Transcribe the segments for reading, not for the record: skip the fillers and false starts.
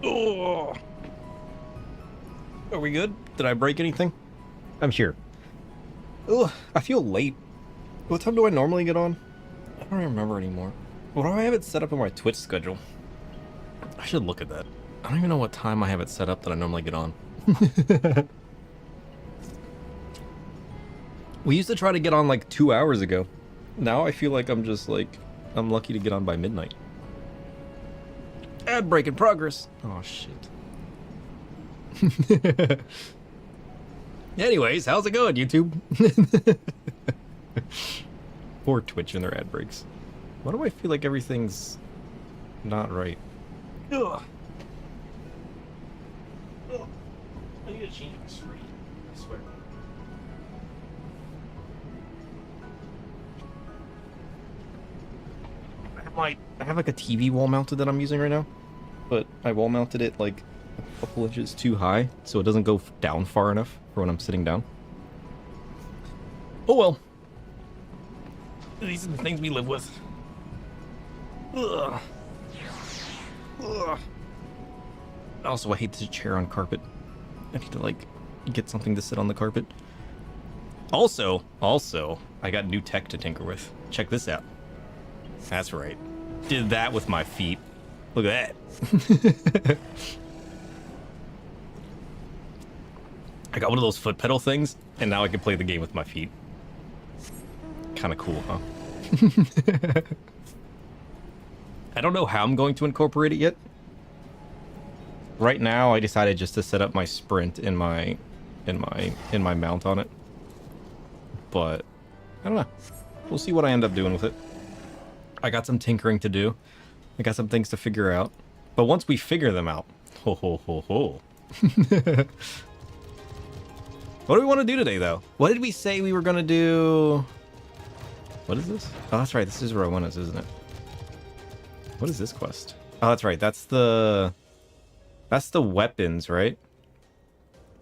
Oh, are we good? Did I break anything? I'm sure. Ugh, I feel late. What time do I normally get on? I don't remember anymore. What do I have it set up in my Twitch schedule? I should look at that. I don't even know what time I have it set up that I normally get on. We used to try to get on like 2 hours ago. Now I feel like I'm just like, I'm lucky to get on by midnight. Ad break in progress. Oh, shit. Anyways, how's it going, YouTube? Poor Twitch and their ad breaks. Why do I feel like everything's not right? Ugh. Ugh. I need to change my screen. I swear. I have like a TV wall mounted that I'm using right now, but I wall mounted it like a couple inches too high, so it doesn't go down far enough for when I'm sitting down. Oh well. These are the things we live with. Ugh. Ugh. Also, I hate the chair on carpet. I need to like get something to sit on the carpet. Also, I got new tech to tinker with. Check this out. That's right. Did that with my feet. Look at that. I got one of those foot pedal things, and now I can play the game with my feet. Kind of cool, huh? I don't know how I'm going to incorporate it yet. Right now, I decided just to set up my sprint in my mount on it. But I don't know. We'll see what I end up doing with it. I got some tinkering to do. I got some things to figure out. But once we figure them out, ho ho ho ho. What do we want to do today, though? What did we say we were gonna do? What is this? Oh, that's right. This is Rowena's, isn't it? What is this quest? Oh, that's right. That's the weapons, right?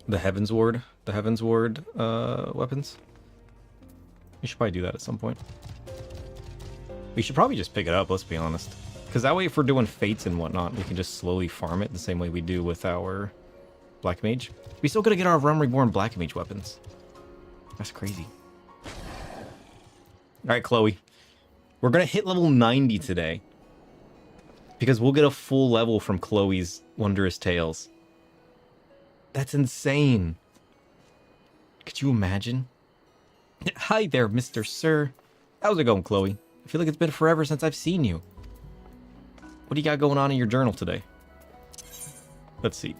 The Heavensward. The Heavensward weapons. We should probably do that at some point. We should probably just pick it up, let's be honest. Because that way, if we're doing fates and whatnot, we can just slowly farm it the same way we do with our Black Mage. We still gotta get our Realm Reborn Black Mage weapons. That's crazy. Alright, Chloe. We're gonna hit level 90 today. Because we'll get a full level from Chloe's Wondrous Tales. That's insane. Could you imagine? Hi there, Mr. Sir. How's it going, Chloe? I feel like it's been forever since I've seen you. What do you got going on in your journal today? Let's see.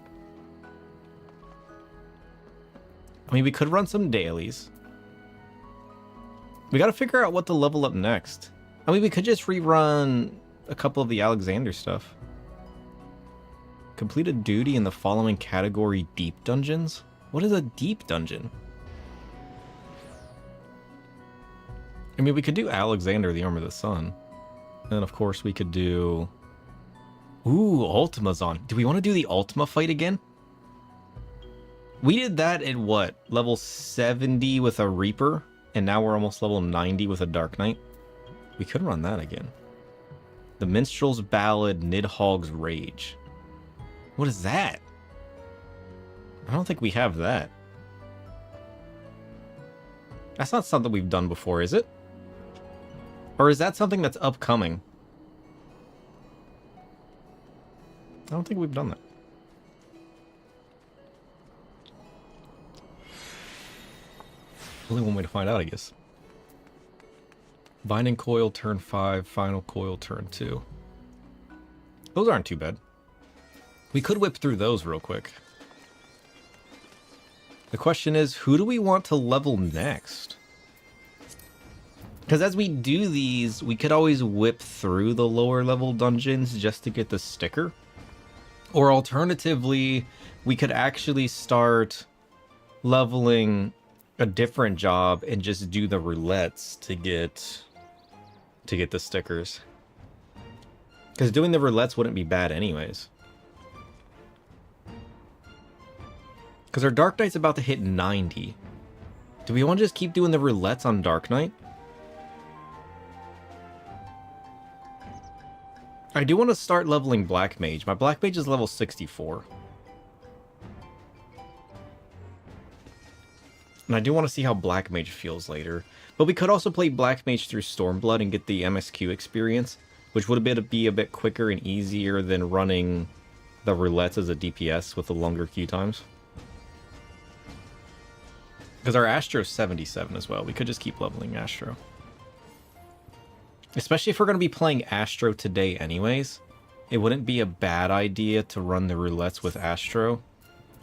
I mean, we could run some dailies. We gotta figure out what to level up next. I mean, we could just rerun a couple of the Alexander stuff. Complete a duty in the following category deep dungeons? What is a deep dungeon? I mean, we could do Alexander, the Arm of the Sun. And of course, we could do... Ooh, Ultima's on. Do we want to do the Ultima fight again? We did that at what? Level 70 with a Reaper? And now we're almost level 90 with a Dark Knight? We could run that again. The Minstrel's Ballad, Nidhogg's Rage. What is that? I don't think we have that. That's not something we've done before, is it? Or is that something that's upcoming? I don't think we've done that. Only one way to find out, I guess. Binding Coil, turn 5. Final Coil, turn 2. Those aren't too bad. We could whip through those real quick. The question is, who do we want to level next? Because as we do these, we could always whip through the lower level dungeons just to get the sticker. Or alternatively, we could actually start leveling a different job and just do the roulettes to get the stickers. Because doing the roulettes wouldn't be bad anyways. Because our Dark Knight's about to hit 90. Do we want to just keep doing the roulettes on Dark Knight? I do want to start leveling Black Mage. My Black Mage is level 64. And I do want to see how Black Mage feels later. But we could also play Black Mage through Stormblood and get the MSQ experience, which would be a bit quicker and easier than running the roulettes as a DPS with the longer queue times. Because our Astro's 77 as well. We could just keep leveling Astro. Especially if we're going to be playing Astro today anyways. It wouldn't be a bad idea to run the roulettes with Astro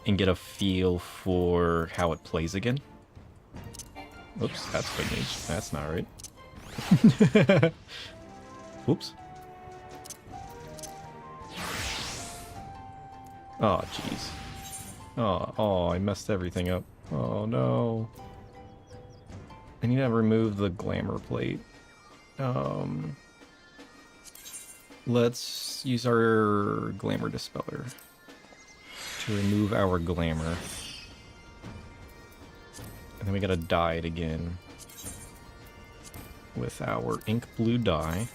and get a feel for how it plays again. Oops, that's Big Mage. That's not right. Oops. Oh, jeez. Oh, I messed everything up. Oh, no. I need to remove the glamour plate. Let's use our glamour dispeller to remove our glamour. And then we gotta dye it again with our ink blue dye.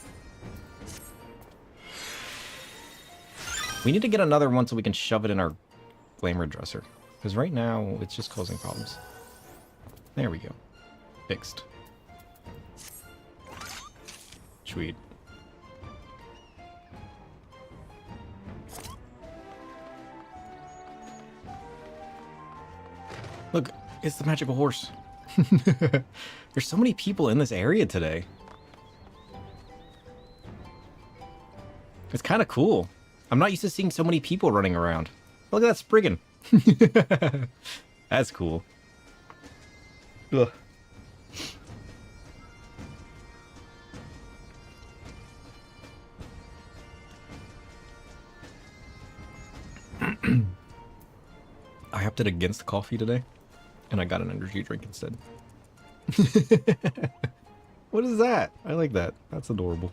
We need to get another one so we can shove it in our glamour dresser. Because right now, it's just causing problems. There we go. Fixed. Sweet. Look, it's the magical horse. There's so many people in this area today. It's kind of cool. I'm not used to seeing so many people running around. Look at that Spriggan. That's cool. Ugh. I opted against coffee today, and I got an energy drink instead. What is that? I like that. That's adorable.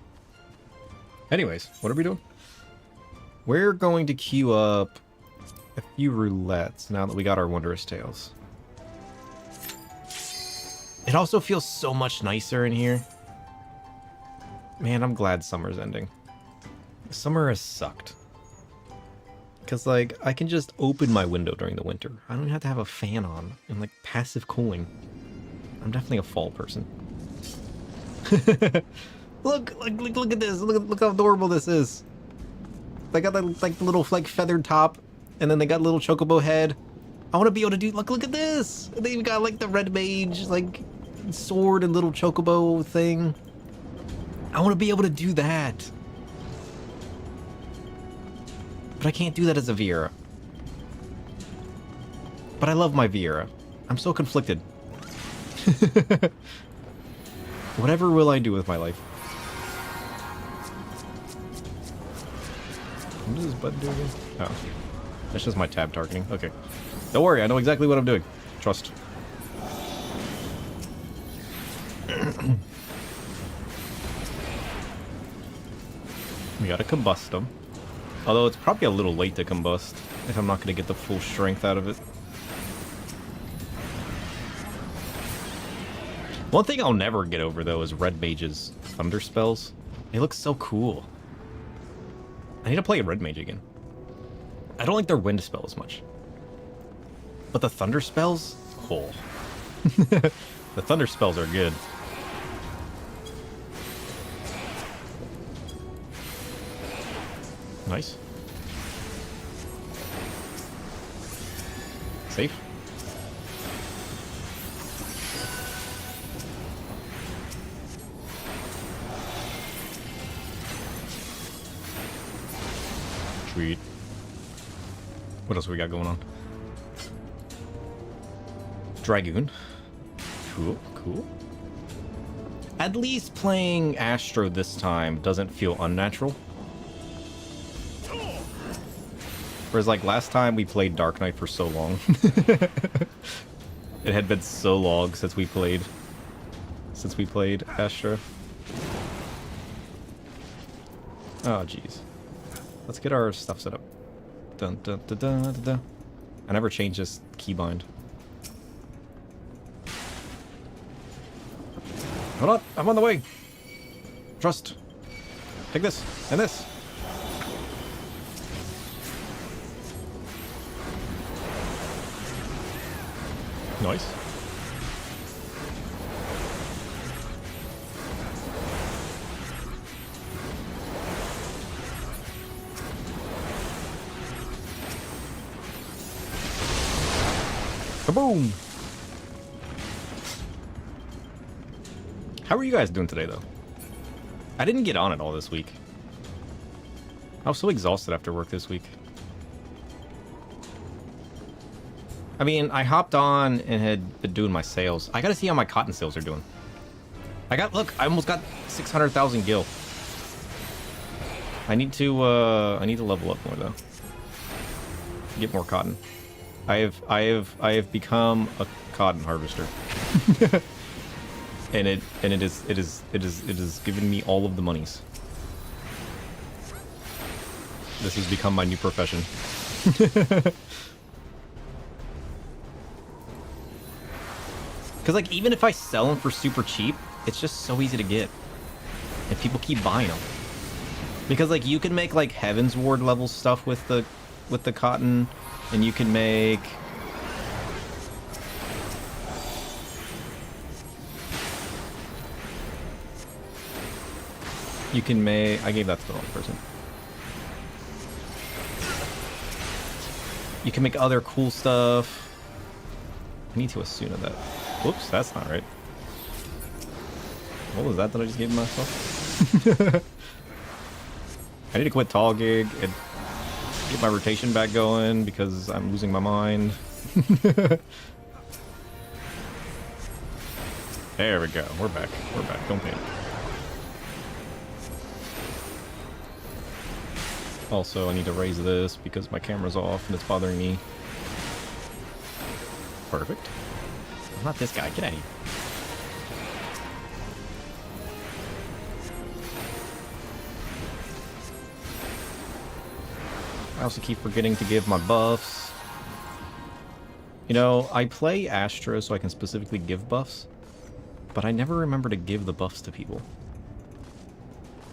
Anyways, what are we doing? We're going to queue up a few roulettes now that we got our Wondrous Tales. It also feels so much nicer in here. Man, I'm glad summer's ending. Summer has sucked. Because, like, I can just open my window during the winter. I don't even have to have a fan on and, like, passive cooling. I'm definitely a fall person. Look at this. Look how adorable this is. They got, like, the little, like, feathered top. And then they got a little chocobo head. I want to be able to do... Look at this. They even got, like, the red mage, like, sword and little chocobo thing. I want to be able to do that. But I can't do that as a Viera. But I love my Viera. I'm so conflicted. Whatever will I do with my life? What does this button do again? Oh. That's just my tab targeting. Okay. Don't worry, I know exactly what I'm doing. Trust. We gotta combust them. Although it's probably a little late to combust if I'm not going to get the full strength out of it. One thing I'll never get over, though, is Red Mage's Thunder Spells. They look so cool. I need to play a Red Mage again. I don't like their Wind Spell as much. But the Thunder Spells? Oh. The Thunder Spells are good. Nice. Safe. Sweet. What else we got going on? Dragoon. Cool, cool. At least playing Astro this time doesn't feel unnatural. Whereas, like, last time we played Dark Knight for so long. It had been so long since we played Astro. Oh, jeez. Let's get our stuff set up. Dun, dun, dun, dun, dun, dun. I never changed this keybind. Hold on, I'm on the way. Trust. Take this, and this. Nice. Kaboom! How are you guys doing today, though? I didn't get on it all this week. I was so exhausted after work this week. I mean, I hopped on and had been doing my sales. I gotta see how my cotton sales are doing. Look, I almost got 600,000 gil. I need to level up more, though. Get more cotton. I have become a cotton harvester. and it is giving me all of the monies. This has become my new profession. Because, like, even if I sell them for super cheap, it's just so easy to get. And people keep buying them. Because, like, you can make, like, Heavensward level stuff with the cotton. And you can make... I gave that to the wrong person. You can make other cool stuff. I need to Asuna that. Whoops, that's not right. What was that I just gave myself? I need to quit Tall Gig and get my rotation back going because I'm losing my mind. There we go. We're back. We're back. Don't panic. Also, I need to raise this because my camera's off and it's bothering me. Perfect. Not this guy. Get out of here. I also keep forgetting to give my buffs. You know, I play Astra so I can specifically give buffs, but I never remember to give the buffs to people.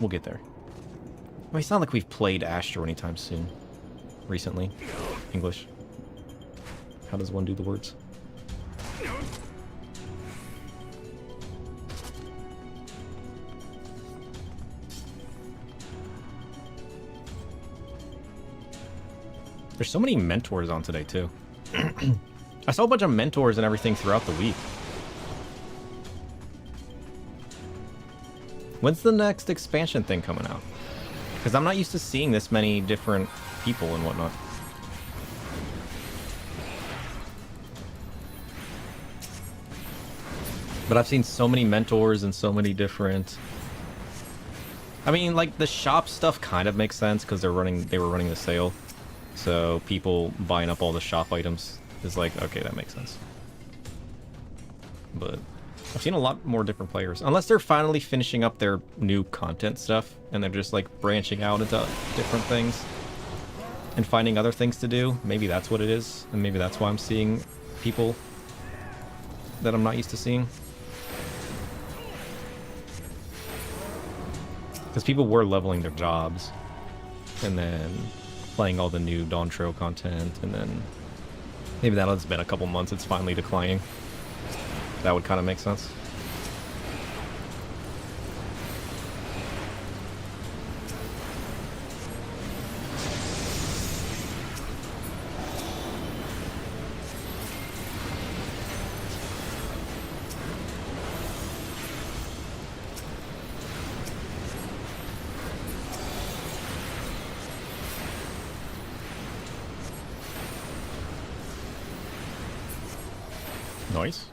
We'll get there. I mean, it's not like we've played Astra anytime soon. Recently. English. How does one do the words? There's so many mentors on today, too. I saw a bunch of mentors and everything throughout the week. When's the next expansion thing coming out? Because I'm not used to seeing this many different people and whatnot. But I've seen so many mentors and so many different... I mean, like, the shop stuff kind of makes sense because they were running the sale. So people buying up all the shop items is like, okay, that makes sense. But I've seen a lot more different players. Unless they're finally finishing up their new content stuff and they're just like branching out into different things and finding other things to do. Maybe that's what it is. And maybe that's why I'm seeing people that I'm not used to seeing. Because people were leveling their jobs and then playing all the new Dawn Trail content, and then maybe that has been a couple months, it's finally declining. That would kind of make sense. Nice.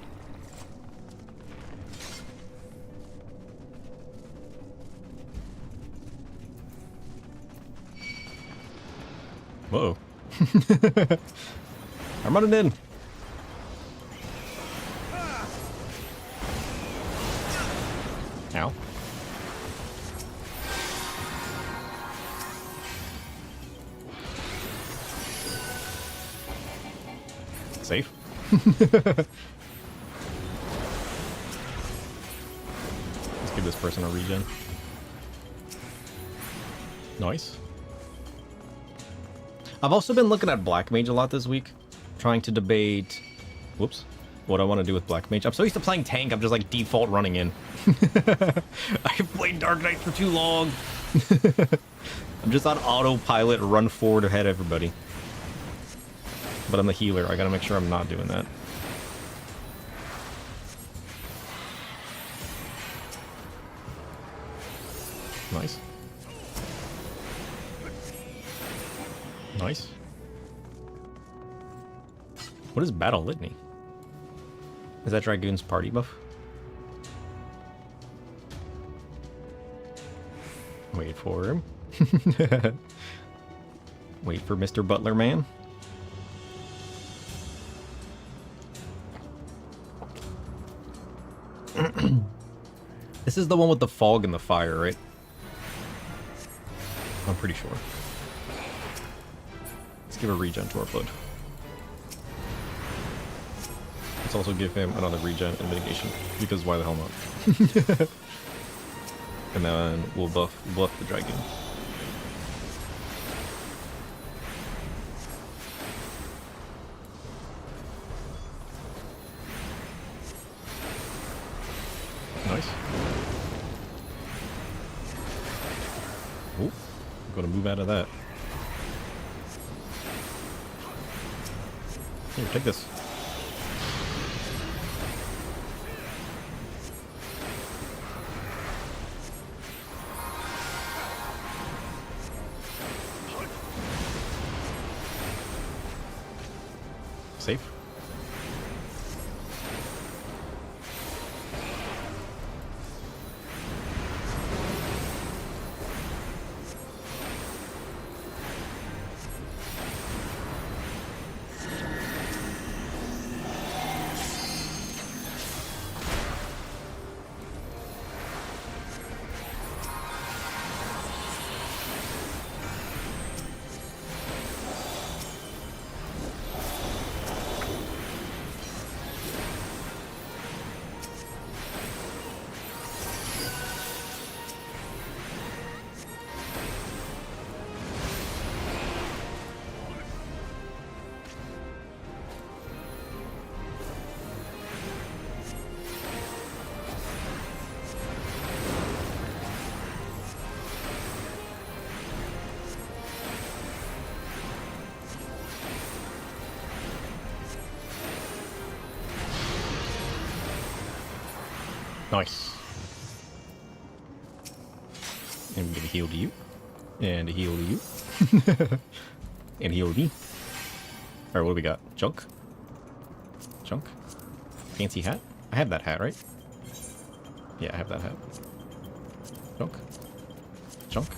Whoa. I'm running in. Ow. Safe. Let's give this person a regen. Nice. I've also been looking at Black Mage a lot this week, trying to debate... Whoops. what I want to do with Black Mage. I'm so used to playing tank, I'm just like default running in. I've played Dark Knight for too long. I'm just on autopilot, run forward ahead everybody. But I'm the healer, I gotta make sure I'm not doing that. Nice. Nice. What is Battle Litany? Is that Dragoon's party buff? Wait for him. Wait for Mr. Butler Man. This is the one with the fog and the fire, right? I'm pretty sure. Let's give a regen to our blood. Let's also give him another regen and mitigation, because why the hell not? And then we'll buff the dragon. Nice. Oh, I'm gonna move out of that. Here, take this. Safe. Nice. And we give a heal to you. And a heal to you. And a heal to me. Alright, what do we got? Junk? Junk? Fancy hat? I have that hat, right? Yeah, I have that hat. Junk? Junk?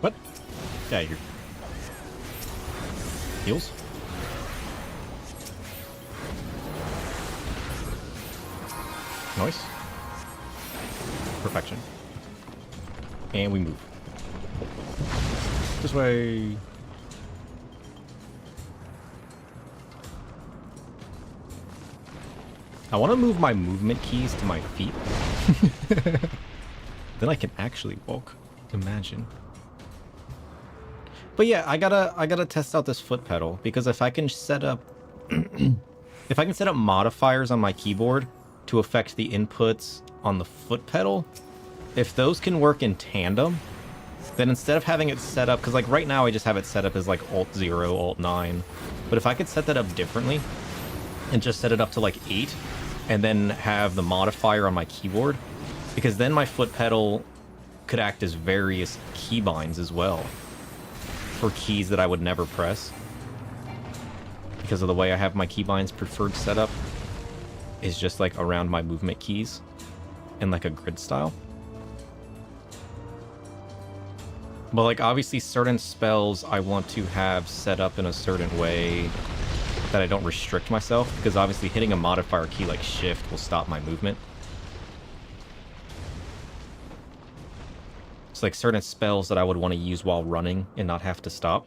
What? Yeah, you're... Heals? Nice. Perfection. And we move. This way. I want to move my movement keys to my feet. Then I can actually walk. Imagine. But yeah, I gotta test out this foot pedal, because if I can set up if I can set up modifiers on my keyboard to affect the inputs on the foot pedal, if those can work in tandem, then instead of having it set up, because like right now I just have it set up as like Alt 0, Alt 9, but if I could set that up differently and just set it up to like 8 and then have the modifier on my keyboard, because then my foot pedal could act as various keybinds as well for keys that I would never press, because of the way I have my keybinds preferred setup is just like around my movement keys in like a grid style. But like obviously certain spells I want to have set up in a certain way that I don't restrict myself, because obviously hitting a modifier key like shift will stop my movement. It's like certain spells that I would want to use while running and not have to stop,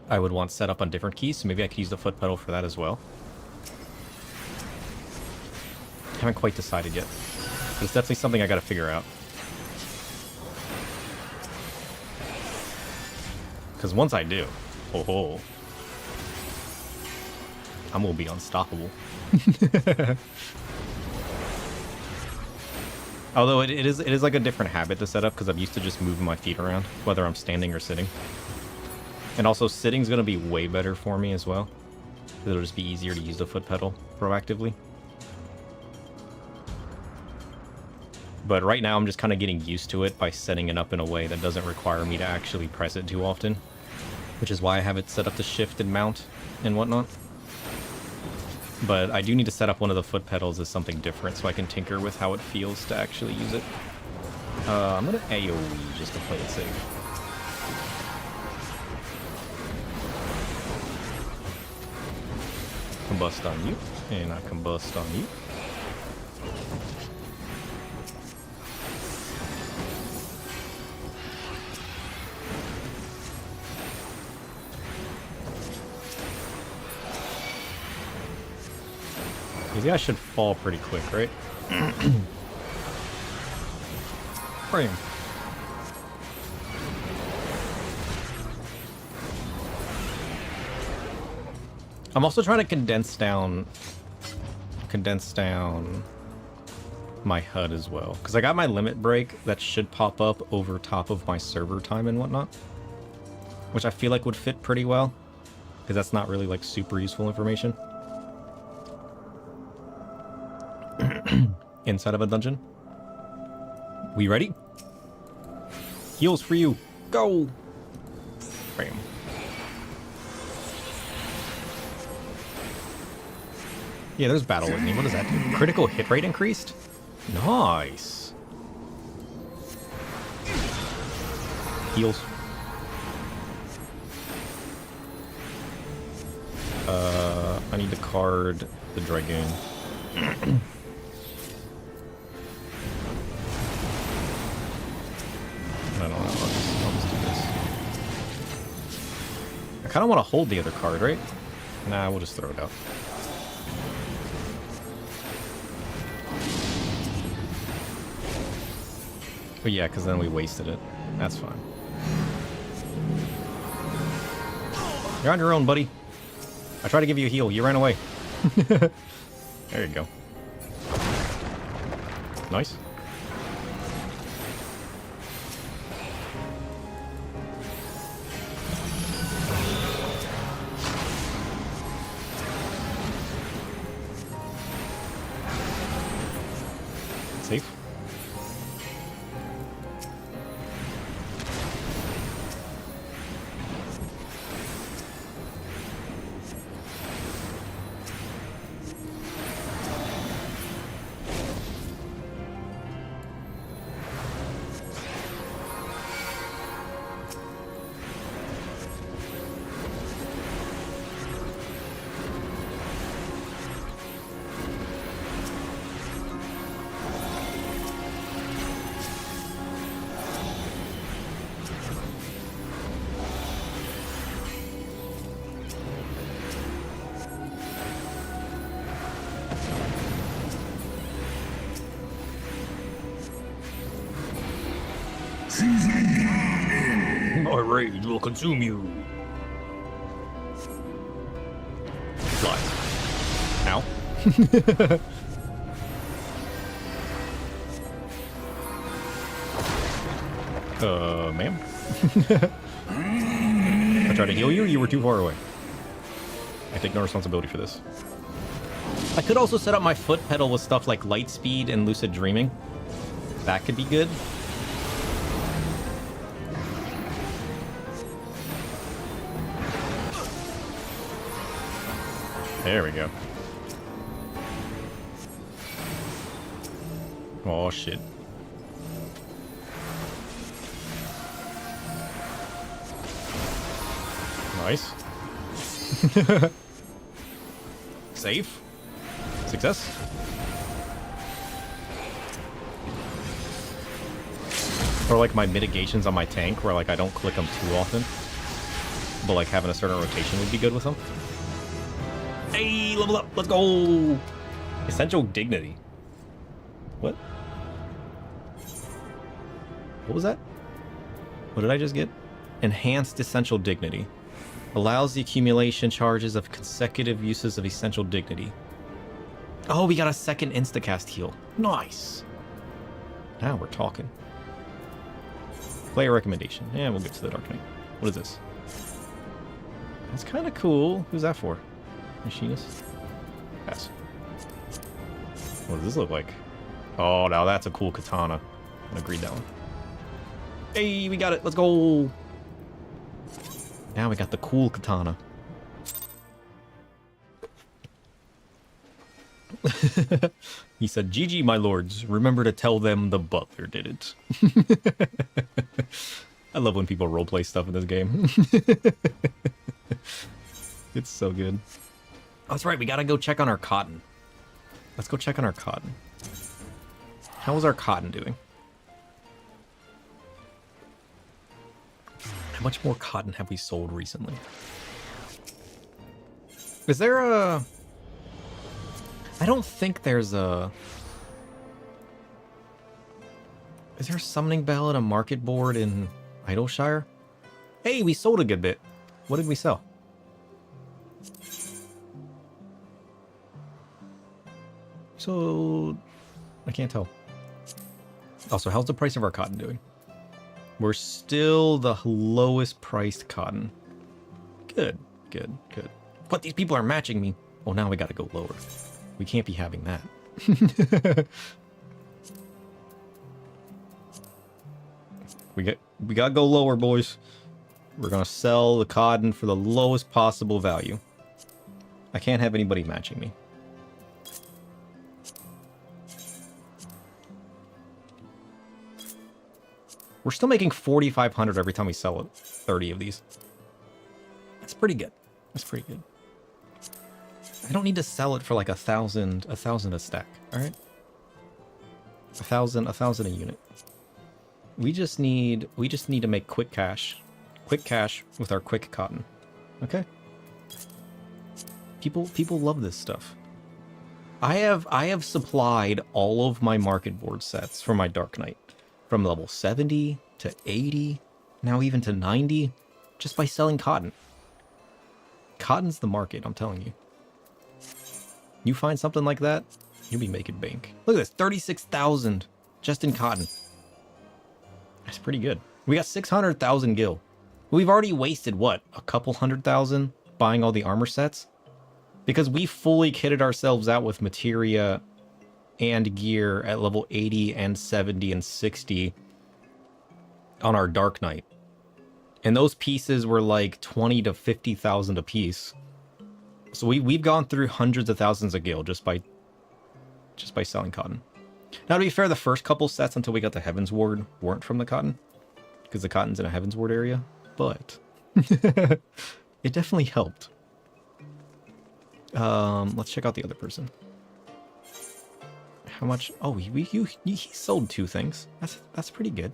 I would want set up on different keys, so maybe I could use the foot pedal for that as well. Haven't quite decided yet. But it's definitely something I gotta figure out. Because once I do, oh, I'm gonna be unstoppable. Although it is like a different habit to set up because I'm used to just moving my feet around, whether I'm standing or sitting. And also sitting's gonna be way better for me as well. It'll just be easier to use the foot pedal proactively. But right now I'm just kind of getting used to it by setting it up in a way that doesn't require me to actually press it too often. Which is why I have it set up to shift and mount and whatnot. But I do need to set up one of the foot pedals as something different so I can tinker with how it feels to actually use it. I'm going to AoE just to play it safe. Combust on you, and I combust on you. These guys should fall pretty quick, right? Frame. I'm also trying to condense down my HUD as well, because I got my limit break that should pop up over top of my server time and whatnot, which I feel like would fit pretty well, because that's not really like super useful information inside of a dungeon. We ready? Heals for you. Go. Bam. Yeah, there's battle lightning. What does that do? Critical hit rate increased? Nice. Heals. I need to card the Dragoon. I don't know. I'll just do this. I kind of want to hold the other card, right? Nah, we'll just throw it out. But yeah, because then we wasted it. That's fine. You're on your own, buddy. I tried to give you a heal. You ran away. There you go. Nice. Safe. My rage will consume you. Fly. Ow. Ma'am? I tried to heal you, you were too far away. I take no responsibility for this. I could also set up my foot pedal with stuff like light speed and lucid dreaming. That could be good. There we go. Oh shit. Nice. Safe. Success. Or like my mitigations on my tank where like I don't click them too often. But like having a certain rotation would be good with them. Hey, level up. Let's go. Essential dignity. What? What was that? What did I just get? Enhanced Essential Dignity. Allows the accumulation charges of consecutive uses of Essential Dignity. Oh, we got a second instacast heal. Nice. Now we're talking. Player recommendation. Yeah, we'll get to the Dark Knight. What is this? That's kind of cool. Who's that for? Machinist? Pass. What does this look like? Oh, now that's a cool katana. I'm gonna greed that one. Hey, we got it. Let's go. Now we got the cool katana. He said, GG, my lords. Remember to tell them the butler did it. I love when people roleplay stuff in this game. It's so good. Oh, that's right. We gotta go check on our cotton. Let's go check on our cotton. How is our cotton doing? How much more cotton have we sold recently? Is there a... I don't think there's a... Is there a summoning bell and a market board in Idleshire? Hey, we sold a good bit. What did we sell? So... I can't tell. Also, how's the price of our cotton doing? We're still the lowest priced cotton. Good, good, good. What, these people are matching me? Oh, now we gotta go lower. We can't be having that. we gotta go lower, boys. We're gonna sell the cotton for the lowest possible value. I can't have anybody matching me. We're still making 4,500 every time we sell it. 30 of these. That's pretty good. That's pretty good. I don't need to sell it for like 1,000 a stack. All right, 1,000 a unit. We just need to make quick cash with our quick cotton. Okay. People love this stuff. I have supplied all of my market board sets for my Dark Knight. From level 70 to 80, now even to 90, just by selling cotton. Cotton's the market, I'm telling you. You find something like that, you'll be making bank. Look at this, 36,000 just in cotton. That's pretty good. We got 600,000 gil. We've already wasted, what, a couple 100,000 buying all the armor sets? Because we fully kitted ourselves out with materia and gear at level 80 and 70 and 60 on our Dark Knight. And those pieces were like 20 to 50,000 a piece. So we've gone through hundreds of thousands of gil just by selling cotton. Now, to be fair, the first couple sets until we got the Heavensward weren't from the cotton, because the cotton's in a Heavensward area, but it definitely helped. Let's check out the other person. How much? Oh, he sold 2 things. That's pretty good.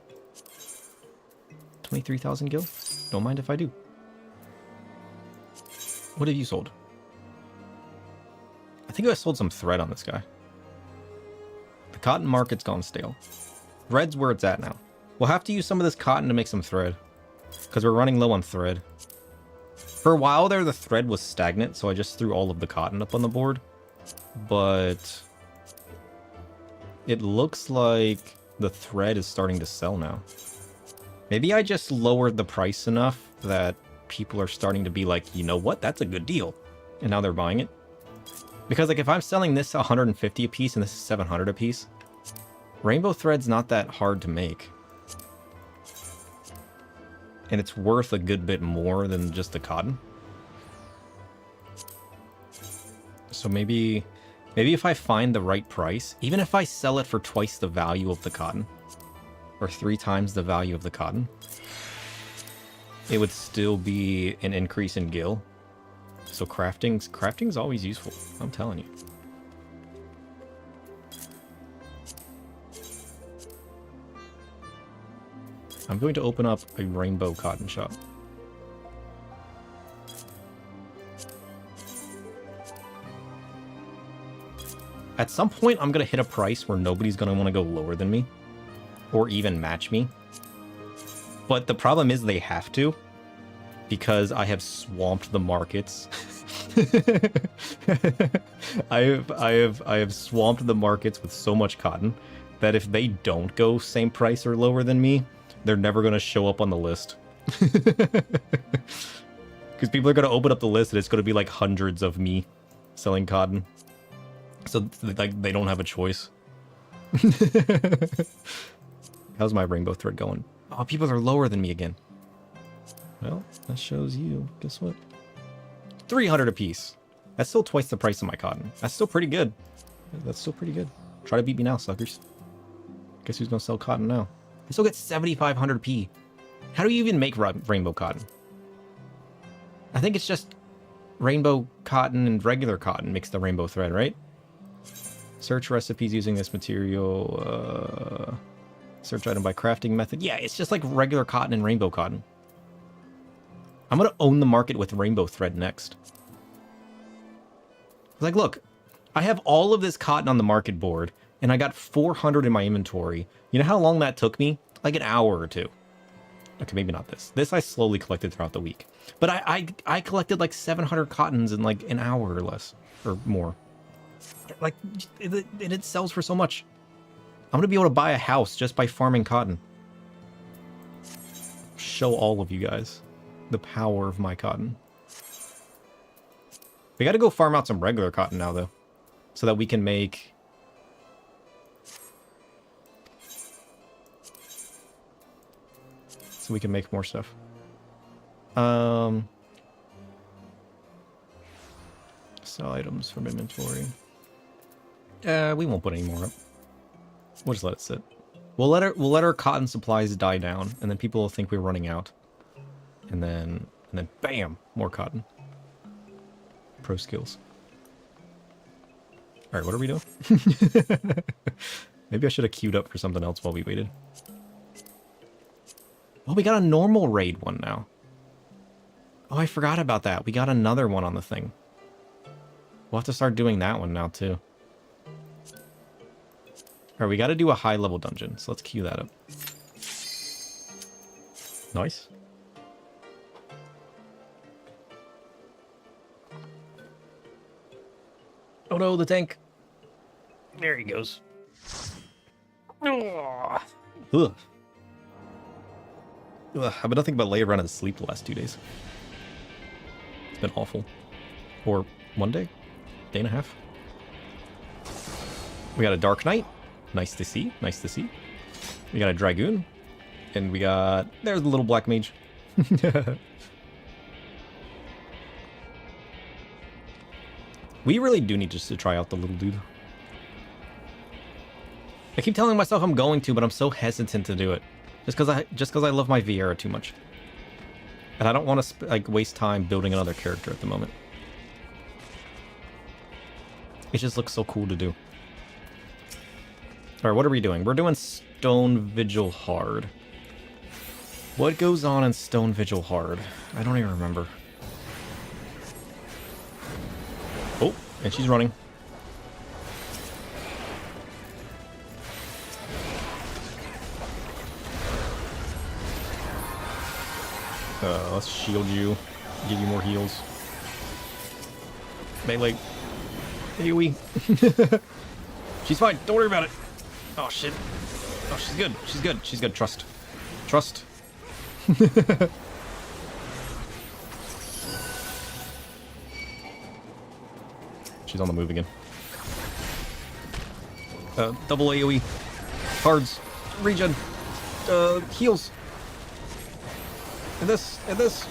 23,000 gil. Don't mind if I do. What have you sold? I think I sold some thread on this guy. The cotton market's gone stale. Thread's where it's at now. We'll have to use some of this cotton to make some thread, because we're running low on thread. For a while there, the thread was stagnant, so I just threw all of the cotton up on the board. But it looks like the thread is starting to sell now. Maybe I just lowered the price enough that people are starting to be like, you know what, that's a good deal. And now they're buying it. Because like if I'm selling this 150 a piece and this is 700 a piece, rainbow thread's not that hard to make. And it's worth a good bit more than just the cotton. So maybe if I find the right price, even if I sell it for twice the value of the cotton, or 3 times the value of the cotton, it would still be an increase in gil. So crafting's always useful, I'm telling you. I'm going to open up a rainbow cotton shop. At some point, I'm going to hit a price where nobody's going to want to go lower than me. Or even match me. But the problem is they have to. Because I have swamped the markets. I have swamped the markets with so much cotton that if they don't go same price or lower than me, they're never going to show up on the list. Because people are going to open up the list and it's going to be like hundreds of me selling cotton. So like they don't have a choice. How's my rainbow thread going? Oh, people are lower than me again. Well, that shows you. Guess what? 300 apiece. That's still twice the price of my cotton. That's still pretty good. That's still pretty good. Try to beat me now, suckers. Guess who's gonna sell cotton now? I still get 7,500p. How do you even make rainbow cotton? I think it's just rainbow cotton and regular cotton makes the rainbow thread, right? Search recipes using this material. Search item by crafting method. Yeah, it's just like regular cotton and rainbow cotton. I'm gonna own the market with rainbow thread next. Like, look, I have all of this cotton on the market board, and I got 400 in my inventory. You know how long that took me? Like an hour or two. Okay, maybe not this. This I slowly collected throughout the week. But I collected like 700 cottons in like an hour or less, or more. Like, it sells for so much. I'm gonna be able to buy a house just by farming cotton. Show all of you guys the power of my cotton. We gotta go farm out some regular cotton now, though. So that we can make... So we can make more stuff. Sell items from inventory. We won't put any more up. We'll just let it sit. We'll let our cotton supplies die down, and then people will think we're running out. And then bam, more cotton. Pro skills. All right, what are we doing? Maybe I should have queued up for something else while we waited. Oh, we got a normal raid one now. Oh, I forgot about that. We got another one on the thing. We'll have to start doing that one now, too. All right, we got to do a high-level dungeon, so let's queue that up. Nice. Oh no, the tank. There he goes. Ugh. Ugh. I've been nothing but lay around and sleep the last 2 days. It's been awful. Or 1 day? Day and a half. We got a Dark Knight. Nice to see. Nice to see. We got a Dragoon. And we got... There's the little black mage. We really do need just to try out the little dude. I keep telling myself I'm going to, but I'm so hesitant to do it. Just because I love my Vieira too much. And I don't want to like waste time building another character at the moment. It just looks so cool to do. Alright, what are we doing? We're doing Stone Vigil Hard. What goes on in Stone Vigil Hard? I don't even remember. Oh, and she's running. Let's shield you. Give you more heals. Melee. AoE. She's fine. Don't worry about it. Oh, shit. Oh, she's good. She's good. She's good. Trust. Trust. She's on the move again. Double AoE. Cards. Regen. Heals. And this. And this.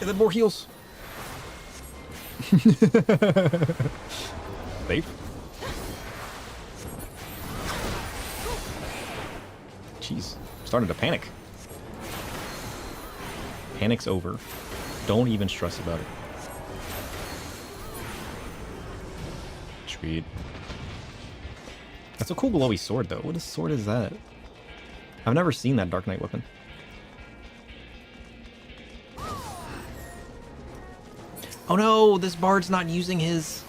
And then more heals. Safe. Jeez. I'm starting to panic. Panic's over. Don't even stress about it. Sweet. That's a cool glowy sword, though. What sword is that? I've never seen that Dark Knight weapon. Oh no, this bard's not using his...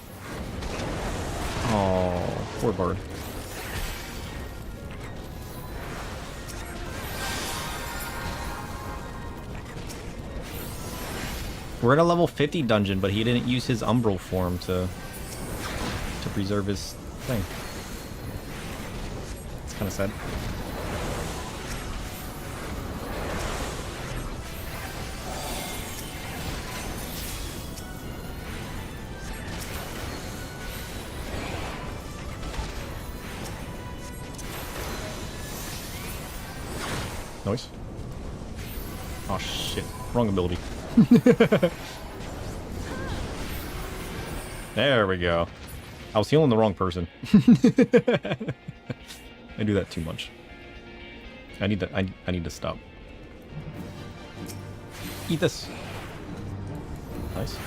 Oh, poor Bard. We're at a level 50 dungeon, but he didn't use his Umbral form to preserve his thing. It's kind of sad. Nice. Oh shit. Wrong ability. There we go. I was healing the wrong person. I do that too much. I need to stop. Eat this. Nice.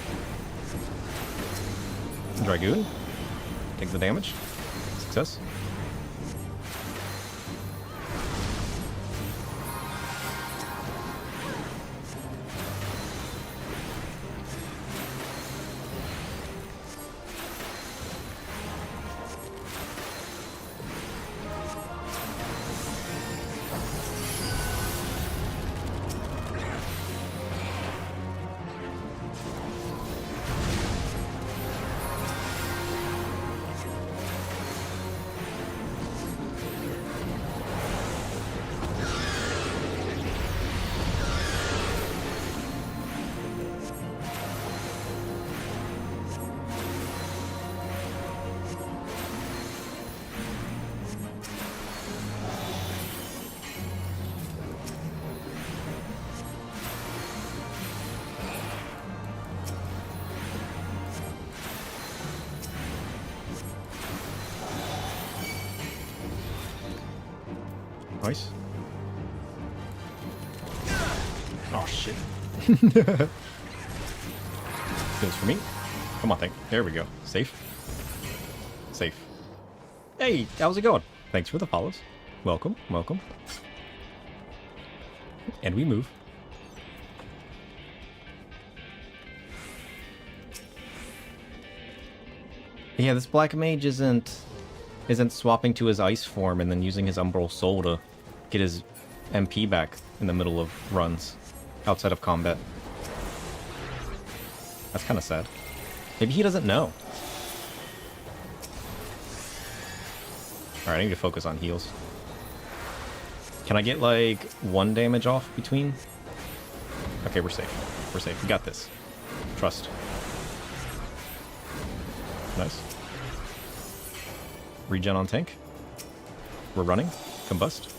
Dragoon. Take the damage. Success. Nice. Oh shit. Goes for me. Come on, thing. There we go. Safe. Safe. Hey, how's it going? Thanks for the follows. Welcome, welcome. And we move. Yeah, this black mage isn't swapping to his ice form and then using his Umbral Soul to get his MP back in the middle of runs, outside of combat. That's kind of sad. Maybe he doesn't know. Alright, I need to focus on heals. Can I get, like, 1 damage off between? Okay, we're safe. We're safe. We got this. Trust. Nice. Regen on tank. We're running. Combust.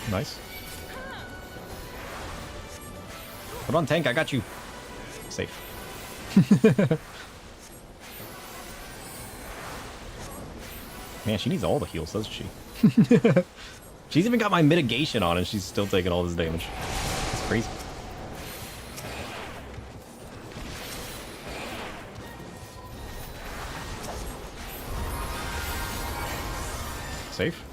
Nice. Put on tank, I got you. Safe. Man, she needs all the heals, doesn't she? She's even got my mitigation on and she's still taking all this damage. That's crazy. Safe.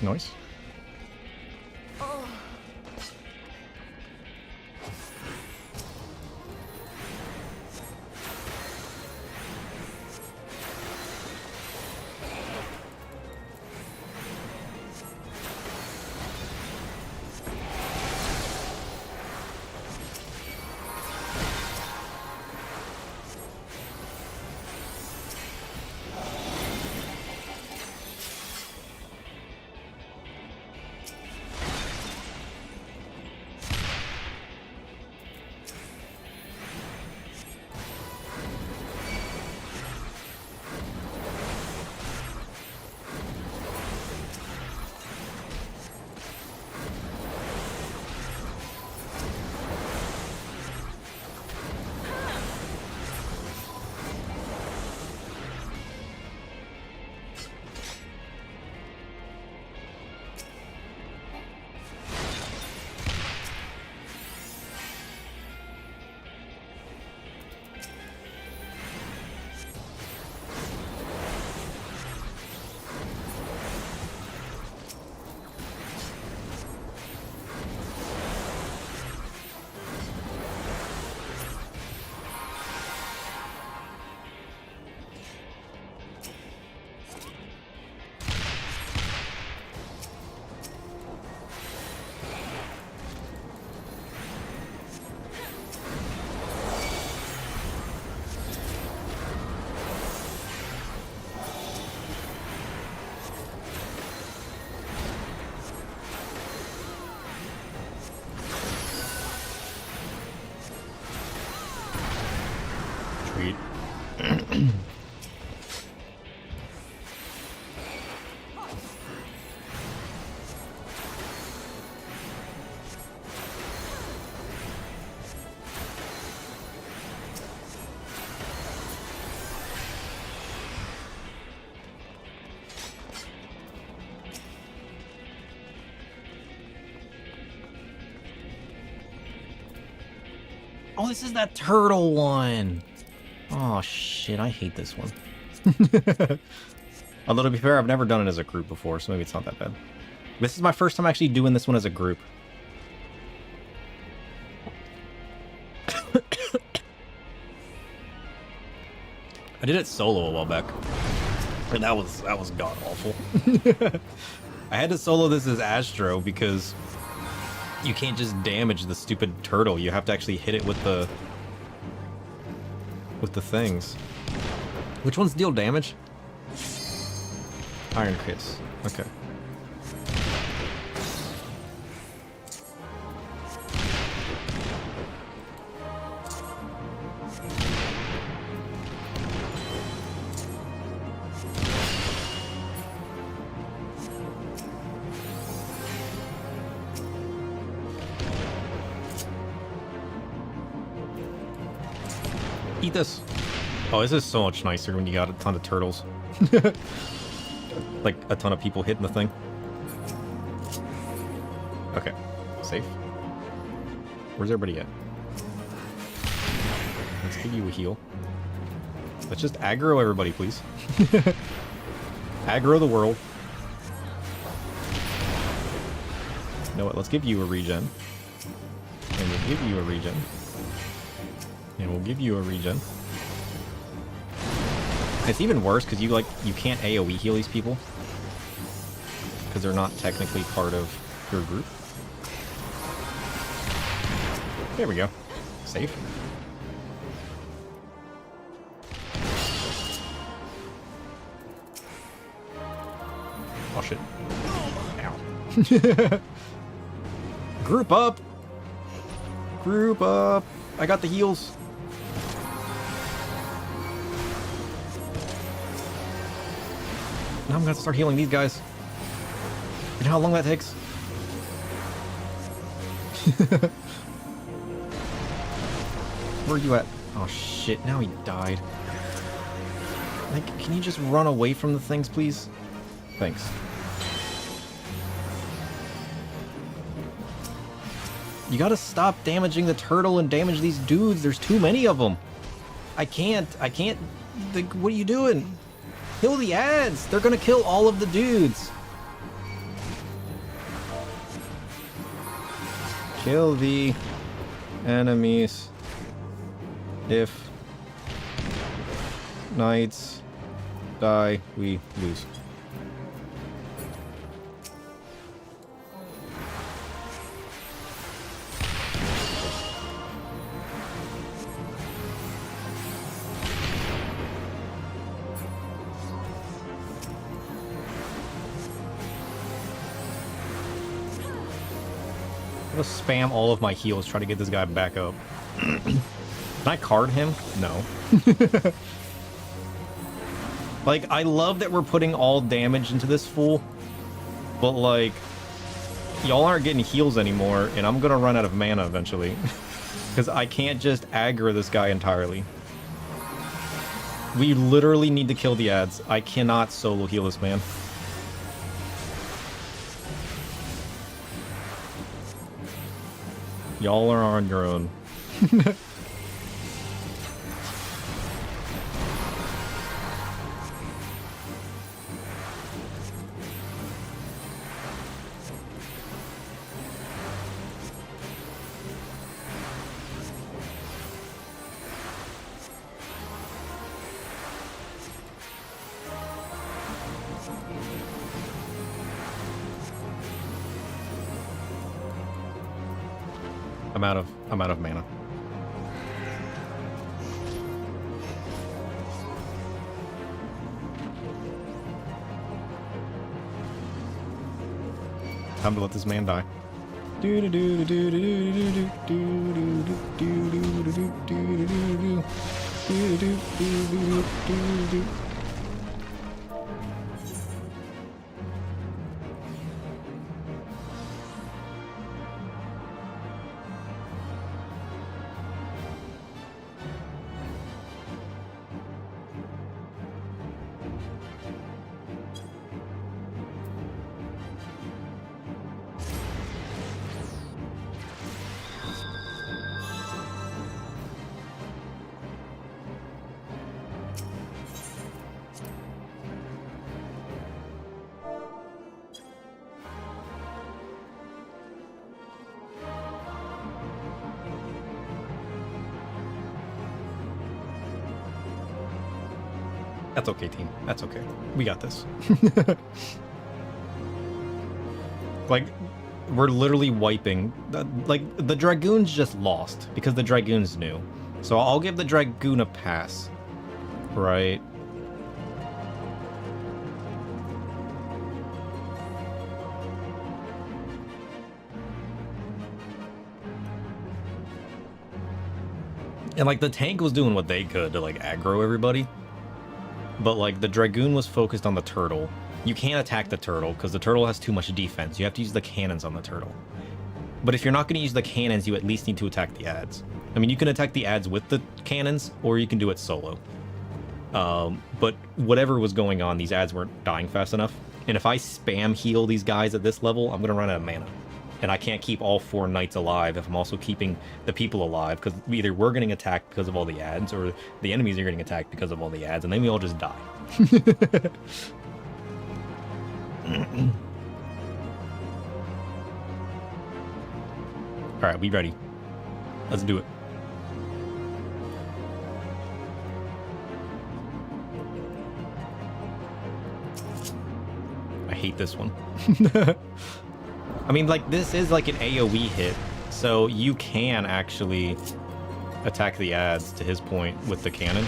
Nice. Oh, this is that turtle one. Oh, shit. I hate this one. Although, to be fair, I've never done it as a group before, so maybe it's not that bad. This is my first time actually doing this one as a group. I did it solo a while back. And that was god-awful. I had to solo this as Astro because you can't just damage the stupid turtle. You have to actually hit it with the things. Which ones deal damage? Iron Kiss. Okay. Eat this. Oh, this is so much nicer when you got a ton of turtles. Like a ton of people hitting the thing. Okay. Safe. Where's everybody at? Let's give you a heal. Let's just aggro everybody, please. Aggro the world. You know what? Let's give you a regen. And we'll give you a regen. And we'll give you a regen. It's even worse because you can't AoE heal these people because they're not technically part of your group. There we go. Safe. Oh shit. Ow. Group up. Group up. I got the heals. Now I'm gonna start healing these guys. You know how long that takes? Where are you at? Oh shit, now he died. Like, can you just run away from the things, please? Thanks. You gotta stop damaging the turtle and damage these dudes. There's too many of them. I can't. Like, what are you doing? Kill the ads! They're gonna kill all of the dudes! Kill the enemies. If knights die, we lose. I'm gonna spam all of my heals, try to get this guy back up. Can I card him? No. Like, I love that we're putting all damage into this fool, but like, y'all aren't getting heals anymore, and I'm gonna run out of mana eventually. Because I can't just aggro this guy entirely. We literally need to kill the ads. I cannot solo heal this man. Y'all are on your own. I'm out of mana. Time to let this man die. That's okay, team. That's okay. We got this. Like, we're literally wiping. Like, the Dragoons just lost because the Dragoons knew. So I'll give the Dragoon a pass. Right. And, like, the tank was doing what they could to, like, aggro everybody. But, like, the Dragoon was focused on the turtle. You can't attack the turtle, because the turtle has too much defense. You have to use the cannons on the turtle. But if you're not going to use the cannons, you at least need to attack the adds. I mean, you can attack the adds with the cannons, or you can do it solo. But whatever was going on, these adds weren't dying fast enough. And if I spam heal these guys at this level, I'm going to run out of mana. And I can't keep all 4 knights alive if I'm also keeping the people alive, because either we're getting attacked because of all the adds, or the enemies are getting attacked because of all the adds, and then we all just die. Alright, we ready. Let's do it. I hate this one. I mean, like, this is like an AoE hit, so you can actually attack the adds, to his point, with the cannon.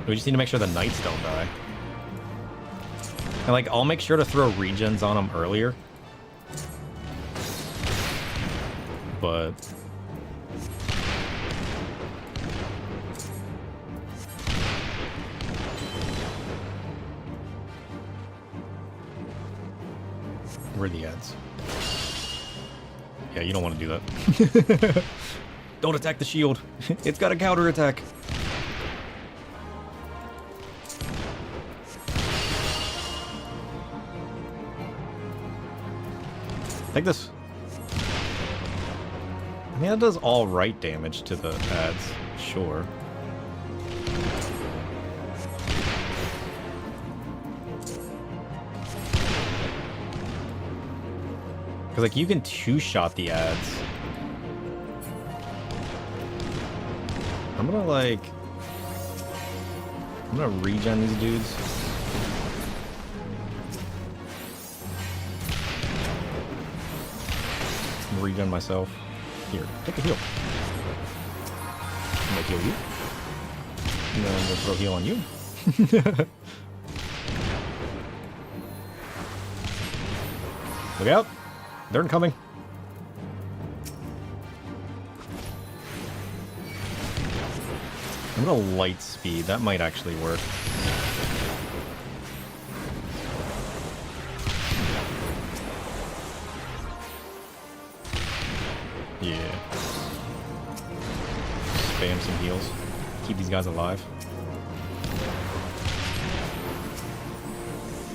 We just need to make sure the knights don't die. And, like, I'll make sure to throw regens on them earlier. But... where are the ads? Yeah, you don't want to do that. Don't attack the shield. It's got a counter attack. Take this. I mean, that does all right damage to the ads. Sure. Because, like, you can two-shot the ads. I'm gonna, like... I'm gonna regen these dudes. I'm gonna regen myself. Here, take a heal. I'm gonna heal you. And then I'm gonna throw heal on you. Look out! They're incoming. I'm gonna light speed. That might actually work. Yeah. Spam some heals. Keep these guys alive.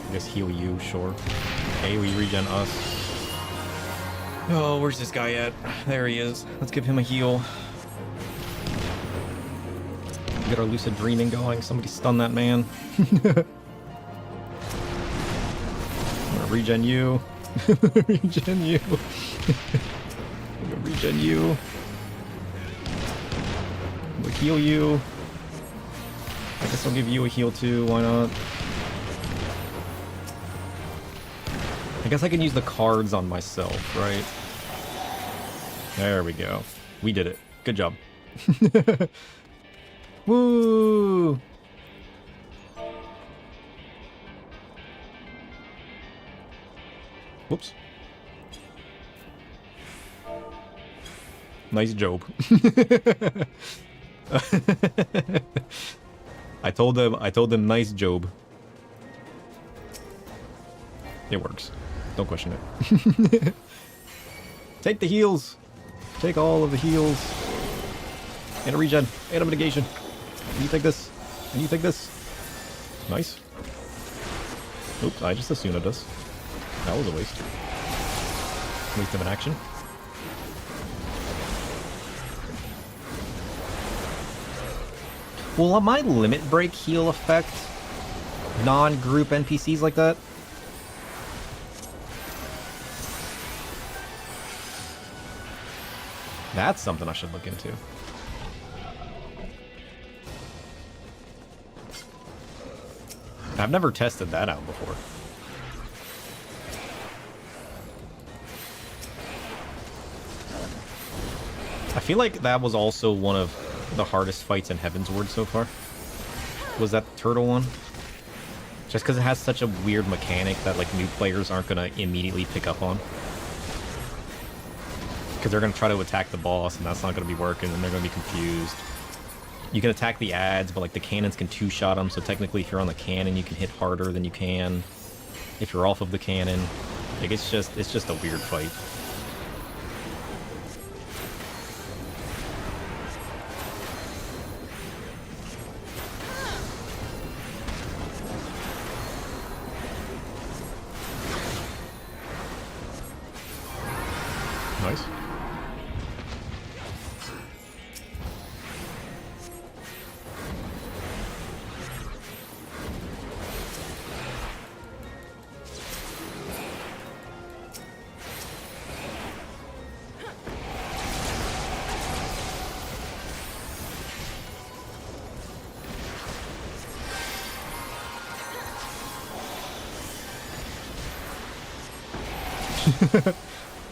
I guess heal you, sure. Hey, we regen us. Oh, where's this guy at? There he is. Let's give him a heal. Get our lucid dreaming going. Somebody stun that man. I'm gonna regen you. Regen you. I'm gonna regen you. I'm gonna heal you. I guess I'll give you a heal too. Why not? I guess I can use the cards on myself, right? There we go. We did it. Good job. Woo! Whoops. Nice job. I told them nice job. It works. Don't question it. Take the heals. Take all of the heals. And a regen. And a mitigation. And you take this. And you take this. Nice. Oops, I just assumed it does. That was a waste. Waste of an action. Will my limit break heal affect non-group NPCs like that? That's something I should look into. I've never tested that out before. I feel like that was also one of the hardest fights in Heavensward so far. Was that the turtle one? Just because it has such a weird mechanic that like new players aren't going to immediately pick up on. Because they're going to try to attack the boss and that's not going to be working and they're going to be confused. You can attack the ads, but like the cannons can two-shot them, so technically if you're on the cannon you can hit harder than you can if you're off of the cannon. Like it's just a weird fight. Nice.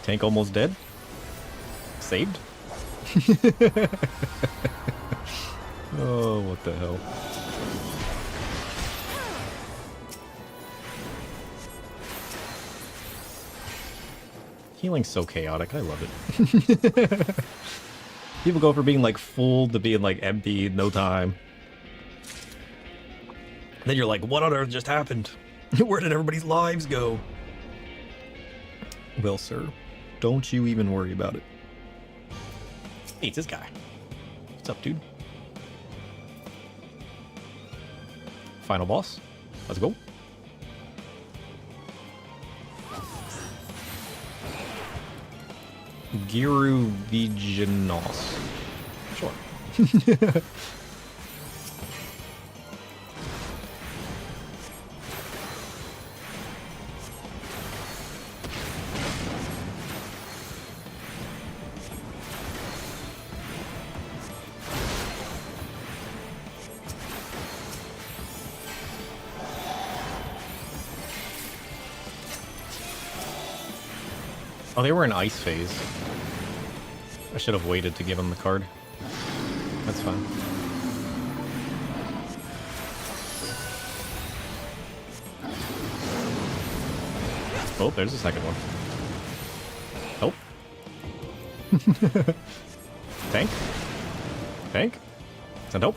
Tank almost dead. Saved? Oh, what the hell. Healing's so chaotic, I love it. People go from being like full to being like empty in no time. Then you're like, what on earth just happened? Where did everybody's lives go? Well, sir, don't you even worry about it. Hey, it's this guy. What's up, dude? Final boss. Let's go. Giru Viginos. Sure. Oh, they were in ice phase. I should have waited to give him the card. That's fine. Oh, there's a second one. Oh. Tank? Tank? Send help?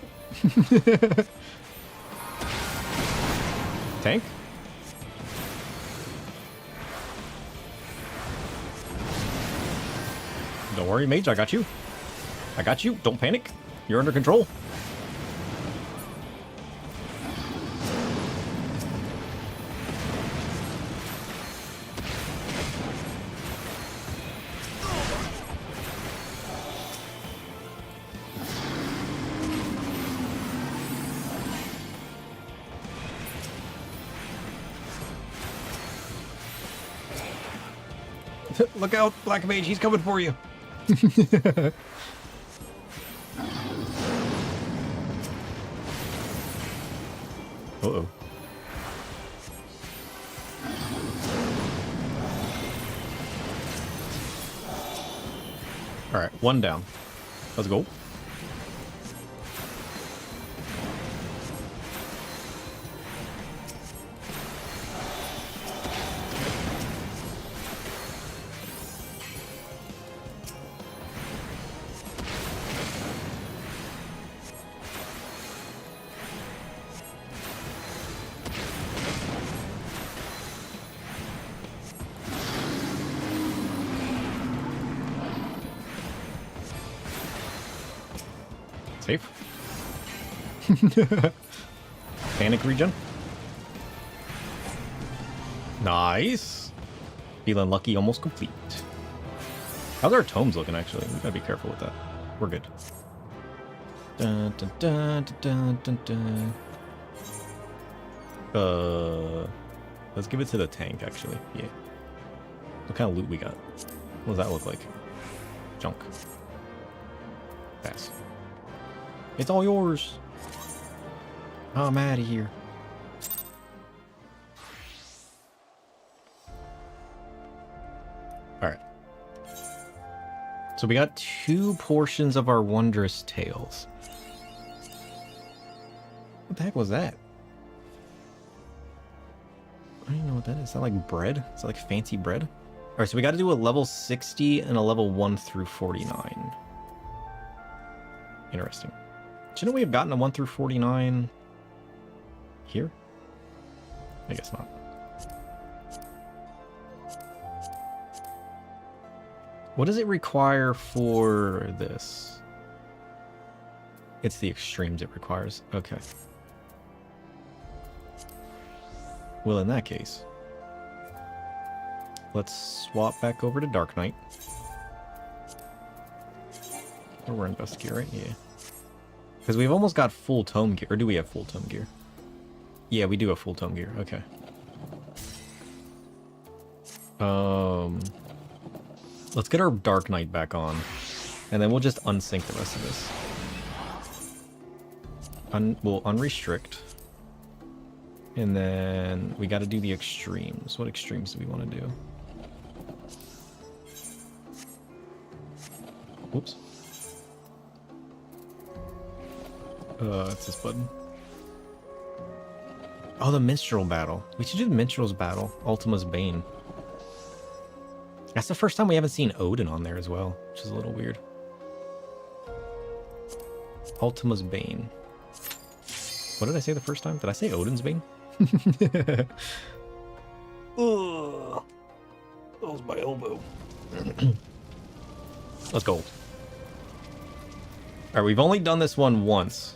Tank? Don't worry, mage, I got you. I got you. Don't panic. You're under control. Look out, Black Mage, he's coming for you. Uh-oh. Alright, one down. Let's go. Safe. Panic regen. Nice. Feeling lucky, almost complete. How's our tomes looking, actually? We gotta be careful with that. We're good. Dun, dun, dun, dun, dun, dun, dun. Let's give it to the tank, actually. Yeah. What kind of loot we got? What does that look like? Junk. Pass. It's all yours. I'm out of here. Alright. So we got 2 portions of our wondrous tales. What the heck was that? I don't even know what that is. Is that like bread? Is that like fancy bread? Alright, so we got to do a level 60 and a level 1 through 49. Interesting. Shouldn't we have gotten a 1 through 49 here? I guess not. What does it require for this? It's the extremes it requires. Okay. Well, in that case, let's swap back over to Dark Knight. Or we're in best gear, right? Yeah. Because we've almost got full tome gear. Or do we have full tome gear? Yeah, we do have full tome gear. Okay. Let's get our Dark Knight back on. And then we'll just unsync the rest of this. We'll unrestrict. And then we got to do the extremes. What extremes do we want to do? Whoops. It's this button. Oh, the Minstrel Battle. We should do the Minstrel's Battle. Ultima's Bane. That's the first time we haven't seen Odin on there as well, which is a little weird. Ultima's Bane. What did I say the first time? Did I say Odin's Bane? Ugh. That was my elbow. Let's go. Alright, we've only done this one once.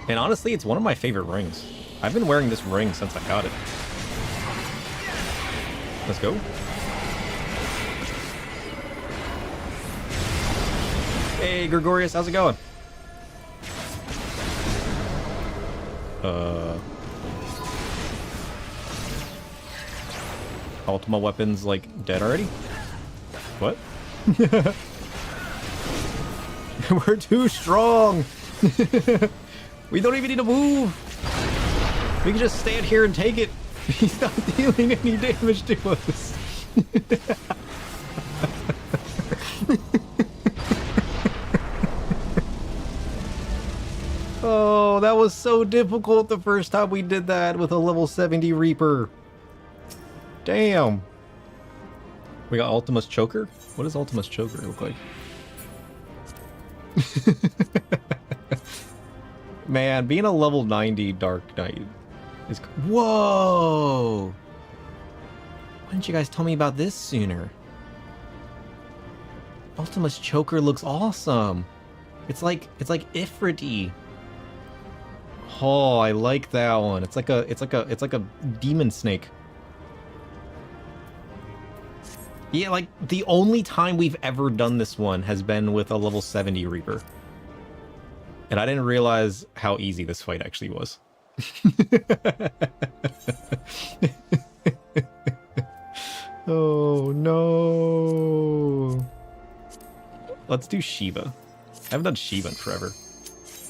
And honestly, it's one of my favorite rings. I've been wearing this ring since I got it. Let's go. Hey, Gregorius, how's it going? Ultima weapons, like, dead already? What? We're too strong! We don't even need to move! We can just stand here and take it! He's not dealing any damage to us! Oh, that was so difficult the first time we did that with a level 70 Reaper. Damn. We got Ultima's Choker? What does Ultima's Choker look like? Man, being a level 90 Dark Knight is... Whoa! Why didn't you guys tell me about this sooner? Ultima's Choker looks awesome. It's like Ifrit-y. Oh, I like that one. It's like a demon snake. Yeah, like the only time we've ever done this one has been with a level 70 Reaper. And I didn't realize how easy this fight actually was. Oh no. Let's do Shiva. I haven't done Shiva in forever.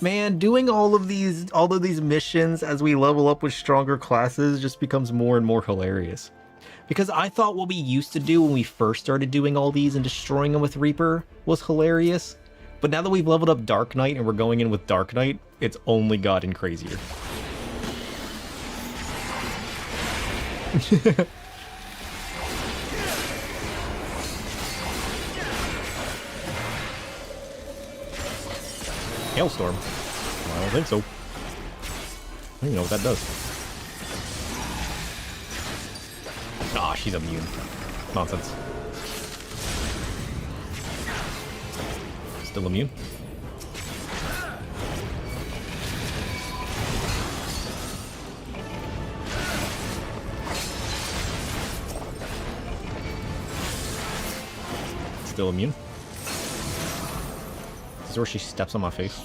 Man, doing all of these missions as we level up with stronger classes just becomes more and more hilarious. Because I thought what we used to do when we first started doing all these and destroying them with Reaper was hilarious. But now that we've leveled up Dark Knight and we're going in with Dark Knight, it's only gotten crazier. Hailstorm? I don't think so. I don't even know what that does. Ah, she's immune. Nonsense. Still immune? still immune. This is where she steps on my face.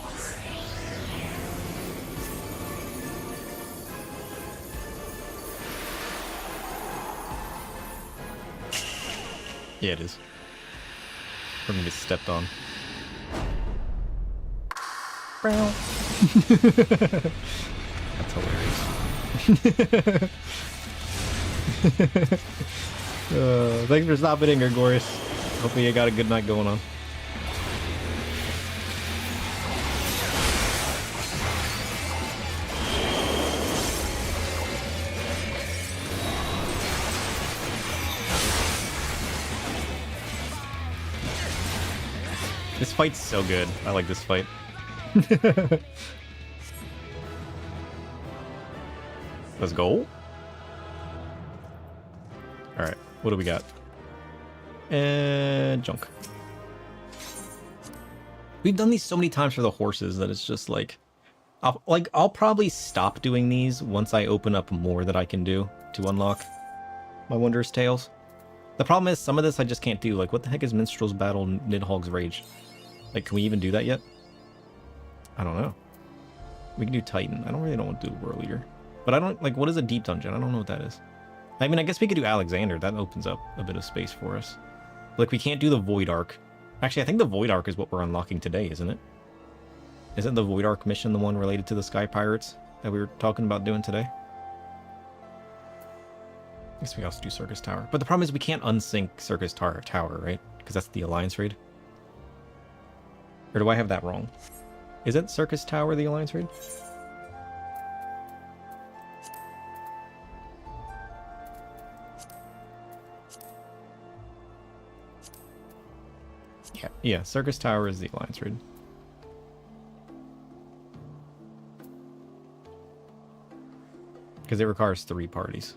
Yeah, it is. We're gonna get stepped on. That's hilarious. Thanks for stopping in, Gregorius. Hopefully you got a good night going on. This fight's so good. I like this fight. Let's go. Alright, what do we got? And junk. We've done these so many times for the horses that it's just like... I'll probably stop doing these once I open up more that I can do to unlock my Wondrous Tales. The problem is some of this I just can't do. Like, what the heck is Minstrel's Battle Nidhogg's Rage? Like, can we even do that yet? I don't know. We can do Titan. I don't want to do World Leader. But I don't, like, what is a deep dungeon? I don't know what that is. I mean, I guess we could do Alexander. That opens up a bit of space for us. Like, we can't do the Void Arc. Actually, I think the Void Arc is what we're unlocking today, isn't it? Isn't the Void Arc mission the one related to the Sky Pirates that we were talking about doing today? I guess we also do Circus Tower. But the problem is we can't unsync Circus Tower, right? Because that's the Alliance raid. Or do I have that wrong? Isn't Circus Tower the Alliance raid? Yeah, Circus Tower is the Alliance raid. Because it requires 3 parties.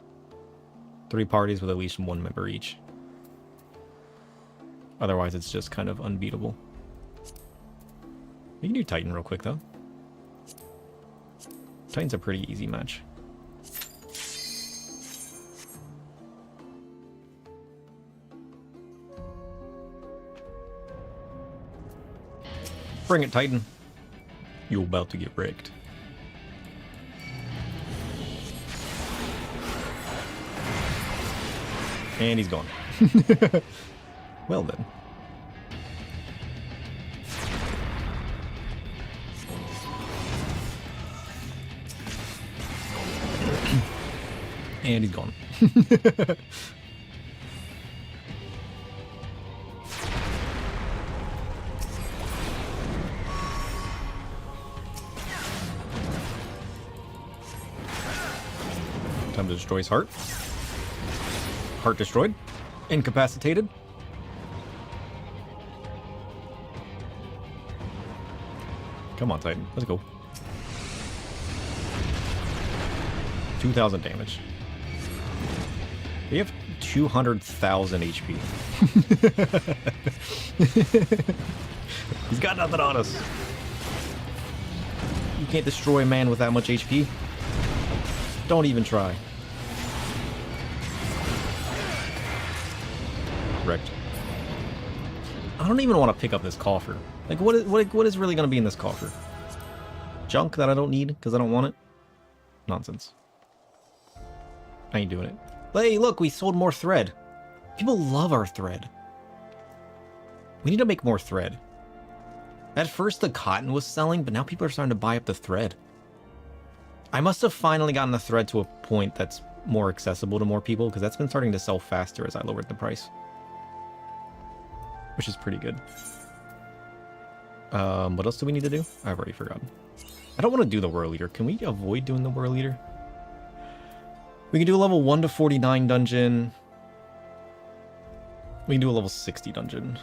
3 parties with at least 1 member each. Otherwise, it's just kind of unbeatable. We can do Titan real quick, though. Titan's a pretty easy match. Bring it, Titan. You're about to get wrecked. And he's gone. Well then. And he's gone. Time to destroy his heart. Heart destroyed. Incapacitated. Come on, Titan. Let's go. 2,000 damage. We have 200,000 HP. He's got nothing on us. You can't destroy a man with that much HP. Don't even try. Wrecked. I don't even want to pick up this coffer. Like, what is really going to be in this coffer? Junk that I don't need because I don't want it? Nonsense. I ain't doing it. Hey, look, we sold more thread. People love our thread. We need to make more thread. At first, the cotton was selling, but now people are starting to buy up the thread. I must have finally gotten the thread to a point that's more accessible to more people, because that's been starting to sell faster as I lowered the price. Which is pretty good. What else do we need to do? I've already forgotten. I don't want to do the World Leader. Can we avoid doing the World Leader? We can do a level 1 to 49 dungeon. We can do a level 60 dungeon.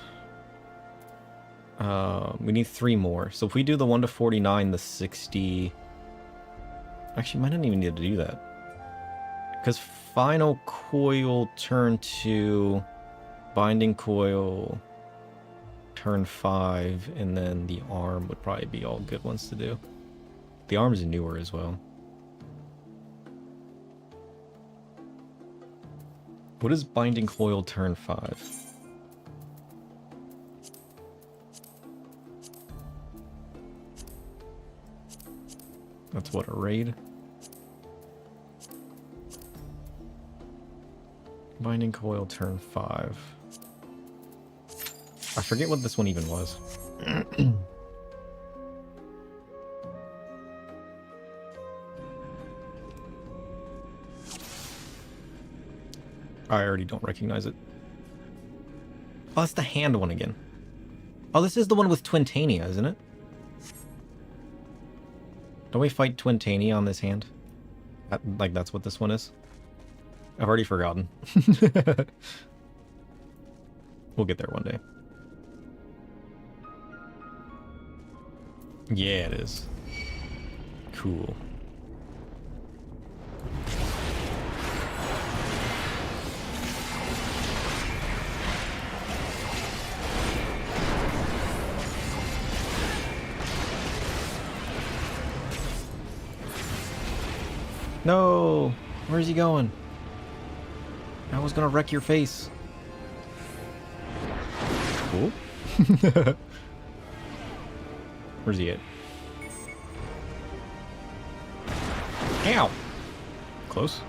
We need 3 more. So if we do the 1 to 49, the 60... Actually, might not even need to do that. Because Final Coil turn 2, Binding Coil turn 5, and then the Arm would probably be all good ones to do. The Arm's newer as well. What is Binding Coil turn 5? That's what, a raid? Binding coil turn 5. I forget what this one even was. I already don't recognize it. Oh, it's the hand one again. Oh, this is the one with Twintania, isn't it? Don't we fight Twintania on this hand? Like, that's what this one is? I've already forgotten. We'll get there one day. Yeah, it is. Cool. No! Where's he going? I was gonna wreck your face. Cool. Where's he at? Ow! Close.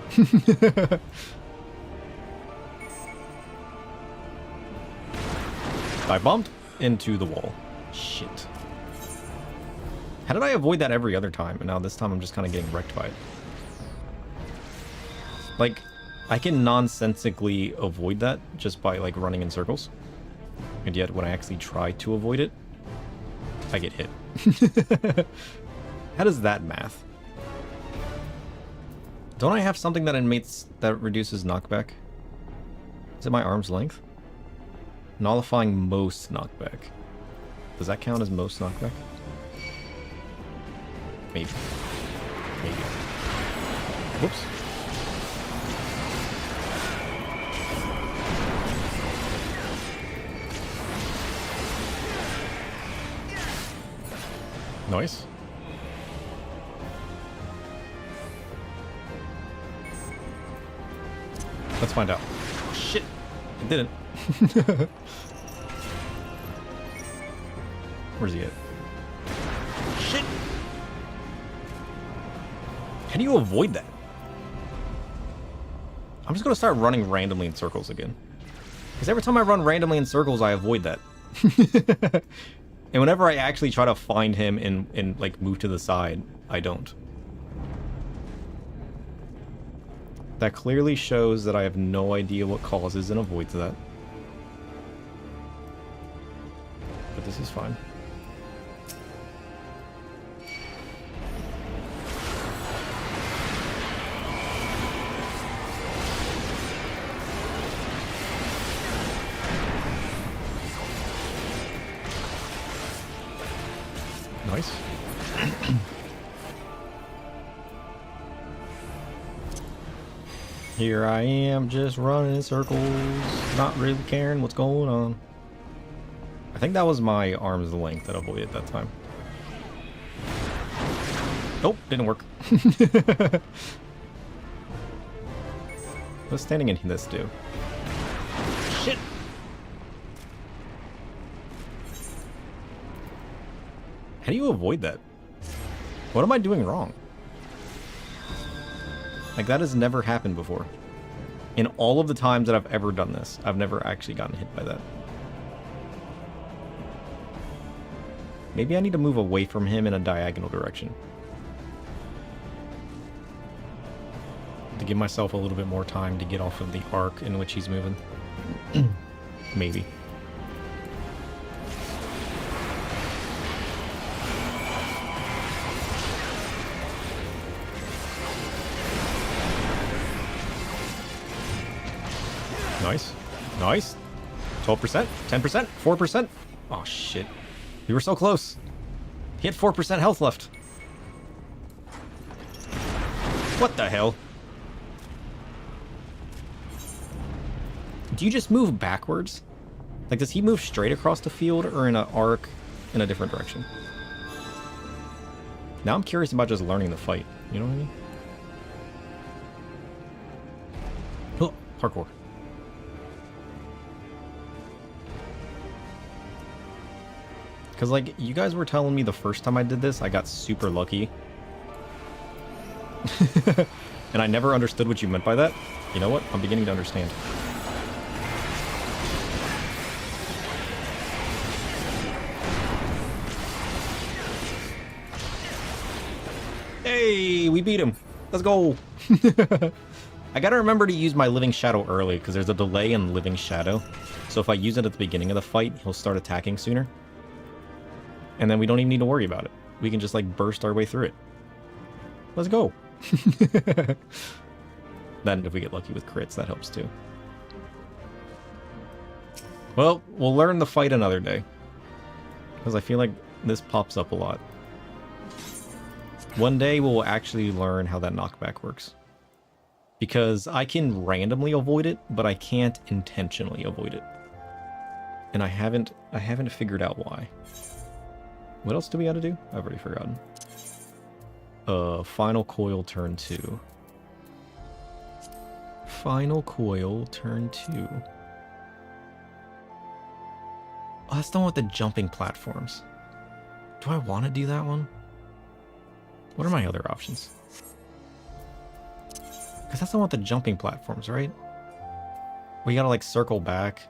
I bumped into the wall. Shit. How did I avoid that every other time? And now this time I'm just kind of getting wrecked by it. Like, I can nonsensically avoid that just by, like, running in circles. And yet, when I actually try to avoid it, I get hit. How does that math? Don't I have something that reduces knockback? Is it my arm's length? Nullifying most knockback. Does that count as most knockback? Maybe. Maybe. Whoops. Nice. Let's find out. Oh, shit. It didn't. Where's he at? Shit. How do you avoid that? I'm just gonna start running randomly in circles again. Because every time I run randomly in circles, I avoid that. And whenever I actually try to find him and like move to the side, I don't. That clearly shows that I have no idea what causes and avoids that. But this is fine. Nice. Here I am, just running in circles, not really caring what's going on. I think that was my arm's length that avoided that time. Nope, didn't work. What's standing in this do? Shit! How do you avoid that? What am I doing wrong? Like, that has never happened before. In all of the times that I've ever done this, I've never actually gotten hit by that. Maybe I need to move away from him in a diagonal direction. To give myself a little bit more time to get off of the arc in which he's moving. Maybe. Nice. Nice. 12%? 10%? 4%? Oh, shit. We were so close. He had 4% health left. What the hell? Do you just move backwards? Like, does he move straight across the field or in an arc in a different direction? Now I'm curious about just learning the fight. You know what I mean? Oh, parkour. Because, like, you guys were telling me the first time I did this, I got super lucky And I never understood what you meant by that. You know what? I'm beginning to understand. Hey, we beat him. Let's go. I gotta remember to use my Living Shadow early, because there's a delay in Living Shadow. So if I use it at the beginning of the fight, he'll start attacking sooner. And then we don't even need to worry about it. We can just, like, burst our way through it. Let's go. Then if we get lucky with crits, that helps too. Well, we'll learn the fight another day. Because I feel like this pops up a lot. One day we'll actually learn how that knockback works. Because I can randomly avoid it, but I can't intentionally avoid it. And I haven't figured out why. What else do we gotta do? I've already forgotten. Final coil turn 2. Final coil turn 2. Oh, that's the one with the jumping platforms. Do I want to do that one? What are my other options? Because that's the one with the jumping platforms, right? We gotta, like, circle back.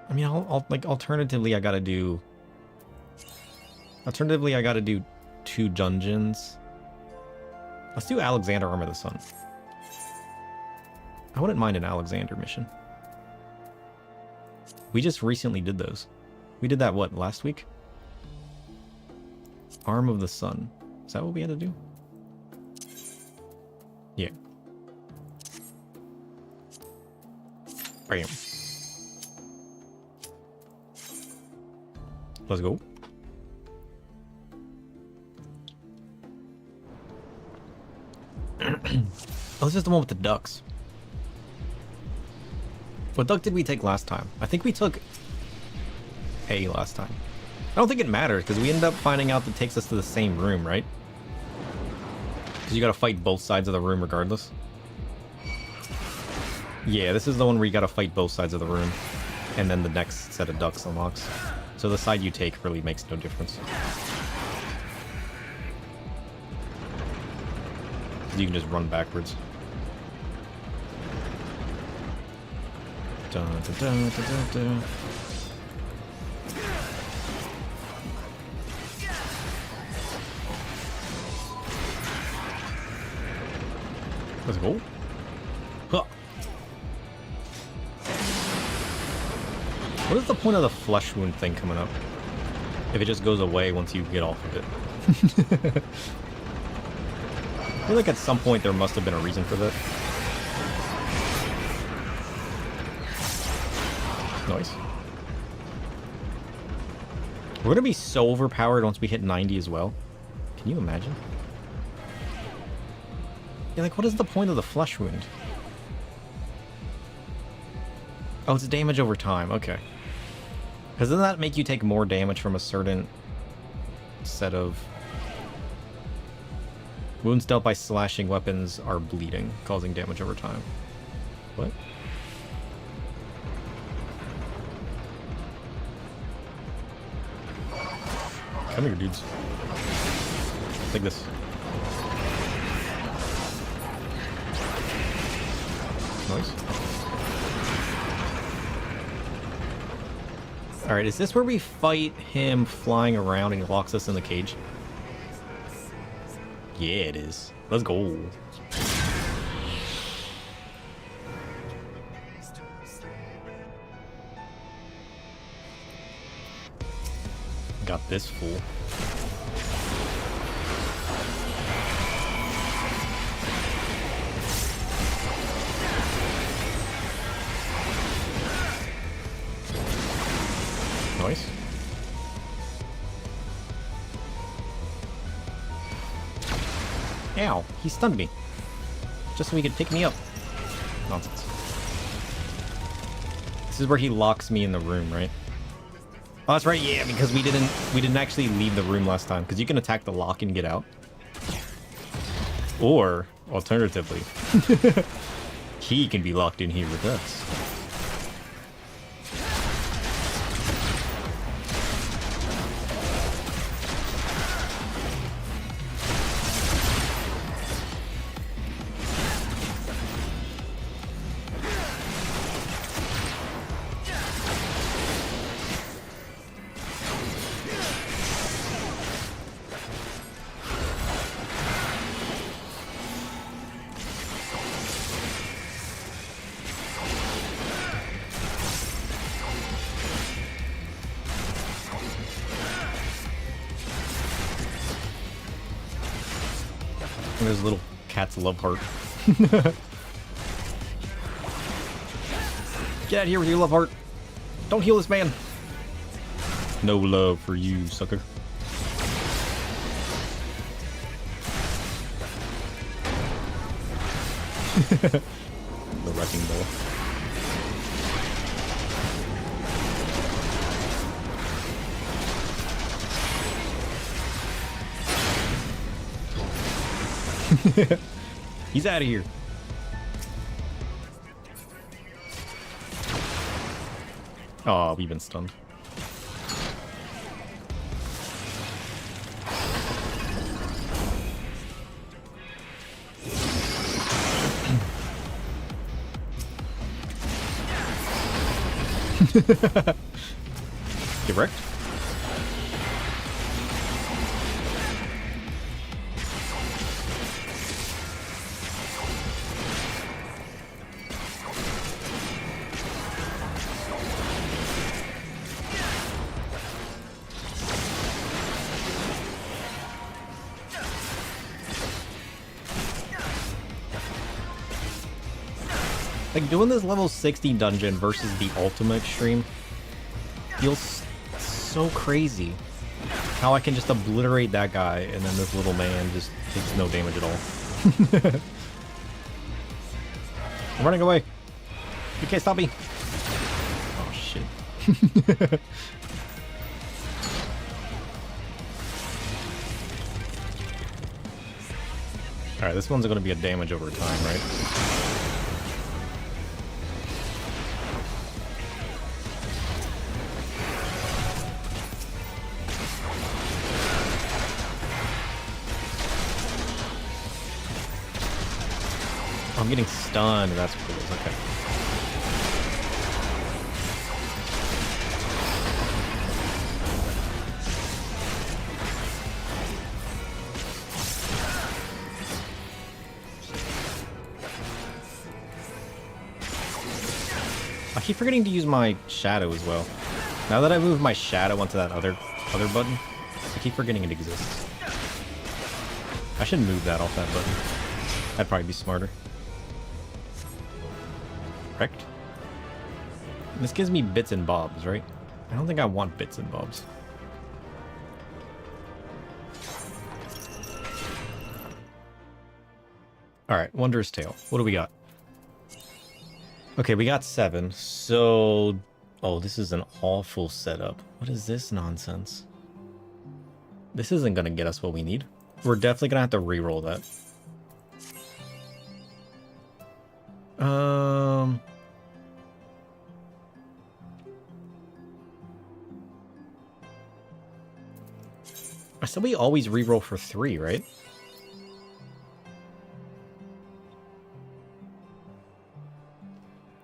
I mean, I'll like, alternatively, I gotta do 2 dungeons. Let's do Alexander Arm of the Sun. I wouldn't mind an Alexander mission. We just recently did those. We did that, what, last week? Arm of the Sun. Is that what we had to do? Yeah. Bam. Let's go. Oh, this is the one with the ducks. What duck did we take last time? I think we took A last time. I don't think it matters, because we ended up finding out that it takes us to the same room, right? Because you gotta fight both sides of the room regardless. Yeah, this is the one where you gotta fight both sides of the room. And then the next set of ducks unlocks. So the side you take really makes no difference. You can just run backwards. Dun, dun, dun, dun, dun, dun. Let's go. Huh. What is the point of the flesh wound thing coming up? If it just goes away once you get off of it. I feel like at some point there must have been a reason for that. Nice. We're gonna be so overpowered once we hit 90 as well. Can you imagine? Yeah, like, what is the point of the flesh wound? Oh, it's damage over time. Okay. Because doesn't that make you take more damage from a certain set of... Wounds dealt by slashing weapons are bleeding, causing damage over time. What? Come here, dudes. Take this. Nice. Alright, is this where we fight him flying around and he locks us in the cage? Yeah, it is. Let's go. Got this fool. Nice. Ow, he stunned me. Just so he could pick me up. Nonsense. This is where he locks me in the room, right? Oh, that's right, yeah, because we didn't actually leave the room last time, because you can attack the lock and get out. Or, alternatively, he can be locked in here with us. There's a little cat's love heart. Get out of here with your love heart. Don't heal this man. No love for you, sucker. The wrecking ball. He's out of here. Oh, we've been stunned. Get wrecked. Like, doing this level 60 dungeon versus the Ultima Extreme feels so crazy. How I can just obliterate that guy and then this little man just takes no damage at all. I'm running away. You can't stop me. Oh, shit. Alright, this one's going to be a damage over time, right? I'm getting stunned, that's what it is, okay. I keep forgetting to use my shadow as well. Now that I moved my shadow onto that other button, I keep forgetting it exists. I should move that off that button. That'd probably be smarter. Correct? This gives me bits and bobs, right? I don't think I want bits and bobs. Alright, Wondrous Tale. What do we got? Okay, we got 7, so... Oh, this is an awful setup. What is this nonsense? This isn't gonna get us what we need. We're definitely gonna have to re-roll that. I said we always re-roll for 3, right?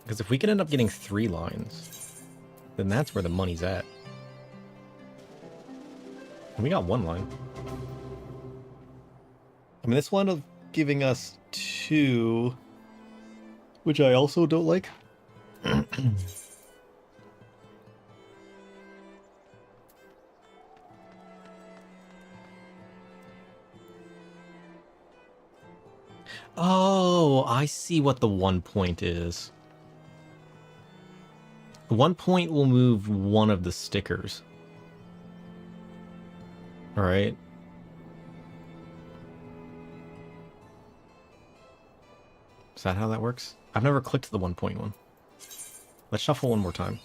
Because if we can end up getting 3 lines, then that's where the money's at. And we got 1 line. I mean, this wound up giving us 2, which I also don't like. Oh, I see what the 1 point is. 1 point will move one of the stickers. Alright. Is that how that works? I've never clicked the 1 point one. Let's shuffle one more time.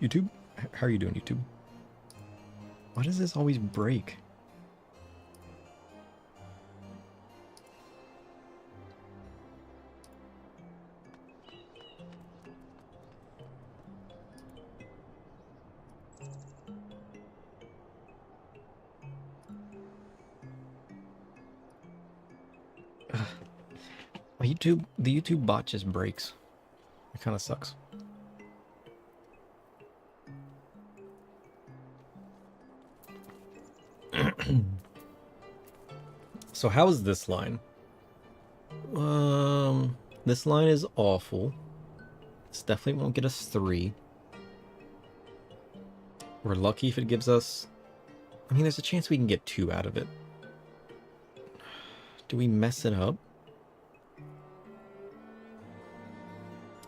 YouTube? How are you doing, YouTube? Why does this always break? The YouTube bot just breaks. It kind of sucks. So how is this line? This line is awful. This definitely won't get us 3. We're lucky if it gives us I mean, there's a chance we can get 2 out of it. Do we mess it up?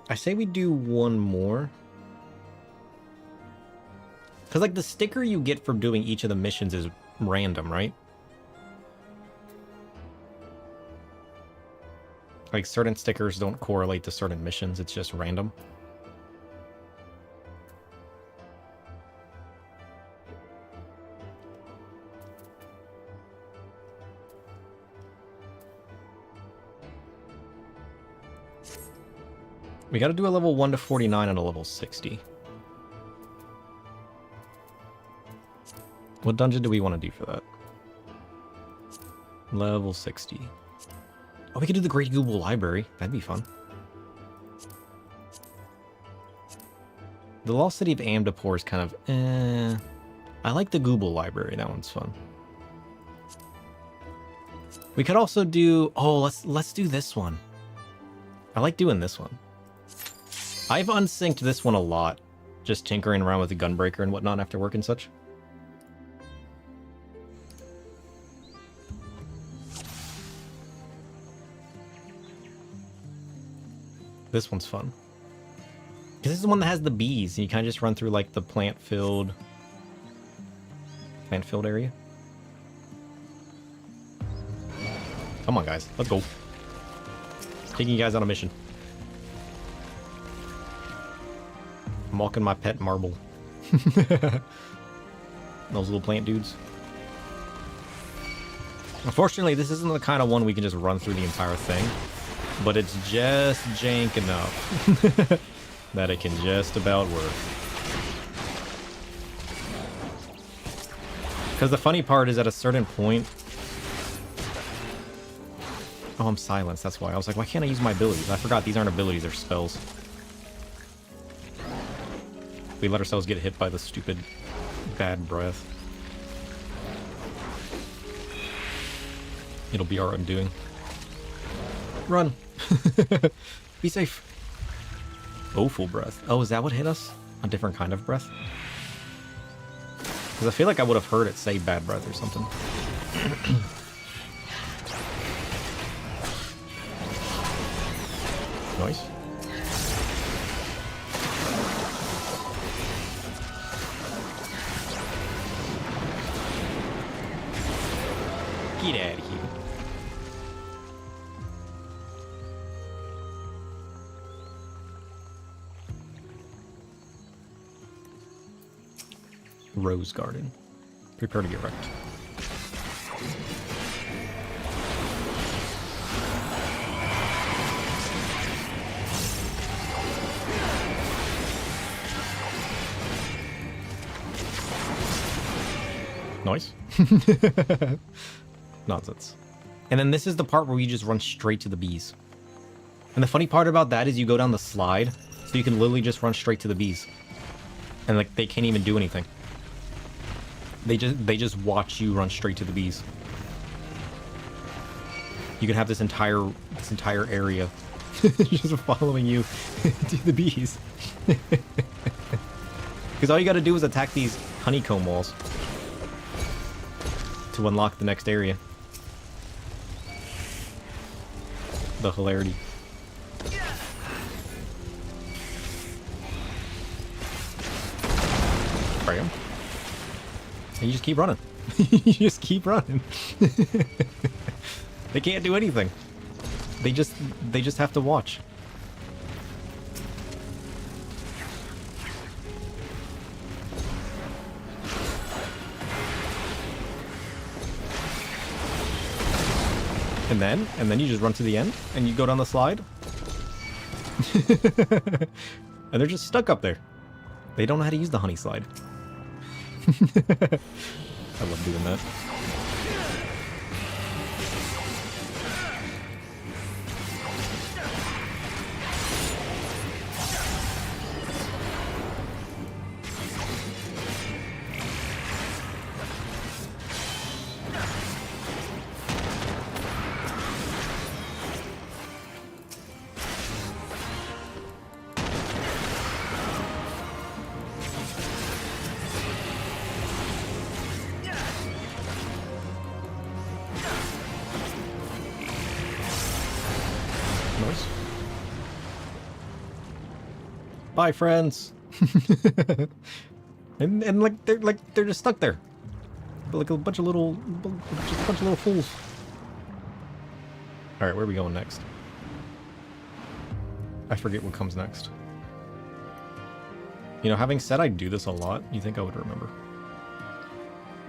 I say we do 1 more. Because, like, the sticker you get from doing each of the missions is random, right? Like, certain stickers don't correlate to certain missions. It's just random. We gotta do a level 1 to 49 and a level 60. What dungeon do we want to do for that? Level 60. Oh, we could do the Great Google Library. That'd be fun. The Lost City of Amdapor is kind of I like the Google Library. That one's fun. We could also do... Oh, let's do this one. I like doing this one. I've unsynced this one a lot. Just tinkering around with the Gunbreaker and whatnot after work and such. This one's fun. Because this is the one that has the bees, and you kind of just run through, like, the plant-filled area. Come on, guys. Let's go. Taking you guys on a mission. I'm walking my pet marble. Those little plant dudes. Unfortunately, this isn't the kind of one we can just run through the entire thing. But it's just jank enough that it can just about work. Because the funny part is at a certain point... Oh, I'm silenced, that's why. I was like, why can't I use my abilities? I forgot these aren't abilities, they're spells. We let ourselves get hit by the stupid bad breath. It'll be our undoing. Run! Be safe. Oh, full breath. Oh, is that what hit us? A different kind of breath? Because I feel like I would have heard it say bad breath or something. Nice. Get out of here. Rose Garden. Prepare to get wrecked. Nice. Nonsense. And then this is the part where you just run straight to the bees. And the funny part about that is you go down the slide, so you can literally just run straight to the bees. And like they can't even do anything. They just watch you run straight to the bees. You can have this entire area just following you to the bees. Because all you got to do is attack these honeycomb walls to unlock the next area. The hilarity. Bam. And you just keep running. You just keep running. They can't do anything. They just have to watch. And then you just run to the end and you go down the slide. And they're just stuck up there. They don't know how to use the honey slide. I love doing that. Nice. Bye, friends. and like they're just stuck there, like a bunch of little fools. All right, where are we going next? I forget what comes next. You know, having said I do this a lot, you think I would remember.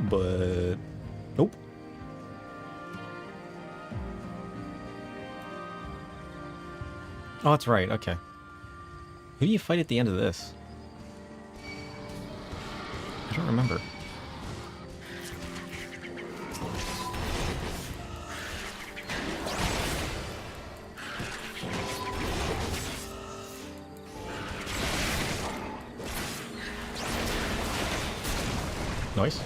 But nope. Oh, that's right. Okay. Who do you fight at the end of this? I don't remember. Nice.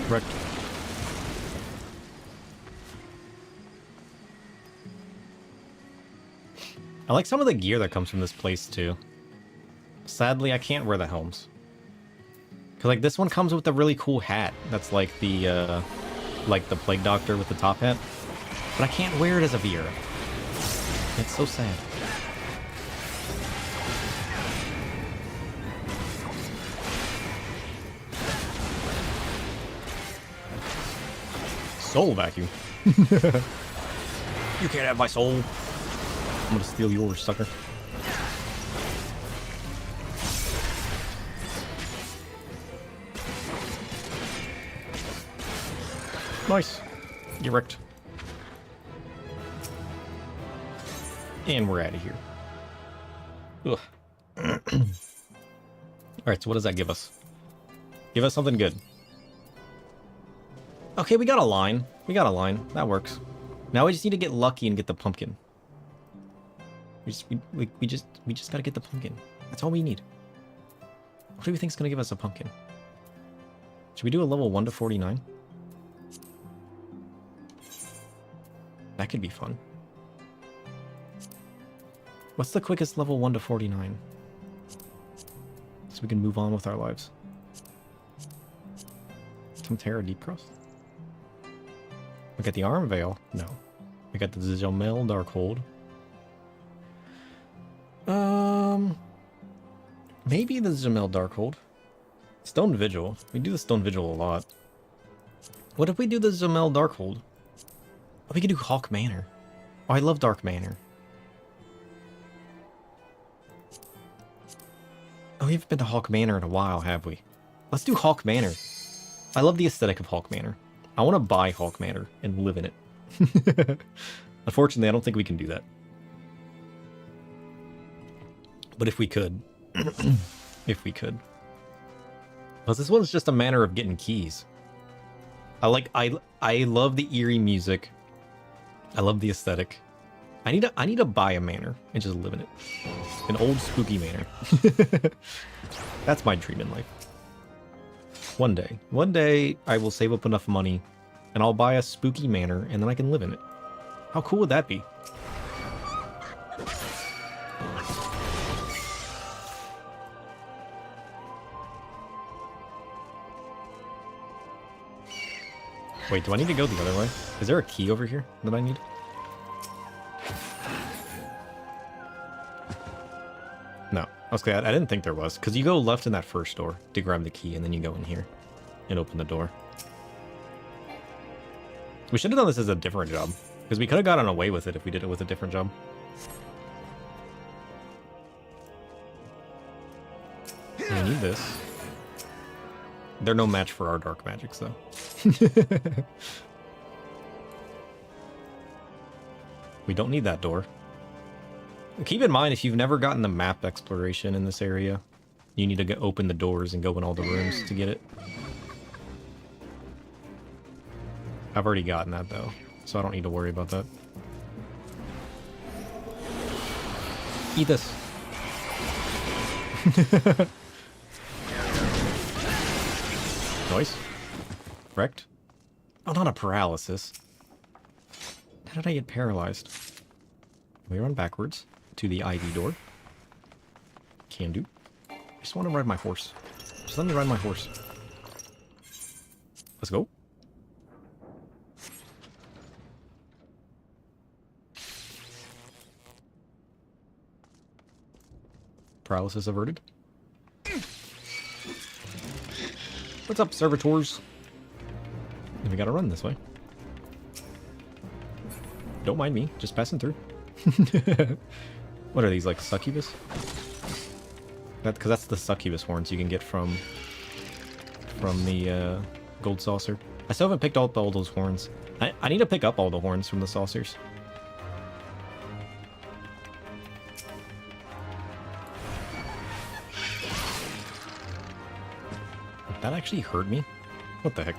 Correct. I like some of the gear that comes from this place too. Sadly, I can't wear the helms. Cause like this one comes with a really cool hat. That's like the Plague Doctor with the top hat. But I can't wear it as a Vera. It's so sad. Soul vacuum. You can't have my soul. I'm gonna steal yours, sucker. Nice. Get wrecked. And we're out of here. Ugh. Alright, so what does that give us? Give us something good. Okay, we got a line. We got a line. That works. Now we just need to get lucky and get the pumpkin. We just gotta get the pumpkin. That's all we need. What do we think is gonna give us a pumpkin? Should we do a level 1 to 49? That could be fun. What's the quickest level 1 to 49? So we can move on with our lives. Some Terra Deep Cross? We got the Arm Veil. No. We got the Zilmel Darkhold. Maybe the Zilmel Darkhold. Stone Vigil. We do the Stone Vigil a lot. What if we do the Zilmel Darkhold? Oh, we could do Hawk Manor. Oh, I love Dark Manor. Oh, we haven't been to Hawk Manor in a while, have we? Let's do Hawk Manor. I love the aesthetic of Hawk Manor. I want to buy Hawk Manor and live in it. Unfortunately, I don't think we can do that. But if we could. If we could. Because this one's just a matter of getting keys. I love the eerie music. I love the aesthetic. I need to buy a manor and just live in it. An old spooky manor. That's my dream in life. One day I will save up enough money and I'll buy a spooky manor and then I can live in it. How cool would that be? Wait, do I need to go the other way? Is there a key over here that I need? No. Okay, I didn't think there was. Because you go left in that first door to grab the key, and then you go in here and open the door. We should have done this as a different job. Because we could have gotten away with it if we did it with a different job. I need this. They're no match for our dark magics, though. We don't need that door. Keep in mind, if you've never gotten the map exploration in this area, you need to open the doors and go in all the rooms to get it. I've already gotten that, though, so I don't need to worry about that. Eat this. Noise. Wrecked. Oh, not a paralysis. How did I get paralyzed? We run backwards to the IV door. Can do. I just want to ride my horse. Just let me ride my horse. Let's go. Paralysis averted. What's up, servitors? We gotta run this way. Don't mind me, just passing through. What are these, like succubus? Because that's the succubus horns you can get from the gold saucer. I still haven't picked up all those horns. I need to pick up all the horns from the saucers. That actually hurt me? What the heck?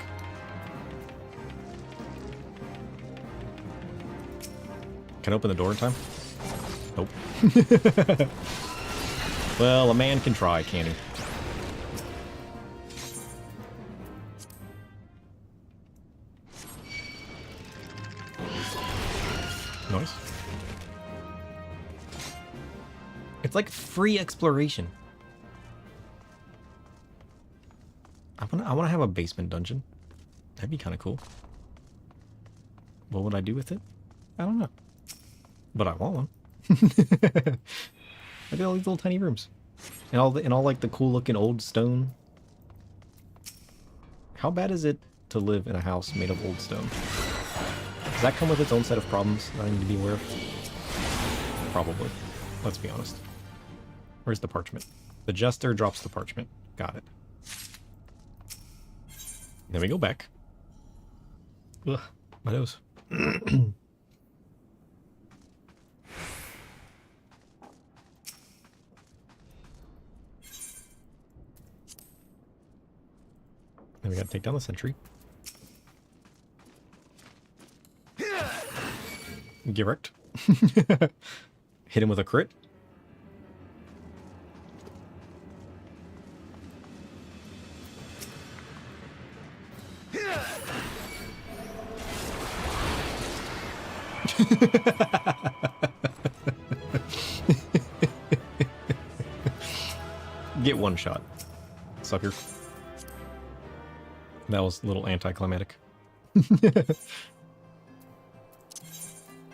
Can I open the door in time? Nope. Well, a man can try, can't he? Nice. It's like free exploration. I want to have a basement dungeon. That'd be kind of cool. What would I do with it? I don't know. But I want one. Look at all these little tiny rooms. And all like the cool looking old stone. How bad is it to live in a house made of old stone? Does that come with its own set of problems that I need to be aware of? Probably. Let's be honest. Where's the parchment? The jester drops the parchment. Got it. Then we go back. Ugh, my nose. Then we gotta take down the sentry. Get wrecked. Hit him with a crit. Get one shot, sucker. That was a little anticlimactic.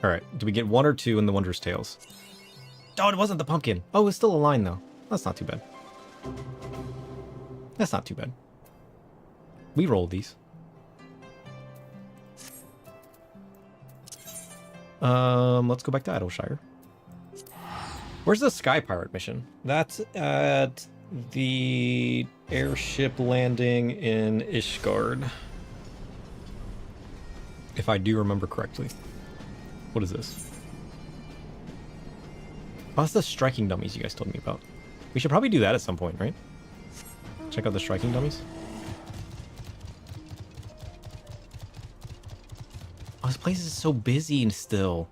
Alright, do we get one or two in the Wondrous Tales? Oh, it wasn't the pumpkin. Oh, it's still a line, though. That's not too bad. That's not too bad. We rolled these. Let's go back to Idleshire. Where's the Sky Pirate mission? That's at the airship landing in Ishgard. If I do remember correctly. What is this? Oh, that's the striking dummies you guys told me about. We should probably do that at some point, right? Check out the striking dummies. Oh, this place is so busy still.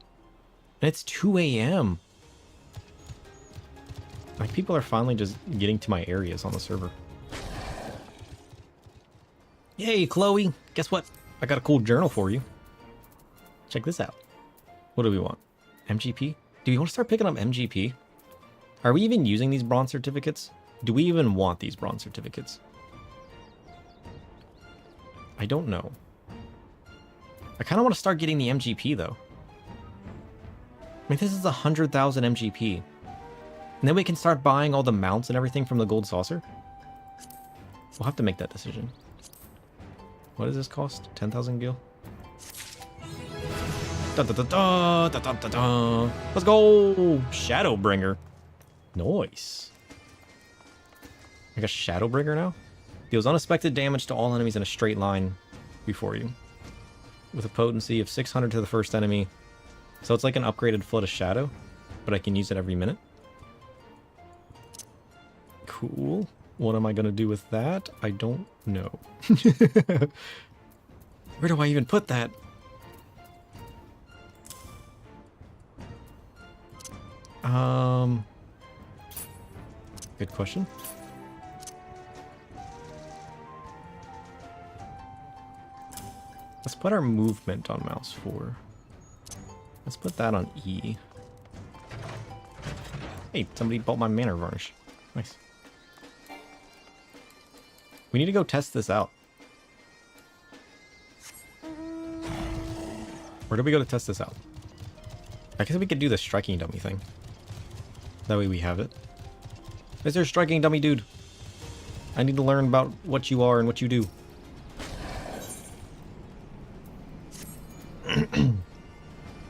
And it's 2 a.m. Like, people are finally just getting to my areas on the server. Yay, Chloe! Guess what? I got a cool journal for you. Check this out. What do we want? MGP? Do we want to start picking up MGP? Are we even using these bronze certificates? Do we even want these bronze certificates? I don't know. I kind of want to start getting the MGP, though. I mean, this is 100,000 MGP. And then we can start buying all the mounts and everything from the gold saucer. We'll have to make that decision. What does this cost? 10,000 gil? Da, da, da, da, da, da, da, da. Let's go! Shadowbringer. Nice. I got Shadowbringer now? Deals unexpected damage to all enemies in a straight line before you. With a potency of 600 to the first enemy. So it's like an upgraded Flood of Shadow. but I can use it every minute. Cool. What am I going to do with that? I don't know. Where do I even put that? Good question. Let's put our movement on mouse 4. Let's put that on E. Hey, somebody bought my mana varnish. Nice. We need to go test this out. Where do we go to test this out? I guess we could do the striking dummy thing. That way we have it. Is there a striking dummy dude? I need to learn about what you are and what you do.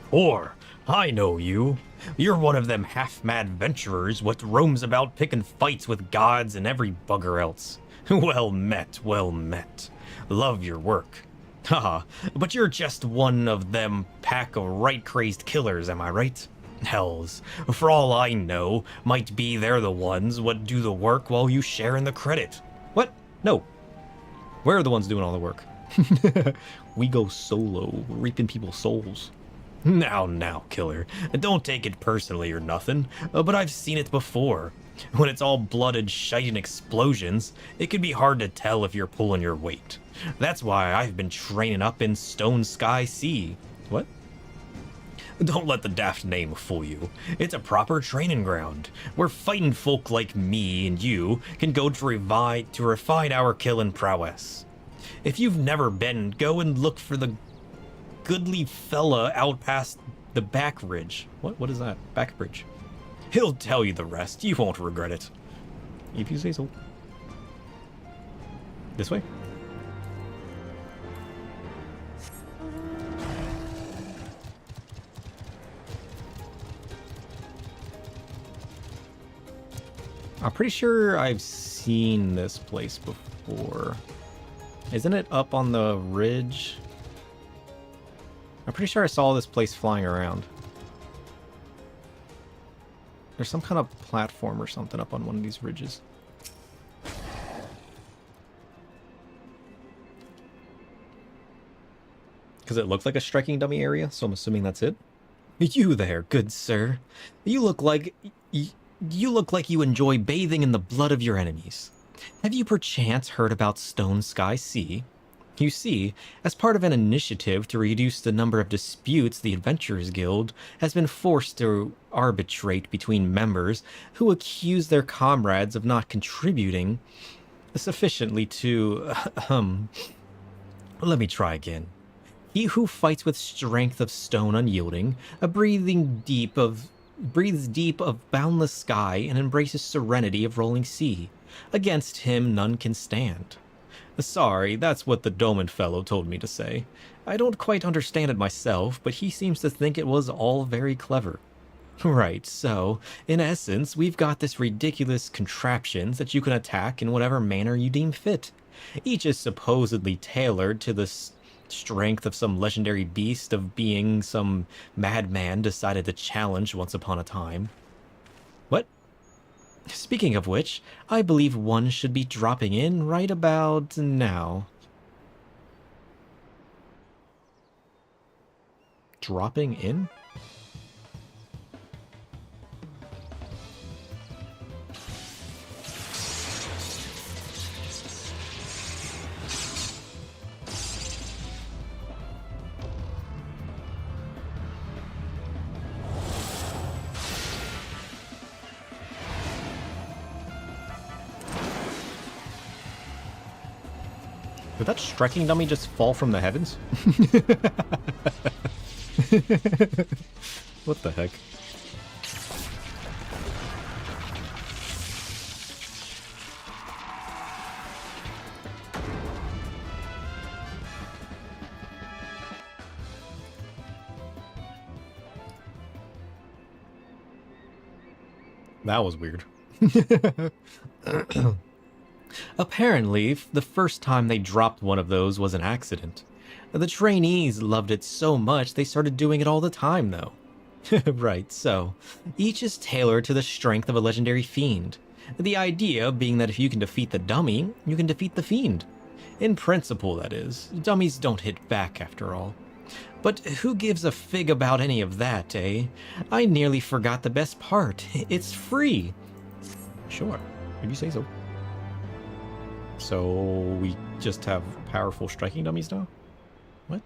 Or, I know you. You're one of them half-mad venturers what roams about picking fights with gods and every bugger else. Well met, well met. Love your work. Haha, but you're just one of them pack of right-crazed killers, am I right? Hells, for all I know, might be they're the ones what do the work while you share in the credit. What? No. We're the ones doing all the work. We go solo, reaping people's souls. Now, killer, don't take it personally or nothing, but I've seen it before. When it's all blood and shite and explosions, it can be hard to tell if you're pulling your weight. That's why I've been training up in Stone Sky Sea. What? Don't let the daft name fool you. It's a proper training ground, where fighting folk like me and you can go to refine our killing prowess. If you've never been, go and look for the goodly fella out past the back ridge. What is that? Back bridge. He'll tell you the rest. You won't regret it. If you say so. This way? I'm pretty sure I've seen this place before. Isn't it up on the ridge? I'm pretty sure I saw this place flying around. There's some kind of platform or something up on one of these ridges. Because it looks like a striking dummy area, so I'm assuming that's it. You there, good sir. You look like you enjoy bathing in the blood of your enemies. Have you perchance heard about Stone Sky Sea? You see, as part of an initiative to reduce the number of disputes, the Adventurers Guild has been forced to arbitrate between members who accuse their comrades of not contributing sufficiently to... Let me try again. He who fights with strength of stone unyielding, breathes deep of boundless sky, and embraces serenity of rolling sea. Against him none can stand. Sorry, that's what the Doman fellow told me to say. I don't quite understand it myself, but he seems to think it was all very clever. Right, so, in essence, we've got this ridiculous contraptions that you can attack in whatever manner you deem fit. Each is supposedly tailored to the strength of some legendary beast of being some madman decided to challenge once upon a time. What? Speaking of which, I believe one should be dropping in right about now. Dropping in? Did that striking dummy just fall from the heavens? What the heck? That was weird. Apparently, the first time they dropped one of those was an accident. The trainees loved it so much they started doing it all the time, though. Right, so each is tailored to the strength of a legendary fiend. The idea being that if you can defeat the dummy, you can defeat the fiend. In principle, that is. Dummies don't hit back, after all. But who gives a fig about any of that, eh? I nearly forgot the best part. It's free. Sure, if you say so. So we just have powerful striking dummies now? What?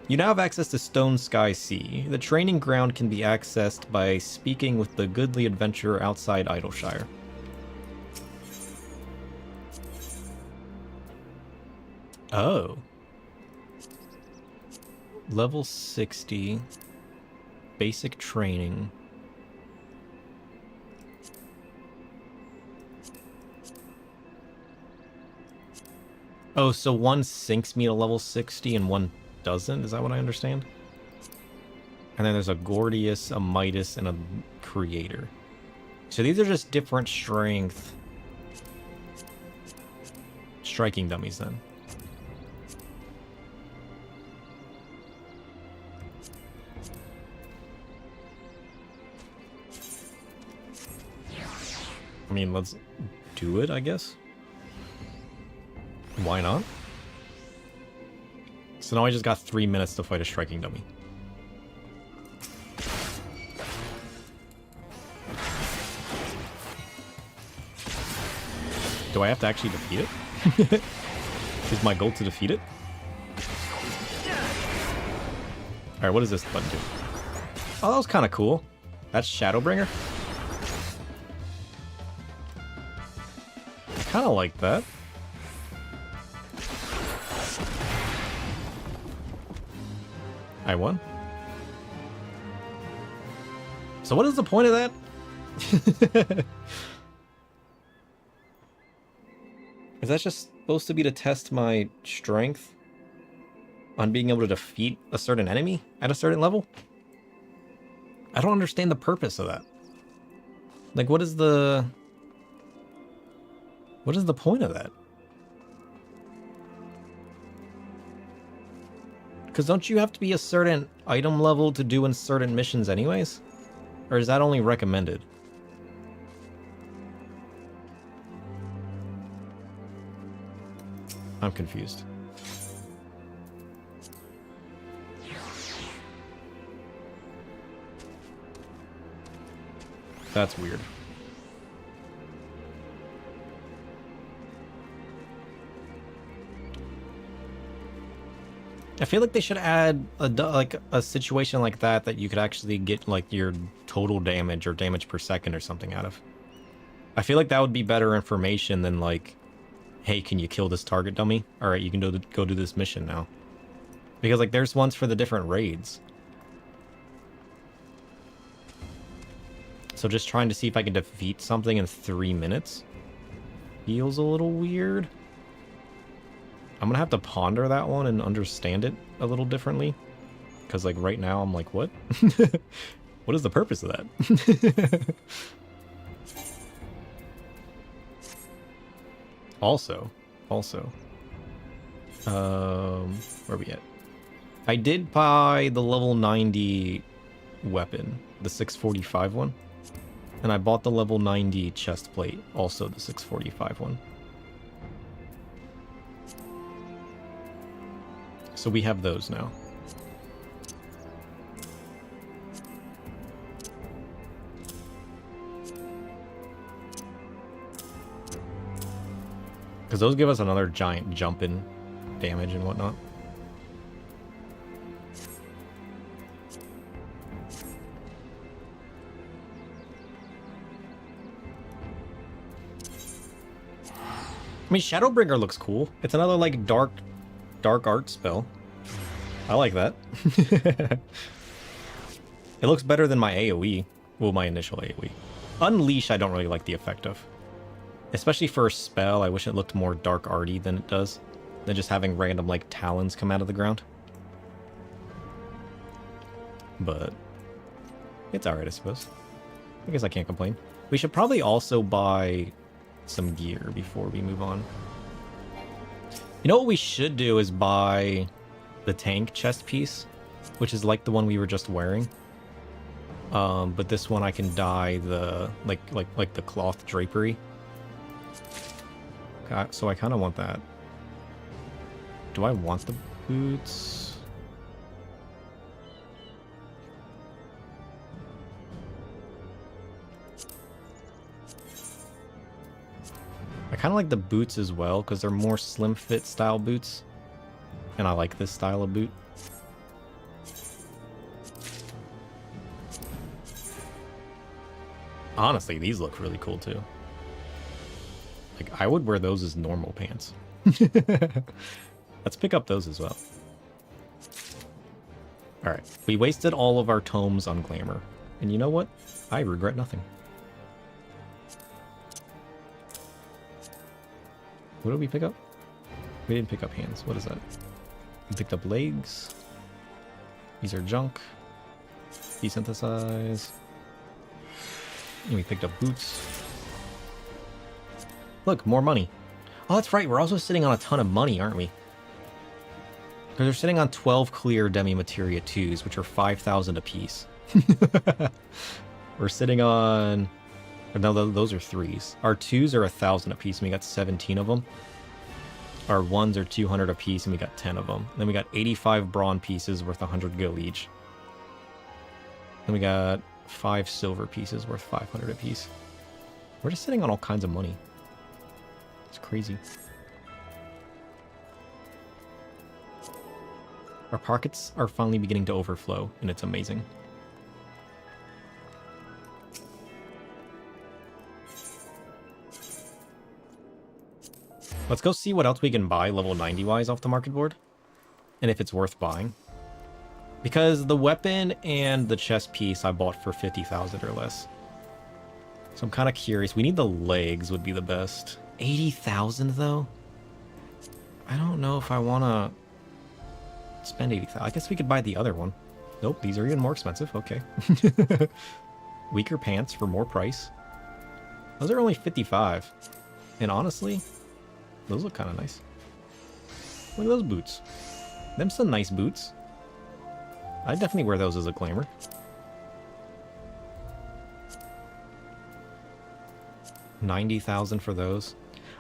You now have access to Stone Sky Sea. The training ground can be accessed by speaking with the goodly adventurer outside Idleshire. Oh. Level 60. Basic training. Oh, so one sinks me to level 60 and one doesn't? Is that what I understand? And then there's a Gordius, a Midas, and a Creator. So these are just different strength striking dummies then. I mean, let's do it, I guess. Why not? So now I just got 3 minutes to fight a striking dummy. Do I have to actually defeat it? Is my goal to defeat it? Alright, what does this button do? Oh, that was kind of cool. That's Shadowbringer. I kind of like that. I won. So what is the point of that? Is that just supposed to be to test my strength on being able to defeat a certain enemy at a certain level? I don't understand the purpose of that. Like, what is the point of that? Because don't you have to be a certain item level to do in certain missions anyways? Or is that only recommended? I'm confused. That's weird. I feel like they should add a situation like that you could actually get like your total damage or damage per second or something out of. I feel like that would be better information than like, hey, can you kill this target dummy? All right, you can go do this mission now. Because like there's ones for the different raids. So just trying to see if I can defeat something in 3 minutes feels a little weird. I'm gonna have to ponder that one and understand it a little differently. Because, like, right now I'm like, what? What is the purpose of that? Also, where are we at? I did buy the level 90 weapon, the 645 one. And I bought the level 90 chest plate, also the 645 one. So we have those now. Because those give us another giant jump in damage and whatnot. I mean, Shadowbringer looks cool. It's another, like, dark art spell. I like that. It looks better than my AoE. Well, my initial AoE. Unleash, I don't really like the effect of. Especially for a spell, I wish it looked more dark arty than it does. Than just having random, like, talons come out of the ground. But it's alright, I suppose. I guess I can't complain. We should probably also buy some gear before we move on. You know what we should do is buy the tank chest piece which is like the one we were just wearing. But this one I can dye the like the cloth drapery. So I kind of want that. Do I want the boots? I kind of like the boots as well because they're more slim fit style boots. And I like this style of boot. Honestly, these look really cool too. Like, I would wear those as normal pants. Let's pick up those as well. Alright, we wasted all of our tomes on glamour. And you know what? I regret nothing. What did we pick up? We didn't pick up hands. What is that? We picked up legs. These are junk. Desynthesize. And we picked up boots. Look, more money. Oh, that's right. We're also sitting on a ton of money, aren't we? Because we're sitting on 12 clear demi-materia 2s, which are 5,000 apiece. We're sitting on... No, those are 3s. Our 2s are 1,000 apiece, and we got 17 of them. Our 1s are 200 apiece, and we got 10 of them. Then we got 85 brawn pieces worth 100 gil each. Then we got 5 silver pieces worth 500 apiece. We're just sitting on all kinds of money. It's crazy. Our pockets are finally beginning to overflow, and it's amazing. Let's go see what else we can buy level 90-wise off the market board, and if it's worth buying. Because the weapon and the chest piece I bought for 50,000 or less. So I'm kind of curious. We need the legs would be the best. 80,000 though? I don't know if I want to spend 80,000. I guess we could buy the other one. Nope, these are even more expensive. Okay. Weaker pants for more price. Those are only 55. And honestly, those look kind of nice. Look at those boots. Them some nice boots. I'd definitely wear those as a glamour. $90,000 for those.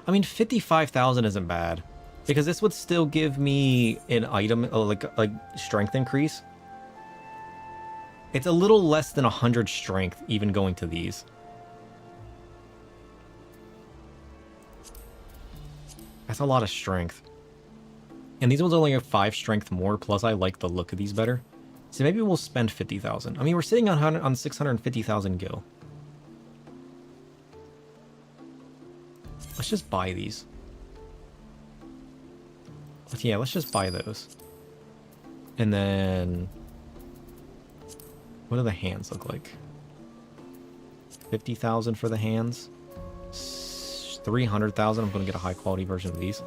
I mean, 55,000 isn't bad. Because this would still give me an item, like strength increase. It's a little less than 100 strength, even going to these. That's a lot of strength. And these ones only have 5 strength more, plus I like the look of these better. So maybe we'll spend 50,000. I mean, we're sitting on 650,000 gil. Let's just buy these. Yeah, let's just buy those. And then... what do the hands look like? 50,000 for the hands. 300,000. I'm going to get a high quality version of these.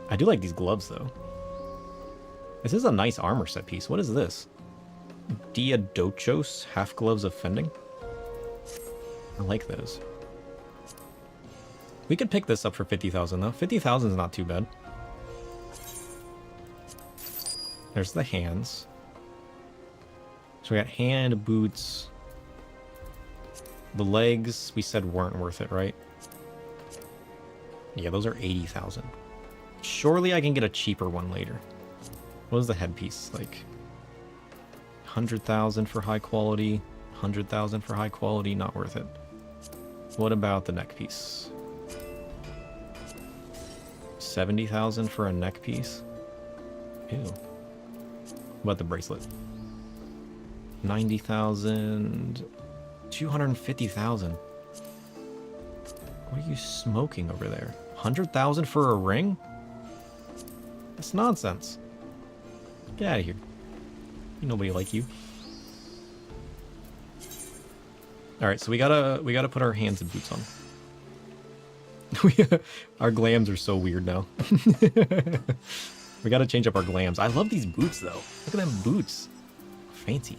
I do like these gloves though. This is a nice armor set piece. What is this? Diadochos half gloves of fending. I like those. We could pick this up for 50,000 though. 50,000 is not too bad. There's the hands. So we got hand, boots. The legs we said weren't worth it, right? Yeah, those are 80,000. Surely I can get a cheaper one later. What is the headpiece like? 100,000 for high quality. 100,000 for high quality, not worth it. What about the neck piece? 70,000 for a neck piece? Ew. What about the bracelet? 90,000. 250,000. What are you smoking over there? 100,000 for a ring? That's nonsense. Get out of here. Ain't nobody like you. All right, so we gotta put our hands and boots on. Our glams are so weird now. We gotta change up our glams. I love these boots though. Look at them boots. Fancy.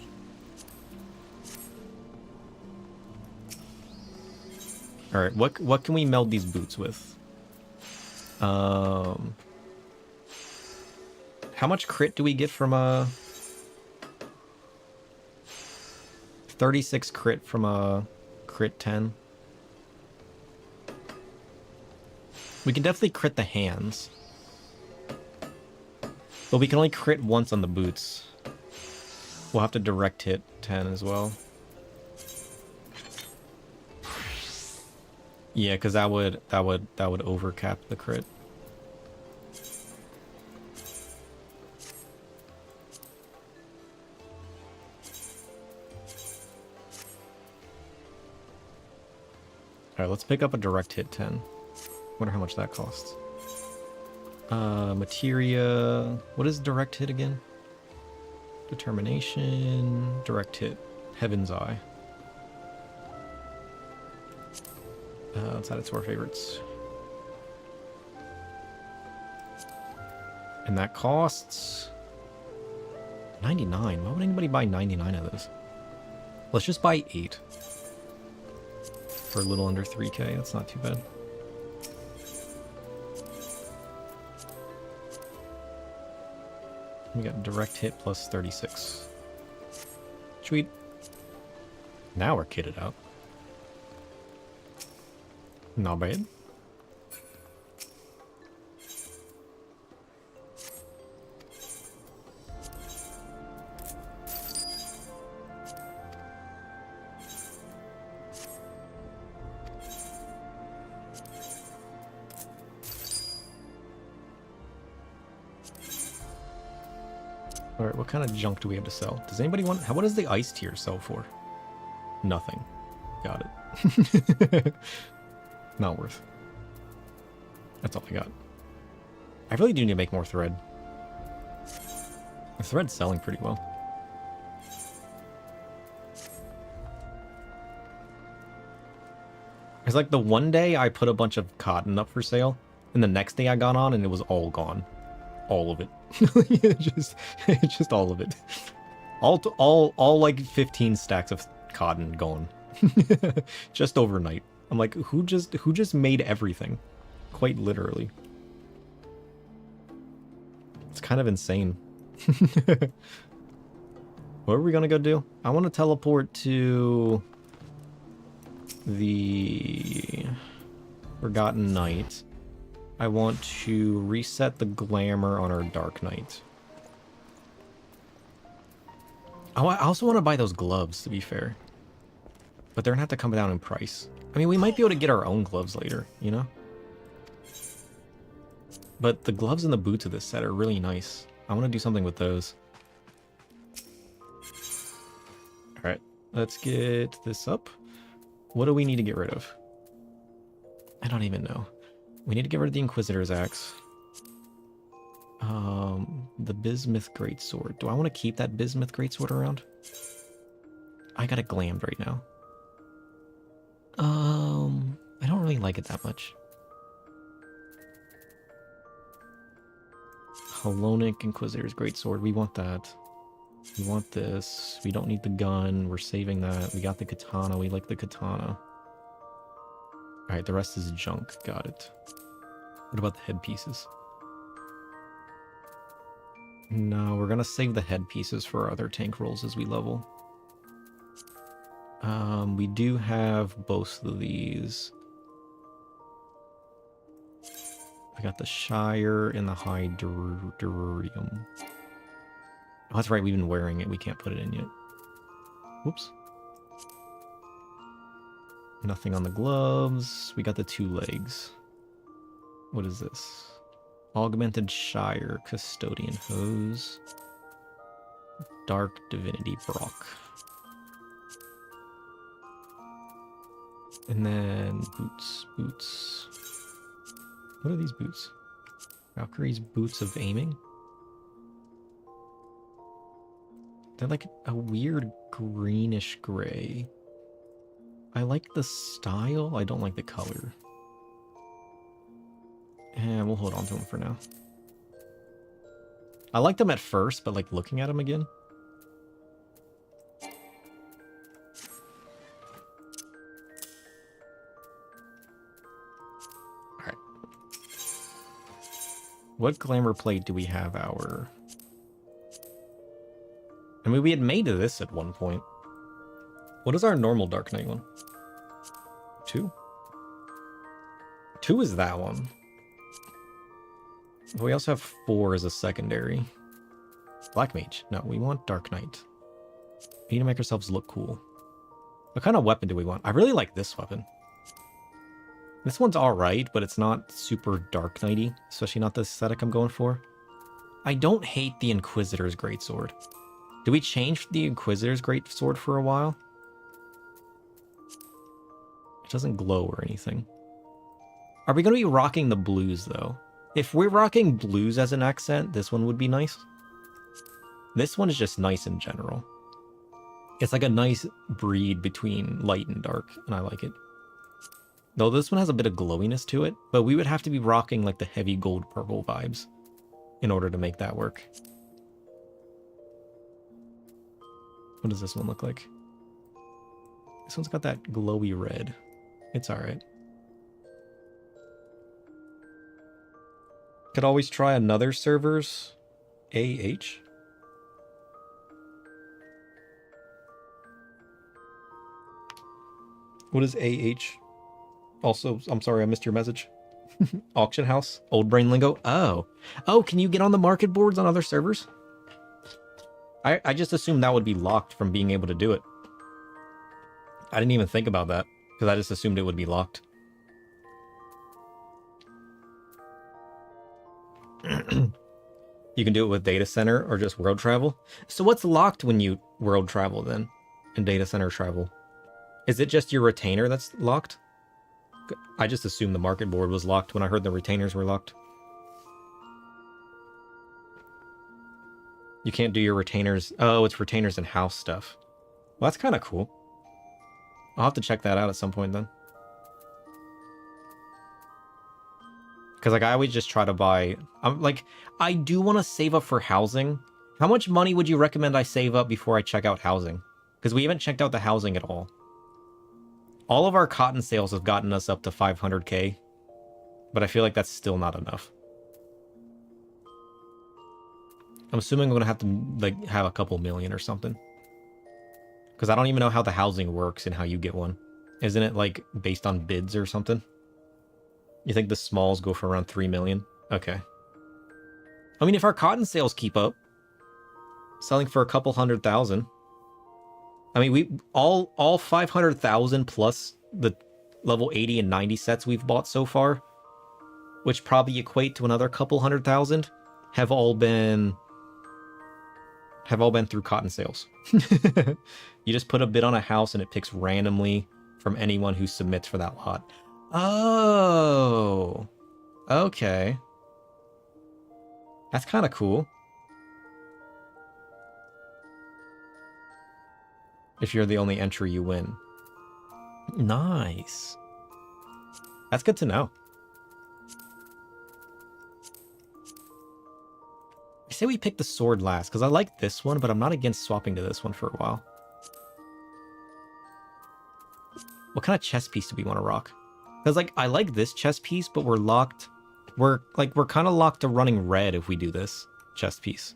All right, what can we meld these boots with? How much crit do we get from a 36 crit from a crit 10? We can definitely crit the hands. But we can only crit once on the boots. We'll have to direct hit 10 as well. Yeah, because that would overcap the crit. Alright, let's pick up a direct hit 10. Wonder how much that costs. Materia. What is direct hit again? Determination. Direct hit. Heaven's Eye. Let's add it to our favorites. And that costs 99. Why would anybody buy 99 of those? Let's just buy 8. For a little under 3k. That's not too bad. We got direct hit plus 36. Sweet. Now we're kitted out. Not bad. Alright, what kind of junk do we have to sell? Does anybody want... what does the ice tier sell for? Nothing. Got it. Not worth. That's all I got. I really do need to make more thread. The thread's selling pretty well. It's like the one day I put a bunch of cotton up for sale, and the next day I got on and it was all gone. All of it. just all of it. All like 15 stacks of cotton gone. Just overnight. I'm like, who just made everything? Quite literally. It's kind of insane. What are we gonna go do? I want to teleport to the Forgotten Night. I want to reset the glamour on our Dark Knight. Oh, I also want to buy those gloves, to be fair. But they're gonna have to come down in price. I mean, we might be able to get our own gloves later, you know? But the gloves and the boots of this set are really nice. I want to do something with those. Alright, let's get this up. What do we need to get rid of? I don't even know. We need to get rid of the Inquisitor's Axe. The Bismuth Greatsword. Do I want to keep that Bismuth Greatsword around? I got it glammed right now. I don't really like it that much. Hellonic Inquisitor's Greatsword. We want that. We want this. We don't need the gun. We're saving that. We got the katana. We like the katana. Alright, the rest is junk. Got it. What about the headpieces? No, we're gonna save the headpieces for our other tank rolls as we level. We do have both of these. We got the Shire and the High Dururium. Oh, that's right, we've been wearing it. We can't put it in yet. Whoops. Nothing on the gloves. We got the 2 legs. What is this? Augmented Shire Custodian Hose. Dark Divinity Brock. And then boots. What are these boots? Valkyrie's Boots of Aiming? They're like a weird greenish gray. I like the style, I don't like the color. And we'll hold on to them for now. I liked them at first, but like looking at them again. Alright. What glamour plate do we have our I mean, we had made this at one point. What is our normal Dark Knight one? 2? 2 is that one. We also have 4 as a secondary. Black Mage. No, we want Dark Knight. We need to make ourselves look cool. What kind of weapon do we want? I really like this weapon. This one's alright, but it's not super Dark Knighty, especially not the aesthetic I'm going for. I don't hate the Inquisitor's Greatsword. Did we change the Inquisitor's Greatsword for a while? It doesn't glow or anything. Are we going to be rocking the blues, though? If we're rocking blues as an accent, this one would be nice. This one is just nice in general. It's like a nice breed between light and dark, and I like it. Though this one has a bit of glowiness to it, but we would have to be rocking like the heavy gold purple vibes in order to make that work. What does this one look like? This one's got that glowy red. It's alright. Could always try another server's AH. What is AH? Also, I'm sorry, I missed your message. Auction house? Old brain lingo? Oh. Oh, can you get on the market boards on other servers? I just assumed that would be locked from being able to do it. I didn't even think about that, because I just assumed it would be locked. You can do it with data center or just world travel. So what's locked when you world travel then? And data center travel? Is it just your retainer that's locked? I just assumed the market board was locked when I heard the retainers were locked. You can't do your retainers. Oh, it's retainers and house stuff. Well, that's kind of cool. I'll have to check that out at some point then. Because like I always just try to buy... I do want to save up for housing. How much money would you recommend I save up before I check out housing? Because we haven't checked out the housing at all. All of our cotton sales have gotten us up to 500k. But I feel like that's still not enough. I'm assuming we're going to have to have a couple million or something. Because I don't even know how the housing works and how you get one. Isn't it like based on bids or something? You think the smalls go for around 3 million? Okay. I mean, if our cotton sales keep up, selling for a couple 100,000. I mean, we all 500,000 plus the level 80 and 90 sets we've bought so far, which probably equate to another couple 100,000, have all been through cotton sales. You just put a bid on a house and it picks randomly from anyone who submits for that lot. Oh, okay. That's kind of cool. If you're the only entry, you win. Nice. That's good to know. I say we pick the sword last, because I like this one, but I'm not against swapping to this one for a while. What kind of chess piece do we want to rock? Because, like, I like this chess piece, but we're locked. We're kind of locked to running red if we do this chess piece.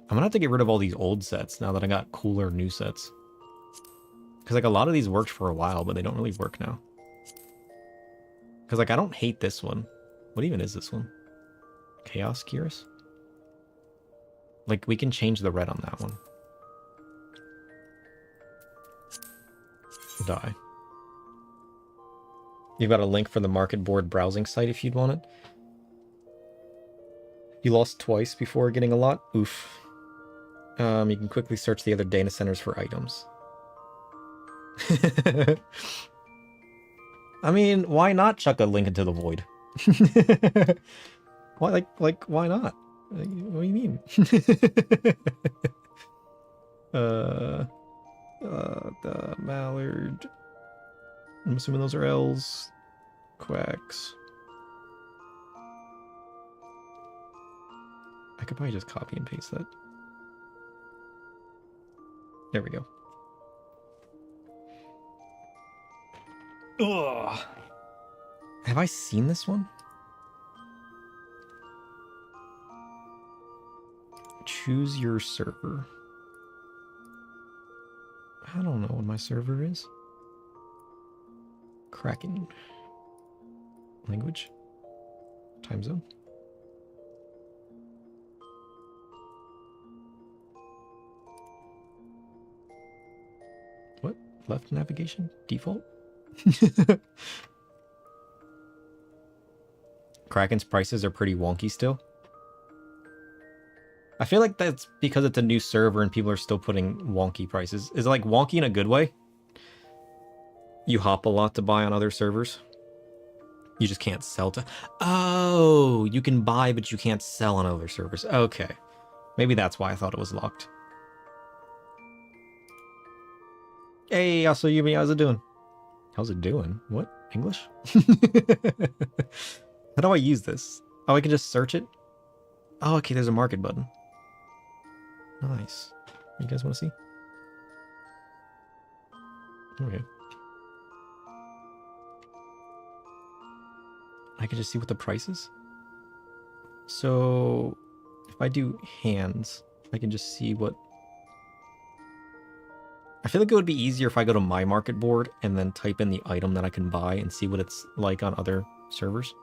I'm gonna have to get rid of all these old sets now that I got cooler new sets. Because, like, a lot of these worked for a while, but they don't really work now. Because, like, I don't hate this one. What even is this one? Chaos Gears? Like, we can change the red on that one. Die. You've got a link for the market board browsing site if you'd want it. You lost twice before getting a lot? Oof. You can quickly search the other data centers for items. I mean, why not chuck a link into the void? Why, why not? What do you mean? The mallard. I'm assuming those are L's. Quacks. I could probably just copy and paste that. There we go. Ugh. Have I seen this one? choose your server. I don't know what my server is. Kraken. Language. Time zone. What? Left navigation? Default? Kraken's prices are pretty wonky still. I feel like that's because it's a new server and people are still putting wonky prices. Is it like wonky in a good way? You hop a lot to buy on other servers. You just can't sell to... Oh, you can buy, but you can't sell on other servers. Okay. Maybe that's why I thought it was locked. Hey, also Yumi, how's it doing? How's it doing? What? English? How do I use this? Oh, I can just search it? Oh, okay, there's a market button. Nice. You guys want to see? Okay. I can just see what the price is. So if I do hands, I can just see what... I feel like it would be easier if I go to my market board and then type in the item that I can buy and see what it's like on other servers.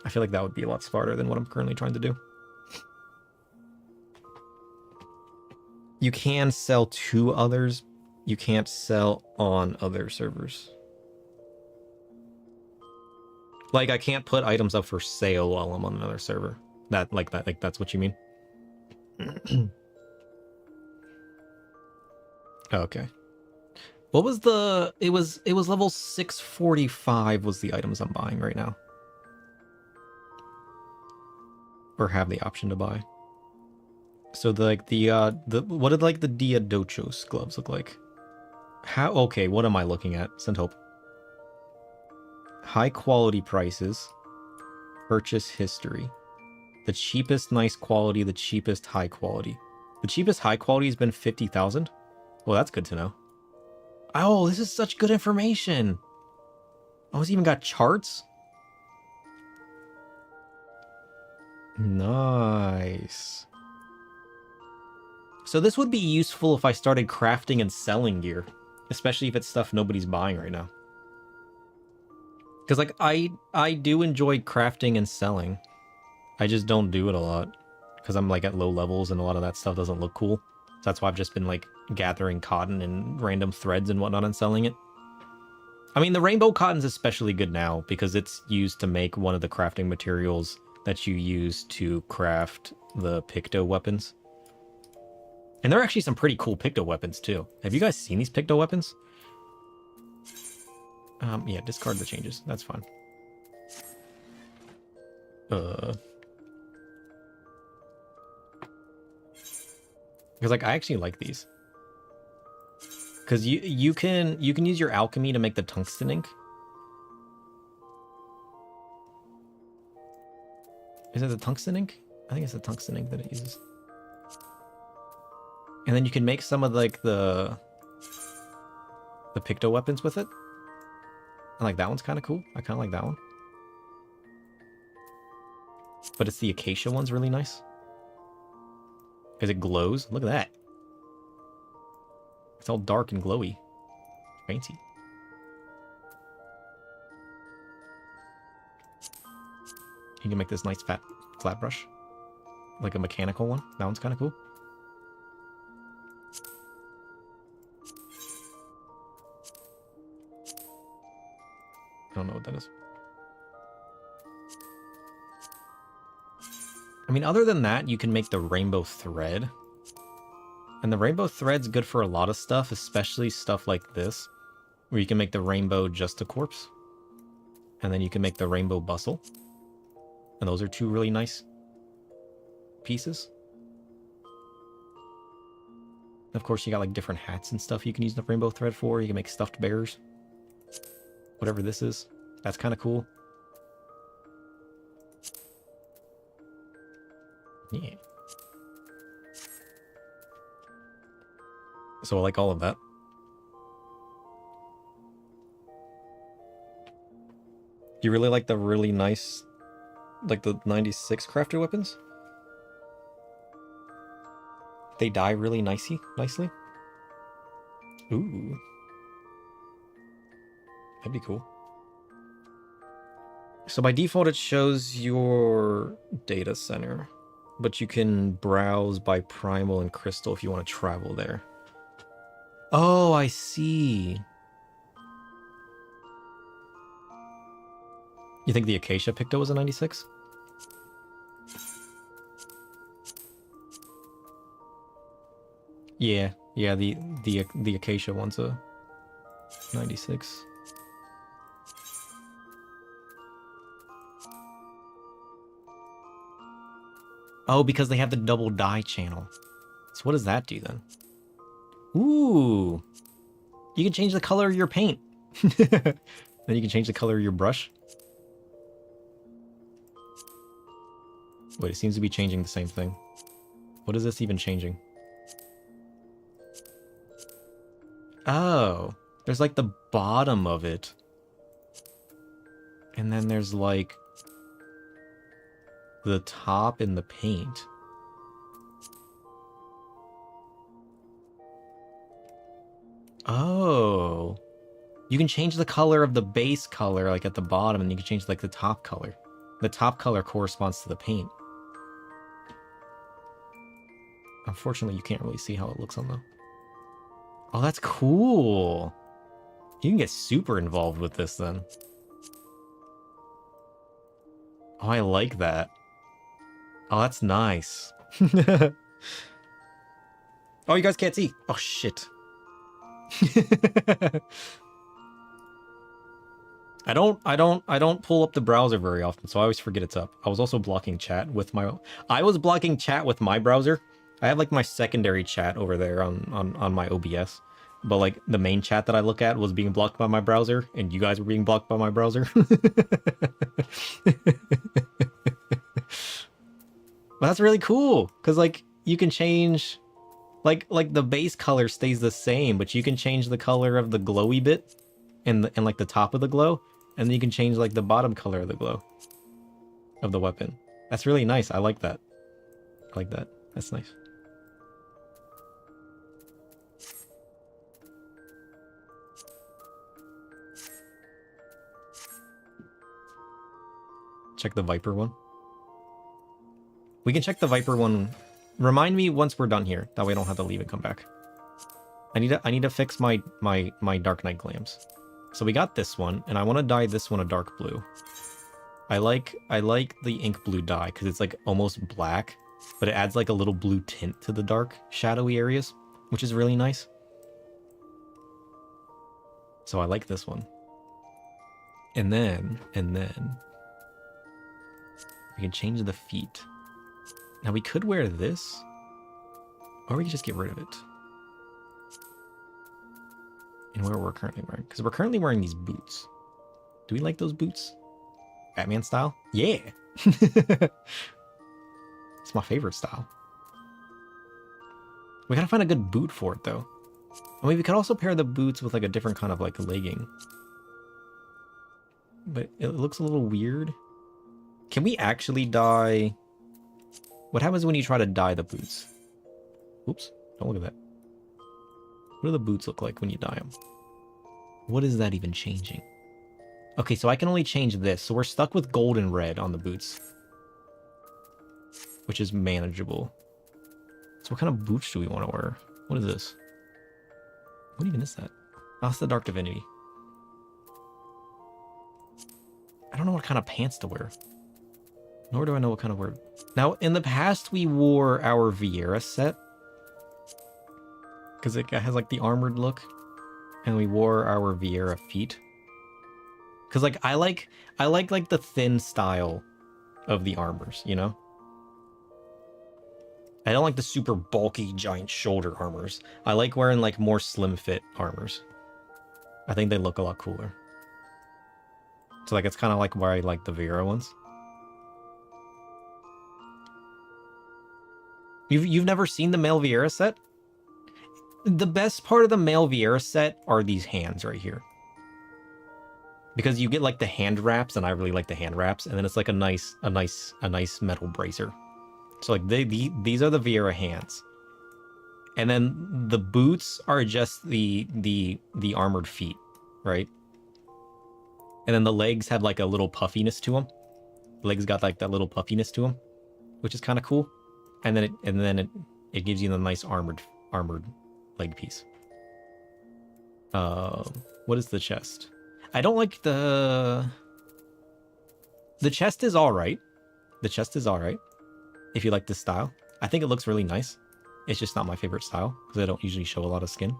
I feel like that would be a lot smarter than what I'm currently trying to do. You can sell to others. You can't sell on other servers. Like, I can't put items up for sale while I'm on another server. Like, that's what you mean? Okay. What was the... It was level 645 was the items I'm buying right now. Or have the option to buy. So what did like the Diadochos gloves look like? How... Okay, what am I looking at? Send hope. High quality prices. Purchase history. The cheapest nice quality, the cheapest high quality. The cheapest high quality has been 50,000. Well, that's good to know. Oh, this is such good information. Oh, it's even got charts? Nice. So this would be useful if I started crafting and selling gear. Especially if it's stuff nobody's buying right now. Because, like, I do enjoy crafting and selling. I just don't do it a lot. Because I'm, like, at low levels and a lot of that stuff doesn't look cool. So that's why I've just been, like, gathering cotton and random threads and whatnot and selling it. I mean, the rainbow cotton's especially good now because it's used to make one of the crafting materials that you use to craft the Picto weapons. And there are actually some pretty cool Picto weapons, too. Have you guys seen these Picto weapons? Yeah, discard the changes. That's fine. Because, like, I actually like these. Because you can use your alchemy to make the tungsten ink. Is it the tungsten ink? I think it's the tungsten ink that it uses. And then you can make some of, like, the Picto weapons with it. I like that one's kind of cool. I kind of like that one. But it's the acacia one's really nice. Because it glows. Look at that. It's all dark and glowy. Fancy. You can make this nice flat brush. Like a mechanical one. That one's kind of cool. I don't know what that is. I mean, other than that, you can make the rainbow thread. And the rainbow thread's good for a lot of stuff, especially stuff like this, where you can make the rainbow just a corpse. And then you can make the rainbow bustle. And those are two really nice pieces. Of course, you got like different hats and stuff you can use the rainbow thread for. You can make stuffed bears. Whatever this is. That's kind of cool. Yeah. So I like all of that. Do you really like the really nice, like the 96 crafted weapons? they dye really nicely. Ooh. That'd be cool. So by default, it shows your data center, but you can browse by primal and crystal if you want to travel there. Oh, I see. You think the Acacia Picto was a 96? Yeah, the Acacia one's a 96. Oh, because they have the double dye channel. So what does that do then? Ooh. You can change the color of your paint. Then you can change the color of your brush. Wait, it seems to be changing the same thing. What is this even changing? Oh, there's like the bottom of it. And then there's like the top in the paint. Oh. You can change the color of the base color like at the bottom, and you can change like the top color. The top color corresponds to the paint. Unfortunately, you can't really see how it looks on the... Oh, that's cool. You can get super involved with this then. Oh, I like that. Oh, that's nice. Oh, you guys can't see. Oh, shit. I don't pull up the browser very often, so I always forget it's up. I was also blocking chat with my... I was blocking chat with my browser. I have like my secondary chat over there on my OBS. But like the main chat that I look at was being blocked by my browser, and you guys were being blocked by my browser. But that's really cool, because like you can change like the base color stays the same, but you can change the color of the glowy bit and like the top of the glow, and then you can change like the bottom color of the glow of the weapon. That's really nice. I like that. I like that. That's nice. Check the Viper one. We can check the Viper one. Remind me once we're done here. That way I don't have to leave and come back. I need to fix my Dark Knight glams. So we got this one, and I want to dye this one a dark blue. I like the ink blue dye because it's like almost black, but it adds like a little blue tint to the dark shadowy areas, which is really nice. So I like this one. And then we can change the feet. Now we could wear this, or we could just get rid of it. And where we're currently wearing, because we're currently wearing these boots. Do we like those boots? Batman style? Yeah! It's my favorite style. We gotta find a good boot for it though. I mean, we could also pair the boots with like a different kind of like legging. But it looks a little weird. Can we actually dye... What happens when you try to dye the boots? Oops, don't look at that. What do the boots look like when you dye them? What is that even changing? Okay, so I can only change this. So we're stuck with gold and red on the boots. Which is manageable. So what kind of boots do we want to wear? What is this? What even is that? Oh, it's the Dark Divinity. I don't know what kind of pants to wear. Nor do I know what kind of wear. Now, in the past, we wore our Vieira set. Because it has like the armored look. And we wore our Vieira feet. Because like I like the thin style of the armors, you know? I don't like the super bulky giant shoulder armors. I like wearing like more slim fit armors. I think they look a lot cooler. So like it's kind of like where I like the Vieira ones. You've never seen the male Vieira set? The best part of the male Vieira set are these hands right here. Because you get like the hand wraps, and I really like the hand wraps, and then it's like a nice metal bracer. So like these are the Vieira hands. And then the boots are just the armored feet, right? And then the legs have like a little puffiness to them. Legs got like that little puffiness to them, which is kind of cool. And then it gives you the nice armored leg piece. What is the chest? I don't like the chest is all right. The chest is all right if you like this style. I think it looks really nice. It's just not my favorite style because I don't usually show a lot of skin.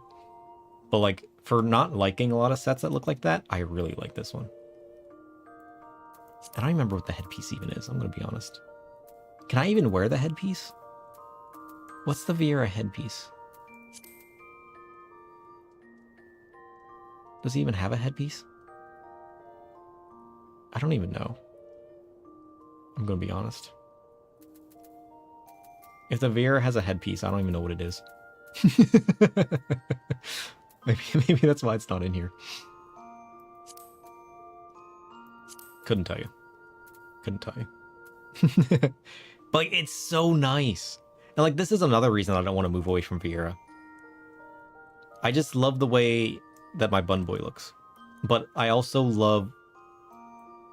But like for not liking a lot of sets that look like that, I really like this one. I don't remember what the headpiece even is. I'm gonna be honest. Can I even wear the headpiece? What's the Vieira headpiece? Does he even have a headpiece? I don't even know. I'm gonna be honest. If the Vieira has a headpiece, I don't even know what it is. maybe that's why it's not in here. Couldn't tell you. Couldn't tell you. But like, it's so nice. And like this is another reason I don't want to move away from Vieira. I just love the way that my bun boy looks. But I also love,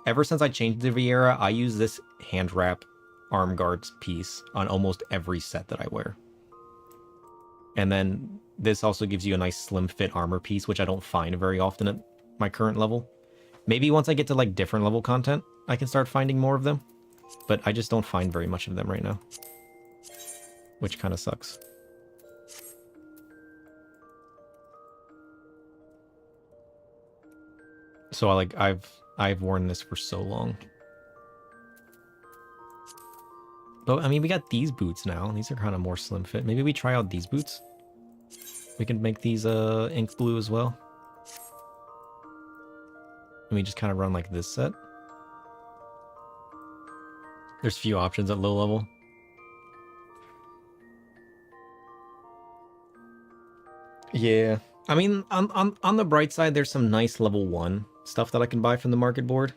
ever since I changed to Vieira, I use this hand wrap arm guards piece on almost every set that I wear. And then this also gives you a nice slim fit armor piece, which I don't find very often at my current level. Maybe once I get to like different level content, I can start finding more of them. But I just don't find very much of them right now. Which kind of sucks. So I've worn this for so long. But I mean, we got these boots now. These are kind of more slim fit. Maybe we try out these boots. We can make these ink blue as well. And we just kind of run like this set. There's few options at low level. Yeah. I mean, on the bright side, there's some nice level 1 stuff that I can buy from the market board.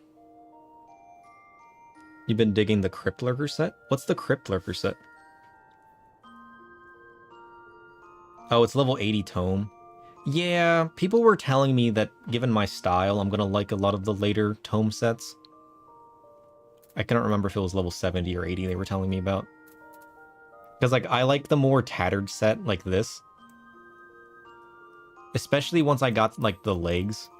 You've been digging the Crypt Lurker set? What's the Crypt Lurker set? Oh, it's level 80 tome. Yeah, people were telling me that given my style, I'm gonna like a lot of the later tome sets. I cannot remember if it was level 70 or 80 they were telling me about. Because like I like the more tattered set like this. Especially once I got like the legs.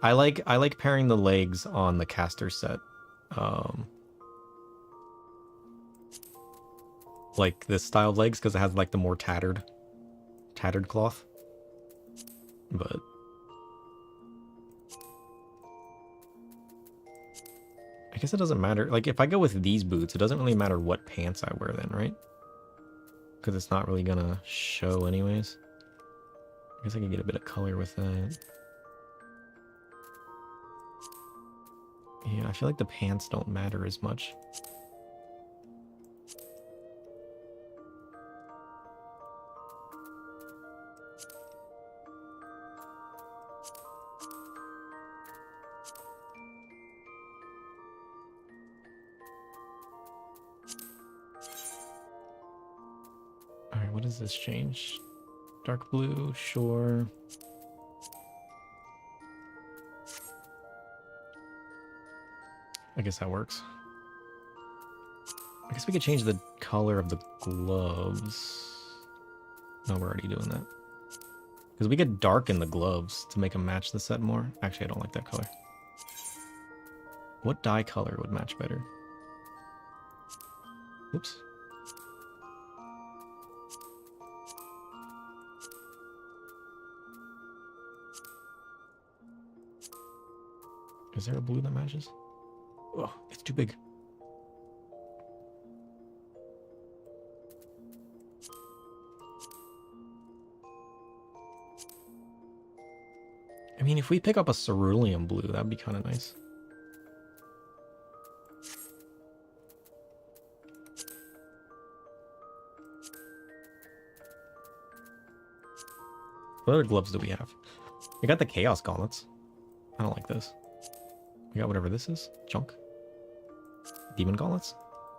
I like pairing the legs on the caster set. Like this style of legs because it has like the more tattered cloth. But I guess it doesn't matter. Like if I go with these boots, it doesn't really matter what pants I wear then, right? Because it's not really gonna show anyways. I guess I can get a bit of color with that. Yeah, I feel like the pants don't matter as much. Alright, what does this change? Dark blue, sure. I guess that works. I guess we could change the color of the gloves. No, we're already doing that. Because we could darken the gloves to make them match the set more. Actually, I don't like that color. What dye color would match better? Oops. Is there a blue that matches? Oh, it's too big. I mean, if we pick up a cerulean blue, that'd be kind of nice. What other gloves do we have? We got the Chaos Gauntlets. I don't like this. We got whatever this is. Junk. Demon Gauntlets.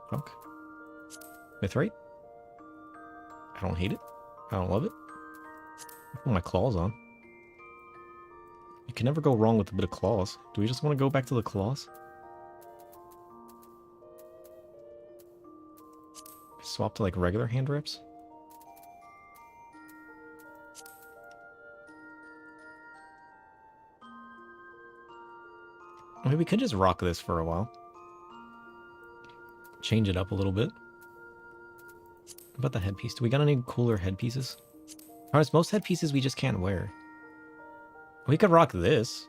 Junk. Mithrite. I don't hate it. I don't love it. Put my claws on. You can never go wrong with a bit of claws. Do we just want to go back to the claws? Swap to like regular hand grips? Maybe we could just rock this for a while. Change it up a little bit. What about the headpiece? Do we got any cooler headpieces? Alright, most headpieces we just can't wear. We could rock this.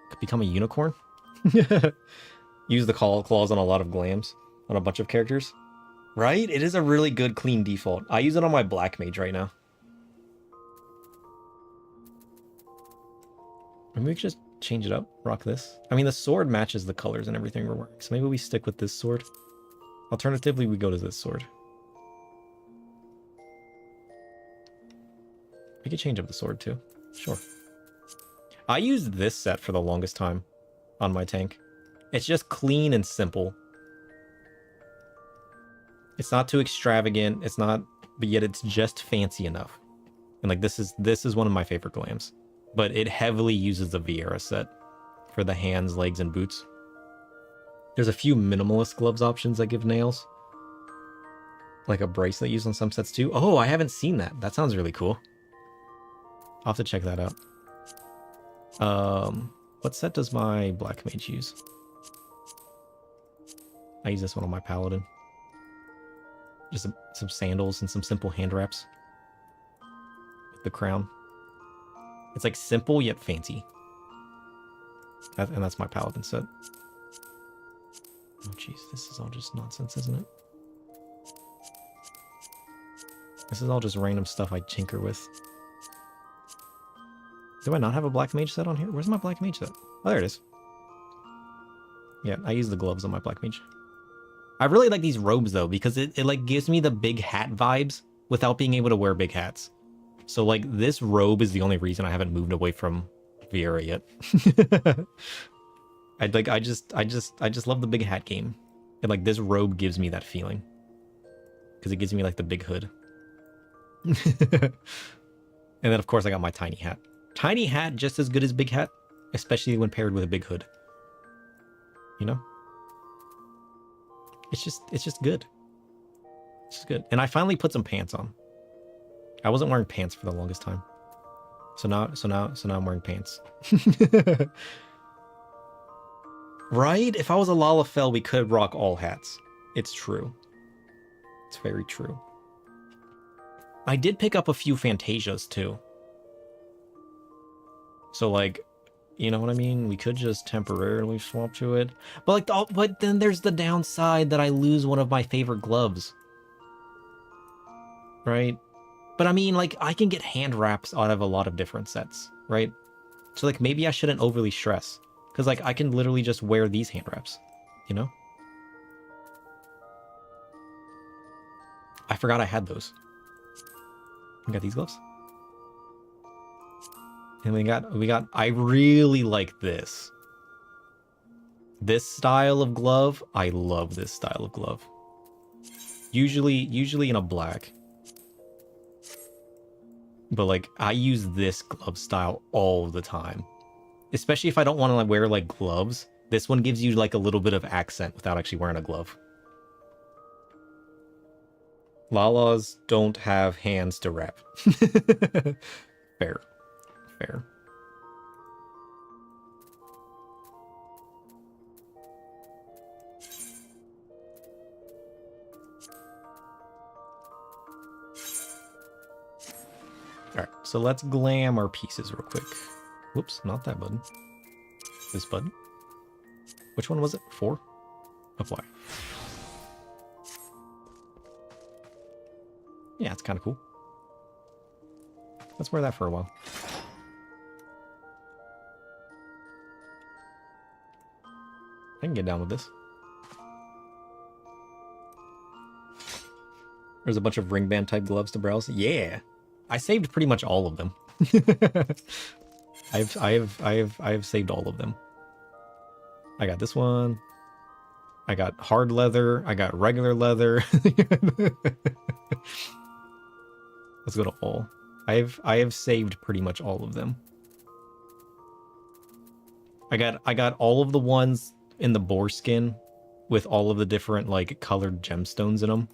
Could become a unicorn. Use the claws on a lot of glams. On a bunch of characters. Right? It is a really good clean default. I use it on my black mage right now. Maybe we could just change it up. Rock this. I mean, the sword matches the colors and everything we're wearing. So maybe we stick with this sword. Alternatively, we go to this sword. We could change up the sword too. Sure. I used this set for the longest time on my tank. It's just clean and simple. It's not too extravagant. It's not, but yet it's just fancy enough. And like this is one of my favorite glams. But it heavily uses the Vieira set for the hands, legs, and boots. There's a few minimalist gloves options that give nails. Like a bracelet used on some sets too. Oh, I haven't seen that. That sounds really cool. I'll have to check that out. What set does my black mage use? I use this one on my paladin. Just some sandals and some simple hand wraps. With the crown. It's like simple yet fancy. And that's my paladin set. Oh jeez, this is all just nonsense, isn't it? This is all just random stuff I tinker with. Do I not have a black mage set on here? Where's my black mage set? Oh, there it is. Yeah, I use the gloves on my black mage. I really like these robes though, because it like gives me the big hat vibes without being able to wear big hats. So like this robe is the only reason I haven't moved away from Vieira yet. I just love the big hat game. And like this robe gives me that feeling. Because it gives me like the big hood. And then of course I got my tiny hat. Tiny hat just as good as big hat, especially when paired with a big hood. You know? It's just good. It's just good. And I finally put some pants on. I wasn't wearing pants for the longest time. So now I'm wearing pants. Right? If I was a Lalafell, we could rock all hats. It's true. It's very true. I did pick up a few Fantasias too. So like, you know what I mean? We could just temporarily swap to it. But like, but then there's the downside that I lose one of my favorite gloves. Right? But I mean, like, I can get hand wraps out of a lot of different sets, right? So like, maybe I shouldn't overly stress. Because like, I can literally just wear these hand wraps, you know? I forgot I had those. We got these gloves. And we got, I really like this. This style of glove, I love this style of glove. Usually in a black. But like, I use this glove style all the time. Especially if I don't want to like wear like gloves. This one gives you like a little bit of accent without actually wearing a glove. Lalas don't have hands to wrap. Fair. Fair. Alright, so let's glam our pieces real quick. Whoops, not that button. This button. Which one was it? 4? Apply. Yeah, it's kind of cool. Let's wear that for a while. I can get down with this. There's a bunch of ring band type gloves to browse. Yeah, I saved pretty much all of them. I have saved all of them. I got this one. I got hard leather. I got regular leather. Let's go to all. I have saved pretty much all of them. I got all of the ones in the boar skin with all of the different like colored gemstones in them.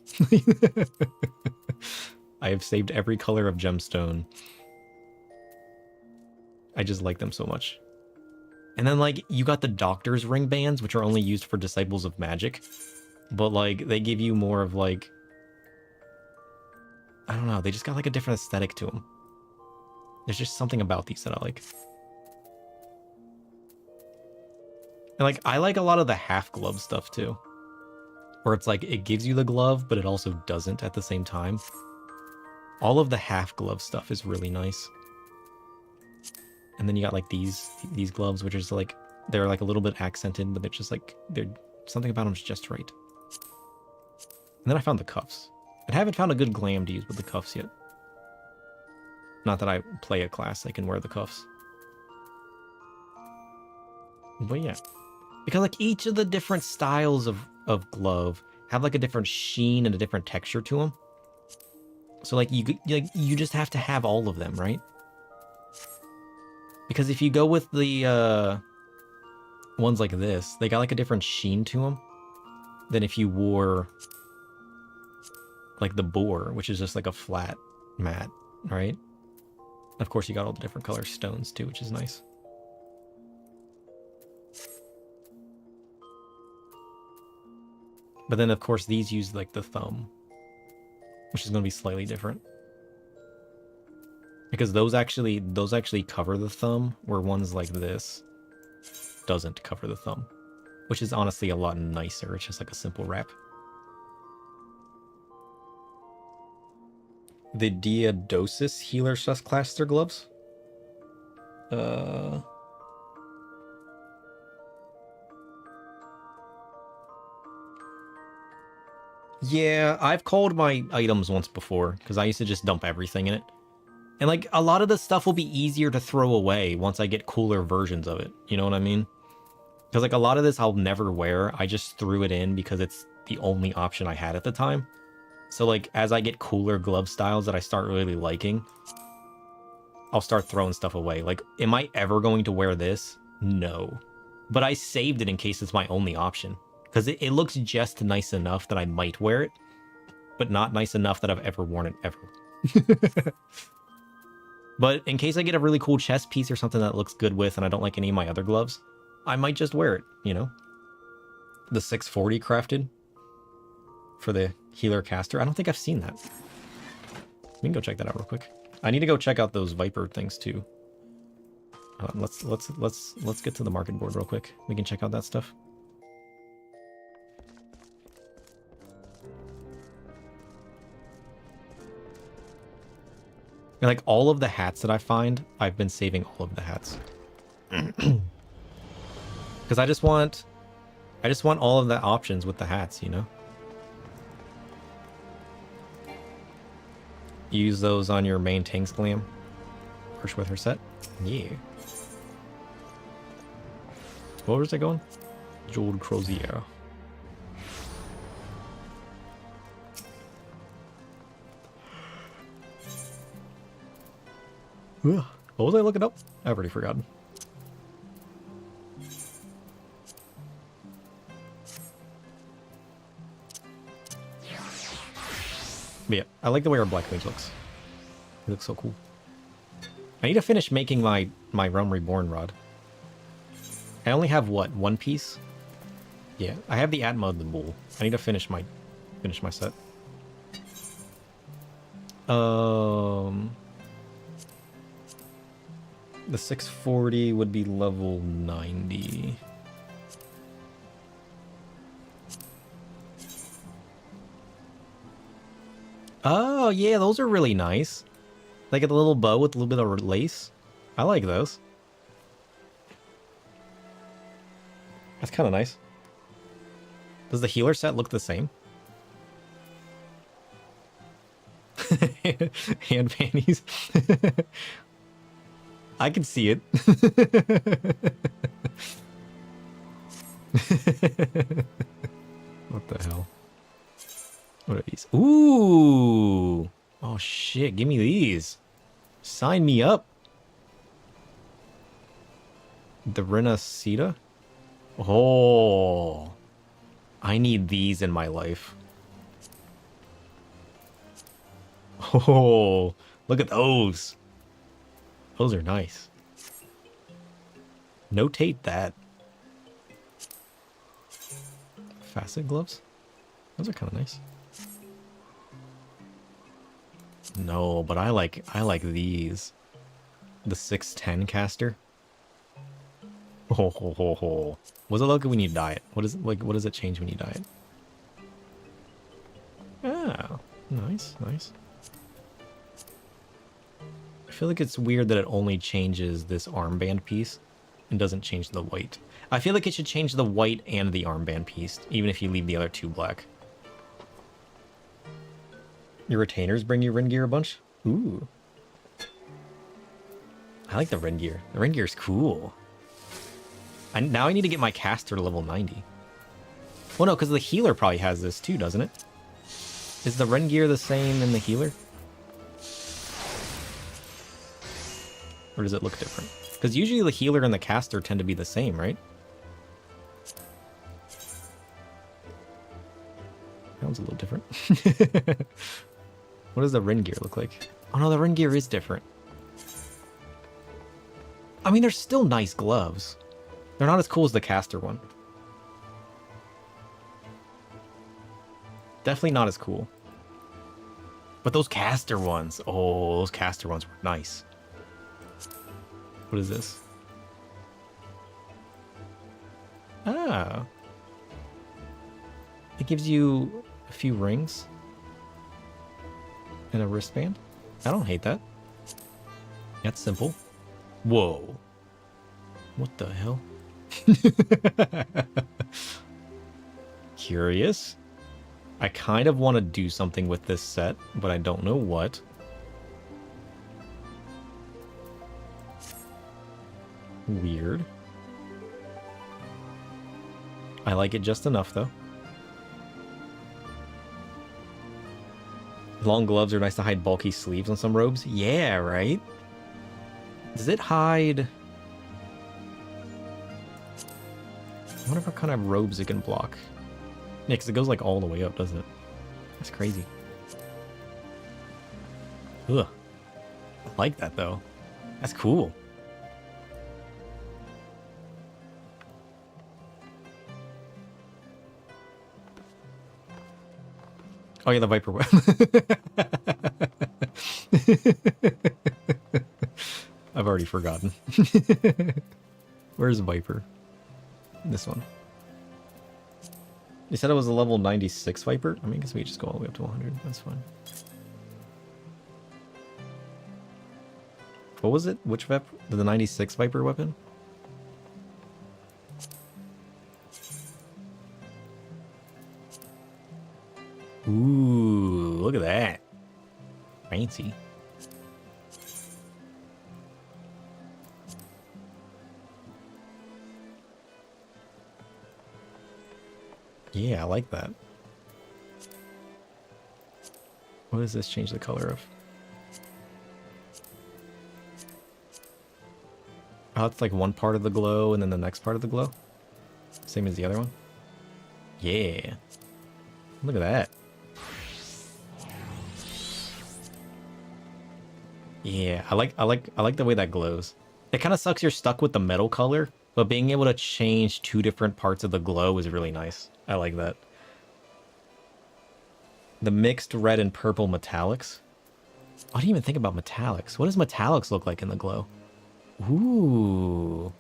I have saved every color of gemstone. I just like them so much. And then like you got the doctor's ring bands, which are only used for disciples of magic, but like they give you more of like, I don't know, they just got like a different aesthetic to them. There's just something about these that I like. And like I like a lot of the half glove stuff too, where it's like it gives you the glove, but it also doesn't at the same time. All of the half glove stuff is really nice. And then you got like these gloves, which is like, they're like a little bit accented, but they're just like, they're something about them is just right. And then I found the cuffs. I haven't found a good glam to use with the cuffs yet. Not that I play a class, I can wear the cuffs. But yeah. Because like each of the different styles of glove have like a different sheen and a different texture to them. So like you just have to have all of them, right? Because if you go with the ones like this, they got like a different sheen to them than if you wore like the boar, which is just like a flat mat, right? Of course, you got all the different color stones too, which is nice. But then, of course, these use like the thumb, which is going to be slightly different. Because those actually cover the thumb, where ones like this doesn't cover the thumb, which is honestly a lot nicer. It's just like a simple wrap. The Diadosis Healer Cluster gloves. Yeah, I've called my items once before, because I used to just dump everything in it. And like, a lot of the stuff will be easier to throw away once I get cooler versions of it. You know what I mean? Because like, a lot of this I'll never wear. I just threw it in because it's the only option I had at the time. So like, as I get cooler glove styles that I start really liking, I'll start throwing stuff away. Like, am I ever going to wear this? No. But I saved it in case it's my only option. Because it looks just nice enough that I might wear it, but not nice enough that I've ever worn it ever. But in case I get a really cool chest piece or something that looks good with and I don't like any of my other gloves, I might just wear it, you know? The 640 crafted for the healer caster. I don't think I've seen that. We can go check that out real quick. I need to go check out those Viper things too. Let's get to the market board real quick. We can check out that stuff. And like all of the hats that I find, I've been saving all of the hats. Because I just want all of the options with the hats, you know? Use those on your main tanks glam. Push with her set. Yeah. Where was I going? Jeweled Crozier. What was I looking up? I've already forgotten. But yeah, I like the way our Black Mage looks. He looks so cool. I need to finish making my Realm Reborn rod. I only have, what, one piece? Yeah, I have the Atma and the Bull. I need to finish my set. The 640 would be level 90. Oh, yeah, those are really nice. Like a little bow with a little bit of lace. I like those. That's kind of nice. Does the healer set look the same? Hand panties. I can see it. What the hell? What are these? Ooh! Oh shit, give me these. Sign me up. The Renacita? Oh, I need these in my life. Oh, look at those. Those are nice. Notate that. Facet gloves? Those are kind of nice. No, but I like these. The 610 caster. Oh, ho, ho, ho. What's it look when you dye it? What is it like? What does it change when you dye it? Oh, nice, nice. I feel like it's weird that it only changes this armband piece and doesn't change the white. I feel like it should change the white and the armband piece, even if you leave the other two black. Your retainers bring you Ren gear a bunch? Ooh. I like the Ren gear. The Ren gear is cool. Now I need to get my caster to level 90. Well, no, because the healer probably has this too, doesn't it? Is the Ren gear the same in the healer? Or does it look different? Because usually the healer and the caster tend to be the same, right? That one's a little different. What does the Ren gear look like? Oh no, the Ren gear is different. I mean, they're still nice gloves. They're not as cool as the caster one. Definitely not as cool. But those caster ones, oh, those caster ones were nice. What is this? Ah. It gives you a few rings. And a wristband. I don't hate that. That's simple. Whoa. What the hell? Curious. I kind of want to do something with this set, but I don't know what. Weird. I like it just enough, though. Long gloves are nice to hide bulky sleeves on some robes. Yeah, right? Does it hide... I wonder what kind of robes it can block. Yeah, because it goes like all the way up, doesn't it? That's crazy. Ugh. I like that, though. That's cool. Oh yeah, the Viper web. I've already forgotten. Where's Viper? This one. You said it was a level 96 Viper? I mean, I guess we just go all the way up to 100. That's fine. What was it? Which Viper? The 96 Viper weapon? Ooh, look at that. Fancy. Yeah, I like that. What does this change the color of? Oh, it's like one part of the glow and then the next part of the glow? Same as the other one? Yeah. Look at that. Yeah, I like the way that glows. It kind of sucks you're stuck with the metal color, but being able to change two different parts of the glow is really nice. I like that. The mixed red and purple metallics. I didn't even think about metallics. What does metallics look like in the glow? Ooh.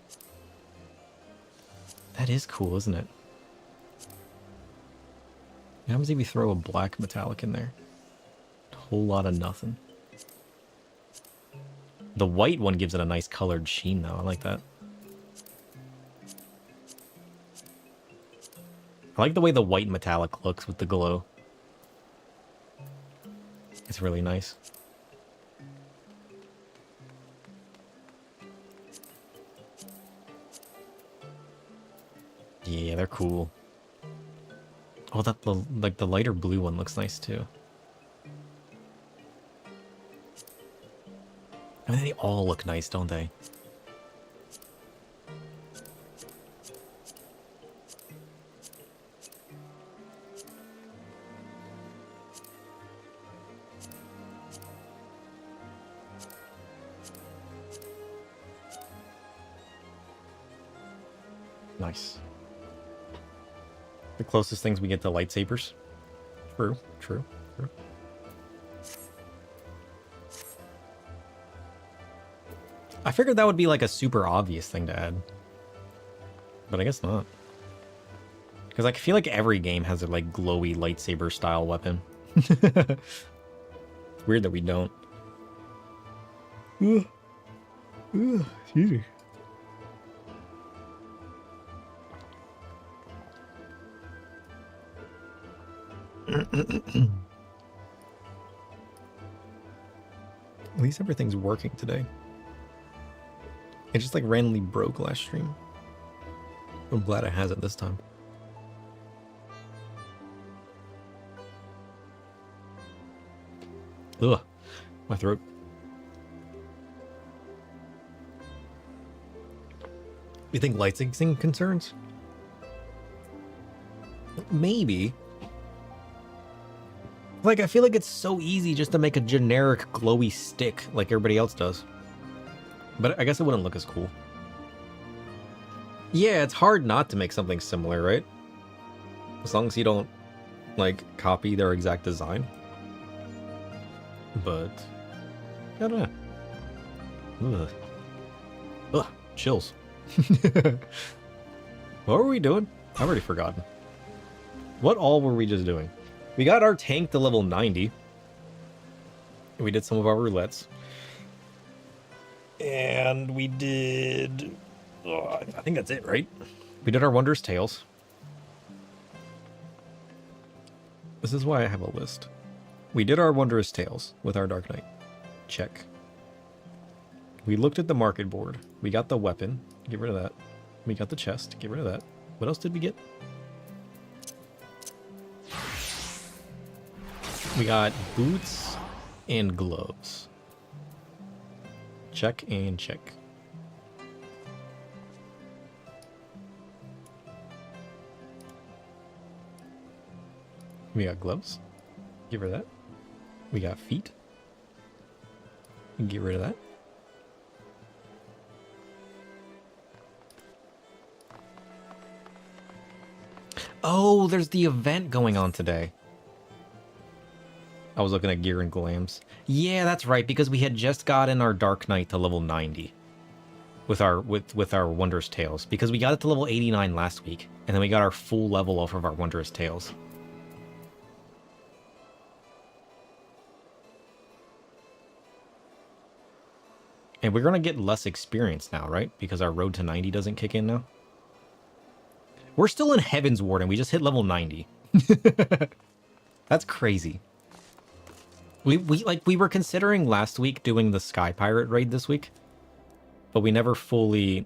That is cool, isn't it? What happens if you throw a black metallic in there? A whole lot of nothing. The white one gives it a nice colored sheen, though. I like that. I like the way the white metallic looks with the glow. It's really nice. Yeah, they're cool. Oh, the lighter blue one looks nice too. I mean, they all look nice, don't they? Nice. The closest things we get to lightsabers. True, true, true. I figured that would be like a super obvious thing to add. But I guess not. Because I feel like every game has a like glowy lightsaber style weapon. It's weird that we don't. Excuse me. At least everything's working today. It just like randomly broke last stream. I'm glad it hasn't this time. Ugh, my throat. You think light syncing concerns? Maybe. Like, I feel like it's so easy just to make a generic glowy stick like everybody else does. But I guess it wouldn't look as cool. Yeah, it's hard not to make something similar, right? As long as you don't, like, copy their exact design. But, I don't know. Ugh. Ugh, chills. What were we doing? I've already forgotten. What all were we just doing? We got our tank to level 90. We did some of our roulettes. And we did... Oh, I think that's it, right? We did our Wondrous Tales. This is why I have a list. We did our Wondrous Tales with our Dark Knight. Check. We looked at the market board. We got the weapon. Get rid of that. We got the chest. Get rid of that. What else did we get? We got boots and gloves. Check and check. We got gloves. Get rid of that. We got feet. Get rid of that. Oh, there's the event going on today. I was looking at gear and glams. Yeah, that's right, because we had just gotten our Dark Knight to level 90 with our Wondrous Tales, because we got it to level 89 last week, and then we got our full level off of our Wondrous Tales. And we're gonna get less experience now, right? Because our road to 90 doesn't kick in now. We're still in Heavensward, and we just hit level 90. That's crazy. We were considering last week doing the Sky Pirate raid this week, but we never fully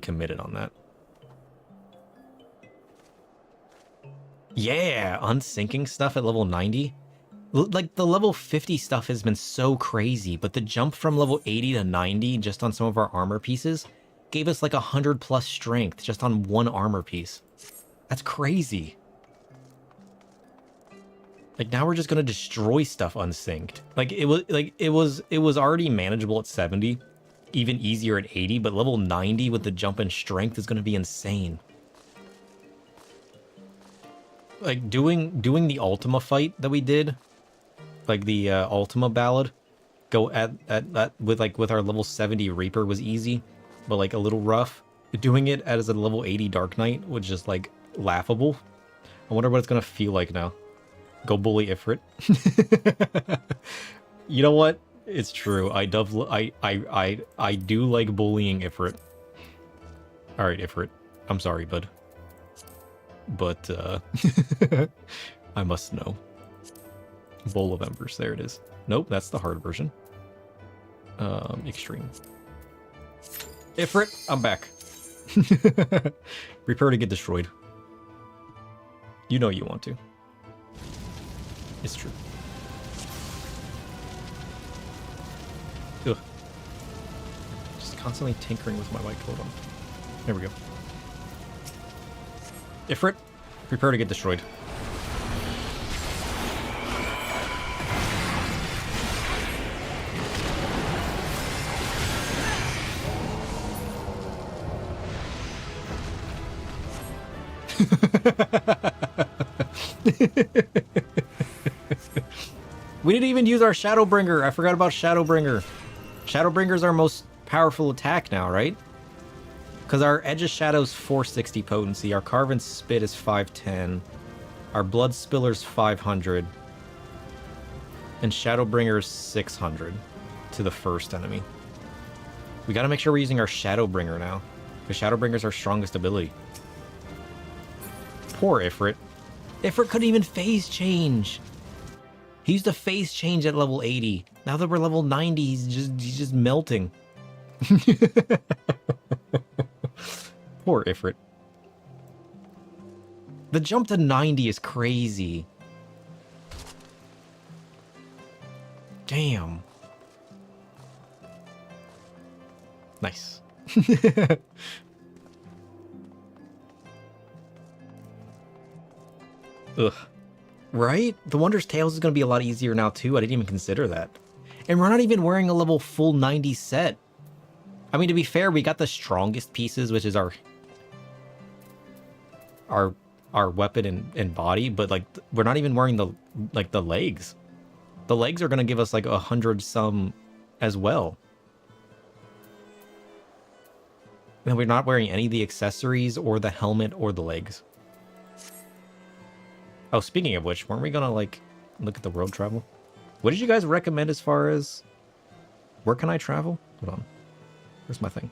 committed on that. Yeah, unsinking stuff at level 90. Like the level 50 stuff has been so crazy, but the jump from level 80 to 90 just on some of our armor pieces gave us like 100+ strength just on one armor piece. That's crazy. Like now we're just gonna destroy stuff unsynced. Like it was already manageable at 70, even easier at 80, but level 90 with the jump in strength is gonna be insane. Like doing the Ultima fight that we did, like the Ultima ballad, go at with our level 70 Reaper was easy, but like a little rough. Doing it as a level 80 Dark Knight was just like laughable. I wonder what it's gonna feel like now. Go bully Ifrit. You know what? It's true. I do like bullying Ifrit. All right, Ifrit. I'm sorry, bud. But I must know. Bowl of Embers. There it is. Nope, that's the hard version. Extreme. Ifrit, I'm back. Prepare to get destroyed. You know you want to. It's true. Ugh. constantly tinkering with my white totem. There we go. Ifrit, prepare to get destroyed. We didn't even use our Shadowbringer. I forgot about Shadowbringer. Shadowbringer is our most powerful attack now, right? Because our Edge of Shadow's 460 potency, our Carven Spit is 510, our Blood Spiller's 500, and Shadowbringer's 600 to the first enemy. We gotta make sure we're using our Shadowbringer now, because Shadowbringer's our strongest ability. Poor Ifrit. Ifrit couldn't even phase change. He used a phase change at level 80. Now that we're level 90, he's just melting. Poor Ifrit. The jump to 90 is crazy. Damn. Nice. Ugh. Right? The Wondrous Tales is going to be a lot easier now, too. I didn't even consider that. And we're not even wearing a level full 90 set. I mean, to be fair, we got the strongest pieces, which is our weapon and body, but, like, we're not even wearing the legs. The legs are going to give us, like, 100 some as well. And we're not wearing any of the accessories or the helmet or the legs. Oh, speaking of which, weren't we gonna, like, look at the world travel? What did you guys recommend as far as... Where can I travel? Hold on. Where's my thing?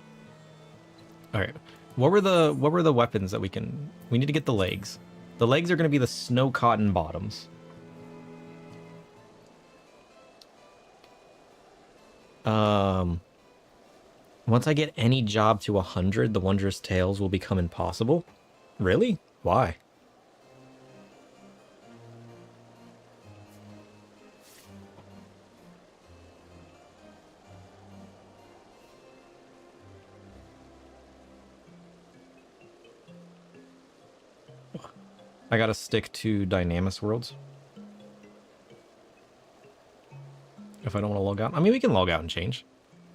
Alright. What were the weapons that we can... We need to get the legs. The legs are gonna be the snow cotton bottoms. Once I get any job to 100, the Wondrous Tales will become impossible. Really? Why? I gotta stick to Dynamis worlds. If I don't want to log out. I mean, we can log out and change.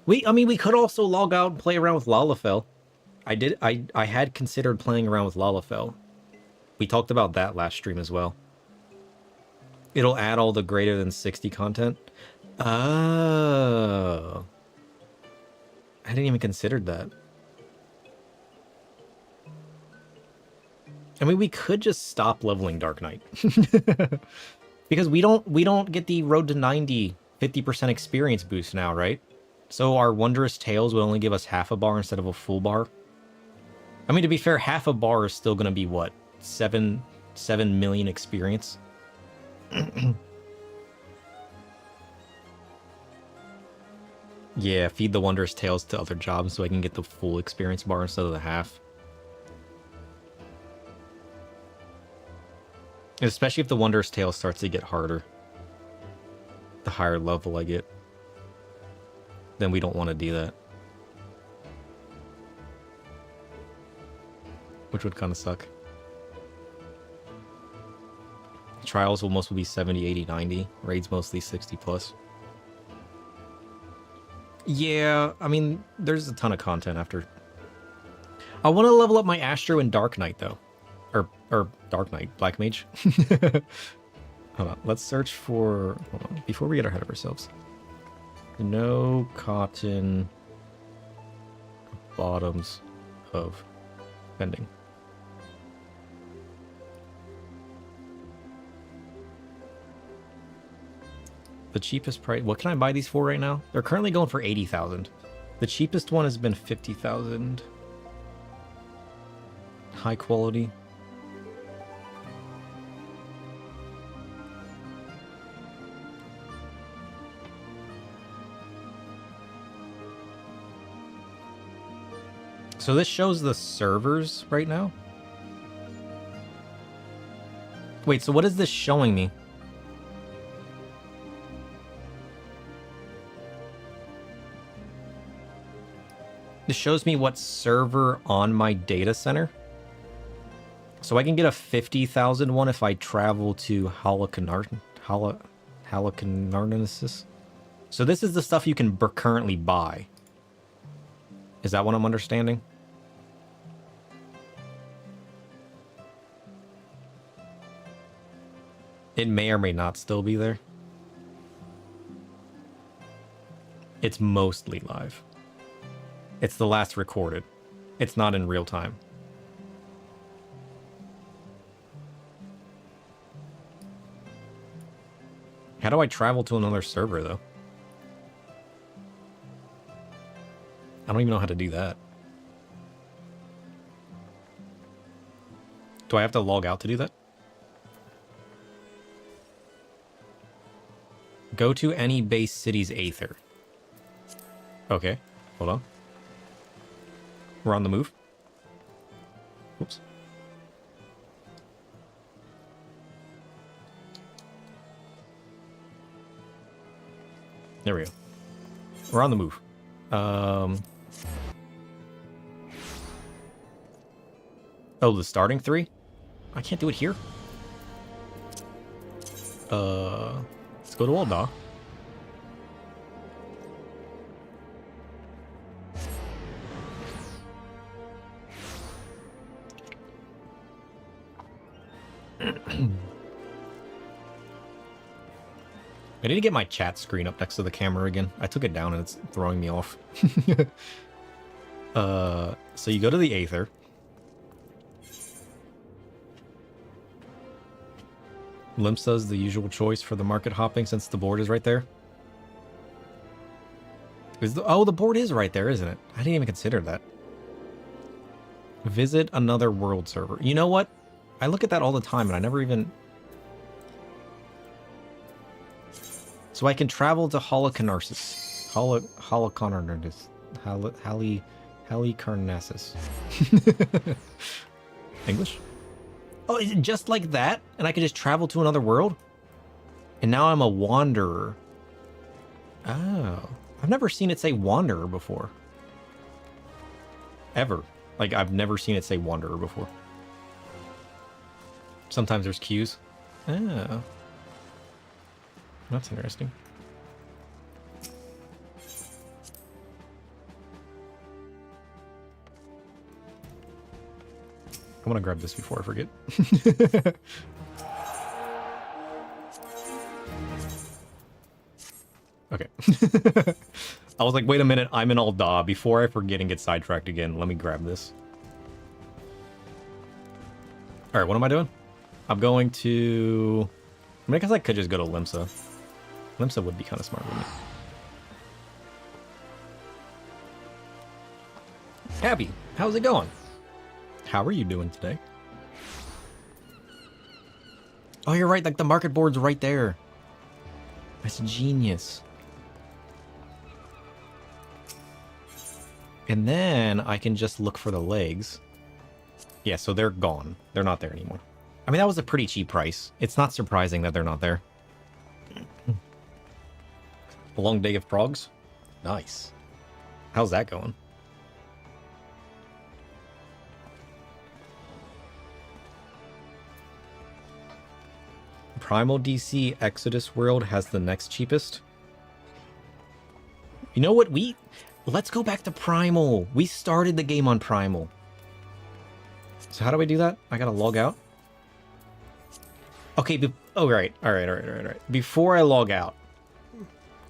We could also log out and play around with Lalafell. I had considered playing around with Lalafell. We talked about that last stream as well. It'll add all the greater than 60 content. Oh. I didn't even consider that. I mean, we could just stop leveling Dark Knight. Because we don't get the Road to 90 50% experience boost now, right? So our Wondrous Tales will only give us half a bar instead of a full bar. I mean, to be fair, half a bar is still going to be, what, 7 million experience? Yeah, feed the Wondrous Tales to other jobs so I can get the full experience bar instead of the half. Especially if the Wondrous Tale starts to get harder. The higher level I get. Then we don't want to do that. Which would kind of suck. Trials will mostly be 70, 80, 90. Raids mostly 60 plus. Yeah, I mean, there's a ton of content after. I want to level up my Astro and Dark Knight, though. Or Dark Knight, Black Mage. Hold on, let's search for... Hold on, before we get ahead of ourselves. No cotton bottoms of vending. The cheapest price... What can I buy these for right now? They're currently going for 80,000. The cheapest one has been 50,000. High quality. So this shows the servers right now? Wait, so what is this showing me? This shows me what server on my data center. So I can get a 50,000 one if I travel to Halicarnassus. So this is the stuff you can currently buy. Is that what I'm understanding? It may or may not still be there. It's mostly live. It's the last recorded. It's not in real time. How do I travel to another server, though? I don't even know how to do that. Do I have to log out to do that? Go to any base city's Aether. Okay, hold on. We're on the move. Oops. There we go. We're on the move. Oh, the starting 3? I can't do it here. Let's go to Ulda. I need to get my chat screen up next to the camera again. I took it down and it's throwing me off. So you go to the Aether. Limsa's the usual choice for the market hopping since the board is right there. Oh, the board is right there, isn't it? I didn't even consider that. Visit another world server. You know what? I look at that all the time and I never even... So I can travel to Halicarnassus. Halicarnassus. English? Oh, is it just like that? And I can just travel to another world? And now I'm a wanderer. Oh. I've never seen it say wanderer before. Ever. Like, I've never seen it say wanderer before. Sometimes there's queues. Oh. That's interesting. I want to grab this before I forget. Okay. I was like, wait a minute, I'm in Ulda. Before I forget and get sidetracked again, let me grab this. Alright, what am I doing? I'm going to... I mean, I guess I could just go to Limsa. Limsa would be kind of smart, wouldn't it? Happy, how's it going? How are you doing today? Oh, you're right, like the market board's right there. That's genius. And then I can just look for the legs. Yeah, so they're gone. They're not there anymore. I mean, that was a pretty cheap price. It's not surprising that they're not there. A long day of progs? Nice. How's that going? Primal DC Exodus World has the next cheapest. You know what? Let's go back to Primal. We started the game on Primal. So how do I do that? I gotta log out. Okay, oh, right. All right. Before I log out.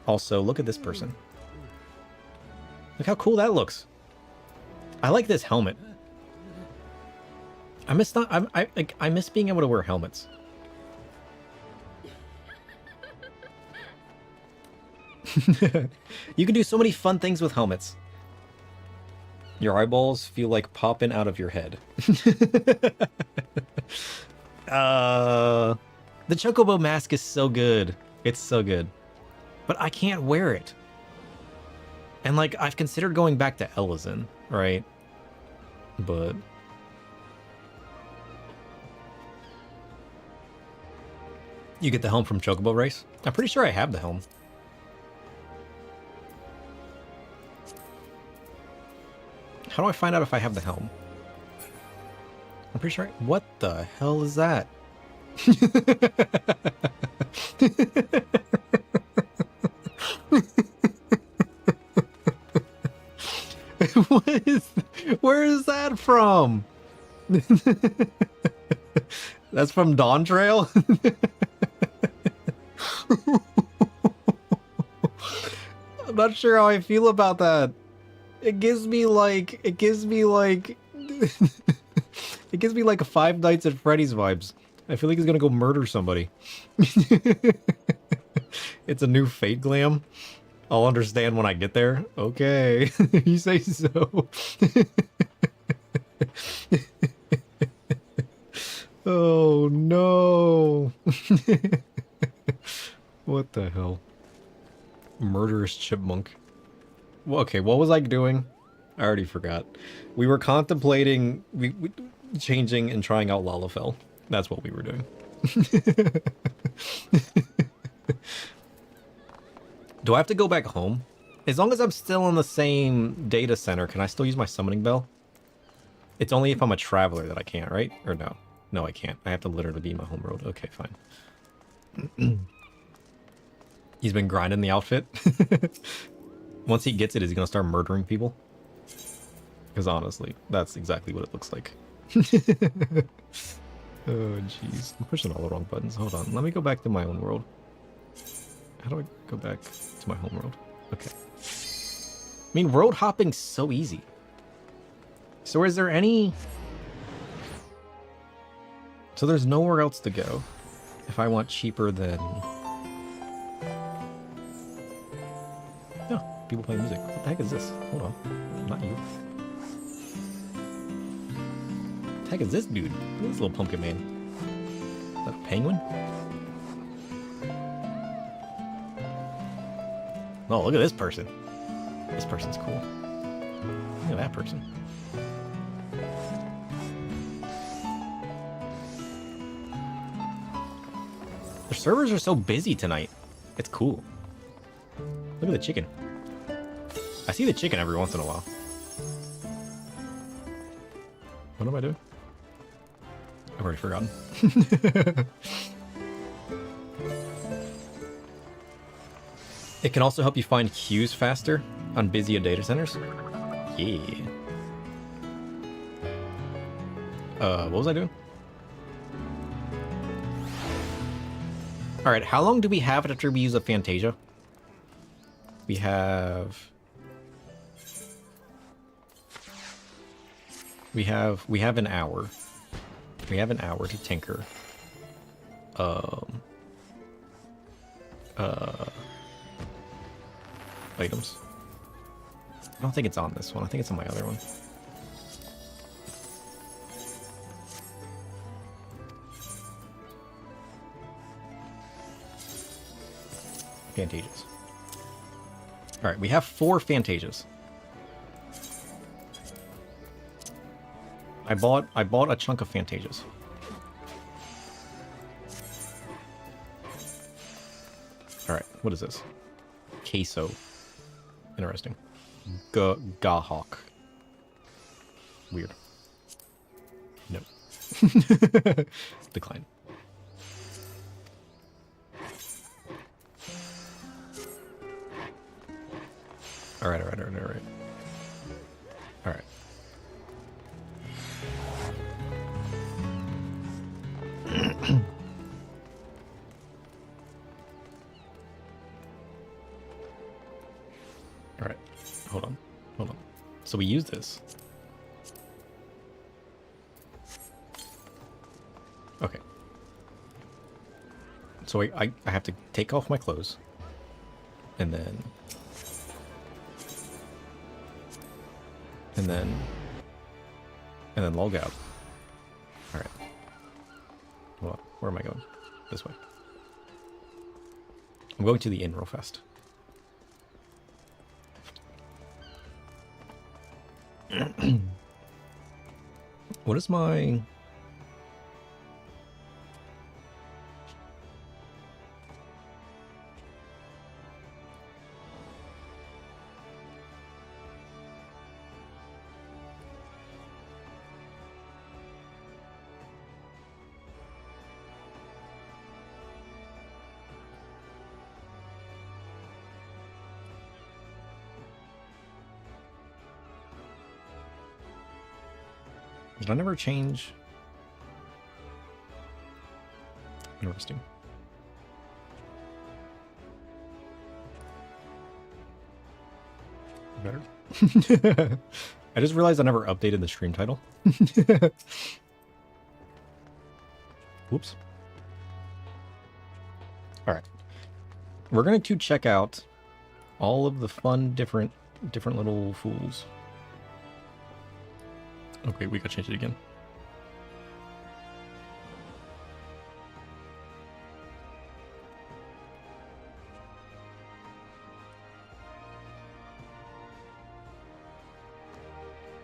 Also, look at this person. Look how cool that looks. I like this helmet. I miss being able to wear helmets. You can do so many fun things with helmets. Your eyeballs feel like popping out of your head. The Chocobo mask is so good. It's so good. But I can't wear it. And like, I've considered going back to Ellison, right? But... You get the helm from Chocobo Race? I'm pretty sure I have the helm. How do I find out if I have the helm? I'm pretty sure. What the hell is that? What is? Where is that from? That's from Dawn Trail. I'm not sure how I feel about that. It gives me like it gives me like a Five Nights at Freddy's vibes. I feel like he's gonna go murder somebody. It's a new Fate Glam. I'll understand when I get there. Okay, you say so. Oh no. What the hell? Murderous chipmunk. Well, okay, what was I doing? I already forgot. We were contemplating changing and trying out Lalafell. That's what we were doing. Do I have to go back home? As long as I'm still in the same data center, can I still use my summoning bell? It's only if I'm a traveler that I can't, right? Or no? No, I can't. I have to literally be in my home world. Okay, fine. He's been grinding the outfit. Once he gets it, is he gonna start murdering people? Because honestly, that's exactly what it looks like. Oh, jeez. I'm pushing all the wrong buttons. Hold on. Let me go back to my own world. How do I go back to my home world? Okay. I mean, road hopping's so easy. So is there any... So there's nowhere else to go if I want cheaper than... No, people play music. What the heck is this? Hold on. Not you. What the heck is this dude? Look at this little pumpkin man. Is that a penguin? Oh, look at this person. This person's cool. Look at that person. Their servers are so busy tonight. It's cool. Look at the chicken. I see the chicken every once in a while. What am I doing? I've already forgotten. It can also help you find queues faster on busier data centers. Yeah. What was I doing? Alright, how long do we have after we use a Fantasia? We have an hour. We have an hour to tinker. Items. I don't think it's on this one. I think it's on my other one. Fantasias. All right, we have 4 Fantasias. I bought a chunk of Fantasias. All right, what is this? Queso. Interesting. Gahawk. Weird. No. Decline. Alright. Alright. Alright. Hold on. So we use this. Okay. So I have to take off my clothes. And then log out. All right. Well, where am I going? This way. I'm going to the inn real fast. What is my... Did I never change? Interesting. Better. I just realized I never updated the stream title. Whoops. All right. We're going to check out all of the fun, different little fools. Okay, we got to change it again.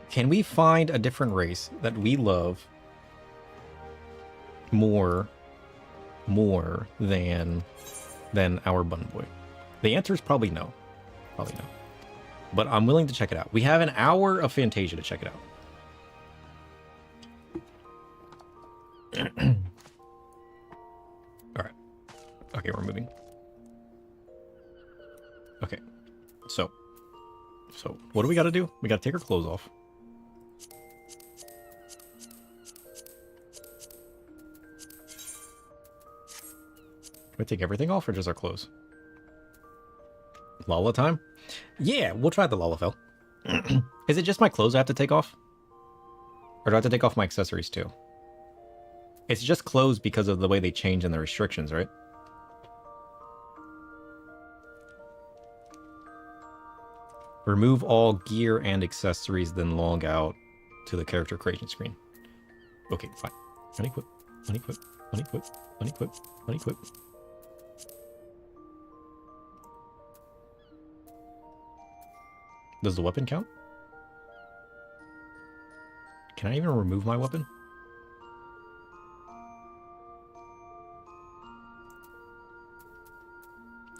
Can we find a different race that we love more than our Bun Boy? The answer is probably no. Probably no. But I'm willing to check it out. We have an hour of Fantasia to check it out. All right. Okay, we're moving. Okay. So what do we got to do? We got to take our clothes off. Can we take everything off or just our clothes? Lala time? Yeah, we'll try the Lalafell. Is it just my clothes I have to take off? Or do I have to take off my accessories too? It's just clothes because of the way they change and the restrictions, right? Remove all gear and accessories, then log out to the character creation screen. Okay, fine. Unequip, unequip, unequip, unequip, unequip. Does the weapon count? Can I even remove my weapon?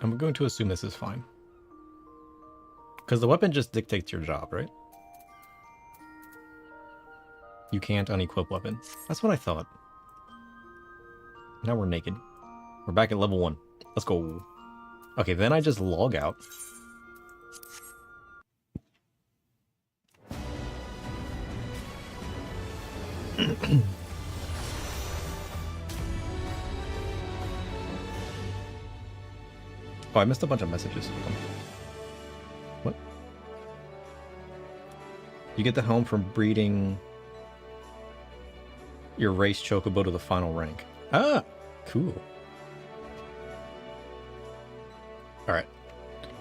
I'm going to assume this is fine. Because the weapon just dictates your job, right? You can't unequip weapon. That's what I thought. Now we're naked. We're back at level 1. Let's go. Okay, then I just log out. Oh, I missed a bunch of messages. What? You get the helm from breeding your race chocobo to the final rank. Ah, cool. All right.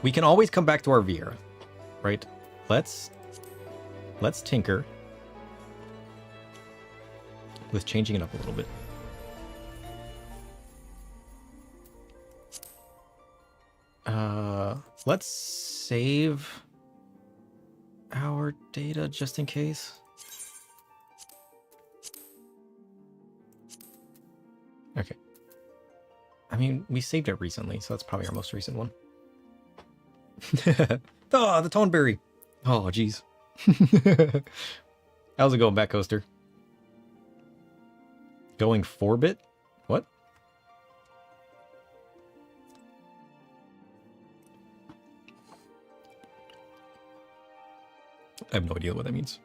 We can always come back to our Viera, right? Let's tinker with changing it up a little bit. Let's save our data just in case. Okay. I mean, we saved it recently, so that's probably our most recent one. Oh, the Toneberry. Oh, jeez. How's it going, Back Coaster? Going 4-bit? What? I have no idea what that means.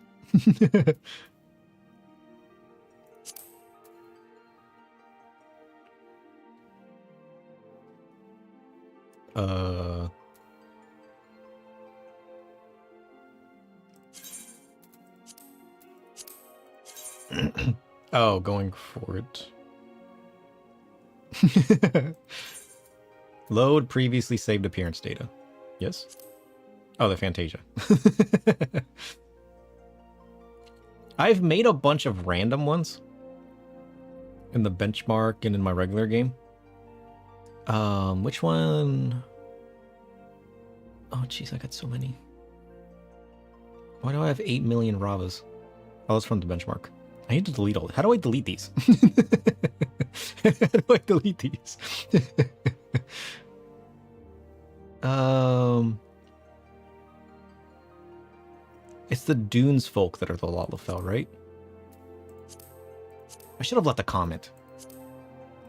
Oh, going forward. Load previously saved appearance data. Yes? Oh, the Fantasia. I've made a bunch of random ones in the benchmark and in my regular game. Which one? Oh, jeez, I got so many. Why do I have 8 million Ravas? Oh, that's from the benchmark. I need to delete all. How do I delete these? How do I delete these? It's the Dunes folk that are the Lalafell, right? I should have left a comment.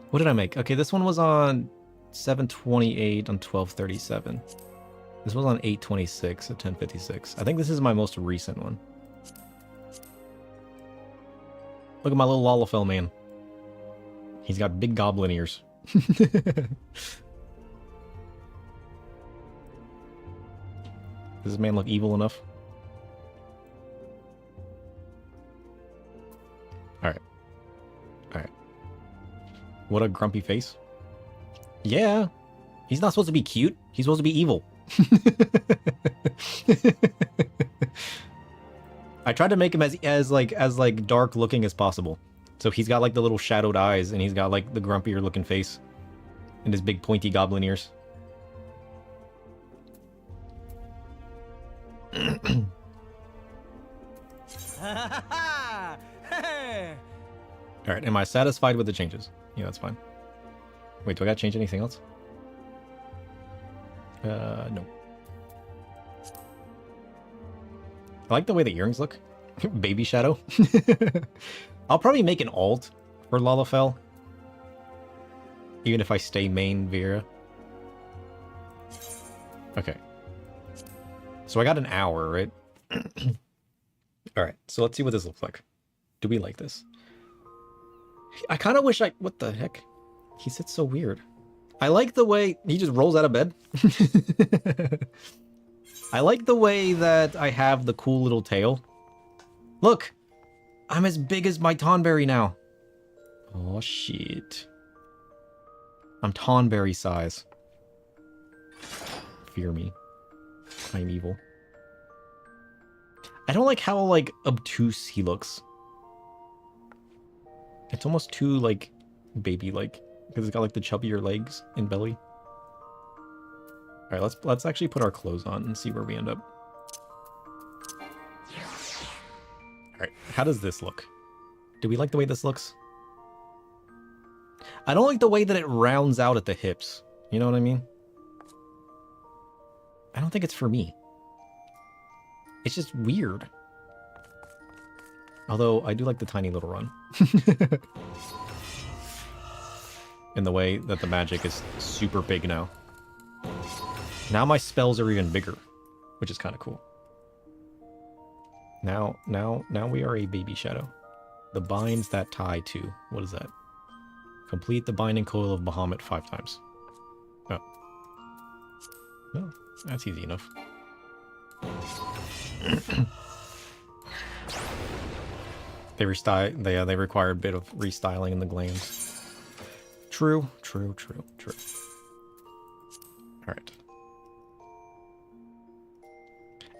What did I make? Okay, this one was on 728 on 1237. This was on 826 at 1056. I think this is my most recent one. Look at my little Lalafell man. He's got big goblin ears. Does this man look evil enough? Alright. Alright. What a grumpy face. Yeah. He's not supposed to be cute. He's supposed to be evil. I tried to make him as dark looking as possible. So he's got like the little shadowed eyes, and he's got like the grumpier looking face, and his big pointy goblin ears. All right, am I satisfied with the changes? Yeah, that's fine. Wait, do I gotta change anything else? No. I like the way the earrings look. Baby shadow. I'll probably make an alt for Lalafell, even if I stay main Vera. Okay. So I got an hour, right? Alright, so let's see what this looks like. Do we like this? I kind of wish I... What the heck? He sits so weird. I like the way... He just rolls out of bed. I like the way that I have the cool little tail. Look! I'm as big as my Tonberry now. Oh, shit. I'm Tonberry size. Fear me. I'm evil. I don't like how, like, obtuse he looks. It's almost too, like, baby-like. Because it's got, like, the chubbier legs and belly. Alright, let's actually put our clothes on and see where we end up. Alright, how does this look? Do we like the way this looks? I don't like the way that it rounds out at the hips. You know what I mean? I don't think it's for me. It's just weird. Although, I do like the tiny little run. In the way that the magic is super big now. Now my spells are even bigger, which is kind of cool. Now we are a baby shadow. The binds that tie to... What is that? Complete the binding coil of Bahamut 5 times. Oh. Well, that's easy enough. They require a bit of restyling in the glands. True. Alright.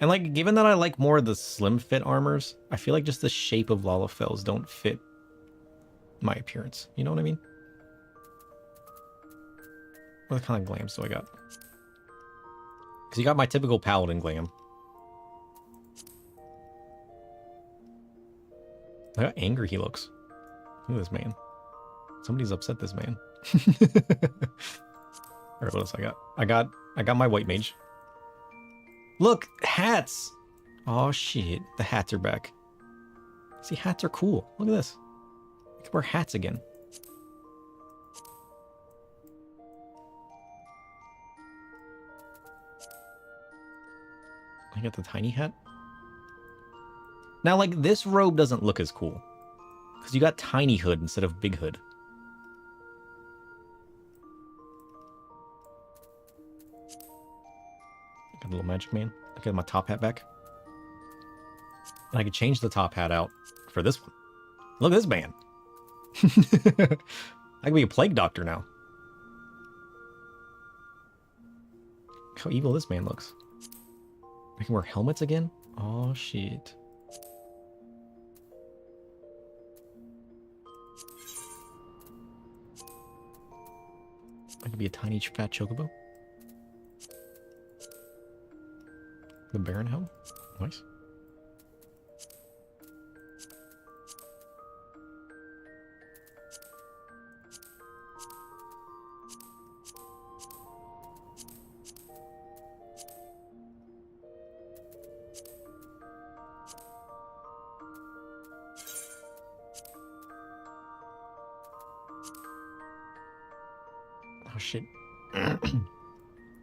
And, like, given that I like more of the slim fit armors, I feel like just the shape of Lalafell's don't fit my appearance. You know what I mean? What kind of glams do I got? Because you got my typical paladin glam. Look how angry he looks. Look at this man. Somebody's upset this man. Alright, what else I got? I got my white mage. Look, hats! Oh shit, the hats are back. See, hats are cool. Look at this. I can wear hats again. I got the tiny hat. Now, like, this robe doesn't look as cool. Because you got tiny hood instead of big hood. Got a little magic man. I got my top hat back. And I could change the top hat out for this one. Look at this man. I can be a plague doctor now. Look how evil this man looks. I can wear helmets again? Oh, shit. I could be a tiny fat chocobo. The Baron helm? Nice. Oh shit.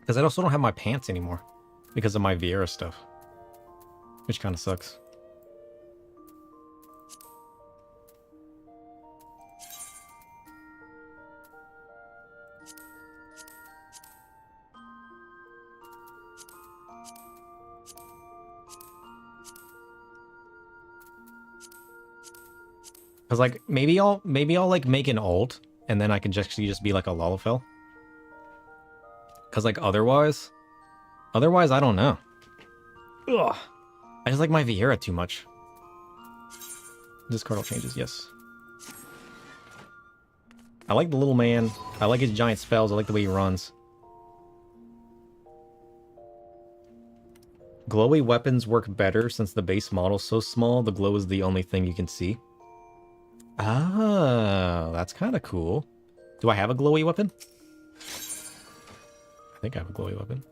Because I also don't have my pants anymore. Because of my Vieira stuff. Which kind of sucks. Cause like maybe I'll like make an ult and then I can just be like a Lalafell. Cause like otherwise I don't know. Ugh. I just like my Vieira too much. Discard all changes, yes. I like the little man. I like his giant spells. I like the way he runs. Glowy weapons work better since the base model's so small. The glow is the only thing you can see. Ah, that's kind of cool. Do I have a glowy weapon? I think I have a glowy weapon.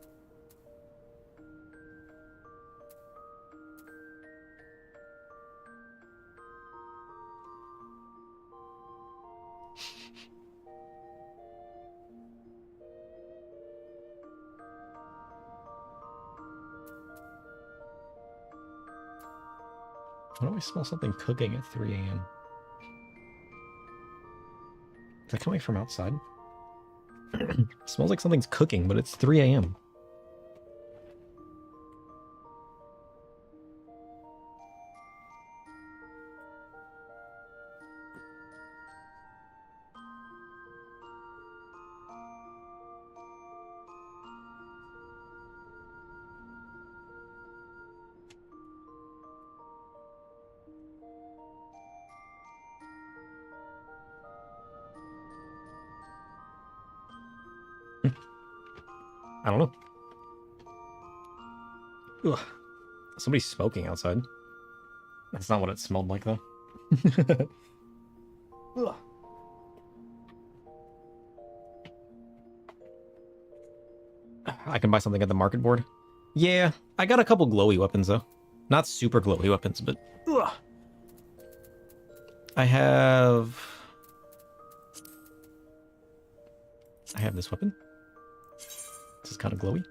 Why do I smell something cooking at 3 a.m.? Is that coming from outside? It smells like something's cooking, but it's 3 a.m. I don't know. Ugh. Somebody's smoking outside. That's not what it smelled like, though. Ugh. I can buy something at the market board. Yeah, I got a couple glowy weapons, though. Not super glowy weapons, but... Ugh. I have this weapon. This is kind of glowy.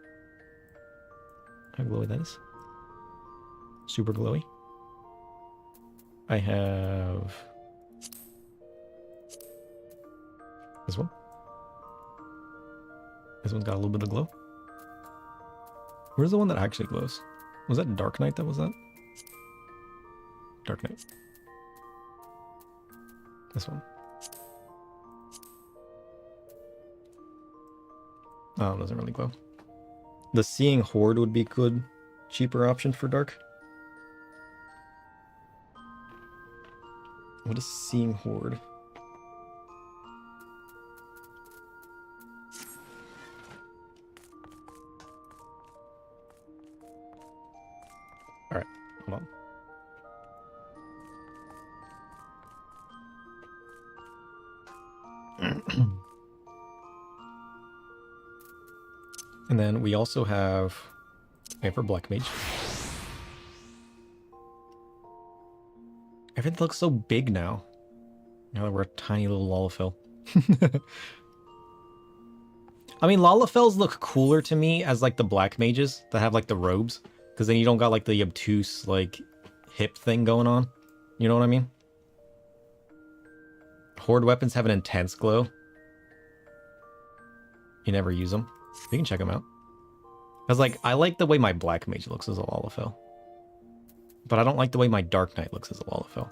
How glowy that is. Super glowy. I have this one. This one's got a little bit of glow. Where's the one that actually glows? Was that Dark Knight that was that? Dark Knight. This one. Oh, it doesn't really glow. The Seeing Horde would be good, cheaper option for dark. What is Seeing Horde? Alright, hold on. And then we also have for Black Mage. Everything looks so big now. Now that we're a tiny little Lalafell. I mean, Lalafells look cooler to me as like the Black Mages that have like the robes. Because then you don't got like the obtuse like hip thing going on. You know what I mean? Horde weapons have an intense glow. You never use them. You can check them out. Because, like, I like the way my Black Mage looks as a Lalafell. But I don't like the way my Dark Knight looks as a Lalafell.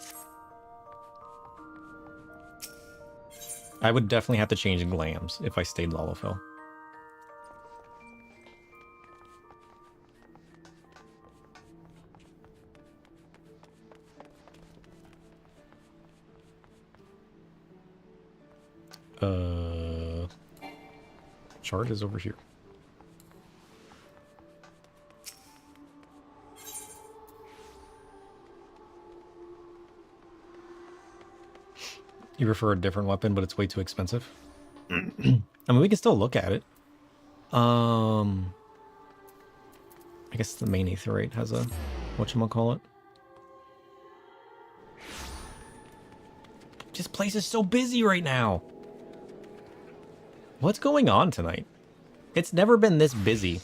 I would definitely have to change glams if I stayed Lalafell. Chart is over here. You prefer a different weapon, but it's way too expensive? I mean, we can still look at it. I guess the main Aetherite has a... whatchamacallit? This place is so busy right now! What's going on tonight? It's never been this busy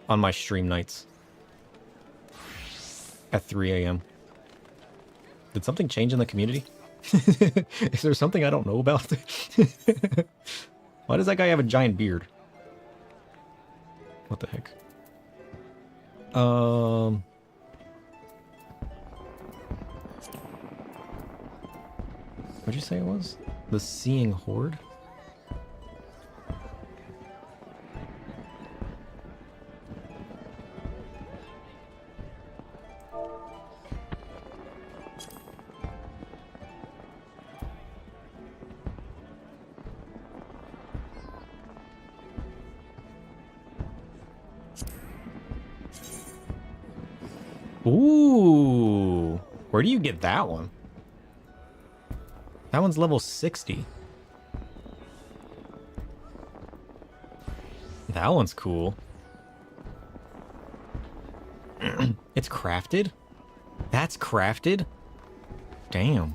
on my stream nights. At 3 a.m. Did something change in the community? Is there something I don't know about? Why does that guy have a giant beard? What the heck? What'd you say it was? The Seeing Horde? Ooh, where do you get that one? That one's level 60. That one's cool. It's crafted? That's crafted? Damn.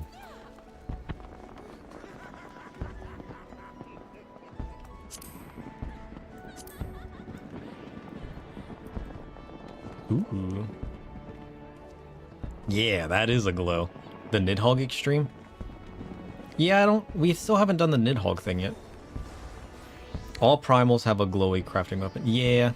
Ooh. Yeah, that is a glow. The Nidhogg Extreme? Yeah, we still haven't done the Nidhogg thing yet. All primals have a glowy crafting weapon. Yeah.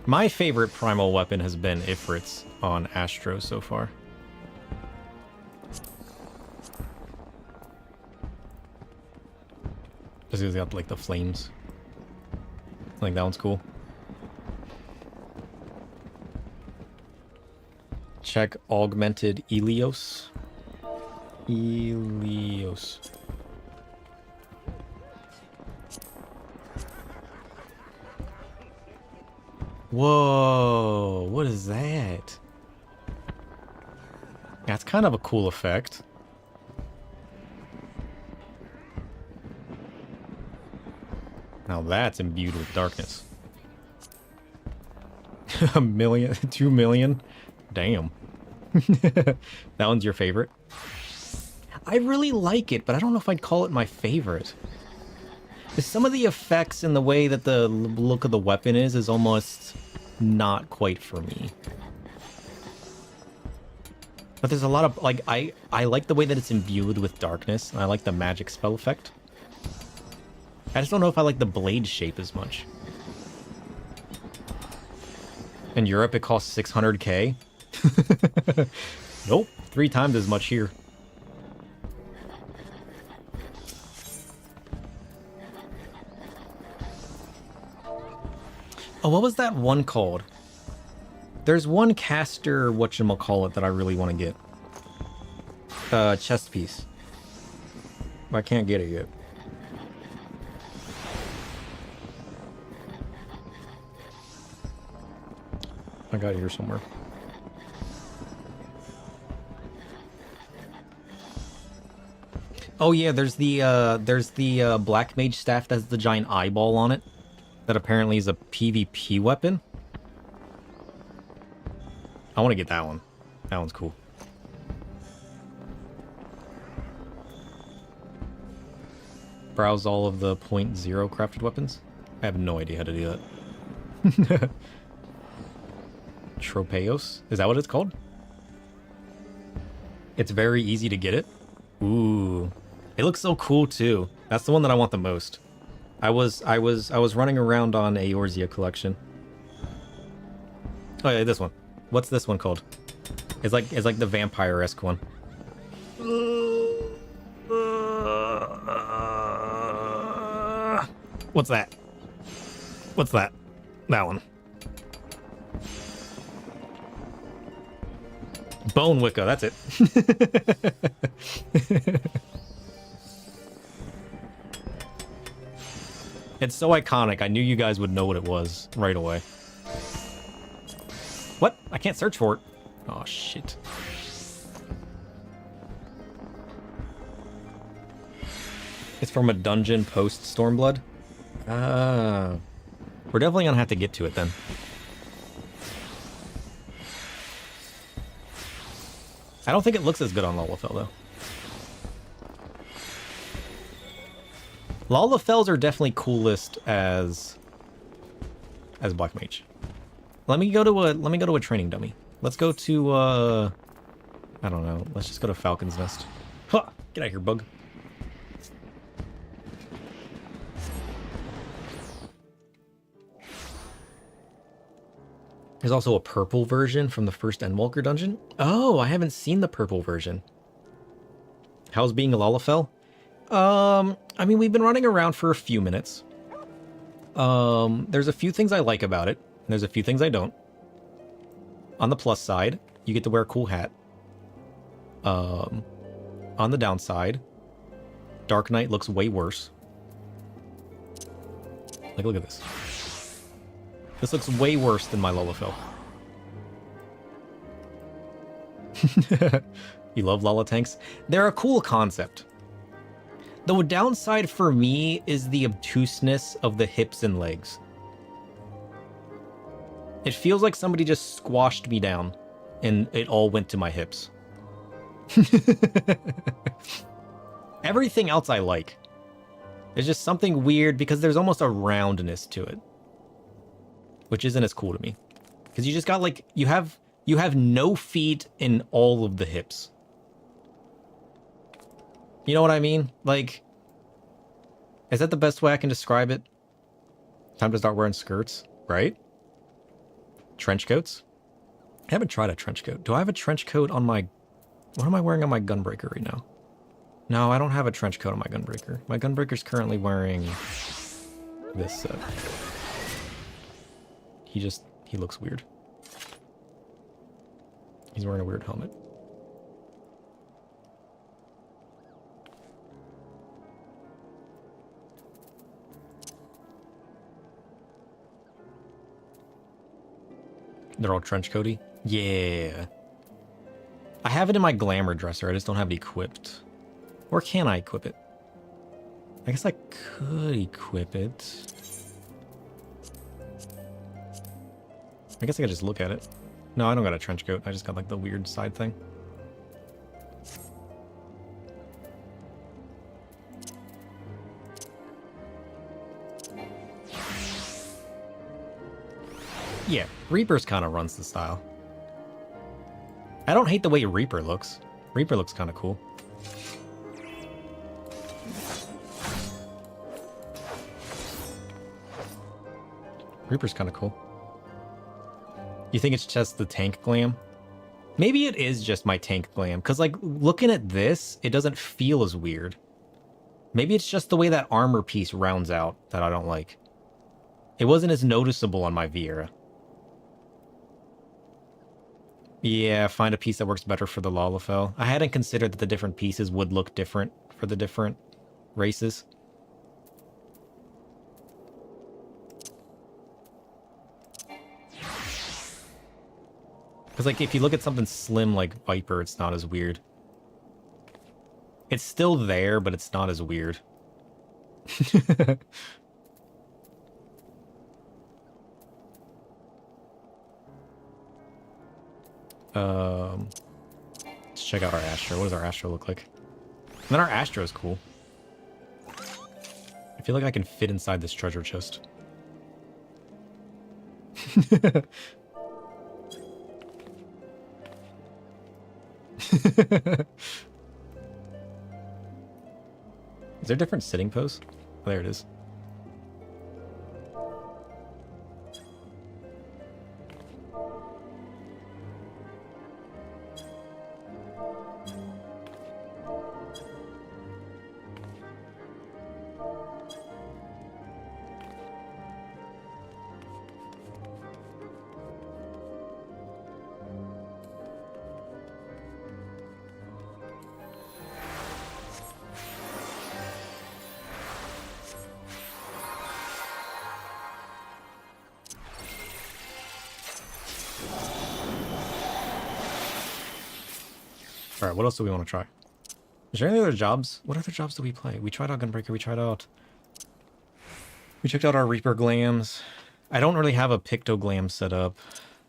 My favorite primal weapon has been Ifrits on Astro so far. Just because got like the flames. I think that one's cool. Check augmented Elios. Elios. Whoa, what is that? That's kind of a cool effect. Now that's imbued with darkness. 1 million, 2 million? Damn. That one's your favorite? I really like it, but I don't know if I'd call it my favorite. Some of the effects and the way that the look of the weapon is almost not quite for me. But there's a lot of, like, I like the way that it's imbued with darkness, and I like the magic spell effect. I just don't know if I like the blade shape as much. In Europe, it costs 600k. Nope, 3 times as much here. Oh, what was that one called? There's one caster whatchamacallit that I really want to get. Chest piece. I can't get it yet. I got it here somewhere. Oh yeah, there's the black mage staff that has the giant eyeball on it. That apparently is a PvP weapon. I want to get that one. That one's cool. Browse all of the .0 crafted weapons. I have no idea how to do that. Tropeos? Is that what it's called? It's very easy to get it. Ooh. It looks so cool too. That's the one that I want the most. I was running around on Eorzea collection. Oh yeah, this one. What's this one called? It's like the vampire-esque one. What's that? What's that? That one. Bone Wicca, that's it. It's so iconic, I knew you guys would know what it was right away. What? I can't search for it. Oh, shit. It's from a dungeon post Stormblood? Ah. We're definitely gonna have to get to it then. I don't think it looks as good on Lalafell, though. Lalafells are definitely coolest as Black Mage. Let me go to a training dummy. Let's go to I don't know. Let's just go to Falcon's Nest. Huh! Get out of here, bug. There's also a purple version from the first Endwalker dungeon. Oh, I haven't seen the purple version. How's being a Lalafell? I mean, we've been running around for a few minutes. There's a few things I like about it, and there's a few things I don't. On the plus side, you get to wear a cool hat. On the downside, Dark Knight looks way worse. Like, look at this. This looks way worse than my Lalafell. You love Lala tanks? They're a cool concept. The downside for me is the obtuseness of the hips and legs. It feels like somebody just squashed me down and it all went to my hips. Everything else I like. There's just something weird because there's almost a roundness to it, which isn't as cool to me. Because you just got like, you have no feet in all of the hips. You know what I mean? Like, is that the best way I can describe it? Time to start wearing skirts, right? Trench coats? I haven't tried a trench coat. Do I have a trench coat on my... What am I wearing on my Gunbreaker right now? No, I don't have a trench coat on my Gunbreaker. My Gunbreaker's currently wearing this. He looks weird. He's wearing a weird helmet. They're all trench coaty? Yeah. I have it in my glamour dresser, I just don't have it equipped. Or can I equip it? I guess I could equip it. I guess I could just look at it. No, I don't got a trench coat. I just got like the weird side thing. Yeah, Reaper's kind of runs the style. I don't hate the way Reaper looks. Reaper looks kind of cool. Reaper's kind of cool. You think it's just the tank glam? Maybe it is just my tank glam, because like looking at this, it doesn't feel as weird. Maybe it's just the way that armor piece rounds out that I don't like. It wasn't as noticeable on my Vieira. Yeah, find a piece that works better for the Lalafell. I hadn't considered that the different pieces would look different for the different races. Because, like, if you look at something slim like Viper, it's not as weird. It's still there, but it's not as weird. Let's check out our Astro. What does our Astro look like? And then our Astro is cool. I feel like I can fit inside this treasure chest. Is there different sitting pose? Oh, there it is. Alright, what else do we want to try? Is there any other jobs? What other jobs do we play? We tried out Gunbreaker, we checked out our Reaper glams. I don't really have a Pictoglam set up.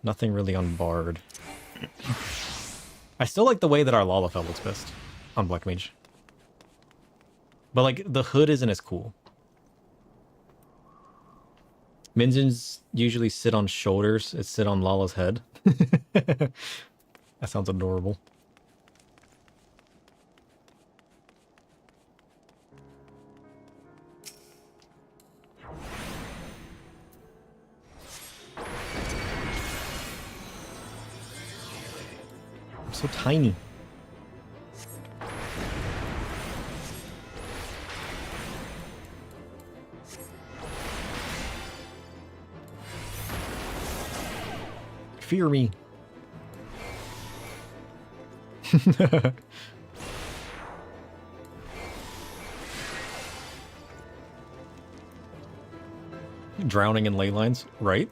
Nothing really on Bard. I still like the way that our Lalafell looks best on Black Mage. But like, the hood isn't as cool. Minions usually sit on shoulders, it sit on Lala's head. That sounds adorable. So tiny. Fear me. Drowning in ley lines, right?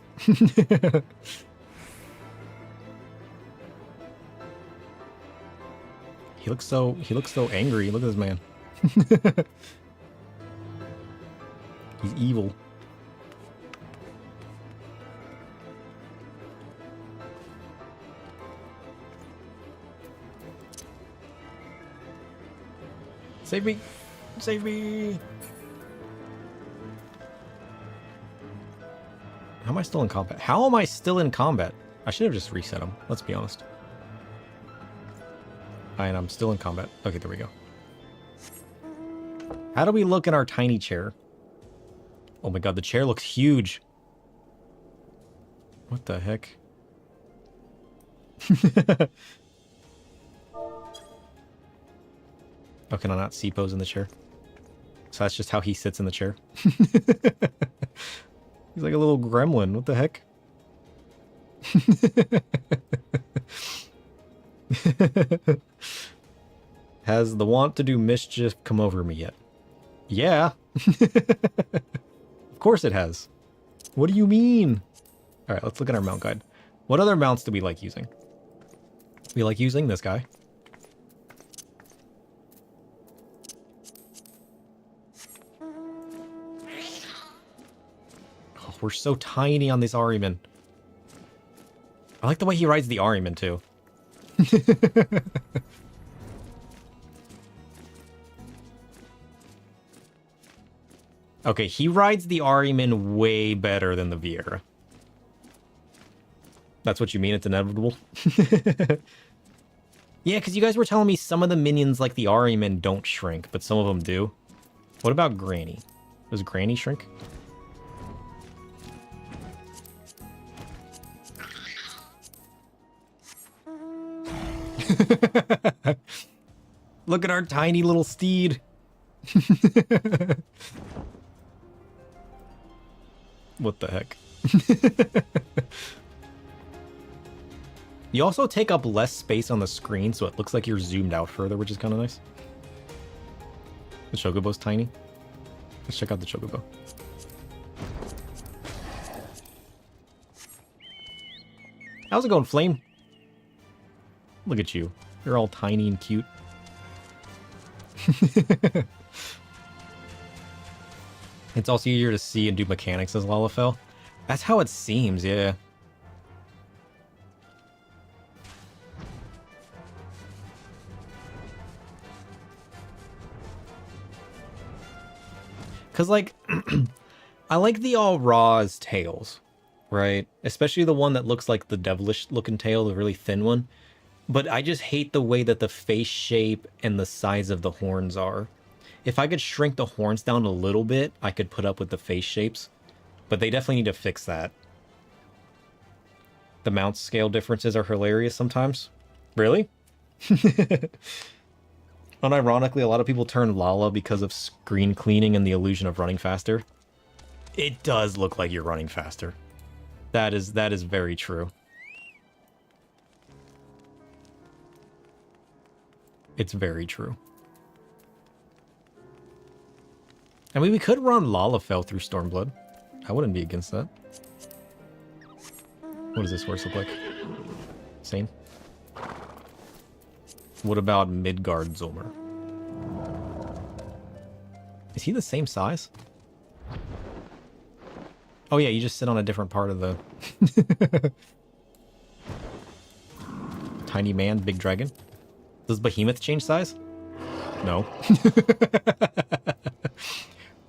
He looks so angry. Look at this man. He's evil. Save me! Save me! How am I still in combat? How am I still in combat? I should have just reset him, let's be honest. And I'm still in combat. Okay, there we go. How do we look in our tiny chair? Oh my god, the chair looks huge. What the heck? Oh, can I not C-pose in the chair? So that's just how he sits in the chair. He's like a little gremlin. What the heck? Has the want to do mischief come over me yet? Yeah. Of course it has. What do you mean? Alright, let's look at our mount guide. What other mounts do we like using? We like using this guy. Oh, we're so tiny on this Ahriman. I like the way he rides the Ahriman too. Okay, he rides the Ahriman way better than the Vieira. That's what you mean? It's inevitable? Yeah, because you guys were telling me some of the minions like the Ahriman don't shrink, but some of them do. What about Granny? Does Granny shrink? Look at our tiny little steed. What the heck? You also take up less space on the screen, so it looks like you're zoomed out further, which is kind of nice. The Chocobo's tiny. Let's check out the Chocobo. How's it going, Flame? Look at you. You're all tiny and cute. It's also easier to see and do mechanics as Lalafell. That's how it seems, yeah. Because, like, I like the all raw's tails, right? Especially the one that looks like the devilish looking tail, the really thin one. But I just hate the way that the face shape and the size of the horns are. If I could shrink the horns down a little bit, I could put up with the face shapes. But they definitely need to fix that. The mount scale differences are hilarious sometimes. Really? Unironically, a lot of people turn Lala because of screen cleaning and the illusion of running faster. It does look like you're running faster. That is very true. It's very true. I mean, we could run Lalafell through Stormblood. I wouldn't be against that. What does this horse look like? Same. What about Midgard Zulmer? Is he the same size? Oh yeah, you just sit on a different part of the... Tiny man, big dragon. Does Behemoth change size? No.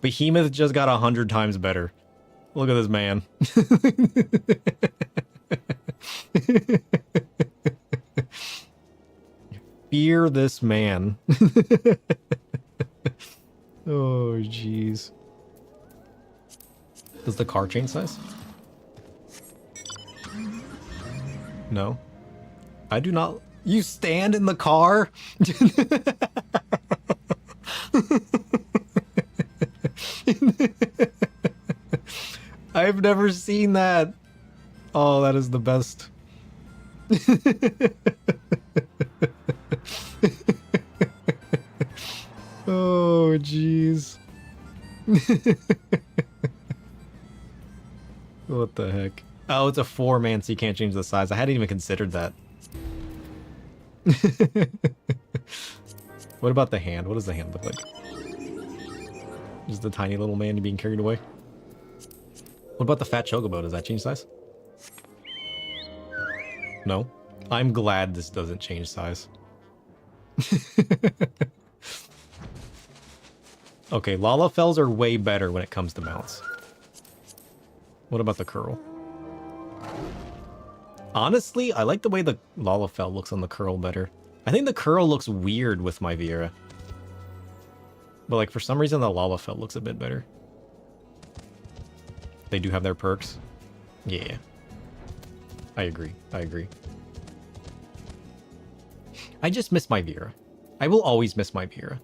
Behemoth just got 100 times better. Look at this man. Fear this man. Oh, jeez. Does the car change size? No. I do not You stand in the car? I've never seen that. Oh, that is the best. Oh, jeez. What the heck? Oh, it's a 4-man, so you can't change the size. I hadn't even considered that. What about the hand? What does the hand look like? Just the tiny little man being carried away? What about the fat chocobo? Does that change size? No? I'm glad this doesn't change size. Okay, Lalafells are way better when it comes to mounts. What about the curl? Honestly, I like the way the Lalafell looks on the curl better. I think the curl looks weird with my Viera. But like for some reason the Lalafell looks a bit better. They do have their perks. Yeah. I agree. I agree. I just miss my Viera. I will always miss my Viera.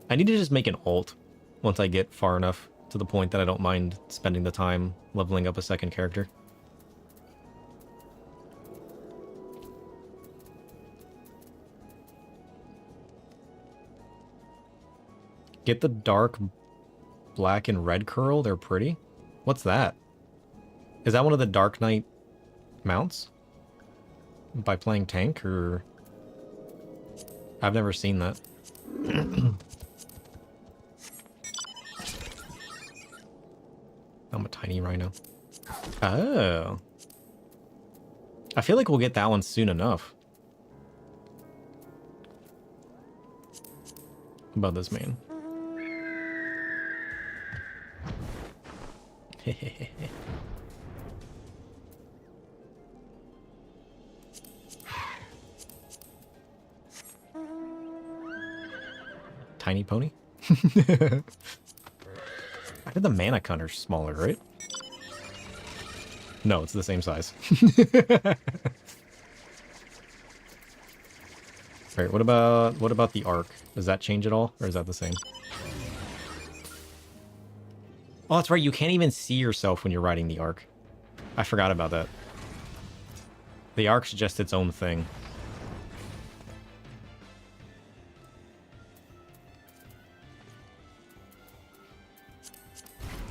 I need to just make an ult once I get far enough to the point that I don't mind spending the time leveling up a second character. Get the dark black and red curl. They're pretty. What's that? Is that one of the Dark Knight mounts? By playing tank, or... I've never seen that. I'm a tiny rhino. Oh. I feel like we'll get that one soon enough. How about this man? Tiny pony? I think the mana counter's smaller, right? No, it's the same size. Alright, what about the arc? Does that change at all? Or is that the same? Oh, that's right, you can't even see yourself when you're riding the arc. I forgot about that. The arc's just its own thing.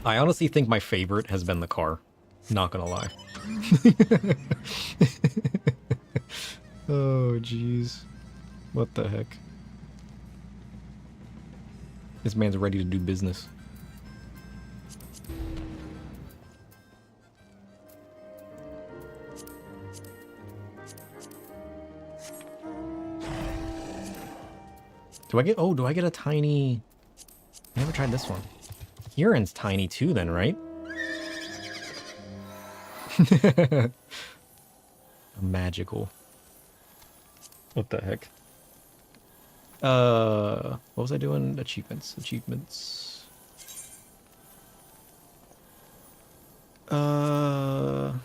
I honestly think my favorite has been the car. Not gonna lie. Oh, jeez. What the heck? This man's ready to do business. Do I get a tiny... I never tried this one. Huron's tiny too then, right? Magical. What the heck? What was I doing? Achievements. What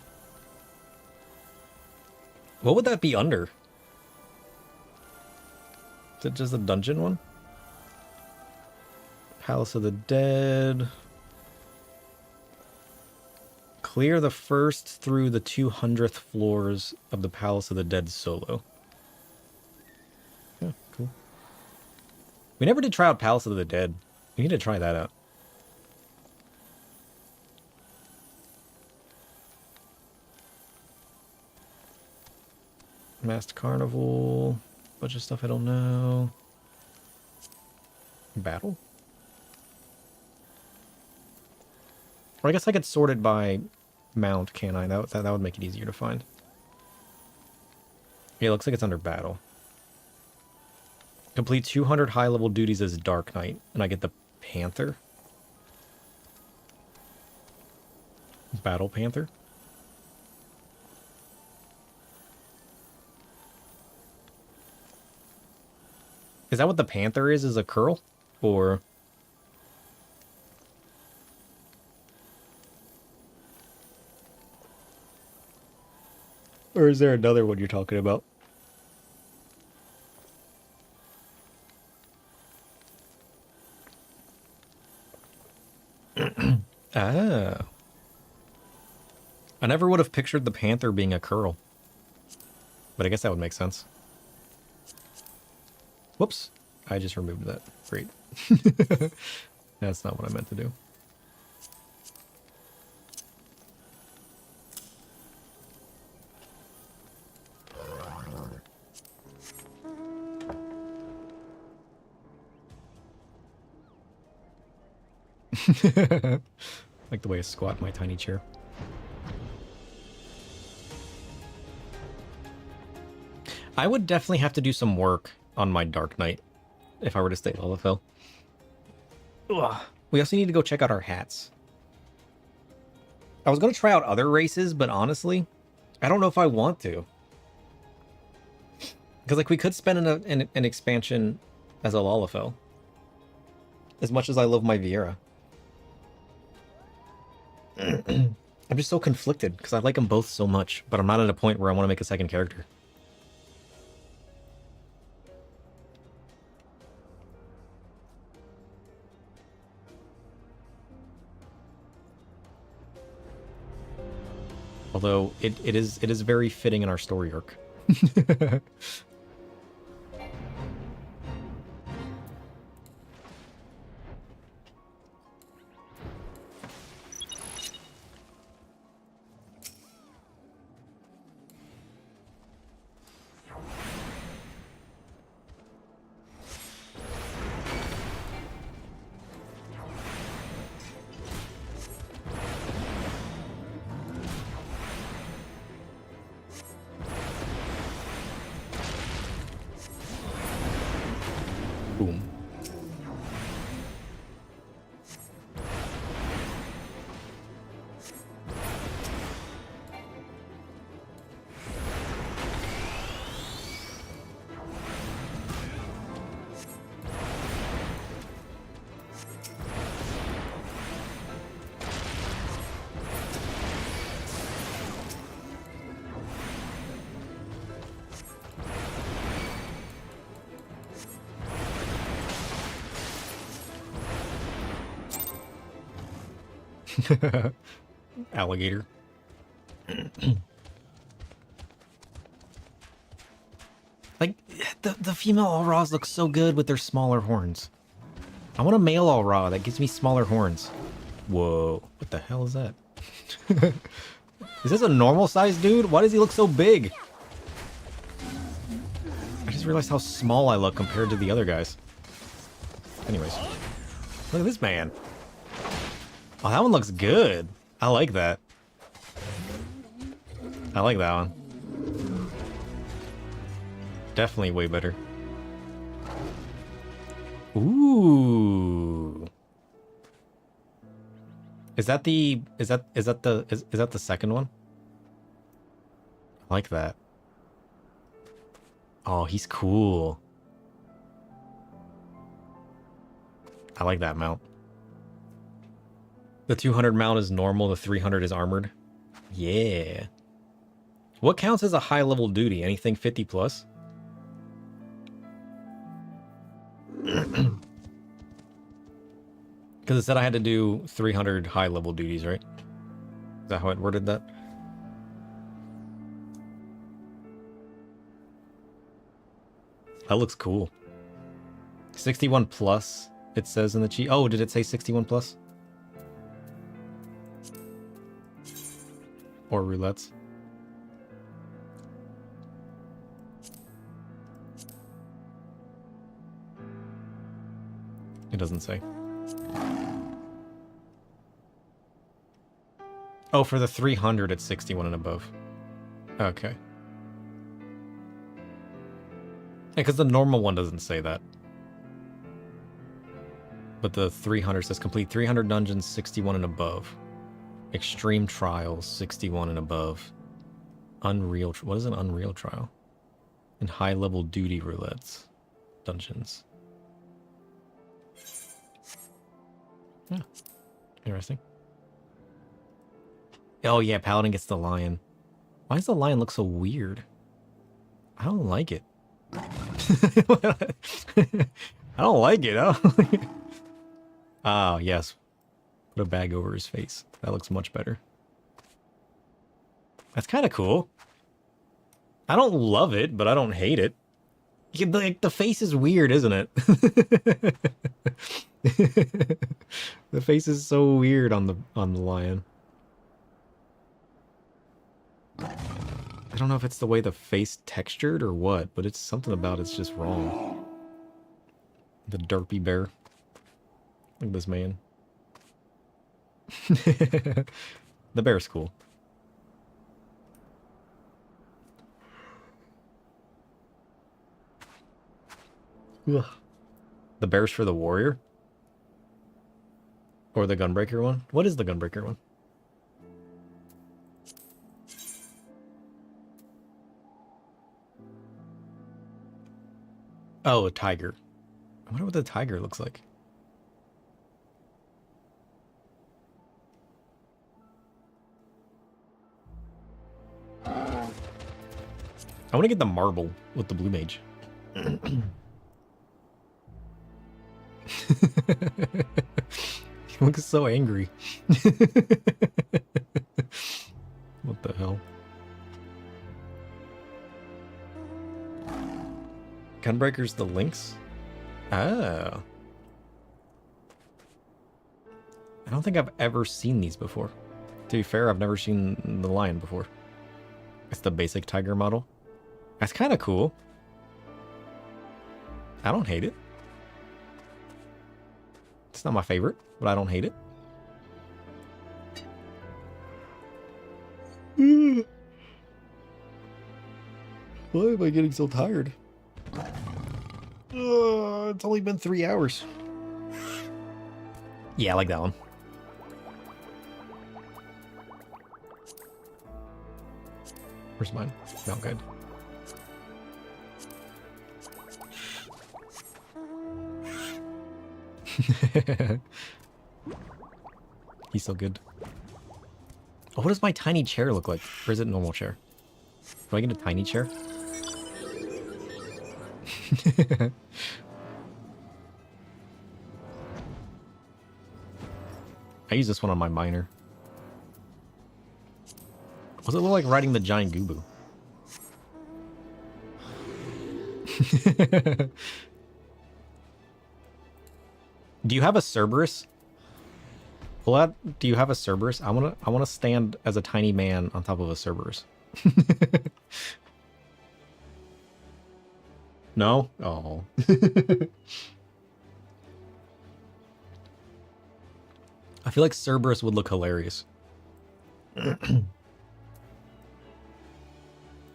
would that be under? Is it just a dungeon one? Palace of the Dead. Clear the first through the 200th floors of the Palace of the Dead solo. Yeah, cool. We never did try out Palace of the Dead. We need to try that out. Masked Carnival. Bunch of stuff I don't know. Battle? Or I guess I could sort it by mount, can't I? That would make it easier to find. Yeah, it looks like it's under battle. Complete 200 high-level duties as Dark Knight, and I get the Panther. Battle Panther. Is that what the Panther is a curl? Or... Or is there another one you're talking about? Ah. I never would have pictured the panther being a curl. But I guess that would make sense. Whoops. I just removed that. Great. That's not what I meant to do. Like the way I squat in my tiny chair. I would definitely have to do some work on my Dark Knight if I were to stay at LFL. Ugh. We also need to go check out our hats. I was going to try out other races, but honestly, I don't know if I want to. Because like we could spend an expansion as a LFL. As much as I love my Vieira. I'm just so conflicted because I like them both so much, but I'm not at a point where I want to make a second character. Although it is very fitting in our story arc. Boom. Alligator. Like, the female All-Raws look so good with their smaller horns. I want a male All-Ra that gives me smaller horns. Whoa, what the hell is that? Is this a normal size dude? Why does he look so big? I just realized how small I look compared to the other guys. Anyways, look at this man. Oh, that one looks good. I like that. I like that one. Definitely way better. Ooh. Is that the second one? I like that. Oh, he's cool. I like that mount. The 200 mount is normal, the 300 is armored. Yeah. What counts as a high level duty? Anything 50 plus? Because it said I had to do 300 high level duties, right? Is that how it worded that? That looks cool. 61 plus, it says in the cheat. Oh, did it say 61 plus? Or roulettes? It doesn't say. Oh, for the 300, it's 61 and above. Okay. Yeah, because the normal one doesn't say that. But the 300 says complete 300 dungeons, 61 and above. Extreme trials, 61 and above. Unreal. What is an unreal trial? And high level duty roulettes. Dungeons. Yeah. Interesting. Oh yeah, Paladin gets the lion. Why does the lion look so weird? I don't like it. I don't like it. Oh, yes. Put a bag over his face. That looks much better. That's kind of cool. I don't love it, but I don't hate it. Like, the face is weird, isn't it? The face is so weird on the lion. I don't know if it's the way the face textured or what, but it's something about it's just wrong. The derpy bear. Look at this man. The bear's cool. Ugh. The bear's for the warrior? Or the gunbreaker one? What is the gunbreaker one? Oh, a tiger. I wonder what the tiger looks like. I want to get the marble with the blue mage. He looks so angry. What the hell? Gunbreaker's the lynx? Oh. I don't think I've ever seen these before. To be fair, I've never seen the lion before. It's the basic tiger model. That's kind of cool. I don't hate it. It's not my favorite, but I don't hate it. Why am I getting so tired? It's only been 3 hours. Yeah, I like that one. Where's mine? Not good. He's so good. Oh, what does my tiny chair look like? Or is it normal chair? Do I get a tiny chair? I use this one on my miner. What's it look like riding the giant Gubu? Do you have a Cerberus? Vlad, do you have a Cerberus? I wanna stand as a tiny man on top of a Cerberus. No? Oh. I feel like Cerberus would look hilarious. I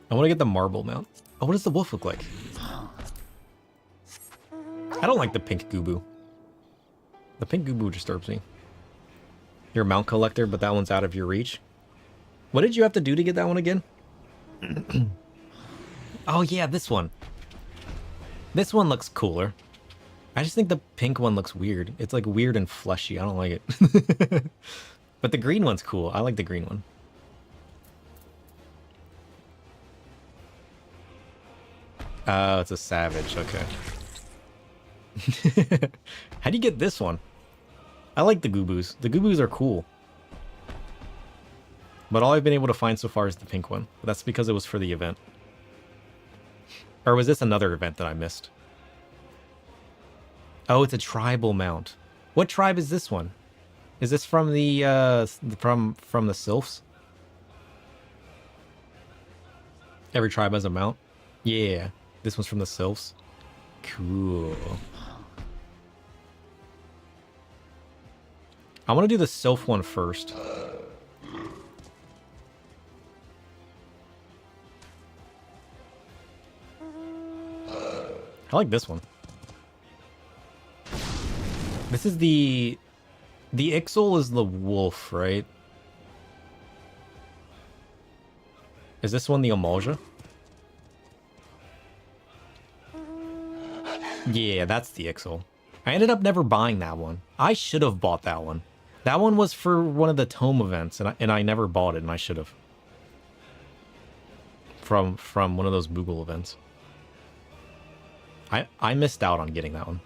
want to get the marble mount. Oh, what does the wolf look like? I don't like the pink Gubu. The pink Gubu disturbs me. You're a mount collector, but that one's out of your reach. What did you have to do to get that one again? Oh yeah, this one. This one looks cooler. I just think the pink one looks weird. It's like weird and fleshy. I don't like it. But the green one's cool. I like the green one. Oh, it's a savage. Okay. How do you get this one? I like the Gubus. The Gubus are cool. But all I've been able to find so far is the pink one. But that's because it was for the event. Or was this another event that I missed? Oh, it's a tribal mount. What tribe is this one? Is this from the from the Sylphs? Every tribe has a mount? Yeah. This one's from the Sylphs. Cool. I want to do the Sylph one first. I like this one. This is the Ixal is the wolf, right? Is this one the Amalja? Yeah, that's the Ixal. I ended up never buying that one. I should have bought that one. That one was for one of the tome events, and I never bought it, and I should have. From one of those Moogle events. I missed out on getting that one.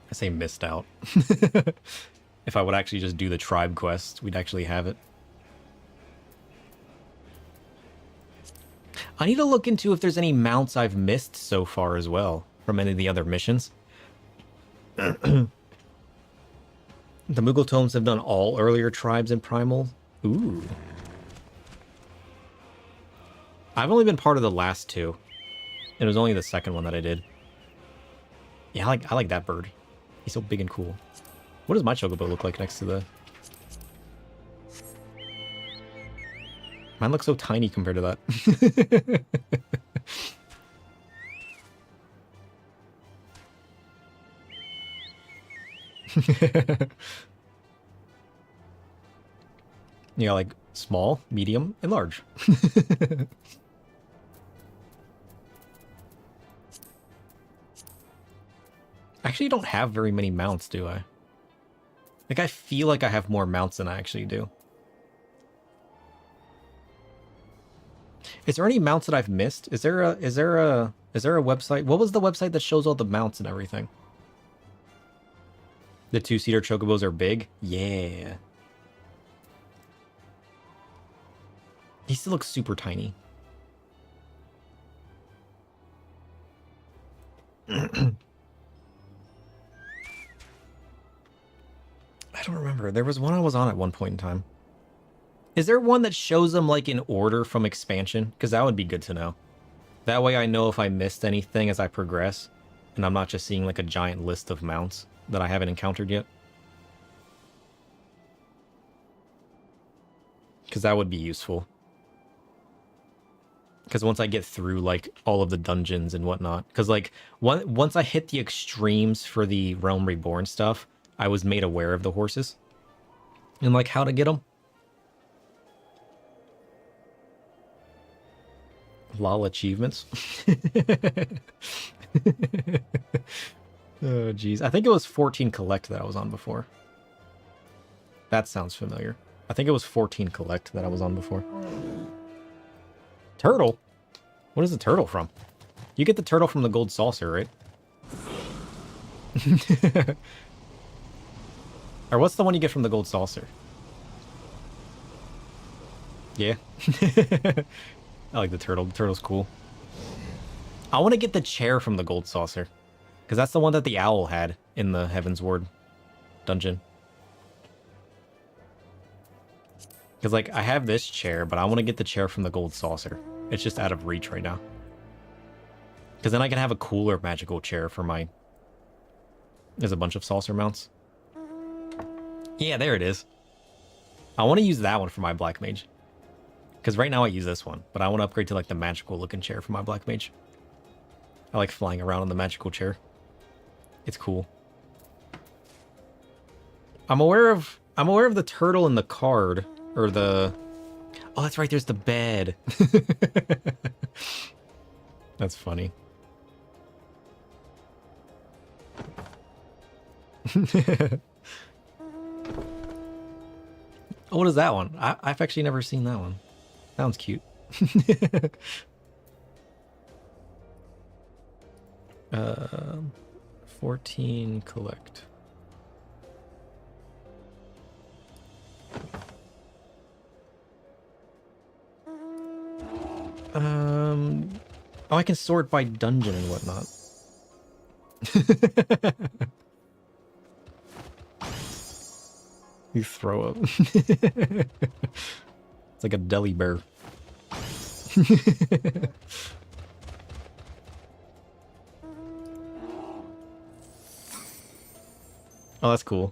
I say missed out. If I would actually just do the tribe quest, we'd actually have it. I need to look into if there's any mounts I've missed so far as well from any of the other missions. The Moogle Tomes have done all earlier tribes in Primal. Ooh. I've only been part of the last two. It was only the second one that I did. Yeah, I like that bird. He's so big and cool. What does my chocobo look like next to the... Mine looks so tiny compared to that. You got like small, medium, and large. I actually don't have very many mounts, do I? Like, I feel like I have more mounts than I actually do. Is there any mounts that I've missed? Is there a website? What was the website that shows all the mounts and everything? The two-seater chocobos are big? Yeah. He still looks super tiny. I don't remember. There was one I was on at one point in time. Is there one that shows them like in order from expansion? Because that would be good to know. That way I know if I missed anything as I progress, and I'm not just seeing like a giant list of mounts that I haven't encountered yet. Because that would be useful. Because once I get through like all of the dungeons and whatnot, because like once I hit the extremes for the Realm Reborn stuff, I was made aware of the horses and like how to get them. Lol achievements. Oh jeez, I think it was 14 collect that I was on before. That sounds familiar. I think it was 14 collect that I was on before. Turtle? What is the turtle from? You get the turtle from the gold saucer, right? Or what's the one you get from the gold saucer? Yeah. I like the turtle. The turtle's cool. I want to get the chair from the gold saucer. Because that's the one that the owl had in the Heavensward dungeon. Because, like, I have this chair, but I want to get the chair from the gold saucer. It's just out of reach right now. Because then I can have a cooler magical chair for my... There's a bunch of saucer mounts. Yeah, there it is. I want to use that one for my Black Mage. Because right now I use this one, but I want to upgrade to, like, the magical looking chair for my Black Mage. I like flying around on the magical chair. It's cool. I'm aware of the turtle in the card. Or the... Oh, that's right, there's the bed. That's funny. Oh, what is that one? I've actually never seen that one. Sounds cute. 14 collect. Oh, I can sort by dungeon and whatnot. You throw up. It's like a deli bear. Oh, that's cool.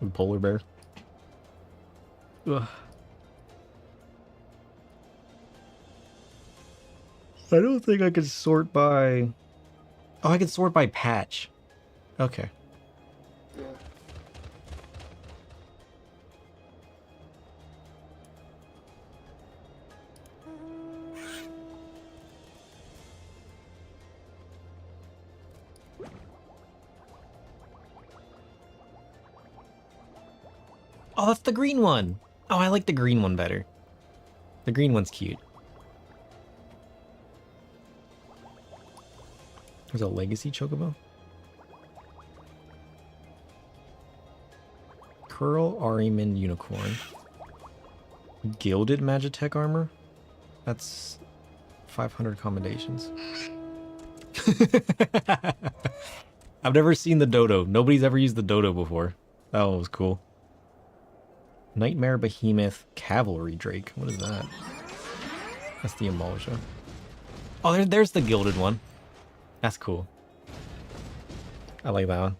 A polar bear. Ugh. I don't think I could sort by... Oh, I can sort by patch. Okay. Oh, that's the green one. Oh, I like the green one better. The green one's cute. There's a legacy chocobo. Pearl Ariman Unicorn. Gilded Magitech armor? That's 500 commendations. I've never seen the dodo. Nobody's ever used the dodo before. That one was cool. Nightmare Behemoth Cavalry Drake. What is that? That's the Emulsion. Oh, there's the gilded one. That's cool. I like that one.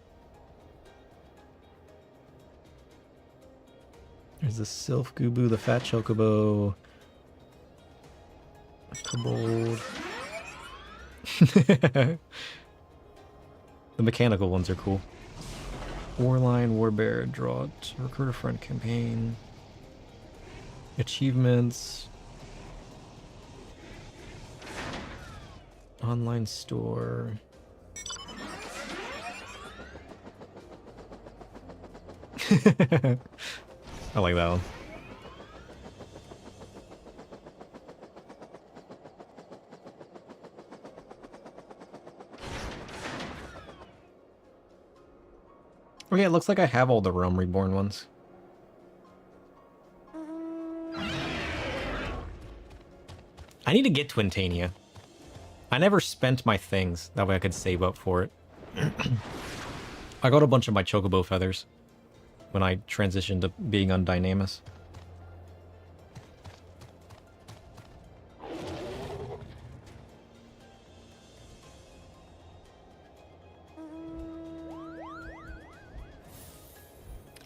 There's the Sylph Gubu, the Fat Chocobo. Kobold. The mechanical ones are cool. Warline, Warbear, Drought, Recruiter Front Campaign. Achievements. Online store. I like that one. Okay, it looks like I have all the Realm Reborn ones. I need to get Twintania. I never spent my things. That way I could save up for it. I got a bunch of my Chocobo feathers when I transitioned to being on Dynamis.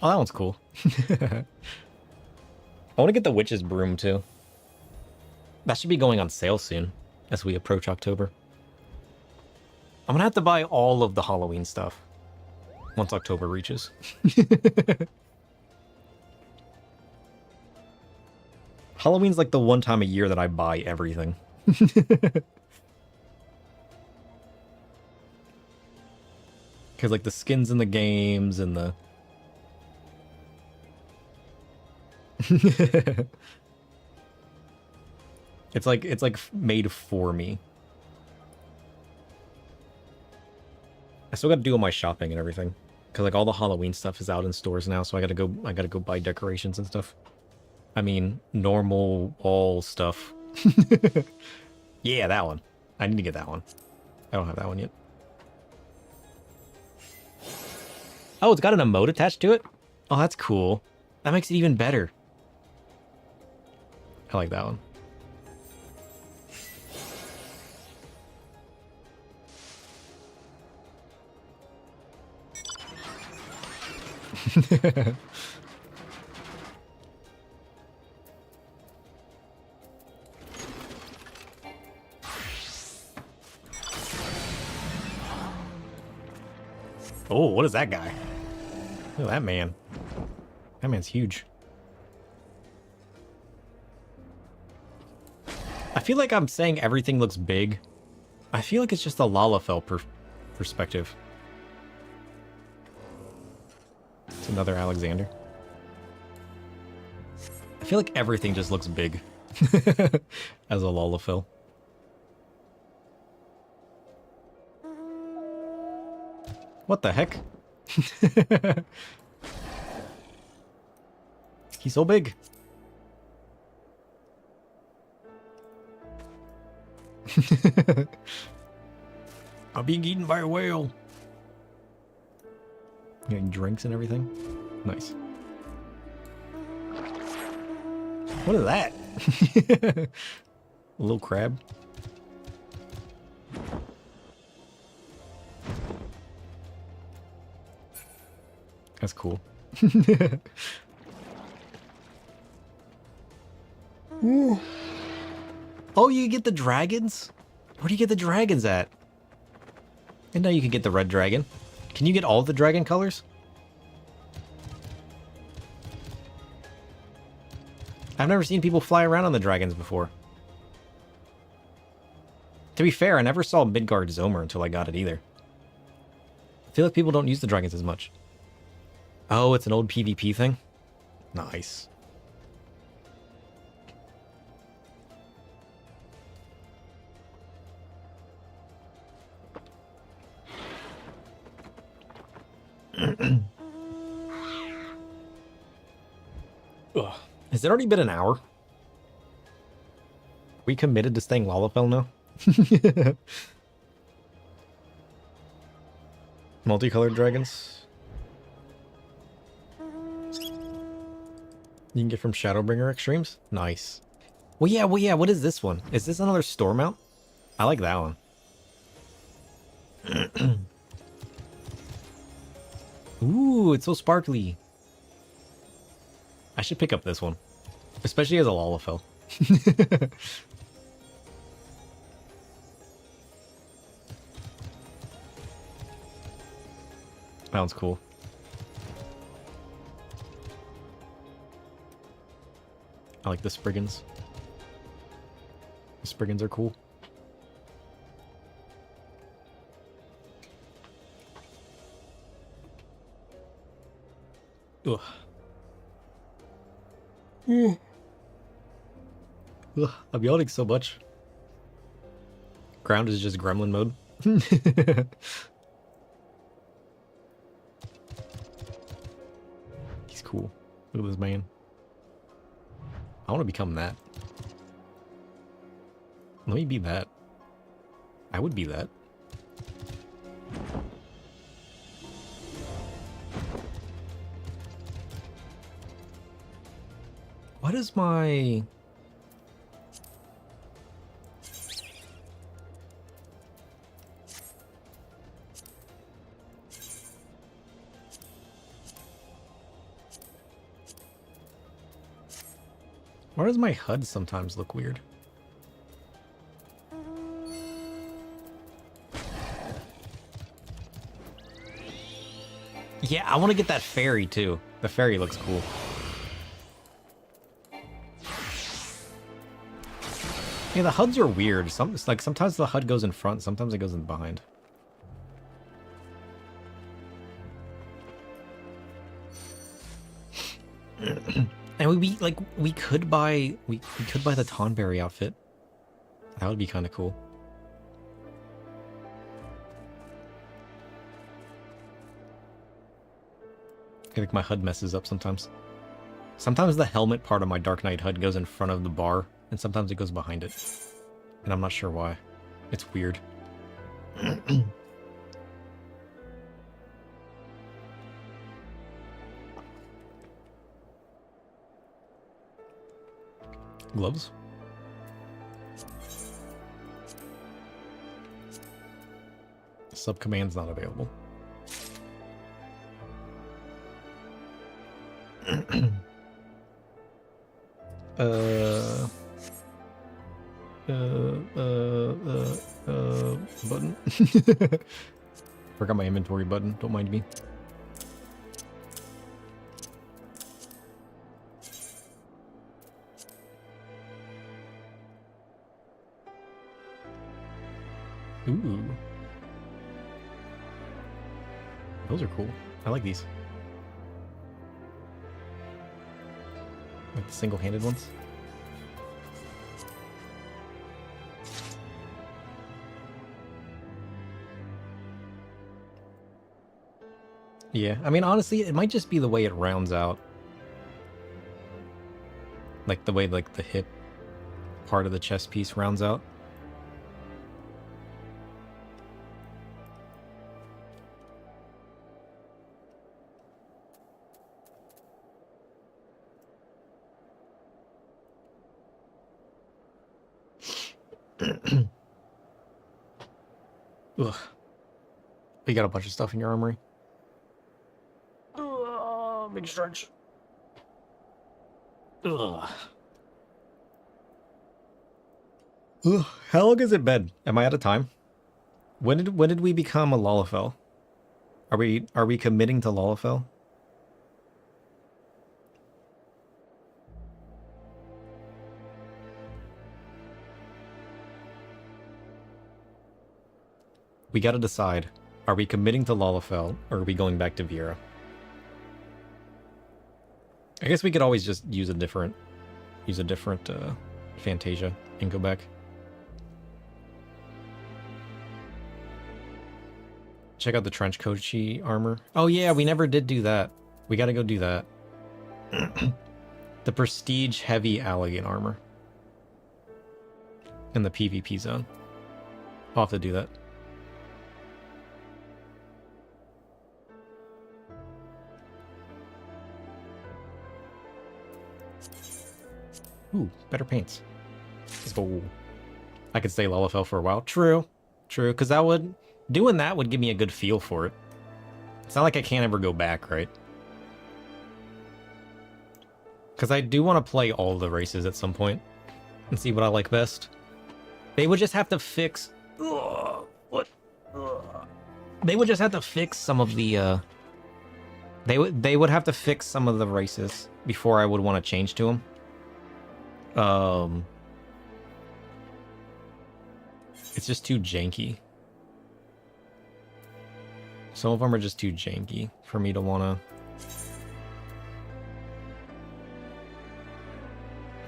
Oh, that one's cool. I want to get the Witch's Broom, too. That should be going on sale soon, as we approach October. I'm gonna have to buy all of the Halloween stuff once October reaches. Halloween's like the one time a year that I buy everything. Because like the skins in the games and the... It's like made for me. I still got to do all my shopping and everything, because like all the Halloween stuff is out in stores now, so I gotta go buy decorations and stuff. I mean, normal all stuff. Yeah, that one. I need to get that one. I don't have that one yet. Oh, it's got an emote attached to it? Oh, that's cool. That makes it even better. I like that one. Oh, what is that guy? Look at that man. That man's huge. I feel like I'm saying everything looks big. I feel like it's just a Lalafell perspective. It's another Alexander. I feel like everything just looks big as a Lalafell. What the heck? He's so big. I'm being eaten by a whale. Getting drinks and everything. Nice. What is that? A little crab. That's cool. Oh, you get the dragons? Where do you get the dragons at? And now you can get the red dragon. Can you get all the dragon colors? I've never seen people fly around on the dragons before. To be fair, I never saw Midgard Zomer until I got it either. I feel like people don't use the dragons as much. Oh, it's an old PvP thing? Nice. Ugh. Has it already been an hour? We committed to staying Lalafell now? Multicolored dragons. You can get from Shadowbringer Extremes? Nice. Well, yeah, what is this one? Is this another store mount? I like that one. Ooh, it's so sparkly. I should pick up this one. Especially as a Lalafell. That one's cool. I like the Spriggans. The Spriggans are cool. Ugh. Ugh, I'm yawning so much. Ground is just gremlin mode. He's cool. Look at this man. I want to become that. Let me be that. I would be that. What is my... Why does my HUD sometimes look weird? Yeah, I want to get that fairy too. The fairy looks cool. Yeah, the HUDs are weird. Sometimes the HUD goes in front, sometimes it goes in behind. And we could buy we could buy the Tonberry outfit. That would be kind of cool. I think my HUD messes up sometimes. Sometimes the helmet part of my Dark Knight HUD goes in front of the bar, and sometimes it goes behind it. And I'm not sure why. It's weird. Gloves? Sub-command's not available. Button. Forgot my inventory button, don't mind me. Ooh. Those are cool. I like these. Like the single-handed ones. Yeah, I mean, honestly, it might just be the way it rounds out. Like the way, like, the hip part of the chest piece rounds out. Ugh. You got a bunch of stuff in your armory? Big stretch. Ugh. Ugh. How long has it been? Am I out of time? When did we become a Lalafell? Are we committing to Lalafell? We gotta decide. Are we committing to Lalafell, or are we going back to Vera? I guess we could always just use a different Fantasia and go back. Check out the trench Kochi armor. Oh yeah, we never did do that. We gotta go do that. The prestige heavy alligator armor. In the PvP zone. I'll have to do that. Ooh, better paints. Let's go. I could stay LFL for a while. True. True, because that would... Doing that would give me a good feel for it. It's not like I can't ever go back, right? Because I do want to play all the races at some point. And see what I like best. They would just have to fix... Ugh, what? Ugh. They would just have to fix some of the... They would have to fix some of the races before I would want to change to them. It's just too janky. Some of them are just too janky for me to want to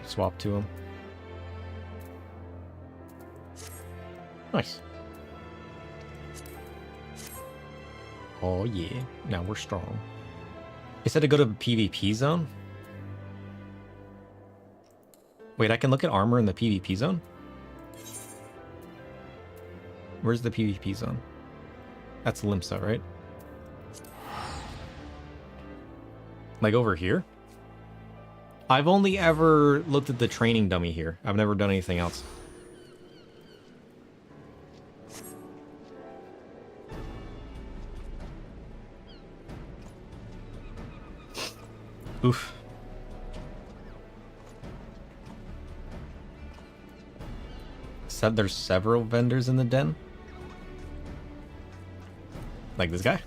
swap to them. Nice. Oh yeah, now we're strong. They said to go to the PvP zone? Wait, I can look at armor in the PvP zone? Where's the PvP zone? That's Limsa, right? Like over here? I've only ever looked at the training dummy here. I've never done anything else. Oof. Said there's several vendors in the den. Like this guy?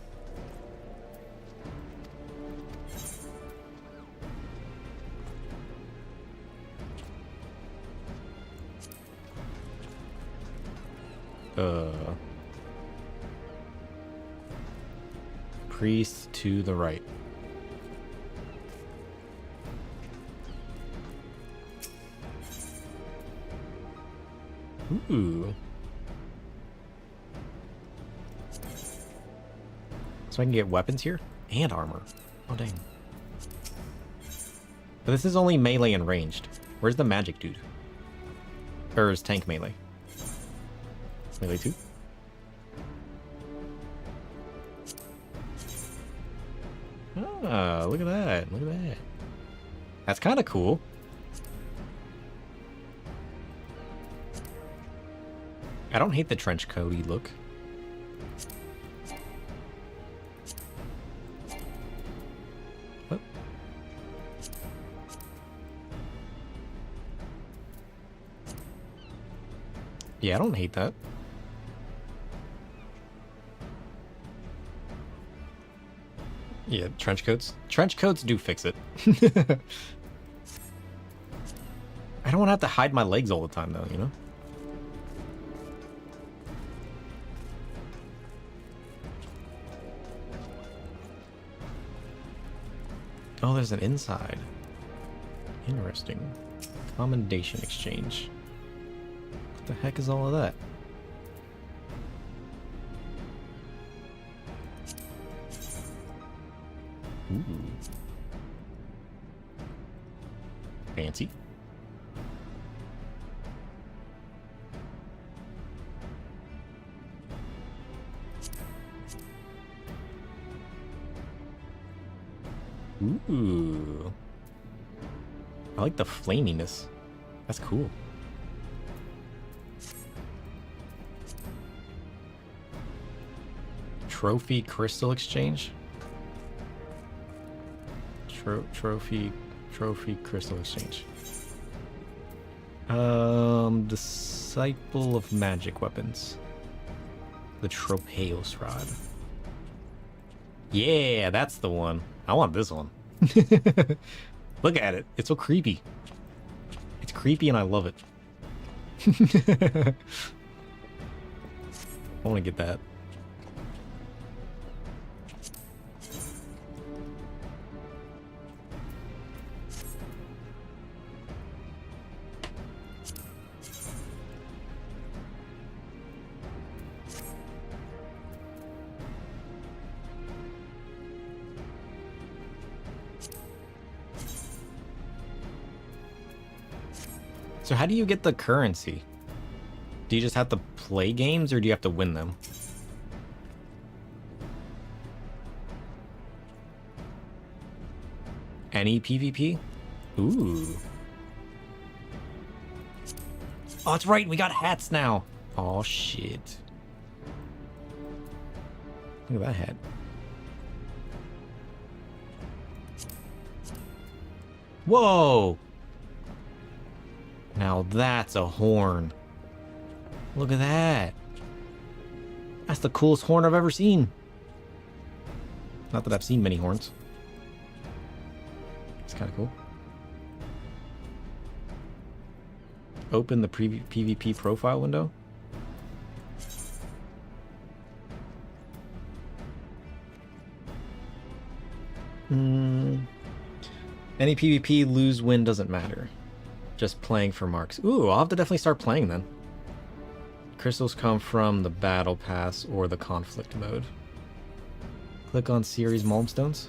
Priest to the right. Ooh. So I can get weapons here? And armor. Oh, dang. But this is only melee and ranged. Where's the magic dude? Or is tank melee? Melee 2? Ah, look at that. Look at that. That's kind of cool. I don't hate the trench coaty look. What? Yeah, I don't hate that. Yeah, trench coats. Trench coats do fix it. I don't want to have to hide my legs all the time, though, you know? Oh, there's an inside. Interesting. Commendation exchange. What the heck is all of that? Ooh. Fancy. Ooh. I like the flaminess. That's cool. Trophy crystal exchange? Trophy crystal exchange. Disciple of magic weapons. The Tropeos rod. Yeah, that's the one. I want this one. Look at it. It's so creepy. It's creepy and I love it. I want to get that. So how do you get the currency? Do you just have to play games, or do you have to win them? Any PvP? Ooh. Oh, that's right. We got hats now. Oh, shit. Look at that hat. Whoa! Now that's a horn. Look at that. That's the coolest horn I've ever seen. Not that I've seen many horns. It's kind of cool. Open the PvP profile window. Any PvP, lose, win, doesn't matter. Just playing for marks. Ooh, I'll have to definitely start playing then. Crystals come from the battle pass or the conflict mode. Click on series Malmstones.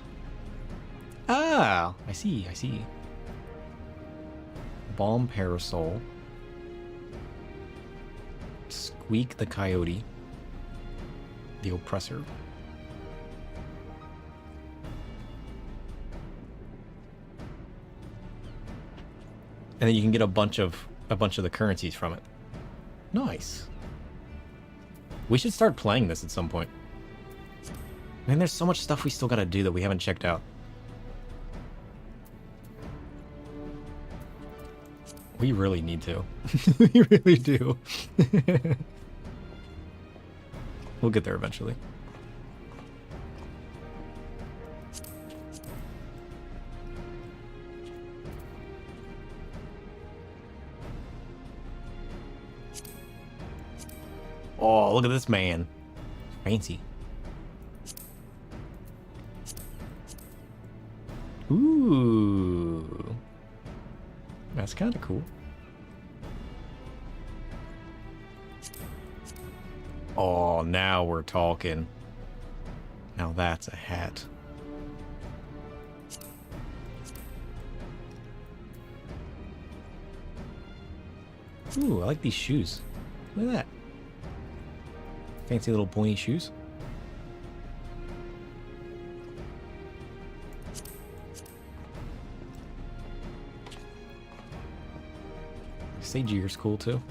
Ah, I see, I see. Balm Parasol. Squeak the Coyote. The Oppressor. And then you can get a bunch of the currencies from it. Nice. We should start playing this at some point. Man, there's so much stuff we still gotta do that we haven't checked out. We really need to. We really do. We'll get there eventually. Oh, look at this man. Fancy. Ooh. That's kind of cool. Oh, now we're talking. Now that's a hat. Ooh, I like these shoes. Look at that. Fancy little pointy shoes. Sage Ear's cool too.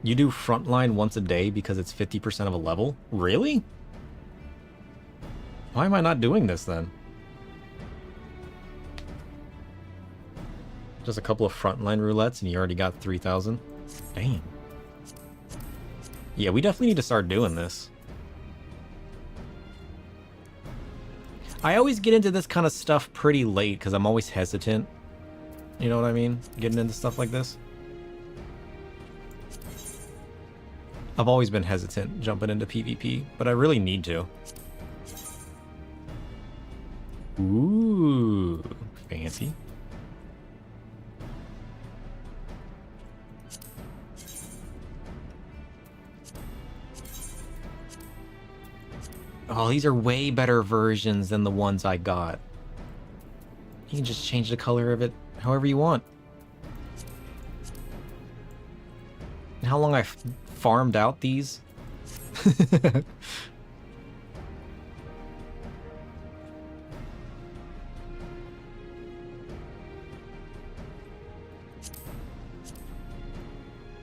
You do frontline once a day because it's 50% of a level? Really? Why am I not doing this then? Just a couple of frontline roulettes and you already got 3,000? Damn. Yeah, we definitely need to start doing this. I always get into this kind of stuff pretty late because I'm always hesitant. You know what I mean? Getting into stuff like this. I've always been hesitant jumping into PvP, but I really need to. Ooh, fancy. Oh, these are way better versions than the ones I got. You can just change the color of it however you want. And how long I farmed out these?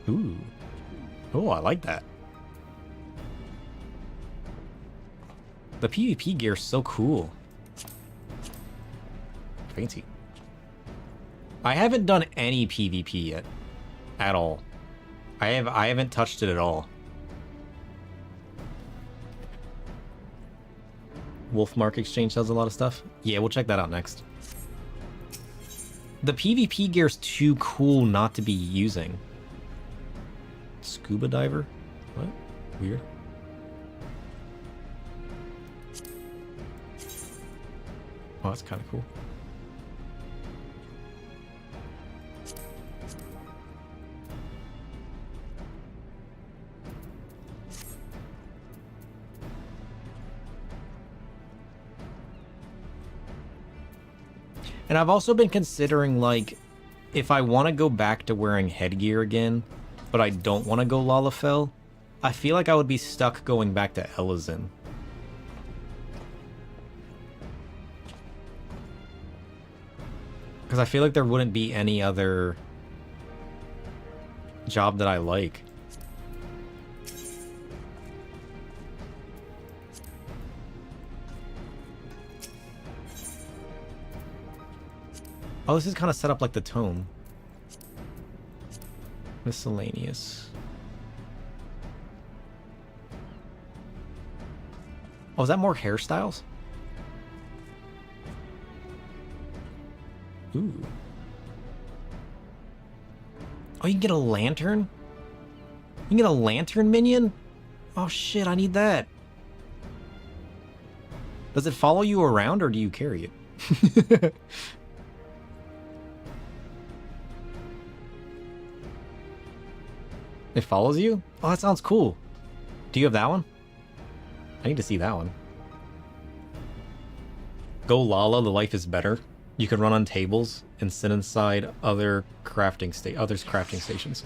Ooh. Oh, I like that. The PvP gear is so cool. Fancy. I haven't done any PvP yet. At all. I haven't touched it at all. Wolfmark Exchange does a lot of stuff. Yeah, we'll check that out next. The PvP gear's too cool not to be using. Scuba diver? What? Weird. Oh, that's kind of cool. And I've also been considering, like, if I want to go back to wearing headgear again, but I don't want to go Lalafell, I feel like I would be stuck going back to Elizin. Because I feel like there wouldn't be any other job that I like. Oh, this is kind of set up like the tome. Miscellaneous. Oh, is that more hairstyles? Ooh. Oh, you can get a lantern? You can get a lantern minion? Oh shit, I need that. Does it follow you around or do you carry it? It follows you? Oh, that sounds cool. Do you have that one? I need to see that one. Go Lala, the life is better. You can run on tables and sit inside others' crafting stations.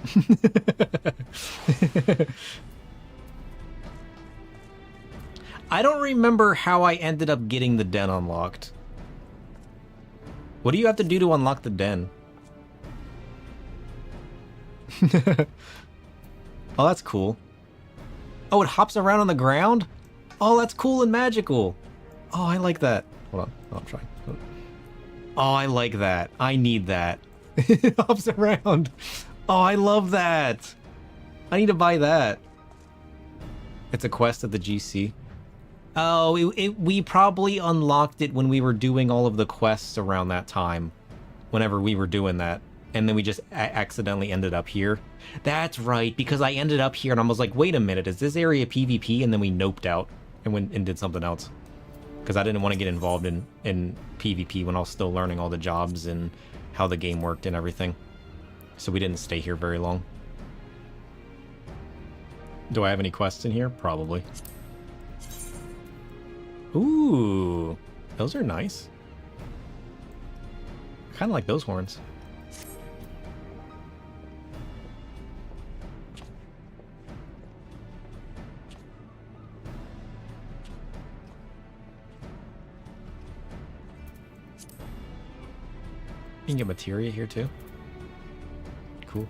I don't remember how I ended up getting the den unlocked. What do you have to do to unlock the den? Oh, that's cool. Oh, it hops around on the ground? Oh, that's cool and magical. Oh, I like that. Hold on. Oh, I'm trying. Oh, I like that. I need that. It hops around. Oh, I love that. I need to buy that. It's a quest at the GC. Oh, we probably unlocked it when we were doing all of the quests around that time. Whenever we were doing that. And then we just accidentally ended up here. That's right, because I ended up here and I was like, wait a minute, is this area PvP? And then we noped out and went and did something else. Because I didn't want to get involved in PvP when I was still learning all the jobs and how the game worked and everything. So we didn't stay here very long. Do I have any quests in here? Probably. Ooh, those are nice. I kind of like those horns. You can get materia here too. Cool.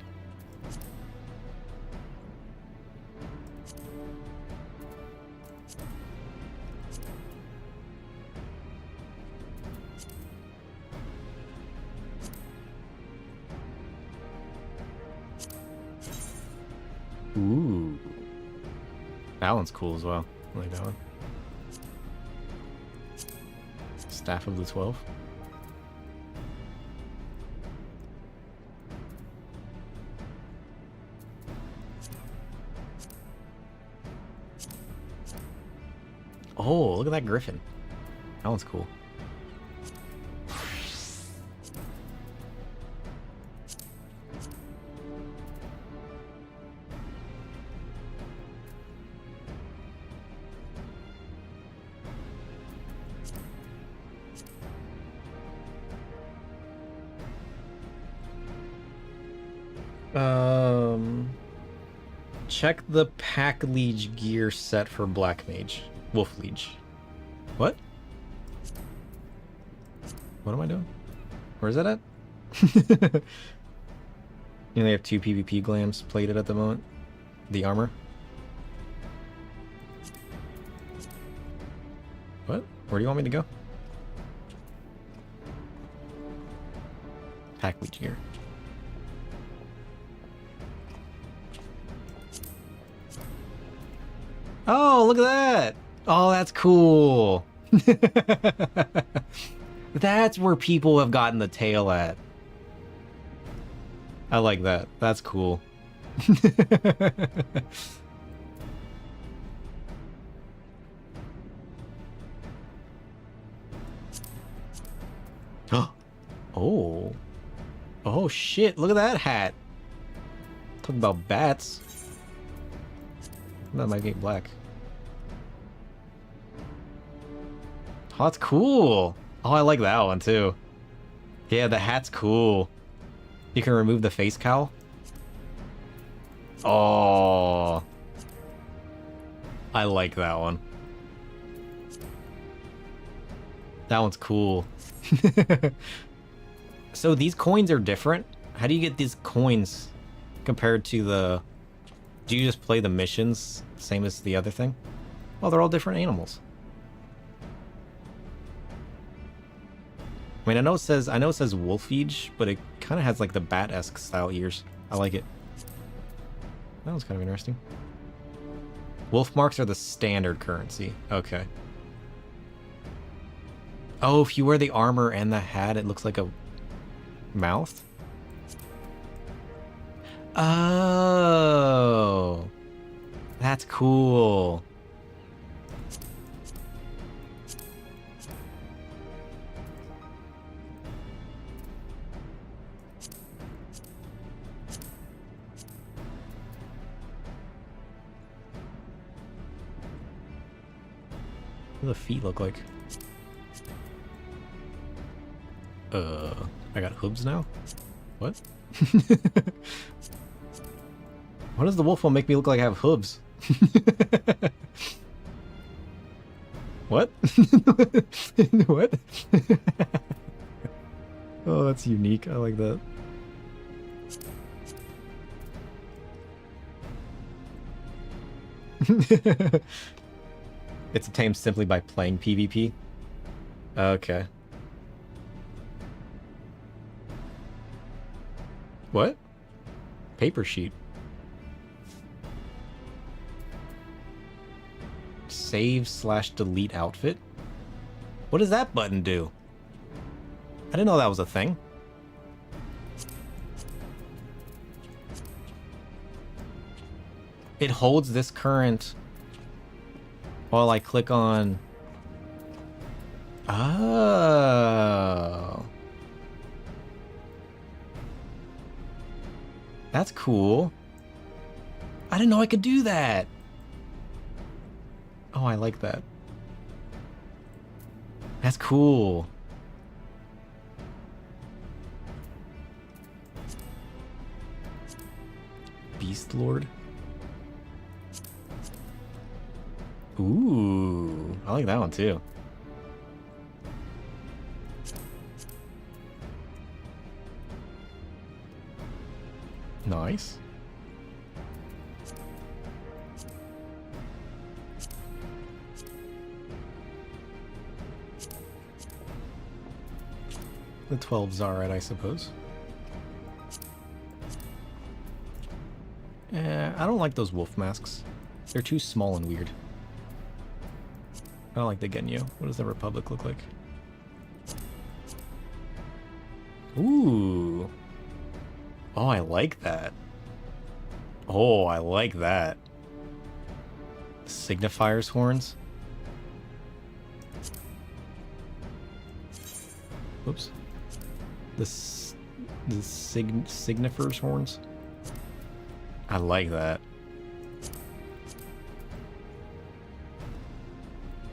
Ooh. That one's cool as well. I like that one. Staff of the 12. Oh, look at that griffin. That one's cool. Check the Pack Liege gear set for Black Mage. Wolf Liege. What? What am I doing? Where is that at? You only have 2 PvP glams plated at the moment. The armor. What? Where do you want me to go? Pack Liege gear. Oh, look at that! Oh, that's cool. That's where people have gotten the tail at. I like that. That's cool. Oh. Oh shit, look at that hat. Talk about bats. That might be black. Oh, that's cool. Oh, I like that one too. Yeah, the hat's cool. You can remove the face cowl. Oh. I like that one. That one's cool. So these coins are different? How do you get these coins compared to the... Do you just play the missions same as the other thing? Oh, they're all different animals. I mean, I know it says Wolfeage, but it kind of has like the bat-esque style ears. I like it. That was kind of interesting. Wolf marks are the standard currency. Okay. Oh, if you wear the armor and the hat, it looks like a mouth? Oh. That's cool. What do the feet look like? I got hooves now? What? Why does the wolf one make me look like I have hooves? What? What? Oh, that's unique. I like that. It's tamed simply by playing PvP. Okay. What? Paper sheet. Save/delete outfit? What does that button do? I didn't know that was a thing. It holds this current while I click on... Oh. That's cool. I didn't know I could do that. Oh, I like that. That's cool. Beast Lord. Ooh, I like that one too. Nice. The 12s are right, I suppose. I don't like those wolf masks. They're too small and weird. I don't like the Genyo. What does the Republic look like? Ooh. Oh, I like that. Oh, I like that. Signifier's horns. Whoops. The Signifer's horns. I like that.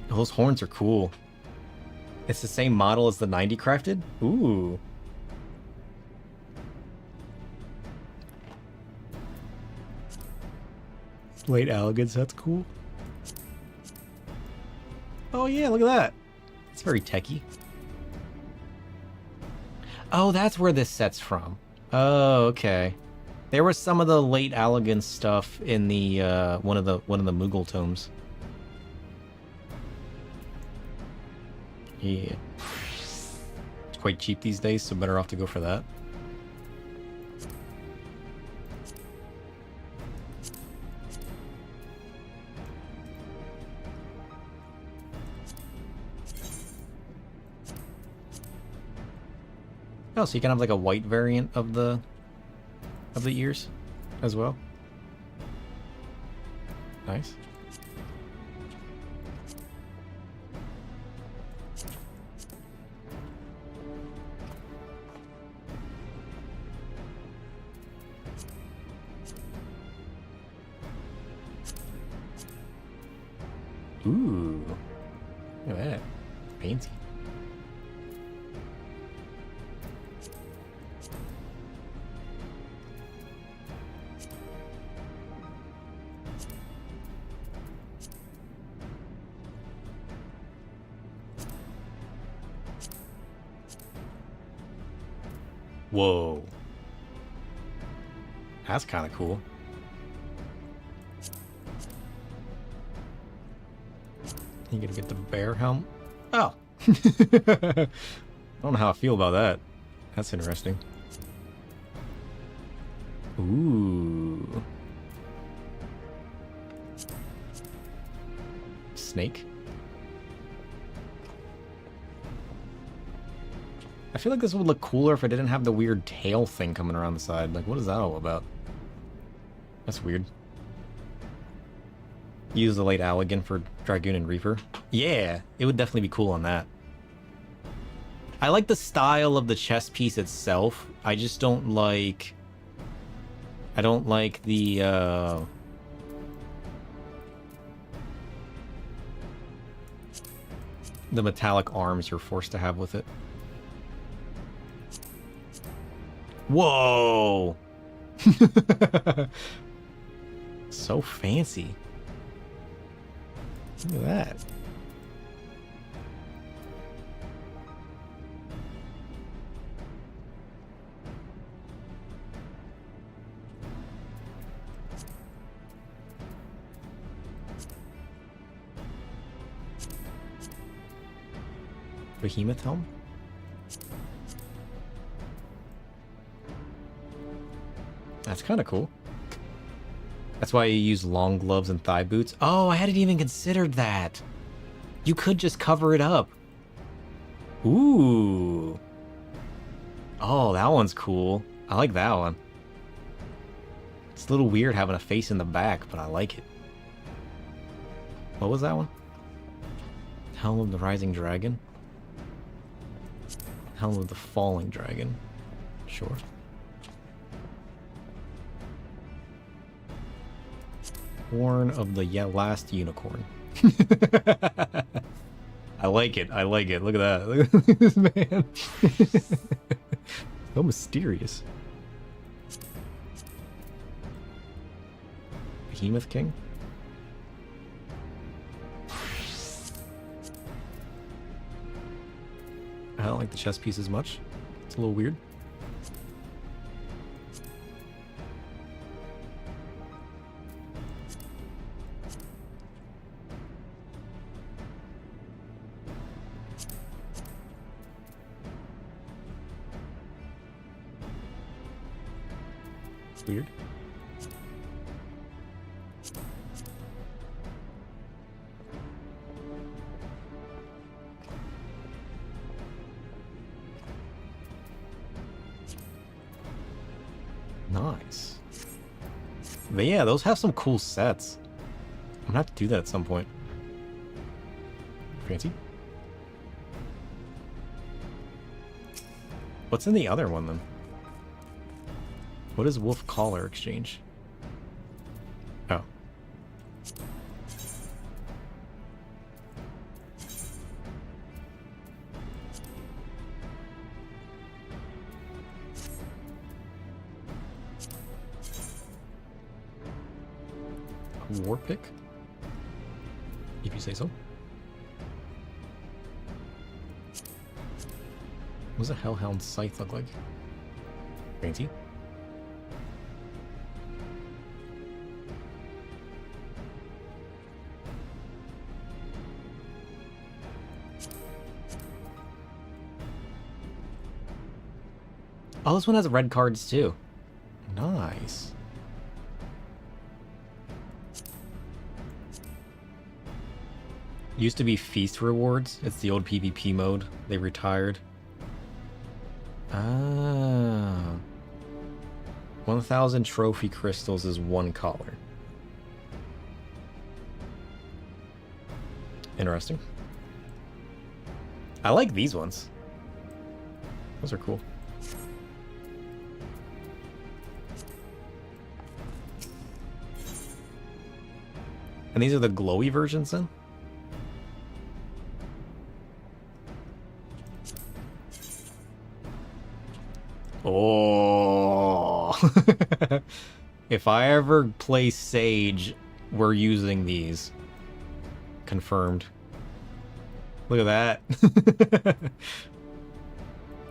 Those horns are cool. It's the same model as the 90 crafted? Ooh. Late elegance, that's cool. Oh yeah, look at that. It's very techy. Oh, that's where this set's from. Oh, okay. There was some of the late elegance stuff in the one of the Mughal tomes. Yeah. It's quite cheap these days, so better off to go for that. Oh, so you can have like a white variant of the ears as well. Nice. Ooh. Look at that. Fancy. Whoa. That's kind of cool. You gonna get the bear helm? Oh. I don't know how I feel about that. That's interesting. Ooh. Snake. I feel like this would look cooler if it didn't have the weird tail thing coming around the side. Like, what is that all about? That's weird. Use the late Allegan for Dragoon and Reaper. Yeah, it would definitely be cool on that. I like the style of the chest piece itself. I just don't like... I don't like the metallic arms you're forced to have with it. Whoa! So fancy. Look at that. Behemoth helm? That's kind of cool. That's why you use long gloves and thigh boots. Oh, I hadn't even considered that. You could just cover it up. Ooh. Oh, that one's cool. I like that one. It's a little weird having a face in the back, but I like it. What was that one? Helm of the Rising Dragon? Helm of the Falling Dragon. Sure. Horn of the Last Unicorn. I like it. I like it. Look at that. Look at this man. So mysterious. Behemoth King? I don't like the chess piece as much. It's a little weird. Weird. Nice. But yeah, those have some cool sets. I'm gonna have to do that at some point. Fancy. What's in the other one then? What is Wolf Collar Exchange? Oh. A war pick? If you say so. What does a Hellhound Scythe look like? Fancy. Oh, this one has red cards too. Nice. Used to be Feast rewards. It's the old PvP mode. They retired. Ah. 1,000 trophy crystals is one collar. Interesting. I like these ones. Those are cool. And these are the glowy versions then? Oh. If I ever play Sage, we're using these. Confirmed. Look at that.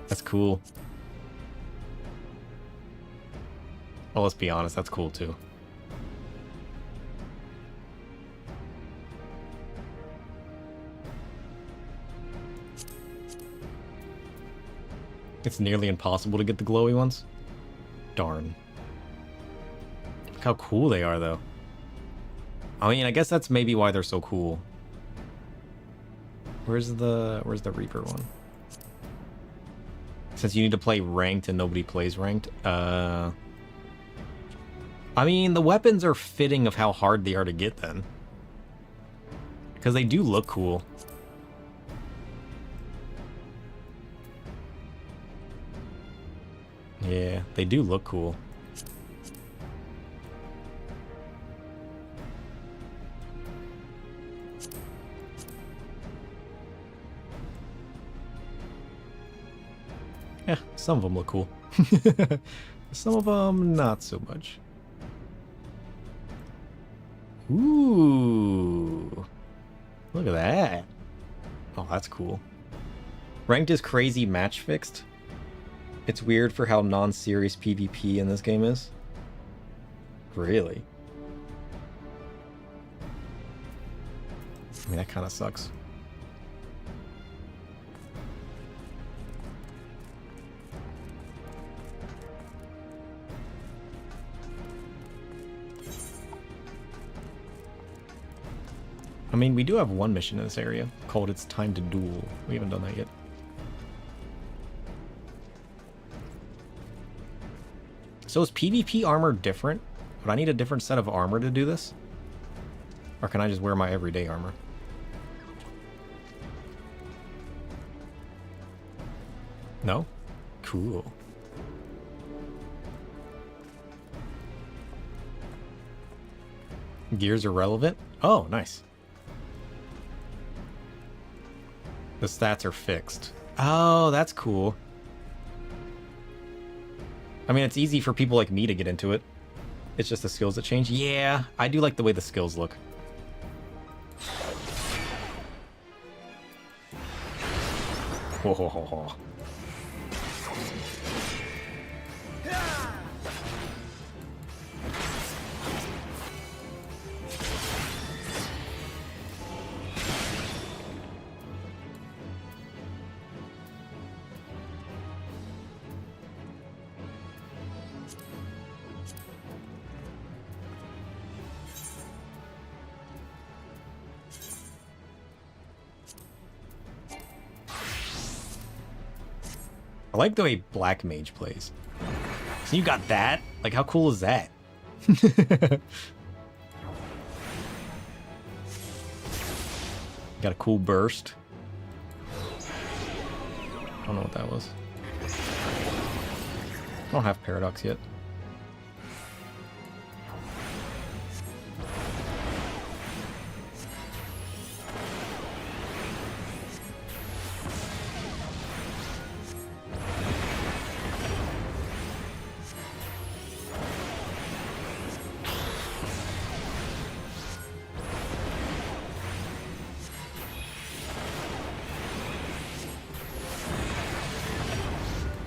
That's cool. Well, let's be honest, that's cool too. It's nearly impossible to get the glowy ones. Darn. Look how cool they are, though. I mean, I guess that's maybe why they're so cool. Where's the Reaper one? Since you need to play ranked and nobody plays ranked. I mean, the weapons are fitting of how hard they are to get then. Because they do look cool. Yeah, they do look cool. Yeah, some of them look cool. Some of them not so much. Ooh. Look at that. Oh, that's cool. Ranked is crazy match fixed. It's weird for how non-serious PvP in this game is. Really? I mean, that kind of sucks. I mean, we do have one mission in this area called It's Time to Duel. We haven't done that yet. So is PvP armor different? Would I need a different set of armor to do this? Or can I just wear my everyday armor? No? Cool. Gears are relevant? Oh, nice. The stats are fixed. Oh, that's cool. I mean, it's easy for people like me to get into it. It's just the skills that change. Yeah, I do like the way the skills look. Ho ho ho ho. I like the way Black Mage plays. So you got that? Like, how cool is that? Got a cool burst. I don't know what that was. I don't have Paradox yet.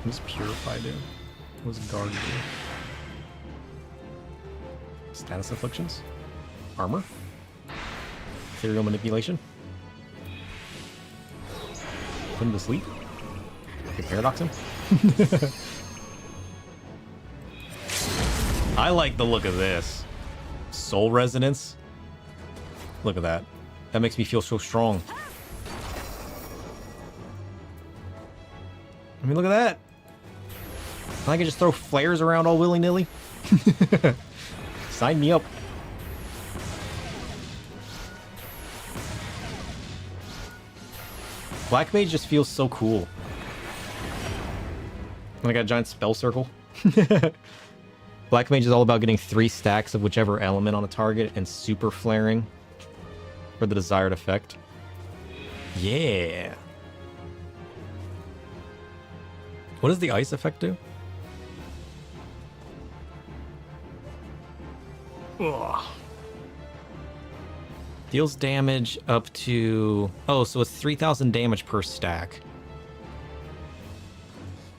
What does Purify do? What does Guard do? Status Afflictions? Armor? Ethereal Manipulation? Put him to sleep? Okay, Paradox him? I like the look of this. Soul Resonance? Look at that. That makes me feel so strong. I mean, look at that. I can just throw flares around all willy-nilly. Sign me up. Black Mage just feels so cool. And I got a giant spell circle. Black Mage is all about getting 3 stacks of whichever element on a target and super flaring for the desired effect. Yeah. What does the ice effect do? Ugh. Deals damage up to... Oh, so it's 3,000 damage per stack.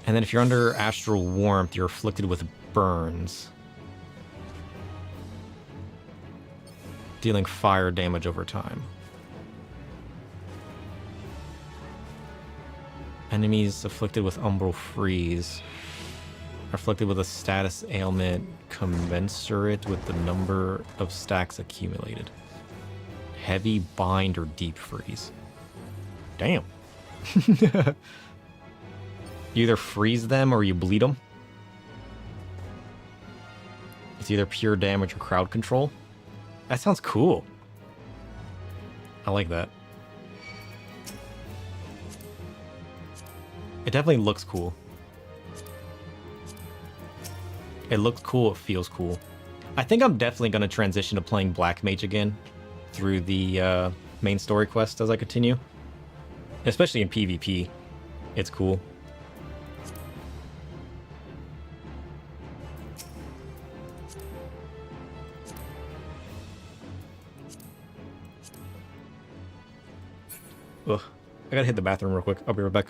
And then if you're under Astral Warmth, you're afflicted with burns. dealing fire damage over time. Enemies afflicted with umbral freeze are afflicted with a status ailment commensurate with the number of stacks accumulated. Heavy bind or deep freeze. Damn. You either freeze them or you bleed them. It's either pure damage or crowd control. That sounds cool. I like that. It definitely looks cool. It looks cool, it feels cool. I think I'm definitely going to transition to playing Black Mage again through the main story quest as I continue. Especially in PvP. It's cool. Ugh. I gotta hit the bathroom real quick. I'll be right back.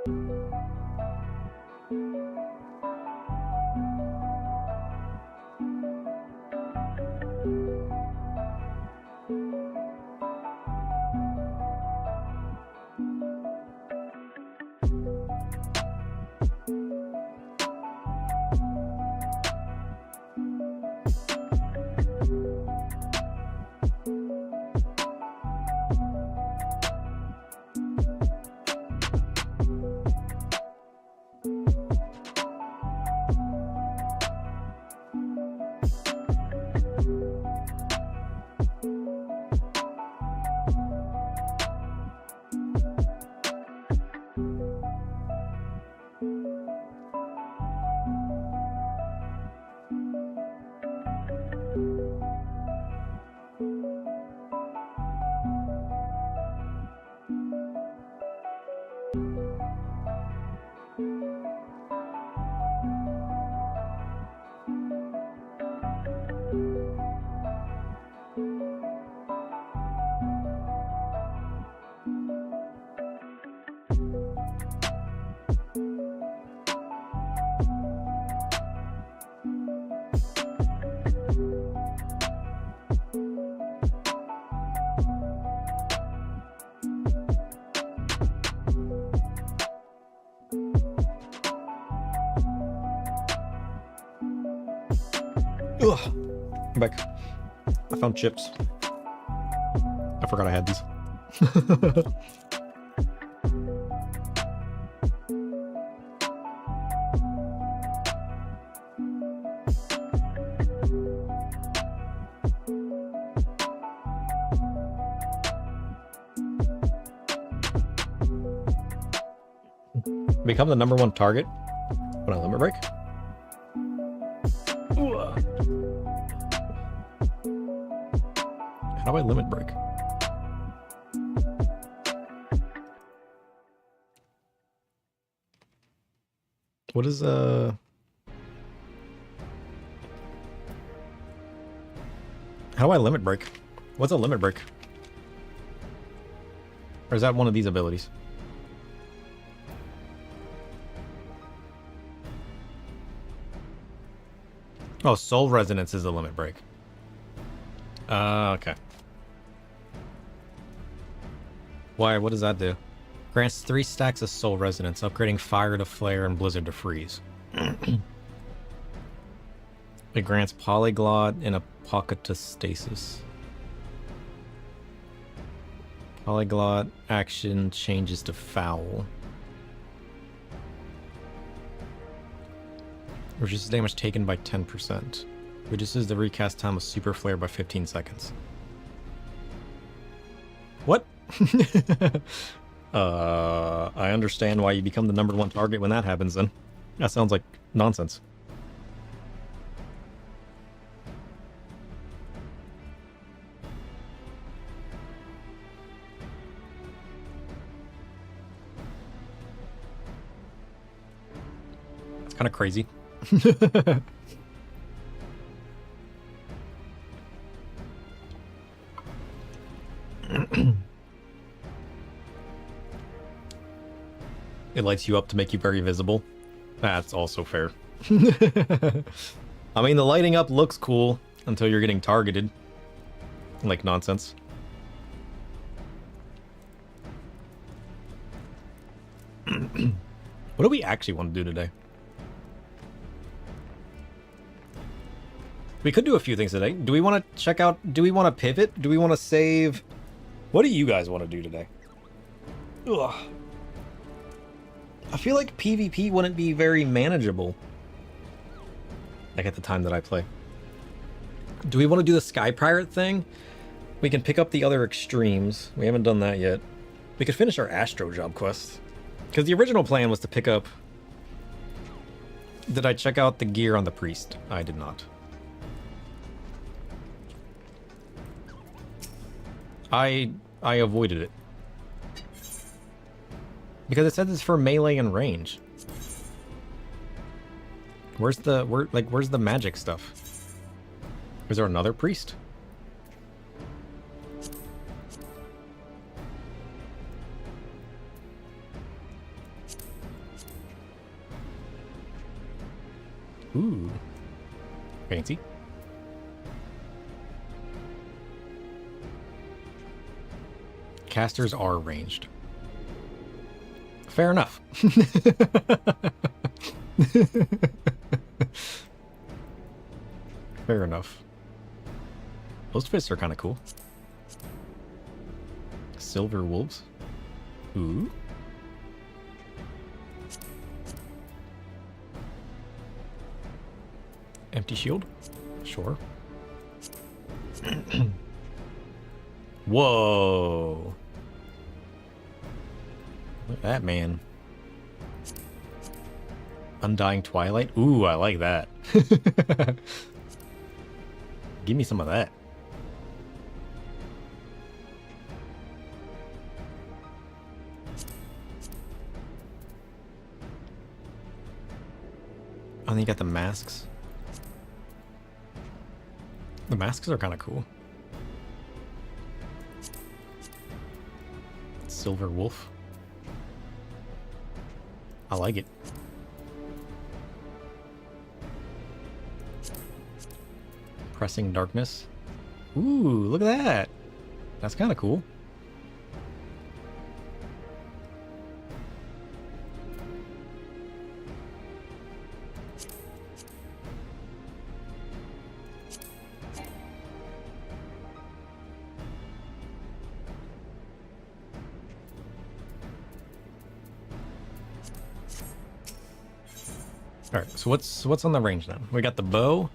Ugh. I'm back. I found chips. I forgot I had these. Become the #1 target when I limit break. How do I limit break? What is how do I limit break? What's a limit break? Or is that one of these abilities? Oh, Soul Resonance is the limit break. Okay. Why? What does that do? Grants 3 stacks of Soul Resonance, upgrading Fire to Flare and Blizzard to Freeze. It grants Polyglot and a Pocket to Stasis. Polyglot action changes to Foul. Reduces damage taken by 10%. Reduces the recast time of Super Flare by 15 seconds. What? I understand why you become the #1 target when that happens then. That sounds like nonsense. It's kind of crazy. It lights you up to make you very visible. That's also fair. I mean, the lighting up looks cool until you're getting targeted. Like nonsense. What do we actually want to do today? We could do a few things today. Do we want to check out... Do we want to pivot? Do we want to save... What do you guys want to do today? Ugh. I feel like PvP wouldn't be very manageable. Like at the time that I play. Do we want to do the Sky Pirate thing? We can pick up the other extremes. We haven't done that yet. We could finish our Astro Job quest. Because the original plan was to pick up... Did I check out the gear on the Priest? I did not. I avoided it. Because it says it's for melee and range. Where's the magic stuff? Is there another priest? Ooh. Fancy. Casters are ranged. Fair enough. Fair enough. Those fists are kind of cool. Silver wolves. Ooh. Empty shield? Sure. Whoa. Look at that, man. Undying Twilight? Ooh, I like that. Give me some of that. Oh, and then you got the masks. The masks are kind of cool. Silver wolf. I like it. Pressing darkness. Ooh, look at that. That's kind of cool. Alright, so what's on the range then? We got the bow.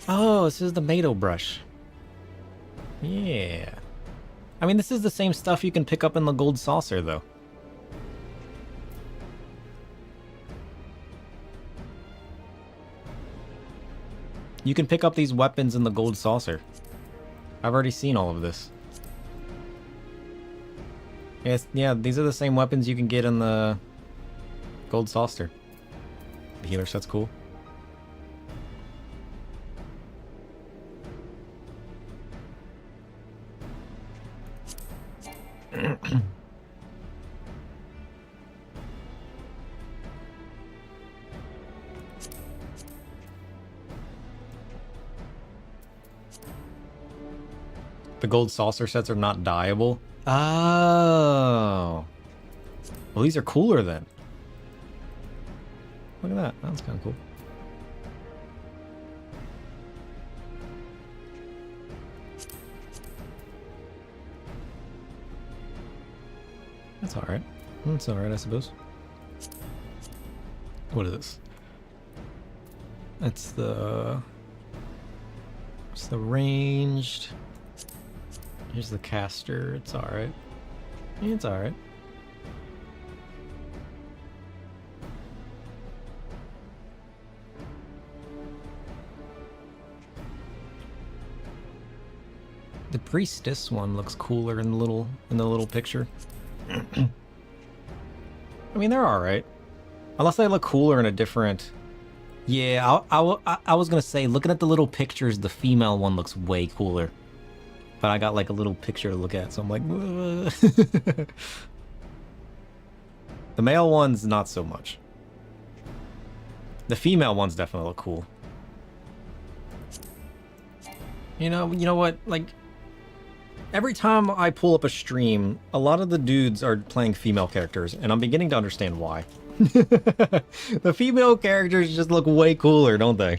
Oh, this is the Mado brush. Yeah. I mean, this is the same stuff you can pick up in the gold saucer, though. You can pick up these weapons in the gold saucer. I've already seen all of this. Yes, yeah, these are the same weapons you can get in the gold saucer. The healer set's cool. The gold saucer sets are not dyeable. Oh. Well, these are cooler then. Look at that. That's kind of cool. That's alright. That's alright, I suppose. What is this? It's the ranged. Here's the caster. It's alright. It's alright. The priestess one looks cooler in the little picture. I mean, they're alright. Unless they look cooler in a different... Yeah, I was gonna say, looking at the little pictures, the female one looks way cooler. But I got like a little picture to look at, so I'm like... The male one's not so much. The female ones definitely look cool. You know what? Like, every time I pull up a stream, a lot of the dudes are playing female characters, and I'm beginning to understand why. The female characters just look way cooler, don't they?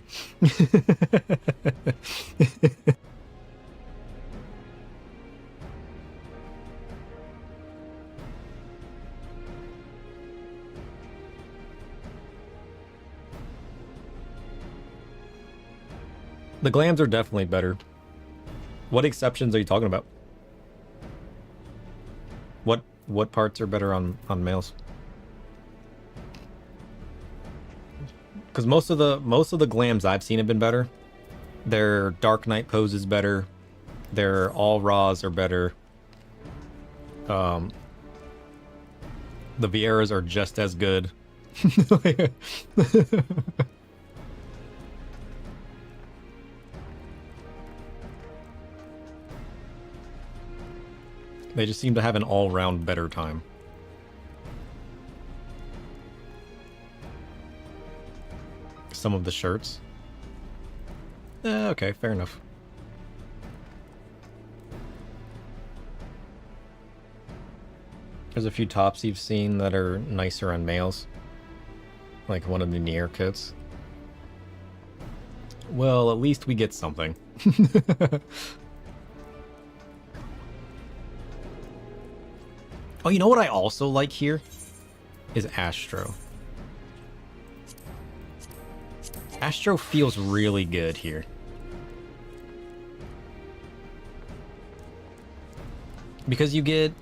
The glams are definitely better. What exceptions are you talking about? What parts are better on males? Because most of the glams I've seen have been better. Their Dark Knight pose is better. Their all raws are better. The Vieras are just as good. They just seem to have an all-round better time. some of the shirts. Okay, fair enough. There's a few tops you've seen that are nicer on males. Like one of the Nier kits. Well, at least we get something. Oh, you know what I also like here? Is Astro. Astro feels really good here. Because you get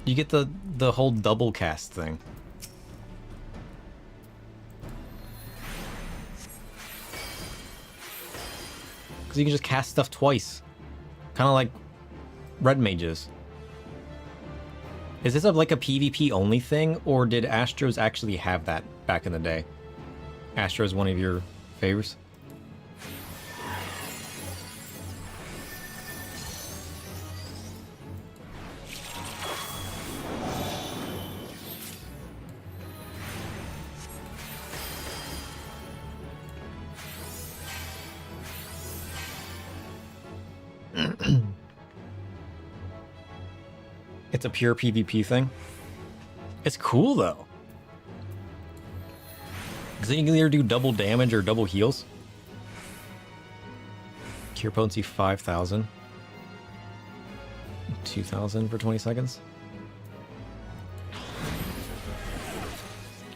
the whole double cast thing. Because you can just cast stuff twice. Kind of like red mages. Is this like a PvP only thing, or did Astros actually have that back in the day? Astro is one of your favorites? It's a pure PvP thing. It's cool though. Because then you can either do double damage or double heals. Cure potency 5,000. 2,000 for 20 seconds.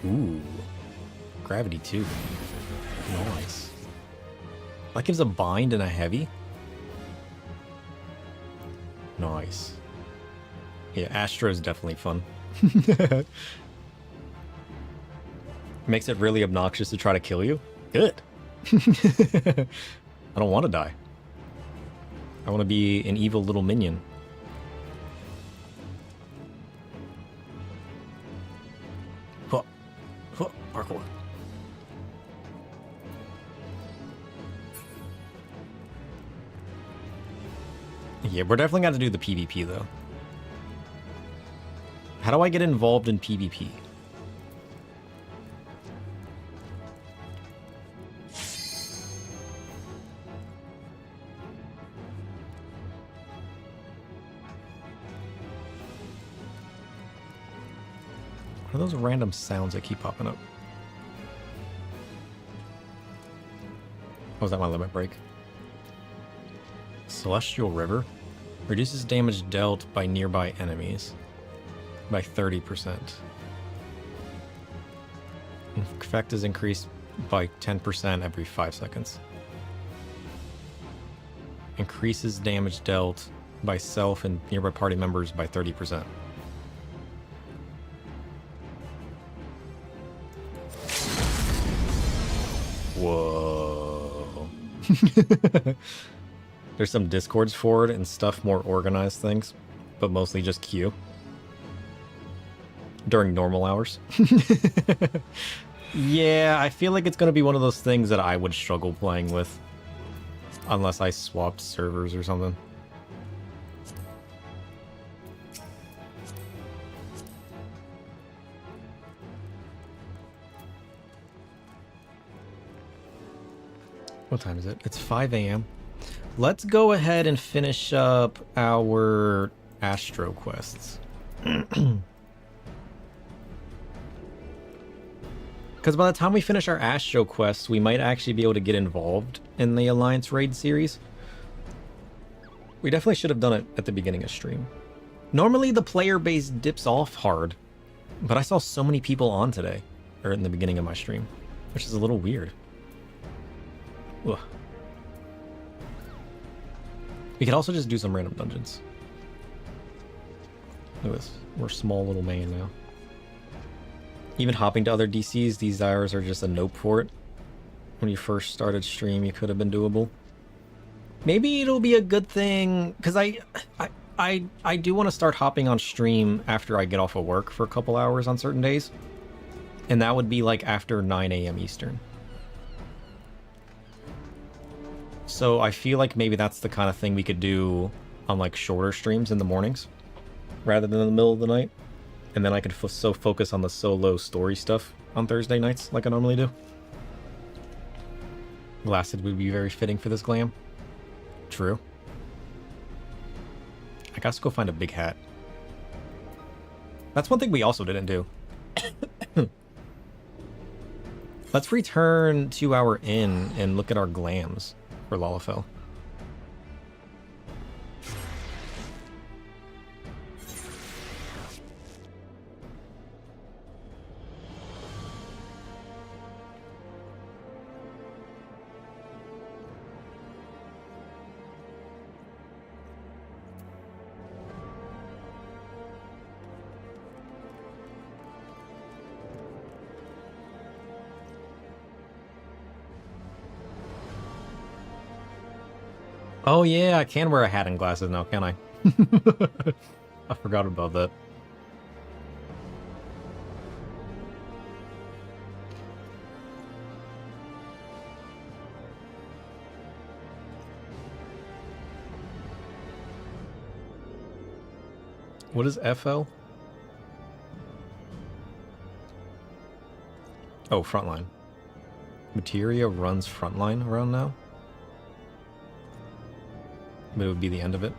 Ooh. Gravity 2. Nice. That gives a bind and a heavy. Nice. Yeah, Astro is definitely fun. Makes it really obnoxious to try to kill you. Good. I don't want to die. I want to be an evil little minion. Huh. Huh. Parkour. Yeah, we're definitely got to do the PvP though. How do I get involved in PvP? What are those random sounds that keep popping up? Oh, was that my limit break? Celestial River reduces damage dealt by nearby enemies by 30%. Effect is increased by 10% every 5 seconds. Increases damage dealt by self and nearby party members by 30%. Whoa. There's some discords for it and stuff, more organized things, but mostly just queue. During normal hours. Yeah, I feel like it's going to be one of those things that I would struggle playing with. Unless I swapped servers or something. What time is it? It's 5 a.m. Let's go ahead and finish up our Astro quests. Because by the time we finish our Astro quests, we might actually be able to get involved in the Alliance Raid series. We definitely should have done it at the beginning of stream. Normally the player base dips off hard, but I saw so many people on today, or in the beginning of my stream, which is a little weird. Ugh. We could also just do some random dungeons. Look at this. We're small little man now. Even hopping to other DCs, these hours are just a nope for it. When you first started stream, you could have been doable. Maybe it'll be a good thing, because I do want to start hopping on stream after I get off of work for a couple hours on certain days. And that would be like after 9 a.m. Eastern. So I feel like maybe that's the kind of thing we could do on like shorter streams in the mornings, rather than in the middle of the night. And then I can so focus on the solo story stuff on Thursday nights like I normally do. Glassed would be very fitting for this glam. True. I gotta go find a big hat. That's one thing we also didn't do. Let's return to our inn and look at our glams for Lalafell. Oh yeah, I can wear a hat and glasses now, can I? I forgot about that. What is FL? Oh, frontline. Materia runs frontline around now? But it would be the end of it.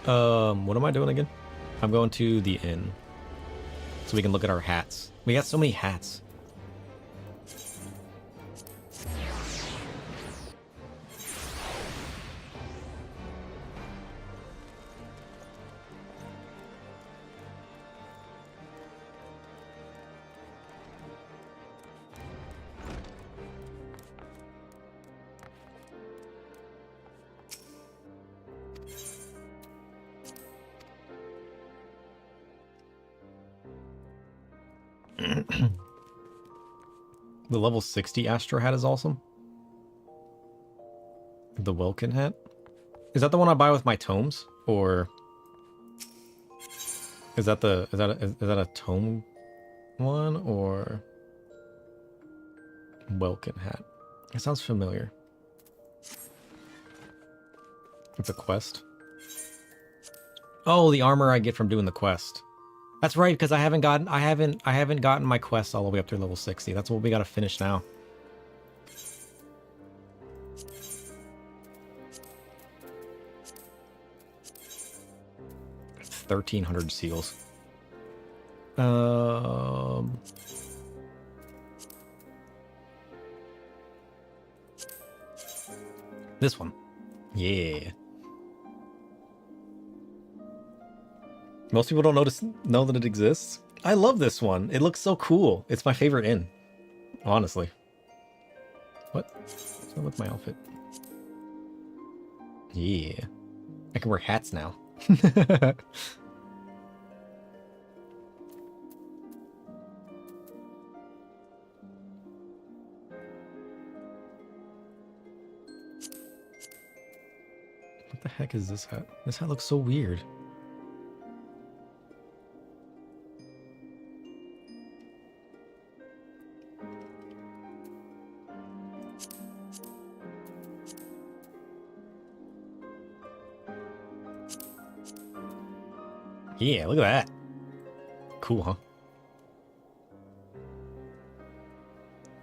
What am I doing again? I'm going to the inn. So we can look at our hats. We got so many hats. The level 60 Astro hat is awesome. The Welkin hat? Is that the one I buy with my tomes? Or is that a tome one or Welkin hat? It sounds familiar. It's a quest. Oh, the armor I get from doing the quest. That's right, because I haven't gotten my quest all the way up to level 60. That's what we gotta finish now. It's 1,300 seals. This one. Yeah. Most people don't know that it exists. I love this one. It looks so cool. It's my favorite inn. Honestly. What? What's wrong with my outfit? Yeah. I can wear hats now. What the heck is this hat? This hat looks so weird. Yeah, look at that. Cool, huh?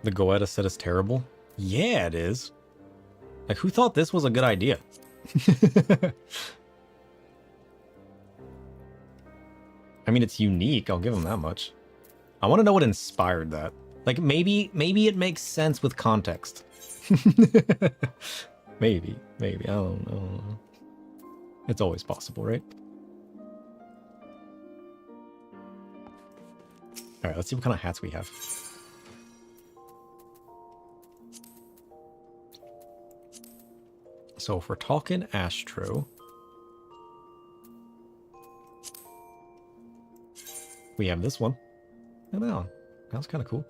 The Goetta set is terrible? Yeah, it is. Like, who thought this was a good idea? I mean, it's unique. I'll give them that much. I want to know what inspired that. Like, maybe it makes sense with context. maybe. I don't know. It's always possible, right? All right, let's see what kind of hats we have. So if we're talking Astro, we have this one. Look at that one. That was kind of cool.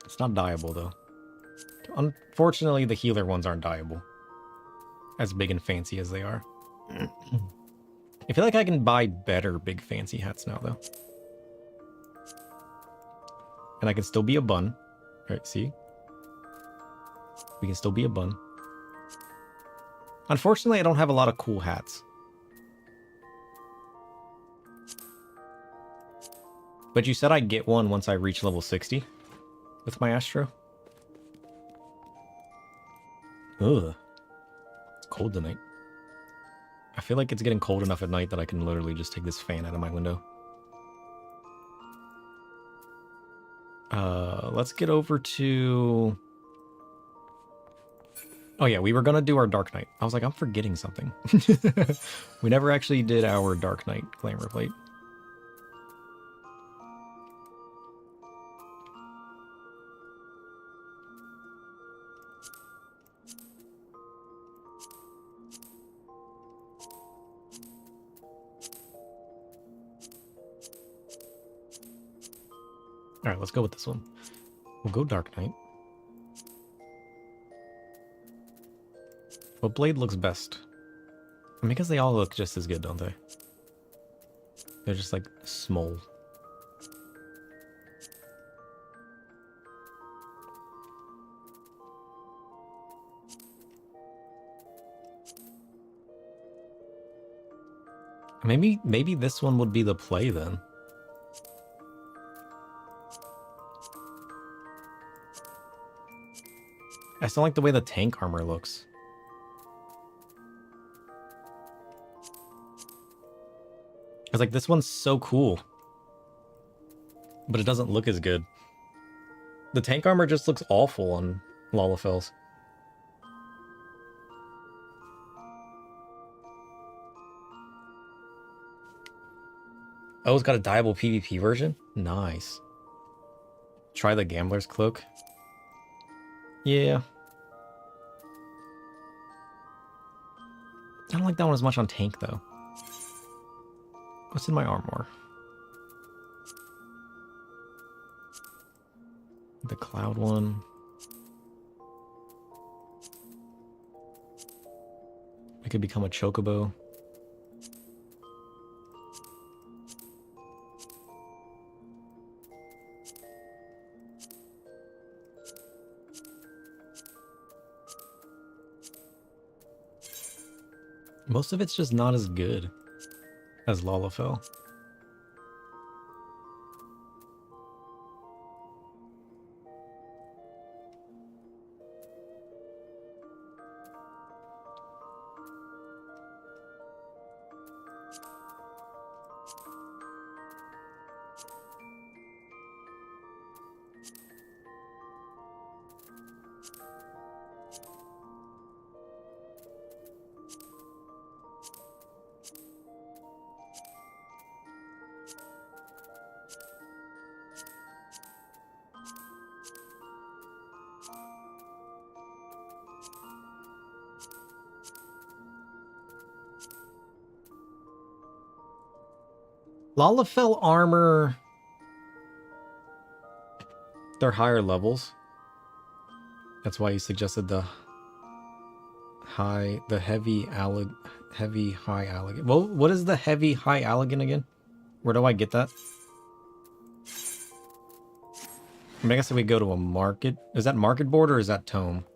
It's not dyeable, though. Unfortunately, the healer ones aren't dyeable. As big and fancy as they are. I feel like I can buy better big fancy hats now, though. And I can still be a bun. Right, see? We can still be a bun. Unfortunately, I don't have a lot of cool hats. But you said I'd get one once I reach level 60 with my Astro. Ugh. It's cold tonight. I feel like it's getting cold enough at night that I can literally just take this fan out of my window. Let's get over to... Oh yeah, we were gonna do our Dark Knight. I was like, I'm forgetting something. We never actually did our Dark Knight glamour plate. Alright, let's go with this one. We'll go Dark Knight. What blade looks best? I mean, because they all look just as good, don't they? They're just like small. Maybe this one would be the play then. I still like the way the tank armor looks. I was like, this one's so cool. But it doesn't look as good. The tank armor just looks awful on Lalafels. Oh, it's got a dyeable PvP version? Nice. Try the Gambler's Cloak. Yeah. I don't like that one as much on tank, though. What's in my armor? The cloud one. I could become a chocobo. Most of it's just not as good as Lalafell. Lalafell armor, they're higher levels. That's why you suggested the heavy high Allegan. Well, what is the heavy high Allegan again? Where do I get that? I mean, I guess if we go to a market, is that market board or is that tome?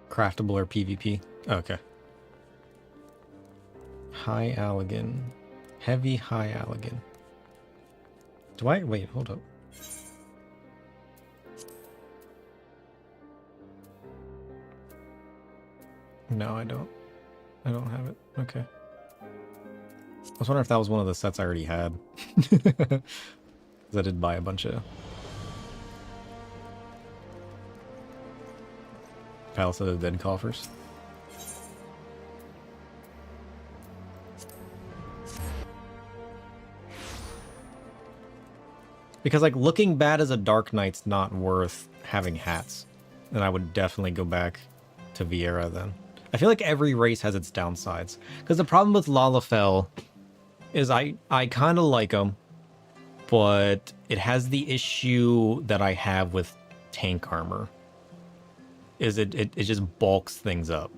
Craftable or PvP? Okay. High Allegan. Heavy high Allegan. Do I? Wait, hold up. No, I don't. I don't have it. Okay. I was wondering if that was one of the sets I already had. Because I did buy a bunch of Palace of the Dead coffers. Because, like, looking bad as a Dark Knight's not worth having hats. Then I would definitely go back to Vieira then. I feel like every race has its downsides. Because the problem with Lalafell is I kind of like him, but it has the issue that I have with tank armor. Is it just bulks things up.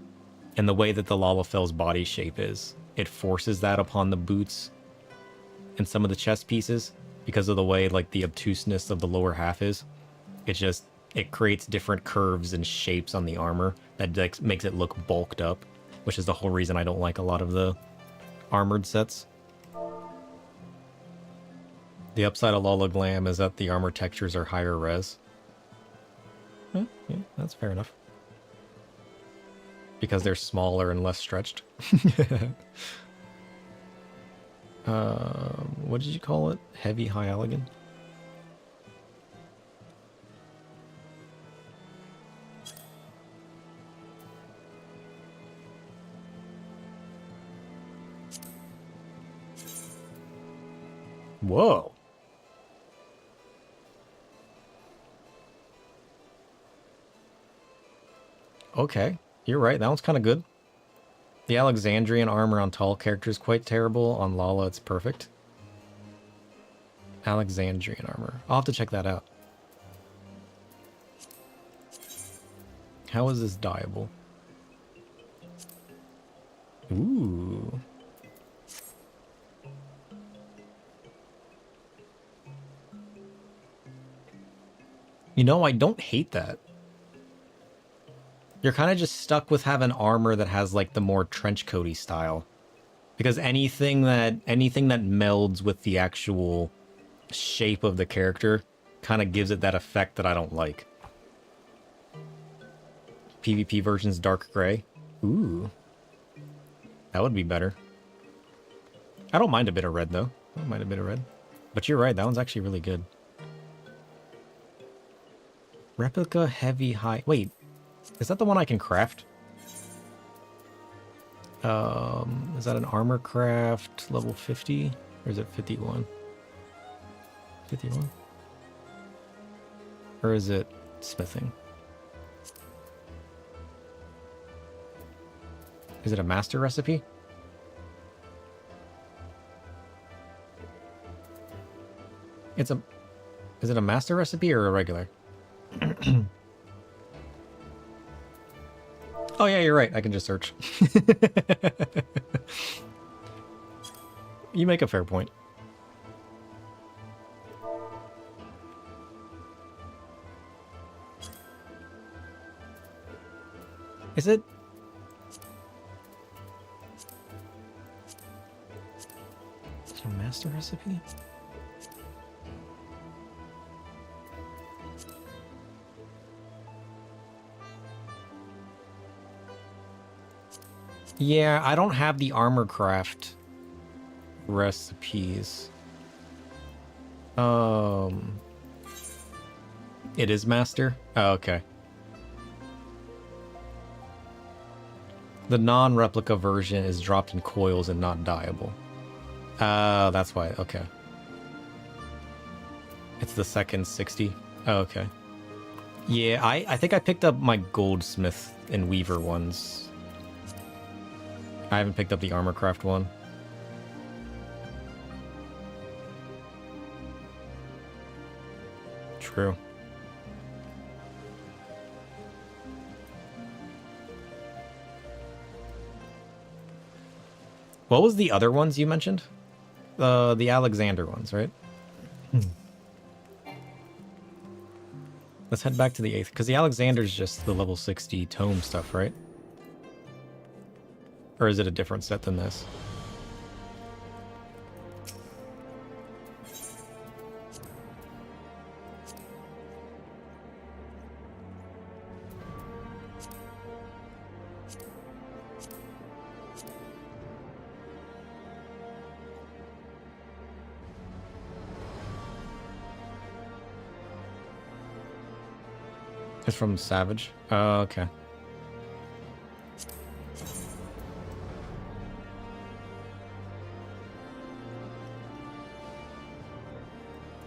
And the way that the Lalafell's body shape is, it forces that upon the boots. in some of the chest pieces because of the way like the obtuseness of the lower half is. It creates different curves and shapes on the armor that like, makes it look bulked up, which is the whole reason I don't like a lot of the armored sets. The upside of Lola Glam is that the armor textures are higher res. Yeah, that's fair enough. Because they're smaller and less stretched. What did you call it? Heavy High Elegant? Whoa. Okay, you're right. That one's kind of good. The Alexandrian armor on tall characters quite terrible. On Lala, it's perfect. Alexandrian armor. I'll have to check that out. How is this dyeable? Ooh. You know, I don't hate that. You're kind of just stuck with having armor that has like the more trenchcoaty style. Because anything that melds with the actual shape of the character kind of gives it that effect that I don't like. PvP version's dark gray. Ooh. That would be better. I don't mind a bit of red though. I don't mind a bit of red. But you're right, that one's actually really good. Replica heavy high. Wait, is that the one I can craft? Is that an armor craft level 50? Or is it 51? 51? Or is it smithing? Is it a master recipe? Is it a master recipe or a regular? Oh yeah, you're right. I can just search. You make a fair point. Is it? Is it a master recipe? Yeah, I don't have the armor craft recipes. It is master? Oh, okay. The non-replica version is dropped in coils and not dyeable. That's why, okay. It's the second 60. Oh, okay. Yeah, I think I picked up my goldsmith and weaver ones. I haven't picked up the armorcraft one. True. What was the other ones you mentioned? The Alexander ones, right? Let's head back to the 8th, because the Alexander's just the level 60 tome stuff, right? Or is it a different set than this? It's from Savage? Oh, okay.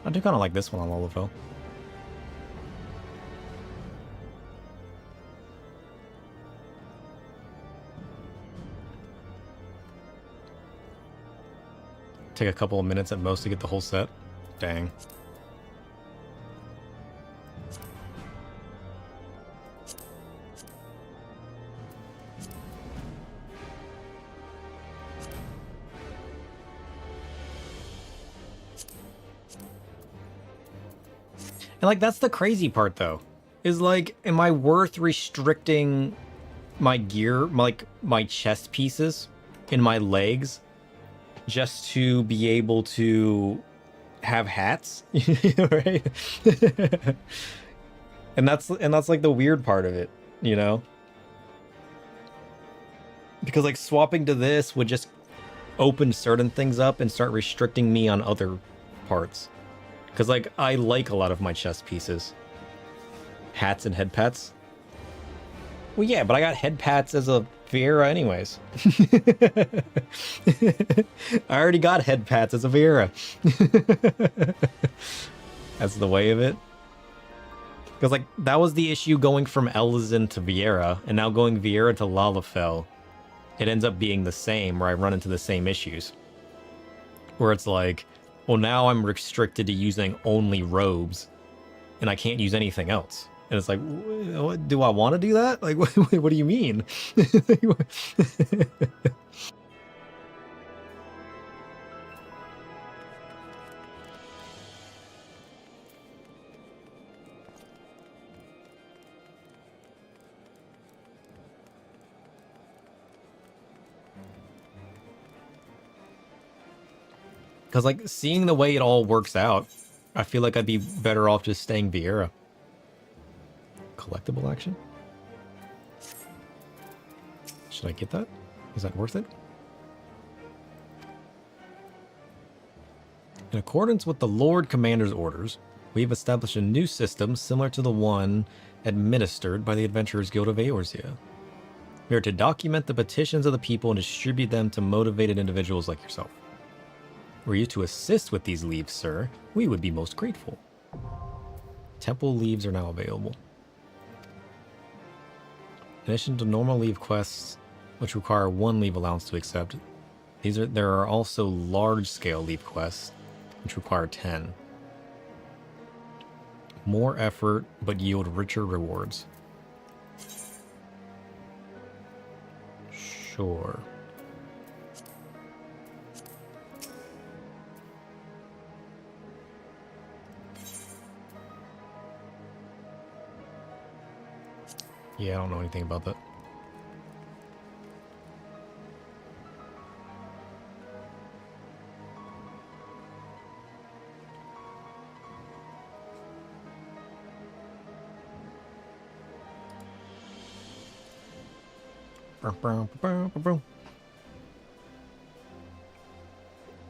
I do kind of like this one on Lolafel. Take a couple of minutes at most to get the whole set. Dang. And like that's the crazy part though. Is like, am I worth restricting my gear, like my chest pieces in my legs just to be able to have hats? Right? And that's like the weird part of it, you know? Because like swapping to this would just open certain things up and start restricting me on other parts. Because like I like a lot of my chest pieces. Hats and head pats. Well, yeah, but I got head pats as a Vieira anyways. I already got head pats as a Vieira. That's the way of it. Because like that was the issue going from Elizin to Vieira, and now going Vieira to Lalafell. It ends up being the same, where I run into the same issues. Where it's like, well, now I'm restricted to using only robes, and I can't use anything else. And it's like, what, do I want to do that? Like, what do you mean? Because, like, seeing the way it all works out, I feel like I'd be better off just staying Vieira. Collectible action? Should I get that? Is that worth it? In accordance with the Lord Commander's orders, we have established a new system similar to the one administered by the Adventurers Guild of Eorzea. We are to document the petitions of the people and distribute them to motivated individuals like yourself. Were you to assist with these leaves, sir, we would be most grateful. Temple leaves are now available. In addition to normal leave quests, which require 1 leave allowance to accept, there are also large-scale leave quests, which require 10. More effort, but yield richer rewards. Sure. Yeah, I don't know anything about that.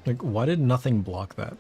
Like, why did nothing block that?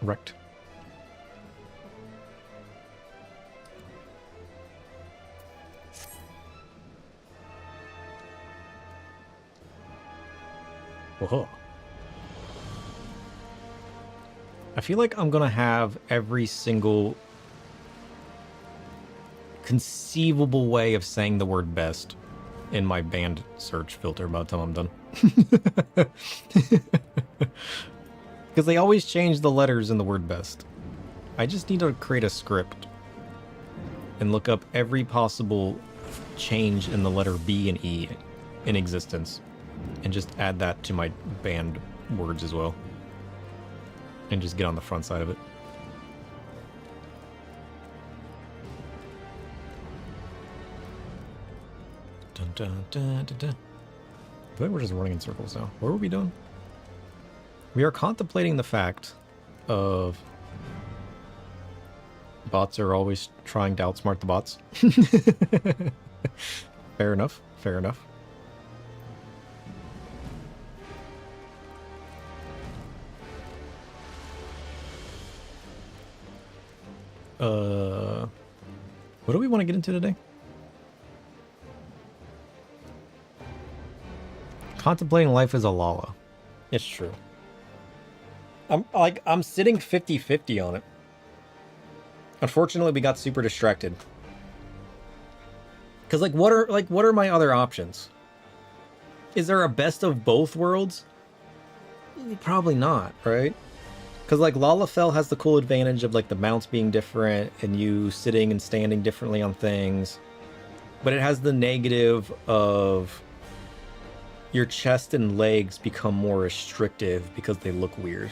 Wrecked. Whoa. I feel like I'm gonna have every single conceivable way of saying the word best in my band search filter by the time I'm done. Because they always change the letters in the word best. I just need to create a script and look up every possible change in the letter B and E in existence and just add that to my banned words as well. And just get on the front side of it. Dun, dun, dun, dun, dun. I feel like we're just running in circles now. What are we doing? We are contemplating the fact of bots are always trying to outsmart the bots. Fair enough. Fair enough. What do we want to get into today? Contemplating life as a Lala. It's true. I'm sitting 50-50 on it. Unfortunately, we got super distracted. Cause what are my other options? Is there a best of both worlds? Probably not, right? Because Lalafell has the cool advantage of the mounts being different and you sitting and standing differently on things. But it has the negative of your chest and legs become more restrictive because they look weird.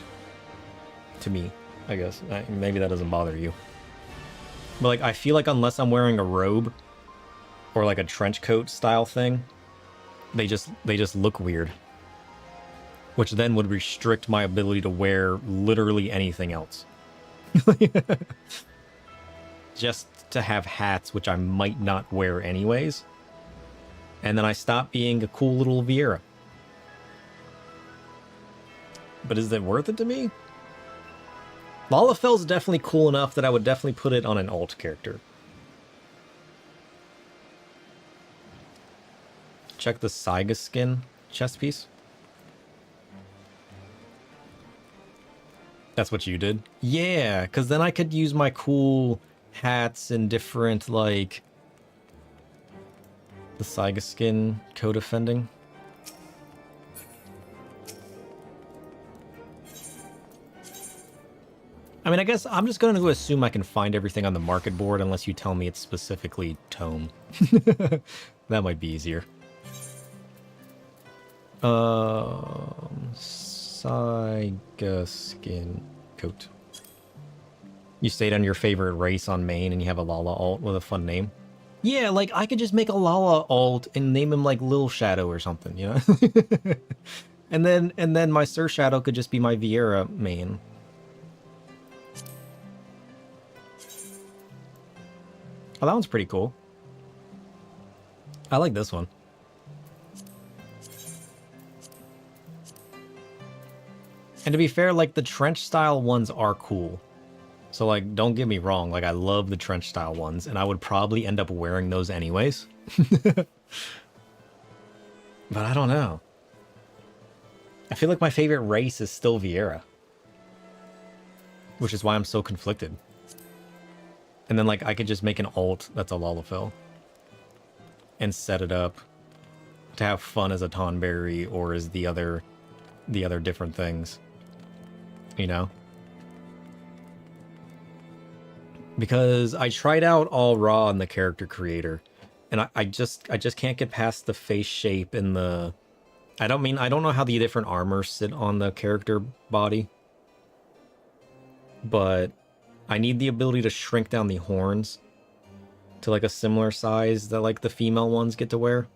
To me, I guess. Maybe that doesn't bother you. But I feel like unless I'm wearing a robe or a trench coat style thing, they just look weird. Which then would restrict my ability to wear literally anything else. Just to have hats, which I might not wear anyways. And then I stop being a cool little Vieira. But is it worth it to me? Lalafell's definitely cool enough that I would definitely put it on an alt character. Check the Saiga skin chest piece. That's what you did? Yeah, because then I could use my cool hats and different, the Saiga skin co-defending. I mean, I guess I'm just going to assume I can find everything on the market board unless you tell me it's specifically tome. That might be easier. Saiga skin coat. You stayed on your favorite race on main and you have a Lala alt with a fun name. Yeah, I could just make a Lala alt and name him Lil Shadow or something, you know? and then my Sir Shadow could just be my Vieira main. Oh, that one's pretty cool. I like this one. And to be fair, the trench style ones are cool. So don't get me wrong, I love the trench style ones, and I would probably end up wearing those anyways. But I don't know. I feel like my favorite race is still Vieira. Which is why I'm so conflicted. And then I could just make an alt that's a Lalafell. And set it up to have fun as a Tonberry or as the other different things. You know? Because I tried out all raw in the character creator, and I just can't get past the face shape and the... I don't know how the different armors sit on the character body, but I need the ability to shrink down the horns to a similar size that the female ones get to wear.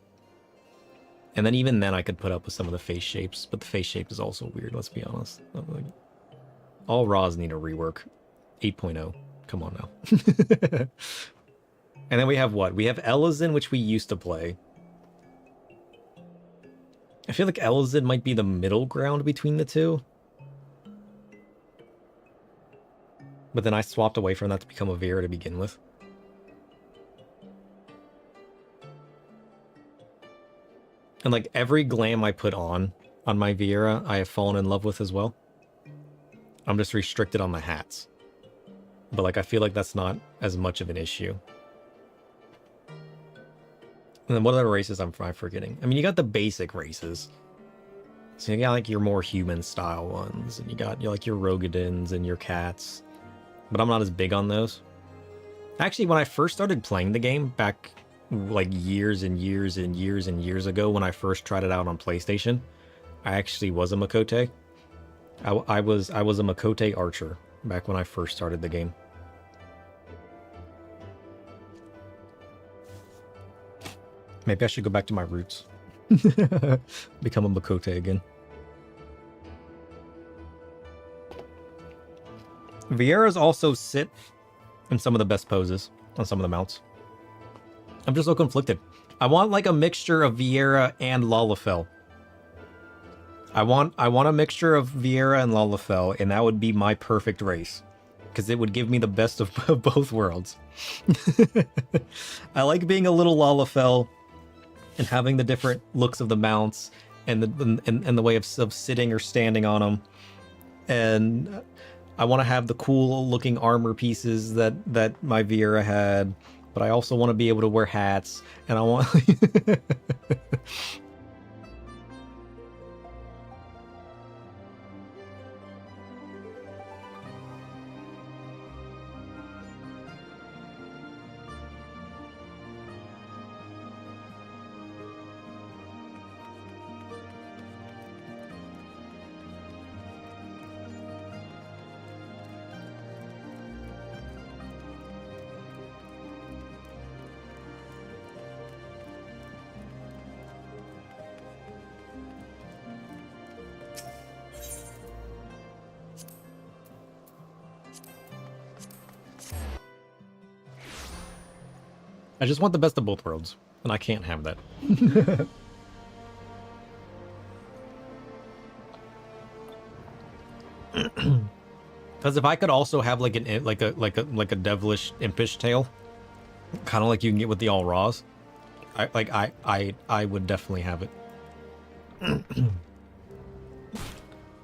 And then even then I could put up with some of the face shapes, but the face shape is also weird, let's be honest. All raws need a rework. 8.0. Come on now. And then we have what? We have Elizin, which we used to play. I feel like Elizin might be the middle ground between the two. But then I swapped away from that to become a Vieira to begin with. And every glam I put on my Vieira, I have fallen in love with as well. I'm just restricted on the hats. But I feel like that's not as much of an issue. And then what other races am I forgetting? I mean, you got the basic races. So you got your more human style ones. And you got your Rogadins and your cats. But I'm not as big on those. Actually, when I first started playing the game back years and years and years and years ago, when I first tried it out on PlayStation, I actually was a Makote. I was a Makote archer back when I first started the game. Maybe I should go back to my roots. Become a Makote again. Vieiras also sit in some of the best poses on some of the mounts. I'm just so conflicted. I want a mixture of Vieira and Lalafell. I want a mixture of Vieira and Lalafell, and that would be my perfect race. because it would give me the best of both worlds. I like being a little Lalafell and having the different looks of the mounts and the way of sitting or standing on them. And I want to have the cool looking armor pieces that my Viera had, but I also want to be able to wear hats, and I want I just want the best of both worlds, and I can't have that. Because if I could also have like a devilish impish tail, kind of like you can get with the all raws, I would definitely have it.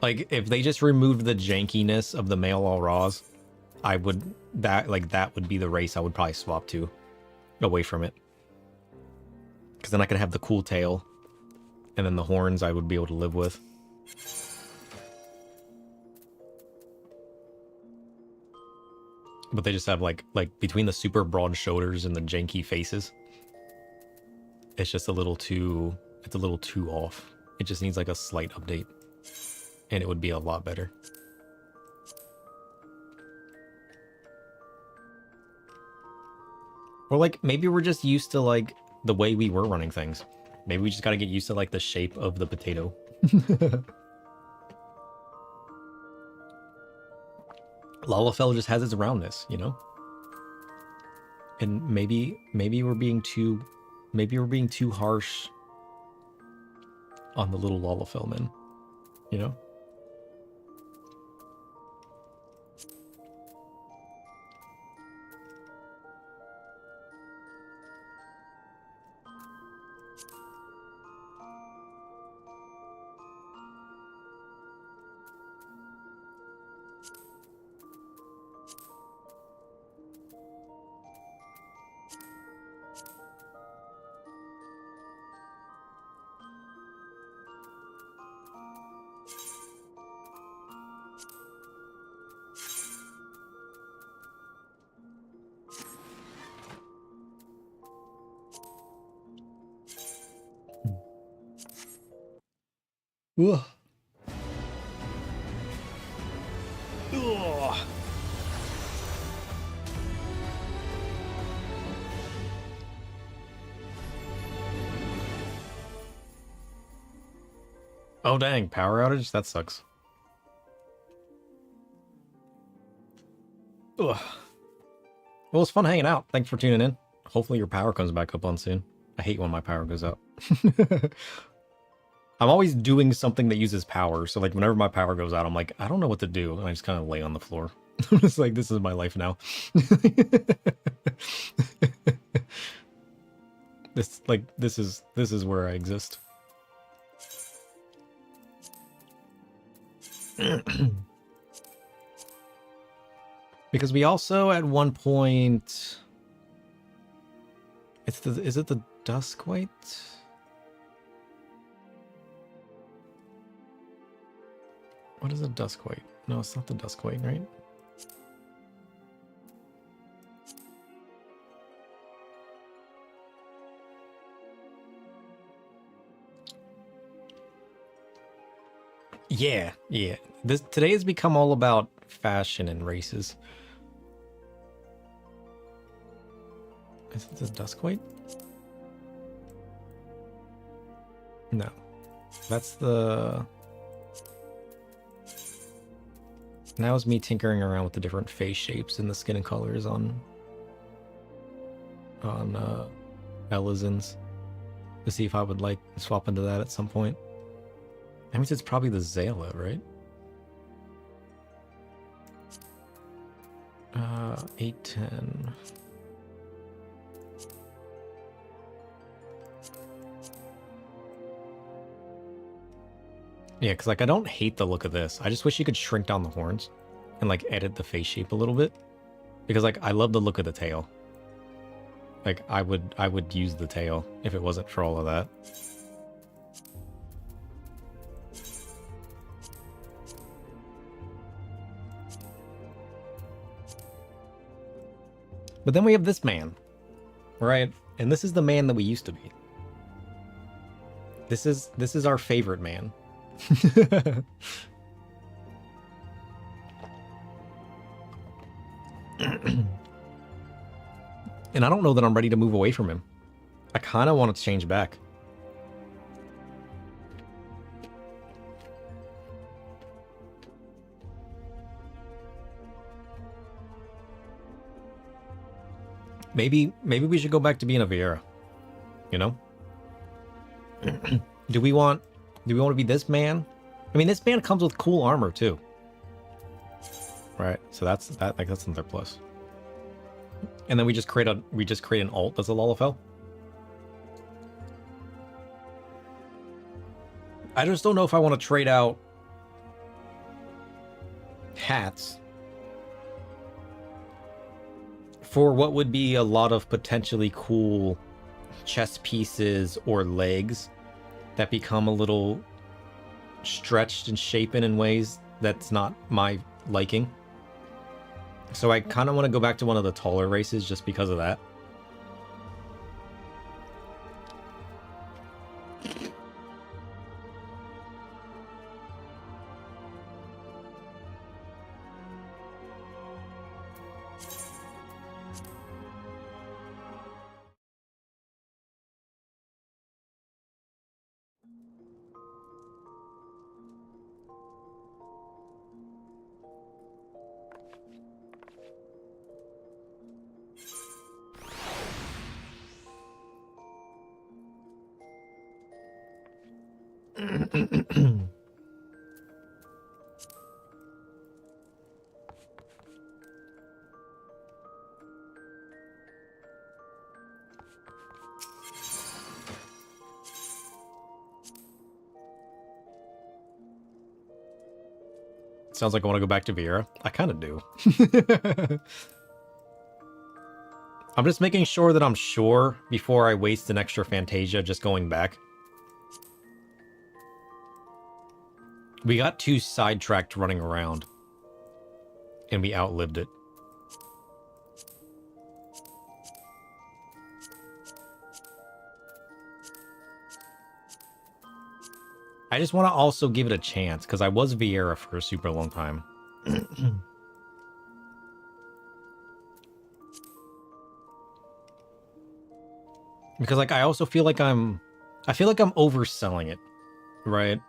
Like if they just removed the jankiness of the male all raws, that would be the race I would probably swap to. Away from it, because then I could have the cool tail, and then the horns I would be able to live with. But they just have like between the super broad shoulders and the janky faces, it's just a little too off. It just needs like a slight update, and it would be a lot better. Or like maybe we're just used to like the way we were running things. Maybe we just got to get used to like the shape of the potato. Lalafell just has its roundness, you know? And maybe we're being too harsh on the little Lalafell men, you know? Ugh. Ugh. Oh dang, power outage? That sucks. Ugh. Well, it was fun hanging out. Thanks for tuning in. Hopefully your power comes back up on soon. I hate when my power goes out. I'm always doing something that uses power, so like whenever my power goes out, I'm like, I don't know what to do, and I just kind of lay on the floor. I'm just like, this is my life now. This is where I exist. Because we also at one point, is it the Duskwite? What is a Duskwite? No, it's not the Duskwite, right? Yeah. Today has become all about fashion and races. Is it the Duskwite? No. That's the... Now is me tinkering around with the different face shapes and the skin colors on Elizins to see if I would like swap into that at some point. That means it's probably the Zayla, right? 810. Yeah, because like I don't hate the look of this. I just wish you could shrink down the horns and like edit the face shape a little bit. Because like I love the look of the tail. Like I would use the tail if it wasn't for all of that. But then we have this man, right? And this is the man that we used to be. This is our favorite man. And I don't know that I'm ready to move away from him. I kind of want to change back. Maybe we should go back to being a Vieira. You know? Do we want to be this man? I mean, this man comes with cool armor too. Right? So that's another plus. And then we just create an alt that's a Lalafell. I just don't know if I want to trade out hats for what would be a lot of potentially cool chest pieces or legs that become a little stretched and shapen in ways that's not my liking. So I kind of want to go back to one of the taller races just because of that. Sounds like I want to go back to Vieira. I kind of do. I'm just making sure that I'm sure before I waste an extra Fantasia just going back. We got too sidetracked running around. And we outlived it. I just want to also give it a chance, because I was Vieira for a super long time. Because, like, I also feel like I'm overselling it, right?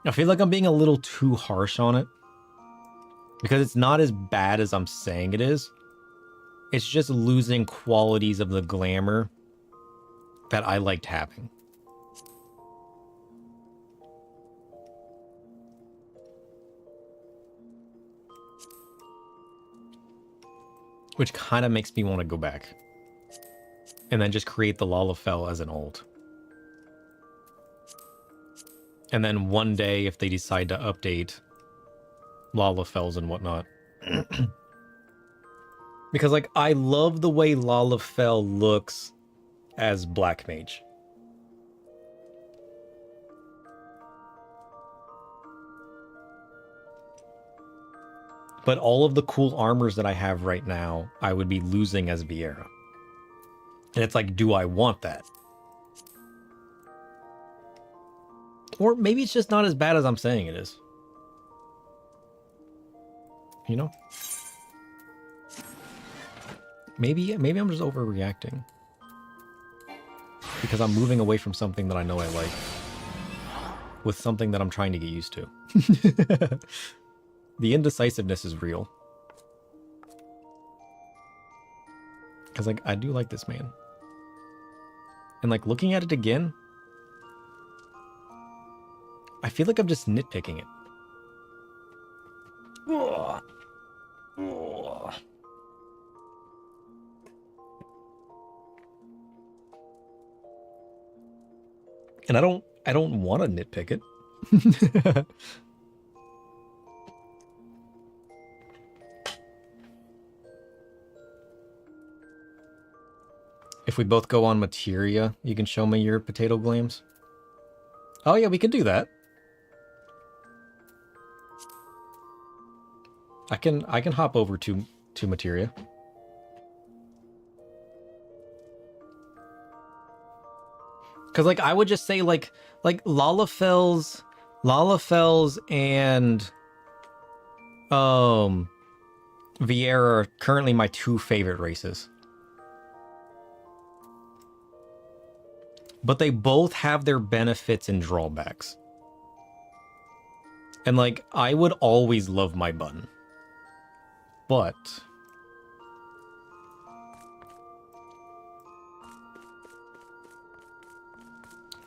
I feel like I'm being a little too harsh on it. Because it's not as bad as I'm saying it is. It's just losing qualities of the glamour that I liked having. Which kind of makes me want to go back. And then just create the Lalafell as an alt. And then one day, if they decide to update Lalafells and whatnot. Because, like, I love the way Lalafell looks as Black Mage. But all of the cool armors that I have right now, I would be losing as Vieira. And it's like, do I want that? Or maybe it's just not as bad as I'm saying it is. You know? Maybe I'm just overreacting. Because I'm moving away from something that I know I like. With something that I'm trying to get used to. The indecisiveness is real. Because, like, I do like this man. And, like, looking at it again, I feel like I'm just nitpicking it. Ugh. Ugh. And I don't want to nitpick it. If we both go on materia, you can show me your potato gleams. Oh yeah, we could do that. I can hop over to materia. Cause like I would just say like Lalafels and Vieira are currently my two favorite races. But they both have their benefits and drawbacks. And like I would always love my button. But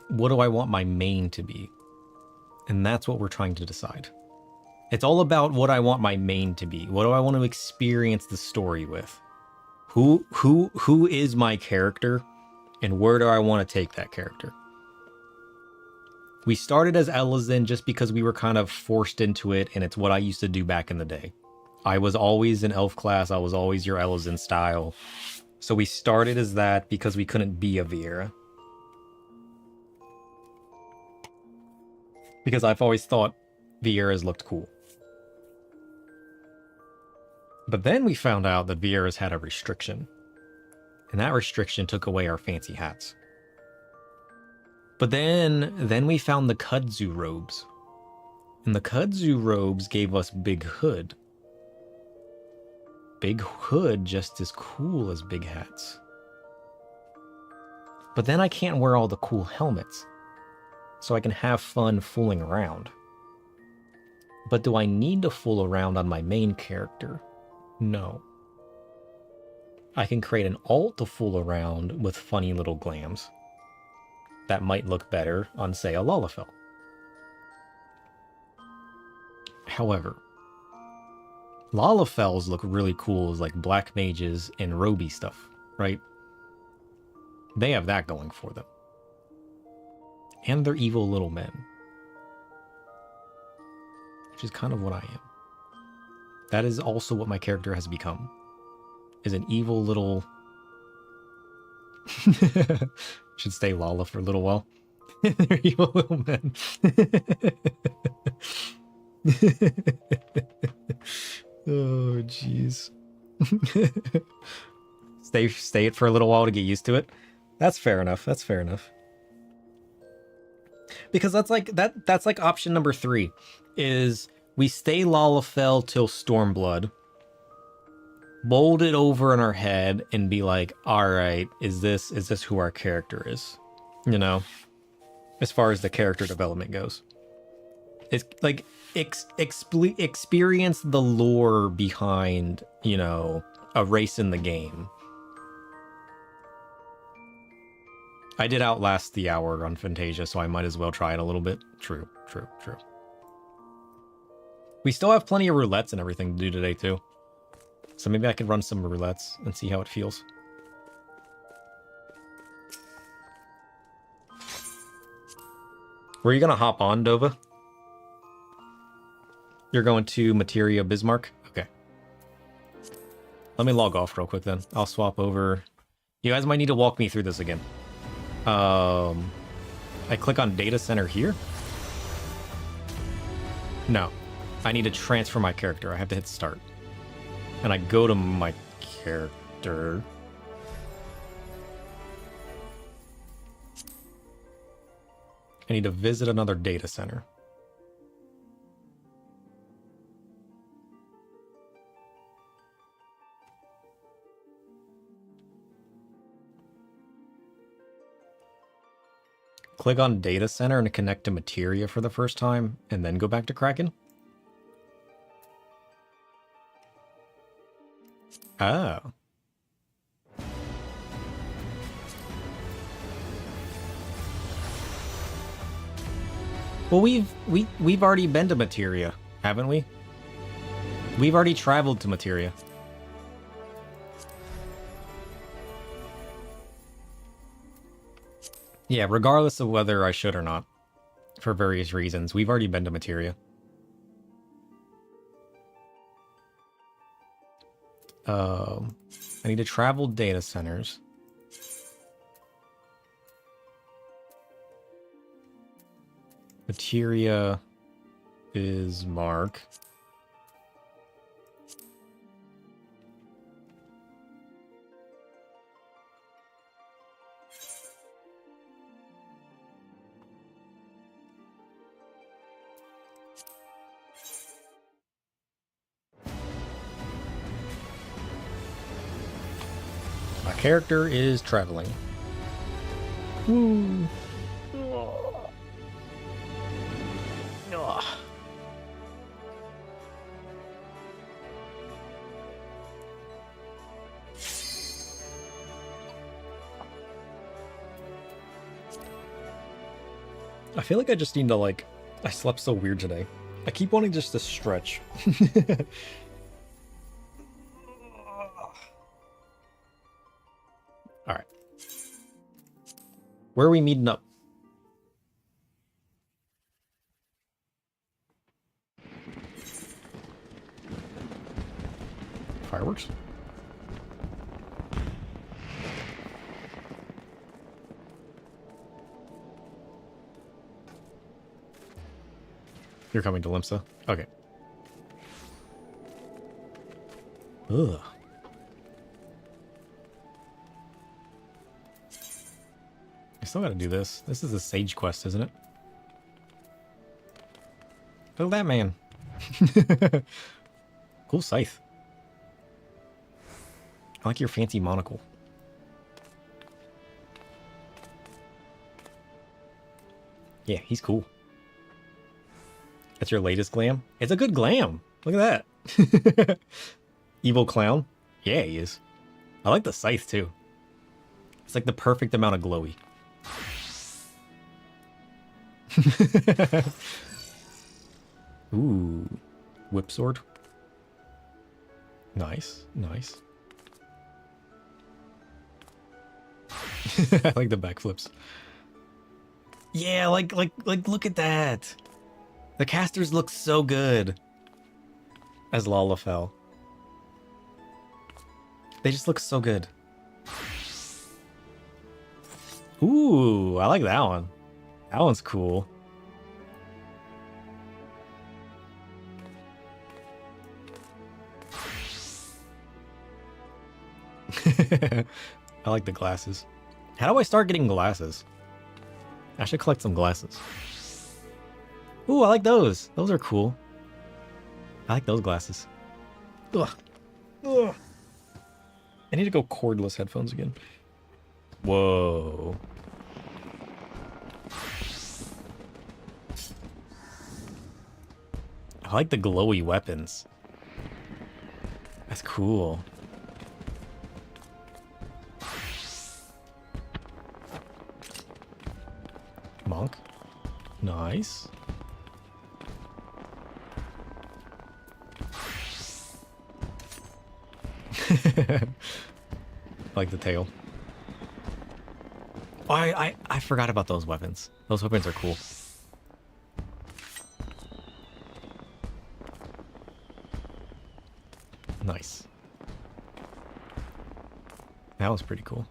what do I want my main to be? And that's what we're trying to decide. It's all about what I want my main to be. What do I want to experience the story with? Who is my character? And where do I want to take that character? We started as Elizin just because we were kind of forced into it, and it's what I used to do back in the day. I was always an elf class. I was always your Elizin style. So we started as that because we couldn't be a Vieira. Because I've always thought Vieiras looked cool. But then we found out that Vieiras had a restriction. And that restriction took away our fancy hats. But then we found the kudzu robes. And the kudzu robes gave us Big Hood. Big Hood just as cool as big hats. But then I can't wear all the cool helmets. So I can have fun fooling around. But do I need to fool around on my main character? No. I can create an alt to fool around with funny little glams. That might look better on, say, a Lalafell. However, Lalafells look really cool as like black mages and roby stuff, right? They have that going for them. And they're evil little men. Which is kind of what I am. That is also what my character has become. Is an evil little... Should stay Lala for a little while. They're evil little men. Oh, jeez. Stay it for a little while to get used to it. That's fair enough. That's fair enough. Because that's like option number 3 is we stay Lalafell till Stormblood. Mold it over in our head and be like, all right, is this who our character is? You know, as far as the character development goes. It's like experience the lore behind, you know, a race in the game. I did outlast the hour on Fantasia, so I might as well try it a little bit. True. We still have plenty of roulettes and everything to do today, too. So maybe I could run some roulettes and see how it feels. Were you going to hop on, Dova? You're going to Materia Bismarck? Okay. Let me log off real quick then. I'll swap over. You guys might need to walk me through this again. I click on Data Center here? No. I need to transfer my character. I have to hit start. And I go to my character. I need to visit another data center. Click on data center and connect to Materia for the first time, and then go back to Kraken. Oh. Well, we've already been to Materia, haven't we? We've already traveled to Materia. Yeah, regardless of whether I should or not, for various reasons. We've already been to Materia. I need to travel data centers. Materia is Mark. My character is traveling. Woo. I feel like I just need to, like, I slept so weird today. I keep wanting just to stretch. Alright. Where are we meeting up? Fireworks? You're coming to Limsa? Okay. Ugh. I still gotta do this. This is a sage quest, isn't it? Look at that man. Cool scythe. I like your fancy monocle. Yeah, he's cool. That's your latest glam? It's a good glam. Look at that. Evil clown? Yeah, he is. I like the scythe, too. It's like the perfect amount of glowy. Ooh. Whip sword. Nice, nice. I like the backflips. Yeah, like, look at that. The casters look so good as Lalafell. They just look so good. Ooh, I like that one. That one's cool. I like the glasses. How do I start getting glasses? I should collect some glasses. Ooh, I like those. Those are cool. I like those glasses. Ugh. Ugh. I need to go cordless headphones again. Whoa. I like the glowy weapons. That's cool. Monk. Nice. I like the tail. Oh, I forgot about those weapons. Those weapons are cool. Nice. That was pretty cool.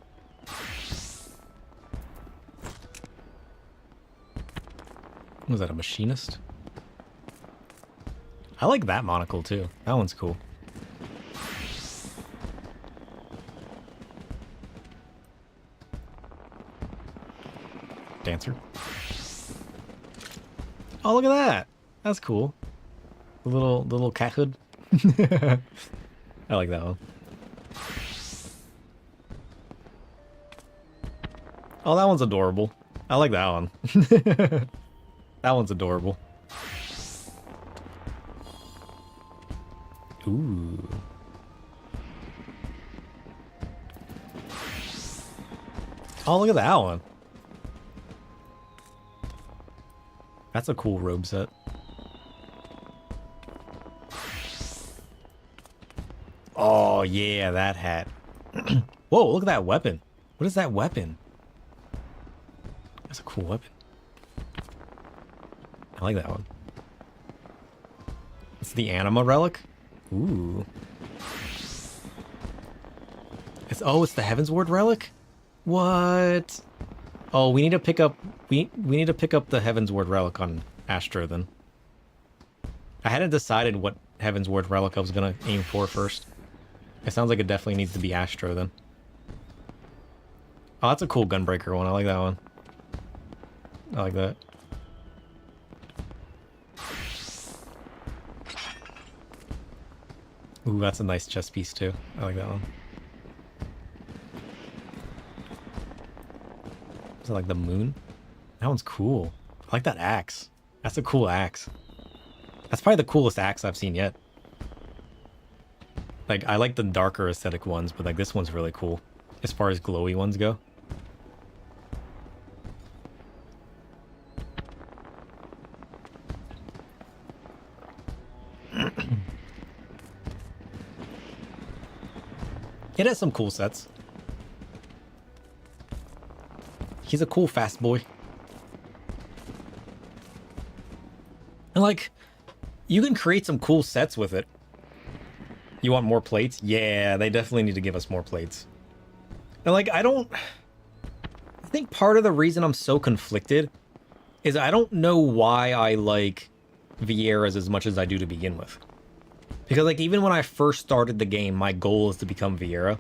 Was that a machinist? I like that monocle too. That one's cool. Dancer. Oh, look at that. That's cool. The little cat hood. I like that one. Oh, that one's adorable. I like that one. That one's adorable. Ooh. Oh, look at that one. That's a cool robe set. Oh, yeah, that hat. Whoa, look at that weapon. What is that weapon? That's a cool weapon. I like that one. It's the Anima relic. Ooh. It's the Heavensward relic. What? Oh, we need to pick up we need to pick up the Heavensward relic on Astro then. I hadn't decided what Heavensward relic I was gonna aim for first. It sounds like it definitely needs to be Astro then. Oh, that's a cool Gunbreaker one. I like that one. I like that. Ooh, that's a nice chest piece too. I like that one. Is it like the moon? That one's cool. I like that axe. That's a cool axe. That's probably the coolest axe I've seen yet. Like, I like the darker aesthetic ones, but like this one's really cool as far as glowy ones go. It has some cool sets. He's a cool fast boy. And like, you can create some cool sets with it. You want more plates? Yeah, they definitely need to give us more plates. And like, I think part of the reason I'm so conflicted is I don't know why I like Vieira's as much as I do to begin with. Because like, even when I first started the game, my goal is to become Vieira.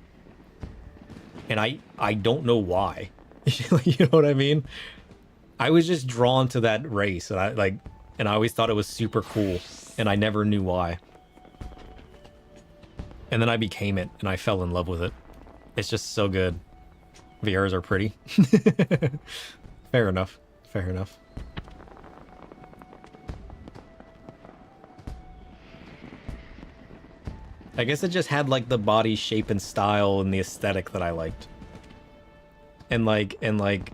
And I don't know why. You know what I mean? I was just drawn to that race, and I always thought it was super cool, and I never knew why. And then I became it, and I fell in love with it. It's just so good. Vieiras are pretty. Fair enough. Fair enough. I guess it just had like the body shape and style and the aesthetic that I liked. And like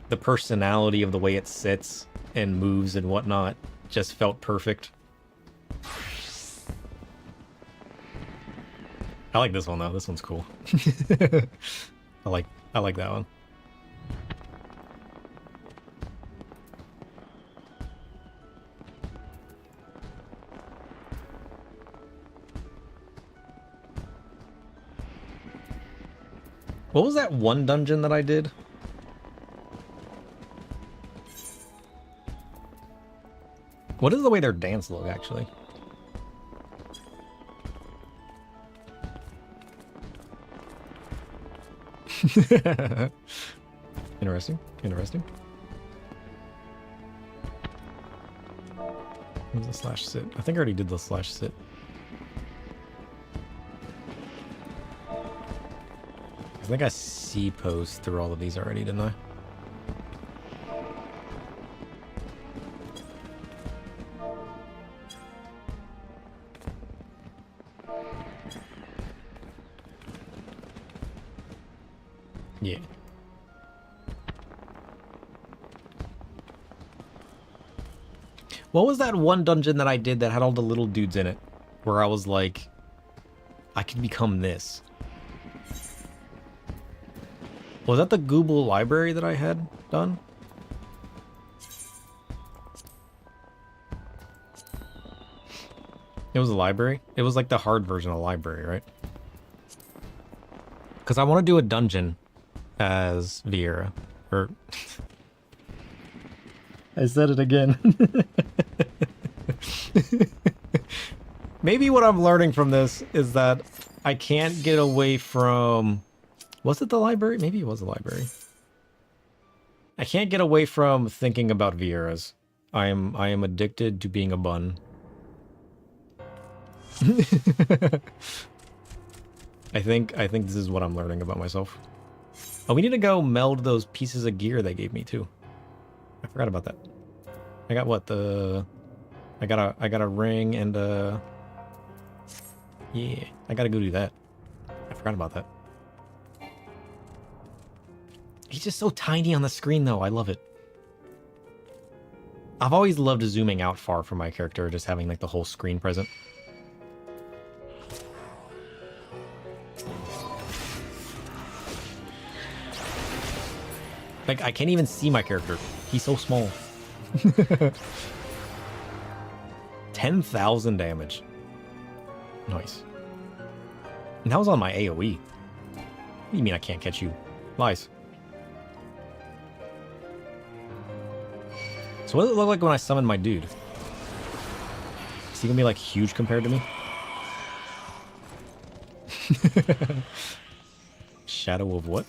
the personality of the way it sits and moves and whatnot just felt perfect. I like this one though. This one's cool. I like that one. What was that one dungeon that I did? What is the way their dance look, actually? Interesting. Interesting. Where's the slash sit? I think I already did the slash sit. I think I C-posed through all of these already, didn't I? Yeah. What was that one dungeon that I did that had all the little dudes in it? Where I was like, I could become this. Was that the Google library that I had done? It was a library? It was like the hard version of the library, right? Because I want to do a dungeon as Vieira. Or... I said it again. Maybe what I'm learning from this is that I can't get away from... Was it the library? Maybe it was the library. I can't get away from thinking about Vieiras. I am addicted to being a bun. I think this is what I'm learning about myself. Oh, we need to go meld those pieces of gear they gave me too. I forgot about that. I got what, I got a ring and yeah, I gotta go do that. I forgot about that. He's just so tiny on the screen though. I love it. I've always loved zooming out far from my character, just having like the whole screen present. Like, I can't even see my character. He's so small. 10,000 damage. Nice. And that was on my AoE. What do you mean I can't catch you? Lies. So what does it look like when I summon my dude? Is he gonna be like huge compared to me? Shadow of what?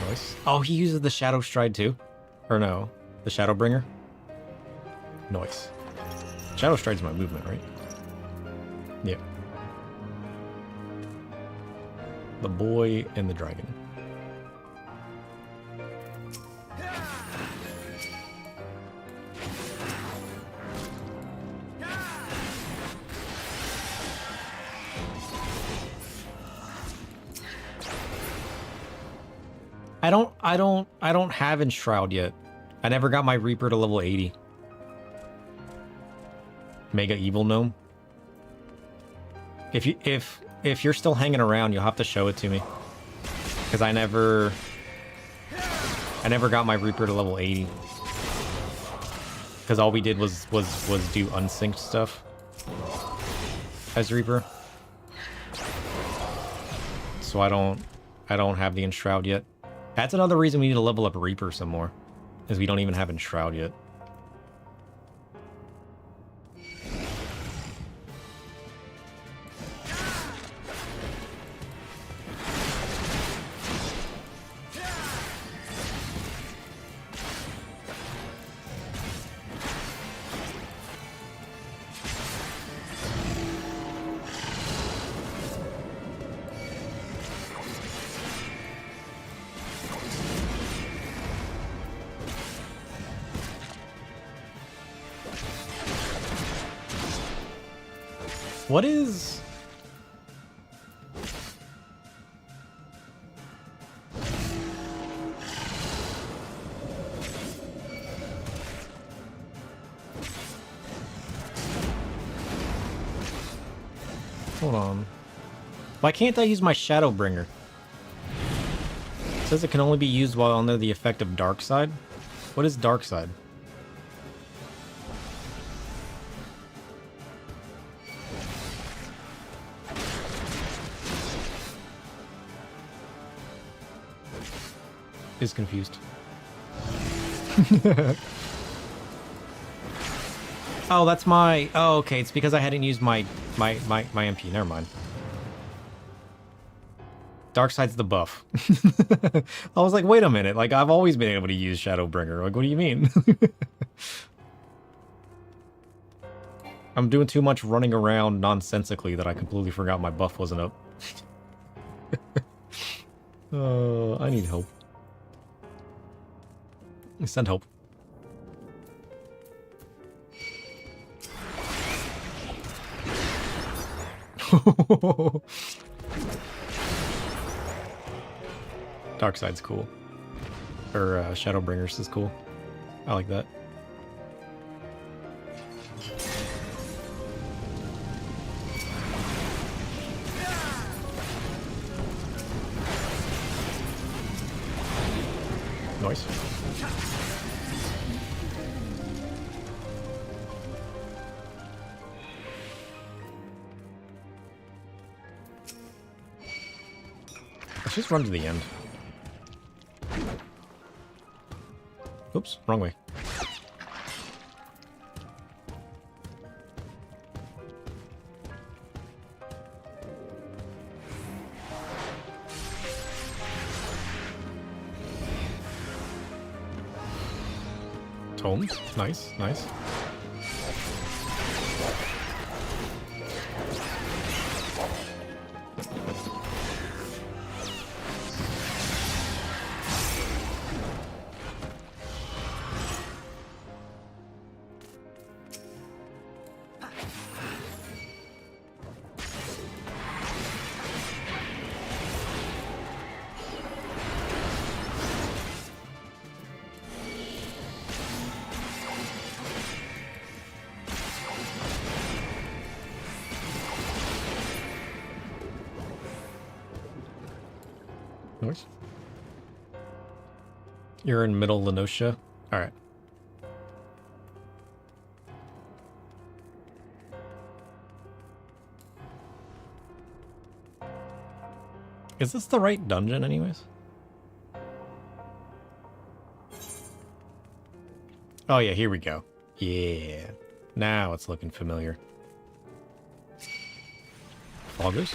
Nice. Oh, he uses the Shadow Stride too? Or no, the Shadow Bringer? Nice. Shadow Stride's my movement, right? Yeah. The boy and the dragon. I don't have Enshroud yet. I never got my Reaper to level 80. Mega Evil Gnome. If you're still hanging around, you'll have to show it to me. Because I never got my Reaper to level 80. Because all we did was do unsynced stuff as Reaper. So I don't have the Enshroud yet. That's another reason we need to level up Reaper some more. Is we don't even have Enshroud yet. What is... Hold on. Why can't I use my Shadowbringer? It says it can only be used while under the effect of Dark Side. What is Dark Side? Is confused. Oh, that's my... Oh, okay. It's because I hadn't used my MP. Never mind. Darkside's the buff. I was like, wait a minute. Like, I've always been able to use Shadowbringer. Like, what do you mean? I'm doing too much running around nonsensically that I completely forgot my buff wasn't up. I need help. Send hope. Darkside's cool. Or Shadowbringers is cool. I like that. Nice. Let's just run to the end. Oops, wrong way. Tome, nice, nice. You're in Middle Lenosha? Alright. Is this the right dungeon anyways? Oh yeah, here we go. Yeah. Now it's looking familiar. August?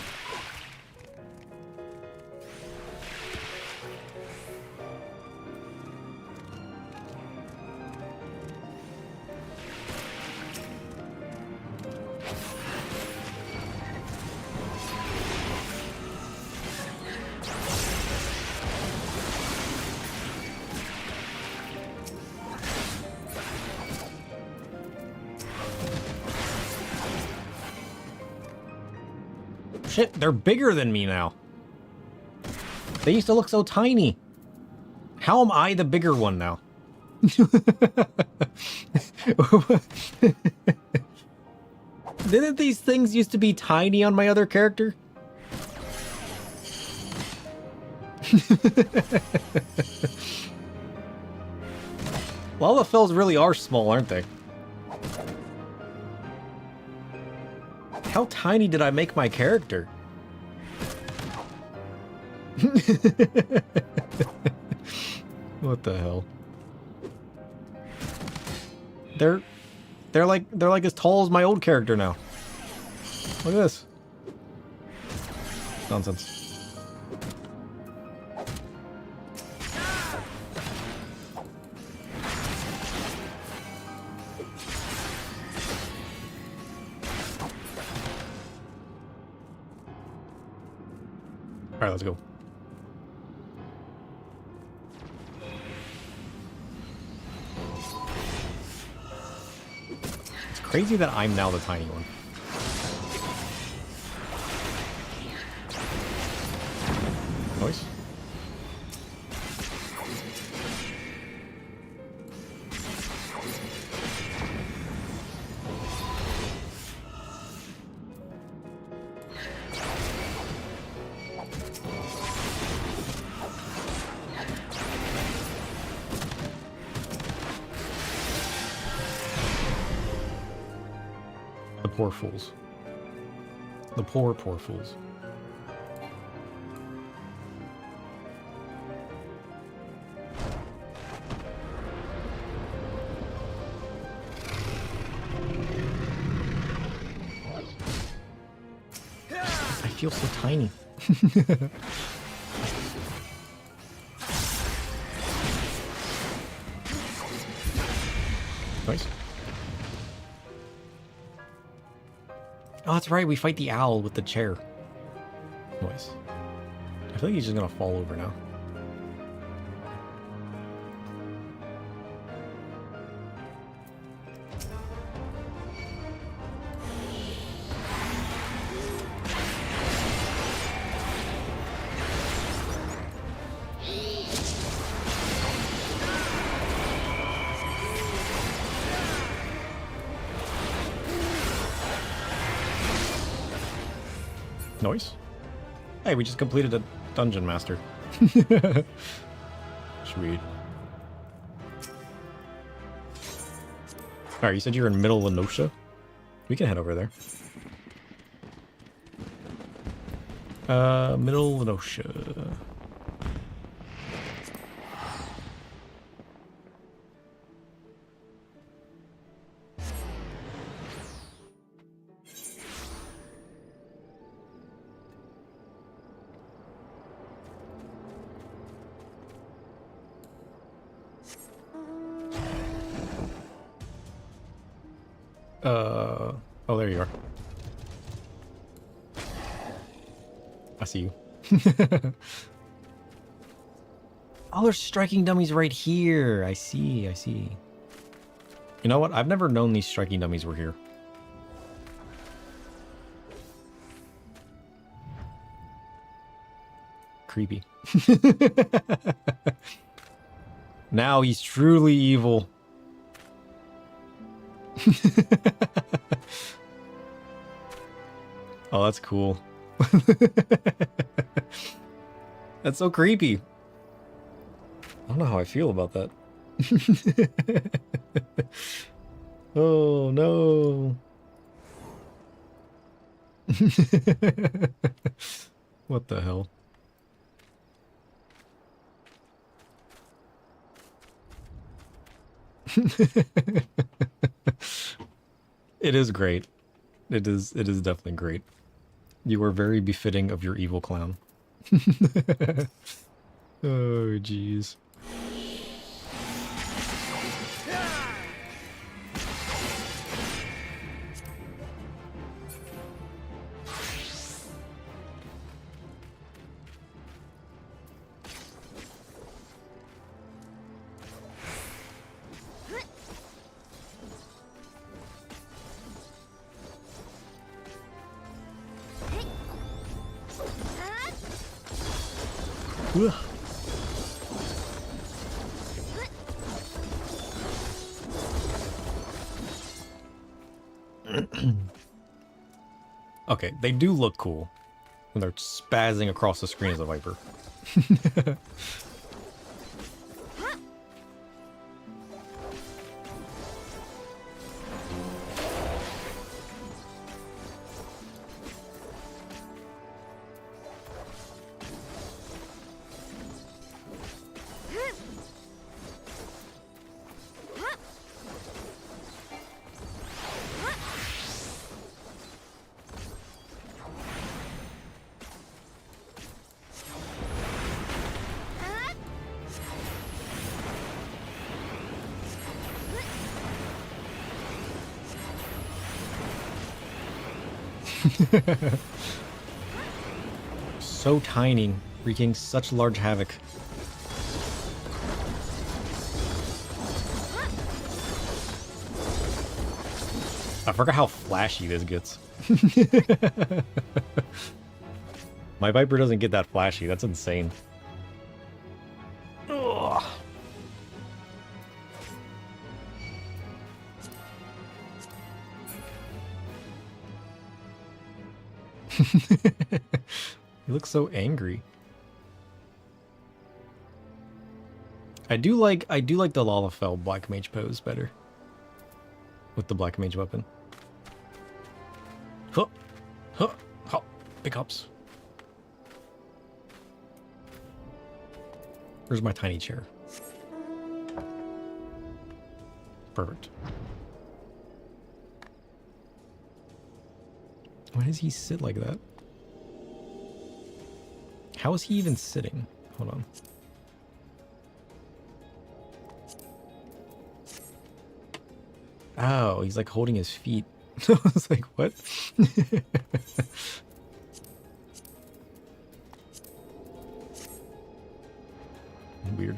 Shit, they're bigger than me now. They used to look so tiny. How am I the bigger one now? Didn't these things used to be tiny on my other character? Lalafels really are small, aren't they? How tiny did I make my character? What the hell? They're like as tall as my old character now. Look at this. Nonsense. All right, let's go. It's crazy that I'm now the tiny one. Noise. Poor fools. The poor fools. I feel so tiny. Nice. Oh, that's right. We fight the owl with the chair. Noise. I feel like he's just gonna fall over now. Noise? Hey, we just completed a dungeon master. Sweet. Alright, you said you're in Middle Lenosha? We can head over there. Middle Lenosha. Oh, there you are. I see you. Oh, there's striking dummies right here. I see, I see. You know what? I've never known these striking dummies were here. Creepy. Now he's truly evil. Oh, that's cool. That's so creepy. I don't know how I feel about that. Oh no. What the hell? It is great. It is definitely great. You are very befitting of your evil clown. Oh jeez. Okay, they do look cool when they're spazzing across the screen as a Viper. So tiny, wreaking such large havoc. I forgot how flashy this gets. My Viper doesn't get that flashy. That's insane. Ugh. He looks so angry. I do like the Lalafell Black Mage pose better. With the Black Mage weapon. Huh. Huh. Huh. Big hops. Where's my tiny chair? Perfect. Why does he sit like that? How is he even sitting? Hold on. Oh, he's like holding his feet. I was like, what? Weird.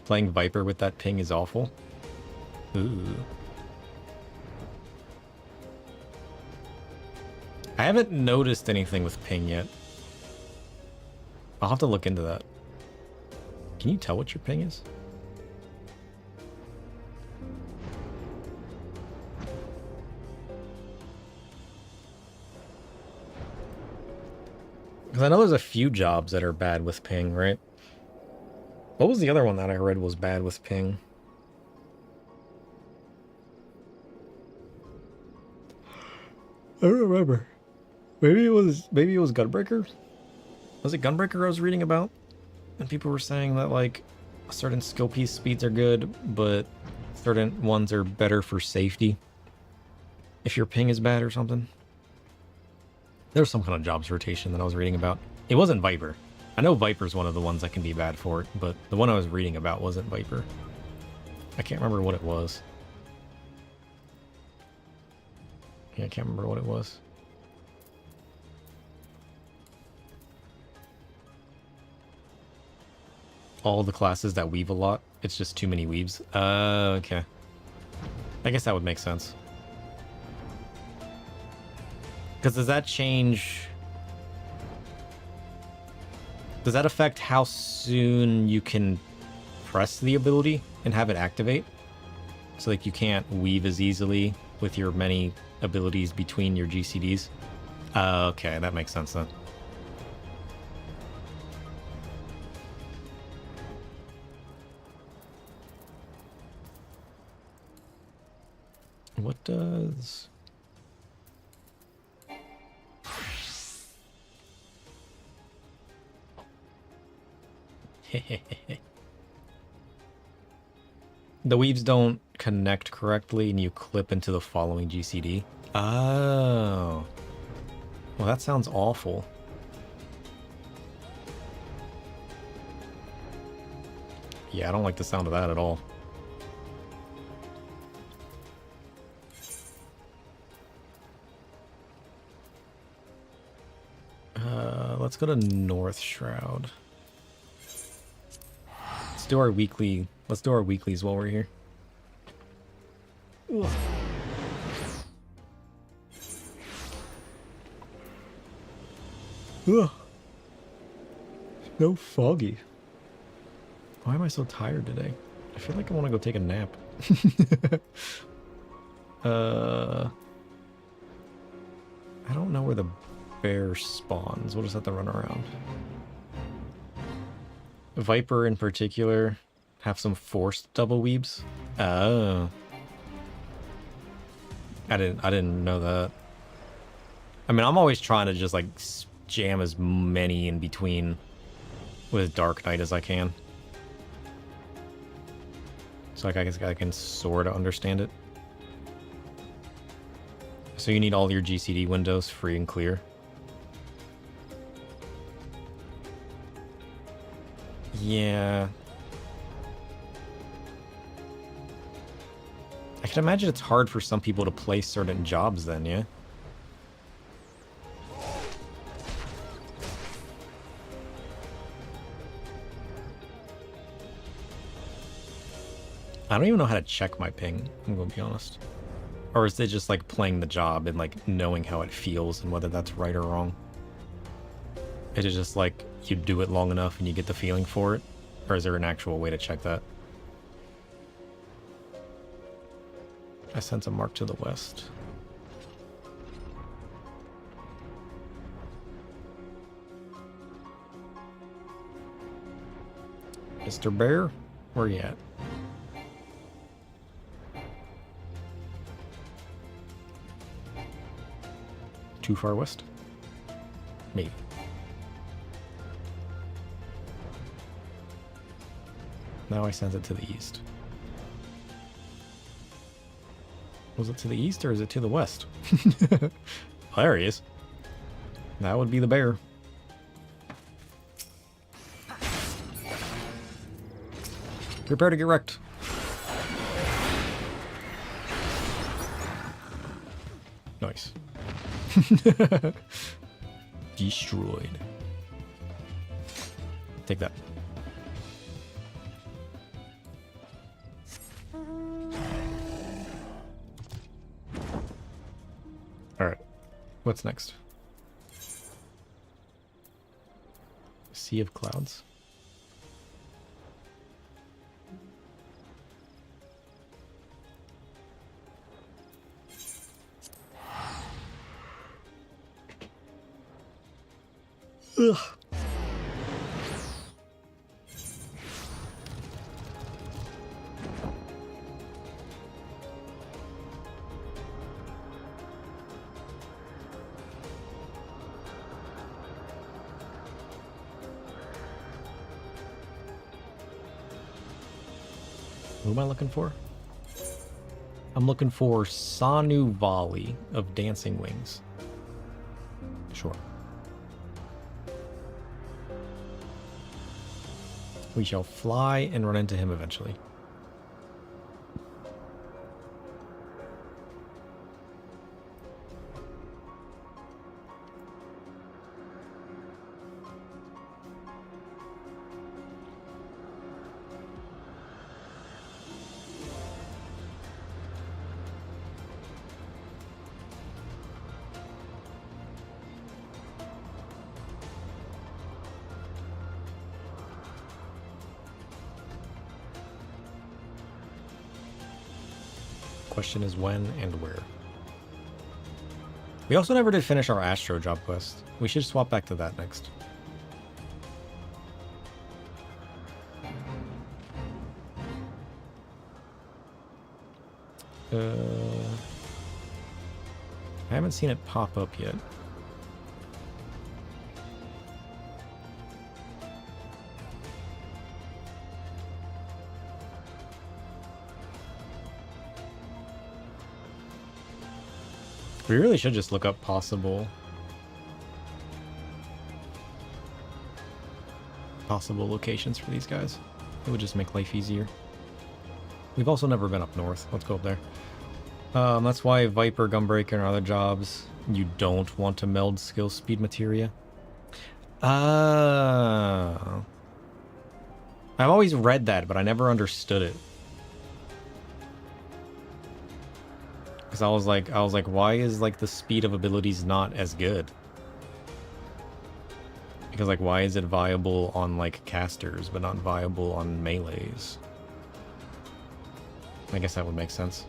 Playing Viper with that ping is awful. Ooh. I haven't noticed anything with ping yet. I'll have to look into that. Can you tell what your ping is? Because I know there's a few jobs that are bad with ping, right? What was the other one that I read was bad with ping? I don't remember. Maybe it was Gunbreaker? Was it Gunbreaker I was reading about? And people were saying that like certain skill piece speeds are good, but certain ones are better for safety. If your ping is bad or something. There's some kind of jobs rotation that I was reading about. It wasn't Viper. I know Viper's one of the ones that can be bad for it, but the one I was reading about wasn't Viper. I can't remember what it was. Yeah, I can't remember what it was. All the classes that weave a lot, it's just too many weaves. Okay. I guess that would make sense. Because does that change... Does that affect how soon you can press the ability and have it activate? So like you can't weave as easily with your many abilities between your GCDs? Okay, that makes sense then. What does... The weaves don't connect correctly and you clip into the following GCD. Oh. Well, that sounds awful. Yeah, I don't like the sound of that at all. Let's go to North Shroud. Let's do our weekly. Let's do our weeklies while we're here. Ugh. Ugh. So foggy. Why am I so tired today? I feel like I want to go take a nap. I don't know where the bear spawns. We'll just have to run around. Viper in particular have some forced double weebs. Oh. I didn't know that. I mean, I'm always trying to just like jam as many in between with Dark Knight as I can. So like I guess I can sort of understand it. So you need all your GCD windows free and clear. Yeah. I can imagine it's hard for some people to place certain jobs then, yeah? I don't even know how to check my ping, I'm gonna be honest. Or is it just like playing the job and like knowing how it feels and whether that's right or wrong? It is just like you do it long enough and you get the feeling for it? Or is there an actual way to check that? I sense a mark to the west. Mr. Bear, where you at? Too far west? Maybe. Now I sense it to the east. Was it to the east or is it to the west? There he is. That would be the bear. Prepare to get wrecked. Nice. Destroyed. Take that. Alright. What's next? Sea of Clouds. Ugh. Who am I looking for? I'm looking for Sanu Volley of Dancing Wings. Sure. We shall fly and run into him eventually. Question is when and where. We also never did finish our Astro job quest. We should swap back to that next. I haven't seen it pop up yet. We really should just look up possible locations for these guys. It would just make life easier. We've also never been up north. Let's go up there. That's why Viper, Gunbreaker, and other jobs, you don't want to meld skill speed materia. I've always read that, but I never understood it. Because I was like, why is like the speed of abilities not as good? Because like, why is it viable on like casters, but not viable on melees? I guess that would make sense.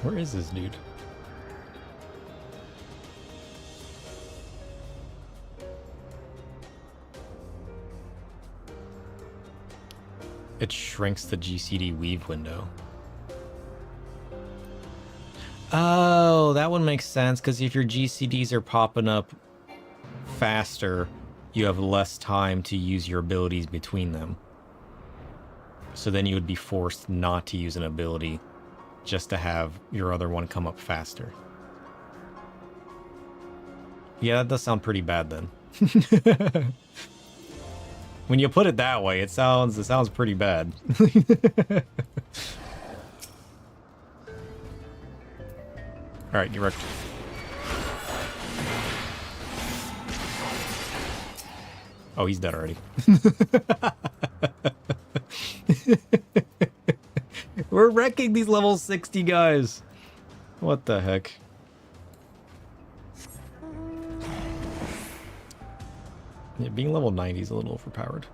Where is this dude? It shrinks the GCD weave window. Oh, that one makes sense, because if your GCDs are popping up faster, you have less time to use your abilities between them. So then you would be forced not to use an ability just to have your other one come up faster. Yeah, that does sound pretty bad then. When you put it that way, it sounds pretty bad. Alright, get wrecked. Oh, he's dead already. We're wrecking these level 60 guys. What the heck? Yeah, being level 90 is a little overpowered.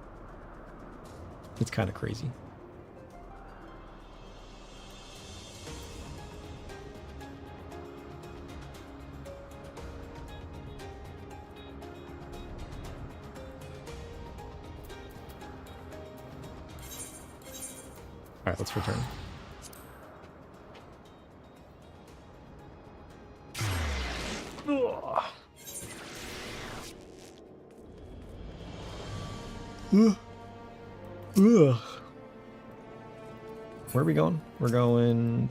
It's kind of crazy. Alright, let's return. Where are we going? We're going...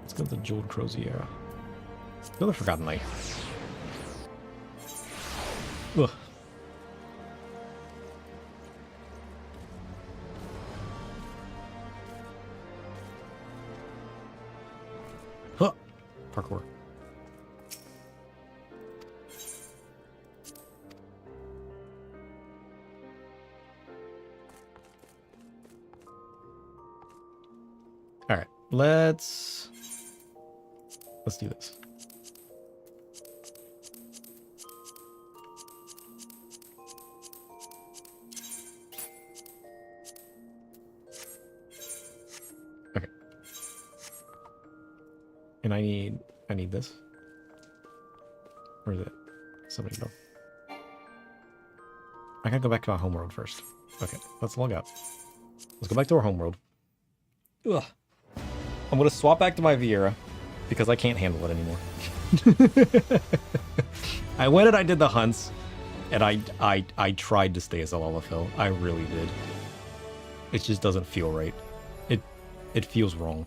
Let's go to the Jeweled Crozier. Go to the Forgotten Knight. Ugh. Huh. Parkour. All right, let's do this. Okay. And I need this. Where is it? Somebody go. I gotta go back to our homeworld first. Okay, let's log out. Let's go back to our homeworld. Ugh. I'm gonna swap back to my Viera because I can't handle it anymore. I went and I did the hunts, and I tried to stay as a Lalafell. I really did. It just doesn't feel right. It feels wrong.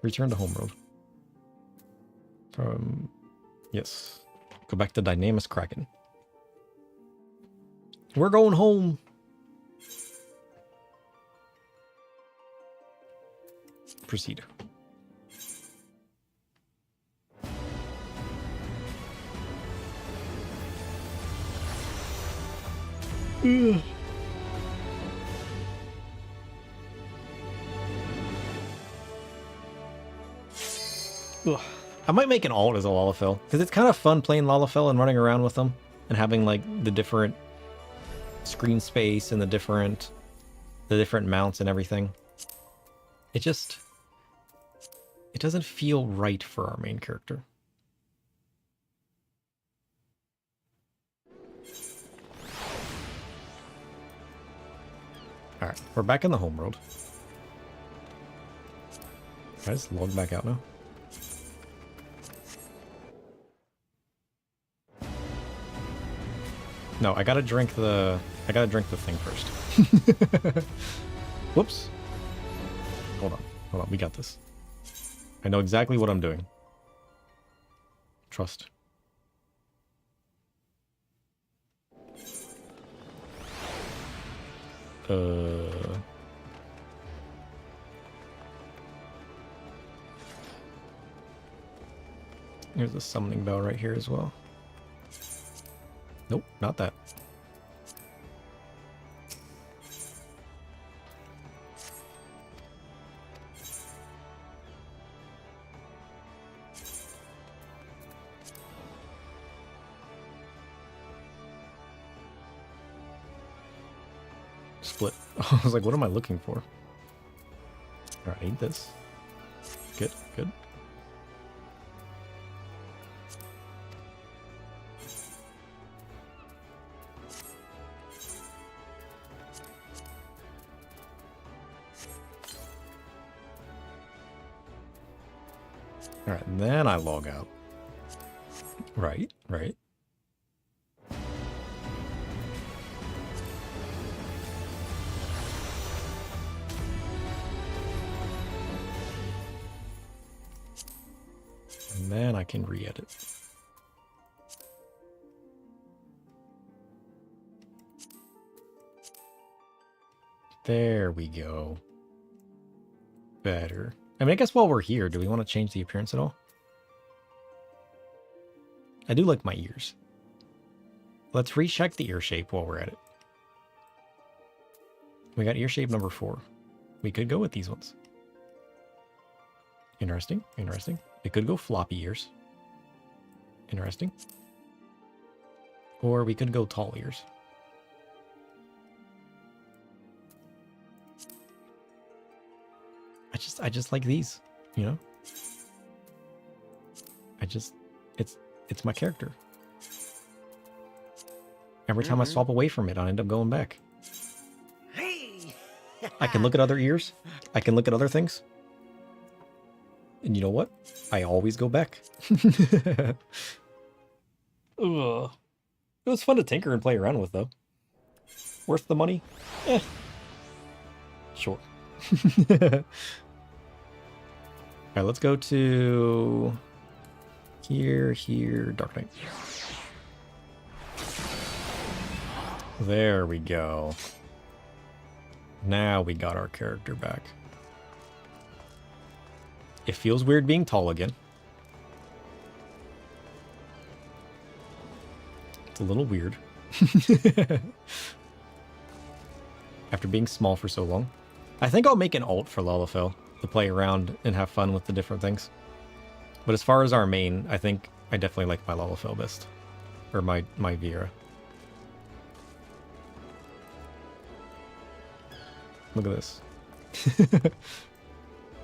Return to homeworld. Yes. Go back to Dynamis Kraken. We're going home. Proceed. Ugh. Ugh. I might make an alt as a Lalafell, because it's kind of fun playing Lalafell and running around with them and having like the different screen space and the different mounts and everything. It doesn't feel right for our main character. Alright, we're back in the homeworld. Can I just log back out now? No, I gotta drink the thing first. Whoops. Hold on, we got this. I know exactly what I'm doing. Trust. There's a summoning bell right here as well. Nope, not that. Split. I was like, what am I looking for? Alright, I need this. Good, good. Alright, and then I log out. Right, right. And then I can re-edit. There we go. Better. I mean, I guess while we're here, do we want to change the appearance at all? I do like my ears. Let's recheck the ear shape while we're at it. We got ear shape number 4. We could go with these ones. Interesting, interesting. We could go floppy ears. Interesting. Or we could go tall ears. I just like these, you know? It's my character. Every time I swap away from it, I end up going back. Hey! I can look at other ears. I can look at other things. And you know what? I always go back. Ugh. It was fun to tinker and play around with, though. Worth the money? Eh. Sure. Alright, let's go to... Here, Dark Knight. There we go. Now we got our character back. It feels weird being tall again. It's a little weird. After being small for so long. I think I'll make an alt for Lalafell to play around and have fun with the different things. But as far as our main, I think I definitely like my Lalafell best. Or my Vera. Look at this.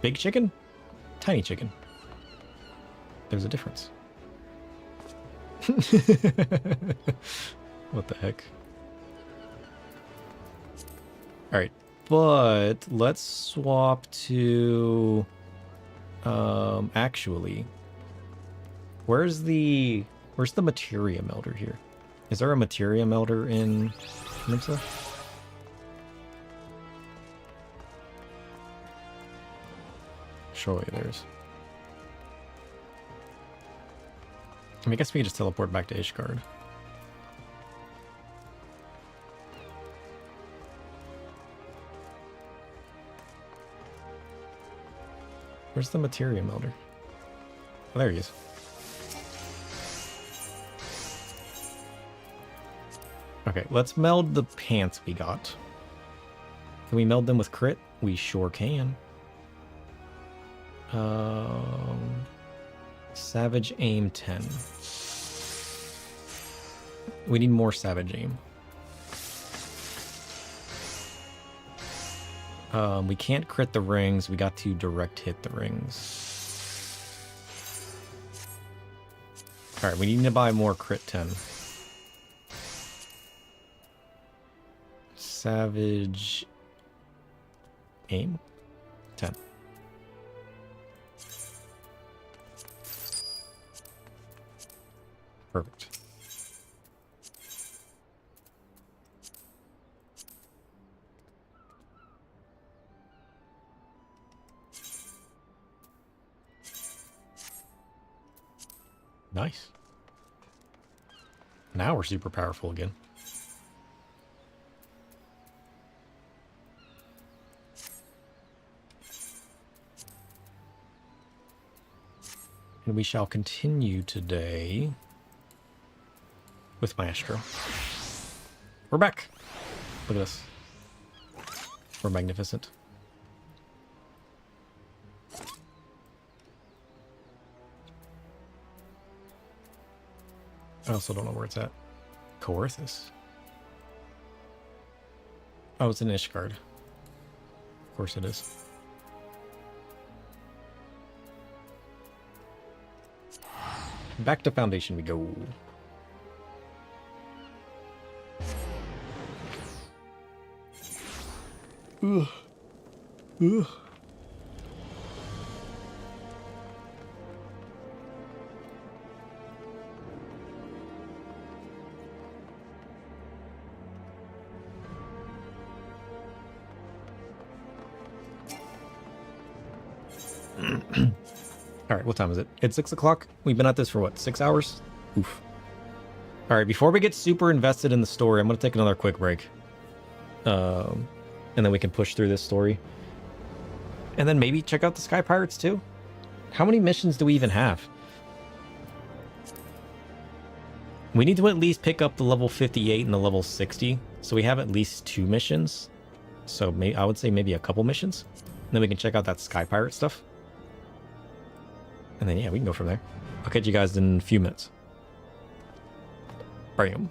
Big chicken? Tiny chicken. There's a difference. What the heck? Alright, but let's swap to... actually... Where's the materia melder here? Is there a materia melder in Nimsa? Surely there's. I mean, I guess we can just teleport back to Ishgard. Where's the materia melder? Oh, there he is. Okay, let's meld the pants we got. Can we meld them with crit? We sure can. Savage aim 10. We need more savage aim. We can't crit the rings. We got to direct hit the rings. Alright, we need to buy more crit 10. Savage aim 10. Perfect. Nice. Now we're super powerful again. And we shall continue today with Maestro. We're back. Look at this. We're magnificent. I also don't know where it's at. Coerthus. Oh, it's in Ishgard. Of course it is. Back to Foundation we go. Ugh. Ugh. Alright, what time is it? It's 6 o'clock. We've been at this for what, 6 hours? Oof. Alright, before we get super invested in the story, I'm going to take another quick break. And then we can push through this story. And then maybe check out the Sky Pirates too. How many missions do we even have? We need to at least pick up the level 58 and the level 60. So we have at least 2 missions. So I would say maybe a couple missions. And then we can check out that Sky Pirate stuff. And then, yeah, we can go from there. I'll catch you guys in a few minutes. Bam.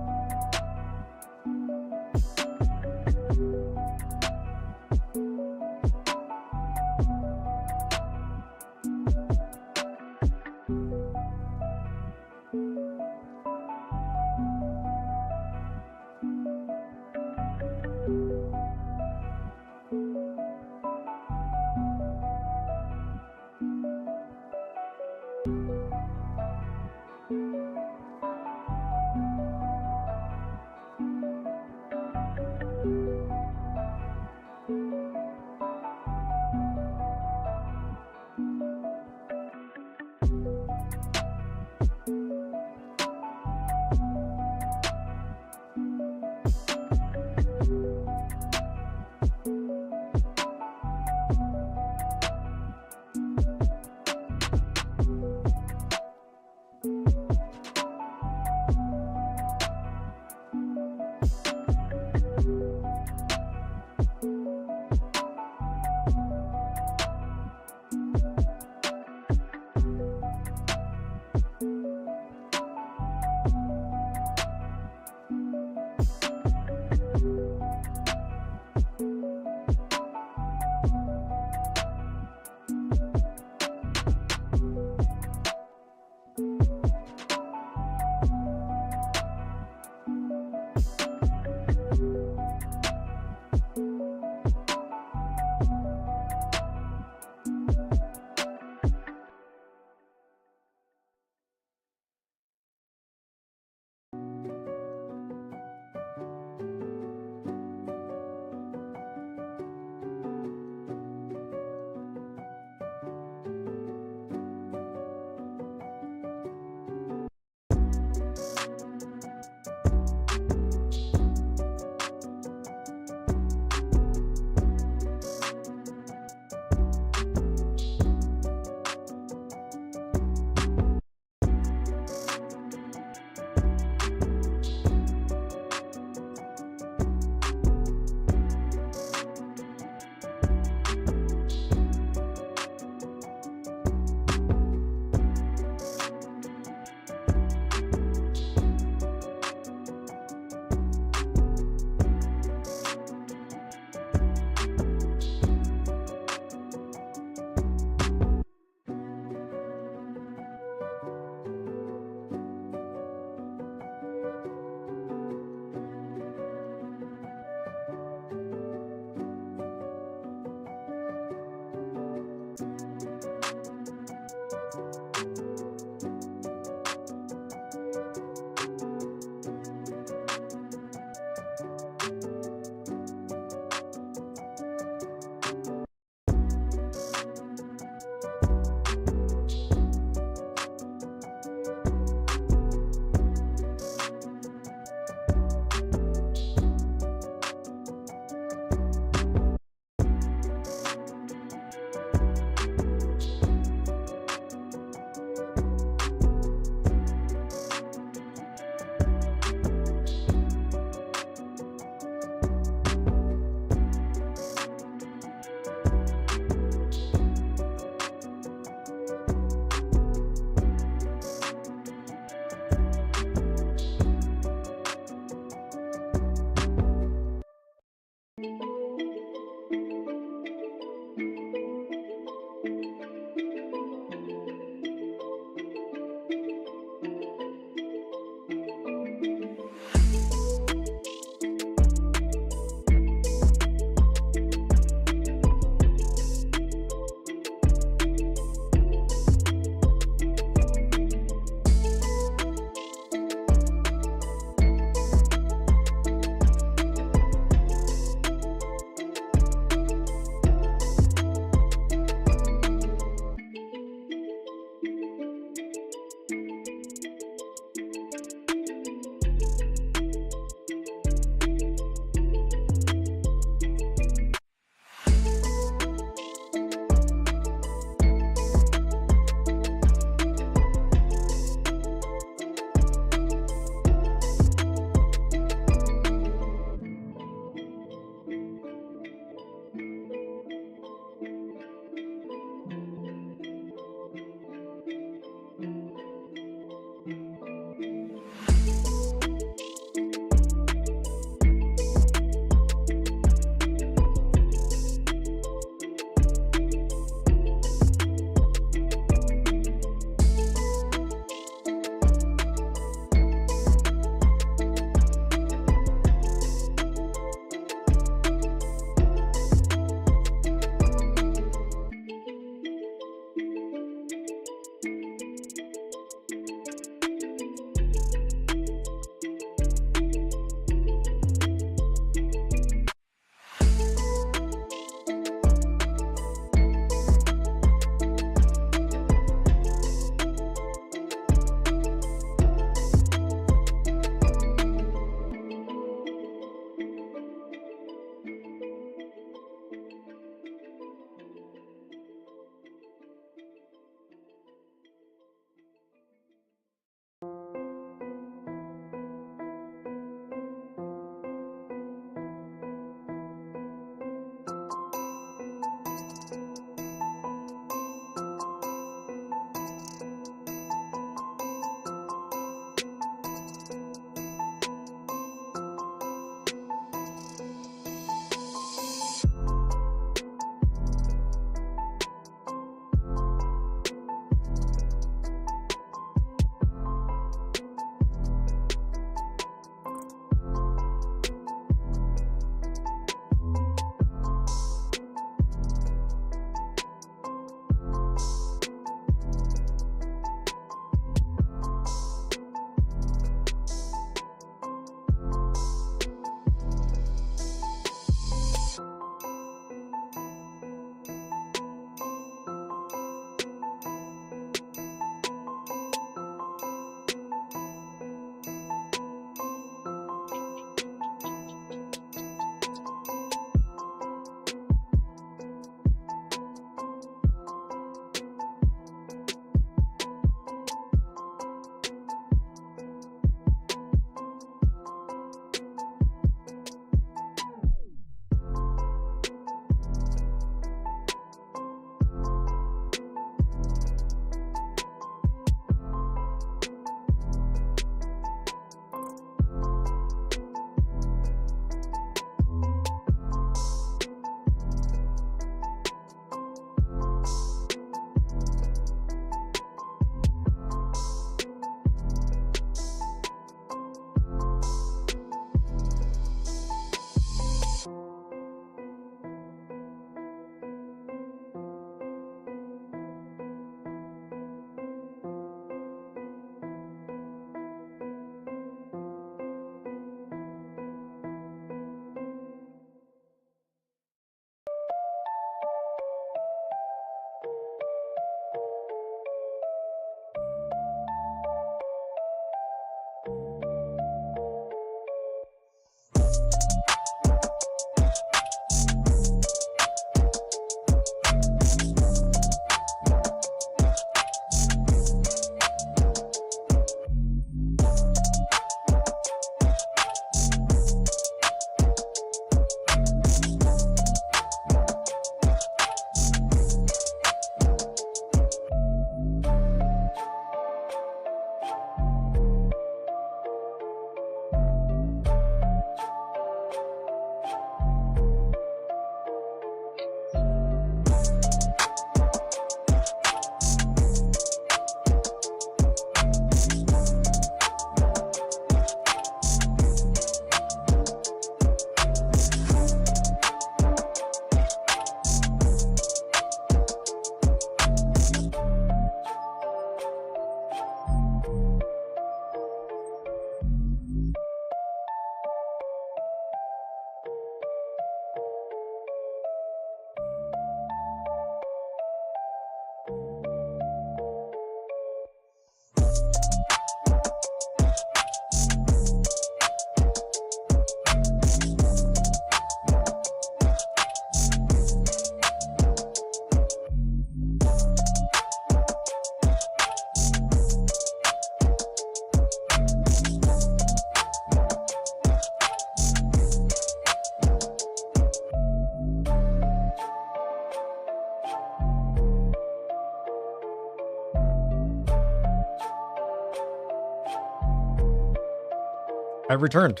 I've returned.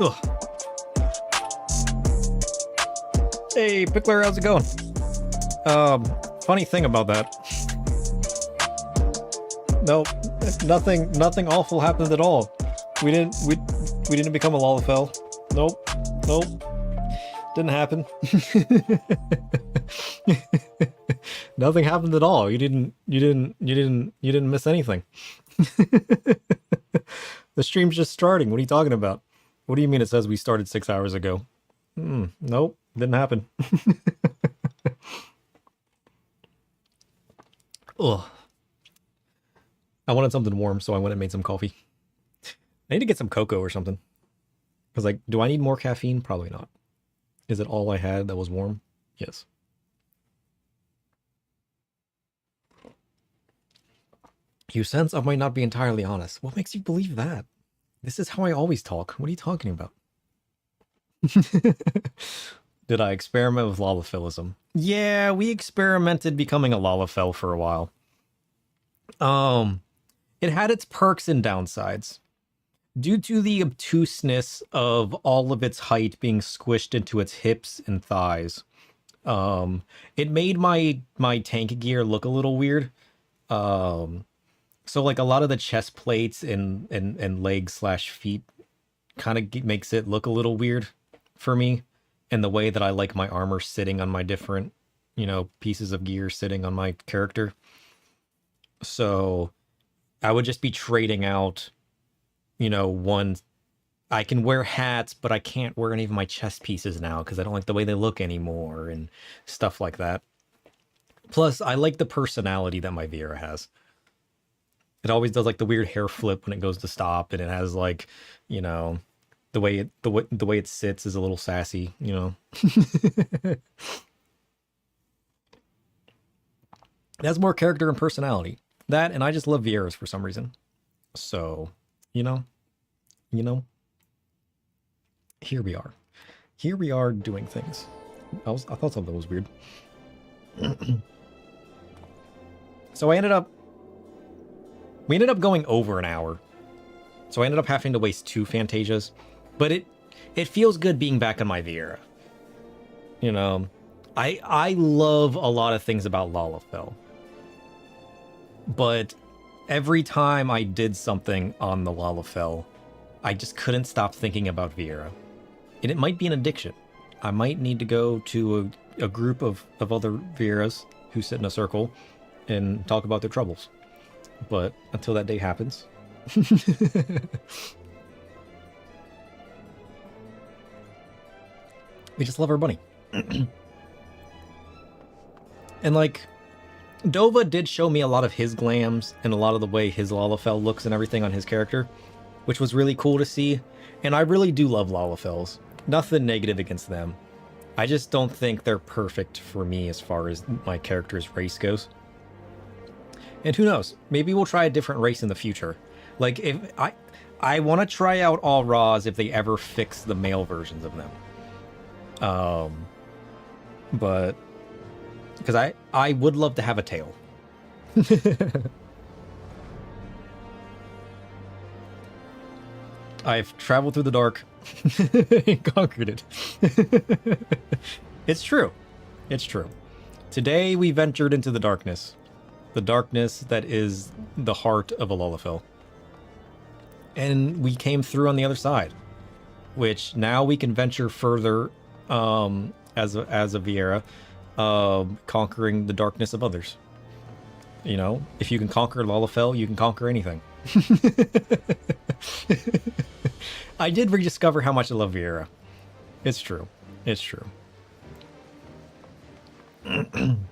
Ugh. Hey, Pickler, how's it going? Funny thing about that. Nope, nothing awful happened at all. We didn't become a Lalafell. Nope. Didn't happen. Nothing happened at all. You didn't miss anything. The stream's just starting. What are you talking about? What do you mean it says we started 6 hours ago? Nope, didn't happen. Ugh. I wanted something warm, so I went and made some coffee. I need to get some cocoa or something. Because, like, do I need more caffeine? Probably not. Is it all I had that was warm? Yes. You sense I might not be entirely honest. What makes you believe that? This is how I always talk. What are you talking about? Did I experiment with Lalafellism? Yeah, we experimented becoming a Lalafell for a while. It had its perks and downsides. Due to the obtuseness of all of its height being squished into its hips and thighs, it made my tank gear look a little weird. So like a lot of the chest plates and legs / feet kind of makes it look a little weird for me, and the way that I like my armor sitting on my different, pieces of gear sitting on my character. So I would just be trading out, one. I can wear hats, but I can't wear any of my chest pieces now because I don't like the way they look anymore and stuff like that. Plus, I like the personality that my Vera has. It always does like the weird hair flip when it goes to stop, and it has like, the way it sits is a little sassy, It has more character and personality. That, and I just love Vieras for some reason. So, here we are. Here we are doing things. I thought something was weird. So we ended up going over an hour. So I ended up having to waste 2 Fantasias. But it feels good being back on my Viera. I love a lot of things about Lalafell. But every time I did something on the Lalafell, I just couldn't stop thinking about Viera. And it might be an addiction. I might need to go to a group of other Vieras who sit in a circle and talk about their troubles. But until that day happens... we just love our bunny. And like... Dova did show me a lot of his glams and a lot of the way his Lalafell looks and everything on his character, which was really cool to see. And I really do love Lalafells. Nothing negative against them. I just don't think they're perfect for me as far as my character's race goes. And who knows? Maybe we'll try a different race in the future. Like, if I want to try out all Raws if they ever fix the male versions of them. But... because I would love to have a tail. I've traveled through the dark and conquered it. It's true. It's true. Today we ventured into the darkness. The darkness that is the heart of a Lalafell. And we came through on the other side. Which now we can venture further as a Viera. Conquering the darkness of others. If you can conquer Lalafell, you can conquer anything. I did rediscover how much I love Viera. It's true. It's true. And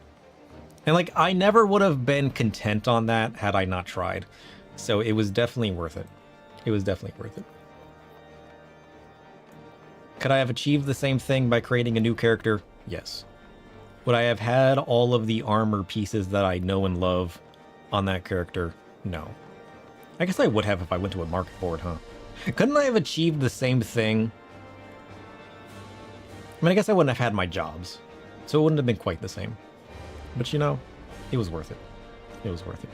like, I never would have been content on that had I not tried. So it was definitely worth it. It was definitely worth it. Could I have achieved the same thing by creating a new character? Yes. Would I have had all of the armor pieces that I know and love on that character? No. I guess I would have if I went to a market board, huh? Couldn't I have achieved the same thing? I mean, I guess I wouldn't have had my jobs, so it wouldn't have been quite the same. But it was worth it. It was worth it.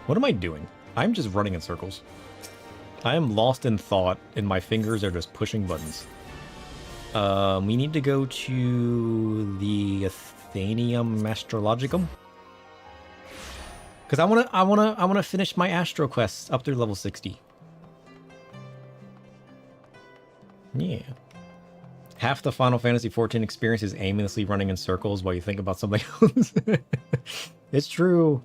What am I doing? I'm just running in circles. I am lost in thought, and my fingers are just pushing buttons. We need to go to the Athenium Astrologicum. Because I wanna finish my Astro quests up through level 60. Yeah. Half the Final Fantasy XIV experience is aimlessly running in circles while you think about something else. It's true.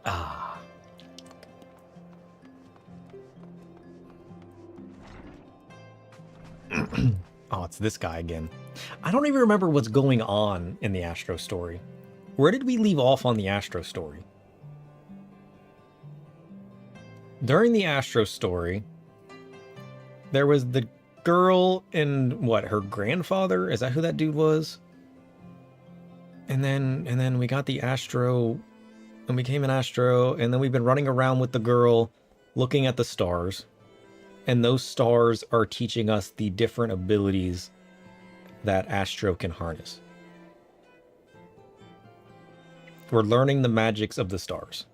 Ah. Oh, it's this guy again. I don't even remember what's going on in the Astro story. Where did we leave off on the Astro story? During the Astro story, there was the girl and what, her grandfather? Is that who that dude was? And then we got the Astro and became an Astro, and then we've been running around with the girl looking at the stars. And those stars are teaching us the different abilities that Astro can harness. We're learning the magics of the stars.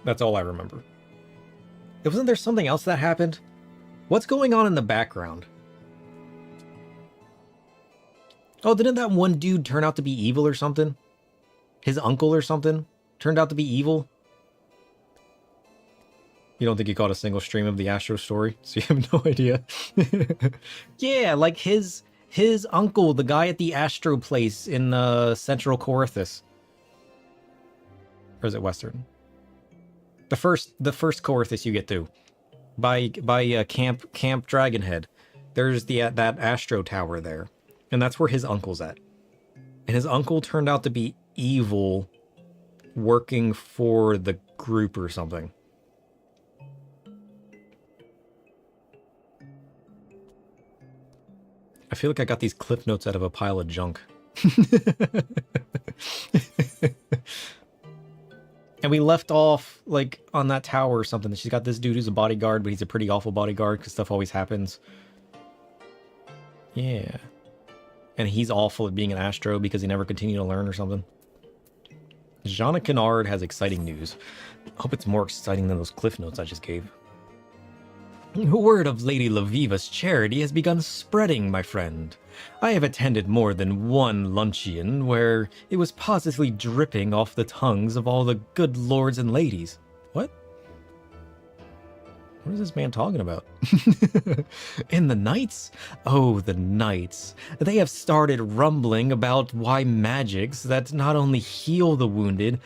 That's all I remember. Wasn't there something else that happened? What's going on in the background? Oh, didn't that one dude turn out to be evil or something? His uncle or something turned out to be evil? You don't think you caught a single stream of the Astro story, so you have no idea? Yeah, like his uncle, the guy at the Astro place in Central Corythus. Or is it Western? The first Corythus you get to. By Camp Dragonhead. There's that Astro Tower there. And that's where his uncle's at. And his uncle turned out to be evil, working for the group or something. I feel like I got these clip notes out of a pile of junk. And we left off, like, on that tower or something. She's got this dude who's a bodyguard, but he's a pretty awful bodyguard because stuff always happens. Yeah. And he's awful at being an Astro because he never continued to learn or something. Jeanna Kennard has exciting news. I hope it's more exciting than those cliff notes I just gave. Word of Lady Laviva's charity has begun spreading, my friend. I have attended more than one luncheon where it was positively dripping off the tongues of all the good lords and ladies. What? What is this man talking about? In the Knights? Oh, the Knights. They have started rumbling about why magics that not only heal the wounded,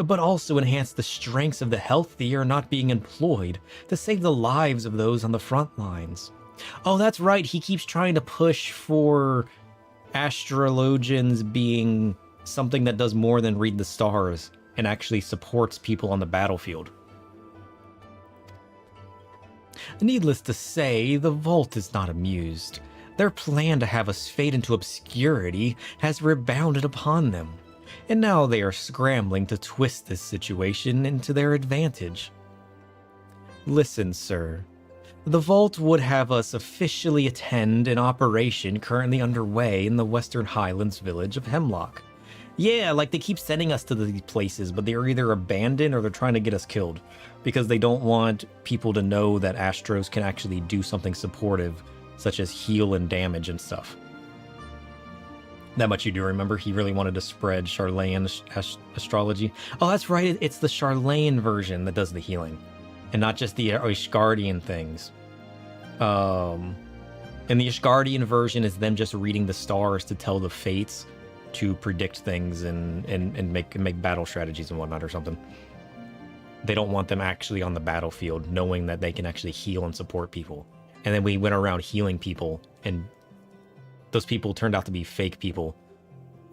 but also enhance the strengths of the healthy are not being employed to save the lives of those on the front lines. Oh, that's right. He keeps trying to push for astrologians being something that does more than read the stars and actually supports people on the battlefield. Needless to say, the Vault is not amused. Their plan to have us fade into obscurity has rebounded upon them, and now they are scrambling to twist this situation into their advantage. Listen, sir. The Vault would have us officially attend an operation currently underway in the Western Highlands village of Hemlock. Yeah, like they keep sending us to these places, but they're either abandoned or they're trying to get us killed because they don't want people to know that Astros can actually do something supportive, such as heal and damage and stuff. That much you do remember. He really wanted to spread Charlayan astrology. Oh, that's right. It's the Charlayan version that does the healing, and not just the Ishgardian things. And the Ishgardian version is them just reading the stars to tell the fates to predict things and make battle strategies and whatnot or something. They don't want them actually on the battlefield, knowing that they can actually heal and support people. And then we went around healing people, and those people turned out to be fake people,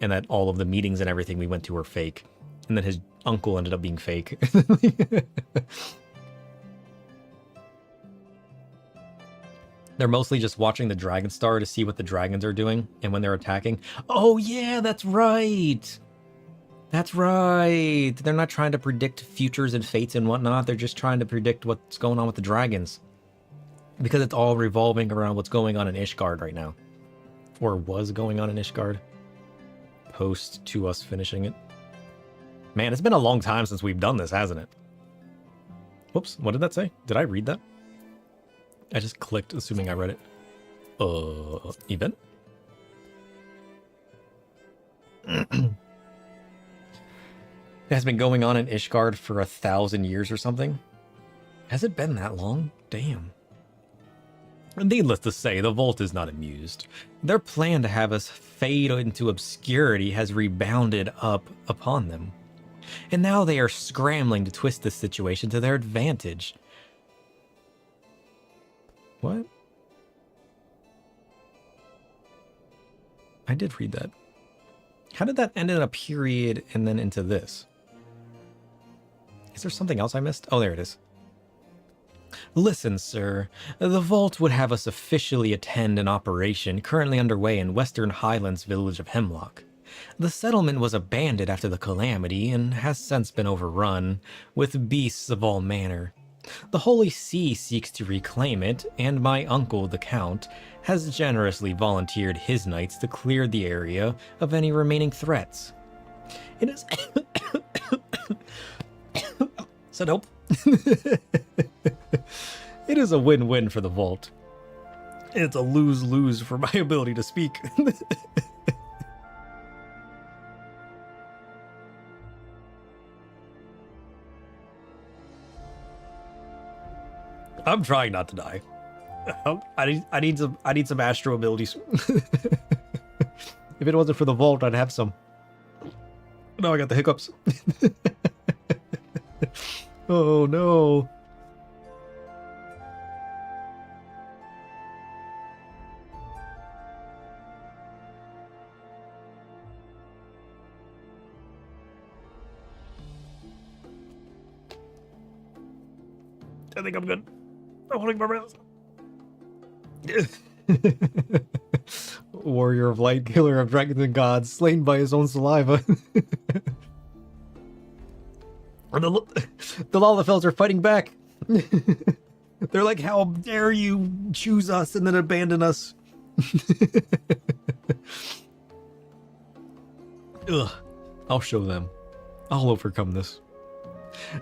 and that all of the meetings and everything we went to were fake. And then his uncle ended up being fake. They're mostly just watching the Dragon Star to see what the dragons are doing and when they're attacking. Oh yeah, that's right! That's right! They're not trying to predict futures and fates and whatnot, they're just trying to predict what's going on with the dragons. Because it's all revolving around what's going on in Ishgard right now. Or was going on in Ishgard. post to us finishing it. Man, it's been a long time since we've done this, hasn't it? Whoops, what did that say? Did I read that? I just clicked, assuming I read it. Event? It has been going on in Ishgard for 1,000 years or something. Has it been that long? Damn. Needless to say, the Vault is not amused. Their plan to have us fade into obscurity has rebounded up upon them. And now they are scrambling to twist this situation to their advantage. What? I did read that. How did that end in a period and then into this? Is there something else I missed? Oh, there it is. Listen, sir. The Vault would have us officially attend an operation currently underway in Western Highlands village of Hemlock. The settlement was abandoned after the calamity and has since been overrun with beasts of all manner. The Holy See seeks to reclaim it, and my uncle, the Count, has generously volunteered his knights to clear the area of any remaining threats. It is... Said help. It is a win-win for the Vault. It's a lose-lose for my ability to speak. I'm trying not to die. I need some astro abilities. If it wasn't for the Vault, I'd have some. No, I got the hiccups. Oh no. I think I'm good. I'm holding my breath. Warrior of light, killer of dragons and gods, slain by his own saliva. The Lalafels are fighting back. They're like, how dare you choose us and then abandon us? Ugh, I'll show them. I'll overcome this.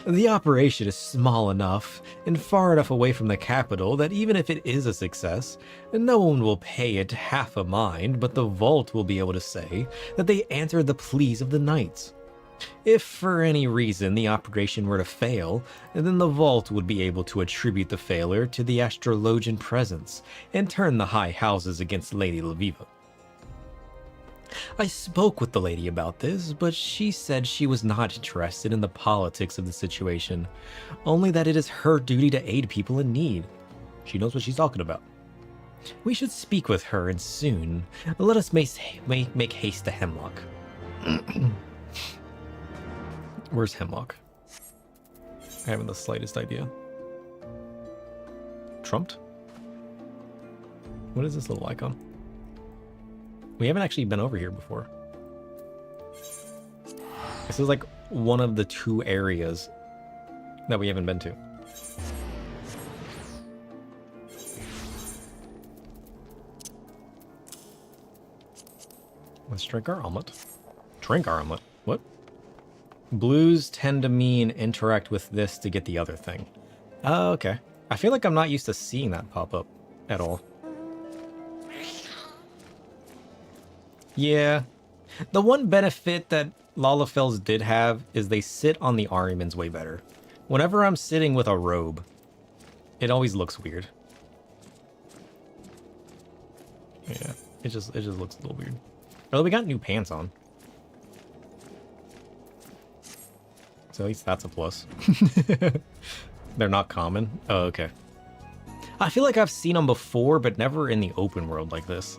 The operation is small enough and far enough away from the capital that even if it is a success, no one will pay it half a mind, but the Vault will be able to say that they answered the pleas of the knights. If for any reason the operation were to fail, then the Vault would be able to attribute the failure to the astrologian presence and turn the high houses against Lady Laviva. I spoke with the lady about this, but she said she was not interested in the politics of the situation, only that it is her duty to aid people in need. She knows what she's talking about. We should speak with her, and soon. Let us make haste to Hemlock. Where's Hemlock? I haven't the slightest idea. Trumped? What is this little icon? We haven't actually been over here before. This is like one of the 2 areas that we haven't been to. Let's drink our omelet. Drink our omelet? What? Blues tend to mean interact with this to get the other thing. Oh, okay. I feel like I'm not used to seeing that pop up at all. Yeah. The one benefit that Lalafels did have is they sit on the Ahrimans way better. Whenever I'm sitting with a robe, it always looks weird. Yeah, it just looks a little weird. Although we got new pants on. So at least that's a plus. They're not common? Oh, okay. I feel like I've seen them before, but never in the open world like this.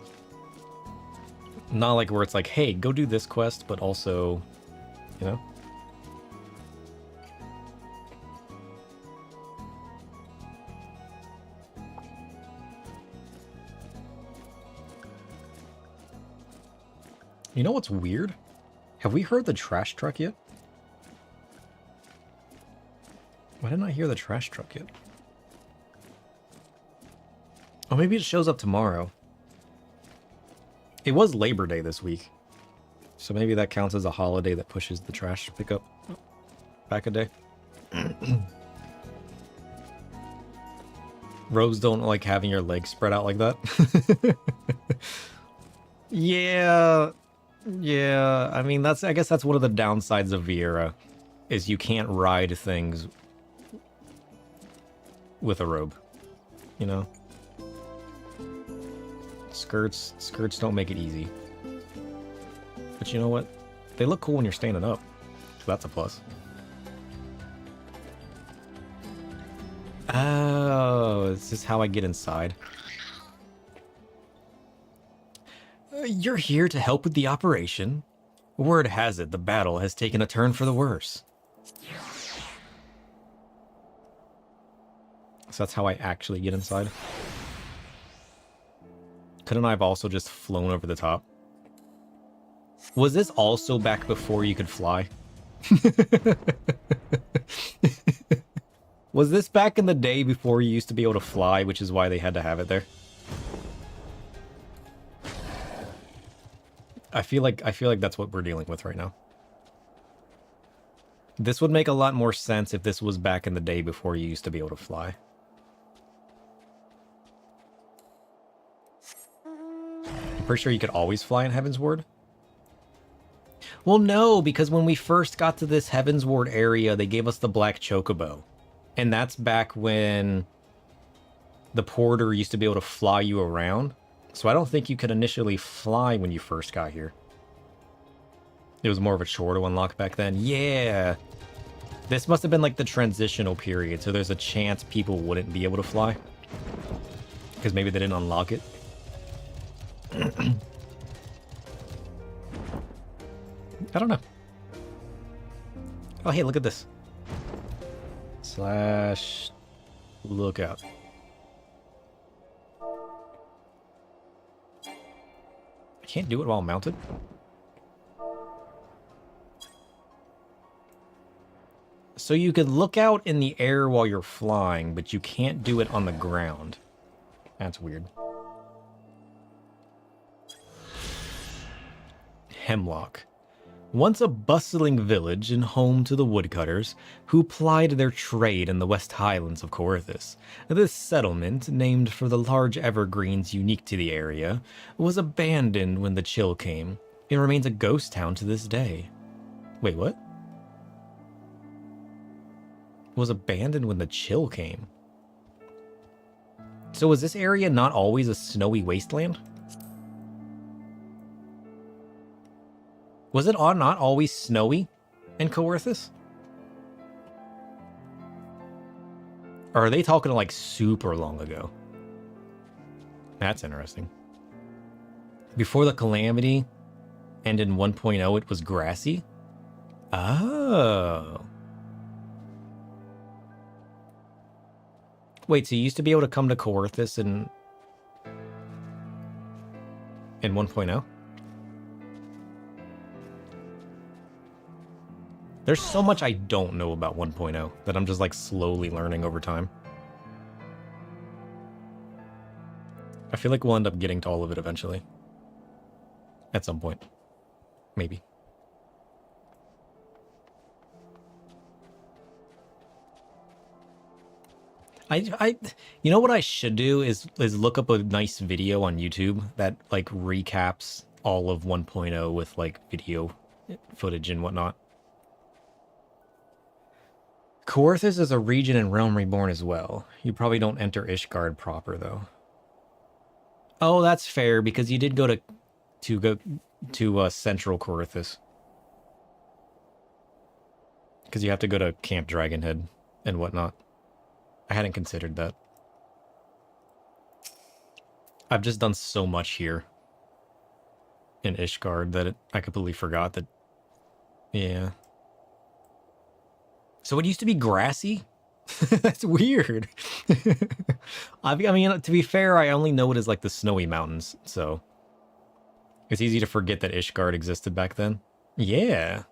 Not like where it's like, hey, go do this quest, but also, you know? You know what's weird? Have we heard the trash truck yet? Why didn't I hear the trash truck yet? Oh, maybe it shows up tomorrow. It was Labor Day this week. So maybe that counts as a holiday that pushes the trash pickup back a day. Rogues don't like having your legs spread out like that. Yeah. Yeah. I mean, I guess that's one of the downsides of Viera, is you can't ride things with a robe, you know? Skirts don't make it easy. But you know what? They look cool when you're standing up. So that's a plus. Oh, is this how I get inside? You're here to help with the operation. Word has it the battle has taken a turn for the worse. So that's how I actually get inside. Couldn't I have also just flown over the top? Was this also back before you could fly? Was this back in the day before you used to be able to fly, which is why they had to have it there? I feel like that's what we're dealing with right now. This would make a lot more sense if this was back in the day before you used to be able to fly. I'm pretty sure you could always fly in Heavensward. Well, no, because when we first got to this Heavensward area, they gave us the Black Chocobo. And that's back when the porter used to be able to fly you around. So I don't think you could initially fly when you first got here. It was more of a chore to unlock back then. Yeah. This must have been like the transitional period, so there's a chance people wouldn't be able to fly. Because maybe they didn't unlock it. I don't know. Oh, hey, look at this. Slash lookout. I can't do it while mounted. So you could look out in the air while you're flying, but you can't do it on the ground. That's weird. Hemlock. Once a bustling village and home to the woodcutters, who plied their trade in the West Highlands of Coerthas, this settlement, named for the large evergreens unique to the area, was abandoned when the chill came. It remains a ghost town to this day. Wait, what? Was abandoned when the chill came. So was this area not always a snowy wasteland? Was it not always snowy in Coerthas? Or are they talking like super long ago? That's interesting. Before the calamity and in 1.0 it was grassy? Oh. Wait, so you used to be able to come to Coerthas in 1.0? There's so much I don't know about 1.0 that I'm just like slowly learning over time. I feel like we'll end up getting to all of it eventually. At some point. Maybe. You know what I should do is look up a nice video on YouTube that like recaps all of 1.0 with like video footage and whatnot. Coerthas is a region in Realm Reborn as well. You probably don't enter Ishgard proper though. Oh, that's fair because you did go to Central Coerthas. Because you have to go to Camp Dragonhead and whatnot. I hadn't considered that. I've just done so much here in Ishgard that I completely forgot that. Yeah. So it used to be grassy? That's weird. I mean, to be fair, I only know it as like the snowy mountains, so it's easy to forget that Ishgard existed back then. Yeah.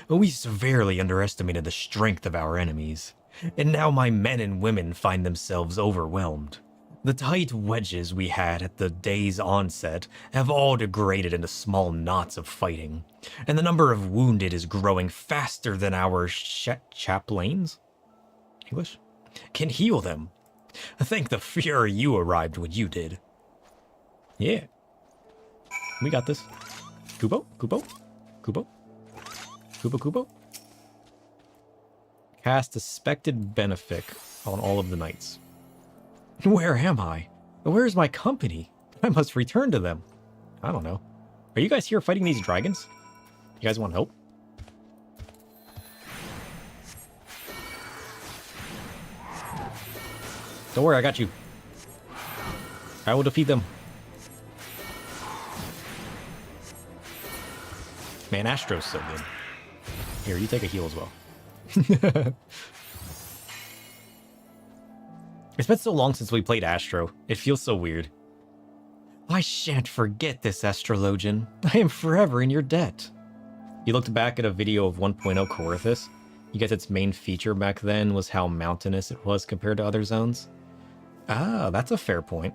We severely underestimated the strength of our enemies, and now my men and women find themselves overwhelmed. The tight wedges we had at the day's onset have all degraded into small knots of fighting, and the number of wounded is growing faster than our chaplains English can heal them. Thank the Fuhrer you arrived when you did. Yeah. We got this. Kubo? Kubo? Kubo? Kubo Kubo? Cast Suspected Benefic on all of the knights. Where am I? Where's my company? I must return to them. I don't know. Are you guys here fighting these dragons? You guys want help? Don't worry, I got you. I will defeat them. Man, Astro's so good. Here, you take a heal as well. It's been so long since we played Astro. It feels so weird. I shan't forget this, Astrologian. I am forever in your debt. You looked back at a video of 1.0 Coerthus. You guess its main feature back then was how mountainous it was compared to other zones? Ah, that's a fair point.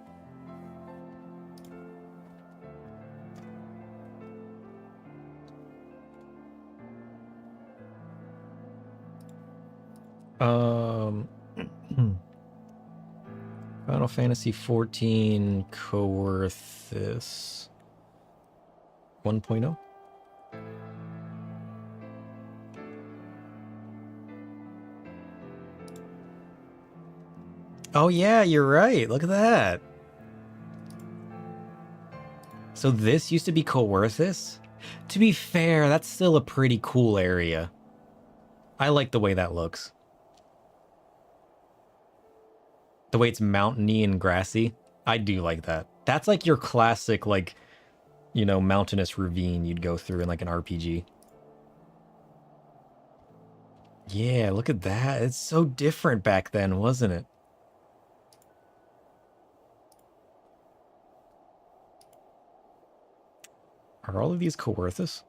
Final Fantasy XIV Coerthus 1.0? Oh yeah, you're right. Look at that. So this used to be Coerthus? To be fair, that's still a pretty cool area. I like the way that looks. The way it's mountainy and grassy. I do like that. That's like your classic, like, you know, mountainous ravine you'd go through in like an RPG. Yeah, look at that. It's so different back then, wasn't it? Are all of these Coerthus?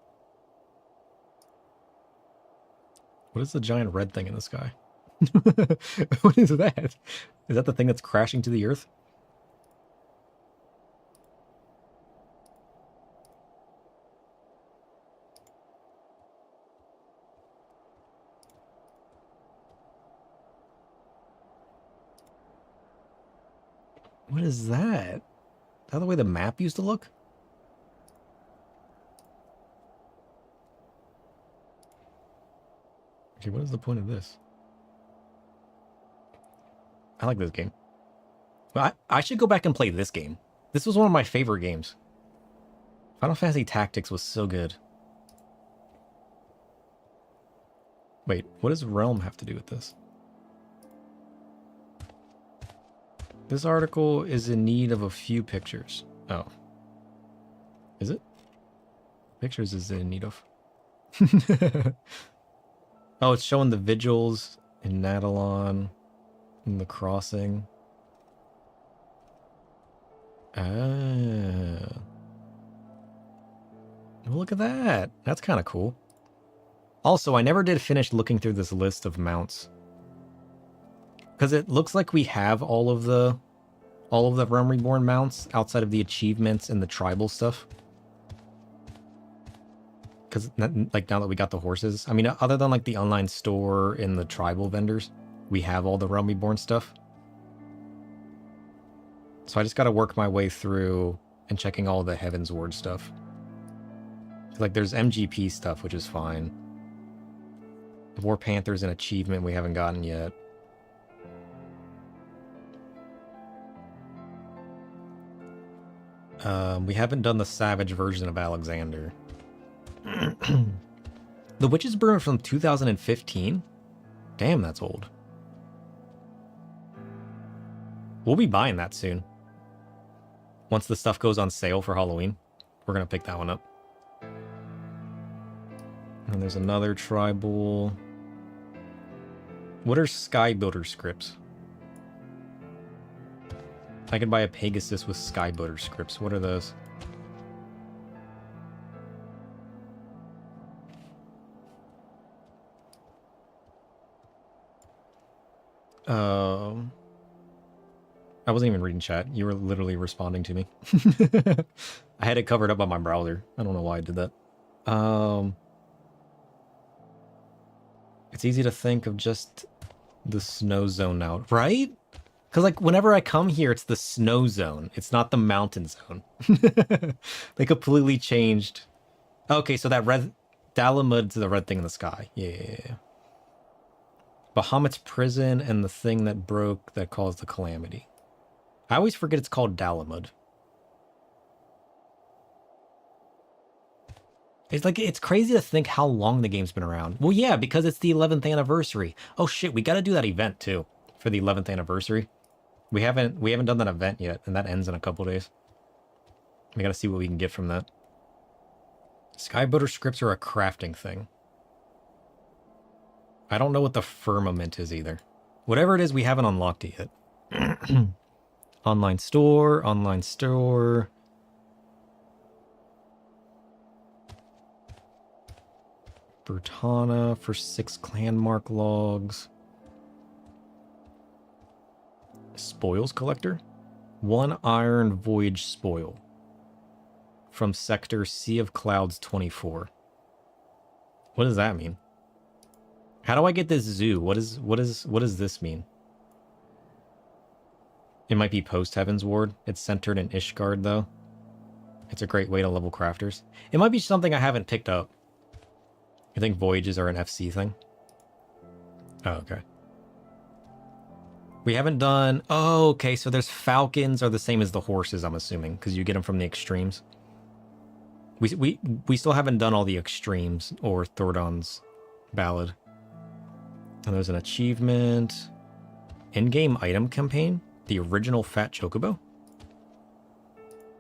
What is the giant red thing in the sky? What is that? Is that the thing that's crashing to the earth? What is that? Is that the way the map used to look? Okay, what is the point of this? I like this game. Well, I should go back and play this game. This was one of my favorite games. Final Fantasy Tactics was so good. Wait, what does Realm have to do with this? This article is in need of a few pictures. Oh. Is it? Pictures is in need of. Oh, it's showing the vigils in Nadalon in the crossing. Ah. Well, look at that. That's kind of cool. Also, I never did finish looking through this list of mounts. Because it looks like we have all of the Realm Reborn mounts outside of the achievements and the tribal stuff. Because, like, now that we got the horses, I mean, other than, like, the online store and the tribal vendors, we have all the Realm Reborn stuff. So I just got to work my way through and checking all the Heavensward stuff. Like, there's MGP stuff, which is fine. The War Panther's an achievement we haven't gotten yet. We haven't done the Savage version of Alexander. The Witch's Burn from 2015? Damn, that's old. We'll be buying that soon. Once the stuff goes on sale for Halloween, we're going to pick that one up. And there's another tribal. What are Sky Builder scripts? I could buy a Pegasus with Sky Builder scripts. What are those? I wasn't even reading chat. You were literally responding to me. I had it covered up on my browser. I don't know why I did that. It's easy to think of just the snow zone now, right? Because, like, whenever I come here, it's the snow zone. It's not the mountain zone. They completely changed. Okay, so that red... Dalamud's the red thing in the sky. Yeah. Bahamut's prison and the thing that broke that caused the calamity. I always forget it's called Dalamud. It's like, it's crazy to think how long the game's been around. Well, yeah, because it's the 11th anniversary. Oh shit, we gotta do that event too for the 11th anniversary. We haven't done that event yet, and that ends in a couple days. We gotta see what we can get from that. Skyboater scripts are a crafting thing. I don't know what the firmament is either. Whatever it is, we haven't unlocked it yet. Online store, online store. Brutana for 6 clan mark logs. Spoils collector. 1 iron voyage spoil. From sector Sea of Clouds 24. What does that mean? How do I get this zoo? What does this mean? It might be post Heavensward. It's centered in Ishgard though. It's a great way to level crafters. It might be something I haven't picked up. I think voyages are an FC thing. Oh, okay. We haven't done... Oh, okay, so there's falcons are the same as the horses, I'm assuming, because you get them from the extremes. We still haven't done all the extremes or Thordon's ballad. And there's an achievement. In-game item campaign? The original Fat Chocobo?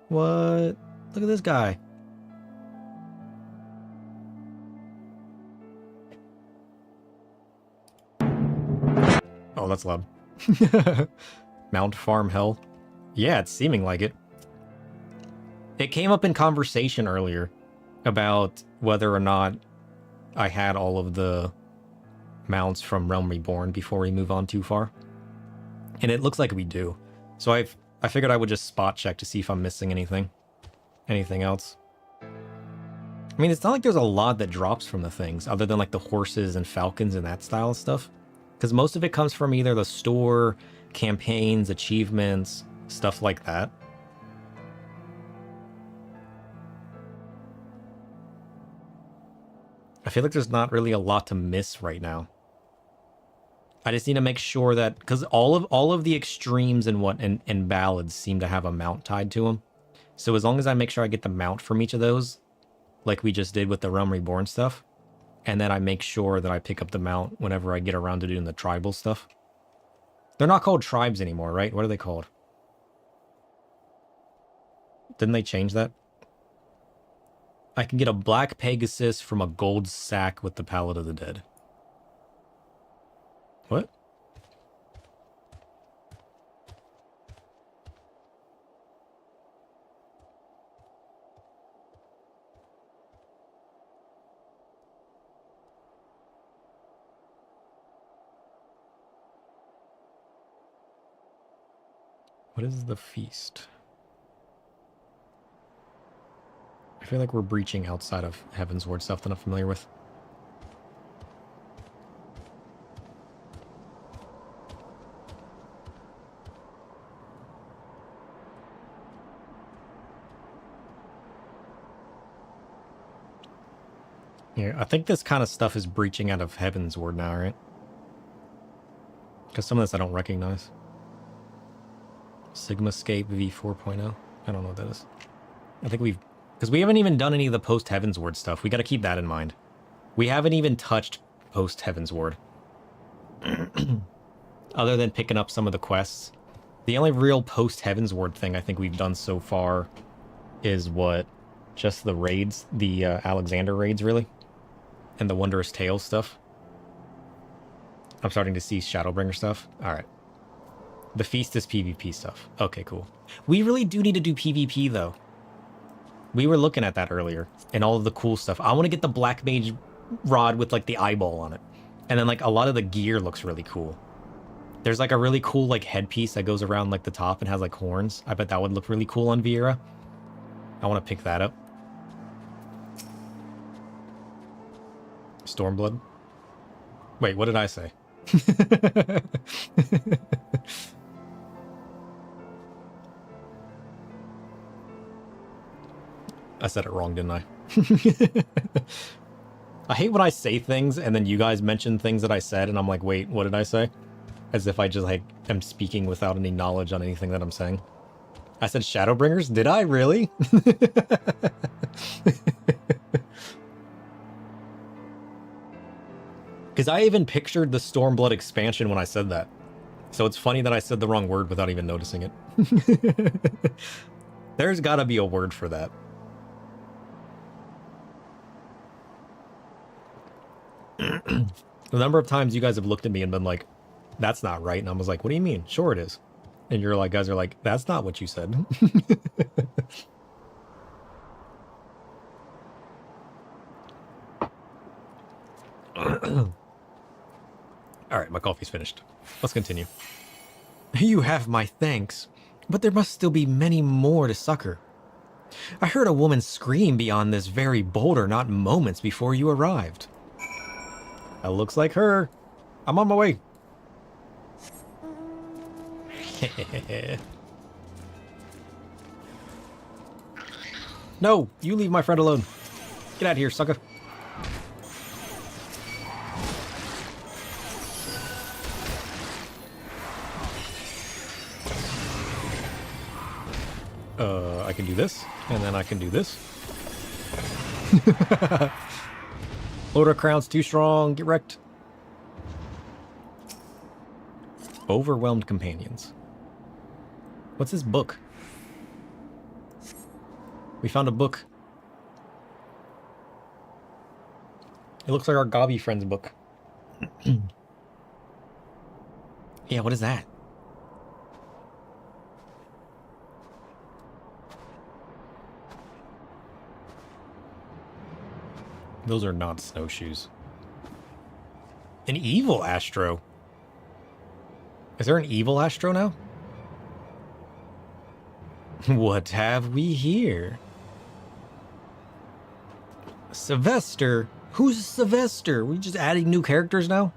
What? Look at this guy. Oh, that's loud. Mount Farm Hell. Yeah, it's seeming like it. It came up in conversation earlier about whether or not I had all of the mounts from Realm Reborn before we move on too far. And it looks like we do. So I figured I would just spot check to see if I'm missing anything. Anything else. I mean, it's not like there's a lot that drops from the things, other than like the horses and falcons and that style of stuff. Because most of it comes from either the store, campaigns, achievements, stuff like that. I feel like there's not really a lot to miss right now. I just need to make sure that, because all of the extremes and ballads seem to have a mount tied to them. So as long as I make sure I get the mount from each of those, like we just did with the Realm Reborn stuff, and then I make sure that I pick up the mount whenever I get around to doing the tribal stuff. They're not called tribes anymore, right? What are they called? Didn't they change that? I can get a black Pegasus from a gold sack with the Pallet of the Dead. What? What is the feast? I feel like we're breaching outside of Heavensward stuff that I'm familiar with. Yeah, I think this kind of stuff is breaching out of Heavensward now, right? Because some of this I don't recognize. Sigmascape v4.0. I don't know what that is. I think we've... Because we haven't even done any of the post-Heavensward stuff. We got to keep that in mind. We haven't even touched post-Heavensward. Other than picking up some of the quests. The only real post-Heavensward thing I think we've done so far is what? Just the raids. The Alexander raids, really. And the Wondrous Tales stuff. I'm starting to see Shadowbringer stuff. Alright. The Feast is PvP stuff. Okay, cool. We really do need to do PvP, though. We were looking at that earlier. And all of the cool stuff. I want to get the Black Mage rod with, like, the eyeball on it. And then, like, a lot of the gear looks really cool. There's like a really cool like headpiece that goes around like the top and has like horns. I bet that would look really cool on Vieira. I want to pick that up. Stormblood. Wait, what did I say? I said it wrong, didn't I? I hate when I say things and then you guys mention things that I said and I'm like, wait, what did I say? As if I just like am speaking without any knowledge on anything that I'm saying. I said Shadowbringers? Did I really? Because I even pictured the Stormblood expansion when I said that. So it's funny that I said the wrong word without even noticing it. There's gotta be a word for that. The number of times you guys have looked at me and been like, that's not right. And I was like, what do you mean? Sure it is. And you're like, guys are like, that's not what you said. All right, my coffee's finished. Let's continue. You have my thanks, but there must still be many more to succor. I heard a woman scream beyond this very boulder not moments before you arrived. That looks like her. I'm on my way. No, you leave my friend alone. Get out of here, sucker. I can do this, and then I can do this. Lord of Crown's too strong. Get wrecked. Overwhelmed companions. What's this book? We found a book. It looks like our Gobby friend's book. Yeah, what is that? Those are not snowshoes. An evil Astro. Is there an evil Astro now? What have we here? Sylvester? Who's Sylvester? We just adding new characters now?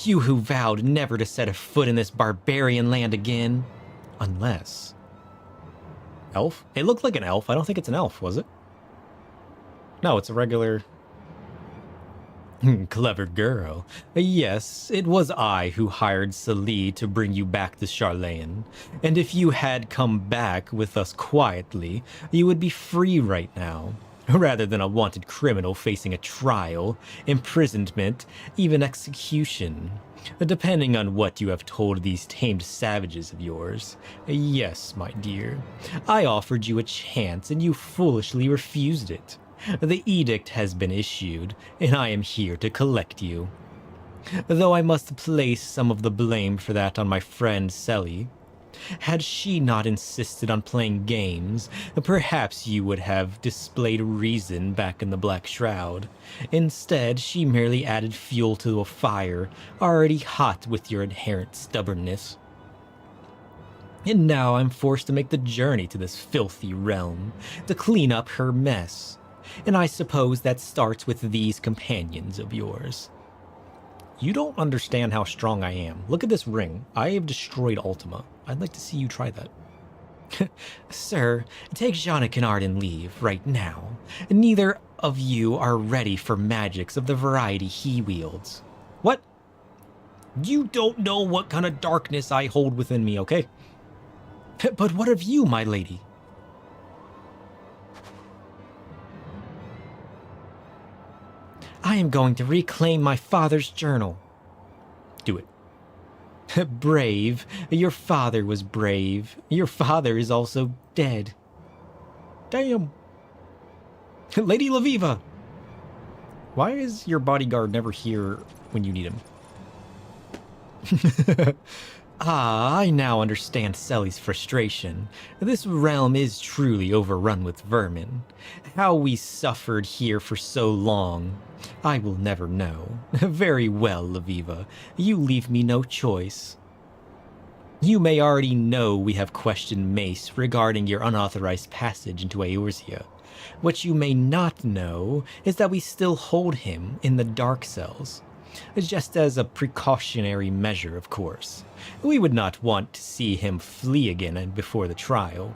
You who vowed never to set a foot in this barbarian land again. Unless... Elf? It looked like an elf. I don't think it's an elf, was it? No, it's a regular... Clever girl. Yes, it was I who hired Celie to bring you back to Charlene. And if you had come back with us quietly, you would be free right now. Rather than a wanted criminal facing a trial, imprisonment, even execution. Depending on what you have told these tamed savages of yours. Yes, my dear. I offered you a chance and you foolishly refused it. The edict has been issued, and I am here to collect you. Though I must place some of the blame for that on my friend Celie. Had she not insisted on playing games, perhaps you would have displayed reason back in the Black Shroud. Instead, she merely added fuel to a fire already hot with your inherent stubbornness. And now I'm forced to make the journey to this filthy realm, to clean up her mess. And I suppose that starts with these companions of yours. You don't understand how strong I am. Look at this ring. I have destroyed Ultima. I'd like to see you try that. Sir, take Jeanne and leave right now. Neither of you are ready for magics of the variety he wields. What? You don't know what kind of darkness I hold within me, okay? But what of you, my lady? I am going to reclaim my father's journal. Do it. Brave. Your father was brave. Your father is also dead. Damn. Lady Laviva. Why is your bodyguard never here when you need him? Ah, I now understand Selly's frustration. This realm is truly overrun with vermin. How we suffered here for so long, I will never know. Very well, Laviva. You leave me no choice. You may already know we have questioned Mace regarding your unauthorized passage into Eorzea. What you may not know is that we still hold him in the dark cells. Just as a precautionary measure, of course. We would not want to see him flee again before the trial.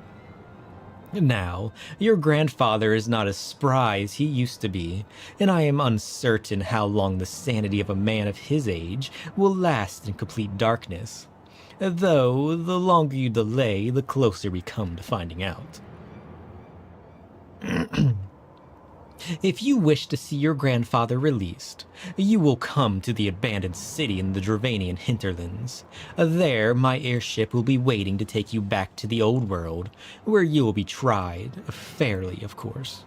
Now, your grandfather is not as spry as he used to be, and I am uncertain how long the sanity of a man of his age will last in complete darkness. Though, the longer you delay, the closer we come to finding out. If you wish to see your grandfather released, you will come to the abandoned city in the Dravanian hinterlands. There, my airship will be waiting to take you back to the old world, where you will be tried, fairly, of course.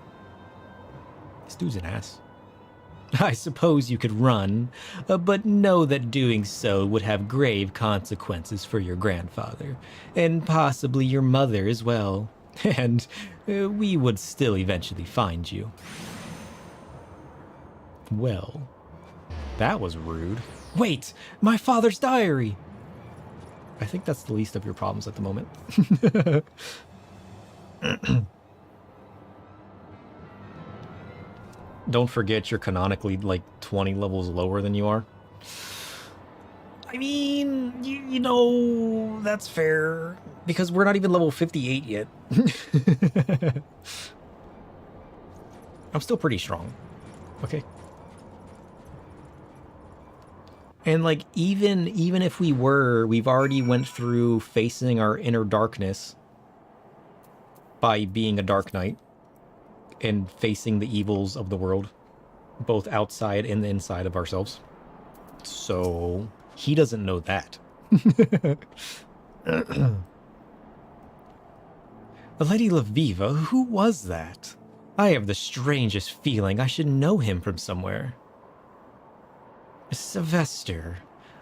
This dude's an ass. I suppose you could run, but know that doing so would have grave consequences for your grandfather, and possibly your mother as well. And we would still eventually find you. Well, that was rude. Wait, my father's diary! I think that's the least of your problems at the moment. Don't forget you're canonically like 20 levels lower than you are. I mean, you know, that's fair. Because we're not even level 58 yet. I'm still pretty strong. Okay. And like, even if we've already went through facing our inner darkness by being a Dark Knight and facing the evils of the world, both outside and inside of ourselves. So he doesn't know that. Lady Laviva, who was that? I have the strangest feeling I should know him from somewhere. Sylvester,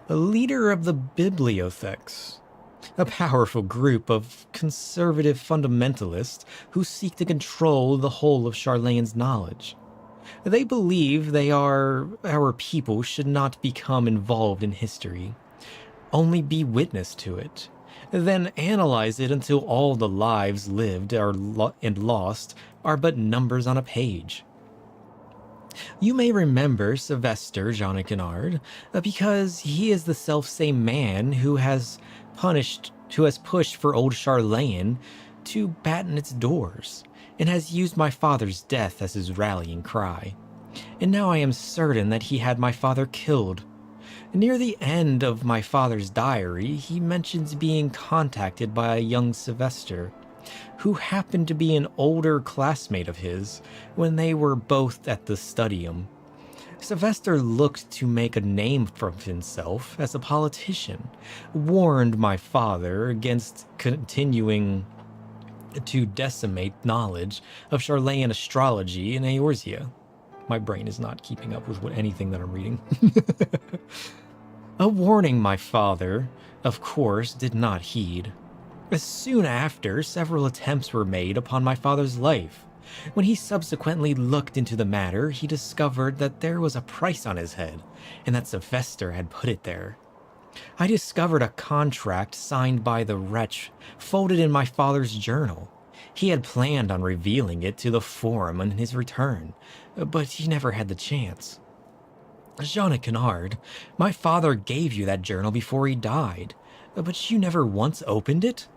a leader of the Bibliotheques, a powerful group of conservative fundamentalists who seek to control the whole of Charlane's knowledge. They believe our people should not become involved in history, only be witness to it, then analyze it until all the lives lived and lost are but numbers on a page. You may remember Sylvester Jean Kennard, because he is the self-same man who has pushed for old Charlane to batten its doors, and has used my father's death as his rallying cry. And now I am certain that he had my father killed. Near the end of my father's diary, he mentions being contacted by a young Sylvester, who happened to be an older classmate of his when they were both at the studium. Sylvester looked to make a name for himself as a politician, warned my father against continuing to decimate knowledge of Charlayan astrology in Eorzea. My brain is not keeping up with anything that I'm reading. A warning my father, of course, did not heed. Soon after, several attempts were made upon my father's life. When he subsequently looked into the matter, he discovered that there was a price on his head, and that Sylvester had put it there. I discovered a contract signed by the wretch, folded in my father's journal. He had planned on revealing it to the Forum on his return, but he never had the chance. Jean Kennard, my father gave you that journal before he died, but you never once opened it?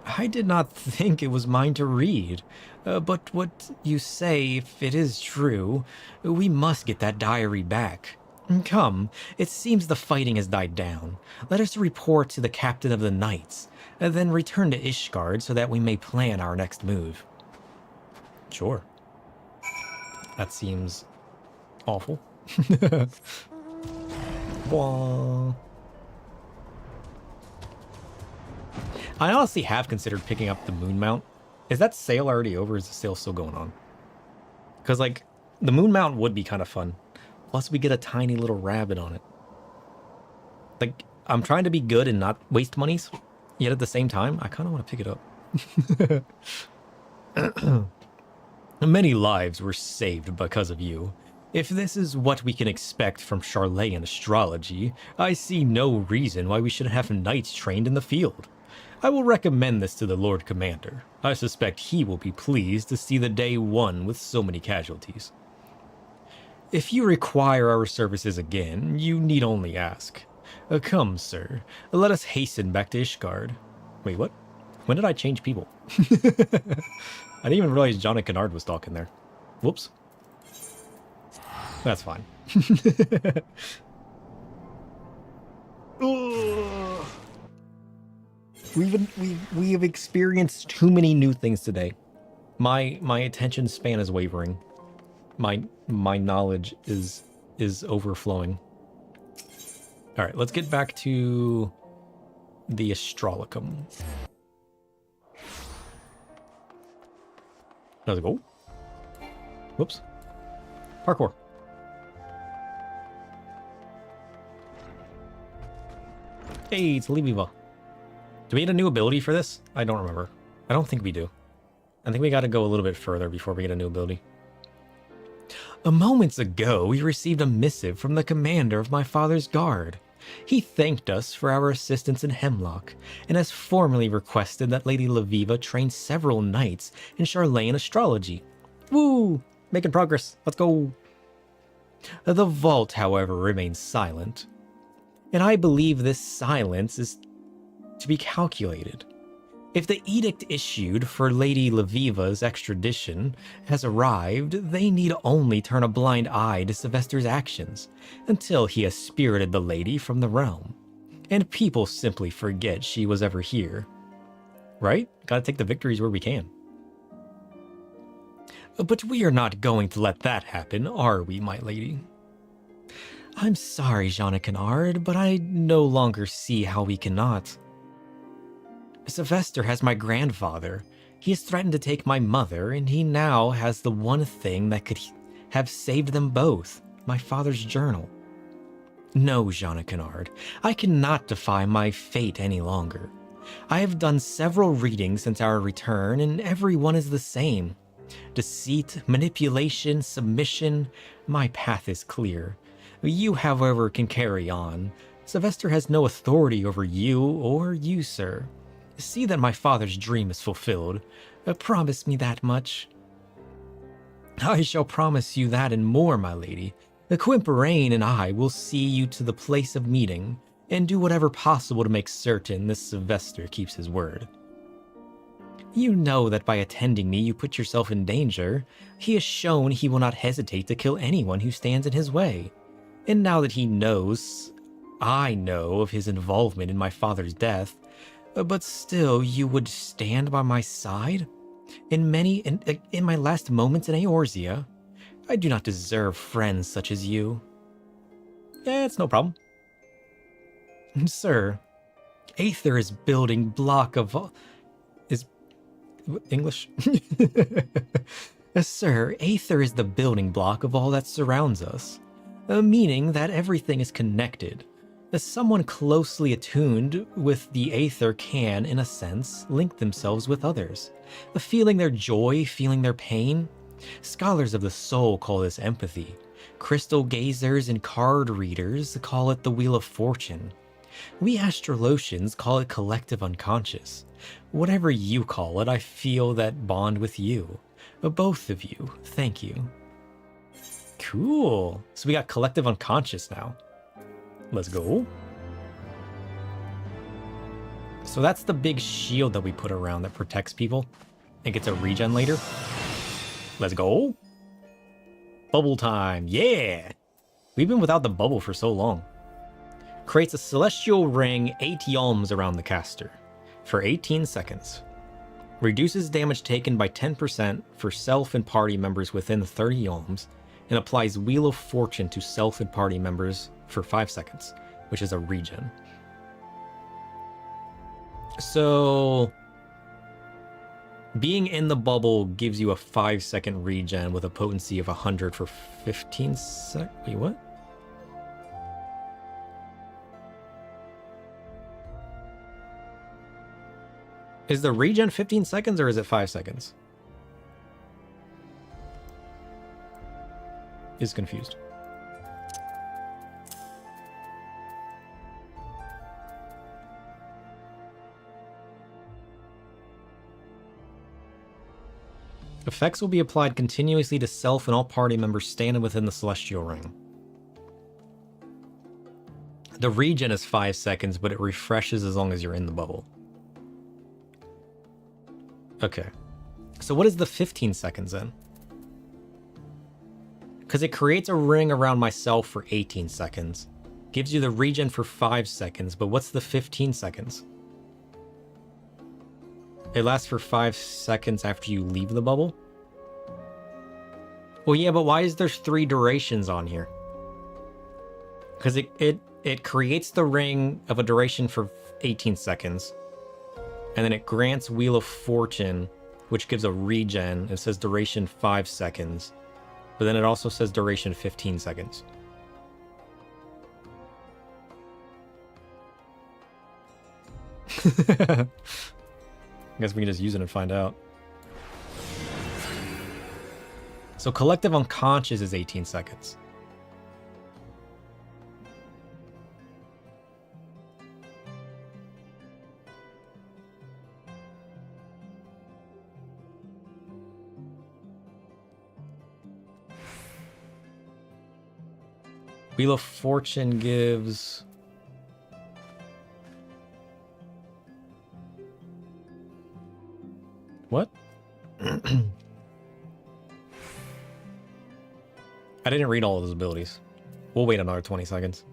I did not think it was mine to read, but what you say, if it is true, we must get that diary back. Come, it seems the fighting has died down. Let us report to the captain of the knights, and then return to Ishgard so that we may plan our next move. Sure. That seems awful. Wah. I honestly have considered picking up the moon mount. Is that sale already over, or is the sale still going on? Because, like, the moon mount would be kind of fun. Plus, we get a tiny little rabbit on it. Like, I'm trying to be good and not waste monies, yet at the same time, I kind of want to pick it up. Many lives were saved because of you. If this is what we can expect from Charlayan astrology, I see no reason why we shouldn't have knights trained in the field. I will recommend this to the Lord Commander. I suspect he will be pleased to see the day won with so many casualties. If you require our services again, you need only ask. Come, sir. Let us hasten back to Ishgard. Wait, what? When did I change people? I didn't even realize John and Kennard was talking there. Whoops. That's fine. We have experienced too many new things today. My attention span is wavering. My knowledge is overflowing. All right, let's get back to the Astralicum. Let's go. Whoops. Parkour. Hey, it's Leviva. Do we get a new ability for this? I don't remember. I don't think we do. I think we got to go a little bit further before we get a new ability. A moments ago, we received a missive from the commander of my father's guard. He thanked us for our assistance in Hemlock, and has formally requested that Lady Leviva train several knights in Charlayan astrology. Woo! Making progress. Let's go. The vault, however, remains silent. And I believe this silence is to be calculated. If the edict issued for Lady Leviva's extradition has arrived, they need only turn a blind eye to Sylvester's actions until he has spirited the lady from the realm. And people simply forget she was ever here. Right? Gotta take the victories where we can. But we are not going to let that happen, are we, my lady? I'm sorry, Jeanne Kennard, but I no longer see how we cannot. Sylvester has my grandfather. He has threatened to take my mother, and he now has the one thing that could have saved them both, my father's journal. No, Jeanne Kennard, I cannot defy my fate any longer. I have done several readings since our return, and every one is the same. Deceit, manipulation, submission, my path is clear. You, however, can carry on. Sylvester has no authority over you or you, sir. See that my father's dream is fulfilled. Promise me that much. I shall promise you that and more, my lady. Quimperane and I will see you to the place of meeting, and do whatever possible to make certain this Sylvester keeps his word. You know that by attending me you put yourself in danger. He has shown he will not hesitate to kill anyone who stands in his way. And now that he knows, I know of his involvement in my father's death, but still you would stand by my side? In my last moments in Eorzea? I do not deserve friends such as you. It's no problem. Sir, Aether is building block of... English? Sir, Aether is the building block of all that surrounds us. Meaning that everything is connected. Someone closely attuned with the Aether can, in a sense, link themselves with others. Feeling their joy, feeling their pain. Scholars of the soul call this empathy. Crystal gazers and card readers call it the Wheel of Fortune. We astrologians call it collective unconscious. Whatever you call it, I feel that bond with you. Both of you, thank you. Cool. So we got collective unconscious now. Let's go. So that's the big shield that we put around that protects people and gets a regen later. Let's go. Bubble time. Yeah. We've been without the bubble for so long. Creates a celestial ring 8 yalms around the caster for 18 seconds. Reduces damage taken by 10% for self and party members within 30 yalms, and applies Wheel of Fortune to self and party members for 5 seconds, which is a regen. So, being in the bubble gives you a 5-second regen with a potency of 100 for 15 seconds. Wait, what? Is the regen 15 seconds or is it 5 seconds? Is confused. Effects will be applied continuously to self and all party members standing within the celestial ring. The regen is 5 seconds, but it refreshes as long as you're in the bubble. Okay. So what is the 15 seconds then? Because it creates a ring around myself for 18 seconds. Gives you the regen for 5 seconds, but what's the 15 seconds? It lasts for 5 seconds after you leave the bubble? Well, yeah, but why is there 3 durations on here? Because it creates the ring of a duration for 18 seconds. And then it grants Wheel of Fortune, which gives a regen. It says duration 5 seconds. But then it also says duration 15 seconds. I guess we can just use it and find out. So collective unconscious is 18 seconds. Wheel of Fortune gives... What? I didn't read all of those abilities. We'll wait another 20 seconds.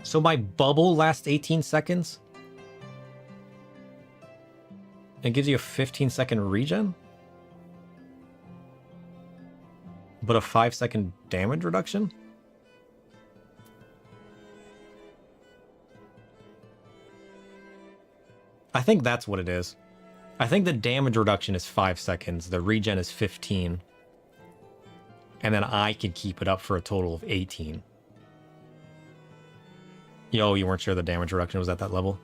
So my bubble lasts 18 seconds? It gives you a 15-second regen? But a 5-second damage reduction? I think that's what it is. I think the damage reduction is 5 seconds. The regen is 15. And then I can keep it up for a total of 18. Yo, you weren't sure the damage reduction was at that level?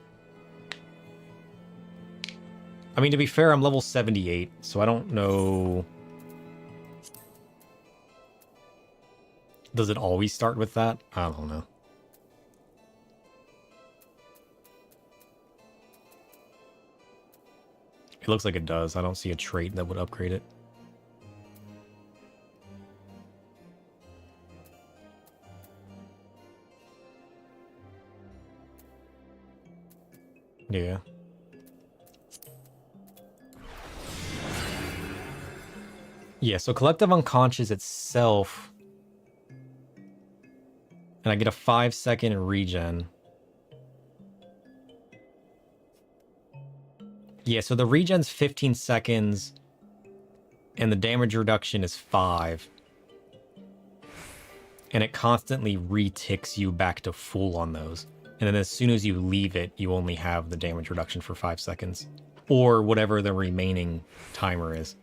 I mean, to be fair, I'm level 78, so I don't know... Does it always start with that? I don't know. It looks like it does. I don't see a trait that would upgrade it. Yeah. Yeah, so collective unconscious itself... And I get a 5-second regen. Yeah, so the regen's 15 seconds. And the damage reduction is 5. And it constantly re-ticks you back to full on those. And then as soon as you leave it, you only have the damage reduction for 5 seconds. Or whatever the remaining timer is.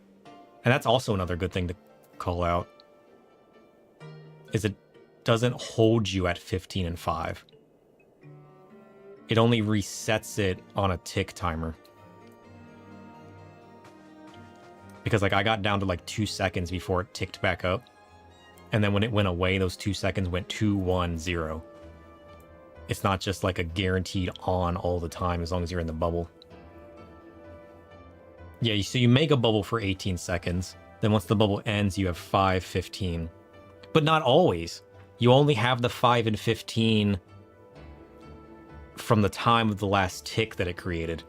And that's also another good thing to call out. Is it doesn't hold you at 15 and 5. It only resets it on a tick timer. Because like I got down to like 2 seconds before it ticked back up. And then when it went away, those 2 seconds went 2, 1, 0. It's not just like a guaranteed on all the time as long as you're in the bubble. Yeah, so you make a bubble for 18 seconds. Then once the bubble ends, you have 5, 15. But not always. You only have the 5 and 15 from the time of the last tick that it created.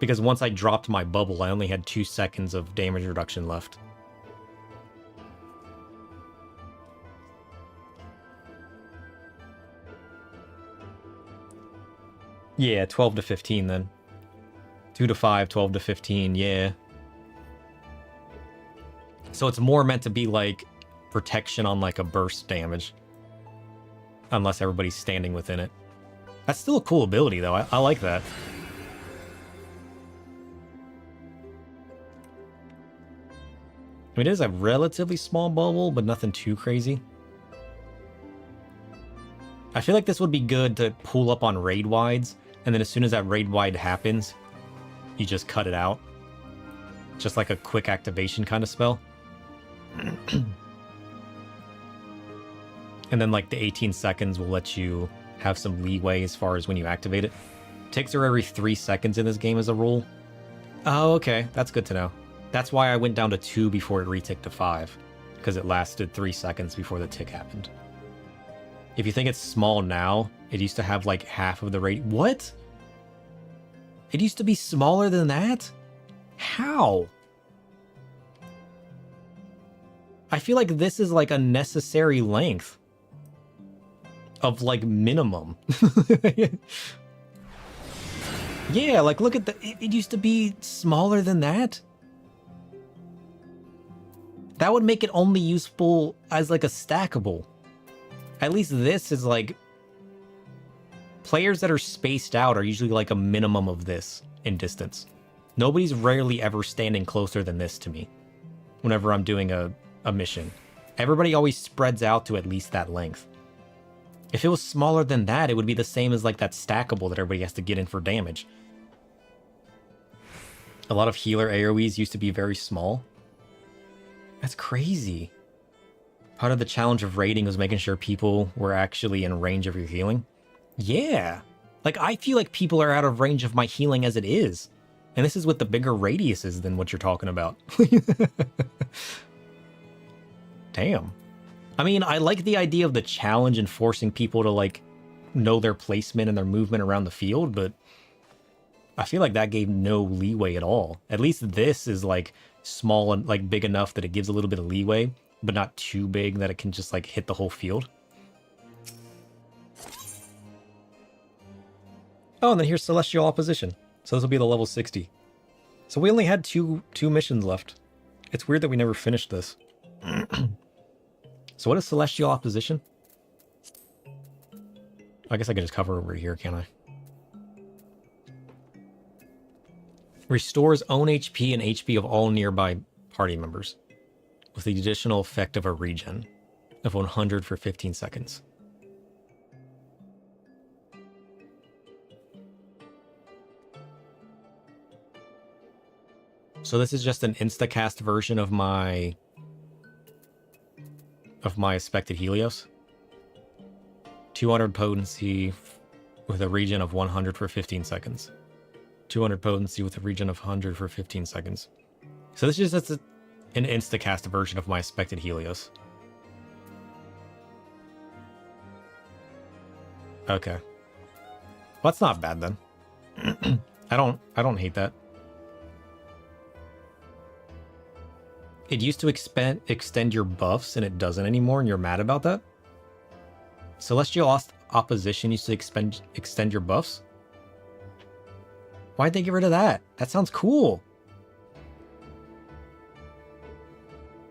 Because once I dropped my bubble, I only had 2 seconds of damage reduction left. Yeah, 12 to 15 then. 2 to 5, 12 to 15, yeah. So it's more meant to be like protection on like a burst damage. Unless everybody's standing within it. That's still a cool ability though, I like that. I mean, it is a relatively small bubble, but nothing too crazy. I feel like this would be good to pull up on raid wides, and then as soon as that raid wide happens, you just cut it out. Just like a quick activation kind of spell. And then like the 18 seconds will let you have some leeway as far as when you activate it. Ticks are every 3 seconds in this game as a rule. Oh, okay. That's good to know. That's why I went down to 2 before it reticked to 5. Because it lasted 3 seconds before the tick happened. If you think it's small now, it used to have like half of the rate. What? It used to be smaller than that? How? I feel like this is like a necessary length of like minimum. Yeah, like look at the, it used to be smaller than that. That would make it only useful as like a stackable. At least this is like, players that are spaced out are usually like a minimum of this in distance. Nobody's rarely ever standing closer than this to me whenever I'm doing a mission. Everybody always spreads out to at least that length. If it was smaller than that, it would be the same as like that stackable that everybody has to get in for damage. A lot of healer AoEs used to be very small. That's crazy. Part of the challenge of raiding was making sure people were actually in range of your healing. Yeah. Like, I feel like people are out of range of my healing as it is. And this is with the bigger radiuses than what you're talking about. Damn. I mean, I like the idea of the challenge and forcing people to, like, know their placement and their movement around the field, but I feel like that gave no leeway at all. At least this is, like, small and, like, big enough that it gives a little bit of leeway, but not too big that it can just, like, hit the whole field. Oh, and then here's Celestial Opposition. So this will be the level 60. So we only had two missions left. It's weird that we never finished this. So what is Celestial Opposition? I guess I can just cover over here, can't I? Restores own HP and HP of all nearby party members, with the additional effect of a regen of 100 for 15 seconds. So this is just an instacast version of my expected Helios. 200 potency with a regen of 100 for 15 seconds. 200 potency with a regen of 100 for 15 seconds. So this is just an instacast version of my expected Helios. Okay. Well, that's not bad then. I don't hate that. It used to extend your buffs, and it doesn't anymore, and you're mad about that? Celestial Opposition used to extend your buffs? Why'd they get rid of that? That sounds cool.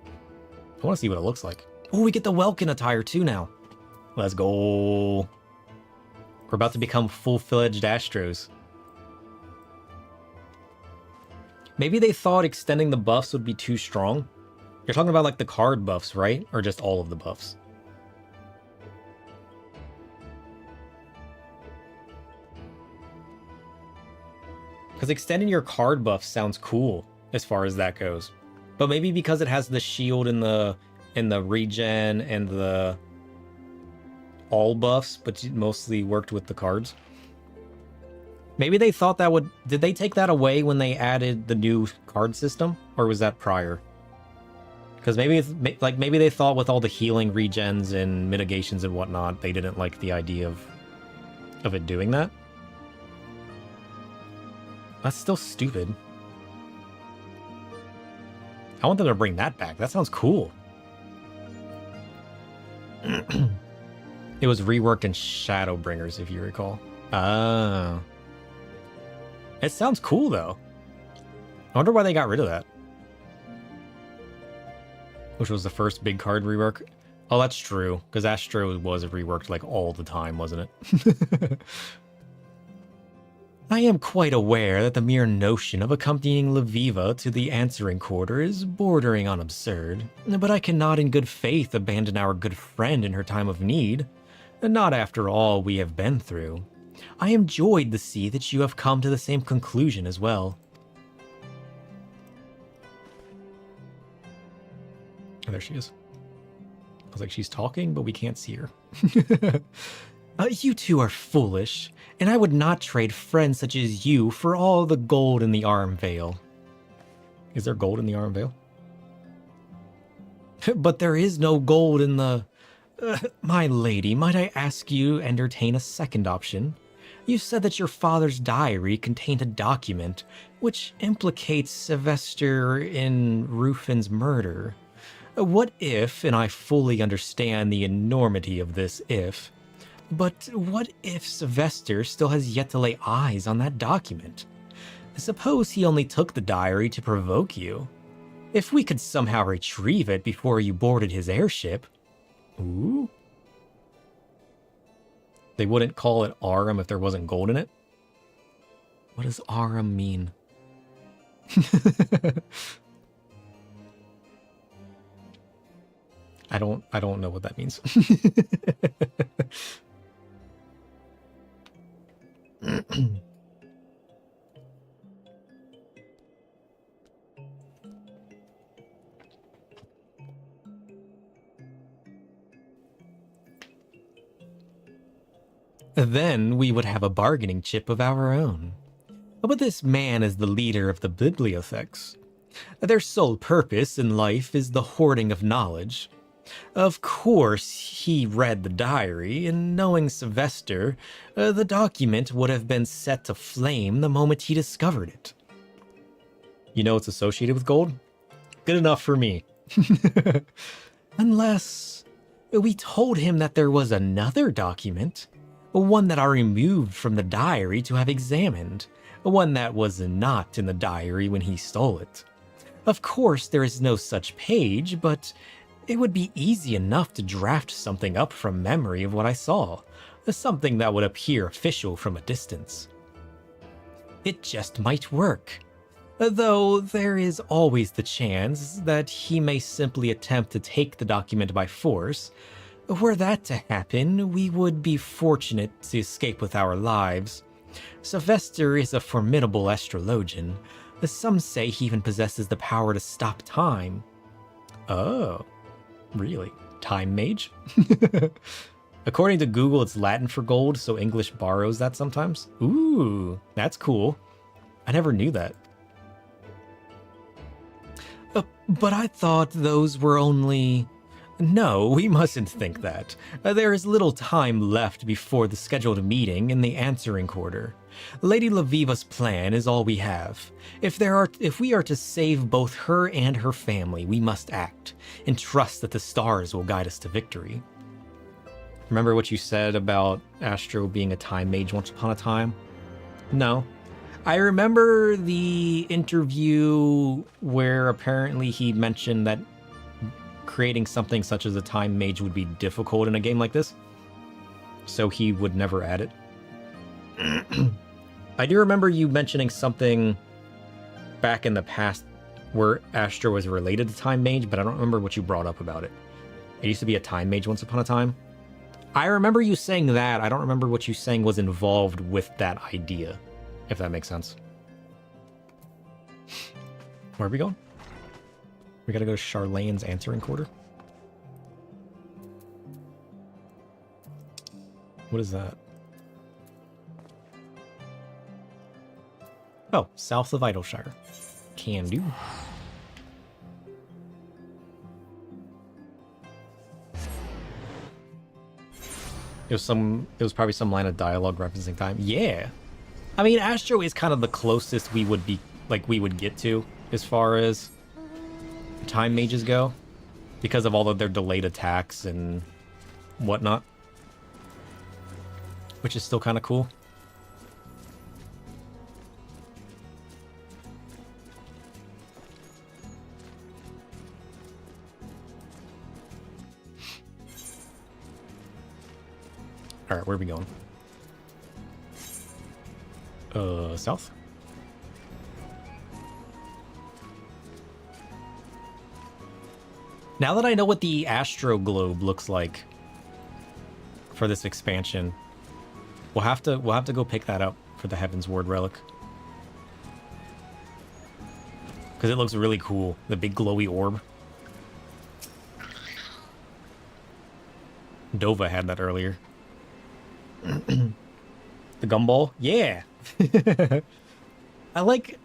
I want to see what it looks like. Oh, we get the Welkin attire too now. Let's go. We're about to become full-fledged Astros. Maybe they thought extending the buffs would be too strong. You're talking about like the card buffs, right? Or just all of the buffs? Because extending your card buff sounds cool as far as that goes. But maybe because it has the shield and the regen and the all buffs, but it mostly worked with the cards. Maybe they thought that would... Did they take that away when they added the new card system? Or was that prior? Because maybe it's, like, maybe they thought with all the healing regens and mitigations and whatnot, they didn't like the idea of it doing that. That's still stupid. I want them to bring that back. That sounds cool. It was reworked in Shadowbringers, if you recall. Oh. It sounds cool, though. I wonder why they got rid of that. Which was the first big card rework. Oh, that's true. Because Astro was reworked, like, all the time, wasn't it? I am quite aware that the mere notion of accompanying Lviva to the answering quarter is bordering on absurd, but I cannot in good faith abandon our good friend in her time of need. Not after all we have been through. I am joyed to see that you have come to the same conclusion as well. Oh, there she is. I was like, she's talking, but we can't see her. You two are foolish, and I would not trade friends such as you for all the gold in the Arm Veil. Is there gold in the Arm Veil? But there is no gold in the... my lady, might I ask you to entertain a second option? You said that your father's diary contained a document which implicates Sylvester in Rufin's murder. What if, and I fully understand the enormity of this if, but what if Sylvester still has yet to lay eyes on that document? Suppose he only took the diary to provoke you. If we could somehow retrieve it before you boarded his airship... Ooh? They wouldn't call it Arum if there wasn't gold in it? What does Arum mean? I don't know what that means. Then we would have a bargaining chip of our own. But this man is the leader of the bibliotheques. Their sole purpose in life is the hoarding of knowledge. Of course, he read the diary, and knowing Sylvester, the document would have been set to flame the moment he discovered it. You know it's associated with gold? Good enough for me. Unless we told him that there was another document, one that I removed from the diary to have examined, one that was not in the diary when he stole it. Of course, there is no such page, but it would be easy enough to draft something up from memory of what I saw, something that would appear official from a distance. It just might work. Though there is always the chance that he may simply attempt to take the document by force. Were that to happen, we would be fortunate to escape with our lives. Sylvester is a formidable astrologian. Some say he even possesses the power to stop time. Oh, really? Time mage? According to Google, it's Latin for gold, so English borrows that sometimes. Ooh, that's cool. I never knew that. But I thought those were only... No, we mustn't think that. There is little time left before the scheduled meeting in the answering quarter. Lady Laviva's plan is all we have. If we are to save both her and her family, we must act, and trust that the stars will guide us to victory. Remember what you said about Astro being a time mage once upon a time? No. I remember the interview where apparently he mentioned that creating something such as a time mage would be difficult in a game like this, so he would never add it. I do remember you mentioning something back in the past where Astro was related to time mage, but I don't remember what you brought up about it. It used to be a time mage once upon a time. I remember you saying that. I don't remember what you saying was involved with that idea, if that makes sense. Where are we going? We gotta go to Charlane's answering quarter. What is that? Oh, south of Idleshire. Can do. It was probably some line of dialogue referencing time. Yeah. I mean, Astro is kind of the closest we would get to as far as time mages go, because of all of their delayed attacks and whatnot, which is still kind of cool. All right, where are we going? South? Now that I know what the Astro Globe looks like for this expansion. We'll have to go pick that up for the Heavensward relic. Because it looks really cool. The big glowy orb. Dova had that earlier. The gumball? Yeah. I like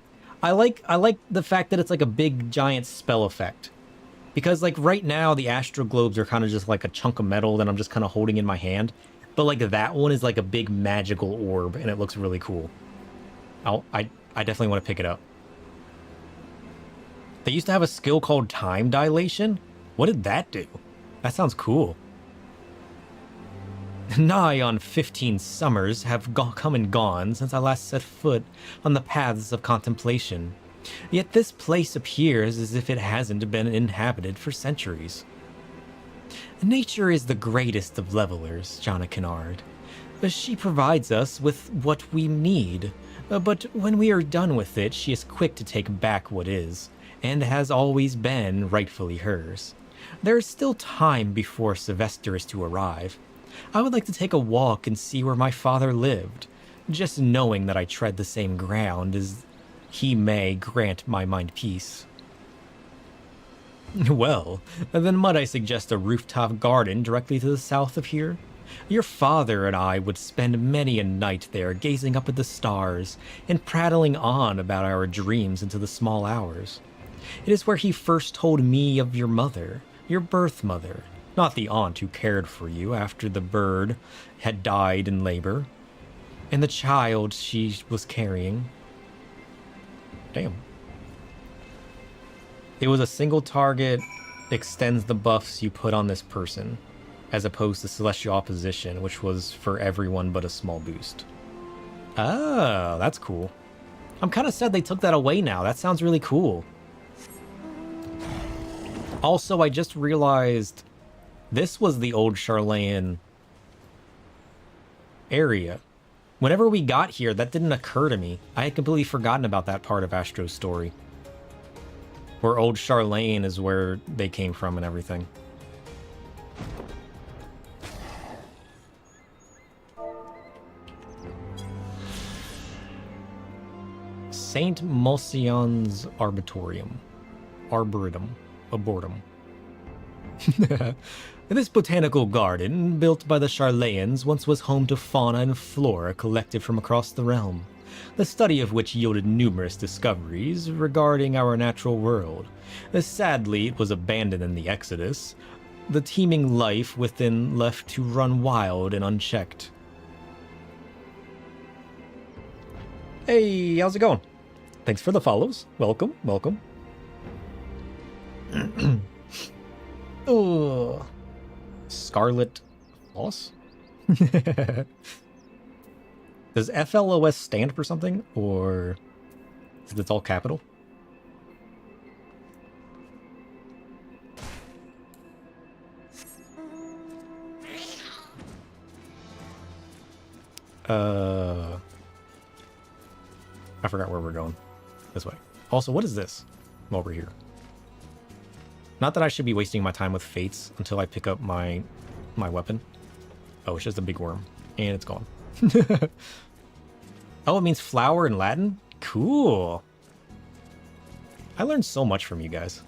the fact that it's like a big giant spell effect. Because like right now the astro globes are kind of just like a chunk of metal that I'm just kind of holding in my hand. But like that one is like a big magical orb and it looks really cool. I definitely want to pick it up. They used to have a skill called time dilation. What did that do? That sounds cool. Nigh on 15 summers have come and gone since I last set foot on the paths of contemplation. Yet this place appears as if it hasn't been inhabited for centuries. Nature is the greatest of levelers, Jonna Kennard. She provides us with what we need, but when we are done with it, she is quick to take back what is, and has always been rightfully hers. There is still time before Sylvester is to arrive. I would like to take a walk and see where my father lived. Just knowing that I tread the same ground as he may grant my mind peace. Well, then might I suggest a rooftop garden directly to the south of here? Your father and I would spend many a night there gazing up at the stars and prattling on about our dreams into the small hours. It is where he first told me of your mother, your birth mother, not the aunt who cared for you after the bird had died in labor, and the child she was carrying. Damn. It was a single target, extends the buffs you put on this person, as opposed to Celestial Opposition, which was for everyone but a small boost. Oh, that's cool. I'm kind of sad they took that away now. That sounds really cool. Also, I just realized this was the old Charlayan area. Whenever we got here, that didn't occur to me. I had completely forgotten about that part of Astro's story. Where old Charlayan is where they came from and everything. Saint Mocion's Arboretum. Arboretum. This botanical garden, built by the Charlayans, once was home to fauna and flora collected from across the realm, the study of which yielded numerous discoveries regarding our natural world. Sadly, it was abandoned in the Exodus, the teeming life within left to run wild and unchecked. Hey, how's it going? Thanks for the follows. Welcome, welcome. Oh, Scarlet Floss? Does FLOS stand for something, or is it all capital? I forgot where we're going. This way. Also, what is this while we're here? Not that I should be wasting my time with fates until I pick up my weapon. Oh, it's just a big worm. And it's gone. Oh, it means flower in Latin? Cool. I learned so much from you guys.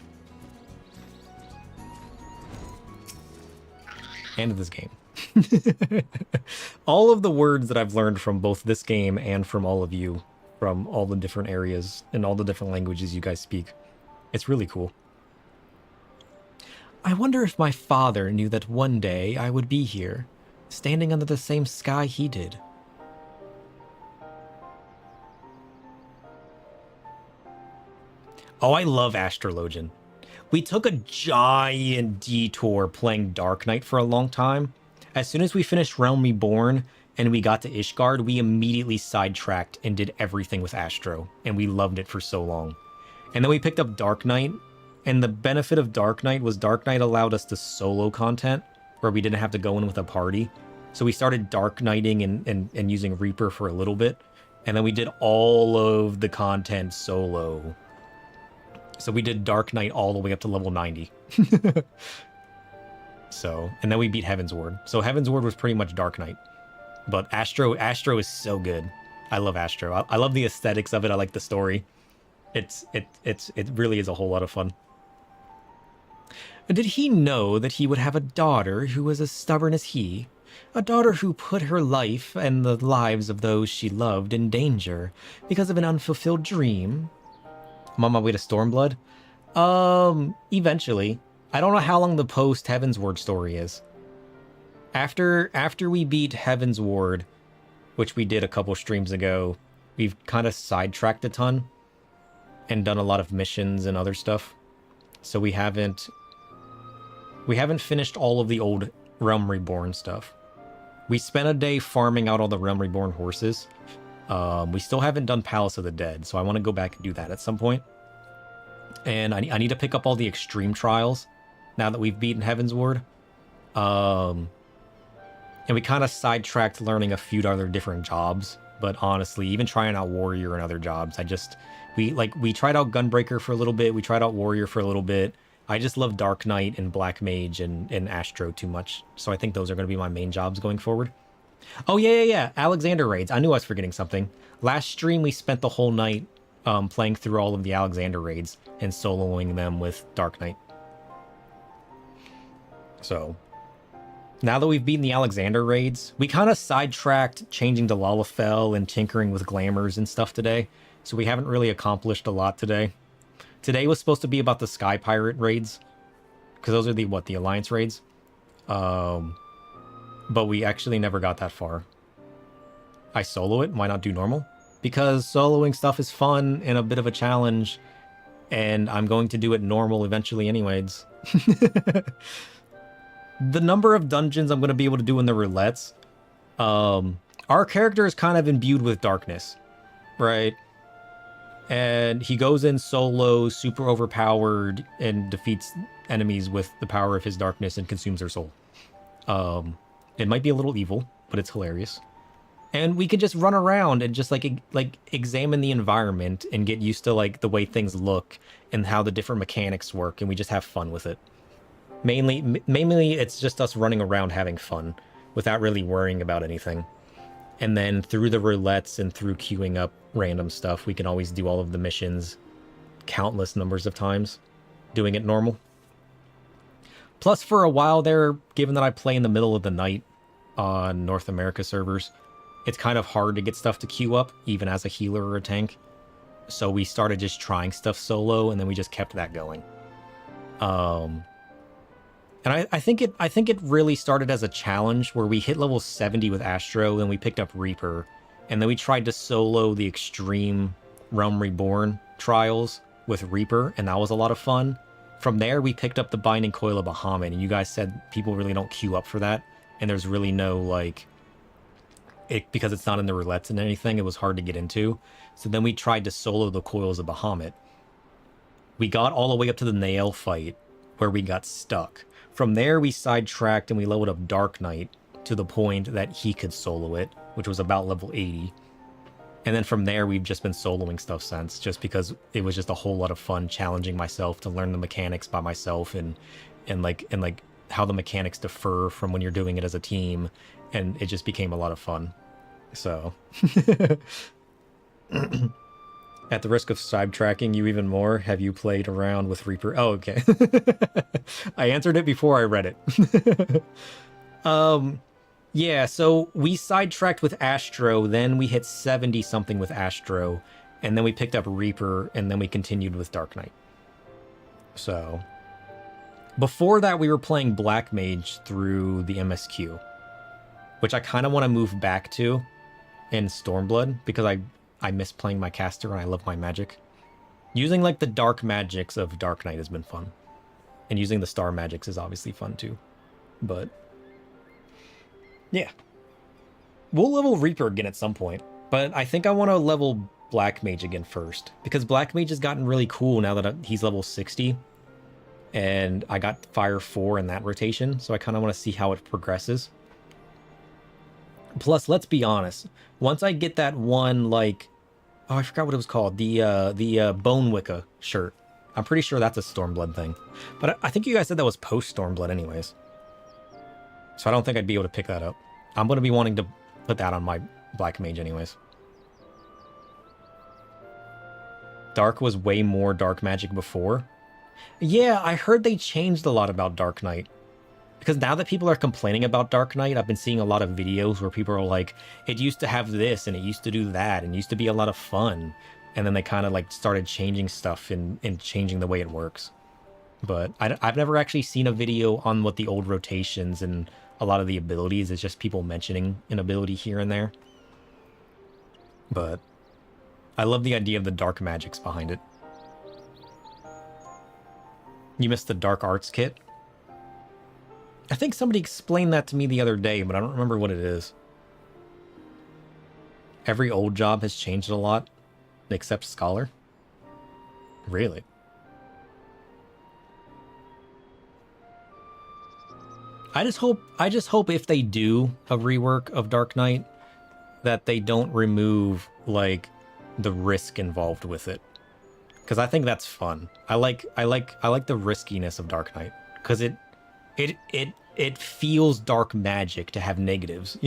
And this game. All of the words that I've learned from both this game and from all of you, from all the different areas and all the different languages you guys speak. It's really cool. I wonder if my father knew that one day I would be here, standing under the same sky he did. Oh, I love Astrologian. We took a giant detour playing Dark Knight for a long time. As soon as we finished Realm Reborn and we got to Ishgard, we immediately sidetracked and did everything with Astro, and we loved it for so long. And then we picked up Dark Knight, and the benefit of Dark Knight was Dark Knight allowed us to solo content, where we didn't have to go in with a party. So we started Dark Knighting and using Reaper for a little bit, and then we did all of the content solo. So we did Dark Knight all the way up to level 90. So, and then we beat Heavensward. So Heavensward was pretty much Dark Knight. But Astro is so good. I love Astro. I love the aesthetics of it. I like the story. It really is a whole lot of fun. Did he know that he would have a daughter who was as stubborn as he? A daughter who put her life and the lives of those she loved in danger because of an unfulfilled dream? I'm on my way to Stormblood. Eventually. I don't know how long the post Heavensward story is. After we beat Heavensward, which we did a couple streams ago, we've kind of sidetracked a ton and done a lot of missions and other stuff. So we haven't finished all of the old Realm Reborn stuff. We spent a day farming out all the Realm Reborn horses. We still haven't done Palace of the Dead, so I want to go back and do that at some point. And I need to pick up all the extreme trials now that we've beaten Heavensward. And we kind of sidetracked learning a few other different jobs. But honestly, even trying out Warrior and other jobs, we tried out Gunbreaker for a little bit. We tried out Warrior for a little bit. I just love Dark Knight and Black Mage and Astro too much. So I think those are going to be my main jobs going forward. Oh, yeah. Alexander raids. I knew I was forgetting something. Last stream, we spent the whole night playing through all of the Alexander raids and soloing them with Dark Knight. So now that we've beaten the Alexander raids, we kind of sidetracked changing to Lalafell and tinkering with glamours and stuff today. So we haven't really accomplished a lot today. Today was supposed to be about the Sky Pirate raids, because those are the Alliance raids. But we actually never got that far. I solo it, why not do normal? Because soloing stuff is fun and a bit of a challenge, and I'm going to do it normal eventually anyways. The number of dungeons I'm going to be able to do in the roulettes, our character is kind of imbued with darkness, right? And he goes in solo, super overpowered, and defeats enemies with the power of his darkness and consumes their soul. It might be a little evil, but it's hilarious. And we can just run around and just like examine the environment and get used to like the way things look and how the different mechanics work, and we just have fun with it. Mainly it's just us running around having fun without really worrying about anything. And then through the roulettes and through queuing up random stuff, we can always do all of the missions countless numbers of times, doing it normal. Plus, for a while there, given that I play in the middle of the night on North America servers, it's kind of hard to get stuff to queue up, even as a healer or a tank. So we started just trying stuff solo, and then we just kept that going. And I think it really started as a challenge where we hit level 70 with Astro, and we picked up Reaper, and then we tried to solo the extreme Realm Reborn trials with Reaper, and that was a lot of fun. From there, we picked up the Binding Coil of Bahamut, and you guys said people really don't queue up for that, and there's really no, like... because it's not in the roulettes and anything, it was hard to get into. So then we tried to solo the Coils of Bahamut. We got all the way up to the Nael fight, where we got stuck. From there, we sidetracked and we leveled up Dark Knight to the point that he could solo it, which was about level 80. And then from there, we've just been soloing stuff since, just because it was just a whole lot of fun challenging myself to learn the mechanics by myself and how the mechanics differ from when you're doing it as a team. And it just became a lot of fun. So, at the risk of sidetracking you even more, have you played around with Reaper? Oh, okay. I answered it before I read it. Yeah, so we sidetracked with Astro, then we hit 70 something with Astro, and then we picked up Reaper, and then we continued with Dark Knight. So, before that we were playing Black Mage through the MSQ, which I kind of want to move back to in Stormblood, because I miss playing my caster and I love my magic. Using like the dark magics of Dark Knight has been fun. And using the star magics is obviously fun too. But yeah. We'll level Reaper again at some point. But I think I want to level Black Mage again first. Because Black Mage has gotten really cool now that he's level 60. And I got Fire 4 in that rotation. So I kind of want to see how it progresses. Plus, let's be honest. Once I get that one, like... Oh, I forgot what it was called. The Bone Wicca shirt. I'm pretty sure that's a Stormblood thing. But I think you guys said that was post-Stormblood anyways. So I don't think I'd be able to pick that up. I'm going to be wanting to put that on my Black Mage anyways. Dark was way more dark magic before. Yeah, I heard they changed a lot about Dark Knight. Because now that people are complaining about Dark Knight, I've been seeing a lot of videos where people are like, it used to have this and it used to do that and it used to be a lot of fun. And then they kind of like started changing stuff and changing the way it works. But I've never actually seen a video on what the old rotations and a lot of the abilities. It's just people mentioning an ability here and there. But I love the idea of the dark magics behind it. You missed the dark arts kit? I think somebody explained that to me the other day, but I don't remember what it is. Every old job has changed a lot, except Scholar. Really? I just hope if they do a rework of Dark Knight, that they don't remove like the risk involved with it. Because I think that's fun. I like the riskiness of Dark Knight. Because it feels dark magic to have negatives.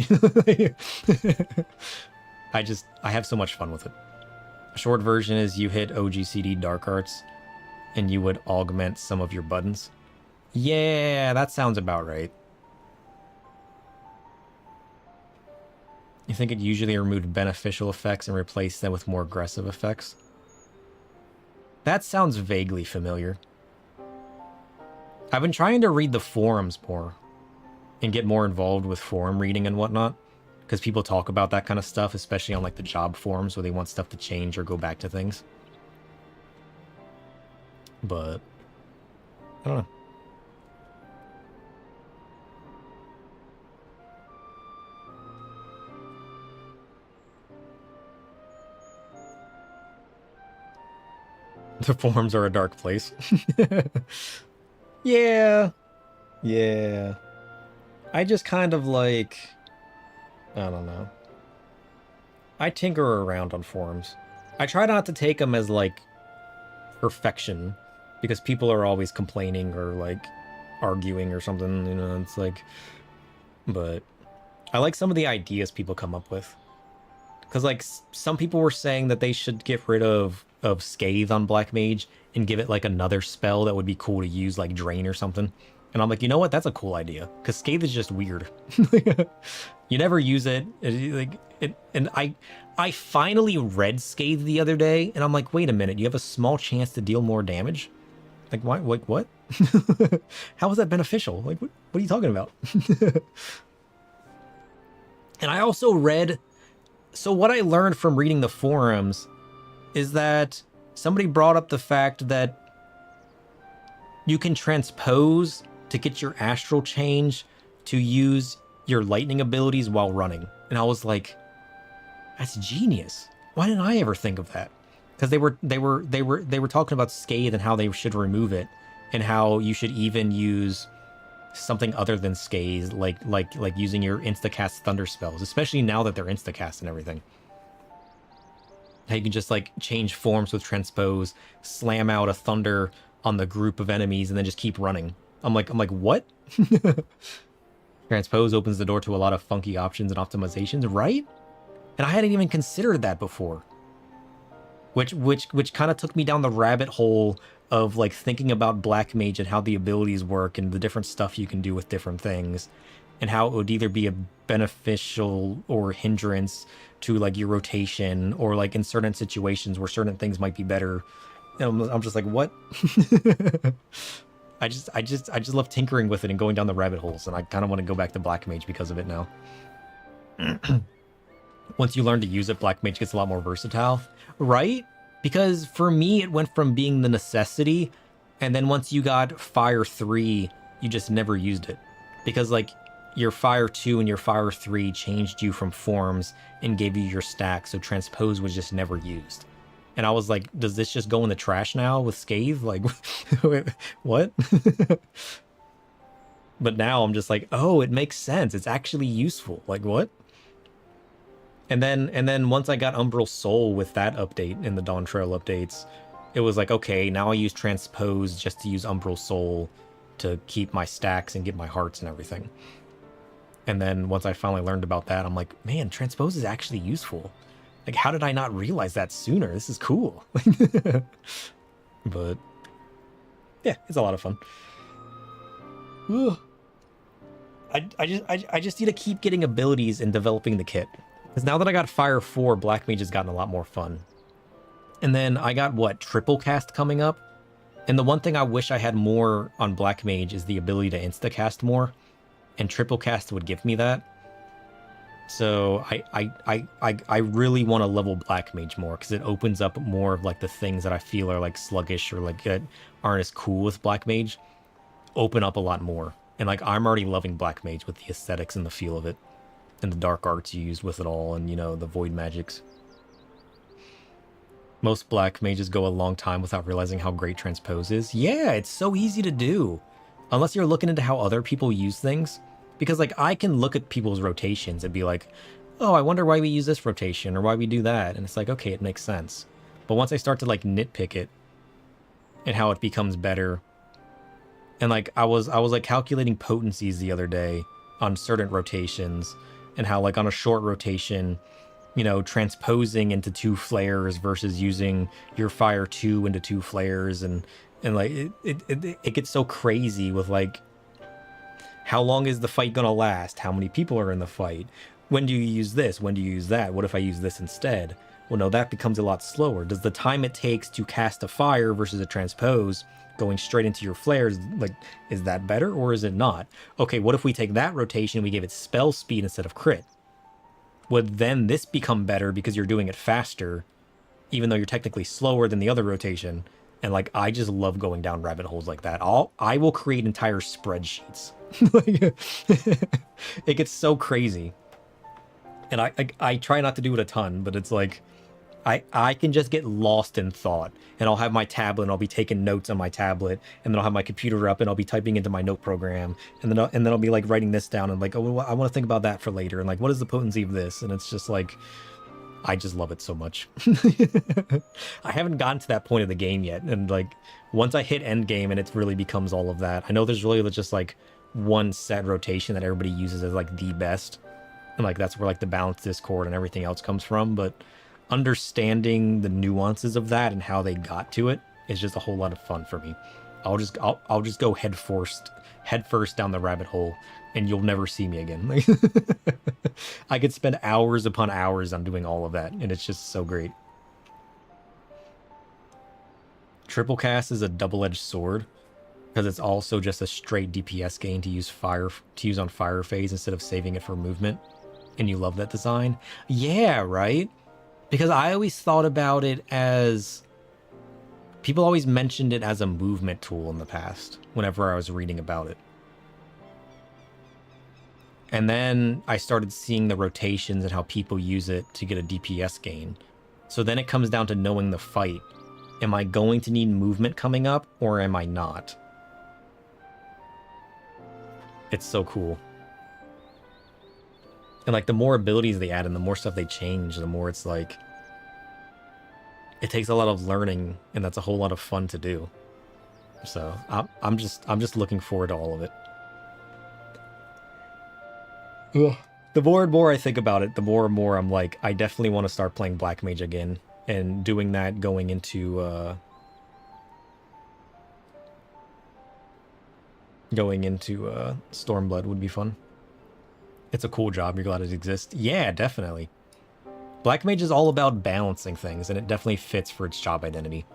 I have so much fun with it. A short version is you hit OGCD Dark Arts and you would augment some of your buttons. Yeah, that sounds about right. You think it usually removed beneficial effects and replaced them with more aggressive effects? That sounds vaguely familiar. I've been trying to read the forums more and get more involved with forum reading and whatnot, because people talk about that kind of stuff, especially on like the job forums where they want stuff to change or go back to things. But I don't know. The forums are a dark place. Yeah. Yeah. I just kind of like... I don't know. I tinker around on forums. I try not to take them as, like, perfection. Because people are always complaining or, like, arguing or something, you know, it's like... But I like some of the ideas people come up with. Because, like, some people were saying that they should get rid of Scathe on Black Mage and give it, like, another spell that would be cool to use, like Drain or something. And I'm like, you know what? That's a cool idea. Because Scathe is just weird. You never use it. And I finally read Scathe the other day, and I'm like, wait a minute. You have a small chance to deal more damage? Like, why? Like, what? How is that beneficial? Like, what are you talking about? And I also read... So what I learned from reading the forums is that somebody brought up the fact that you can transpose to get your astral change to use your lightning abilities while running. And I was like, that's genius. Why didn't I ever think of that? Because they were talking about Scathe and how they should remove it, and how you should even use something other than Scathe, like using your instacast thunder spells, especially now that they're instacast and everything. How you can just like change forms with transpose, slam out a thunder on the group of enemies, and then just keep running. I'm like, what? Transpose opens the door to a lot of funky options and optimizations, right? And I hadn't even considered that before. Which kind of took me down the rabbit hole of like thinking about Black Mage and how the abilities work and the different stuff you can do with different things, and how it would either be a beneficial or hindrance to like your rotation, or like in certain situations where certain things might be better. And I'm just like, what? I just love tinkering with it and going down the rabbit holes, and I kind of want to go back to Black Mage because of it now. Once you learn to use it, Black Mage gets a lot more versatile, right? Because for me, it went from being the necessity, and then once you got Fire 3, you just never used it. Because, like, your Fire 2 and your Fire 3 changed you from forms and gave you your stack, so Transpose was just never used. And I was like, does this just go in the trash now with Scathe? Like, what? But now I'm just like, oh, it makes sense. It's actually useful. Like, what? And then once I got Umbral Soul with that update in the Dawn Trail updates, it was like, okay, now I use Transpose just to use Umbral Soul to keep my stacks and get my hearts and everything. And then once I finally learned about that, I'm like, man, transpose is actually useful. Like, how did I not realize that sooner? This is cool. But yeah, it's a lot of fun. Ugh. I just need to keep getting abilities and developing the kit. Because now that I got Fire 4, Black Mage has gotten a lot more fun. And then I got, what, Triple Cast coming up? And the one thing I wish I had more on Black Mage is the ability to insta-cast more. And Triple Cast would give me that. So I really want to level Black Mage more, because it opens up more of like the things that I feel are like sluggish or like aren't as cool with Black Mage. Open up a lot more. And like, I'm already loving Black Mage with the aesthetics and the feel of it. And the dark arts used with it all, and, you know, the void magics. Most Black Mages go a long time without realizing how great Transpose is. Yeah, it's so easy to do. Unless you're looking into how other people use things. Because, like, I can look at people's rotations and be like, oh, I wonder why we use this rotation, or why we do that. And it's like, okay, it makes sense. But once I start to, like, nitpick it, and how it becomes better... And like I was like calculating potencies the other day on certain rotations, and how like on a short rotation, you know, transposing into 2 flares versus using your Fire 2 into 2 flares, and like it gets so crazy with like, how long is the fight gonna last? How many people are in the fight? When do you use this? When do you use that? What if I use this instead? Well, no, that becomes a lot slower. Does the time it takes to cast a fire versus a transpose going straight into your flares, like, is that better or is it not? Okay, what if we take that rotation and we give it spell speed instead of crit? Would then this become better because you're doing it faster, even though you're technically slower than the other rotation? And like, I just love going down rabbit holes like that. I will create entire spreadsheets. It gets so crazy. And I try not to do it a ton, but it's like, I can just get lost in thought, and I'll have my tablet and I'll be taking notes on my tablet, and then I'll have my computer up and I'll be typing into my note program, and then I'll be like writing this down and like, oh, well, I want to think about that for later, and like, what is the potency of this? And it's just like, I just love it so much. I haven't gotten to that point of the game yet, and like, once I hit end game and it really becomes all of that, I know there's really just like one set rotation that everybody uses as like the best, and like that's where like the balanced discord and everything else comes from, but understanding the nuances of that and how they got to it is just a whole lot of fun for me. I'll just go head first down the rabbit hole, and you'll never see me again. I could spend hours upon hours on doing all of that, and it's just so great. Triple cast is a double-edged sword, because it's also just a straight DPS gain to use on fire phase instead of saving it for movement. And you love that design? Yeah, right? Because I always thought about it as... People always mentioned it as a movement tool in the past, whenever I was reading about it. And then I started seeing the rotations and how people use it to get a DPS gain. So then it comes down to knowing the fight. Am I going to need movement coming up, or am I not? It's so cool. And like, the more abilities they add and the more stuff they change, the more it's like, it takes a lot of learning, and that's a whole lot of fun to do. So I'm just looking forward to all of it. Ugh. The more and more I think about it, the more and more I'm like, I definitely want to start playing Black Mage again, and doing that going into Stormblood would be fun. It's a cool job. You're glad it exists. Yeah, definitely. Black Mage is all about balancing things, and it definitely fits for its job identity.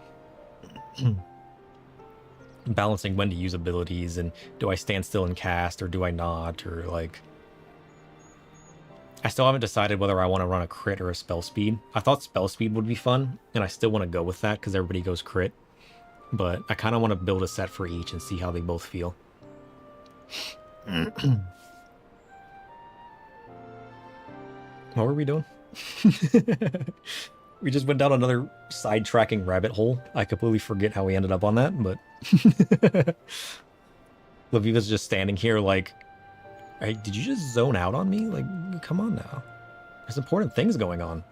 Balancing when to use abilities, and do I stand still and cast, or do I not, or like... I still haven't decided whether I want to run a crit or a spell speed. I thought spell speed would be fun, and I still want to go with that because everybody goes crit. But I kind of want to build a set for each and see how they both feel. What were we doing? We just went down another sidetracking rabbit hole. I completely forget how we ended up on that, but... Laviva's just standing here like, hey, did you just zone out on me? Like, come on now. There's important things going on.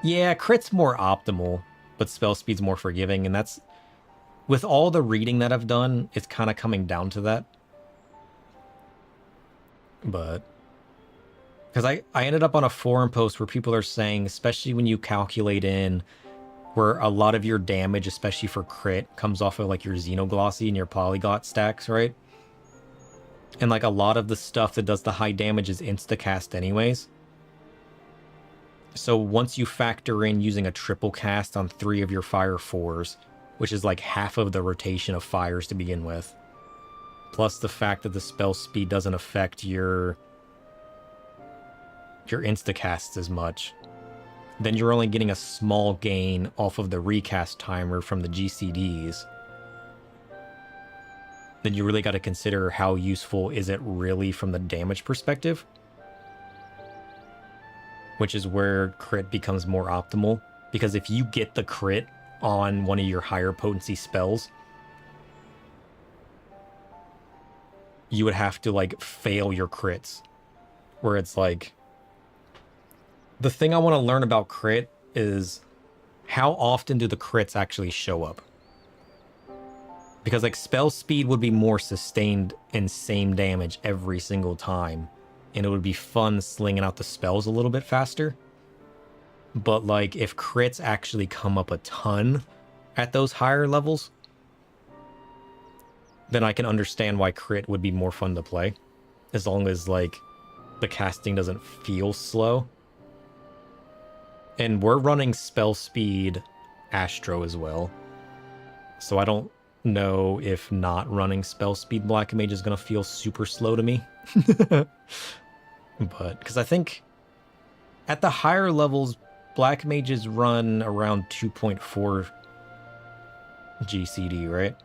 Yeah, crit's more optimal, but spell speed's more forgiving, and that's... With all the reading that I've done, it's kind of coming down to that. But because I ended up on a forum post where people are saying, especially when you calculate in where a lot of your damage, especially for crit, comes off of like your Xenoglossy and your Polyglot stacks, right? And like a lot of the stuff that does the high damage is insta-cast anyways. So once you factor in using a triple cast on 3 of your Fire 4s, which is like half of the rotation of fires to begin with, plus the fact that the spell speed doesn't affect your insta-casts as much, then you're only getting a small gain off of the recast timer from the GCDs. Then you really got to consider how useful is it really from the damage perspective, which is where crit becomes more optimal. Because if you get the crit on one of your higher potency spells, you would have to like fail your crits, where it's like, the thing I want to learn about crit is how often do the crits actually show up? Because like spell speed would be more sustained and same damage every single time, and it would be fun slinging out the spells a little bit faster. But like if crits actually come up a ton at those higher levels, then I can understand why crit would be more fun to play, as long as like the casting doesn't feel slow. And we're running spell speed Astro as well, so I don't know if not running spell speed Black Mage is going to feel super slow to me. But because I think at the higher levels, Black Mages run around 2.4 GCD, right?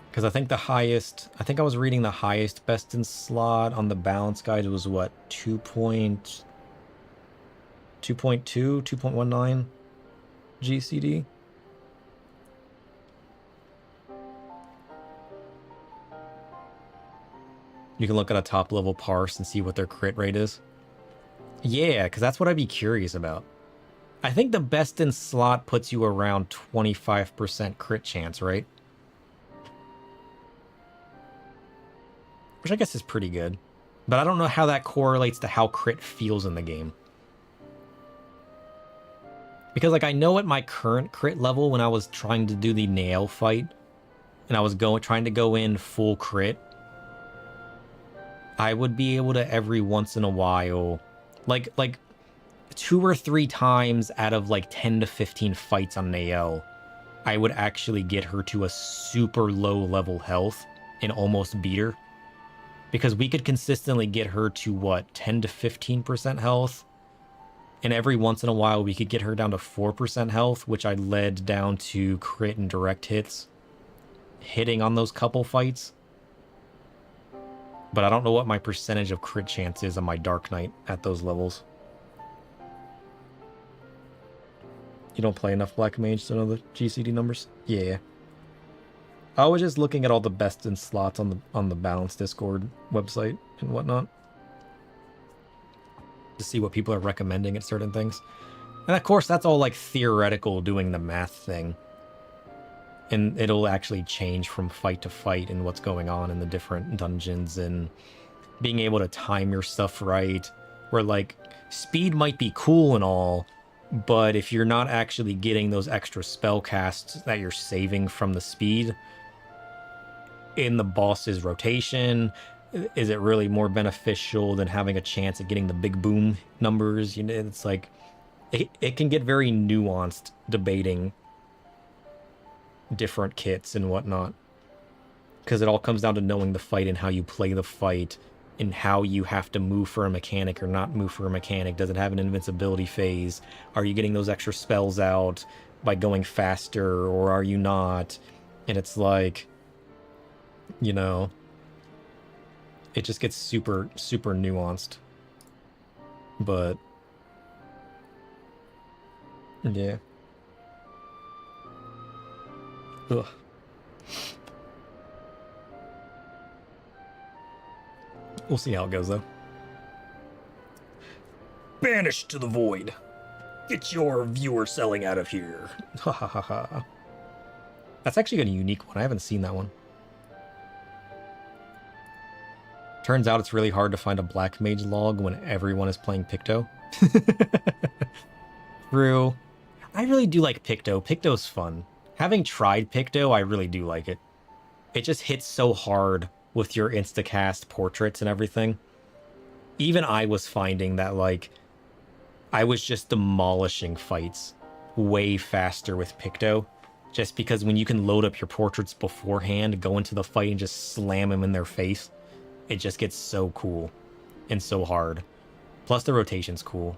Because I think the highest, I think I was reading the highest best in slot on the balance guide was what, 2.2, 2.19 GCD? You can look at a top level parse and see what their crit rate is. Yeah, because that's what I'd be curious about. I think the best in slot puts you around 25% crit chance, right? Which I guess is pretty good. But I don't know how that correlates to how crit feels in the game. Because like I know at my current crit level, when I was trying to do the nail fight, and I was trying to go in full crit, I would be able to every once in a while, like 2 or 3 times out of like 10 to 15 fights on Nael, I would actually get her to a super low level health and almost beat her. Because we could consistently get her to what, 10 to 15% health? And every once in a while we could get her down to 4% health, which I led down to crit and direct hits, hitting on those couple fights. But I don't know what my percentage of crit chance is on my Dark Knight at those levels. You don't play enough Black Mage to know the GCD numbers? Yeah. I was just looking at all the best in slots on the Balance Discord website and whatnot, to see what people are recommending at certain things. And of course, that's all like theoretical, doing the math thing. And it'll actually change from fight to fight and what's going on in the different dungeons, and being able to time your stuff right. Where like speed might be cool and all, but if you're not actually getting those extra spell casts that you're saving from the speed in the boss's rotation, is it really more beneficial than having a chance at getting the big boom numbers? You know, it's like it can get very nuanced debating different kits and whatnot, because it all comes down to knowing the fight and how you play the fight and how you have to move for a mechanic or not move for a mechanic. Does it have an invincibility phase? Are you getting those extra spells out by going faster, or are you not? And it's like, you know, it just gets super, super nuanced. But yeah. Ugh. We'll see how it goes, though. Banished to the void. Get your viewer selling out of here. Ha ha ha ha. That's actually a unique one. I haven't seen that one. Turns out it's really hard to find a Black Mage log when everyone is playing Picto. True. I really do like Picto. Picto's fun. Having tried Picto, I really do like it. It just hits so hard with your instacast portraits and everything. Even I was finding that, like, I was just demolishing fights way faster with Picto. Just because when you can load up your portraits beforehand, go into the fight and just slam them in their face, it just gets so cool and so hard. Plus the rotation's cool.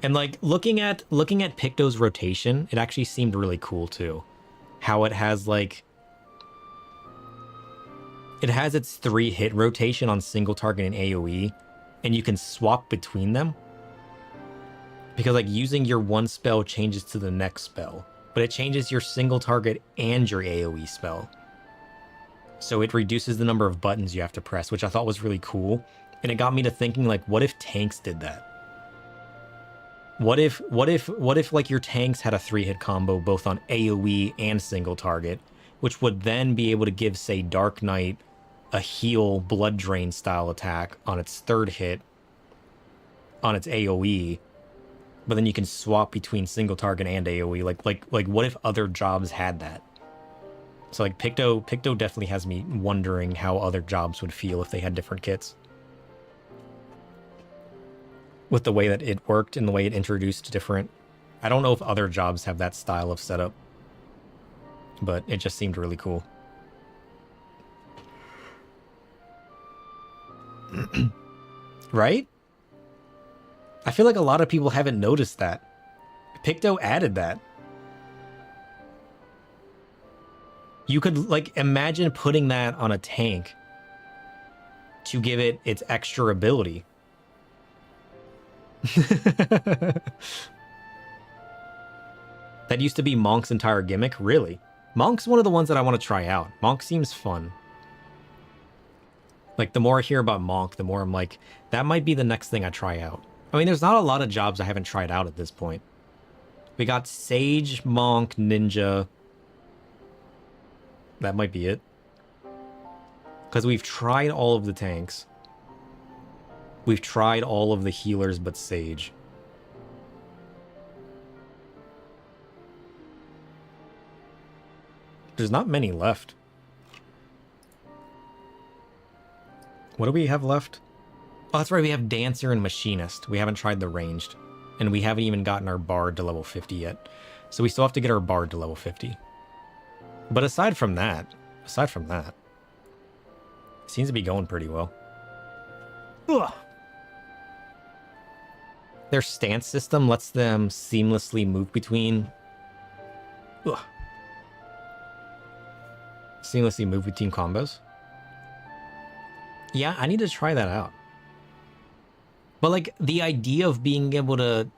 And like looking at Picto's rotation, it actually seemed really cool too. How it has like it has its 3-hit rotation on single target and AoE, and you can swap between them. Because like using your one spell changes to the next spell, but it changes your single target and your AoE spell. So it reduces the number of buttons you have to press, which I thought was really cool. And it got me to thinking, like, what if tanks did that? What if like your tanks had a 3-hit combo both on AoE and single target, which would then be able to give, say, Dark Knight a heal blood drain style attack on its 3rd hit on its AoE, but then you can swap between single target and AoE. Like what if other jobs had that? So like Picto definitely has me wondering how other jobs would feel if they had different kits. With the way that it worked and the way it introduced different... I don't know if other jobs have that style of setup, but it just seemed really cool. Right? I feel like a lot of people haven't noticed that. Picto added that. You could, like, imagine putting that on a tank to give it its extra ability. That used to be Monk's entire gimmick? Really? Monk's one of the ones that I want to try out. Monk seems fun. Like, the more I hear about Monk, the more I'm like, that might be the next thing I try out. I mean, there's not a lot of jobs I haven't tried out at this point. We got Sage, Monk, Ninja. That might be it. Because we've tried all of the tanks. We've tried all of the healers but Sage. There's not many left. What do we have left? Oh, that's right, we have Dancer and Machinist. We haven't tried the ranged. And we haven't even gotten our Bard to level 50 yet. So we still have to get our Bard to level 50. But aside from that, it seems to be going pretty well. Ugh. Their stance system lets them seamlessly move between... Ugh. Seamlessly move between combos. Yeah, I need to try that out. But like the idea of being able to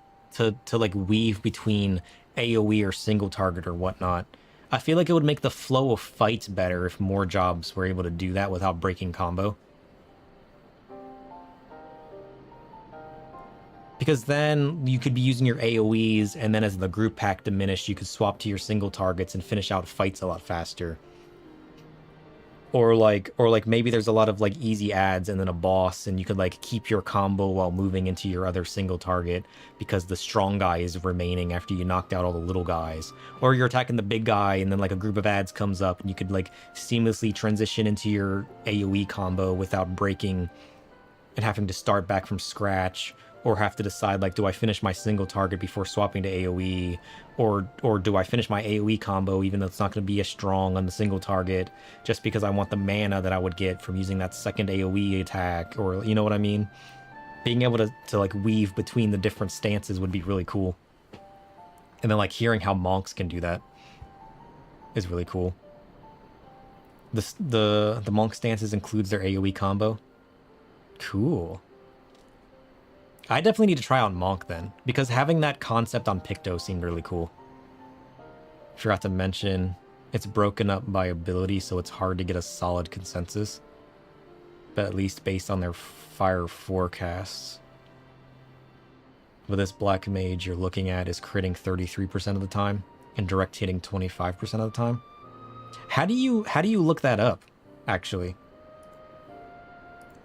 like weave between AoE or single target or whatnot, I feel like it would make the flow of fights better if more jobs were able to do that without breaking combo. Because then you could be using your AoEs, and then as the group pack diminished, you could swap to your single targets and finish out fights a lot faster. Or like maybe there's a lot of like easy adds and then a boss, and you could like keep your combo while moving into your other single target because the strong guy is remaining after you knocked out all the little guys. Or you're attacking the big guy and then like a group of adds comes up and you could like seamlessly transition into your AoE combo without breaking and having to start back from scratch, or have to decide like, do I finish my single target before swapping to AoE, or do I finish my AoE combo even though it's not going to be as strong on the single target just because I want the mana that I would get from using that second AoE attack, or you know what I mean? Being able to like weave between the different stances would be really cool. And then like hearing how monks can do that is really cool. The monk stances includes their AoE combo. Cool. I definitely need to try out Monk then, because having that concept on Picto seemed really cool. Forgot to mention, it's broken up by ability, so it's hard to get a solid consensus. But at least based on their fire forecasts. But this Black Mage you're looking at is critting 33% of the time, and direct hitting 25% of the time. How do you look that up, actually?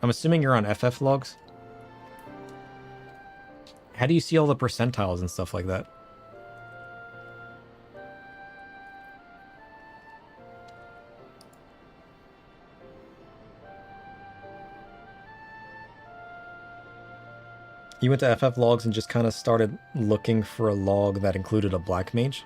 I'm assuming you're on FF logs. How do you see all the percentiles and stuff like that? You went to FF logs and just kind of started looking for a log that included a black mage?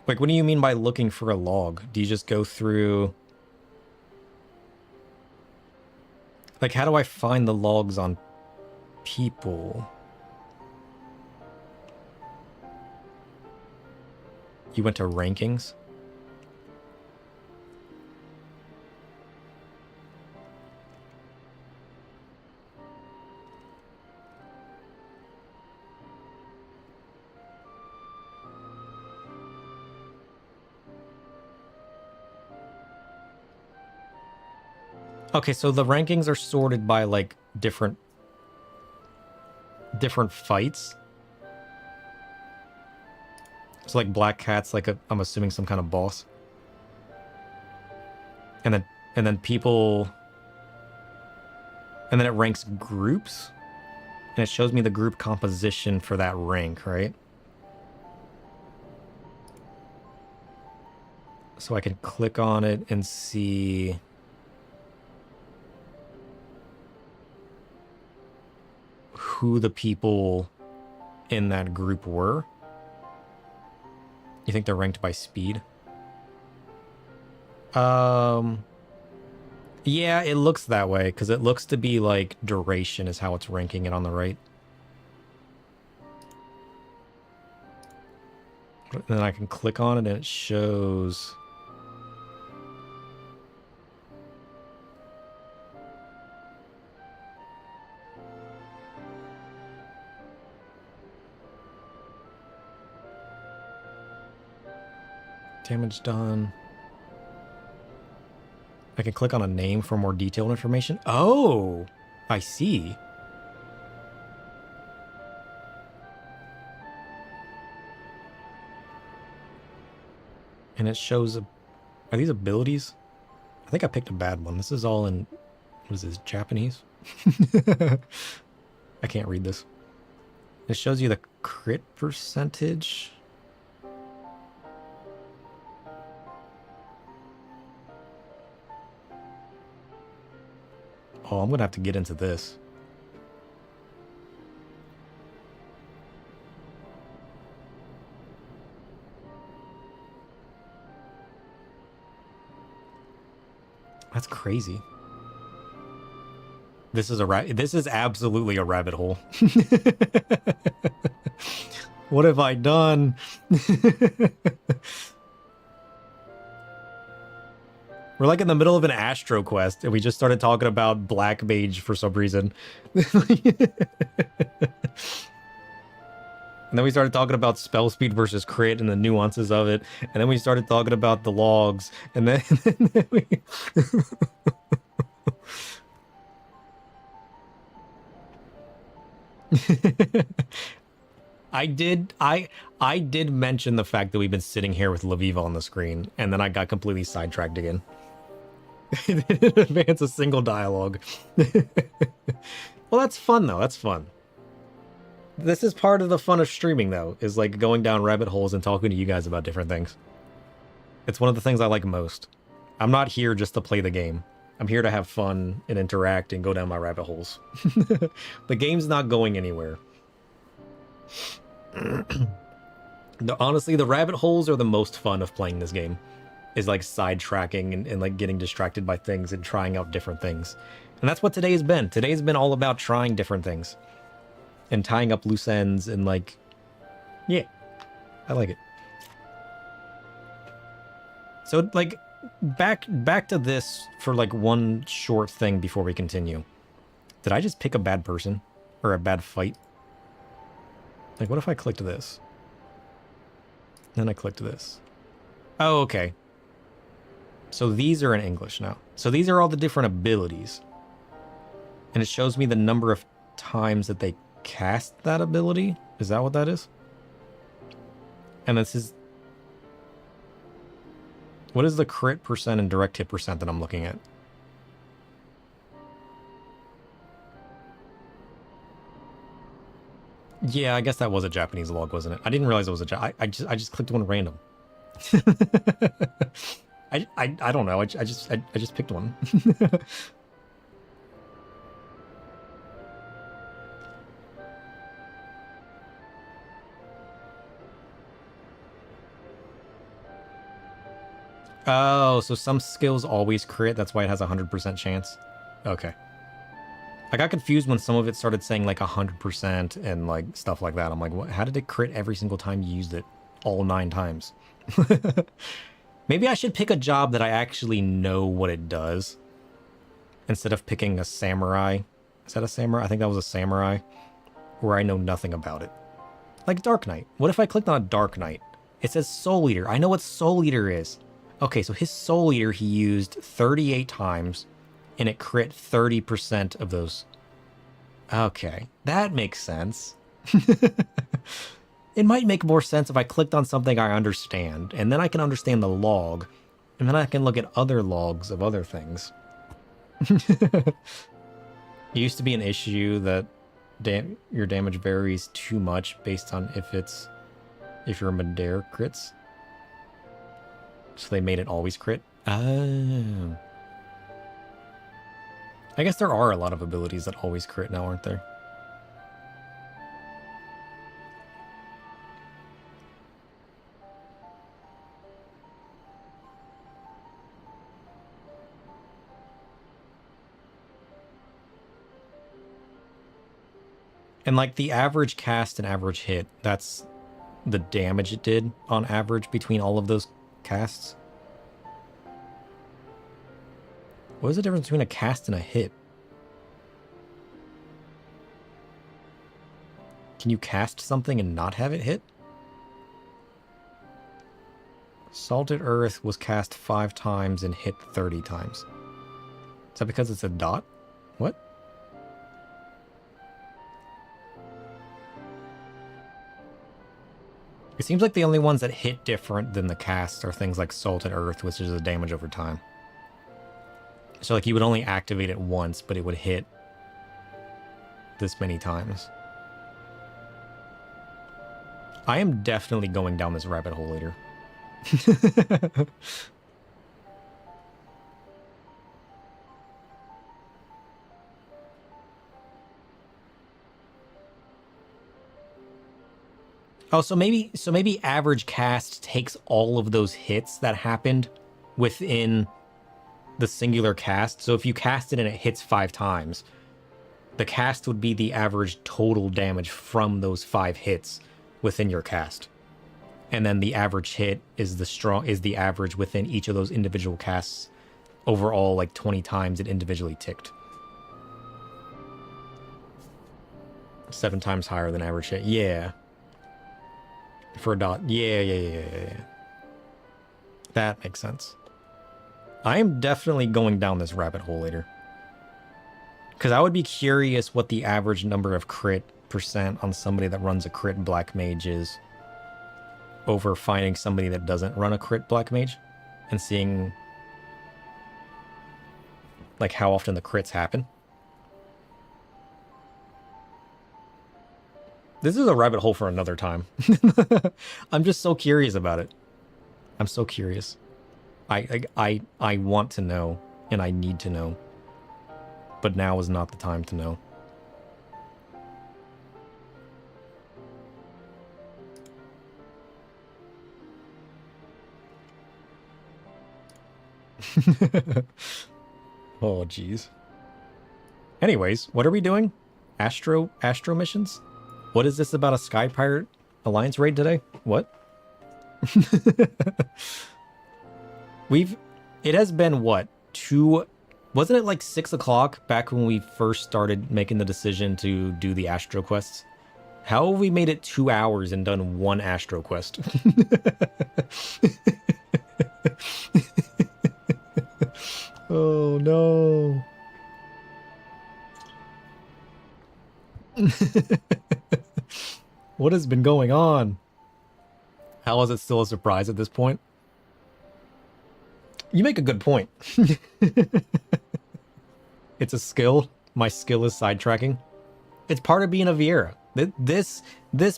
Like, what do you mean by looking for a log? Do you just go through... Like, how do I find the logs on people? You went to rankings? Okay, so the rankings are sorted by, like, different fights. So, like, Black Cat's like I'm assuming some kind of boss. And then people... And then it ranks groups. And it shows me the group composition for that rank, right? So I can click on it and see... who the people in that group were. You think they're ranked by speed? Yeah, it looks that way, because it looks to be like duration is how it's ranking it on the right. Then I can click on it and it shows... damage done. I can click on a name for more detailed information. Oh, I see. And it shows... Are these abilities? I think I picked a bad one. This is all in... What is this, Japanese? I can't read this. It shows you the crit percentage. Oh, I'm gonna have to get into this. That's crazy. This is absolutely a rabbit hole. What have I done? We're like in the middle of an Astro quest, and we just started talking about Black Mage for some reason. And then we started talking about spell speed versus crit and the nuances of it. And then we started talking about the logs. And then, we... I did mention the fact that we've been sitting here with Lviva on the screen, and then I got completely sidetracked again. It didn't advance a single dialogue. Well, that's fun, though. That's fun. This is part of the fun of streaming, though, is like going down rabbit holes and talking to you guys about different things. It's one of the things I like most. I'm not here just to play the game. I'm here to have fun and interact and go down my rabbit holes. The game's not going anywhere. Honestly, the rabbit holes are the most fun of playing this game. Is like sidetracking and like getting distracted by things and trying out different things. And that's what today has been. Today's been all about trying different things. And tying up loose ends and like... Yeah. I like it. So like, back to this for like one short thing before we continue. Did I just pick a bad person? Or a bad fight? Like, what if I clicked this? Then I clicked this. Oh, okay. So these are in English now. So these are all the different abilities. And it shows me the number of times that they cast that ability. Is that what that is? And this is... What is the crit percent and direct hit percent that I'm looking at? Yeah, I guess that was a Japanese log, wasn't it? I didn't realize it was a I just clicked one random. I don't know. I just picked one. Oh, so some skills always crit. That's why it has a 100% chance. Okay. I got confused when some of it started saying like 100% and like stuff like that. I'm like, what? How did it crit every single time you used it? All 9 times. Maybe I should pick a job that I actually know what it does. Instead of picking a samurai. Is that a samurai? I think that was a samurai. Where I know nothing about it. Like Dark Knight. What if I clicked on a Dark Knight? It says Soul Eater. I know what Soul Eater is. Okay, so his Soul Eater he used 38 times. And it crit 30% of those. Okay, that makes sense. It might make more sense if I clicked on something I understand, and then I can understand the log, and then I can look at other logs of other things. It used to be an issue that your damage varies too much based on if you're Madare crits. So they made it always crit. Oh. I guess there are a lot of abilities that always crit now, aren't there? And like the average cast and average hit, that's the damage it did on average between all of those casts. What is the difference between a cast and a hit? Can you cast something and not have it hit? Salted Earth was cast 5 times and hit 30 times. Is that because it's a dot? What? It seems like the only ones that hit different than the cast are things like Salted Earth, which is a damage over time. So like you would only activate it once, but it would hit this many times. I am definitely going down this rabbit hole later. Oh, so maybe average cast takes all of those hits that happened within the singular cast. So if you cast it and it hits 5 times, the cast would be the average total damage from those 5 hits within your cast. And then the average hit is the average within each of those individual casts overall, like 20 times it individually ticked. 7 times higher than average hit. Yeah. For a dot. Yeah. That makes sense. I am definitely going down this rabbit hole later. Because I would be curious what the average number of crit percent on somebody that runs a crit black mage is over finding somebody that doesn't run a crit black mage and seeing like how often the crits happen. This is a rabbit hole for another time. I'm just so curious about it. I'm so curious. I want to know, and I need to know. But now is not the time to know. Oh, jeez. Anyways, what are we doing? Astro missions? What is this about a Sky Pirate Alliance raid today? What? It has been what? Wasn't it like 6 o'clock back when we first started making the decision to do the Astro quests? How have we made it 2 hours and done 1 Astro quest? Oh no. What has been going on? How is it still a surprise at this point? You make a good point. It's a skill. My skill is sidetracking. It's part of being a Vieira. This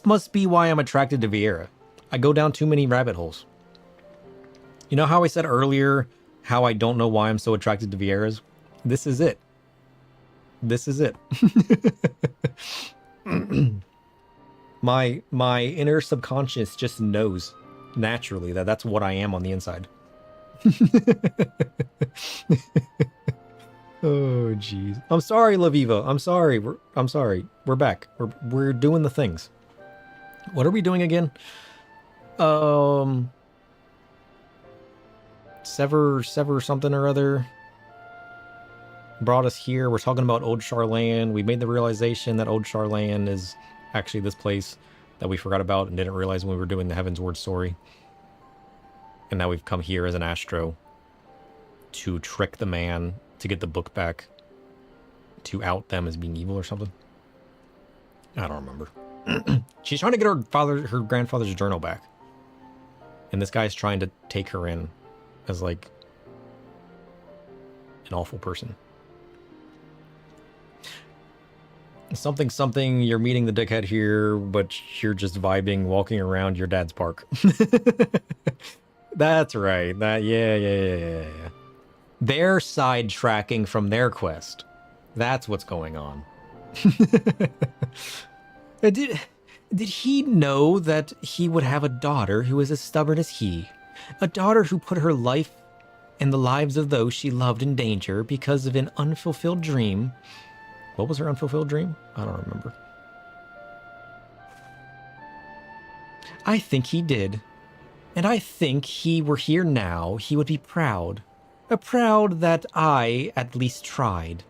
must be why I'm attracted to Vieira. I go down too many rabbit holes. You know how I said earlier how I don't know why I'm so attracted to Vieiras? This is it. This is it. My inner subconscious just knows naturally that that's what I am on the inside. Oh jeez. I'm sorry, Laviva. I'm sorry. I'm sorry. We're back. We're doing the things. What are we doing again? Sever something or other brought us here. We're talking about Old Charlayan. We made the realization that Old Charlayan is actually this place that we forgot about and didn't realize when we were doing the Heavensward story. And now we've come here as an Astro to trick the man, to get the book back, to out them as being evil or something. I don't remember. She's trying to get her grandfather's journal back. And this guy's trying to take her in as like an awful person. Something, you're meeting the dickhead here, but you're just vibing, walking around your dad's park. That's right. Yeah. They're sidetracking from their quest. That's what's going on. Did he know that he would have a daughter who is as stubborn as he? A daughter who put her life and the lives of those she loved in danger because of an unfulfilled dream. What was her unfulfilled dream? I don't remember. I think he did. And I think he were here now, he would be proud. Proud that I at least tried.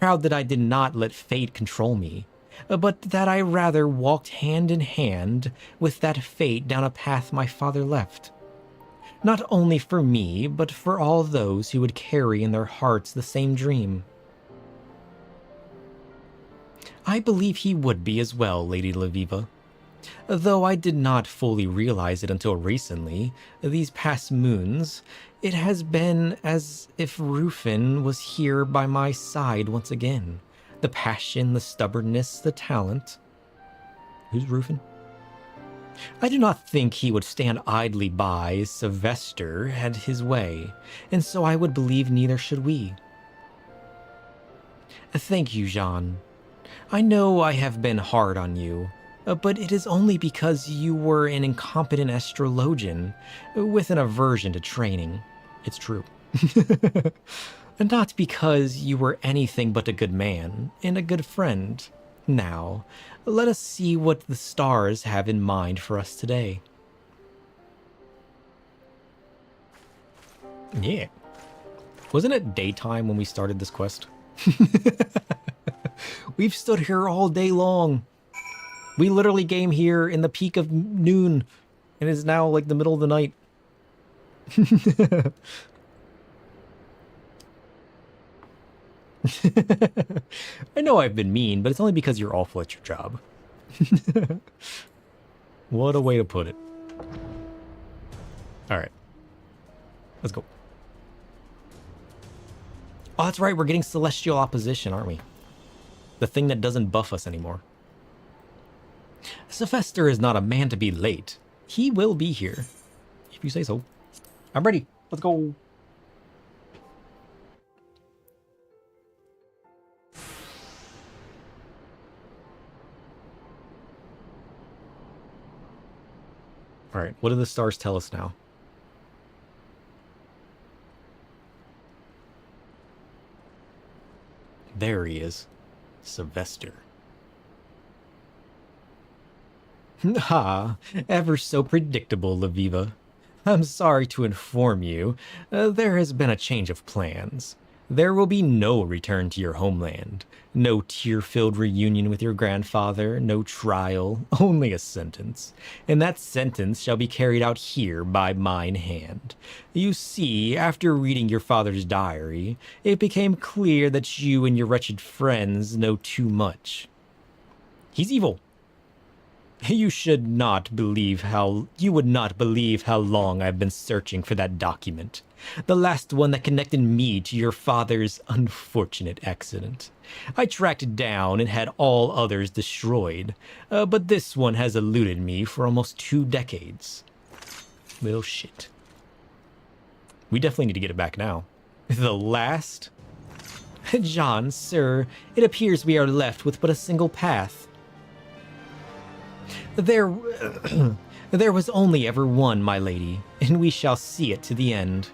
Proud that I did not let fate control me, but that I rather walked hand in hand with that fate down a path my father left. Not only for me, but for all those who would carry in their hearts the same dream. I believe he would be as well, Lady Laviva. Though I did not fully realize it until recently, these past moons, it has been as if Rufin was here by my side once again. The passion, the stubbornness, the talent. Who's Rufin? I do not think he would stand idly by as Sylvester had his way, and so I would believe neither should we. Thank you, Jean. I know I have been hard on you, but it is only because you were an incompetent astrologian with an aversion to training. It's true. Not because you were anything but a good man and a good friend. Now, let us see what the stars have in mind for us today. Yeah. Wasn't it daytime when we started this quest? We've stood here all day long. We literally came here in the peak of noon, and it's now like the middle of the night. I know I've been mean, but it's only because you're awful at your job. What a way to put it. All right. Let's go. Oh, that's right. We're getting celestial opposition, aren't we? The thing that doesn't buff us anymore. Sylvester is not a man to be late. He will be here. If you say so. I'm ready. Let's go. All right, what do the stars tell us now? There he is. Sylvester. Ah, ever so predictable, Laviva. I'm sorry to inform you, there has been a change of plans. There will be no return to your homeland, no tear-filled reunion with your grandfather, no trial, only a sentence. And that sentence shall be carried out here by mine hand. You see, after reading your father's diary, it became clear that you and your wretched friends know too much. He's evil. You would not believe how long I've been searching for that document. The last one that connected me to your father's unfortunate accident. I tracked it down and had all others destroyed, but this one has eluded me for almost 2 decades. Little shit. We definitely need to get it back now. The last? John, sir, it appears we are left with but a single path. There was only ever one, my lady, and we shall see it to the end.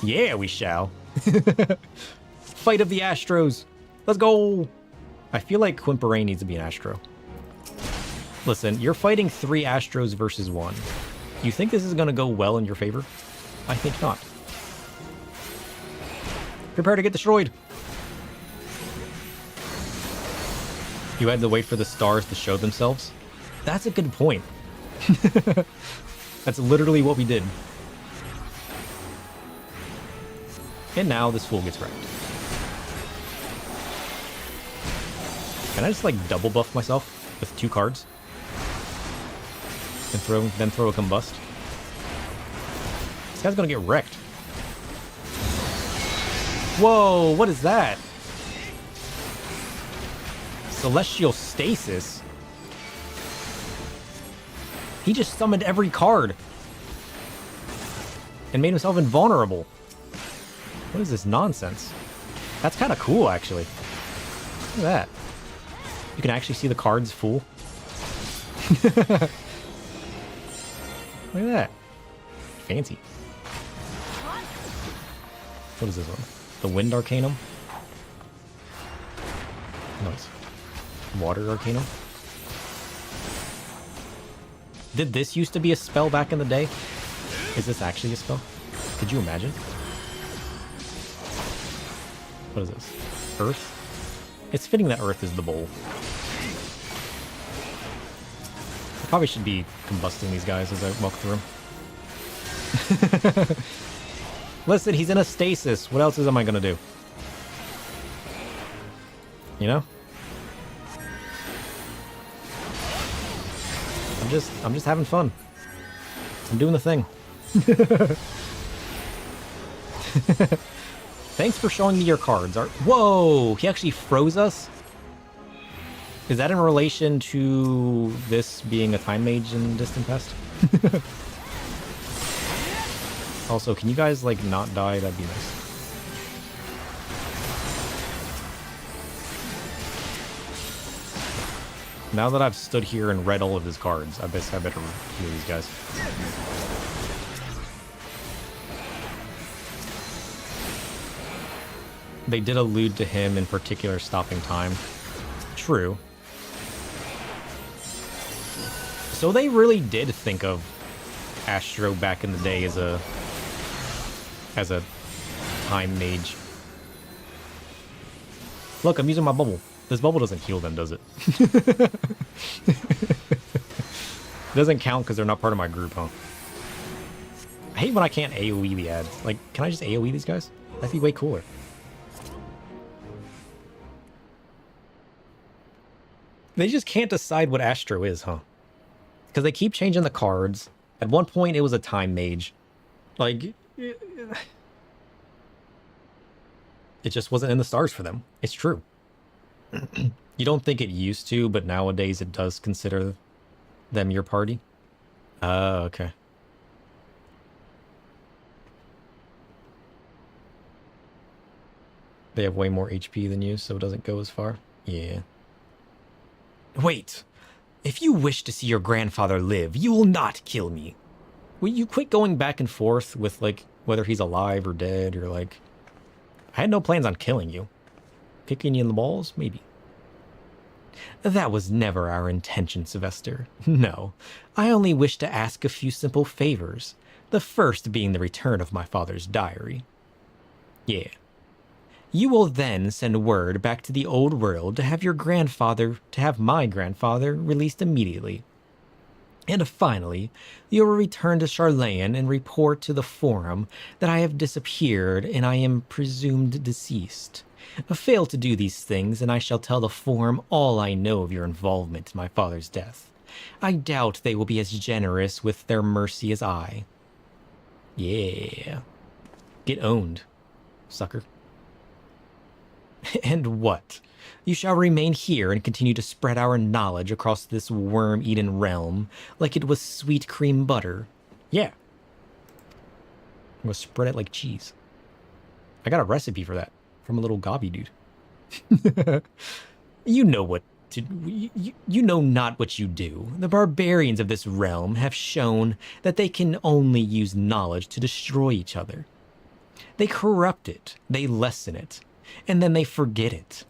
Yeah, we shall. Fight of the Astros. Let's go. I feel like Quimperay needs to be an Astro. Listen, you're fighting 3 Astros versus 1. You think this is going to go well in your favor? I think not. Prepare to get destroyed. You had to wait for the stars to show themselves? That's a good point. That's literally what we did. And now this fool gets wrecked. Can I just like double buff myself with 2 cards? And then throw a combust? This guy's gonna get wrecked. Whoa, what is that? Celestial Stasis? He just summoned every card. And made himself invulnerable. What is this nonsense? That's kind of cool, actually. Look at that. You can actually see the cards full. Look at that. Fancy. What is this one? The Wind Arcanum? Nice. Water Arcanum? Did this used to be a spell back in the day? Is this actually a spell? Could you imagine? What is this? Earth? It's fitting that Earth is the bowl. I probably should be combusting these guys as I walk through them. Listen, he's in a stasis. What else am I gonna do? You know? I'm just having fun. I'm doing the thing. Thanks for showing me your cards. Whoa! He actually froze us? Is that in relation to this being a time mage in Distant Past? Also, can you guys, like, not die? That'd be nice. Now that I've stood here and read all of his cards, I better heal these guys. They did allude to him in particular stopping time. True. So they really did think of Astro back in the day as a time mage. Look, I'm using my bubble. This bubble doesn't heal them, does it? It doesn't count because they're not part of my group, huh? I hate when I can't AoE the ads. Like, can I just AoE these guys? That'd be way cooler. They just can't decide what Astro is, huh? Because they keep changing the cards. At one point, it was a time mage. Like, it just wasn't in the stars for them. It's true. You don't think it used to, but nowadays it does consider them your party? Oh, okay. They have way more HP than you, so it doesn't go as far? Yeah. Wait! If you wish to see your grandfather live, you will not kill me. Will you quit going back and forth with, like, whether he's alive or dead, or, like... I had no plans on killing you. Kicking you in the balls? Maybe. That was never our intention, Sylvester. No. I only wish to ask a few simple favors. The first being the return of my father's diary. Yeah. You will then send word back to the old world to have my grandfather released immediately. And finally, you will return to Charlayan and report to the Forum that I have disappeared and I am presumed deceased. Fail to do these things and I shall tell the Forum all I know of your involvement in my father's death. I doubt they will be as generous with their mercy as I. Yeah. Get owned, sucker. And what? You shall remain here and continue to spread our knowledge across this worm-eaten realm like it was sweet cream butter. Yeah. I'm gonna spread it like cheese. I got a recipe for that from a little gobby dude. You know what to, you know not what you do. The barbarians of this realm have shown that they can only use knowledge to destroy each other. They corrupt it, they lessen it, and then they forget it.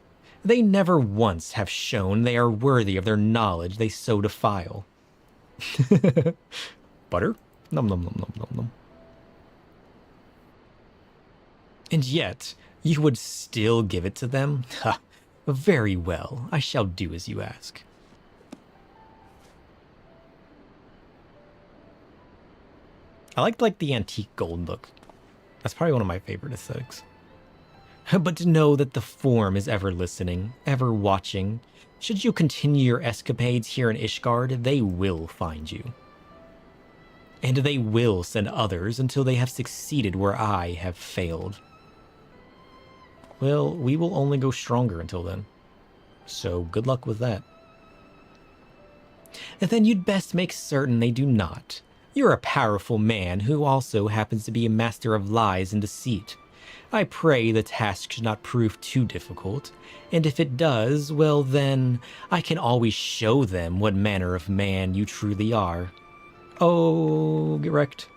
They never once have shown they are worthy of their knowledge they so defile. Butter? Nom nom nom nom nom nom. And yet, you would still give it to them? Ha! Very well, I shall do as you ask. I liked, like, the antique gold look. That's probably one of my favorite aesthetics. But to know that the form is ever listening, ever watching, should you continue your escapades here in Ishgard, they will find you. And they will send others until they have succeeded where I have failed. Well, we will only go stronger until then. So good luck with that. And then you'd best make certain they do not. You're a powerful man who also happens to be a master of lies and deceit. I pray the task should not prove too difficult, and if it does, well then, I can always show them what manner of man you truly are. Oh, get wrecked.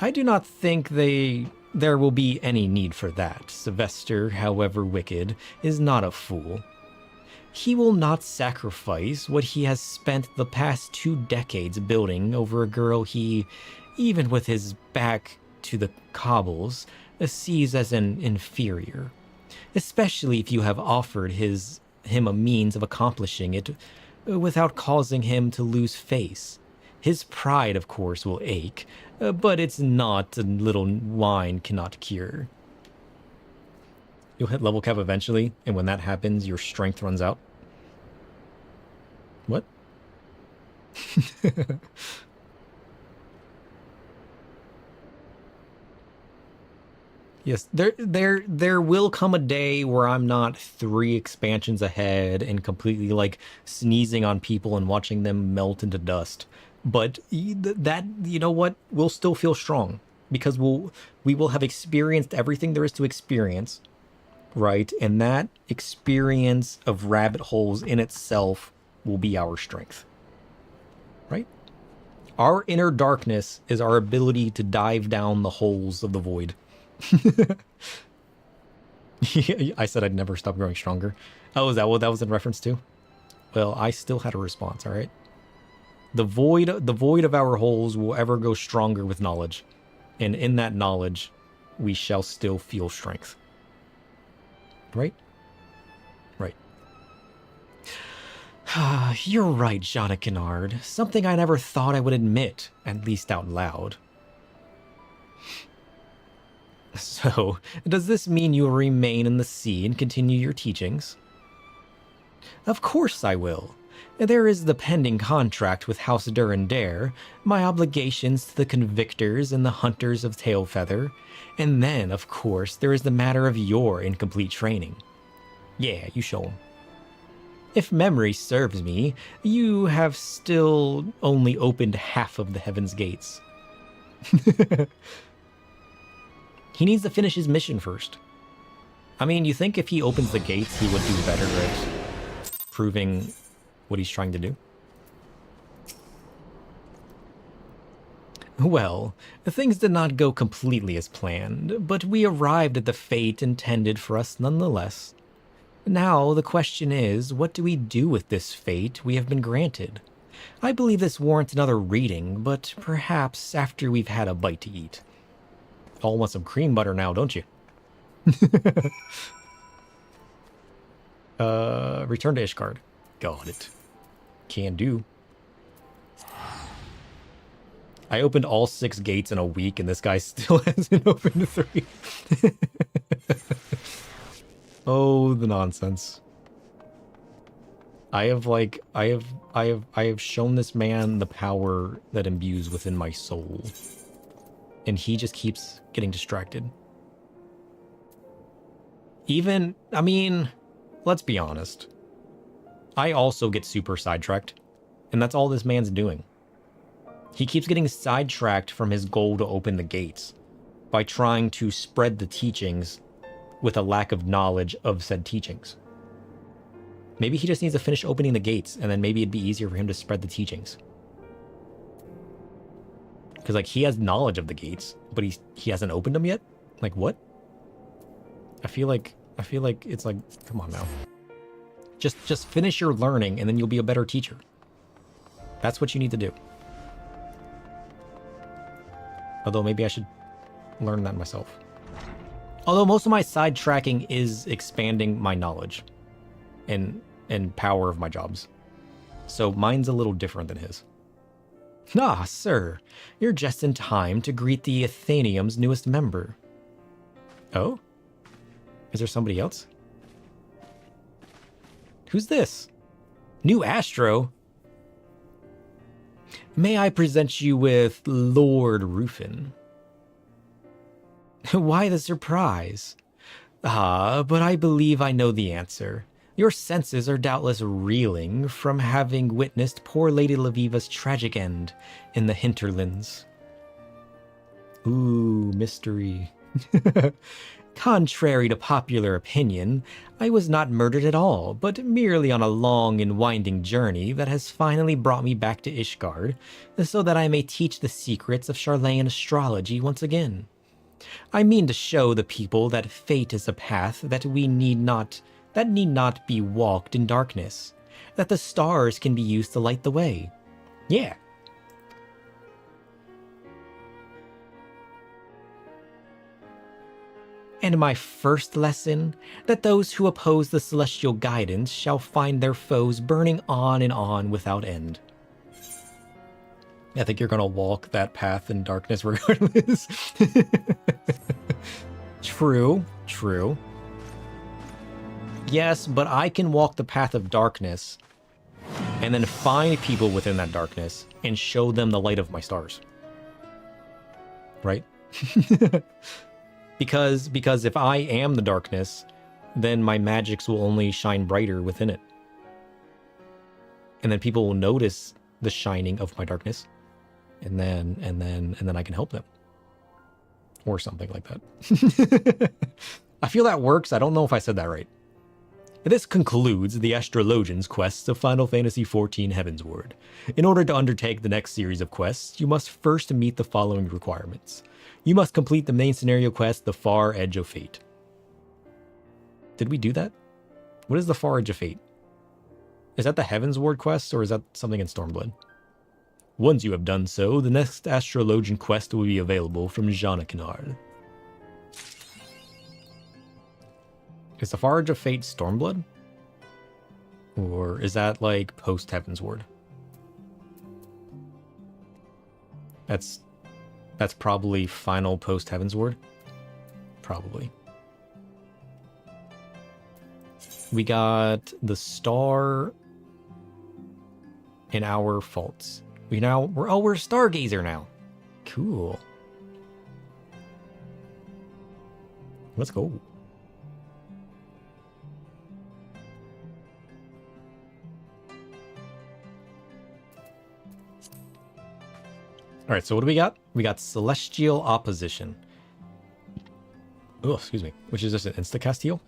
I do not think there will be any need for that. Sylvester, however wicked, is not a fool. He will not sacrifice what he has spent the past 2 decades building over a girl he, even with his back to the cobbles, sees as an inferior. Especially if you have offered him a means of accomplishing it without causing him to lose face. His pride, of course, will ache, but it's not a little wine cannot cure. You'll hit level cap eventually, and when that happens, your strength runs out. What? Yes, there will come a day where I'm not 3 expansions ahead and completely like sneezing on people and watching them melt into dust. But that, you know what, we'll still feel strong because we will have experienced everything there is to experience, right? And that experience of rabbit holes in itself will be our strength, right? Our inner darkness is our ability to dive down the holes of the void. I said I'd never stop growing stronger. Oh, is that what that was in reference to? Well, I still had a response, all right? The void of our holes will ever go stronger with knowledge. And in that knowledge, we shall still feel strength. Right? Right. You're right, Jana Kennard. Something I never thought I would admit, at least out loud. So, does this mean you will remain in the sea and continue your teachings? Of course I will. There is the pending contract with House Durandare, my obligations to the convictors and the hunters of Tailfeather, and then, of course, there is the matter of your incomplete training. Yeah, you show 'em. If memory serves me, you have still only opened half of the Heaven's Gates. He needs to finish his mission first. I mean, you think if he opens the gates, he would do better at proving what he's trying to do? Well, things did not go completely as planned, but we arrived at the fate intended for us nonetheless. Now, the question is, what do we do with this fate we have been granted? I believe this warrants another reading, but perhaps after we've had a bite to eat. All want some cream butter now, don't you? Return to Ishgard. Got it. Can do. I opened all 6 gates in a week, and this guy still hasn't opened 3. Oh, the nonsense. I have shown this man the power that imbues within my soul. And he just keeps getting distracted. Even, I mean, let's be honest. I also get super sidetracked, and that's all this man's doing. He keeps getting sidetracked from his goal to open the gates by trying to spread the teachings with a lack of knowledge of said teachings. Maybe he just needs to finish opening the gates, and then maybe it'd be easier for him to spread the teachings. Because, like, he has knowledge of the gates, but he hasn't opened them yet? Like, what? I feel like it's like, come on now. Just finish your learning, and then you'll be a better teacher. That's what you need to do. Although maybe I should learn that myself. Although most of my sidetracking is expanding my knowledge and power of my jobs. So mine's a little different than his. Ah, sir, you're just in time to greet the Athenium's newest member. Oh? Is there somebody else? Who's this? New Astro? May I present you with Lord Rufin? Why the surprise? Ah, but I believe I know the answer. Your senses are doubtless reeling from having witnessed poor Lady Leviva's tragic end in the hinterlands. Ooh, mystery. Contrary to popular opinion, I was not murdered at all, but merely on a long and winding journey that has finally brought me back to Ishgard, so that I may teach the secrets of Charlayan astrology once again. I mean to show the people that fate is a path that need not be walked in darkness, that the stars can be used to light the way. Yeah. And my first lesson, that those who oppose the celestial guidance shall find their foes burning on and on without end. I think you're gonna walk that path in darkness regardless. True, true. Yes, but I can walk the path of darkness and then find people within that darkness and show them the light of my stars. Right? Because if I am the darkness, then my magics will only shine brighter within it. And then people will notice the shining of my darkness. And then I can help them. Or something like that. I feel that works. I don't know if I said that right. This concludes the Astrologian's quests of Final Fantasy XIV Heavensward. In order to undertake the next series of quests, you must first meet the following requirements. You must complete the main scenario quest, The Far Edge of Fate. Did we do that? What is the Far Edge of Fate? Is that the Heavensward quest, or is that something in Stormblood? Once you have done so, the next Astrologian quest will be available from Jana Kennard. Is the Far Edge of Fate Stormblood? Or is that like post Heavensward? That's probably final post Heavensward. Probably. We got the star in our faults. We're Stargazer now. Cool. Let's go. All right, so what do we got? We got Celestial Opposition. Oh, excuse me. Which is just an insta-cast heal?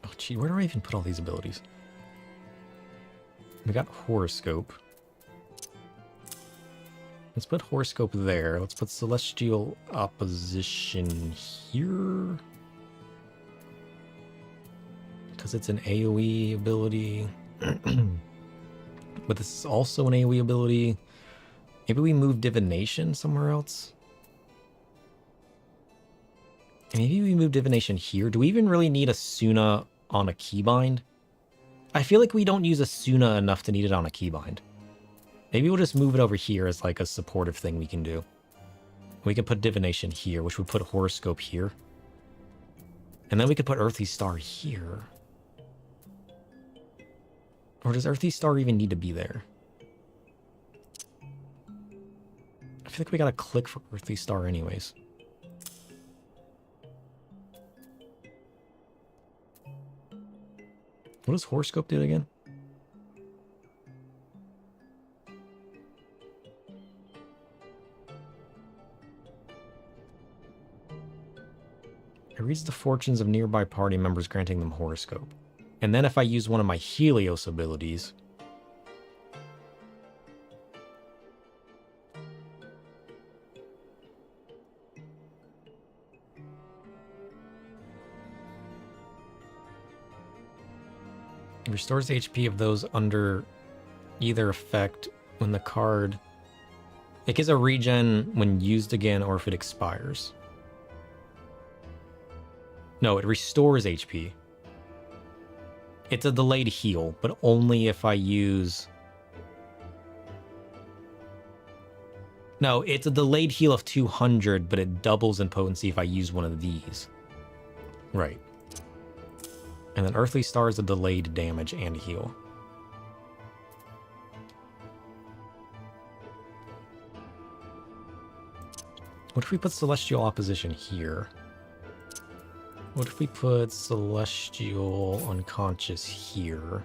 Oh, gee, where do I even put all these abilities? We got Horoscope. Let's put Horoscope there. Let's put Celestial Opposition here. Because it's an AoE ability. But this is also an AoE ability. Maybe we move Divination somewhere else? Maybe we move Divination here. Do we even really need a Suna on a keybind? I feel like we don't use a Suna enough to need it on a keybind. Maybe we'll just move it over here as like a supportive thing we can do. We can put Divination here, which would put Horoscope here. And then we could put Earthly Star here. Or does Earthly Star even need to be there? feel like we gotta click for Earthly Star anyways. What does Horoscope do again? It reads the fortunes of nearby party members, granting them Horoscope. And then if I use one of my Helios abilities... It restores HP of those under either effect when the card... It gives a regen when used again or if it expires. No, it restores HP. It's a delayed heal, but only if I use... No, it's a delayed heal of 200, but it doubles in potency if I use one of these. Right. And then Earthly Star is a delayed damage and heal. What if we put Celestial Opposition here? What if we put Celestial Unconscious here?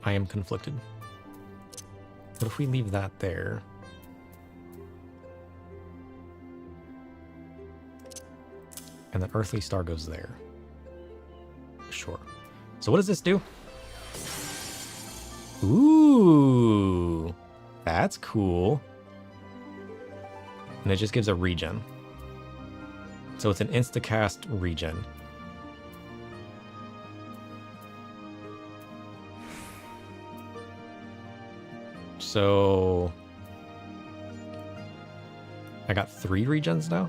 I am conflicted. What if we leave that there? And then Earthly Star goes there. Sure. So what does this do? Ooh, that's cool. And it just gives a regen. So it's an insta-cast regen. So I got 3 regens now.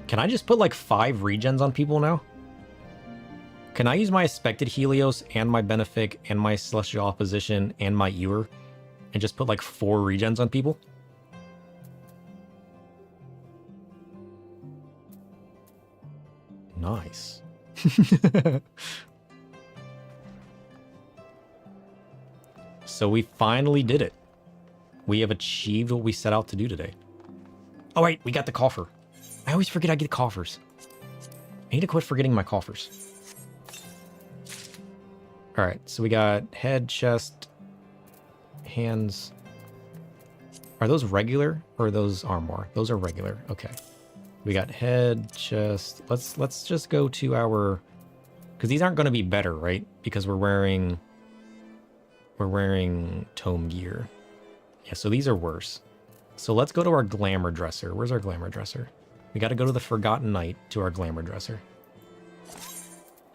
Can I just put like 5 regens on people now? Can I use my expected Helios and my Benefic and my Celestial Opposition and my Ewer and just put like 4 regens on people? Nice. So we finally did it. We have achieved what we set out to do today. Oh wait, we got the coffer. I always forget I get coffers. I need to quit forgetting my coffers. Alright, so we got head, chest, hands. Are those regular or are those armor? Those are regular. Okay. We got head, chest. Let's just go to our... Because these aren't going to be better, right? Because we're wearing tome gear. Yeah, so these are worse. So let's go to our glamour dresser. Where's our glamour dresser? We got to go to the Forgotten Knight to our glamour dresser.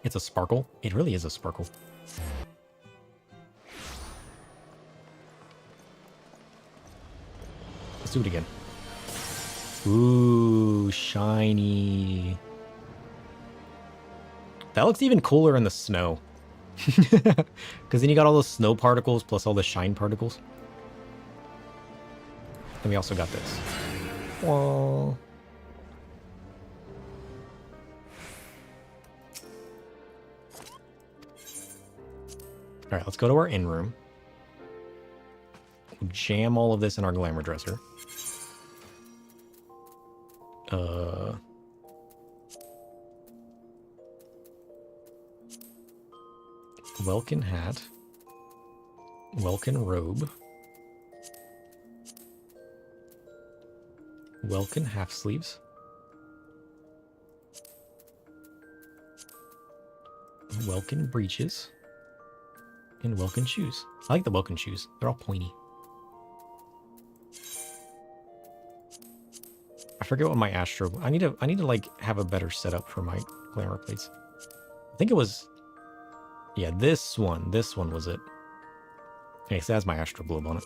It's a sparkle. It really is a sparkle. Let's do it again. Ooh, shiny. That looks even cooler in the snow. Because then you got all those snow particles plus all the shine particles. And we also got this. Whoa. Alright, let's go to our in room. We'll jam all of this in our glamour dresser. Welkin hat. Welkin robe. Welkin half sleeves. Welkin breeches. And Welkin shoes. I like the Welkin shoes. They're all pointy. I forget what my Astro... I need to like have a better setup for my glamour plates. I think it was... Yeah, this one. This one was it. Okay, so that's my Astro Globe on it.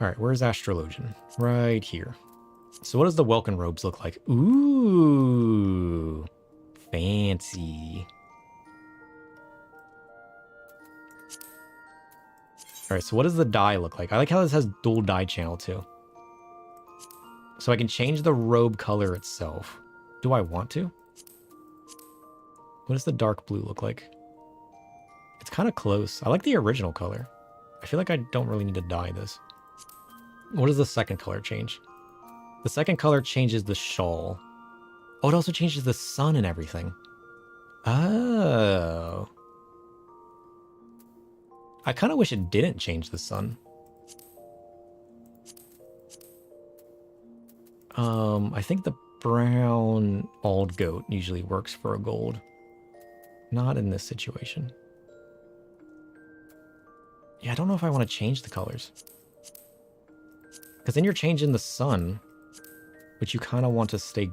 Alright, where's Astrologian? Right here. So what does the Welkin robes look like? Ooh. Fancy. Alright, so what does the dye look like? I like how this has dual dye channel too. So I can change the robe color itself. Do I want to? What does the dark blue look like? It's kind of close. I like the original color. I feel like I don't really need to dye this. What does the second color change? The second color changes the shawl. Oh, it also changes the sun and everything. Oh. I kind of wish it didn't change the sun. I think the brown old goat usually works for a gold. Not in this situation. Yeah, I don't know if I want to change the colors. Because then you're changing the sun, which you kind of want to stay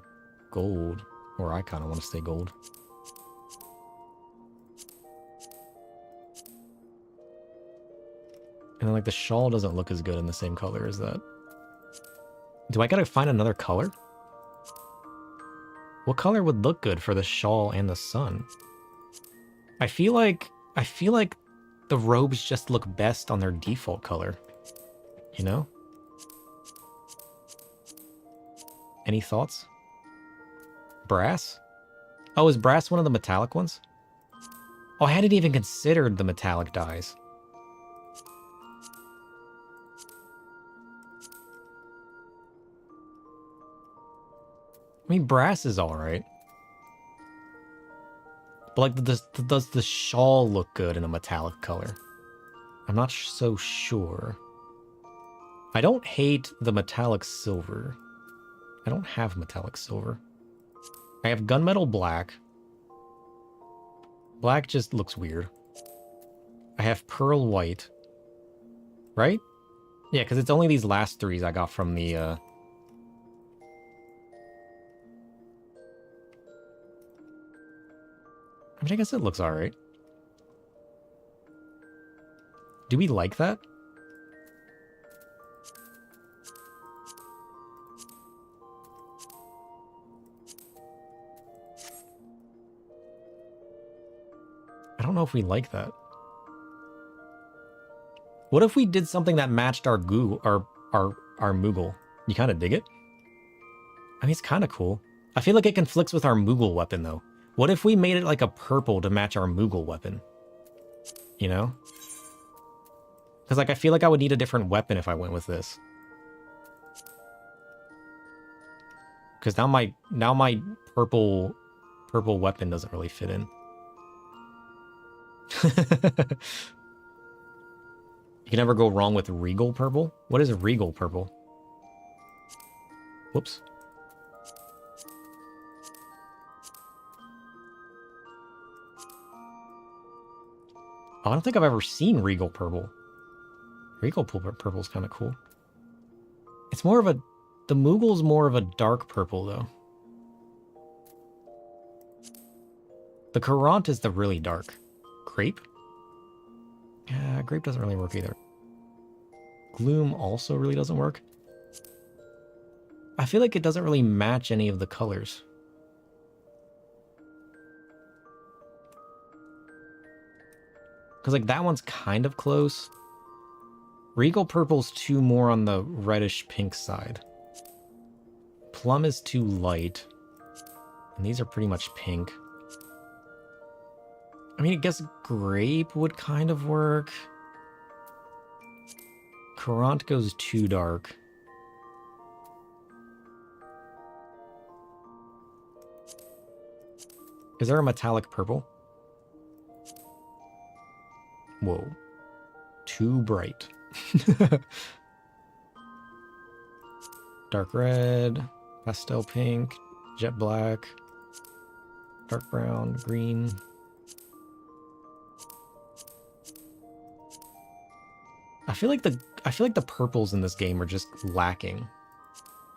gold. Or I kind of want to stay gold. And then, like, the shawl doesn't look as good in the same color as that. Do I gotta find another color? What color would look good for the shawl and the sun? I feel like the robes just look best on their default color. You know? Any thoughts? Brass? Oh, is brass one of the metallic ones? Oh, I hadn't even considered the metallic dyes. I mean, brass is alright. But, like, does the shawl look good in a metallic color? I'm not so sure. I don't hate the metallic silver. I don't have metallic silver. I have gunmetal black. Black just looks weird. I have pearl white. Right? Yeah, because it's only these last threes I got from the... I mean, I guess it looks alright. Do we like that? I don't know if we like that. What if we did something that matched our Moogle? You kind of dig it? I mean, it's kind of cool. I feel like it conflicts with our Moogle weapon, though. What if we made it like a purple to match our Moogle weapon? You know? Because, like, I feel like I would need a different weapon if I went with this. Because now my purple weapon doesn't really fit in. You can never go wrong with Regal Purple? What is Regal Purple? Whoops. Oh, I don't think I've ever seen Regal Purple. Regal Purple's kind of cool. It's more of a... The Moogle's more of a dark purple, though. The Courant is the really dark. Grape? Yeah, grape doesn't really work either. Gloom also really doesn't work. I feel like it doesn't really match any of the colors. Because, like, that one's kind of close. Regal Purple's too more on the reddish pink side. Plum is too light. And these are pretty much pink. I mean, I guess grape would kind of work. Courant goes too dark. Is there a metallic purple? Whoa. Too bright. Dark red, pastel pink, jet black, dark brown, green. I feel like the purples in this game are just lacking.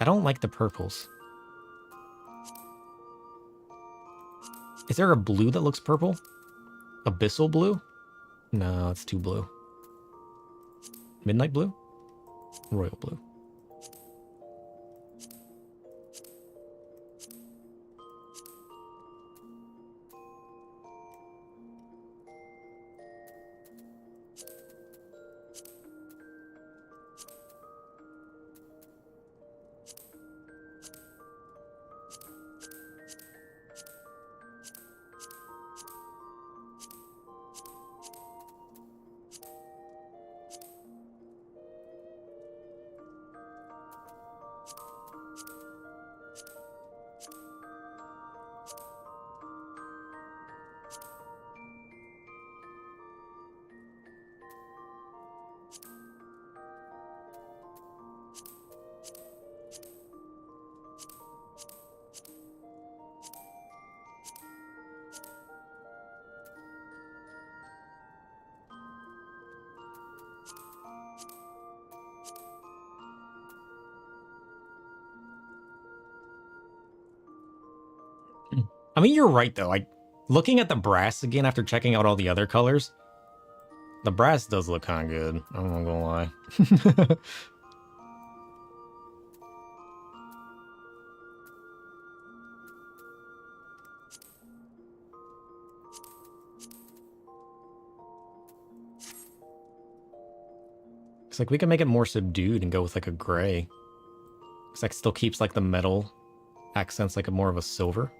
I don't like the purples. Is there a blue that looks purple? Abyssal blue? No, it's too blue. Midnight blue? Royal blue. I mean, you're right, though. Looking at the brass again after checking out all the other colors, the brass does look kind of good. I'm not gonna lie. It's like we can make it more subdued and go with like a gray. It's like still keeps like the metal accents like a more of a silver.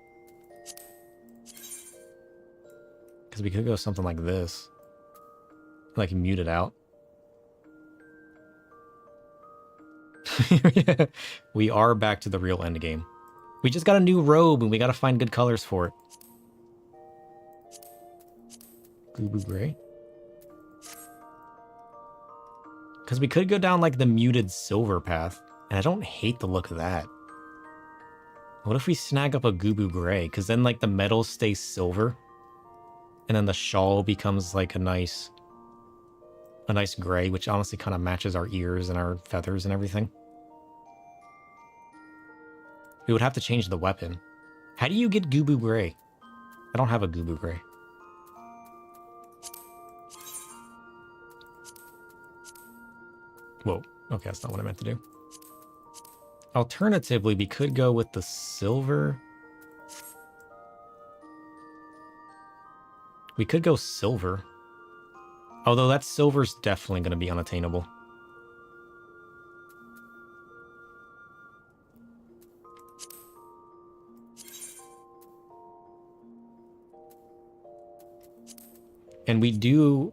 Because we could go something like this. Like mute it out. Yeah. We are back to the real end game. We just got a new robe and we gotta find good colors for it. Goo gray. Because we could go down like the muted silver path. And I don't hate the look of that. What if we snag up a Goo gray? Because then like the metal stays silver. And then the shawl becomes like a nice gray, which honestly kind of matches our ears and our feathers and everything. We would have to change the weapon. How do you get Goo gray? I don't have a Goo gray. Whoa. Okay, that's not what I meant to do. Alternatively, we could go with the silver. We could go silver. Although that silver's definitely going to be unattainable. And we do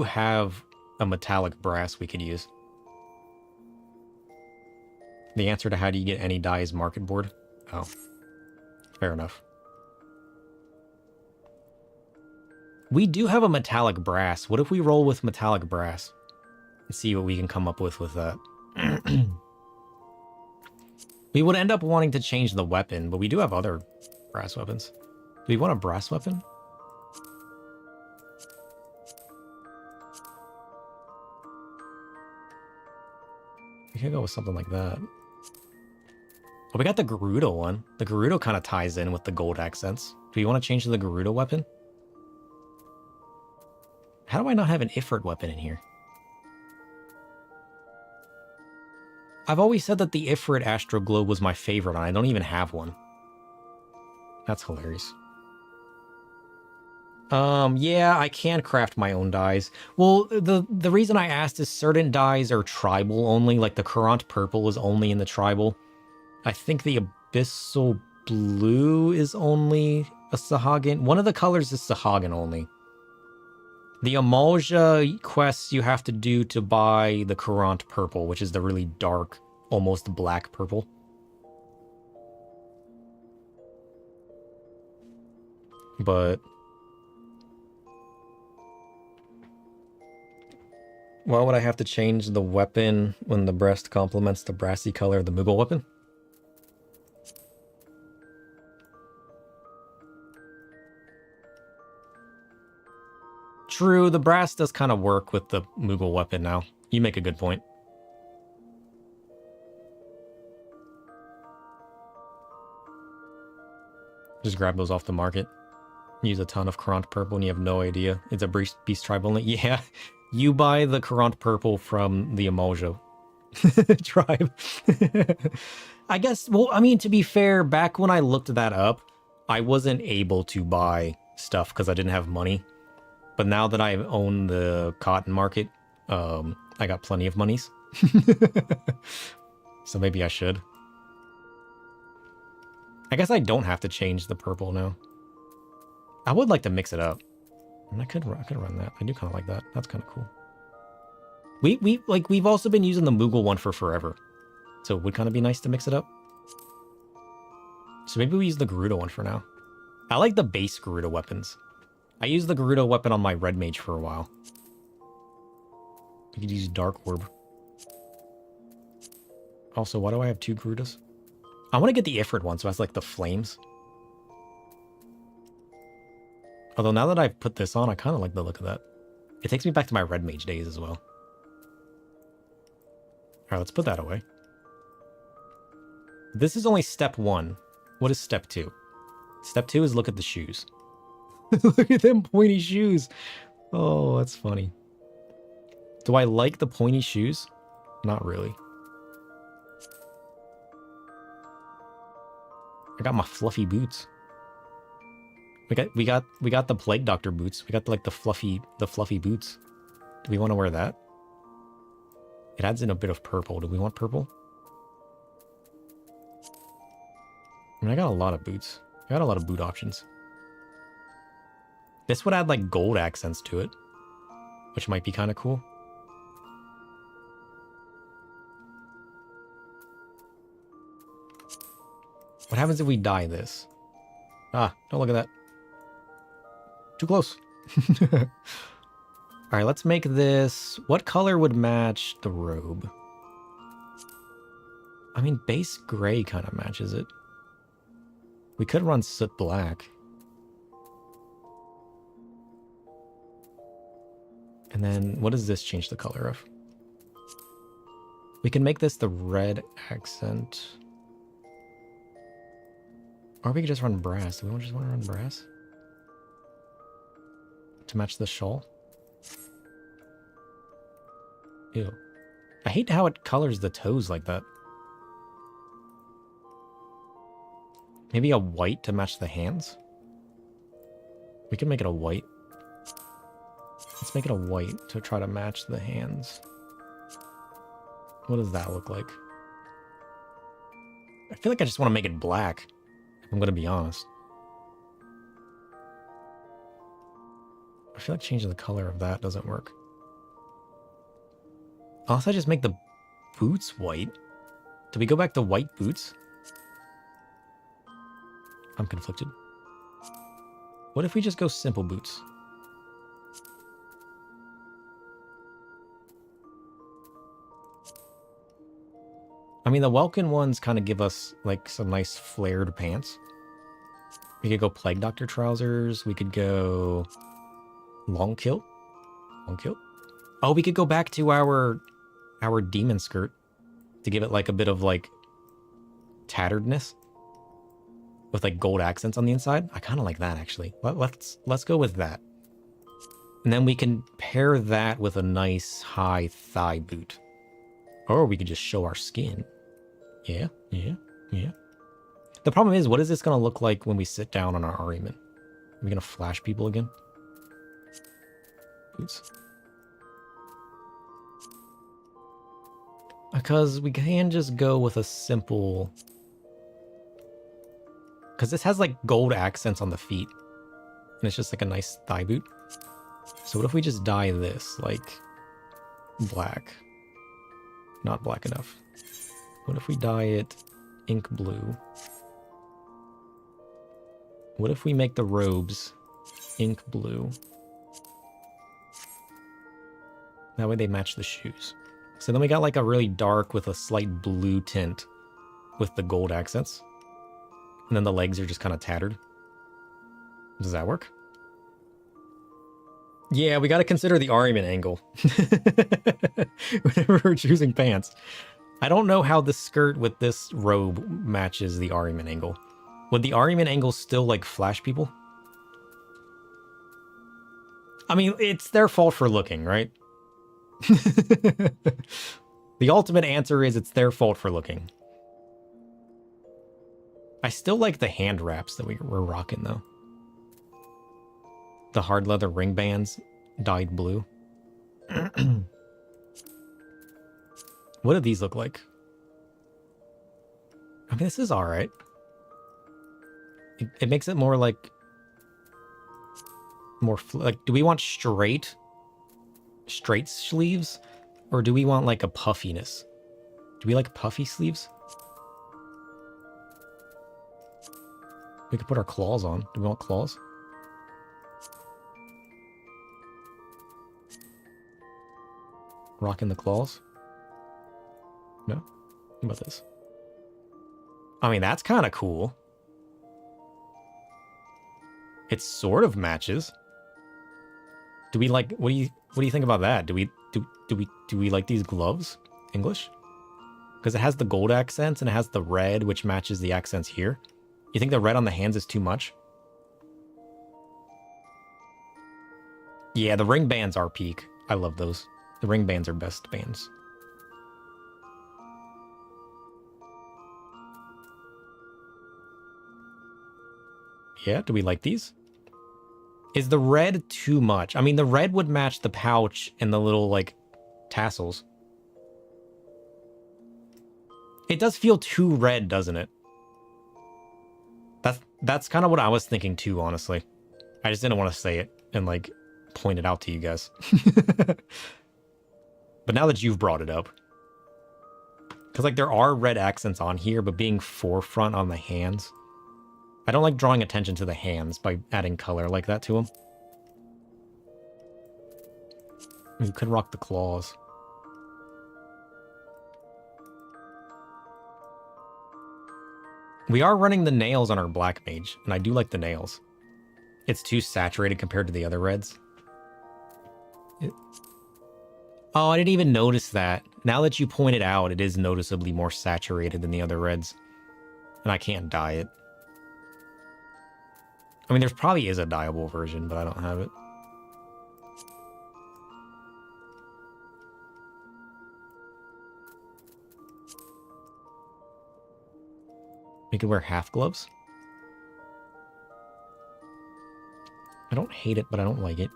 have a metallic brass we could use. The answer to how do you get any dye is market board. Oh, fair enough. We do have a metallic brass. What if we roll with metallic brass? And see what we can come up with that. We would end up wanting to change the weapon, but we do have other brass weapons. Do we want a brass weapon? We could go with something like that. Oh, we got the Gerudo one. The Gerudo kind of ties in with the gold accents. Do you want to change to the Gerudo weapon? How do I not have an Ifrit weapon in here? I've always said that the Ifrit Astro Globe was my favorite, and I don't even have one. That's hilarious. Yeah, I can craft my own dyes. Well, the reason I asked is certain dyes are tribal only, like the Courant Purple is only in the tribal. I think the Abyssal Blue is only a Sahagin. One of the colors is Sahagin only. The Amalja quests you have to do to buy the Courant Purple, which is the really dark, almost black purple. But why would I have to change the weapon when the breast complements the brassy color of the Moogle weapon? True, the brass does kind of work with the Moogle weapon now. You make a good point. Just grab those off the market. Use a ton of Courant Purple and you have no idea. It's a beast tribe only. Yeah, you buy the Courant Purple from the Amalja tribe. I guess, well, I mean, to be fair, back when I looked that up, I wasn't able to buy stuff because I didn't have money. But now that I own the cotton market, I got plenty of monies. So maybe I should. I guess I don't have to change the purple now. I would like to mix it up. And I could run that. I do kind of like that. That's kind of cool. We've also been using the Moogle one for forever. So it would kind of be nice to mix it up. So maybe we use the Gerudo one for now. I like the base Gerudo weapons. I used the Gerudo weapon on my Red Mage for a while. We could use Dark Orb. Also, why do I have two Gerudos? I want to get the Ifrit one, so it has like the flames. Although now that I've put this on, I kind of like the look of that. It takes me back to my Red Mage days as well. Alright, let's put that away. This is only step 1. What is step 2? Step 2 is look at the shoes. Look at them pointy shoes. Oh, that's funny. Do I like the pointy shoes? Not really. I got my fluffy boots. We got the Plague Doctor boots. We got the fluffy boots. Do we want to wear that? It adds in a bit of purple. Do we want purple? I mean, I got a lot of boots. I got a lot of boot options. This would add like gold accents to it, which might be kind of cool. What happens if we dye this? Ah, don't look at that. Too close. All right, let's make this... What color would match the robe? I mean, base gray kind of matches it. We could run soot black. And then, what does this change the color of? We can make this the red accent. Or we could just run brass. Do we just want to run brass? To match the shawl? Ew. I hate how it colors the toes like that. Maybe a white to match the hands? We can make it a white. Let's make it a white to try to match the hands. What does that look like? I feel like I just want to make it black, if I'm going to be honest. I feel like changing the color of that doesn't work. Unless I just make the boots white. Do we go back to white boots? I'm conflicted. What if we just go simple boots? I mean, the Welkin ones kind of give us like some nice flared pants. We could go Plague Doctor trousers. We could go long kilt. Long kilt. Oh, we could go back to our demon skirt to give it like a bit of like tatteredness with like gold accents on the inside. I kind of like that actually. Let's go with that. And then we can pair that with a nice high thigh boot. Or we could just show our skin. Yeah. The problem is, what is this going to look like when we sit down on our Ariman? Are we going to flash people again? Boots. Because we can just go with a simple... Because this has like gold accents on the feet. And it's just like a nice thigh boot. So what if we just dye this like black? Not black enough. What if we dye it ink blue? What if we make the robes ink blue? That way they match the shoes. So then we got like a really dark with a slight blue tint with the gold accents. And then the legs are just kind of tattered. Does that work? Yeah, we got to consider the Ariman angle whenever we're choosing pants. I don't know how the skirt with this robe matches the Ariman angle. Would the Ariman angle still like flash people? I mean, it's their fault for looking, right? The ultimate answer is it's their fault for looking. I still like the hand wraps that we're rocking though. The hard leather ring bands dyed blue. What do these look like? I mean, this is all right. It makes it more like... like, do we want straight sleeves? Or do we want like a puffiness? Do we like puffy sleeves? We could put our claws on. Do we want claws? Rocking the claws? No? What about this? I mean, that's kind of cool. It sort of matches. Do we like... What do you think about that? Do we like these gloves? English? Because it has the gold accents and it has the red, which matches the accents here. You think the red on the hands is too much? Yeah, the ring bands are peak. I love those. The ring bands are best bands. Yeah, do we like these? Is the red too much? I mean, the red would match the pouch and the little, like, tassels. It does feel too red, doesn't it? That's kind of what I was thinking too, honestly. I just didn't want to say it and, like, point it out to you guys. But now that you've brought it up. Because, like, there are red accents on here, but being forefront on the hands... I don't like drawing attention to the hands by adding color like that to them. You could rock the claws. We are running the nails on our black mage, and I do like the nails. It's too saturated compared to the other reds. Oh, I didn't even notice that. Now that you point it out, it is noticeably more saturated than the other reds. And I can't dye it. I mean, there's probably is a dyeable version, but I don't have it. We could wear half gloves. I don't hate it, but I don't like it.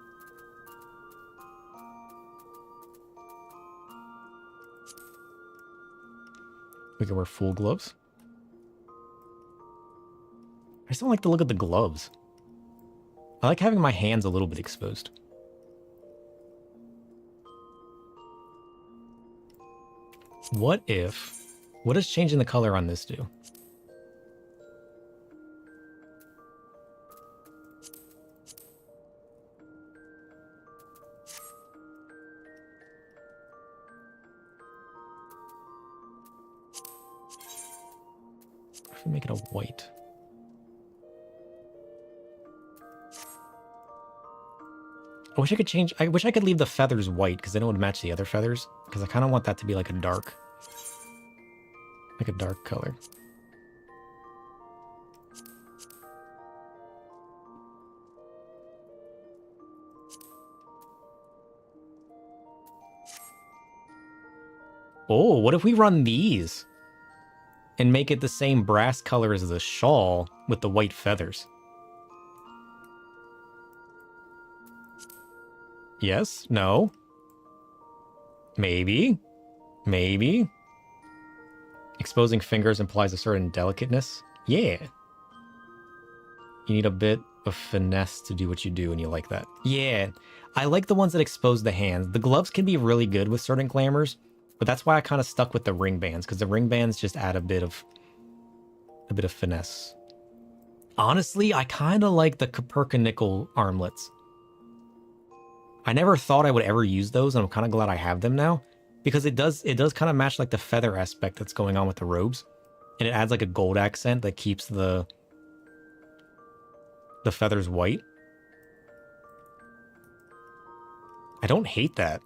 We could wear full gloves. I just don't like the look of the gloves. I like having my hands a little bit exposed. What does changing the color on this do? If we make it a white. I wish I could leave the feathers white because then it would match the other feathers. Because I kind of want that to be like a dark color. Oh, what if we run these? And make it the same brass color as the shawl with the white feathers? Yes? No? Maybe? Maybe? Exposing fingers implies a certain delicateness? Yeah. You need a bit of finesse to do what you do, and you like that. Yeah. I like the ones that expose the hands. The gloves can be really good with certain glamours, but that's why I kind of stuck with the ring bands, because the ring bands just add a bit of finesse. Honestly, I kind of like the Copernickel armlets. I never thought I would ever use those, and I'm kind of glad I have them now, because it does kind of match like the feather aspect that's going on with the robes, and it adds like a gold accent that keeps the feathers white. I don't hate that.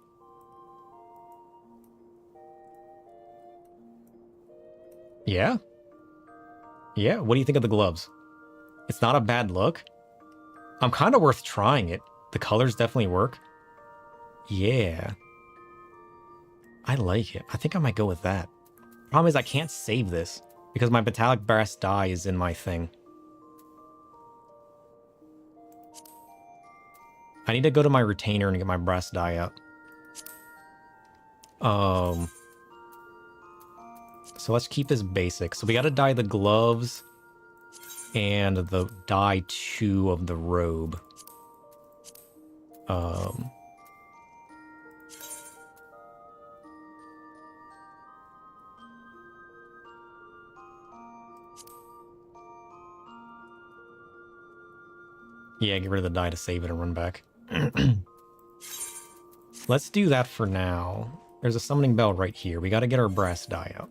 Yeah? Yeah, what do you think of the gloves? It's not a bad look. I'm kind of worth trying it. The colors definitely work. Yeah. I like it. I think I might go with that. Problem is I can't save this because my metallic brass die is in my thing. I need to go to my retainer and get my brass die out. So let's keep this basic. So we got to dye the gloves and the dye 2 of the robe. Yeah, get rid of the dye to save it and run back. Let's do that for now. There's a summoning bell right here. We got to get our brass die out.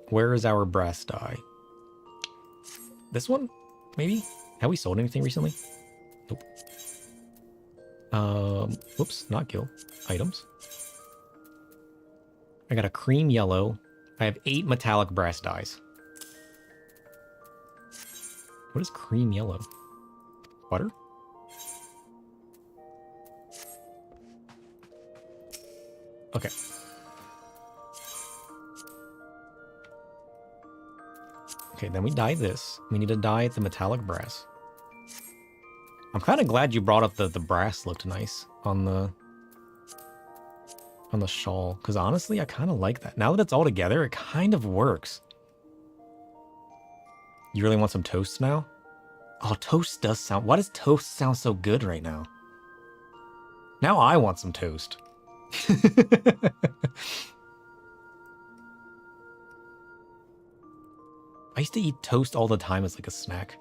Where is our brass die? This one? Maybe? Have we sold anything recently? Nope. Whoops, not guild. Items. I got a cream yellow. I have 8 metallic brass dies. What is cream yellow? Butter? Okay. Okay, then we dye this. We need to dye the metallic brass. I'm kind of glad you brought up the brass looked nice on the shawl, because honestly, I kind of like that. Now that it's all together, it kind of works. You really want some toast now? Oh, toast does sound... Why does toast sound so good right now? Now I want some toast. I used to eat toast all the time as like a snack.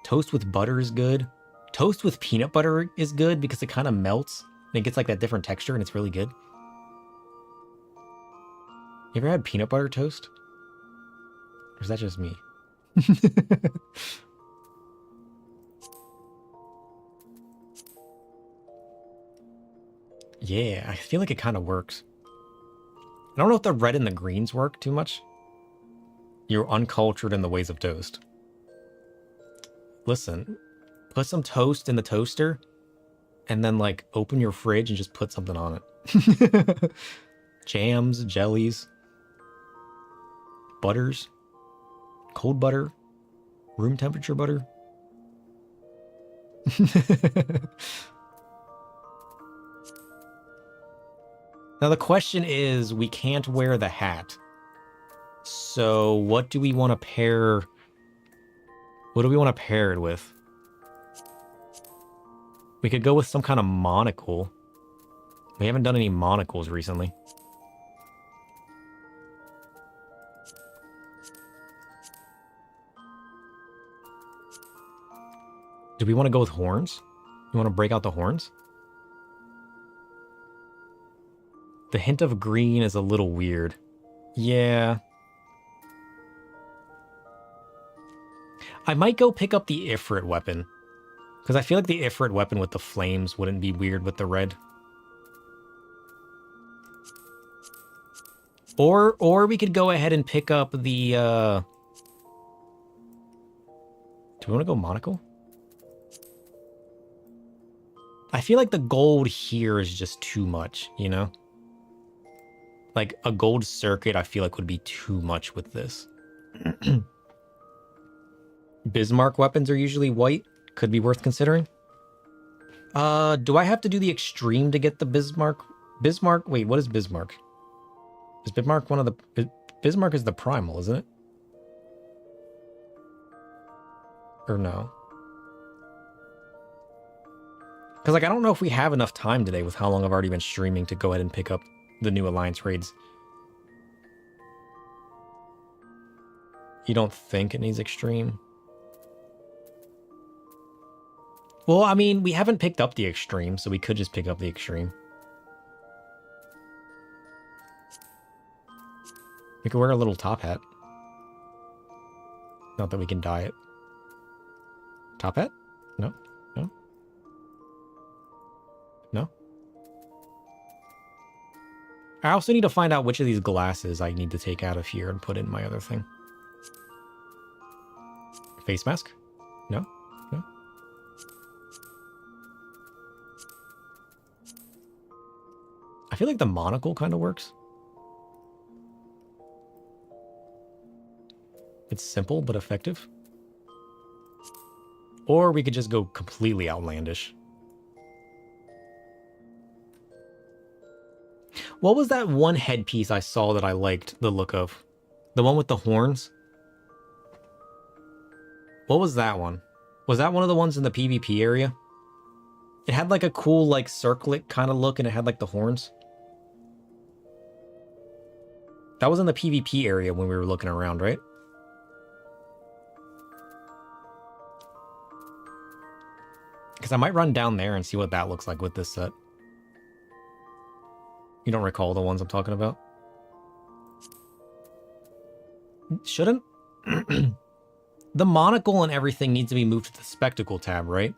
Toast with butter is good. Toast with peanut butter is good because it kind of melts and it gets like that different texture and it's really good. You ever had peanut butter toast? Or is that just me? Yeah, I feel like it kind of works. I don't know if the red and the greens work too much. You're uncultured in the ways of toast. Listen, put some toast in the toaster and then like open your fridge and just put something on it. Jams, jellies, butters, cold butter, room temperature butter. Now the question is, we can't wear the hat. So what do we want to pair? What do we want to pair it with? We could go with some kind of monocle. We haven't done any monocles recently. Do we want to go with horns? You want to break out the horns? The hint of green is a little weird. Yeah. I might go pick up the Ifrit weapon. Because I feel like the Ifrit weapon with the flames wouldn't be weird with the red. Or we could go ahead and pick up the... Do we want to go monocle? I feel like the gold here is just too much, you know? Like, a gold circuit I feel like would be too much with this. Bismarck weapons are usually white. Could be worth considering. Do I have to do the extreme to get the Bismarck? Bismarck? Wait, what is Bismarck? Is Bismarck one of the... Bismarck is the primal, isn't it? Or no? Because, like, I don't know if we have enough time today with how long I've already been streaming to go ahead and pick up the new Alliance raids. You don't think it needs extreme? Well, I mean, we haven't picked up the extreme, so we could just pick up the extreme. We could wear a little top hat. Not that we can dye it. Top hat? No? No? No? I also need to find out which of these glasses I need to take out of here and put in my other thing. Face mask? No? No? I feel like the monocle kind of works. It's simple but effective. Or we could just go completely outlandish. What was that one headpiece I saw that I liked the look of? The one with the horns? What was that one? Was that one of the ones in the PvP area? It had like a cool like circlet kind of look and it had like the horns. That was in the PvP area when we were looking around, right? Because I might run down there and see what that looks like with this set. You don't recall the ones I'm talking about? Shouldn't? The monocle and everything needs to be moved to the spectacle tab, right?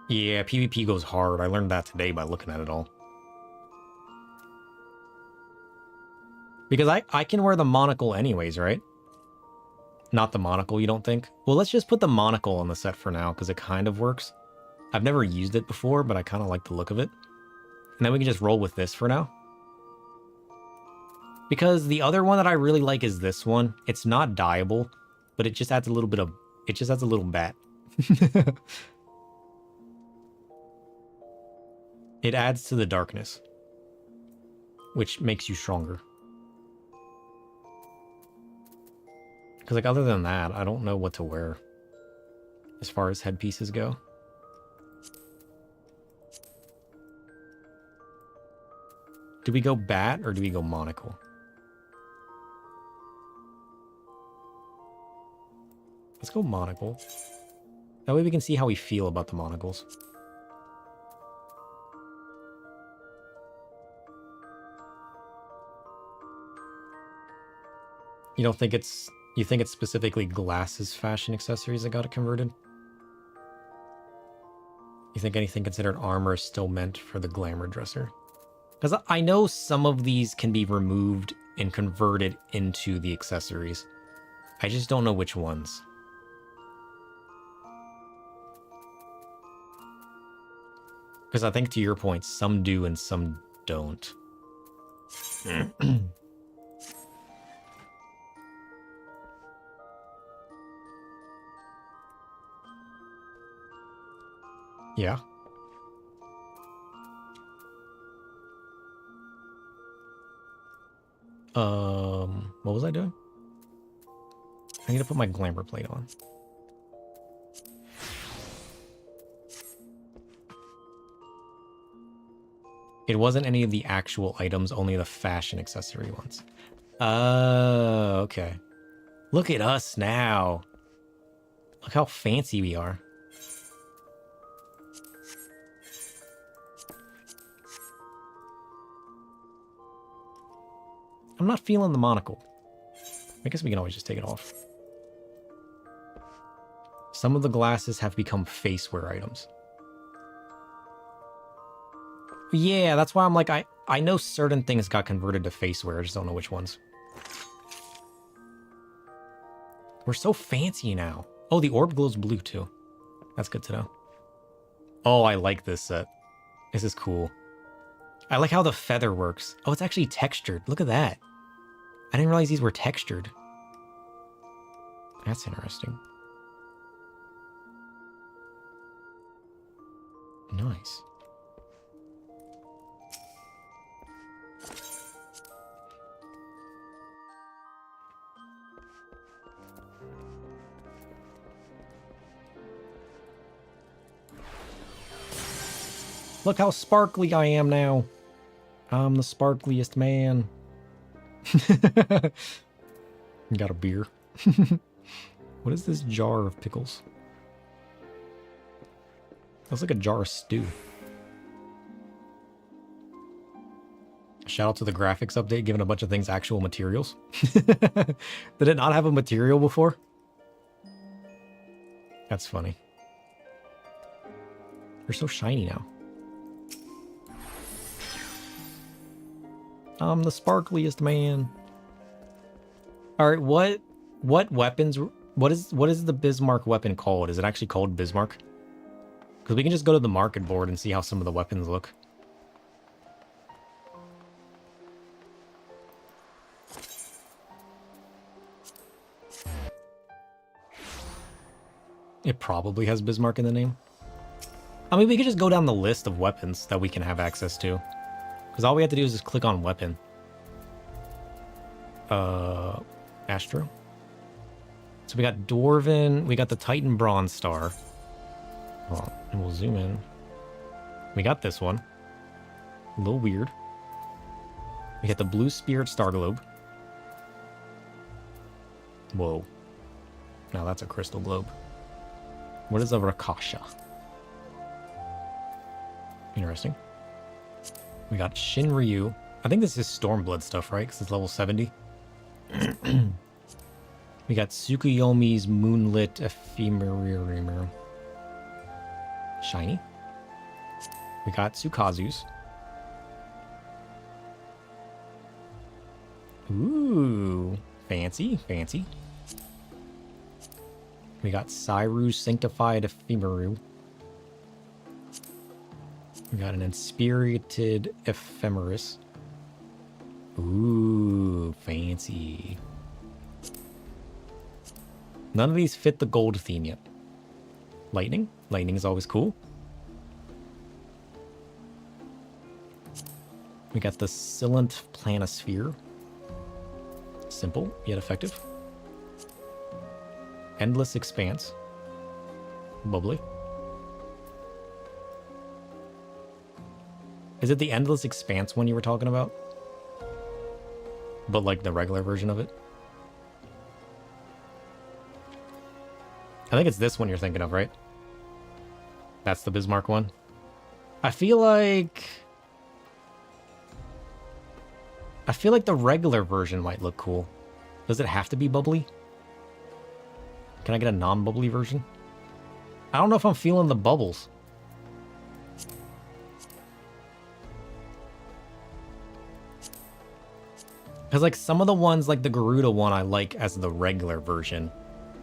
Yeah, PvP goes hard. I learned that today by looking at it all. Because I can wear the monocle anyways, right? Not the monocle, you don't think? Well, let's just put the monocle on the set for now, because it kind of works. I've never used it before, but I kind of like the look of it. And then we can just roll with this for now. Because the other one that I really like is this one. It's not dyeable, but it just adds a little bit of... It just adds a little bat. It adds to the darkness, which makes you stronger. Because, like, other than that, I don't know what to wear as far as headpieces go. Do we go bat or do we go monocle? Let's go monocle. That way we can see how we feel about the monocles. You don't think it's... You think it's specifically glasses fashion accessories that got it converted? You think anything considered armor is still meant for the glamour dresser? Because I know some of these can be removed and converted into the accessories. I just don't know which ones. Because I think, to your point, some do and some don't. Yeah. What was I doing? I need to put my glamour plate on. It wasn't any of the actual items, only the fashion accessory ones. Oh, okay. Look at us now. Look how fancy we are. I'm not feeling the monocle. I guess we can always just take it off. Some of the glasses have become face-wear items. Yeah, that's why I'm like, I know certain things got converted to face-wear, I just don't know which ones. We're so fancy now. Oh, the orb glows blue too. That's good to know. Oh, I like this set. This is cool. I like how the feather works. Oh, it's actually textured. Look at that. I didn't realize these were textured. That's interesting. Nice. Look how sparkly I am now. I'm the sparkliest man. Got a beer. What is this jar of pickles? Looks like a jar of stew. Shout out to the graphics update, giving a bunch of things actual materials. Did it not have a material before? That's funny. They're so shiny now. I'm the sparkliest man. All right, what weapons? What is the Bismarck weapon called? Is it actually called Bismarck? Because we can just go to the market board and see how some of the weapons look. It probably has Bismarck in the name. I mean, we could just go down the list of weapons that we can have access to. Because all we have to do is just click on weapon. Astro. So we got Dwarven, we got the Titan Bronze Star. Hold on, and we'll zoom in. We got this one. A little weird. We got the Blue Spirit Star Globe. Whoa. Now that's a crystal globe. What is a Rakasha? Interesting. We got Shinryu. I think this is Stormblood stuff, right? Because it's level 70. We got Tsukuyomi's Moonlit Ephemeral. Shiny. We got Tsukazu's. Ooh. Fancy, fancy. We got Cyru's Sanctified Ephemeru. We got an Inspirited Ephemeris. Ooh, fancy. None of these fit the gold theme yet. Lightning? Lightning is always cool. We got the Silant Planisphere. Simple, yet effective. Endless Expanse. Bubbly. Is it the Endless Expanse one you were talking about? But like the regular version of it? I think it's this one you're thinking of, right? That's the Bismarck one. I feel like the regular version might look cool. Does it have to be bubbly? Can I get a non-bubbly version? I don't know if I'm feeling the bubbles. Because like some of the ones, like the Garuda one, I like as the regular version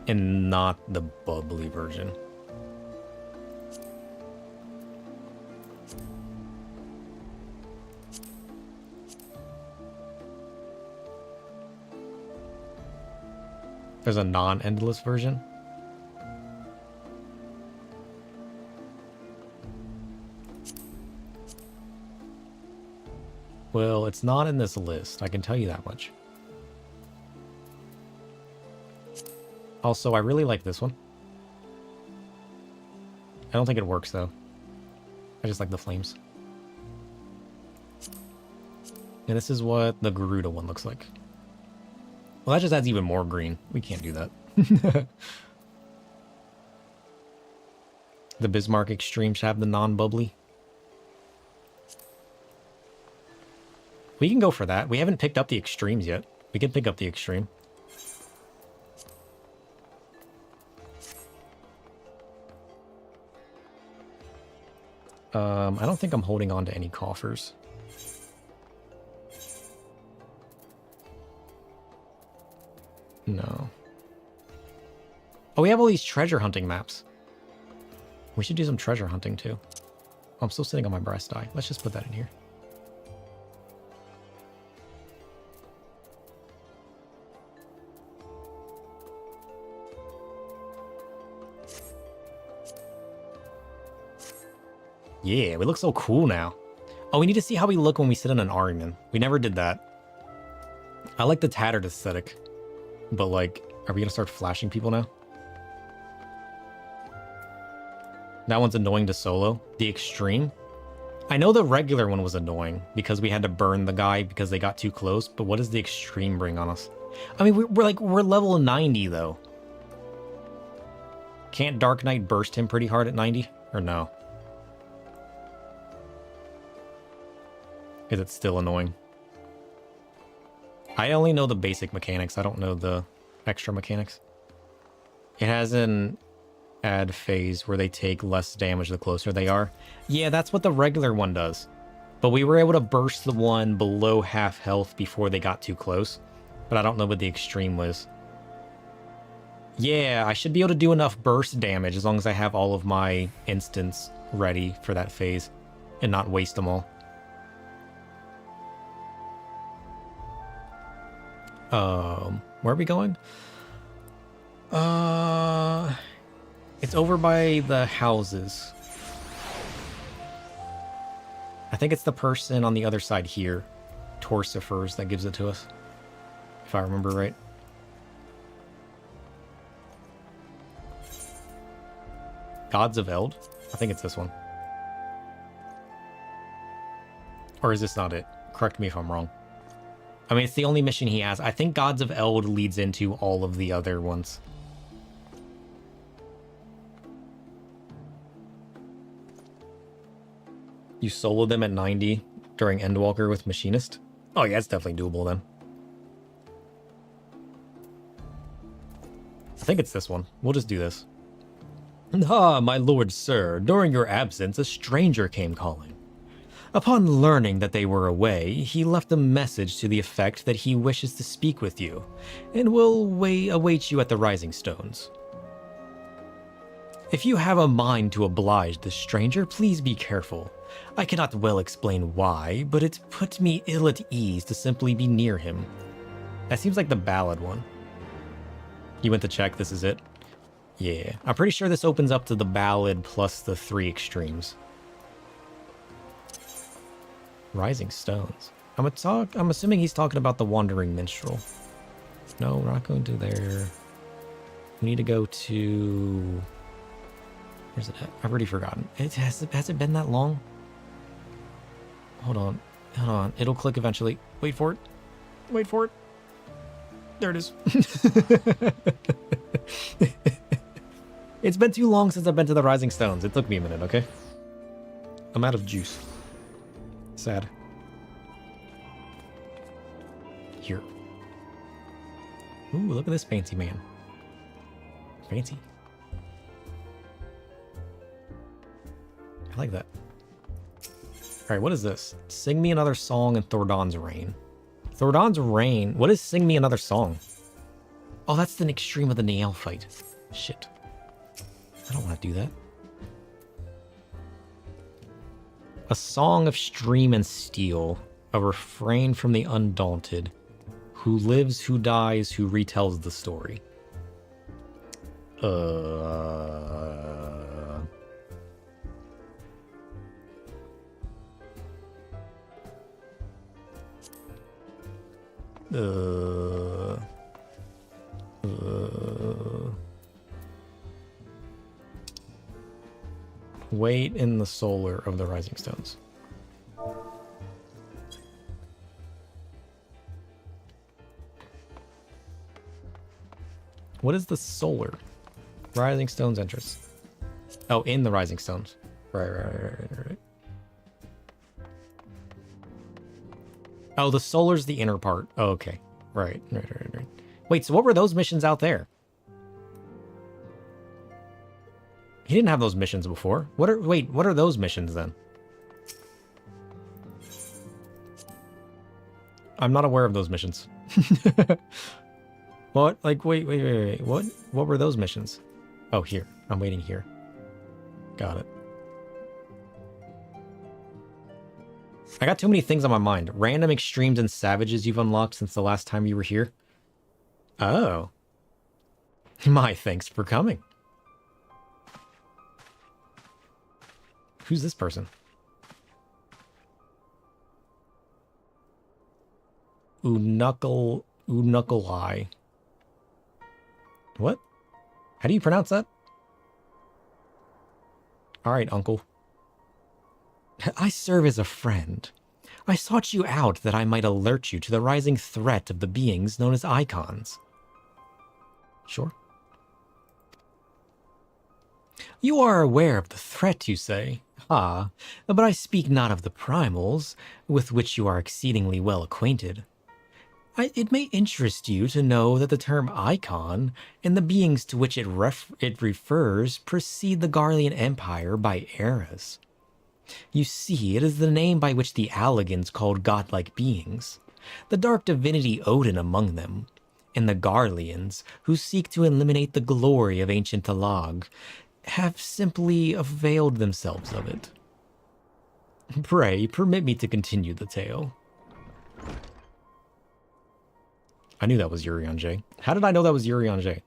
and not the bubbly version. There's a non-endless version. Well, it's not in this list, I can tell you that much. Also, I really like this one. I don't think it works, though. I just like the flames. And this is what the Garuda one looks like. Well, that just adds even more green. We can't do that. The Bismarck Extreme should have the non-bubbly. We can go for that. We haven't picked up the extremes yet. We can pick up the extreme. I don't think I'm holding on to any coffers. No. Oh, we have all these treasure hunting maps. We should do some treasure hunting too. Oh, I'm still sitting on my brass die. Let's just put that in here. Yeah, we look so cool now. Oh, we need to see how we look when we sit in an Ahriman. We never did that. I like the tattered aesthetic. But like, are we gonna start flashing people now? That one's annoying to solo. The extreme? I know the regular one was annoying because we had to burn the guy because they got too close, but what does the extreme bring on us? I mean, we're level 90 though. Can't Dark Knight burst him pretty hard at 90? Or no? Is it still annoying? I only know the basic mechanics. I don't know the extra mechanics. It has an add phase where they take less damage the closer they are. Yeah, that's what the regular one does. But we were able to burst the one below half health before they got too close. But I don't know what the extreme was. Yeah, I should be able to do enough burst damage as long as I have all of my instants ready for that phase and not waste them all. Where are we going? It's over by the houses. I think it's the person on the other side here, Torsifers, that gives it to us, if I remember right. Gods of Eld? I think it's this one. Or is this not it? Correct me if I'm wrong. I mean, it's the only mission he has. I think Gods of Eld leads into all of the other ones. You solo them at 90 during Endwalker with Machinist? Oh yeah, it's definitely doable then. I think it's this one. We'll just do this. Ah, my lord sir, during your absence, a stranger came calling. Upon learning that they were away, he left a message to the effect that he wishes to speak with you, and will await you at the Rising Stones. If you have a mind to oblige this stranger, please be careful. I cannot well explain why, but it puts me ill at ease to simply be near him. That seems like the ballad one. You went to check, this is it? Yeah, I'm pretty sure this opens up to the ballad plus the 3 extremes. Rising Stones. I'm assuming he's talking about the Wandering Minstrel. No, we're not going to there. We need to go to... Where's it at? I've already forgotten. Has it been that long? Hold on. Hold on. It'll click eventually. Wait for it. Wait for it. There it is. It's been too long since I've been to the Rising Stones. It took me a minute, okay? I'm out of juice. Sad. Here. Ooh, look at this fancy man. Fancy. I like that. Alright, what is this? Sing me another song in Thordawn's Reign. Thordawn's Reign? What is Sing Me Another Song? Oh, that's the extreme of the nail fight. Shit. I don't want to do that. A song of stream and steel. A refrain from the undaunted. Who lives, who dies, who retells the story. Wait in the solar of the Rising Stones. What is the solar? Rising Stones entrance. Oh, in the Rising Stones. Right. Oh, the solar's the inner part. Oh, okay. Right. Wait, so what were those missions out there? He didn't have those missions before. What are those missions then? I'm not aware of those missions. What? Like, wait. What were those missions? Oh, here. I'm waiting here. Got it. I got too many things on my mind. Random extremes and savages you've unlocked since the last time you were here. Oh. My thanks for coming. Who's this person? Knuckle Eye. What? How do you pronounce that? Alright, uncle. I serve as a friend. I sought you out that I might alert you to the rising threat of the beings known as icons. Sure. You are aware of the threat, you say? Ah, but I speak not of the primals, with which you are exceedingly well acquainted. It may interest you to know that the term icon and the beings to which it refers precede the Garlean Empire by eras. You see, it is the name by which the Allegans called godlike beings, the dark divinity Odin among them, and the Garleans, who seek to eliminate the glory of ancient Talag, have simply availed themselves of it. Pray, permit me to continue the tale. I knew that was Urian J. How did I know that was Urian J?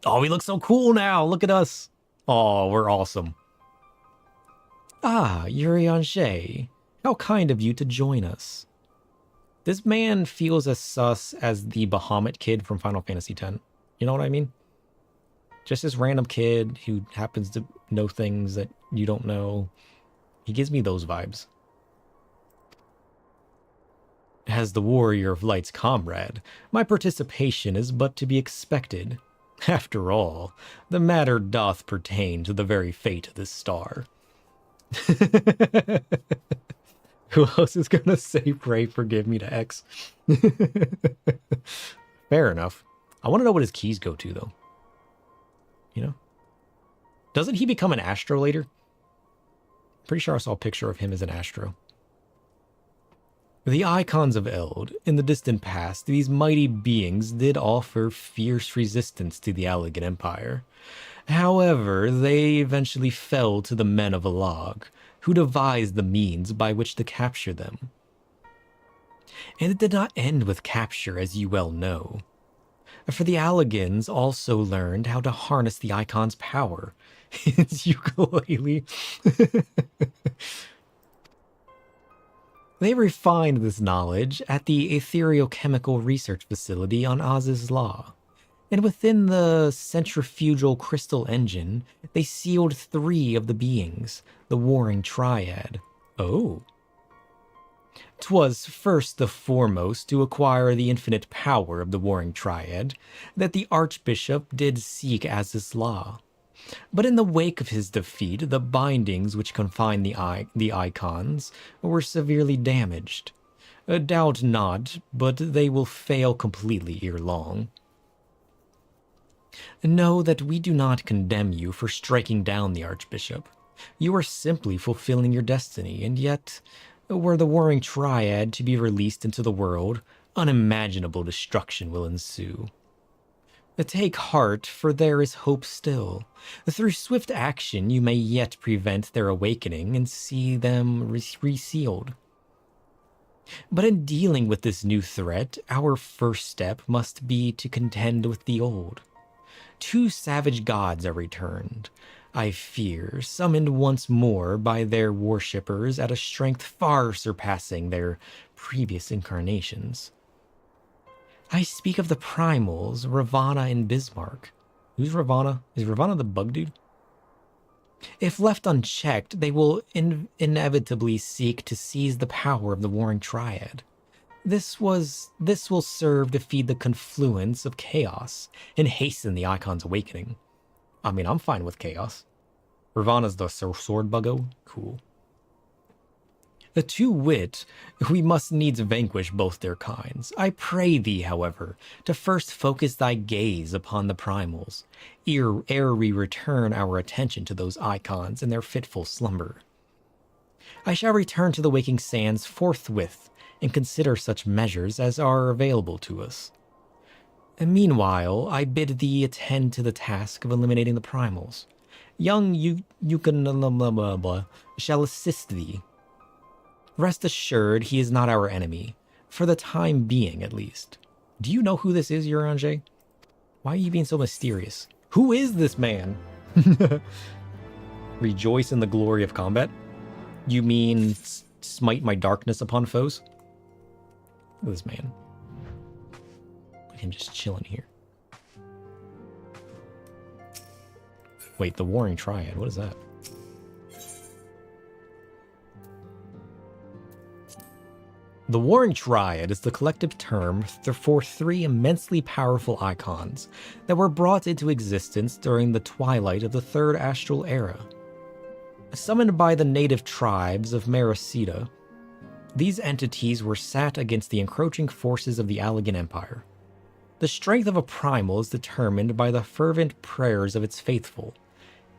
Oh, we look so cool now. Look at us. Oh, we're awesome. Ah, Urian J. How kind of you to join us. This man feels as sus as the Bahamut kid from Final Fantasy X. You know what I mean? Just this random kid who happens to know things that you don't know. He gives me those vibes. As the Warrior of Light's comrade, my participation is but to be expected. After all, the matter doth pertain to the very fate of this star. Who else is gonna say pray forgive me to X? Fair enough. I want to know what his keys go to, though. You know? Doesn't he become an Astro later? Pretty sure I saw a picture of him as an Astro. The icons of Eld, in the distant past, these mighty beings did offer fierce resistance to the Allegan Empire. However, they eventually fell to the men of Alag, who devised the means by which to capture them. And it did not end with capture, as you well know. For the Allegans also learned how to harness the icon's power. It's ukulele. They refined this knowledge at the ethereal-chemical research facility on Oz's Law. And within the centrifugal crystal engine, they sealed 3 of the beings, the Warring Triad. Oh. 'Twas first the foremost to acquire the infinite power of the Warring Triad that the Archbishop did seek as his law. But in the wake of his defeat, the bindings which confine the icons were severely damaged. Doubt not, but they will fail completely ere long. Know that we do not condemn you for striking down the Archbishop. You are simply fulfilling your destiny, and yet, were the Warring Triad to be released into the world, unimaginable destruction will ensue. Take heart, for there is hope still. Through swift action you may yet prevent their awakening and see them resealed. But in dealing with this new threat, our first step must be to contend with the old. 2 savage gods are returned, I fear, summoned once more by their worshippers at a strength far surpassing their previous incarnations. I speak of the primals, Ravana and Bismarck. Who's Ravana? Is Ravana the bug dude? If left unchecked, they will inevitably seek to seize the power of the Warring Triad. This will serve to feed the confluence of chaos and hasten the icon's awakening. I mean, I'm fine with chaos. Ravana's the sword buggo? Cool. To wit, we must needs vanquish both their kinds. I pray thee, however, to first focus thy gaze upon the primals, ere we return our attention to those icons in their fitful slumber. I shall return to the waking sands forthwith and consider such measures as are available to us. And meanwhile, I bid thee attend to the task of eliminating the primals. Young Yukan shall assist thee. Rest assured, he is not our enemy, for the time being at least. Do you know who this is, Uranger? Why are you being so mysterious? Who is this man? Rejoice in the glory of combat? You mean smite my darkness upon foes? Look at this man. Look at him just chilling here. Wait, the Warring Triad, what is that? The Warring Triad is the collective term for 3 immensely powerful icons that were brought into existence during the twilight of the Third Astral Era. Summoned by the native tribes of Maracida, these entities were set against the encroaching forces of the Allegan Empire. The strength of a primal is determined by the fervent prayers of its faithful,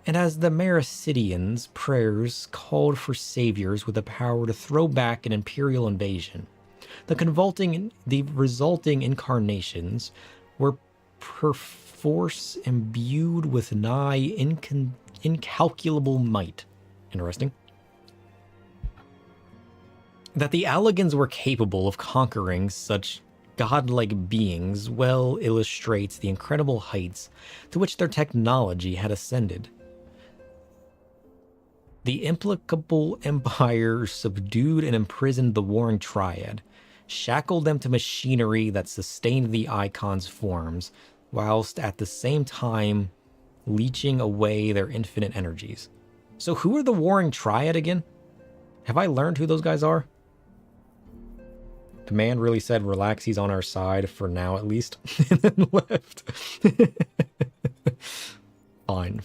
and as the Maracidians' prayers called for saviors with the power to throw back an imperial invasion, the resulting incarnations were perforce imbued with nigh incalculable might. Interesting. That the Allegans were capable of conquering such godlike beings well illustrates the incredible heights to which their technology had ascended. The implacable empire subdued and imprisoned the Warring Triad, shackled them to machinery that sustained the icons' forms, whilst at the same time leeching away their infinite energies. So who are the Warring Triad again? Have I learned who those guys are? Command really said, relax, he's on our side, for now at least, and then left. Fine.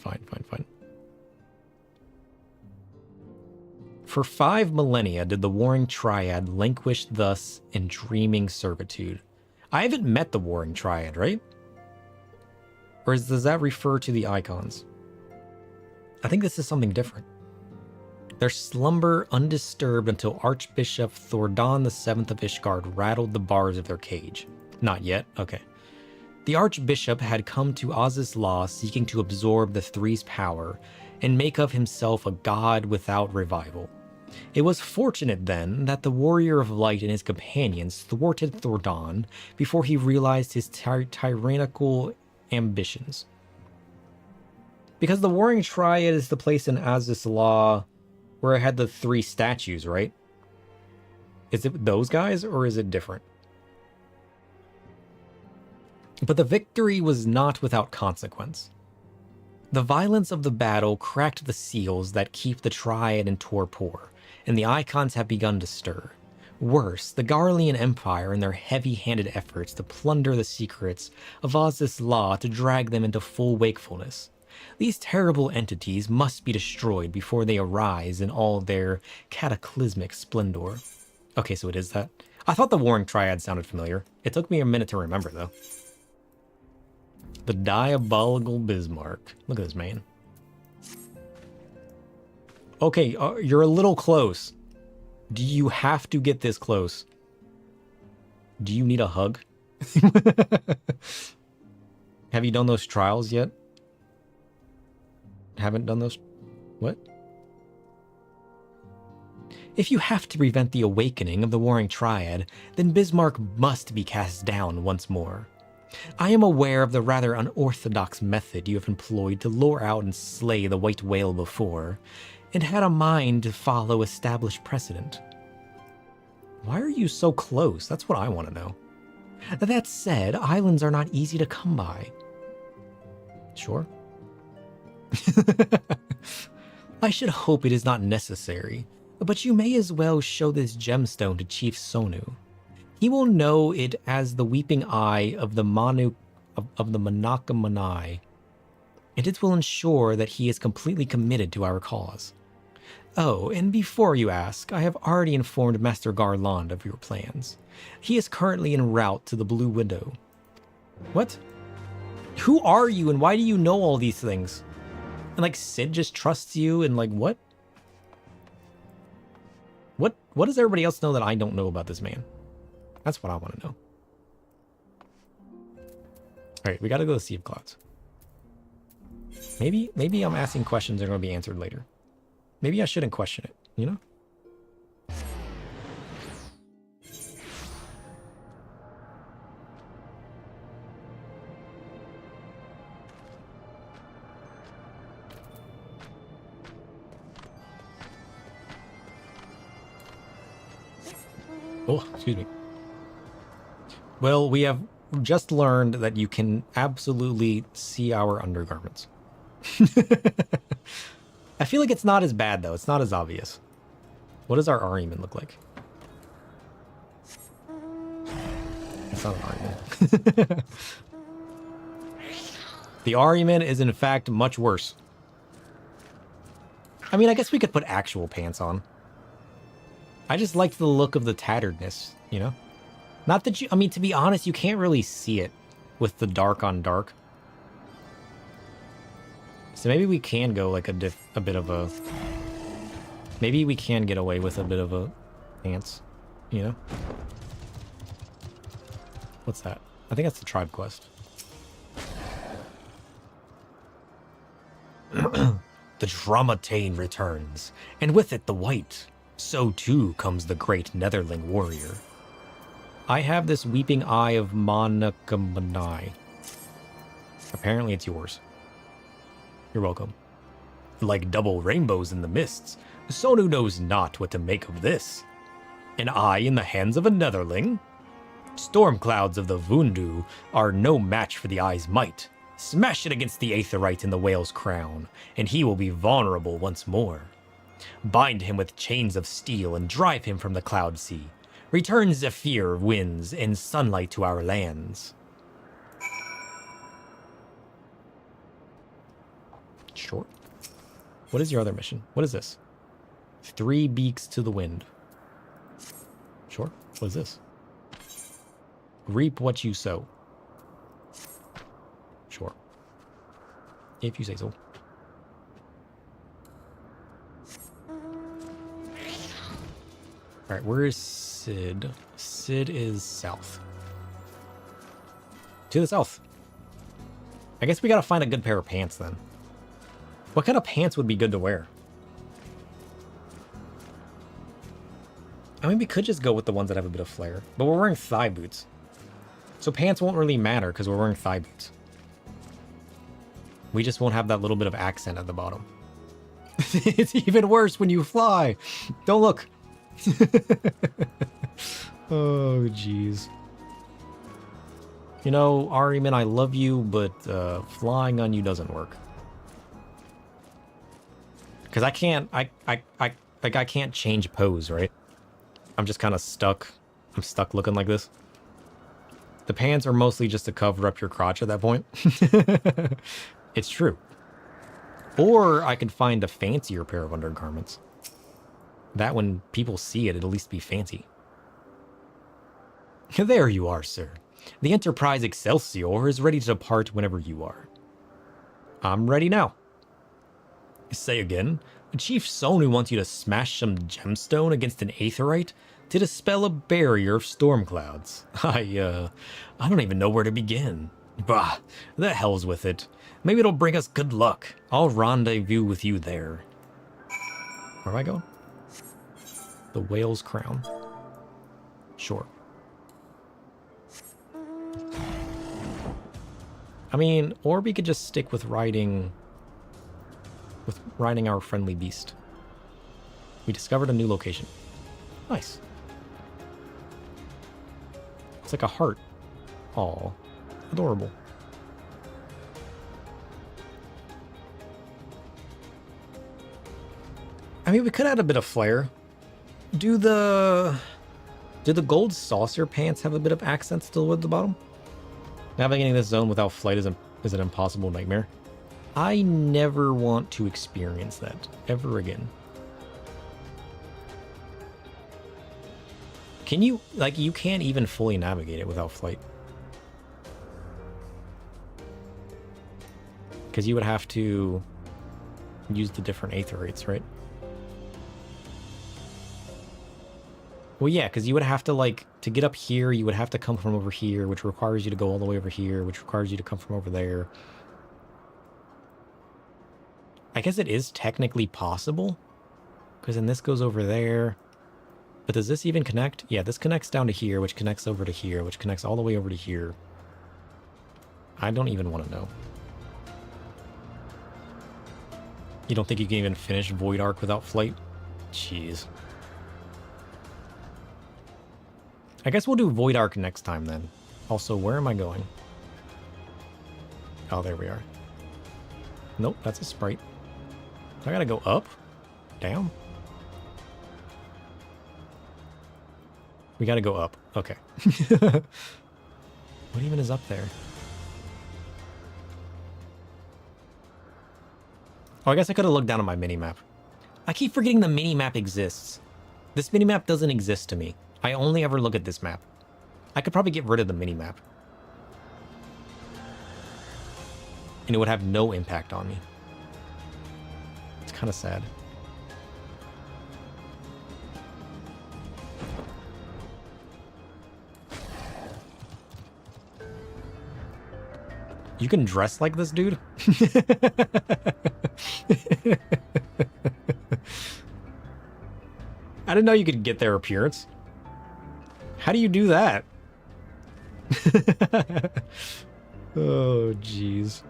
For 5 millennia did the Warring Triad languish thus in dreaming servitude. I haven't met the Warring Triad, right? Or does that refer to the icons? I think this is something different. their slumber undisturbed until Archbishop Thordan VII of Ishgard rattled the bars of their cage. Not yet? Okay. The Archbishop had come to Az's Law seeking to absorb the Three's power and make of himself a god without rival. It was fortunate, then, that the Warrior of Light and his companions thwarted Thordan before he realized his tyrannical ambitions. Because the Warring Triad is the place in Az's Law where it had the 3 statues, right? Is it those guys, or is it different? But the victory was not without consequence. The violence of the battle cracked the seals that keep the Triad in torpor, and the icons have begun to stir. Worse, the Garlean Empire and their heavy-handed efforts to plunder the secrets of Az's Law to drag them into full wakefulness. These terrible entities must be destroyed before they arise in all their cataclysmic splendor. Okay, so it is that. I thought the Warring Triad sounded familiar. It took me a minute to remember, though. The Diabolical Bismarck. Look at this man. Okay, you're a little close. Do you have to get this close? Do you need a hug? Have you done those trials yet? Haven't done those? What? If you have to prevent the awakening of the Warring Triad, then Bismarck must be cast down once more. I am aware of the rather unorthodox method you have employed to lure out and slay the White Whale before, and had a mind to follow established precedent. Why are you so close? That's what I want to know. That said, islands are not easy to come by. Sure. I should hope it is not necessary, but you may as well show this gemstone to Chief Sonu. He will know it as the weeping eye of the Manaka Manai, and it will ensure that he is completely committed to our cause. Oh, and before you ask, I have already informed Master Garland of your plans. He is currently en route to the Blue Widow. What? Who are you, and why do you know all these things? And like Sid just trusts you, and like what? What does everybody else know that I don't know about this man? That's what I want to know. Alright, we gotta go to Sea of Clouds. Maybe I'm asking questions that are gonna be answered later. Maybe I shouldn't question it, you know? Oh, excuse me. Well, we have just learned that you can absolutely see our undergarments. I feel like it's not as bad, though. It's not as obvious. What does our Ahriman look like? It's not an Ahriman. The Ahriman is, in fact, much worse. I mean, I guess we could put actual pants on. I just liked the look of the tatteredness, you know? Not that you... I mean, to be honest, you can't really see it with the dark on dark. So maybe we can go like a bit of a... Maybe we can get away with a bit of a pants, you know? What's that? I think that's the tribe quest. The Dramatane returns, and with it the white. So too comes the great Netherling warrior. I have this weeping eye of Manakamanai. Apparently it's yours. You're welcome. Like double rainbows in the mists, Sonu knows not what to make of this. An eye in the hands of a Netherling? Storm clouds of the Vundu are no match for the eye's might. Smash it against the Aetherite in the whale's crown, and he will be vulnerable once more. Bind him with chains of steel and drive him from the cloud sea. Return Zephyr winds and sunlight to our lands. Sure. What is your other mission? What is this? 3 beaks to the wind. Sure. What is this? Reap what you sow. Sure. If you say so. All right, where is Sid? Sid is south. To the south. I guess we gotta find a good pair of pants then. What kind of pants would be good to wear? I mean, we could just go with the ones that have a bit of flare, but we're wearing thigh boots. So pants won't really matter because we're wearing thigh boots. We just won't have that little bit of accent at the bottom. It's even worse when you fly. Don't look. Oh, jeez. You know, Ariman, I love you, but flying on you doesn't work. Because I can't change pose, right? I'm just kind of stuck. I'm stuck looking like this. The pants are mostly just to cover up your crotch at that point. It's true. Or I could find a fancier pair of undergarments. That when people see it, it'll at least be fancy. There you are, sir. The Enterprise Excelsior is ready to depart whenever you are. I'm ready now. Say again? Chief Sonu wants you to smash some gemstone against an aetherite to dispel a barrier of storm clouds. I don't even know where to begin. Bah, the hell's with it. Maybe it'll bring us good luck. I'll rendezvous with you there. Where am I going? The Whale's Crown. Sure. I mean, or we could just stick with riding our friendly beast. We discovered a new location. Nice. It's like a heart. Aw, adorable. I mean, we could add a bit of flair. Do the gold saucer pants have a bit of accent still at the bottom? Navigating this zone without flight is an impossible nightmare. I never want to experience that ever again. Can you, like, you can't even fully navigate it without flight. Because you would have to use the different aetherites, right? Well, yeah, because you would have to, like, to get up here, you would have to come from over here, which requires you to go all the way over here, which requires you to come from over there. I guess it is technically possible, because then this goes over there. But does this even connect? Yeah, this connects down to here, which connects over to here, which connects all the way over to here. I don't even want to know. You don't think you can even finish Void Arc without flight? Jeez. I guess we'll do Void Arc next time then. Also, where am I going? Oh, there we are. Nope, that's a sprite. I gotta go up? Down? We gotta go up. Okay. What even is up there? Oh, I guess I could have looked down at my mini-map. I keep forgetting the mini-map exists. This mini-map doesn't exist to me. I only ever look at this map. I could probably get rid of the mini-map. And it would have no impact on me. It's kind of sad. You can dress like this, dude? I didn't know you could get their appearance. How do you do that? Oh, jeez.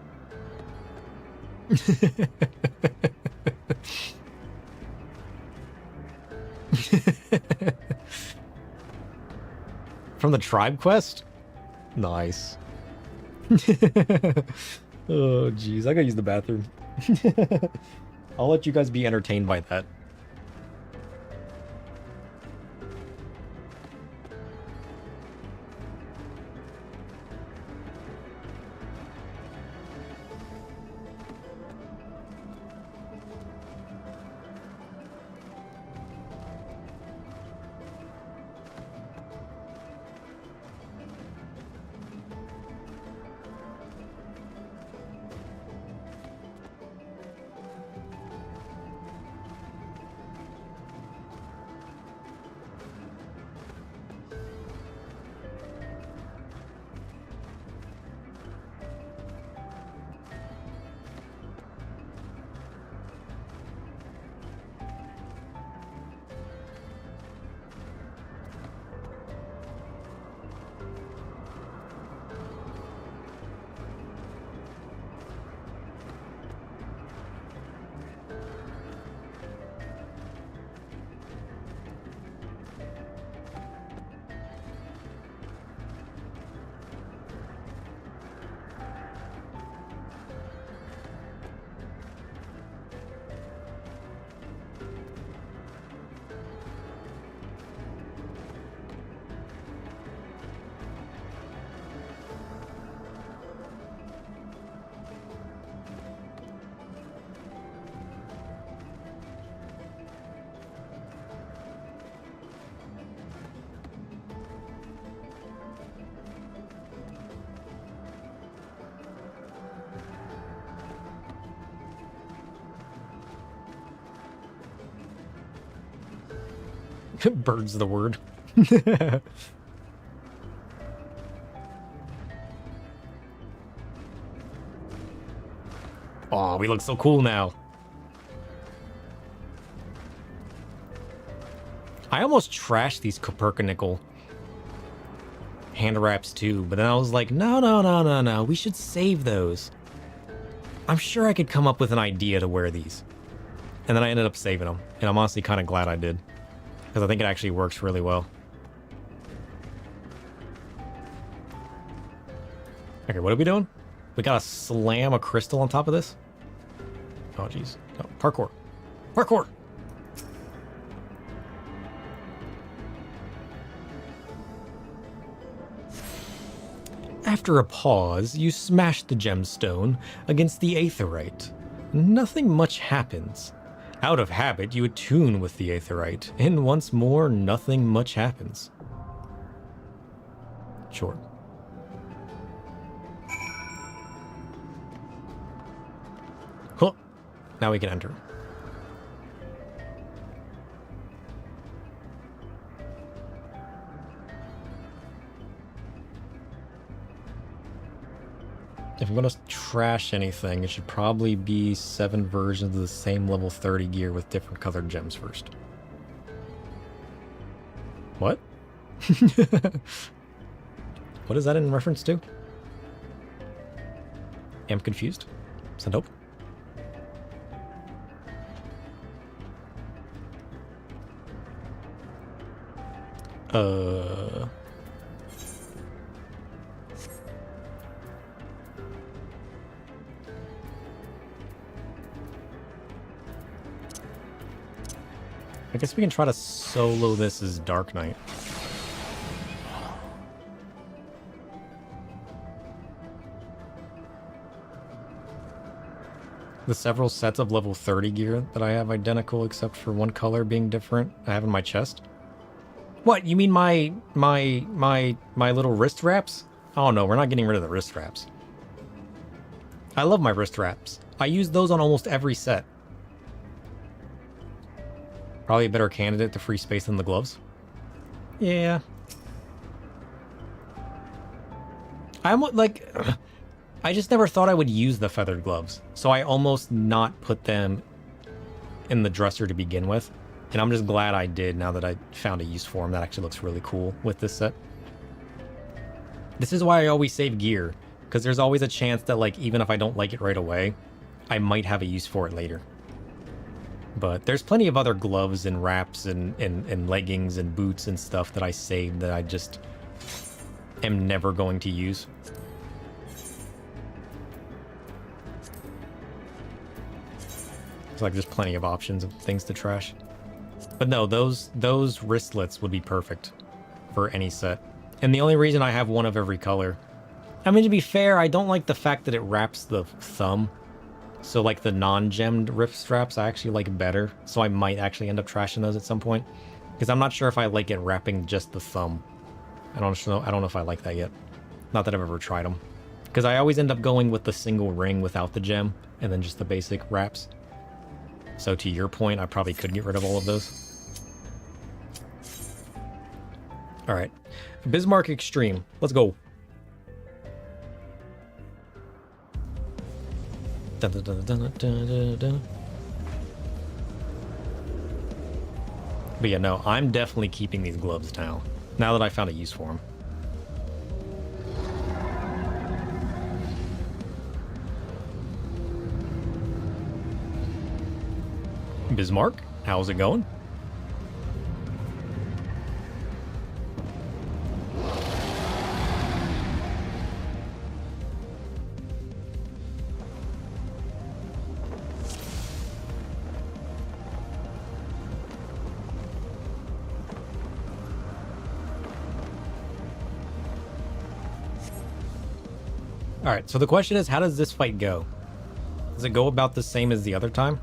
From the tribe quest? Nice. Oh, jeez. I gotta use the bathroom. I'll let you guys be entertained by that. Bird's the word. Oh, we look so cool now. I almost trashed these Copernicus hand wraps too, but then I was like, no, we should save those. I'm sure I could come up with an idea to wear these. And then I ended up saving them, and I'm honestly kind of glad I did, because I think it actually works really well. Okay, what are we doing? We gotta slam a crystal on top of this? Oh, jeez. No, parkour. Parkour! After a pause, you smash the gemstone against the aetherite. Nothing much happens. Out of habit, you attune with the aetherite, and once more, nothing much happens. Sure. Huh. Now we can enter. If I'm gonna trash anything, it should probably be 7 versions of the same level 30 gear with different colored gems first. What? What is that in reference to? I'm confused. Send hope. I guess we can try to solo this as Dark Knight. The several sets of level 30 gear that I have identical except for one color being different I have in my chest. What, you mean my little wrist wraps? Oh no, we're not getting rid of the wrist wraps. I love my wrist wraps. I use those on almost every set. Probably a better candidate to free space than the gloves. Yeah. I'm like, I just never thought I would use the feathered gloves, so I almost not put them in the dresser to begin with. And I'm just glad I did now that I found a use for them that actually looks really cool with this set. This is why I always save gear, because there's always a chance that, like, even if I don't like it right away, I might have a use for it later. But there's plenty of other gloves and wraps and leggings and boots and stuff that I saved that I just am never going to use. It's like there's plenty of options of things to trash. But no, those wristlets would be perfect for any set. And the only reason I have one of every color... I mean, to be fair, I don't like the fact that it wraps the thumb. So, like, the non-gemmed wrist straps I actually like better. So I might actually end up trashing those at some point. Because I'm not sure if I like it wrapping just the thumb. I don't know if I like that yet. Not that I've ever tried them. Because I always end up going with the single ring without the gem. And then just the basic wraps. So to your point, I probably could get rid of all of those. Alright. Bismarck Extreme. Let's go. Dun, dun, dun, dun, dun, dun, dun. But yeah, no, I'm definitely keeping these gloves now. Now that I found a use for them. Bismarck, how's it going? Alright, so the question is, how does this fight go? Does it go about the same as the other time?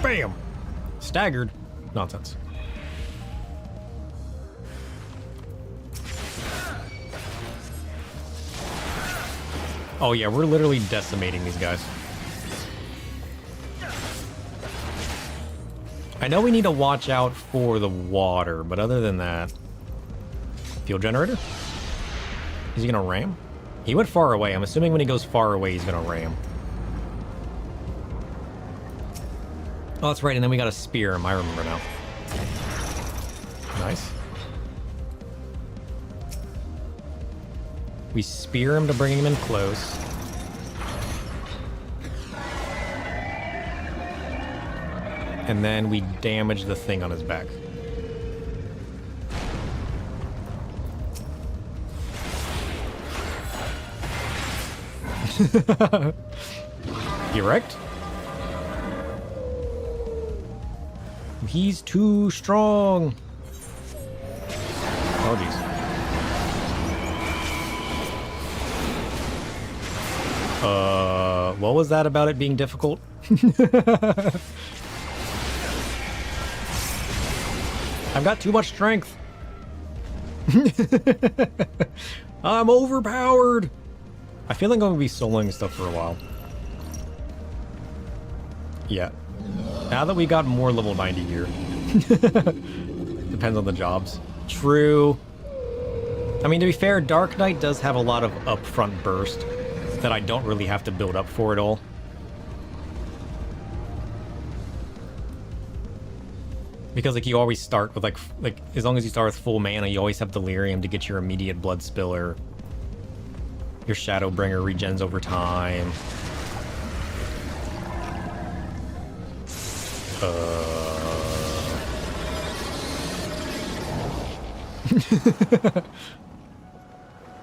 Bam! Staggered. Nonsense. Oh yeah, we're literally decimating these guys. I know we need to watch out for the water, but other than that... Fuel generator? Is he gonna ram? He went far away. I'm assuming when he goes far away, he's gonna ram. Oh, that's right, and then we gotta spear him. I remember now. Nice. We spear him to bring him in close. And then we damage the thing on his back. Erect? He's too strong. Oh, jeez. What was that about it being difficult? I've got too much strength. I'm overpowered. I feel like I'm going to be soloing stuff for a while. Yeah. Now that we got more level 90 gear. Depends on the jobs. True. I mean, to be fair, Dark Knight does have a lot of upfront burst that I don't really have to build up for at all. Because, like, you always start with, like, as long as you start with full mana, you always have Delirium to get your immediate Blood Spiller. Your Shadowbringer regens over time.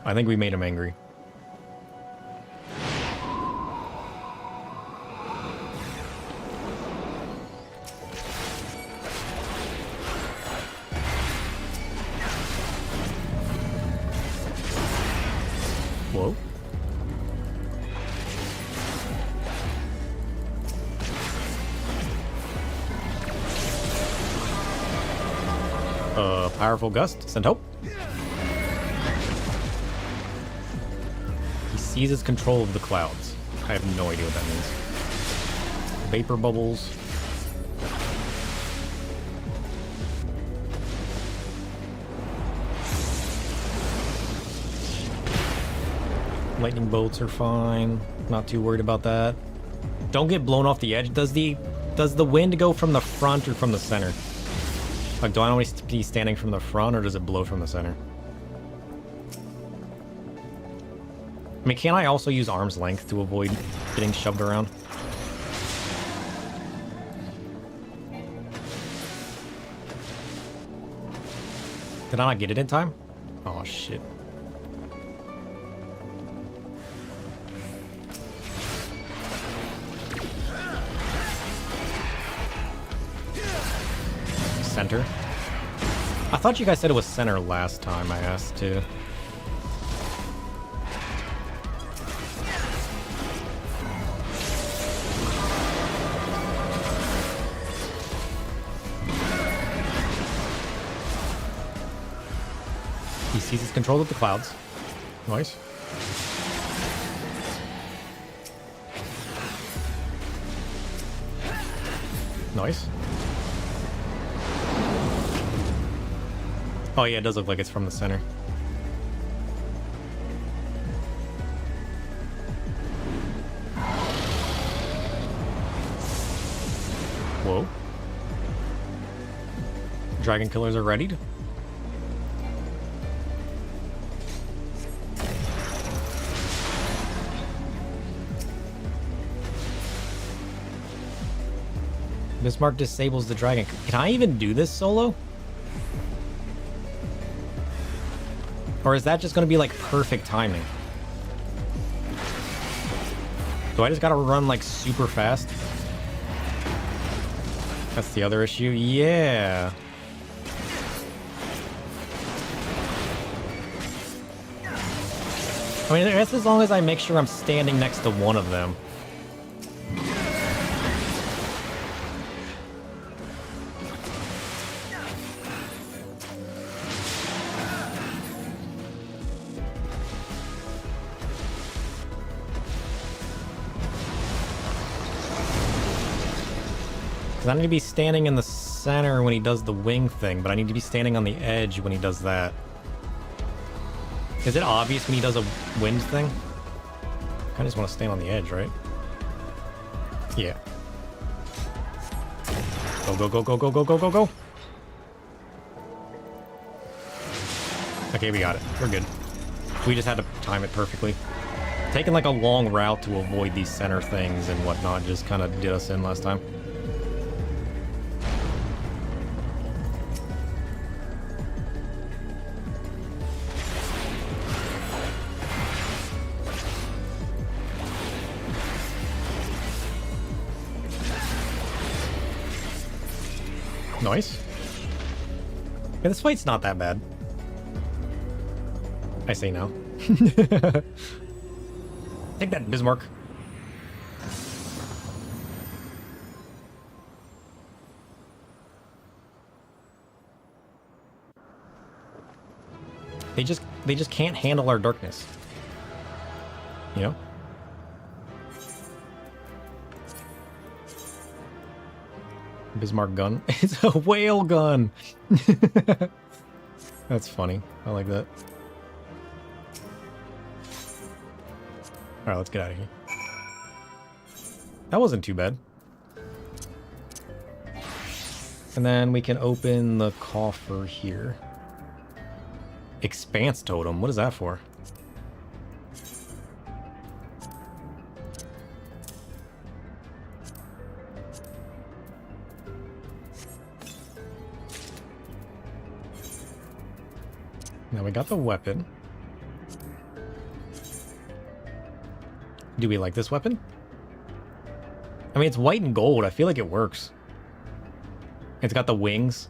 I think we made him angry. Whoa. Powerful Gust. Send hope. He seizes control of the clouds. I have no idea what that means. Vapor bubbles. Lightning bolts are fine. Not too worried about that. Don't get blown off the edge. Does the wind go from the front or from the center? Like, do I always be standing from the front, or does it blow from the center? I mean, can I also use arm's length to avoid getting shoved around? Did I not get it in time? Oh, shit. Center. I thought you guys said it was center last time I asked too. He seizes control of the clouds. Nice. Nice. Oh yeah, it does look like it's from the center. Whoa. Dragon killers are readied. Bismarck disables the dragon. Can I even do this solo? Or is that just going to be, like, perfect timing? Do I just got to run, like, super fast? That's the other issue? Yeah. I mean, that's as long as I make sure I'm standing next to one of them. I need to be standing in the center when he does the wing thing, but I need to be standing on the edge when he does that. Is it obvious when he does a wind thing? I kinda just want to stand on the edge, right? Yeah. Go, go, go, go, go, go, go, go, go. Okay, we got it. We're good. We just had to time it perfectly. Taking like a long route to avoid these center things and whatnot just kind of did us in last time. Nice. Yeah, this fight's not that bad. I say no. Take that, Bismarck. They just can't handle our darkness. You know? Bismarck gun. It's a whale gun. That's funny. I like that. Alright, let's get out of here. That wasn't too bad. And then we can open the coffer here. Expanse totem. What is that for? Now we got the weapon. Do we like this weapon? I mean, it's white and gold. I feel like it works. It's got the wings.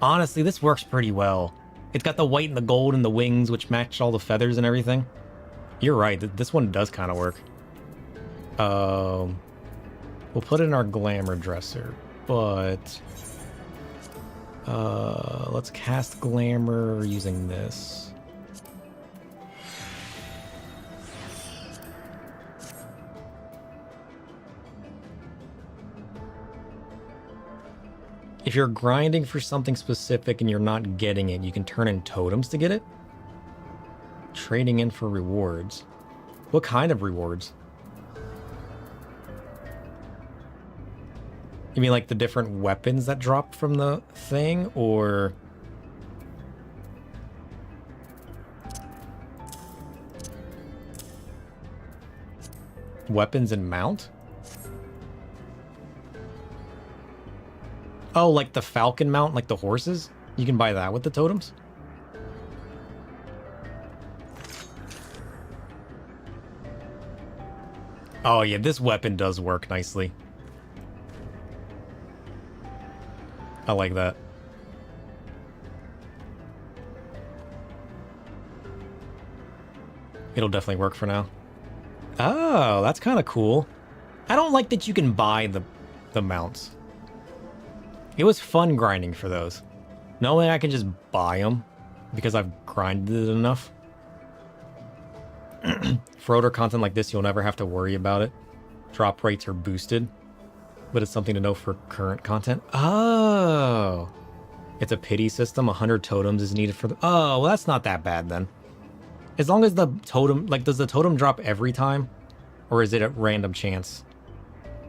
Honestly, this works pretty well. It's got the white and the gold and the wings, which match all the feathers and everything. You're right. This one does kind of work. We'll put in our glamour dresser, but let's cast glamour using this. If you're grinding for something specific and you're not getting it, you can turn in totems to get it. Trading in for rewards. What kind of rewards? You mean like the different weapons that drop from the thing, or... weapons and mount? Oh, like the falcon mount, like the horses? You can buy that with the totems? Oh yeah, this weapon does work nicely. I like that. It'll definitely work for now. Oh, that's kind of cool. I don't like that you can buy the mounts. It was fun grinding for those. Normally I can just buy them because I've grinded it enough. For older content like this, you'll never have to worry about it. Drop rates are boosted, but it's something to know for current content. Oh, it's a pity system. 100 totems is needed for the... Oh, well, that's not that bad then. As long as the totem... Like, does the totem drop every time? Or is it at random chance?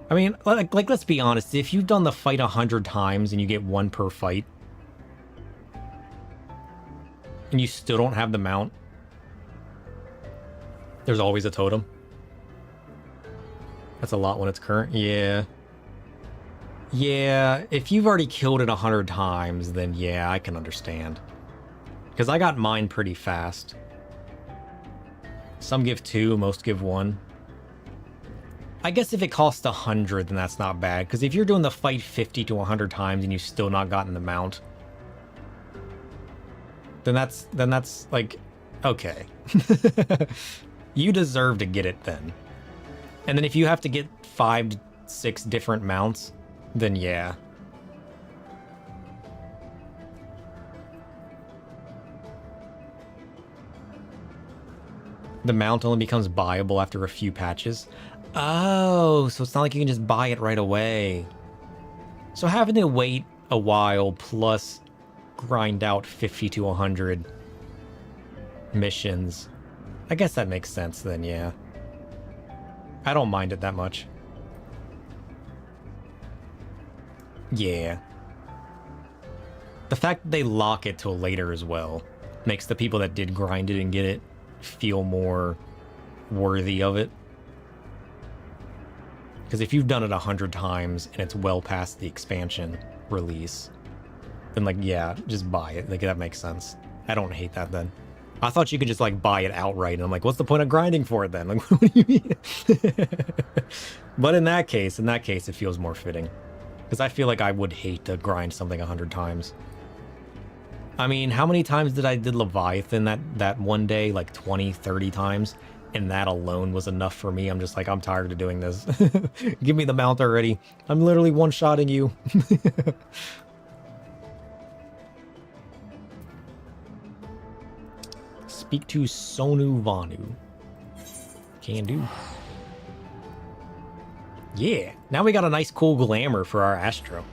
I mean, like let's be honest. If you've done the fight 100 times and you get one per fight, and you still don't have the mount, there's always a totem. That's a lot when it's current. Yeah. Yeah, if you've already killed it 100 times, then yeah, I can understand. Because I got mine pretty fast. Some give 2, most give 1. I guess if it costs 100, then that's not bad. Because if you're doing the fight 50 to 100 times and you've still not gotten the mount, then that's like, okay. You deserve to get it then. And then if you have to get 5 to 6 different mounts, then yeah. The mount only becomes buyable after a few patches. Oh, so it's not like you can just buy it right away. So having to wait a while plus grind out 50 to 100 missions. I guess that makes sense then, yeah. I don't mind it that much. Yeah. The fact that they lock it till later as well makes the people that did grind it and get it feel more worthy of it. Because if you've done it 100 times and it's well past the expansion release, then like, yeah, just buy it. Like, that makes sense. I don't hate that then. I thought you could just like buy it outright, and I'm like, what's the point of grinding for it then? Like, what do you mean? But in that case, it feels more fitting. Because I feel like I would hate to grind something 100 times. I mean, how many times did I did Leviathan that one day? Like 20, 30 times? And that alone was enough for me. I'm just like, I'm tired of doing this. Give me the mount already. I'm literally one-shotting you. Speak to Sonu Vanu. Can do. Yeah, now we got a nice cool glamour for our Astro.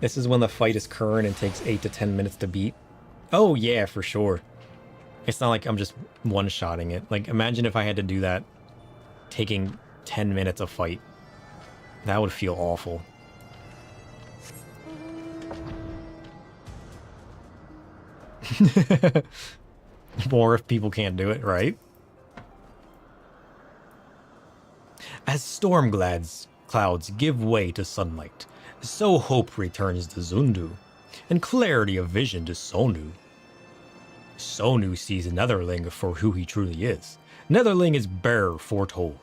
This is when the fight is current and takes 8 to 10 minutes to beat. Oh yeah, for sure. It's not like I'm just one-shotting it. Like, imagine if I had to do that taking 10 minutes of fight. That would feel awful. More if people can't do it, right? As storm clouds give way to sunlight, so hope returns to Zundu, and clarity of vision to Sonu. Sonu sees Netherling for who he truly is. Netherling is bearer foretold.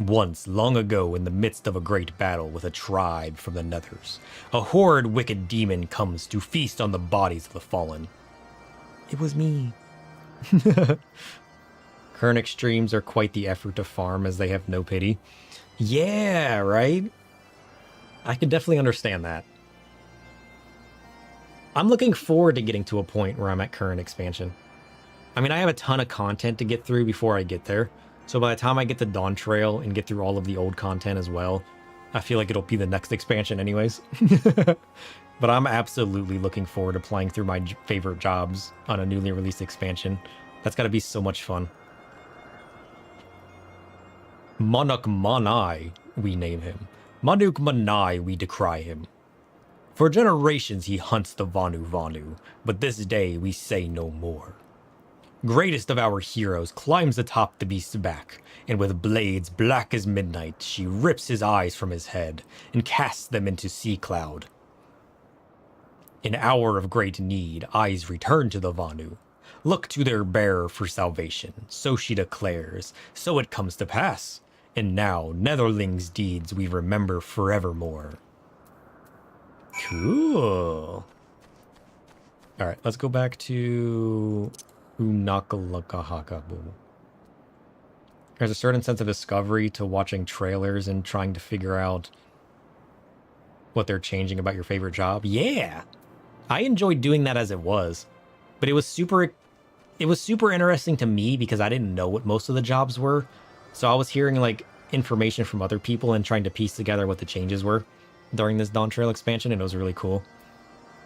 Once, long ago, in the midst of a great battle with a tribe from the Nethers, a horrid wicked demon comes to feast on the bodies of the fallen. It was me. Current extremes are quite the effort to farm, as they have no pity. Yeah, right? I can definitely understand that. I'm looking forward to getting to a point where I'm at current expansion. I mean, I have a ton of content to get through before I get there. So by the time I get to Dawn Trail and get through all of the old content as well, I feel like it'll be the next expansion anyways. But I'm absolutely looking forward to playing through my favorite jobs on a newly released expansion. That's got to be so much fun. Monuk Manai, we name him. Manuk Manai, we decry him. For generations he hunts the Vanu, but this day we say no more. Greatest of our heroes climbs atop the beast's back, and with blades black as midnight, she rips his eyes from his head and casts them into sea cloud. In hour of great need, eyes return to the Vanu. Look to their bearer for salvation, so she declares, so it comes to pass. And now, Netherling's deeds we remember forevermore. Cool. Alright, let's go back to Unakalakahakabu. There's a certain sense of discovery to watching trailers and trying to figure out what they're changing about your favorite job. Yeah! I enjoyed doing that as it was. But it was super interesting to me because I didn't know what most of the jobs were. So I was hearing like information from other people and trying to piece together what the changes were during this Dawn Trail expansion, and it was really cool.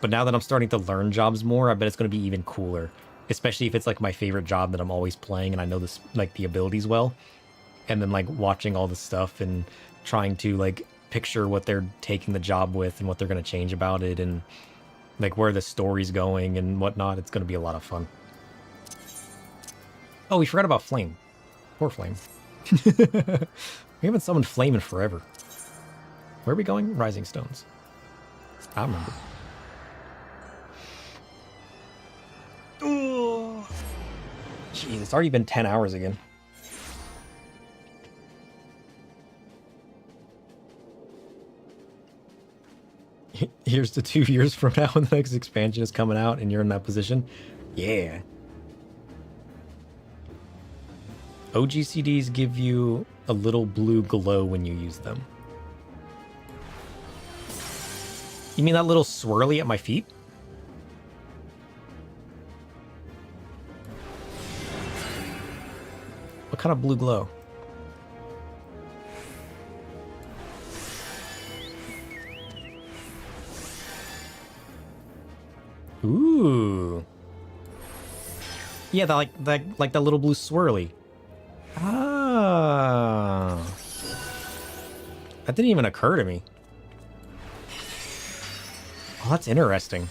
But now that I'm starting to learn jobs more, I bet it's going to be even cooler. Especially if it's like my favorite job that I'm always playing and I know this like the abilities well. And then like watching all the stuff and trying to like picture what they're taking the job with and what they're going to change about it and like where the story's going and whatnot. It's going to be a lot of fun. Oh, we forgot about Flame. Poor Flame. We haven't summoned Flame in forever. Where are we going? Rising Stones. I remember. Oh, jeez, it's already been 10 hours again. Here's to 2 years from now when the next expansion is coming out and you're in that position. Yeah. OGCDs give you a little blue glow when you use them. You mean that little swirly at my feet? What kind of blue glow? Yeah, like that little blue swirly. Ah. That didn't even occur to me. Oh, that's interesting.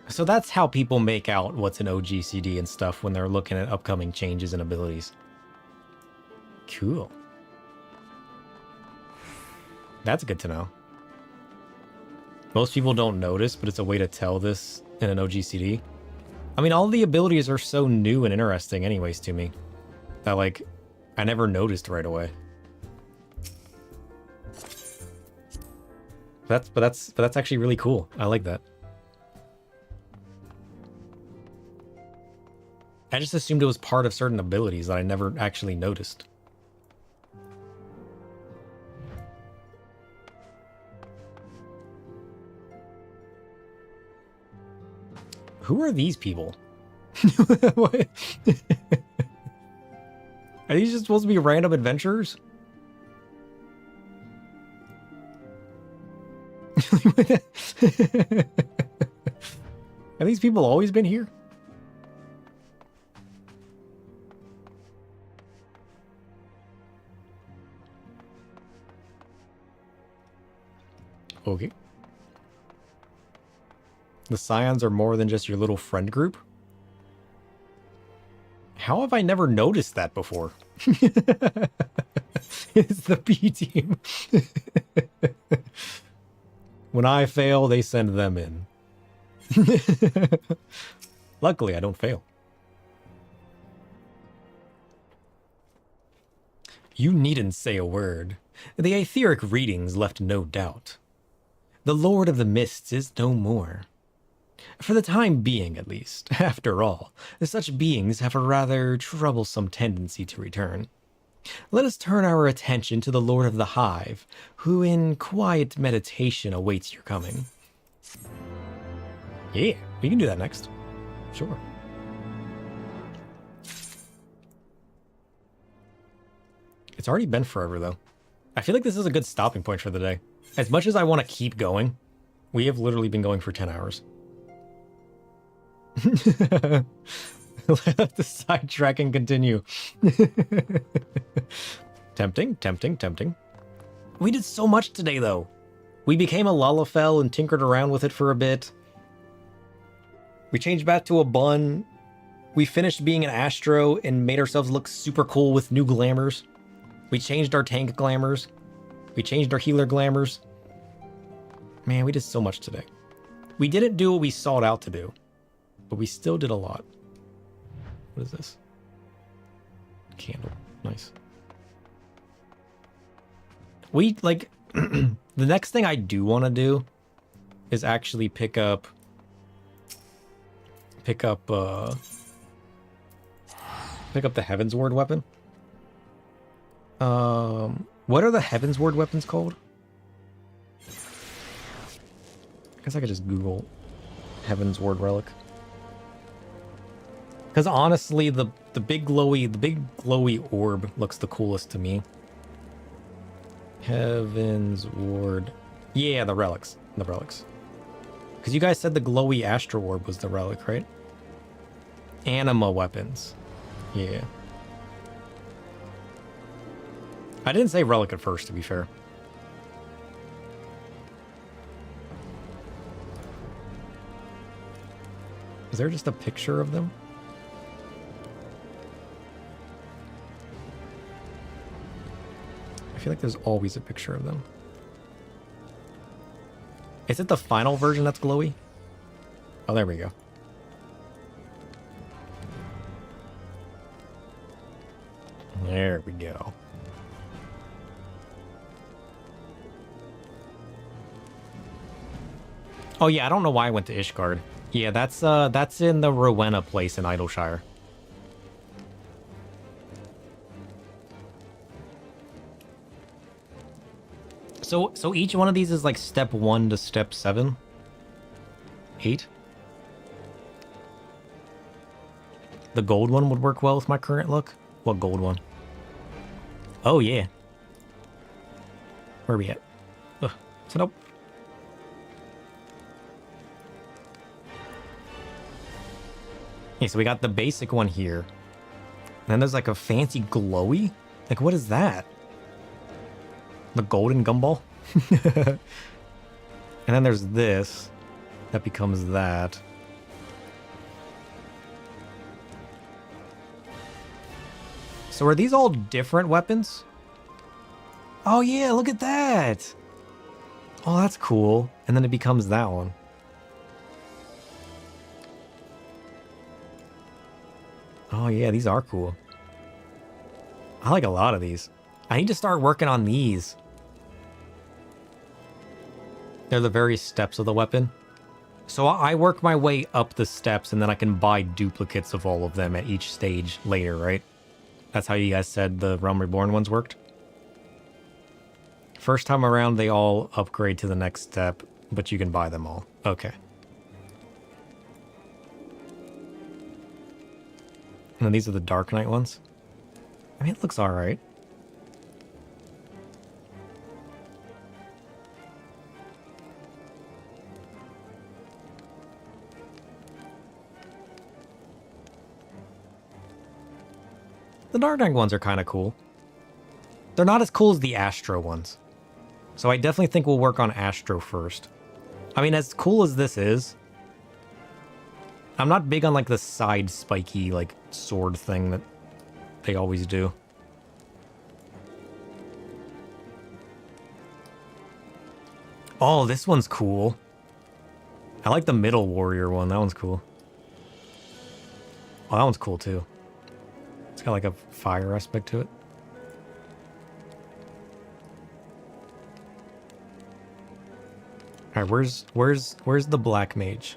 So that's how people make out what's an OGCD and stuff when they're looking at upcoming changes and abilities. Cool. That's good to know. Most people don't notice, but it's a way to tell this in an OGCD. I mean, all the abilities are so new and interesting anyways to me that, like, I never noticed right away. But that's actually really cool. I like that. I just assumed it was part of certain abilities that I never actually noticed. Who are these people? What? Are these just supposed to be random adventurers? Have these people always been here? Okay. The Scions are more than just your little friend group? How have I never noticed that before? It's the B team. When I fail, they send them in. Luckily, I don't fail. You needn't say a word. The aetheric readings left no doubt. The Lord of the Mists is no more. For the time being, at least. After all, such beings have a rather troublesome tendency to return. Let us turn our attention to the Lord of the Hive, who in quiet meditation awaits your coming. Yeah, we can do that next. Sure. It's already been forever, though. I feel like this is a good stopping point for the day. As much as I want to keep going, we have literally been going for 10 hours. Let the sidetrack and continue. Tempting, tempting, tempting. We did so much today, though. We became a Lalafell and tinkered around with it for a bit. We changed back to a bun. We finished being an Astro and made ourselves look super cool with new glamours. We changed our tank glamours. We changed our healer glamours. Man, we did so much today. We didn't do what we sought out to do, but we still did a lot. What is this? Candle. Nice. We, like, the next thing I do want to do is actually pick up the Heavensward weapon. What are the Heavensward weapons called? I guess I could just Google Heavensward relic. Because honestly, the big glowy orb looks the coolest to me. Heavensward. Yeah, the relics. The relics. Because you guys said the glowy Astro Orb was the relic, right? Anima weapons. Yeah. I didn't say relic at first, to be fair. Is there just a picture of them? I feel like there's always a picture of them. Is it the final version that's glowy? Oh, there we go. There we go. Oh yeah, I don't know why I went to Ishgard. Yeah, that's in the Rowena place in Idleshire. So each one of these is like step 1 to step 7? 8? The gold one would work well with my current look? What gold one? Oh yeah. Where are we at? Ugh. So nope. Okay, so we got the basic one here. And then there's like a fancy glowy. Like, what is that? The golden gumball? And then there's this. That becomes that. So are these all different weapons? Oh yeah, look at that! Oh, that's cool. And then it becomes that one. Oh yeah, these are cool. I like a lot of these. I need to start working on these. They're the various steps of the weapon. So I work my way up the steps and then I can buy duplicates of all of them at each stage later, right? That's how you guys said the Realm Reborn ones worked? First time around, they all upgrade to the next step, but you can buy them all. Okay. And then these are the Dark Knight ones. I mean, it looks alright. The Dark Knight ones are kind of cool. They're not as cool as the Astro ones. So I definitely think we'll work on Astro first. I mean, as cool as this is, I'm not big on like the side spiky like sword thing that they always do. Oh, this one's cool. I like the middle warrior one. That one's cool. Oh, that one's cool too. It's got like a fire aspect to it. All right, where's the black mage?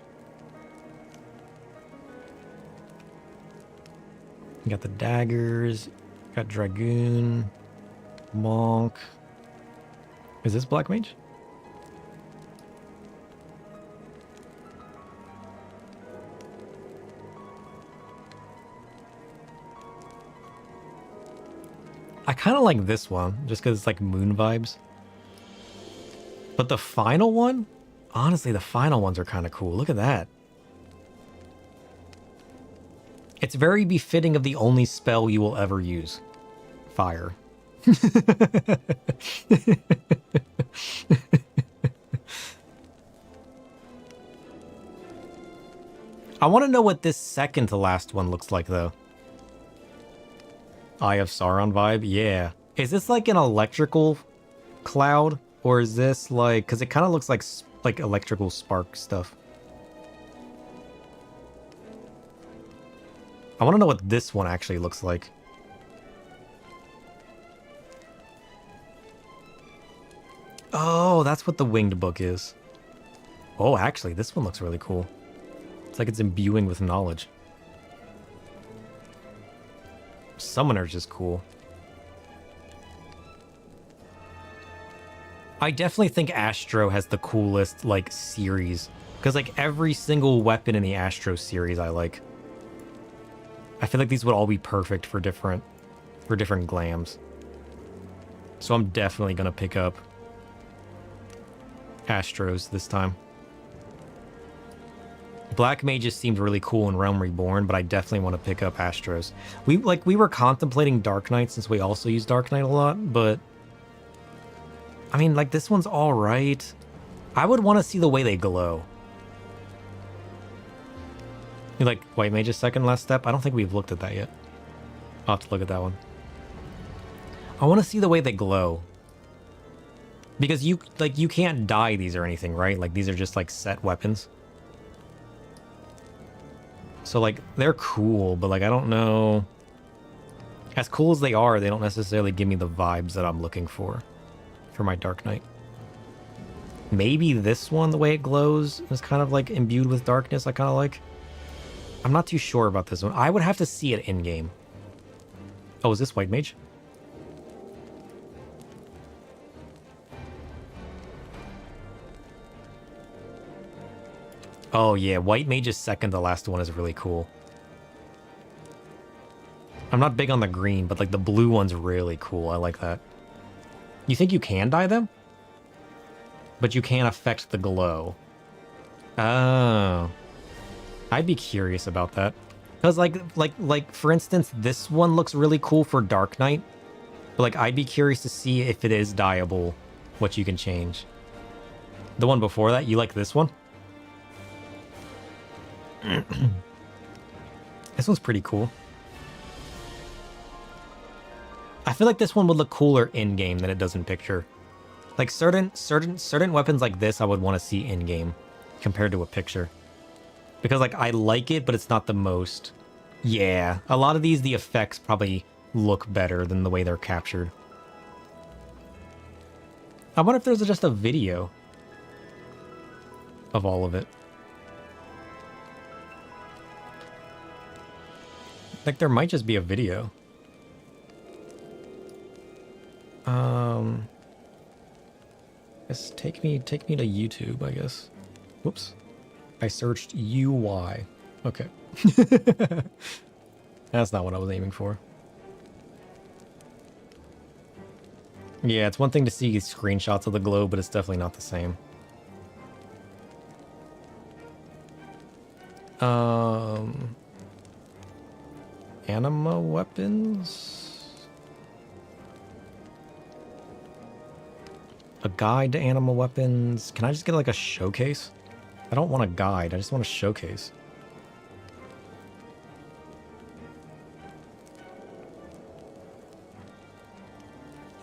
You got the daggers, got dragoon, monk. Is this black mage? I kind of like this one, just because it's like moon vibes. But the final one? Honestly, the final ones are kind of cool. Look at that. It's very befitting of the only spell you will ever use. Fire. I want to know what this second to last one looks like, though. Eye of Sauron vibe? Yeah. Is this like an electrical cloud? Or is this like... Because it kind of looks like electrical spark stuff. I want to know what this one actually looks like. Oh, that's what the winged book is. Oh, actually, this one looks really cool. It's like it's imbuing with knowledge. Summoner's just cool. I definitely think Astro has the coolest, like, series. Because, like, every single weapon in the Astro series I like. I feel like these would all be perfect for different glams. So I'm definitely going to pick up Astros this time. Black Mages seemed really cool in Realm Reborn, but I definitely want to pick up Astros. We were contemplating Dark Knight since we also use Dark Knight a lot, but... I mean, like, this one's alright. I would want to see the way they glow. You like White Mage's second last step? I don't think we've looked at that yet. I'll have to look at that one. I want to see the way they glow. Because you can't dye these or anything, right? Like, these are just, like, set weapons. So, like, they're cool, but, like, I don't know... As cool as they are, they don't necessarily give me the vibes that I'm looking for my Dark Knight. Maybe this one, the way it glows, is kind of, like, imbued with darkness I kind of like. I'm not too sure about this one. I would have to see it in-game. Oh, is this White Mage? Oh, yeah. White Mage's second to last one is really cool. I'm not big on the green, but, like, the blue one's really cool. I like that. You think you can dye them? But you can't affect the glow. Oh. I'd be curious about that. Because like for instance, this one looks really cool for Dark Knight. But like I'd be curious to see if it is dyeable, what you can change. The one before that, you like this one? This one's pretty cool. I feel like this one would look cooler in-game than it does in picture. Like certain weapons like this I would want to see in-game compared to a picture. Because like I like it, but it's not the most. Yeah, a lot of these, the effects probably look better than the way they're captured. I wonder if there's just a video of all of it. Like there might just be a video. Just take me to YouTube, I guess. Whoops. I searched UI. Okay. That's not what I was aiming for. Yeah, it's one thing to see screenshots of the globe, but it's definitely not the same. Anima weapons? A guide to anima weapons. Can I just get like a showcase? I don't want a guide, I just want a showcase.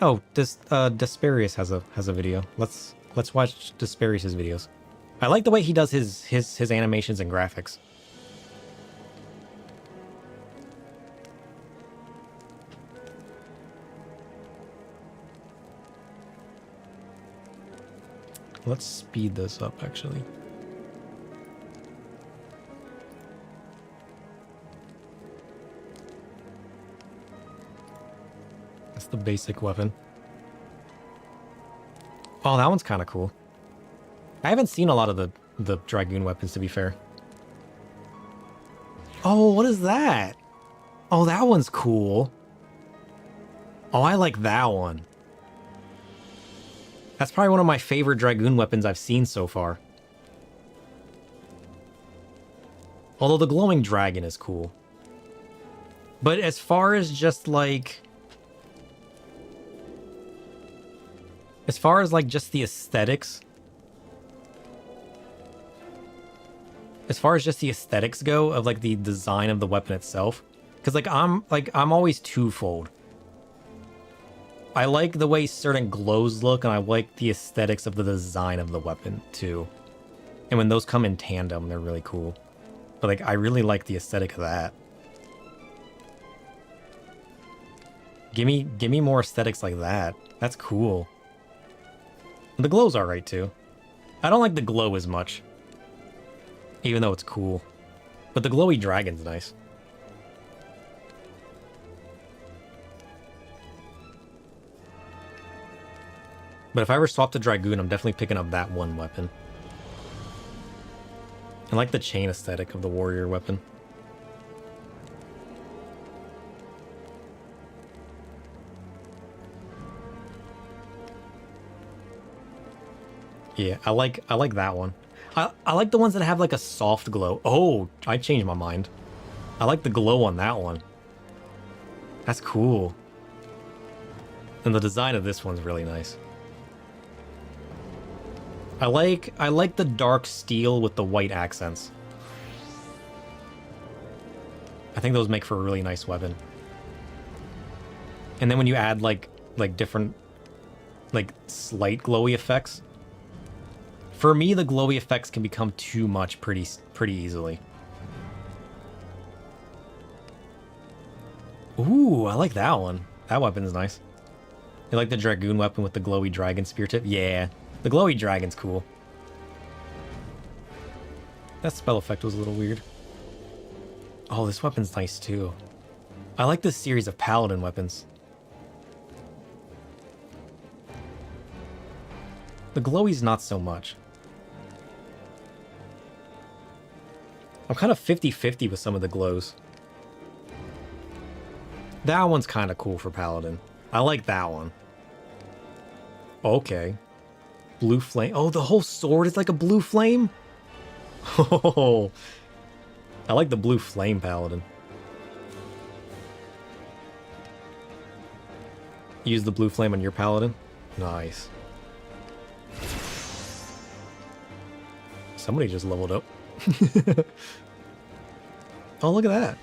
Oh, Desperius has a video. Let's watch Desperius's videos. I like the way he does his animations and graphics. Let's speed this up, actually. That's the basic weapon. Oh, that one's kind of cool. I haven't seen a lot of the Dragoon weapons, to be fair. Oh, what is that? Oh, that one's cool. Oh, I like that one. That's probably one of my favorite Dragoon weapons I've seen so far. Although the glowing dragon is cool. But as far as just like... As far as like just the aesthetics... As far as just the aesthetics go of like the design of the weapon itself. Because I'm always twofold. I like the way certain glows look, and I like the aesthetics of the design of the weapon, too. And when those come in tandem, they're really cool. But, like, I really like the aesthetic of that. Give me more aesthetics like that. That's cool. And the glow's alright, too. I don't like the glow as much. Even though it's cool. But the glowy dragon's nice. But if I ever swap to Dragoon, I'm definitely picking up that one weapon. I like the chain aesthetic of the warrior weapon. Yeah, I like that one. I like the ones that have like a soft glow. Oh, I changed my mind. I like the glow on that one. That's cool. And the design of this one's really nice. I like the dark steel with the white accents. I think those make for a really nice weapon. And then when you add like different like slight glowy effects. For me, the glowy effects can become too much pretty easily. Ooh, I like that one. That weapon's nice. You like the Dragoon weapon with the glowy dragon spear tip? Yeah. The glowy dragon's cool. That spell effect was a little weird. Oh, this weapon's nice too. I like this series of paladin weapons. The glowy's not so much. I'm kind of 50-50 with some of the glows. That one's kind of cool for paladin. I like that one. Okay. Blue flame. Oh, the whole sword is like a blue flame? Oh, I like the blue flame paladin. Use the blue flame on your paladin. Nice. Somebody just leveled up. Oh, look at that.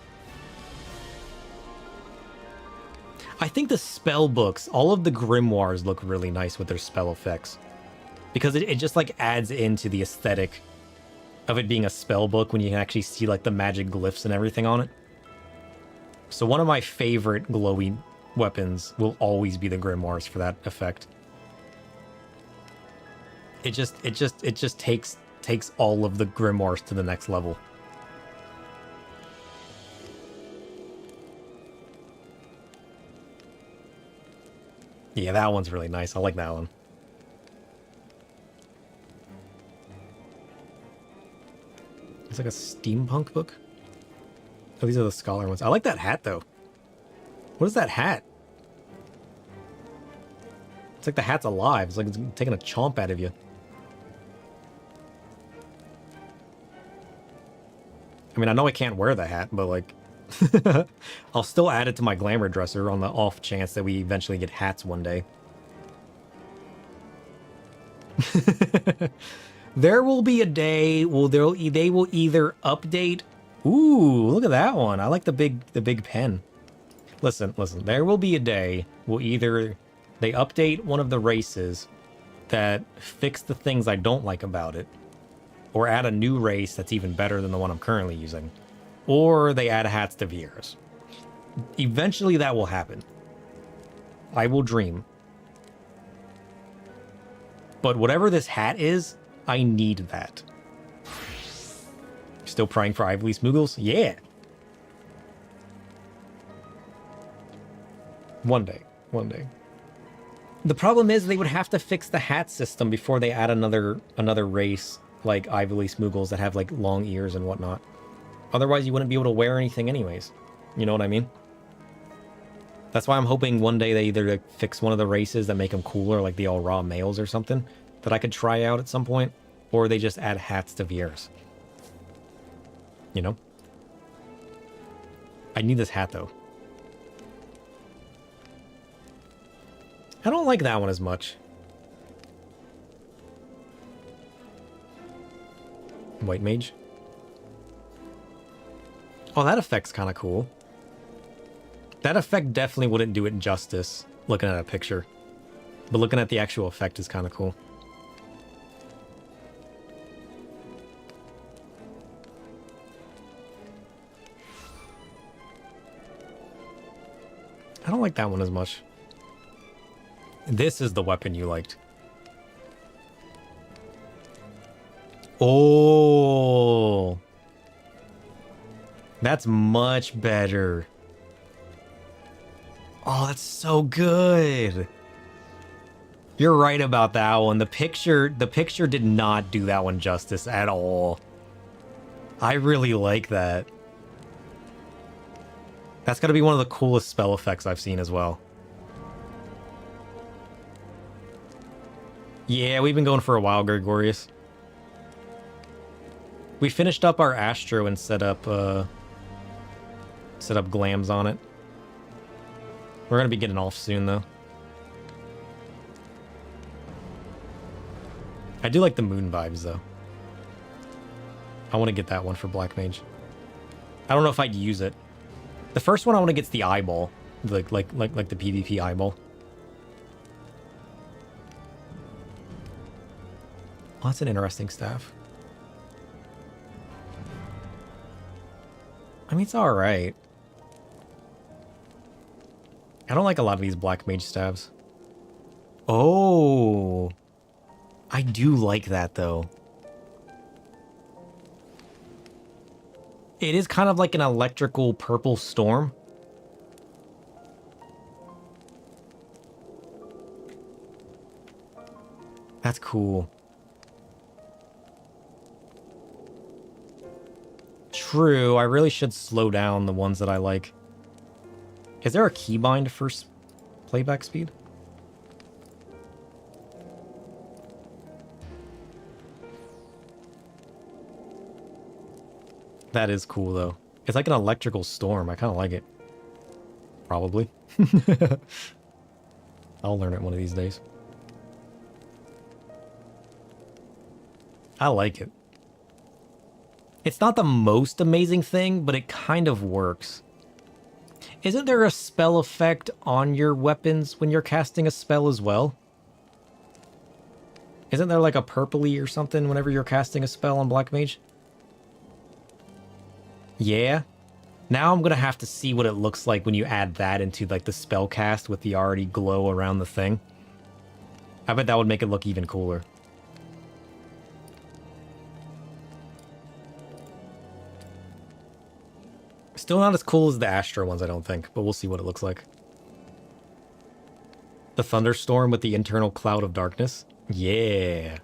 I think the spell books, all of the grimoires look really nice with their spell effects. Because it just like adds into the aesthetic of it being a spell book when you can actually see like the magic glyphs and everything on it. So one of my favorite glowy weapons will always be the grimoires for that effect. It just takes all of the grimoires to the next level. Yeah, that one's really nice. I like that one. It's like a steampunk book. Oh, these are the scholar ones. I like that hat, though. What is that hat? It's like the hat's alive. It's like it's taking a chomp out of you. I mean, I know I can't wear the hat, but like... I'll still add it to my glamour dresser on the off chance that we eventually get hats one day. There will be a day they will either update. Ooh, look at that one. I like the big pen. Listen. There will be a day will either they update one of the races that fix the things I don't like about it, or add a new race that's even better than the one I'm currently using, or they add hats to Vieira's. Eventually that will happen. I will dream. But whatever this hat is, I need that. Still praying for Ively Smoogles? Yeah. One day. The problem is they would have to fix the hat system before they add another race like Ively Smoogles that have like long ears and whatnot. Otherwise you wouldn't be able to wear anything anyways. You know what I mean? That's why I'm hoping one day they either like, fix one of the races that make them cooler, like the all raw males or something, that I could try out at some point, or they just add hats to Vieira's. You know? I need this hat, though. I don't like that one as much. White Mage. Oh, that effect's kind of cool. That effect definitely wouldn't do it justice, looking at a picture. But looking at the actual effect is kind of cool. I don't like that one as much. This is the weapon you liked. Oh! That's much better. Oh, that's so good. You're right about that one. The picture did not do that one justice at all. I really like that. That's gotta be one of the coolest spell effects I've seen as well. Yeah, we've been going for a while, Gregorius. We finished up our Astro and set up glams on it. We're gonna be getting off soon, though. I do like the moon vibes, though. I want to get that one for Black Mage. I don't know if I'd use it. The first one I want to get's the eyeball, like the PvP eyeball. Oh, that's an interesting staff. I mean, it's all right. I don't like a lot of these Black Mage staves. Oh, I do like that, though. It is kind of like an electrical purple storm. That's cool. True, I really should slow down the ones that I like. Is there a keybind for playback speed? That is cool, though. It's like an electrical storm. I kind of like it. Probably. I'll learn it one of these days. I like it. It's not the most amazing thing, but it kind of works. Isn't there a spell effect on your weapons when you're casting a spell as well? Isn't there like a purpley or something whenever you're casting a spell on Black Mage? Yeah. Now I'm gonna have to see what it looks like when you add that into like the spell cast with the already glow around the thing. I bet that would make it look even cooler. Still not as cool as the Astra ones, I don't think, but we'll see what it looks like. The thunderstorm with the internal cloud of darkness. Yeah.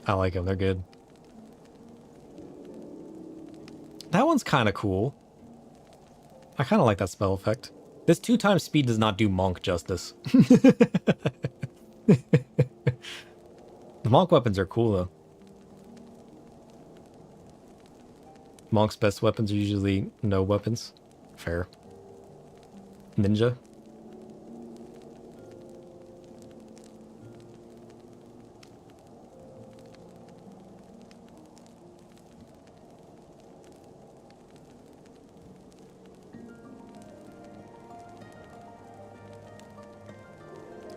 I like them. They're good. That one's kind of cool. I kind of like that spell effect. This 2x speed does not do Monk justice. The Monk weapons are cool, though. Monk's best weapons are usually no weapons. Fair. Ninja.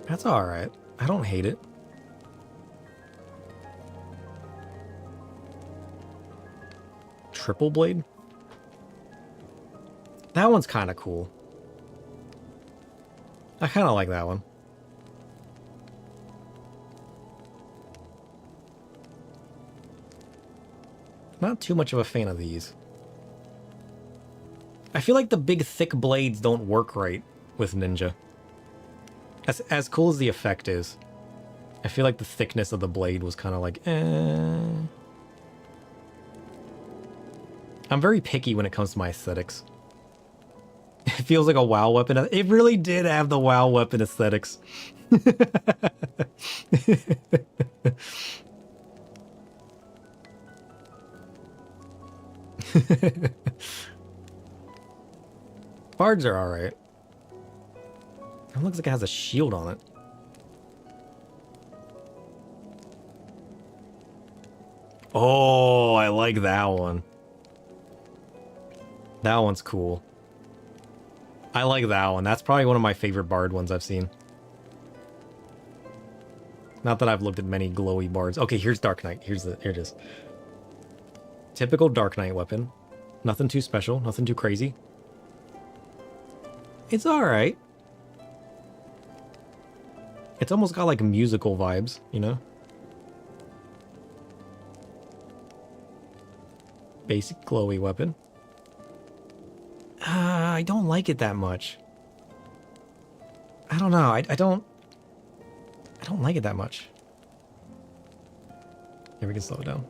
That's alright. I don't hate it. Triple blade? That one's kind of cool. I kind of like that one. Not too much of a fan of these. I feel like the big thick blades don't work right with Ninja. As cool as the effect is, I feel like the thickness of the blade was kind of like, eh. I'm very picky when it comes to my aesthetics. It feels like a WoW weapon. It really did have the WoW weapon aesthetics. Bards are alright. It looks like it has a shield on it. Oh, I like that one. That one's cool. I like that one. That's probably one of my favorite bard ones I've seen. Not that I've looked at many glowy bards. Okay, here's Dark Knight. Here it is. Typical Dark Knight weapon. Nothing too special. Nothing too crazy. It's alright. It's almost got like musical vibes, you know? Basic glowy weapon. I don't like it that much. I don't know. I don't like it that much. Here, we can slow it down.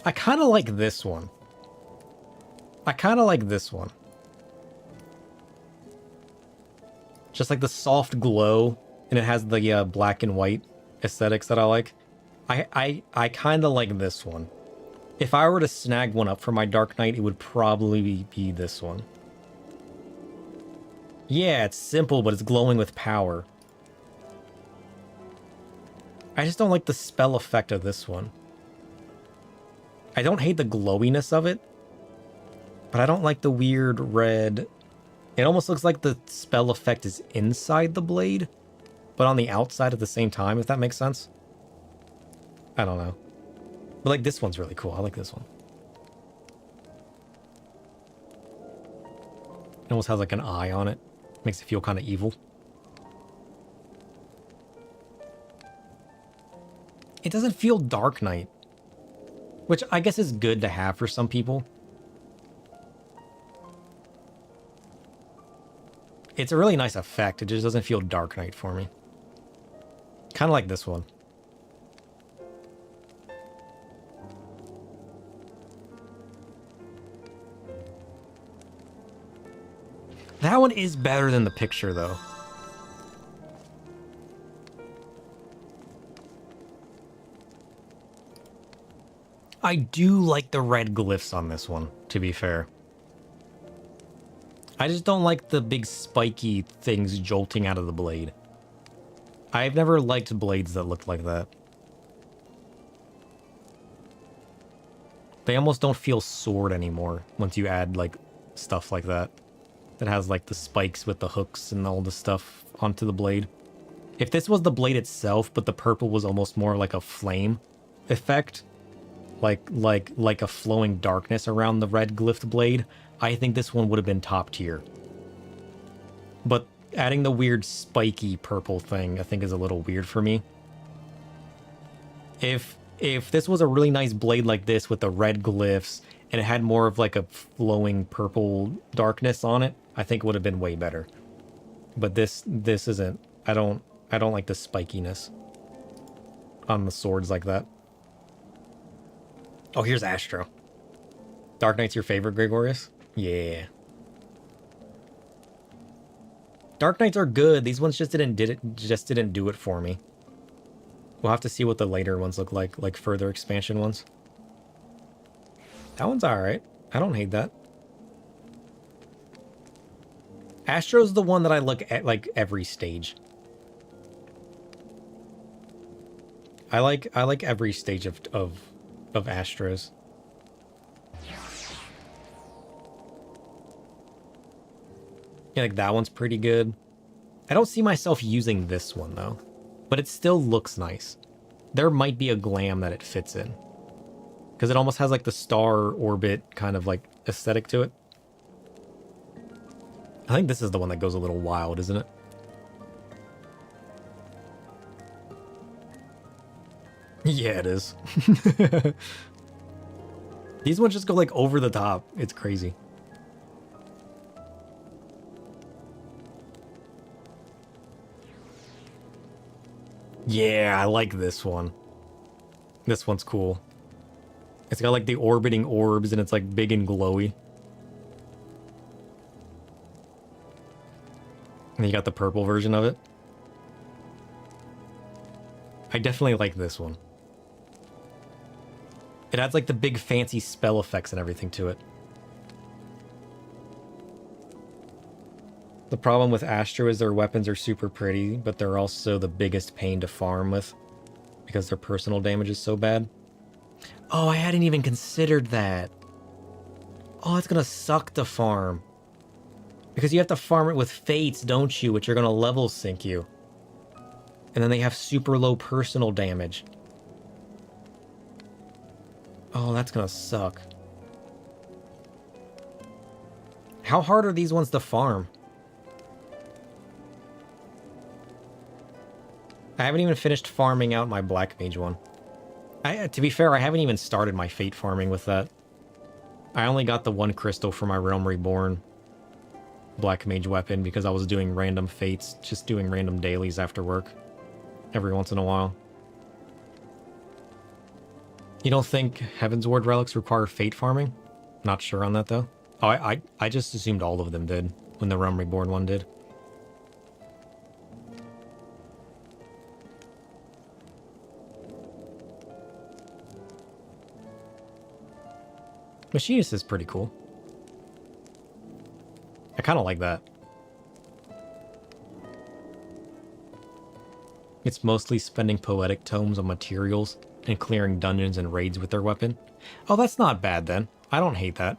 I kind of like this one. I kind of like this one. Just like the soft glow, and it has the black and white aesthetics that I like. I kind of like this one. If I were to snag one up for my Dark Knight, it would probably be this one. Yeah, it's simple, but it's glowing with power. I just don't like the spell effect of this one. I don't hate the glowiness of it, but I don't like the weird red. It almost looks like the spell effect is inside the blade, but on the outside at the same time, if that makes sense. I don't know. But like this one's really cool. I like this one. It almost has like an eye on it. Makes it feel kind of evil. It doesn't feel Dark Knight, which I guess is good to have for some people. It's a really nice effect. It just doesn't feel Dark Knight for me. Kind of like this one. That one is better than the picture, though. I do like the red glyphs on this one, to be fair. I just don't like the big spiky things jolting out of the blade. I've never liked blades that look like that. They almost don't feel sword anymore once you add, like, stuff like that. That has, like, the spikes with the hooks and all the stuff onto the blade. If this was the blade itself, but the purple was almost more like a flame effect, like a flowing darkness around the red glyphed blade, I think this one would have been top tier. But adding the weird spiky purple thing, I think is a little weird for me. If this was a really nice blade like this with the red glyphs and it had more of like a flowing purple darkness on it, I think it would have been way better. But this isn't. I don't like the spikiness on the swords like that. Oh, here's Astro. Dark Knight's your favorite, Gregorius? Yeah. Dark Knights are good. These ones just didn't do it for me. We'll have to see what the later ones look like further expansion ones. That one's alright. I don't hate that. Astro's the one that I look at like every stage. I like every stage of Astros. Yeah, like that one's pretty good. I don't see myself using this one though, but it still looks nice. There might be a glam that it fits in, because it almost has like the star orbit kind of like aesthetic to it. I think this is the one that goes a little wild, isn't it? Yeah, it is. These ones just go like over the top. It's crazy. Yeah, I like this one. This one's cool. It's got like the orbiting orbs and it's like big and glowy. And you got the purple version of it. I definitely like this one. It adds like the big fancy spell effects and everything to it. The problem with Astro is their weapons are super pretty, but they're also the biggest pain to farm with because their personal damage is so bad. Oh, I hadn't even considered that. Oh, it's gonna suck to farm. Because you have to farm it with fates, don't you? Which are gonna level sync you. And then they have super low personal damage. Oh, that's gonna suck. How hard are these ones to farm? I haven't even finished farming out my Black Mage one. To be fair, I haven't even started my Fate farming with that. I only got the one crystal for my Realm Reborn Black Mage weapon because I was doing random Fates, just doing random dailies after work. Every once in a while. You don't think Heavensward relics require Fate farming? Not sure on that though. Oh, I just assumed all of them did when the Realm Reborn one did. Machinist is pretty cool. I kind of like that. It's mostly spending poetic tomes on materials and clearing dungeons and raids with their weapon. Oh, that's not bad then. I don't hate that.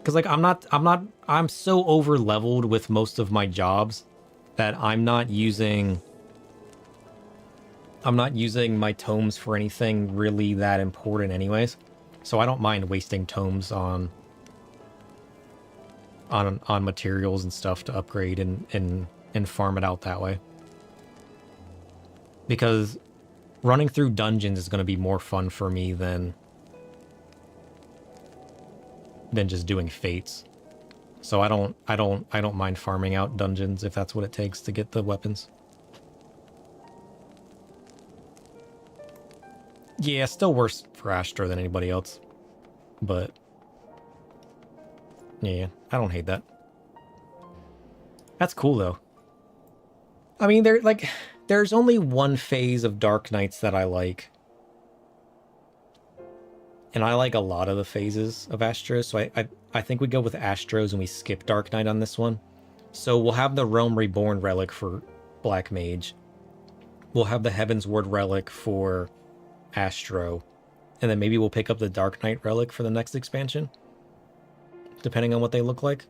Cause like I'm so over leveled with most of my jobs that I'm not using my tomes for anything really that important anyways. So I don't mind wasting tomes on materials and stuff to upgrade and farm it out that way. Because running through dungeons is going to be more fun for me than just doing fates. So I don't mind farming out dungeons if that's what it takes to get the weapons. Yeah, still worse for Astro than anybody else. But yeah, I don't hate that. That's cool though. I mean, there's only one phase of Dark Knights that I like. And I like a lot of the phases of Astros, so I think we go with Astros and we skip Dark Knight on this one. So we'll have the Realm Reborn relic for Black Mage. We'll have the Heavensward relic for Astro. And then maybe we'll pick up the Dark Knight relic for the next expansion. Depending on what they look like.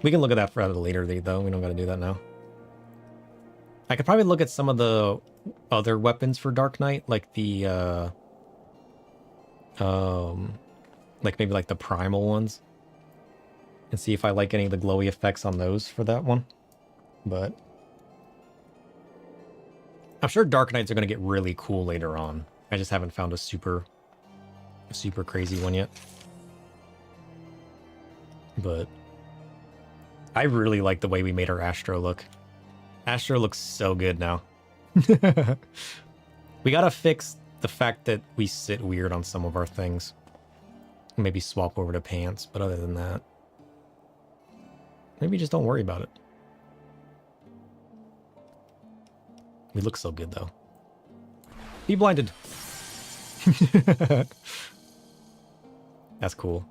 We can look at that for a later date, though. We don't gotta do that now. I could probably look at some of the other weapons for Dark Knight, like the, like maybe like the primal ones. And see if I like any of the glowy effects on those for that one. But I'm sure Dark Knights are gonna get really cool later on. I just haven't found a super crazy one yet. But I really like the way we made our Astro look. Astro looks so good now. We gotta fix the fact that we sit weird on some of our things. Maybe swap over to pants, but other than that, maybe just don't worry about it. We look so good though. Be blinded. That's cool.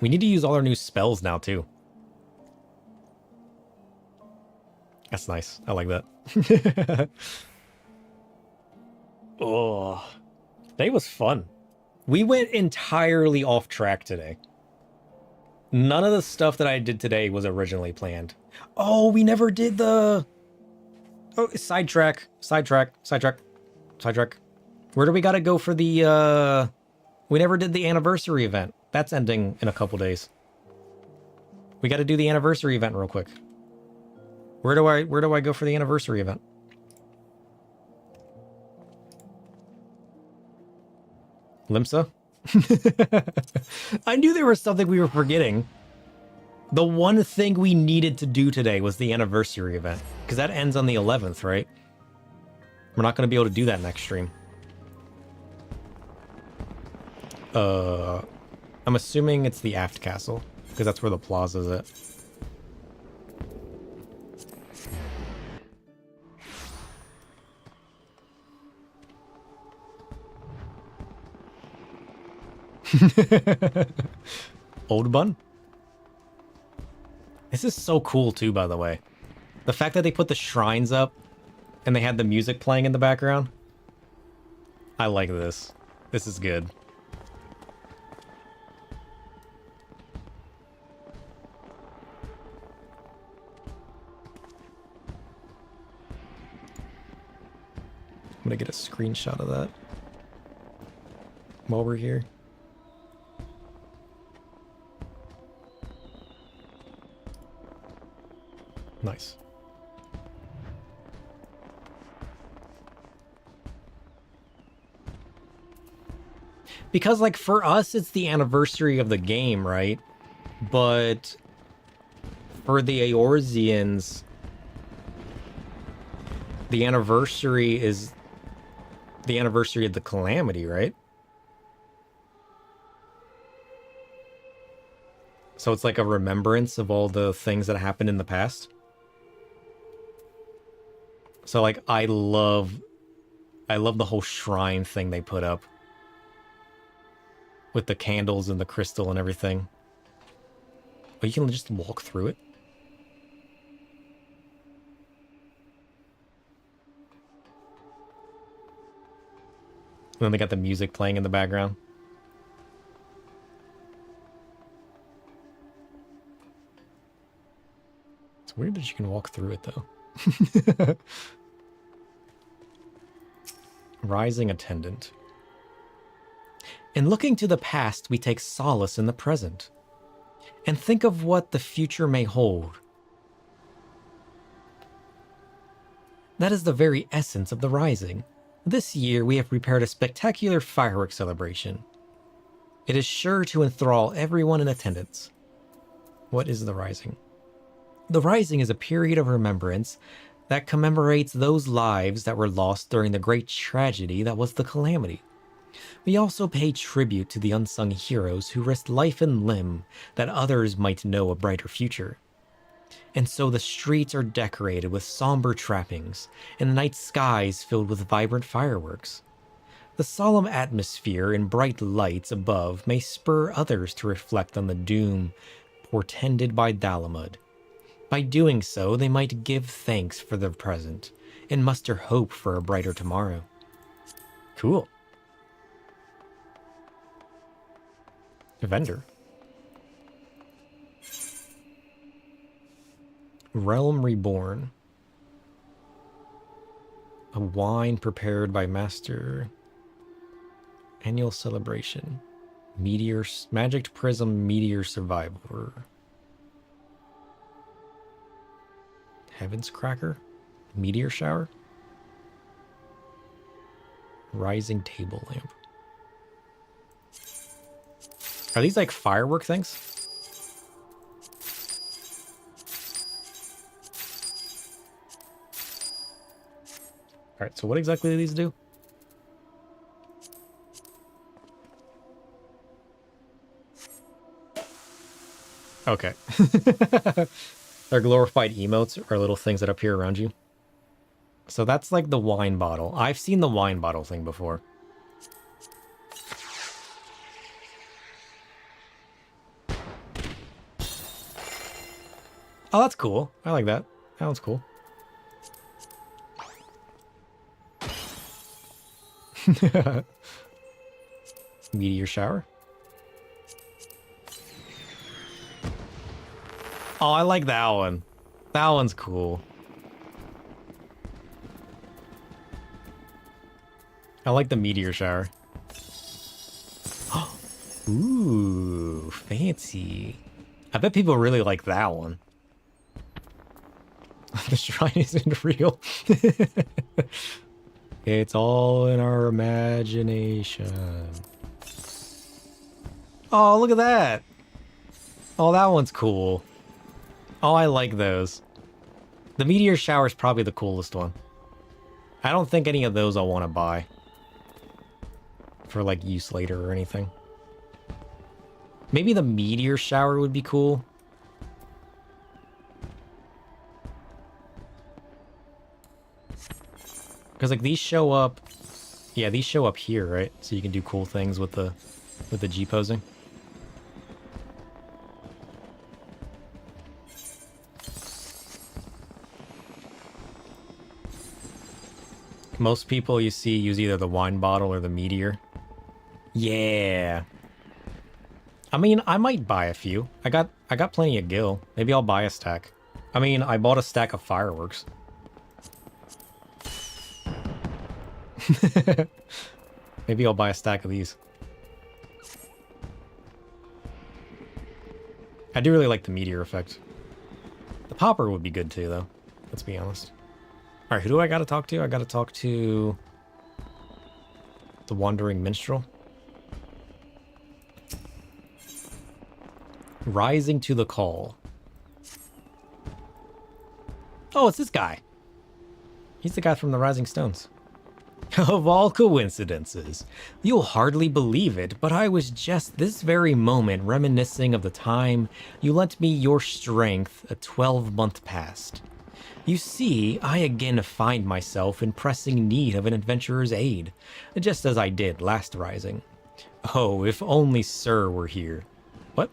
We need to use all our new spells now too. That's nice. I like that. Oh, today was fun. We went entirely off track today. None of the stuff that I did today was originally planned. Oh, we never did the... Oh, sidetrack. Where do we gotta go for the, We never did the anniversary event. That's ending in a couple days. We gotta do the anniversary event real quick. Where do I go for the anniversary event? Limsa? I knew there was something we were forgetting. The one thing we needed to do today was the anniversary event. Because that ends on the 11th, right? We're not going to be able to do that next stream. I'm assuming it's the Aft Castle. Because that's where the plaza's at. Old Bun? This is so cool too, by the way. The fact that they put the shrines up and they had the music playing in the background. I like this. This is good. I'm gonna get a screenshot of that while we're here. Nice. Because, like, for us, it's the anniversary of the game, right? But for the Eorzeans, the anniversary is the anniversary of the Calamity, right? So it's like a remembrance of all the things that happened in the past. So, like, I love the whole shrine thing they put up. With the candles and the crystal and everything. But you can just walk through it. And then they got the music playing in the background. It's weird that you can walk through it, though. Rising Attendant. In looking to the past, we take solace in the present, and think of what the future may hold. That is the very essence of the Rising. This year, we have prepared a spectacular fireworks celebration. It is sure to enthrall everyone in attendance. What is the Rising? The Rising is a period of remembrance that commemorates those lives that were lost during the great tragedy that was the calamity. We also pay tribute to the unsung heroes who risked life and limb that others might know a brighter future. And so the streets are decorated with somber trappings, and the night skies filled with vibrant fireworks. The solemn atmosphere and bright lights above may spur others to reflect on the doom portended by Dalamud. By doing so, they might give thanks for the present and muster hope for a brighter tomorrow. Cool. A vendor. Realm Reborn. A wine prepared by Master. Annual celebration. Meteor, Magic Prism Meteor Survivor. Heavens Cracker. Meteor Shower. Rising Table Lamp. Are these like firework things? Alright, so what exactly do these do? Okay. They're glorified emotes or little things that appear around you. So that's like the wine bottle. I've seen the wine bottle thing before. Oh, that's cool. I like that. That one's cool. Meteor shower. Oh, I like that one. That one's cool. I like the meteor shower. Ooh, fancy. I bet people really like that one. The shrine isn't real. It's all in our imagination. Oh, look at that. Oh, that one's cool. Oh, I like those. The meteor shower is probably the coolest one. I don't think any of those I want to buy for like use later or anything. Maybe the meteor shower would be cool. Because like these show up, yeah, these show up here, right? So you can do cool things with the G posing. Most people you see use either the wine bottle or the meteor. Yeah. I mean, I might buy a few. I got plenty of gil. Maybe I'll buy a stack. I mean, I bought a stack of fireworks. Maybe I'll buy a stack of these. I do really like the meteor effect. The popper would be good too, though. Let's be honest. All right, who do I gotta talk to? I gotta talk to the Wandering Minstrel. Rising to the call. Oh, it's this guy. He's the guy from the Rising Stones. Of all coincidences, you'll hardly believe it, but I was just this very moment reminiscing of the time you lent me your strength a 12-month past. You see, I again find myself in pressing need of an adventurer's aid, just as I did last rising. Oh, if only Sir were here. What?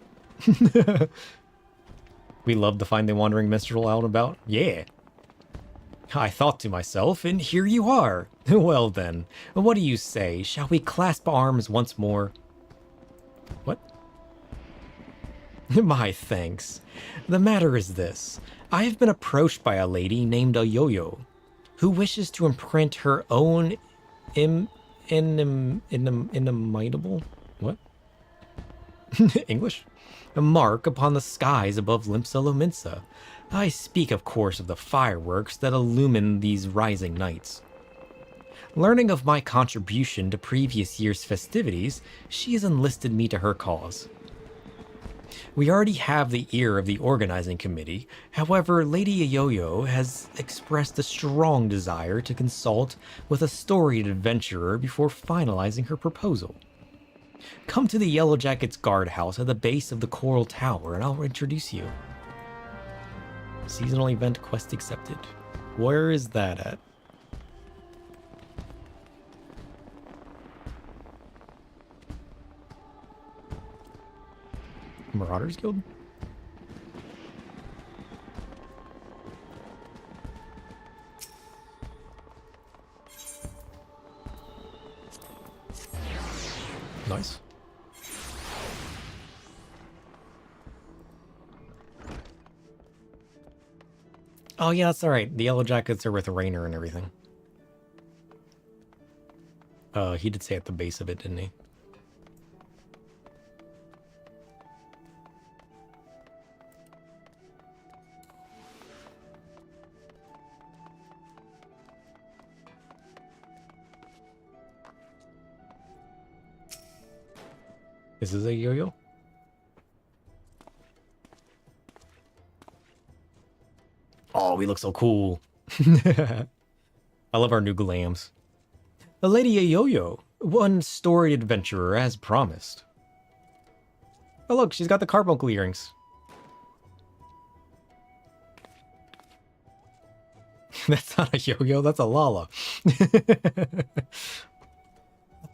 We love to find the Wandering Minstrel out and about? Yeah. I thought to myself, and here you are. Well then, what do you say? Shall we clasp arms once more? What? My thanks. The matter is this. I have been approached by a lady named Ayoyo, who wishes to imprint her own inimitable... What? English? A mark upon the skies above Limsa Lominsa. I speak, of course, of the fireworks that illumine these rising nights. Learning of my contribution to previous year's festivities, she has enlisted me to her cause. We already have the ear of the organizing committee. However, Lady Ayoyo has expressed a strong desire to consult with a storied adventurer before finalizing her proposal. Come to the Yellow Jackets guardhouse at the base of the Coral Tower and I'll introduce you. Seasonal event quest accepted. Where is that at? Marauders Guild? Nice. Oh yeah, that's alright. The Yellow Jackets are with Rainer and everything. He did say at the base of it, didn't he? This is a yo-yo? Oh, we look so cool. I love our new glams. A Lady Yo-Yo, one storied adventurer as promised. Oh look, she's got the carbuncle earrings. That's not a yo-yo, that's a Lala. A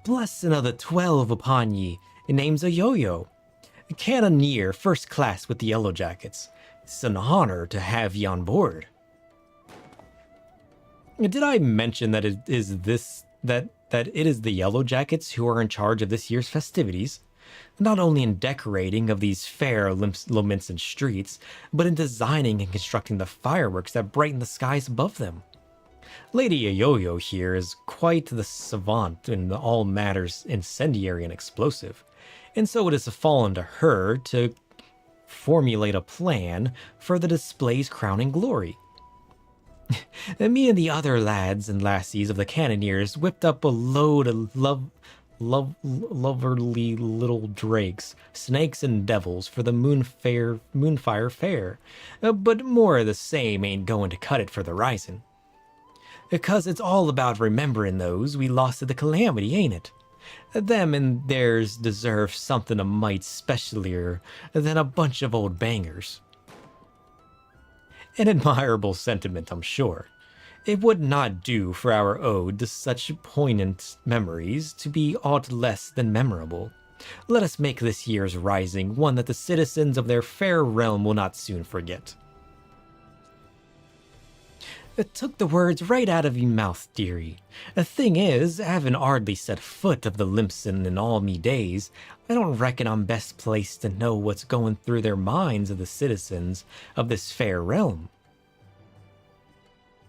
blessing of the 12 upon ye. It name's a yo-yo. A cannoneer first class with the Yellow Jackets. It's an honor to have ye on board. Did I mention that it is the Yellow Jackets who are in charge of this year's festivities? Not only in decorating of these fair Lominson streets, but in designing and constructing the fireworks that brighten the skies above them. Lady Ayoyo here is quite the savant in all matters incendiary and explosive, and so it has fallen to her to formulate a plan for the display's crowning glory. Me and the other lads and lassies of the Cannoneers whipped up a load of loverly little drakes, snakes and devils for the Moonfire Fair, but more of the same ain't going to cut it for the rising. Because it's all about remembering those we lost at the calamity, ain't it? Them and theirs deserve something a mite specialier than a bunch of old bangers. An admirable sentiment, I'm sure. It would not do for our ode to such poignant memories to be aught less than memorable. Let us make this year's rising one that the citizens of their fair realm will not soon forget. It took the words right out of your mouth, dearie. The thing is, having hardly set foot of the Limpson in all me days, I don't reckon I'm best placed to know what's going through their minds of the citizens of this fair realm.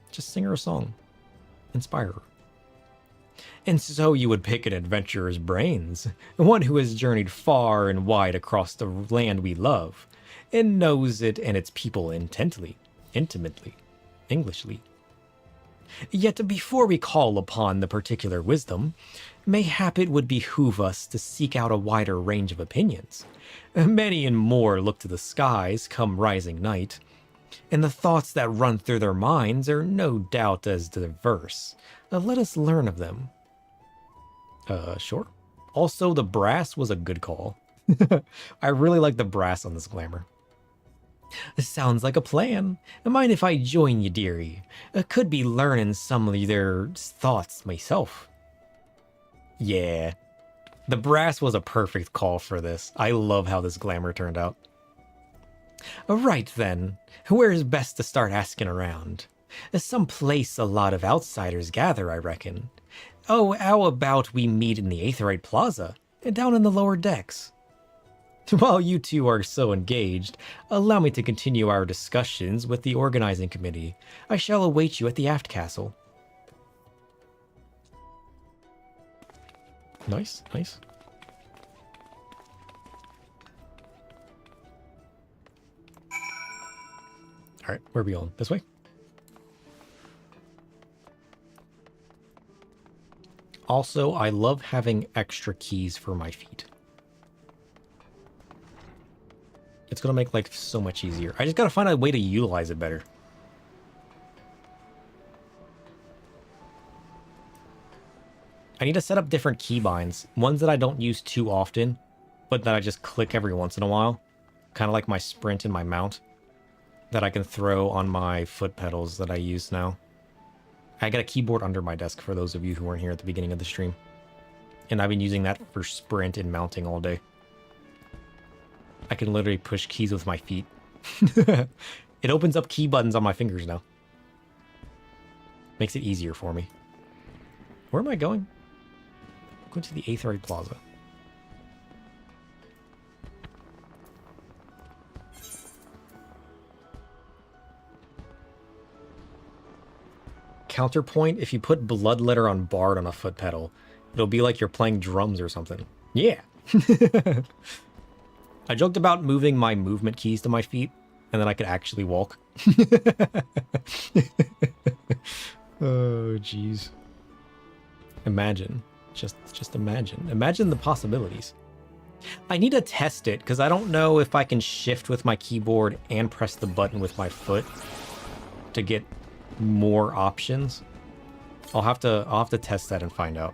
Just sing her a song. Inspire her. And so you would pick an adventurer's brains, one who has journeyed far and wide across the land we love, and knows it and its people intimately. Englishly. Yet before we call upon the particular wisdom, mayhap it would behoove us to seek out a wider range of opinions. Many and more look to the skies come rising night, and the thoughts that run through their minds are no doubt as diverse. Let us learn of them. Sure. Also, the brass was a good call. I really like the brass on this glamour. Sounds like a plan. Mind if I join you, dearie? Could be learning some of their thoughts myself. Yeah. The brass was a perfect call for this. I love how this glamour turned out. Right then. Where's best to start asking around? Some place a lot of outsiders gather, I reckon. Oh, how about we meet in the Aetherite Plaza, down in the lower decks? While you two are so engaged, allow me to continue our discussions with the organizing committee. I shall await you at the aft castle. Nice, nice. Alright, where are we going? This way? Also, I love having extra keys for my feet. It's gonna make life so much easier. I just gotta find a way to utilize it better. I need to set up different keybinds. Ones that I don't use too often, but that I just click every once in a while. Kind of like my sprint and my mount. That I can throw on my foot pedals that I use now. I got a keyboard under my desk for those of you who weren't here at the beginning of the stream. And I've been using that for sprint and mounting all day. I can literally push keys with my feet. It opens up key buttons on my fingers now. Makes it easier for me. Where am I going? I'm going to the Aethery Plaza. Counterpoint, if you put Bloodletter on Bard on a foot pedal, it'll be like you're playing drums or something. Yeah. I joked about moving my movement keys to my feet, and then I could actually walk. Oh, jeez. Imagine. Just imagine. Imagine the possibilities. I need to test it, because I don't know if I can shift with my keyboard and press the button with my foot to get more options. I'll have to test that and find out.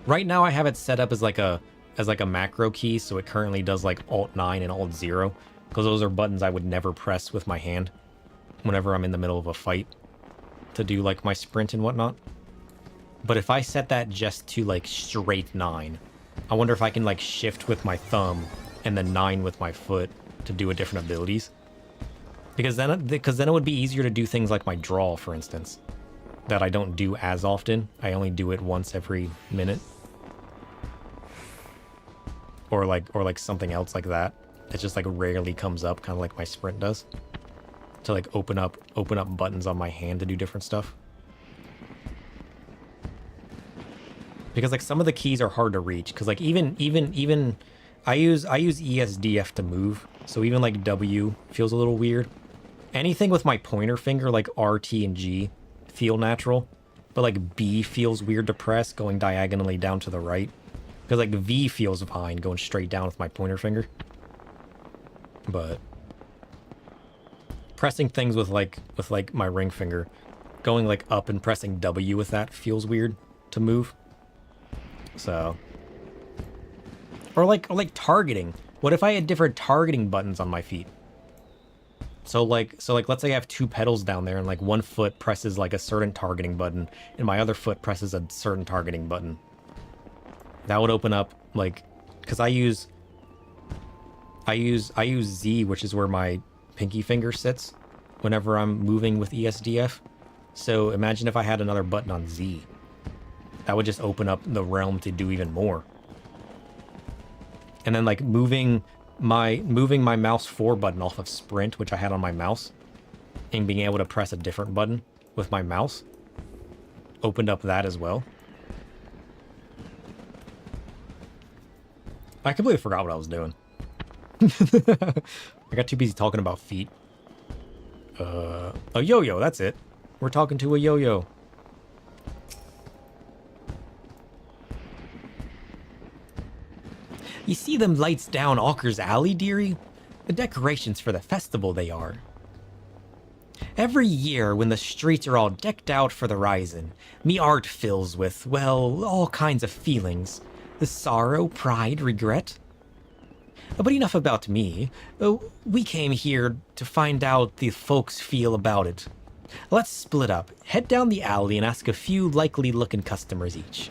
Right now I have it set up as like a macro key, so it currently does like Alt 9 and Alt 0, because those are buttons I would never press with my hand whenever I'm in the middle of a fight to do like my sprint and whatnot. But if I set that just to like straight 9, I wonder if I can like shift with my thumb and then 9 with my foot to do a different abilities. Because then it would be easier to do things like my draw, for instance, that I don't do as often. I only do it once every minute. Or like something else like that. It just like rarely comes up, kind of like my sprint does. To like open up buttons on my hand to do different stuff. Because like some of the keys are hard to reach. Because like even I use ESDF to move. So even like W feels a little weird. Anything with my pointer finger, like R, T, and G, feel natural. But like B feels weird to press, going diagonally down to the right. Because like V feels fine, going straight down with my pointer finger. But pressing things with like my ring finger, going like up and pressing W with that feels weird to move. So, or like targeting. What if I had different targeting buttons on my feet? So like let's say I have two pedals down there and like one foot presses like a certain targeting button and my other foot presses a certain targeting button. That would open up like, because I use Z, which is where my pinky finger sits whenever I'm moving with ESDF. So imagine if I had another button on Z. That would just open up the realm to do even more. And then like moving my mouse 4 button off of sprint, which I had on my mouse, and being able to press a different button with my mouse opened up that as well. I completely forgot what I was doing. I got too busy talking about feet. A yo-yo, that's it. We're talking to a yo-yo. You see them lights down Auker's Alley, dearie? The decorations for the festival they are. Every year when the streets are all decked out for the rising, me art fills with, well, all kinds of feelings. The sorrow, pride, regret. But enough about me. We came here to find out the folks feel about it. Let's split up, head down the alley and ask a few likely looking customers each.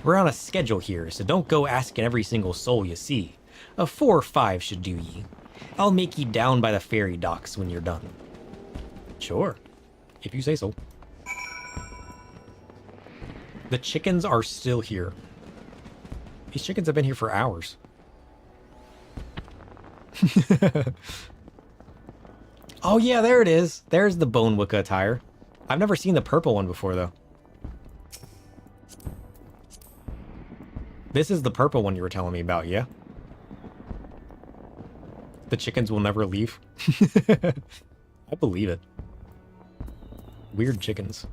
We're on a schedule here, so don't go asking every single soul you see. 4 or 5 should do ye. I'll make ye down by the ferry docks when you're done. Sure, if you say so. The chickens are still here. These chickens have been here for hours. Oh yeah, there it is. There's the Bone Wicca attire. I've never seen the purple one before, though. This is the purple one you were telling me about, yeah? The chickens will never leave. I believe it. Weird chickens.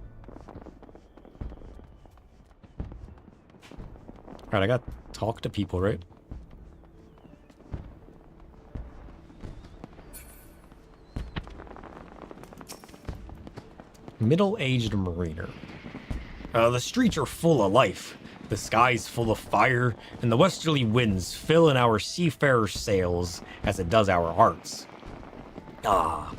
Alright, I gotta talk to people, right? Middle-aged mariner. The streets are full of life. The sky's full of fire, and the westerly winds fill in our seafarers' sails as it does our hearts. Ah,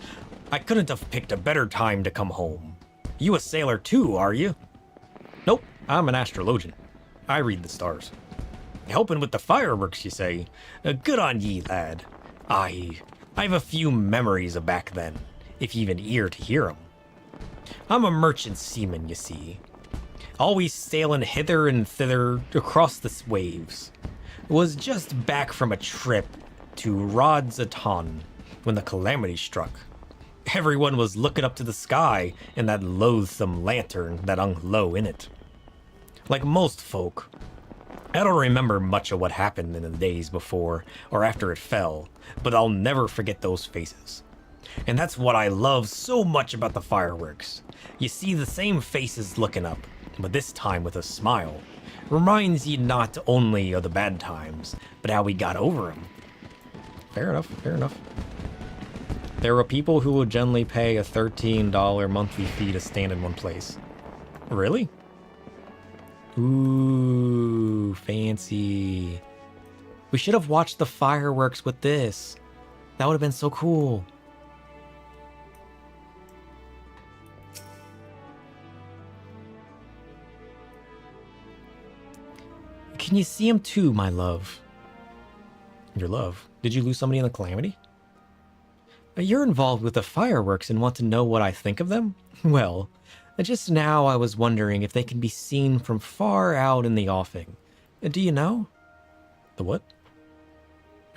I couldn't have picked a better time to come home. You a sailor too, are you? Nope, I'm an astrologian. I read the stars. Helping with the fireworks, you say? Good on ye, lad. I've a few memories of back then, if you've an ear to hear 'em. I'm a merchant seaman, you see. Always sailing hither and thither across the waves. Was just back from a trip to Rodzaton when the calamity struck. Everyone was looking up to the sky and that loathsome lantern that hung low in it. Like most folk, I don't remember much of what happened in the days before or after it fell, but I'll never forget those faces. And that's what I love so much about the fireworks. You see the same faces looking up, but this time with a smile. Reminds you not only of the bad times, but how we got over them. Fair enough, fair enough. There are people who will generally pay a $13 monthly fee to stand in one place. Really? Ooh, fancy. We should have watched the fireworks with this. That would have been so cool. Can you see him too, my love? Your love? Did you lose somebody in the calamity? You're involved with the fireworks and want to know what I think of them? Well, just now I was wondering if they can be seen from far out in the offing. Do you know? The what?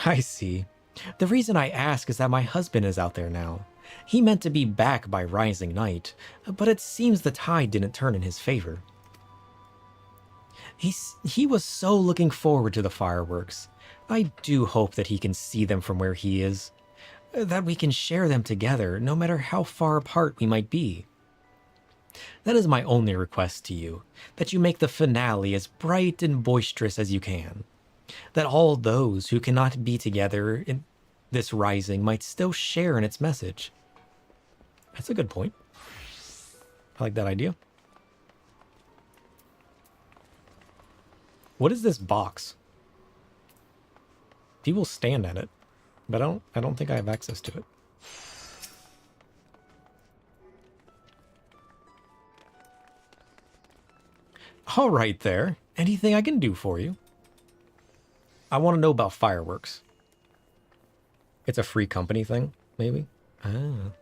I see. The reason I ask is that my husband is out there now. He meant to be back by rising night, but it seems the tide didn't turn in his favor. He was so looking forward to the fireworks. I do hope that he can see them from where he is. That we can share them together, no matter how far apart we might be. That is my only request to you, that you make the finale as bright and boisterous as you can. That all those who cannot be together in this rising might still share in its message. That's a good point. I like that idea. What is this box? People stand at it, but I don't think I have access to it. All right there. Anything I can do for you? I want to know about fireworks. It's a free company thing, maybe? Ah.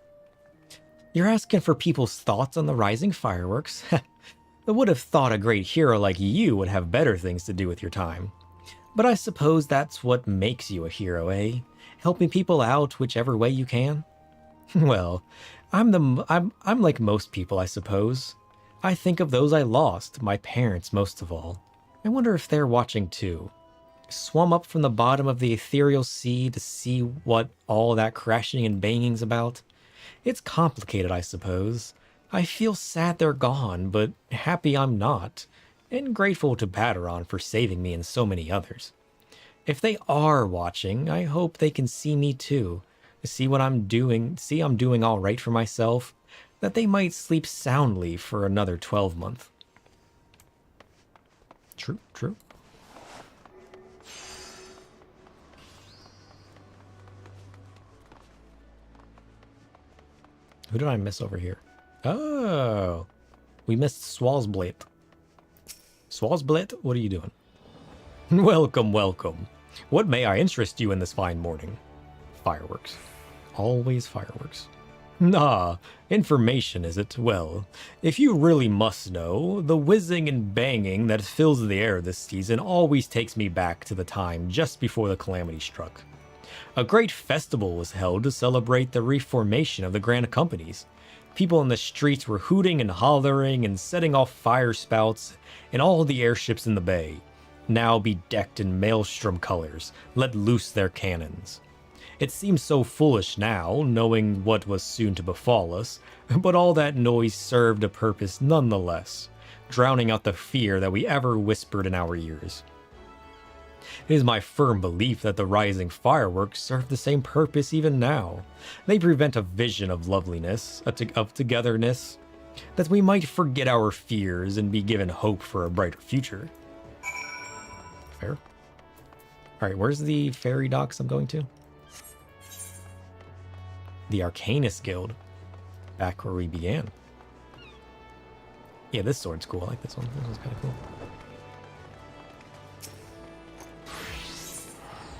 You're asking for people's thoughts on the rising fireworks? I would have thought a great hero like you would have better things to do with your time. But I suppose that's what makes you a hero, eh? Helping people out whichever way you can? Well, I'm like most people, I suppose. I think of those I lost, my parents most of all. I wonder if they're watching too. Swum up from the bottom of the ethereal sea to see what all that crashing and banging's about. It's complicated, I suppose. I feel sad they're gone, but happy I'm not, and grateful to Baderon for saving me and so many others. If they are watching, I hope they can see me too, see what I'm doing, see I'm doing all right for myself, that they might sleep soundly for another 12 months. True, true. Who did I miss over here? Oh, we missed Swalsblit. Swalsblit, what are you doing? Welcome, welcome. What may I interest you in this fine morning? Fireworks. Always fireworks. Ah, information, is it? Well, if you really must know, the whizzing and banging that fills the air this season always takes me back to the time just before the calamity struck. A great festival was held to celebrate the reformation of the Grand Companies. People in the streets were hooting and hollering and setting off fire spouts, and all the airships in the bay, now bedecked in maelstrom colors, let loose their cannons. It seems so foolish now, knowing what was soon to befall us, but all that noise served a purpose nonetheless, drowning out the fear that we ever whispered in our ears. It is my firm belief that the rising fireworks serve the same purpose even now. They prevent a vision of loveliness, of togetherness, that we might forget our fears and be given hope for a brighter future. Fair. Alright, where's the ferry docks I'm going to? The Arcanist Guild. Back where we began. Yeah, this sword's cool. I like this one. This one's kind of cool.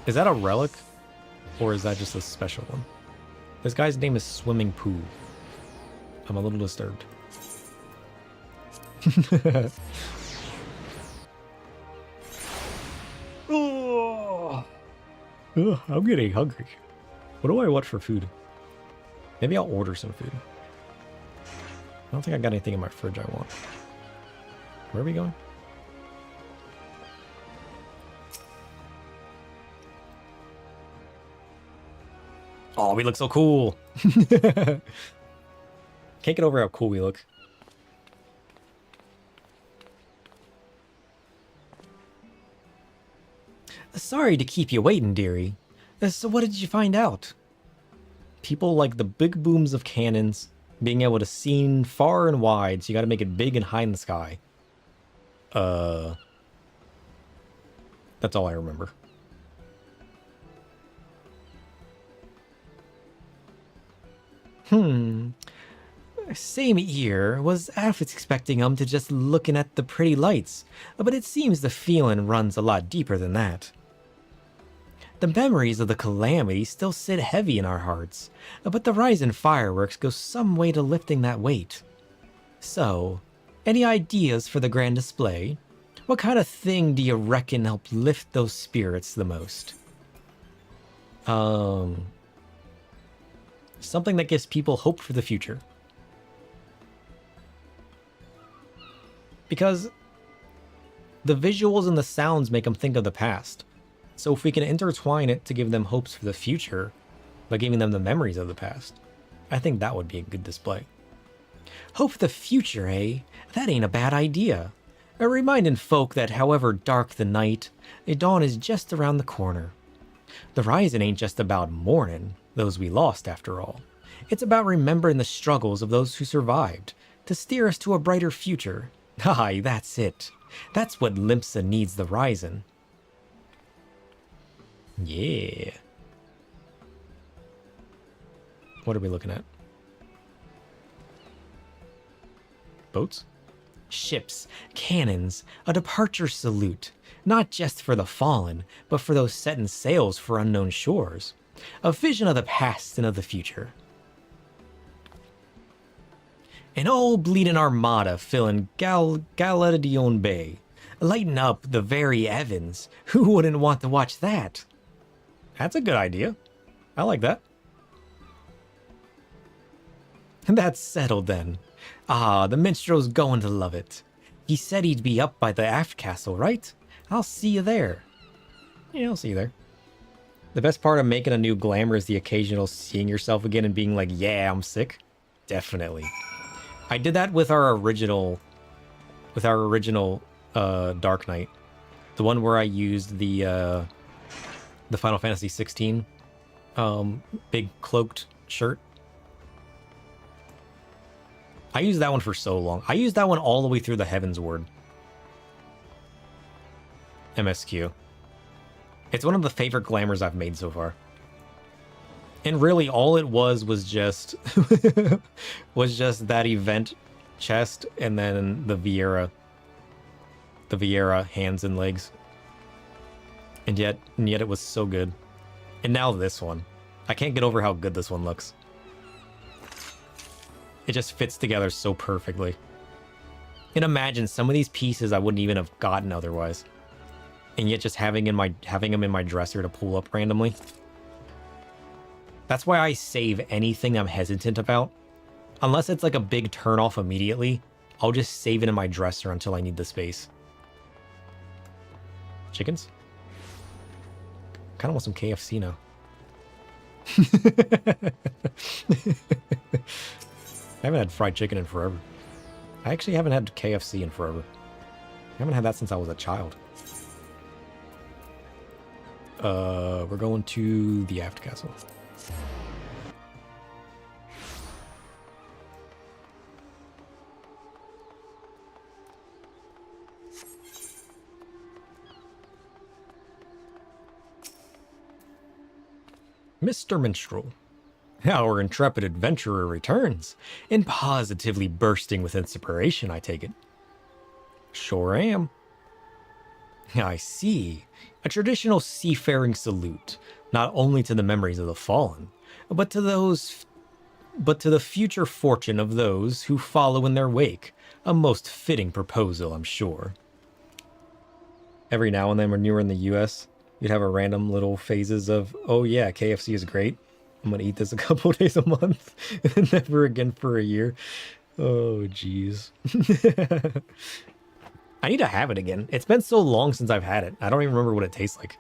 Is that a relic? Or is that just a special one? This guy's name is Swimming Poo. I'm a little disturbed. Oh, I'm getting hungry. What do I want for food? Maybe I'll order some food. I don't think I got anything in my fridge I want. Where are we going? Oh, we look so cool. Can't get over how cool we look. Sorry to keep you waiting, dearie. So what did you find out? People like the big booms of cannons, being able to see far and wide, so you gotta make it big and high in the sky. That's all I remember. Same here. Was half expecting to just looking at the pretty lights, but it seems the feeling runs a lot deeper than that. The memories of the calamity still sit heavy in our hearts, but the Ryzen fireworks go some way to lifting that weight. So, any ideas for the grand display? What kind of thing do you reckon helped lift those spirits the most? Something that gives people hope for the future. Because the visuals and the sounds make them think of the past. So if we can intertwine it to give them hopes for the future by giving them the memories of the past, I think that would be a good display. Hope for the future, eh? That ain't a bad idea. Reminding folk that however dark the night, a dawn is just around the corner. The Rising ain't just about mourning those we lost after all. It's about remembering the struggles of those who survived to steer us to a brighter future. Aye, that's it. That's what Limpsa needs the Rising. Yeah. What are we looking at? Boats? Ships, cannons, a departure salute. Not just for the fallen, but for those setting sails for unknown shores. A vision of the past and of the future. An old bleeding armada filling Galadion Bay. Lighten up the very Evans. Who wouldn't want to watch that? That's a good idea. I like that. That's settled then. Ah, the minstrel's going to love it. He said he'd be up by the aft castle, right? I'll see you there. Yeah, I'll see you there. The best part of making a new glamour is the occasional seeing yourself again and being like, yeah, I'm sick. Definitely. I did that with our original Dark Knight. The one where I used the Final Fantasy 16 big cloaked shirt. I used that one for so long. I used that one all the way through the Heavensward. MSQ. It's one of the favorite glamours I've made so far. And really all it was just was just that event chest and then the Vieira hands and legs. And yet it was so good. And now this one. I can't get over how good this one looks. It just fits together so perfectly. And imagine some of these pieces I wouldn't even have gotten otherwise. And yet just having them in my dresser to pull up randomly. That's why I save anything I'm hesitant about. Unless it's like a big turn-off immediately, I'll just save it in my dresser until I need the space. Chickens? Kinda want some KFC now. I haven't had fried chicken in forever. I actually haven't had KFC in forever. I haven't had that since I was a child. We're going to the aft castle. Mr. Minstrel, our intrepid adventurer returns, and positively bursting with inspiration, I take it. Sure am. I see. A traditional seafaring salute, not only to the memories of the fallen, but to the future fortune of those who follow in their wake. A most fitting proposal, I'm sure. Every now and then when you were in the US, you'd have a random little phases of, oh yeah, KFC is great. I'm gonna eat this a couple days a month, and never again for a year. Oh, jeez. I need to have it again. It's been so long since I've had it. I don't even remember what it tastes like.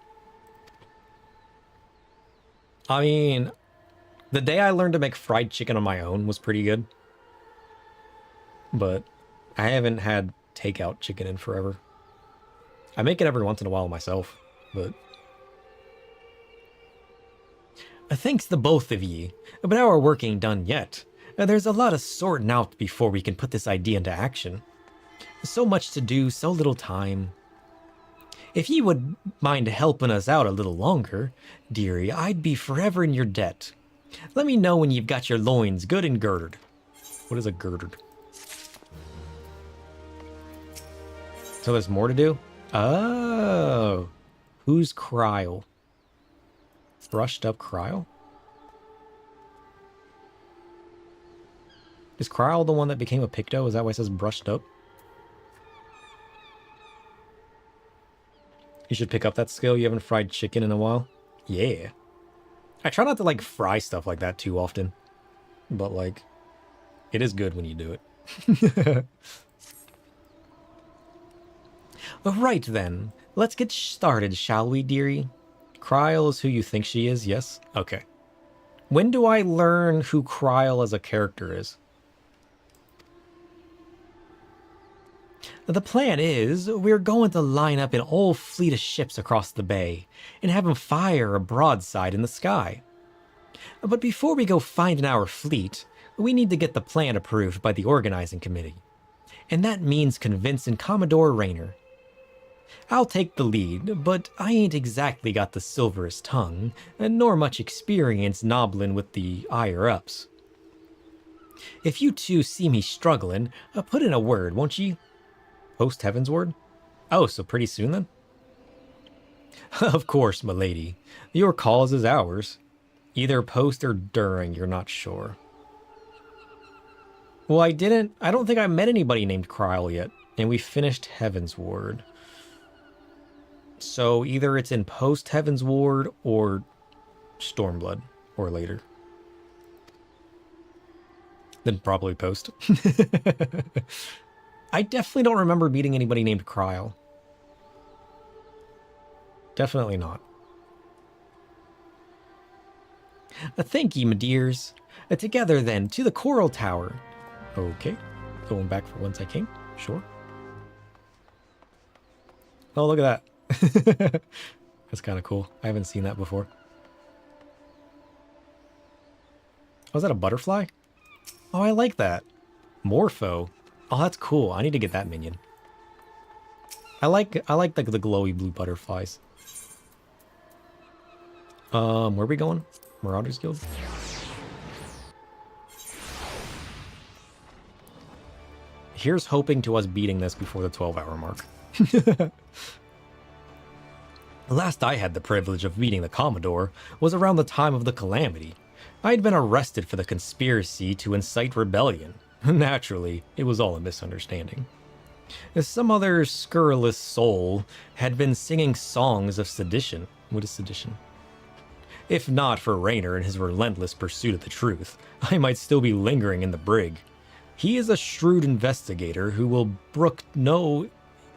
I mean, the day I learned to make fried chicken on my own was pretty good. But I haven't had takeout chicken in forever. I make it every once in a while myself, but... Thanks to both of ye, but our work ain't done yet. There's a lot of sorting out before we can put this idea into action. So much to do, so little time. If ye would mind helping us out a little longer, dearie, I'd be forever in your debt. Let me know when you've got your loins good and girded. What is a girded? So there's more to do? Oh. Who's Kryl? Brushed up Kryl? Is Kryl the one that became a Picto? Is that why it says brushed up? You should pick up that skill. You haven't fried chicken in a while. Yeah. I try not to, like, fry stuff like that too often. But, like, it is good when you do it. Right then. Let's get started, shall we, dearie? Kryl is who you think she is, yes? Okay. When do I learn who Kryl as a character is? The plan is, we're going to line up an old fleet of ships across the bay, and have them fire a broadside in the sky. But before we go finding our fleet, we need to get the plan approved by the organizing committee. And that means convincing Commodore Raynor. I'll take the lead, but I ain't exactly got the silverest tongue, nor much experience nobbling with the higher-ups. If you two see me struggling, put in a word, won't ye? Post Heavensward? Oh, so pretty soon then? Of course, m'lady. Your cause is ours. Either post or during, you're not sure. Well, I don't think I met anybody named Kryl yet, and we finished Heavensward. So either it's in post Heavensward or Stormblood, or later. Then probably post. I definitely don't remember meeting anybody named Kryl. Definitely not. Thank ye, my dears. Together then, to the Coral Tower. Okay, going back for whence I came, sure. Oh, look at that. That's kind of cool. I haven't seen that before. Oh, is that a butterfly? Oh, I like that. Morpho. Oh, that's cool. I need to get that minion. I like the glowy blue butterflies. Where are we going? Marauders Guild? Here's hoping to us beating this before the 12-hour mark. The last I had the privilege of meeting the Commodore was around the time of the Calamity. I had been arrested for the conspiracy to incite rebellion. Naturally, it was all a misunderstanding. Some other scurrilous soul had been singing songs of sedition. What is sedition? If not for Raynor and his relentless pursuit of the truth, I might still be lingering in the brig. He is a shrewd investigator who will brook no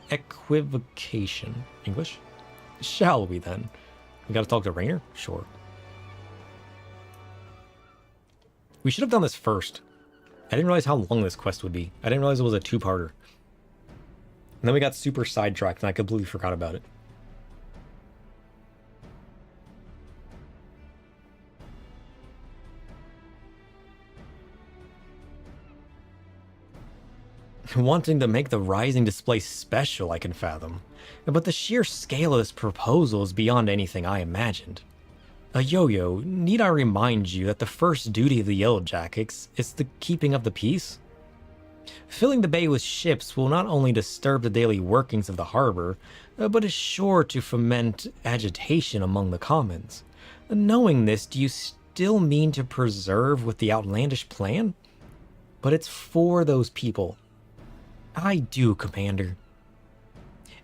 equivocation. English? Shall we then? We gotta talk to Raynor? Sure. We should have done this first. I didn't realize how long this quest would be. I didn't realize it was a two-parter. And then we got super sidetracked and I completely forgot about it. Wanting to make the Rising display special, I can fathom. But the sheer scale of this proposal is beyond anything I imagined. Yo-Yo, need I remind you that the first duty of the Yellowjackets is the keeping of the peace? Filling the bay with ships will not only disturb the daily workings of the harbor, but is sure to foment agitation among the commons. Knowing this, do you still mean to preserve with the outlandish plan? But it's for those people. I do, Commander.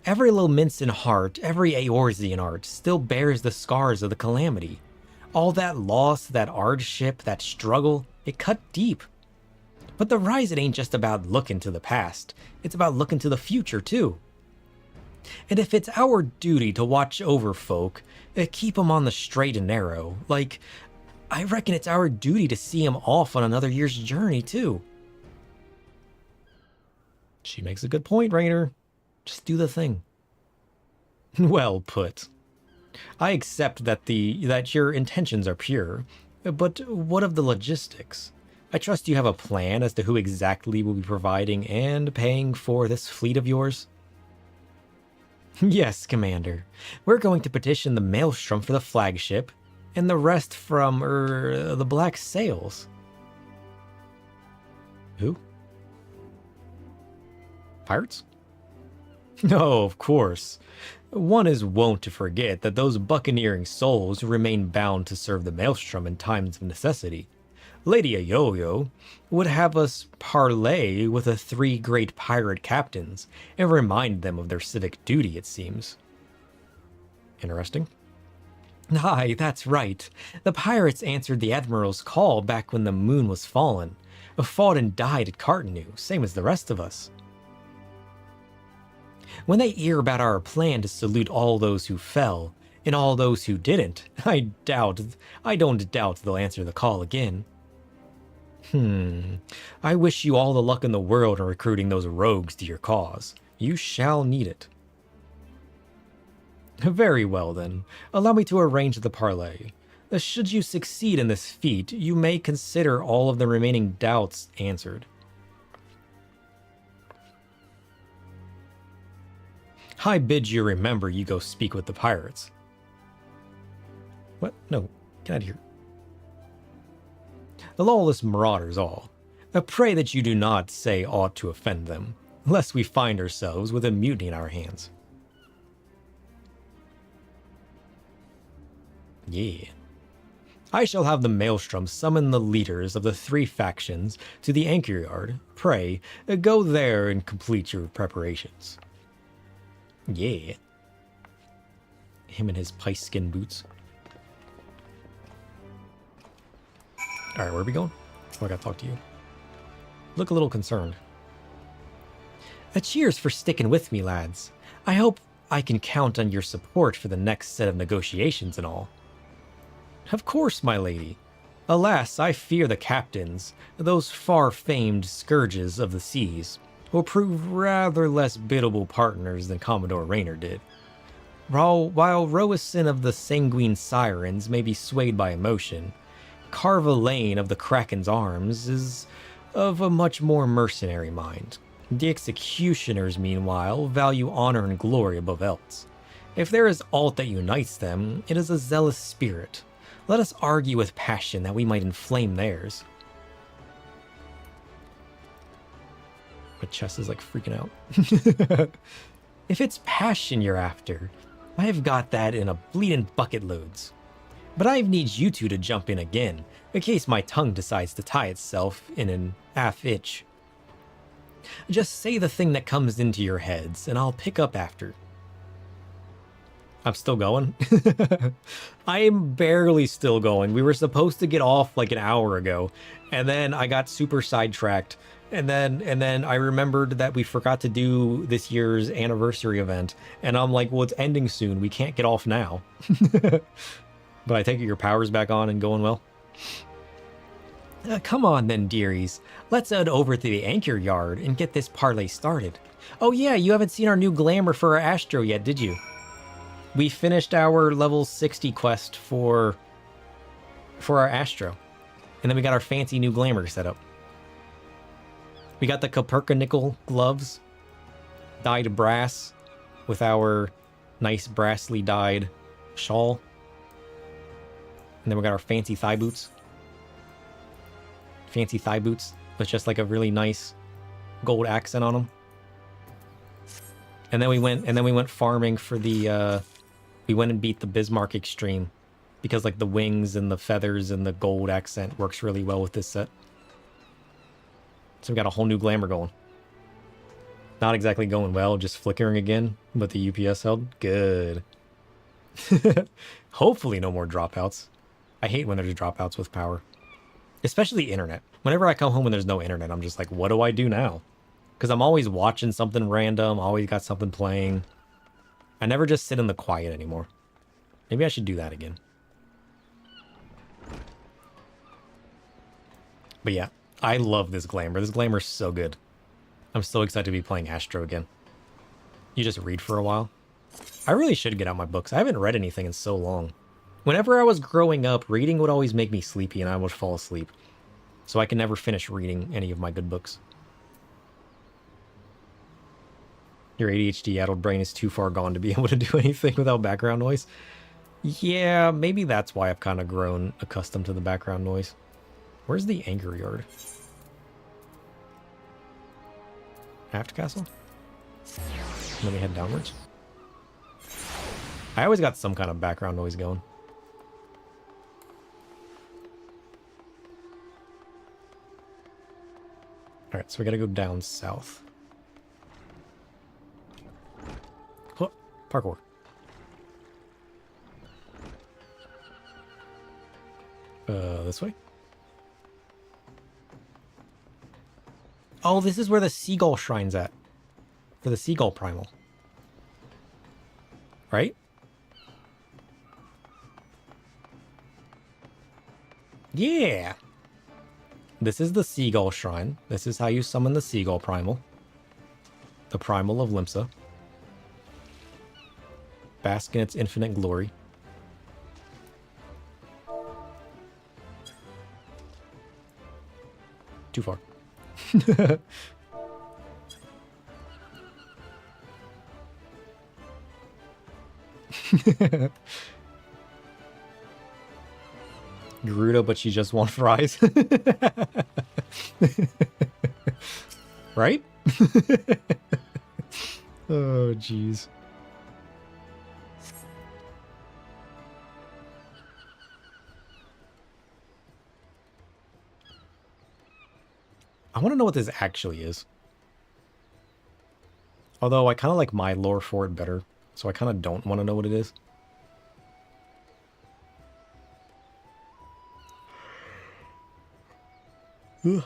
Every Lominsan heart, every Eorzean heart still bears the scars of the calamity. All that loss, that hardship, that struggle, it cut deep. But the Rise, it ain't just about looking to the past. It's about looking to the future, too. And if it's our duty to watch over folk, keep 'em on the straight and narrow, I reckon it's our duty to see 'em off on another year's journey, too. She makes a good point, Raynor. Just do the thing. Well put. I accept that your intentions are pure, but what of the logistics? I trust you have a plan as to who exactly will be providing and paying for this fleet of yours? Yes, Commander. We're going to petition the Maelstrom for the flagship, and the rest from, the Black Sails. Who? Pirates? No, of course. One is wont to forget that those buccaneering souls remain bound to serve the Maelstrom in times of necessity. Lady Yo-Yo would have us parley with the 3 great pirate captains and remind them of their civic duty, it seems. Interesting. Aye, that's right. The pirates answered the Admiral's call back when the moon was fallen, fought and died at Cartonu, same as the rest of us. When they hear about our plan to salute all those who fell, and all those who didn't, I don't doubt they'll answer the call again. I wish you all the luck in the world in recruiting those rogues to your cause. You shall need it. Very well then, allow me to arrange the parley. Should you succeed in this feat, you may consider all of the remaining doubts answered. I bid you remember you go speak with the pirates. What? No, get out of here. The lawless marauders all. I pray that you do not say aught to offend them, lest we find ourselves with a mutiny in our hands. Yeah. I shall have the Maelstrom summon the leaders of the 3 factions to the anchor yard. Pray, go there and complete your preparations. Yeah. Him and his pice skin boots. Alright, where are we going? Oh, I gotta talk to you. Look a little concerned. Cheers for sticking with me, lads. I hope I can count on your support for the next set of negotiations and all. Of course, my lady. Alas, I fear the captains, those far-famed scourges of the seas, will prove rather less biddable partners than Commodore Raynor did. While Roisin of the Sanguine Sirens may be swayed by emotion, Carvalane of the Kraken's Arms is of a much more mercenary mind. The executioners, meanwhile, value honor and glory above else. If there is aught that unites them, it is a zealous spirit. Let us argue with passion that we might inflame theirs. My chest is like freaking out. If it's passion you're after, I have got that in a bleeding bucket loads. But I need you two to jump in again, in case my tongue decides to tie itself in an half itch. Just say the thing that comes into your heads, and I'll pick up after. I'm still going? I am barely still going. We were supposed to get off like an hour ago, and then I got super sidetracked. And then I remembered that we forgot to do this year's anniversary event, and I'm like, well, it's ending soon. We can't get off now. But I take it your power's back on and going well? Come on then, dearies. Let's head over to the anchor yard and get this parlay started. Oh yeah, you haven't seen our new glamour for our Astro yet, did you? We finished our level 60 quest for our Astro. And then we got our fancy new glamour set up. We got the Copernicus gloves, dyed brass, with our nice brassly dyed shawl. And then we got our fancy thigh boots. Fancy thigh boots with just like a really nice gold accent on them. And then we went farming for the we went and beat the Bismarck Extreme because like the wings and the feathers and the gold accent works really well with this set. So we got a whole new glamour going. Not exactly going well, just flickering again, but the UPS held. Good. Hopefully no more dropouts. I hate when there's dropouts with power. Especially internet. Whenever I come home and there's no internet, I'm just like, what do I do now? Because I'm always watching something random, always got something playing. I never just sit in the quiet anymore. Maybe I should do that again. But yeah, I love this glamour. This glamour is so good. I'm so excited to be playing Astro again. You just read for a while. I really should get out my books. I haven't read anything in so long. Whenever I was growing up, reading would always make me sleepy and I would fall asleep. So I can never finish reading any of my good books. Your ADHD-addled brain is too far gone to be able to do anything without background noise. Yeah, maybe that's why I've kind of grown accustomed to the background noise. Where's the Anchor Yard? Aft Castle? And then we head downwards. I always got some kind of background noise going. Alright, so we gotta go down south. Oh, parkour. This way? Oh, this is where the Seagull Shrine's at. For the Seagull Primal. Right? Yeah! This is the Seagull Shrine. This is how you summon the Seagull Primal. The Primal of Limsa. Bask in its infinite glory. Too far. Gerudo, but she just wants fries. Right? Oh, jeez. I want to know what this actually is. Although I kind of like my lore for it better, so I kind of don't want to know what it is. Ugh.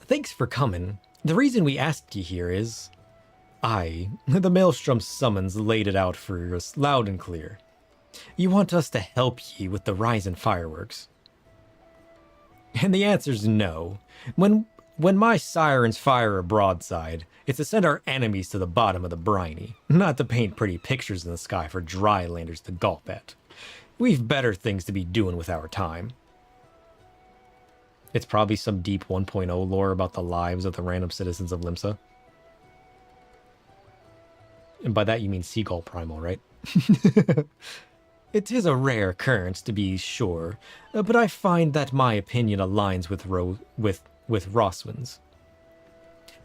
Thanks for coming. The reason we asked you here is... the Maelstrom summons laid it out for us loud and clear. You want us to help ye with the rise in fireworks. And the answer's no. When my sirens fire a broadside, it's to send our enemies to the bottom of the briny, not to paint pretty pictures in the sky for drylanders to gulp at. We've better things to be doing with our time. It's probably some deep 1.0 lore about the lives of the random citizens of Limsa. And by that you mean Seagull Primal, right? It is a rare occurrence, to be sure, but I find that my opinion aligns with Roswin's.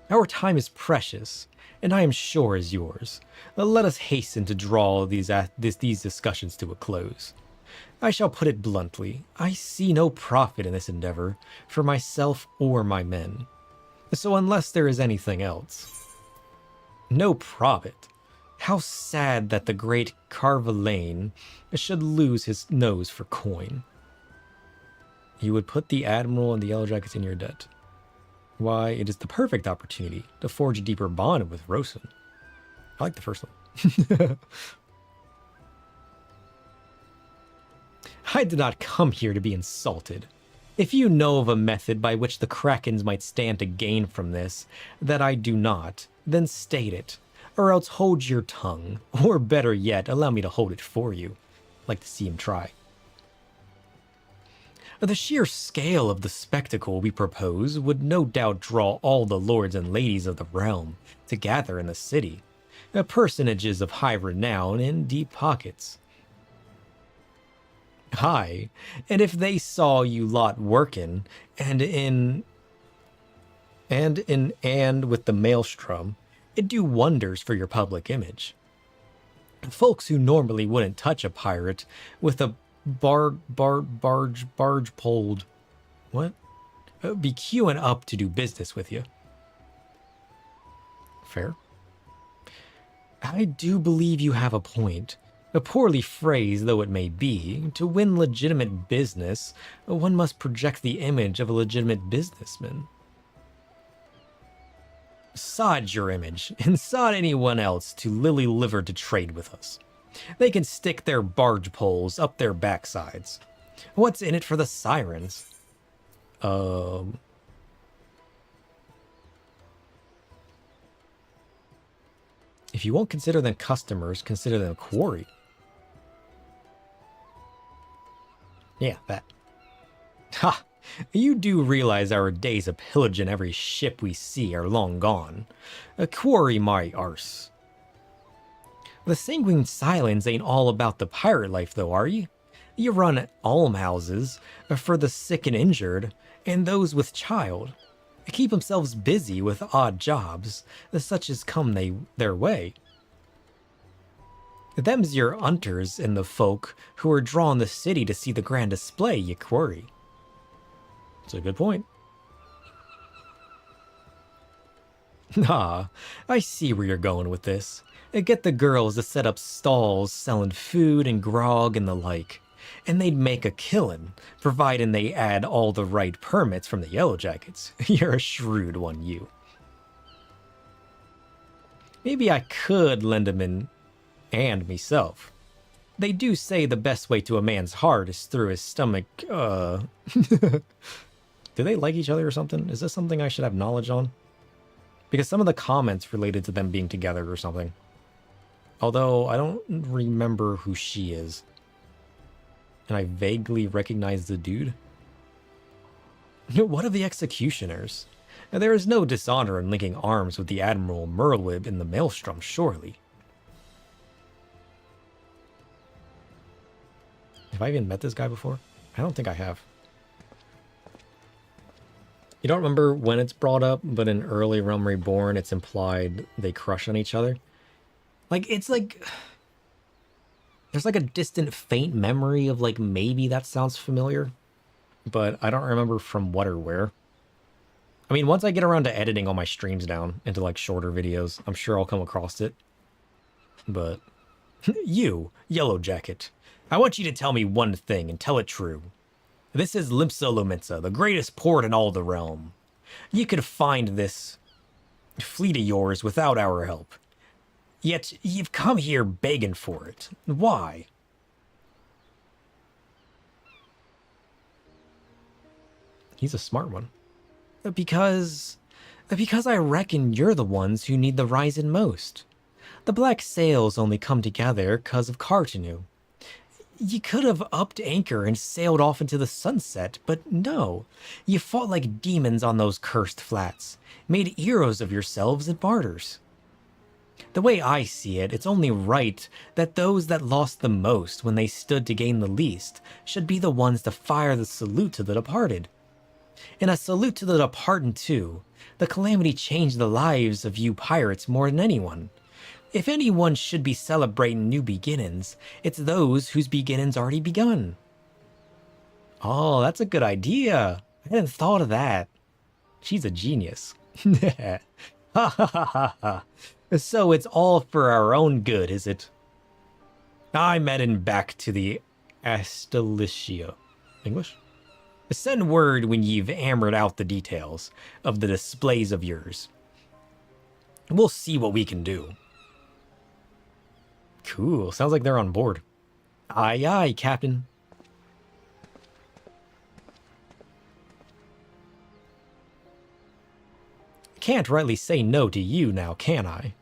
Our time is precious, and I am sure is yours. Let us hasten to draw these discussions to a close. I shall put it bluntly, I see no profit in this endeavor, for myself or my men. So unless there is anything else... No profit? How sad that the great Carvalane should lose his nose for coin. You would put the Admiral and the Yellow Jackets in your debt. Why, it is the perfect opportunity to forge a deeper bond with Rosen. I like the first one. I did not come here to be insulted. If you know of a method by which the Krakens might stand to gain from this, that I do not, then state it. Or else hold your tongue, or better yet, allow me to hold it for you. Like to see him try. The sheer scale of the spectacle we propose would no doubt draw all the lords and ladies of the realm to gather in the city, personages of high renown and deep pockets. Aye, and if they saw you lot working, and with the maelstrom, it'd do wonders for your public image. Folks who normally wouldn't touch a pirate with a barge poled, what? Be queuing up to do business with you. Fair. I do believe you have a point. A poorly phrased though it may be, to win legitimate business, one must project the image of a legitimate businessman. Sod your image, and sod anyone else to lily-liver to trade with us. They can stick their barge poles up their backsides. What's in it for the sirens? If you won't consider them customers, consider them a quarry. Yeah, that. Ha! You do realize our days of pillaging every ship we see are long gone. A quarry, my arse. The Sanguine Silence ain't all about the pirate life, though, are you? You run almhouses for the sick and injured, and those with child. Keep themselves busy with odd jobs, such as come their way. Them's your hunters and the folk who are drawing the city to see the grand display, you quarry. That's a good point. Ah, I see where you're going with this. Get the girls to set up stalls selling food and grog and the like, and they'd make a killin', providing they add all the right permits from the Yellow Jackets. You're a shrewd one, you. Maybe I could lend 'em in, and myself. They do say the best way to a man's heart is through his stomach, Do they like each other or something? Is this something I should have knowledge on? Because some of the comments related to them being together or something. Although, I don't remember who she is. And I vaguely recognize the dude. What of the executioners? There is no dishonor in linking arms with the Admiral Merlwyb in the Maelstrom, surely. Have I even met this guy before? I don't think I have. You don't remember when it's brought up, but in early Realm Reborn, it's implied they crush on each other. It's like... There's like a distant, faint memory of like, maybe that sounds familiar. But I don't remember from what or where. I mean, once I get around to editing all my streams down into like shorter videos, I'm sure I'll come across it. But... You, Yellow Jacket. I want you to tell me one thing and tell it true. This is Limpsa Lominsa, the greatest port in all the realm. You could find this fleet of yours without our help. Yet you've come here begging for it. Why? He's a smart one. Because I reckon you're the ones who need the rising most. The black sails only come together 'cause of Cartanu. You could have upped anchor and sailed off into the sunset, but no. You fought like demons on those cursed flats, made heroes of yourselves and martyrs. The way I see it, it's only right that those that lost the most when they stood to gain the least should be the ones to fire the salute to the departed. And a salute to the departed too. The calamity changed the lives of you pirates more than anyone. If anyone should be celebrating new beginnings, it's those whose beginnings already begun. Oh, that's a good idea. I hadn't thought of that. She's a genius. Ha ha ha ha ha. So it's all for our own good, is it? I'm heading back to the Astalicia. English? Send word when you've hammered out the details of the displays of yours. We'll see what we can do. Cool. Sounds like they're on board. Aye, aye, Captain. Can't rightly say no to you now, can I?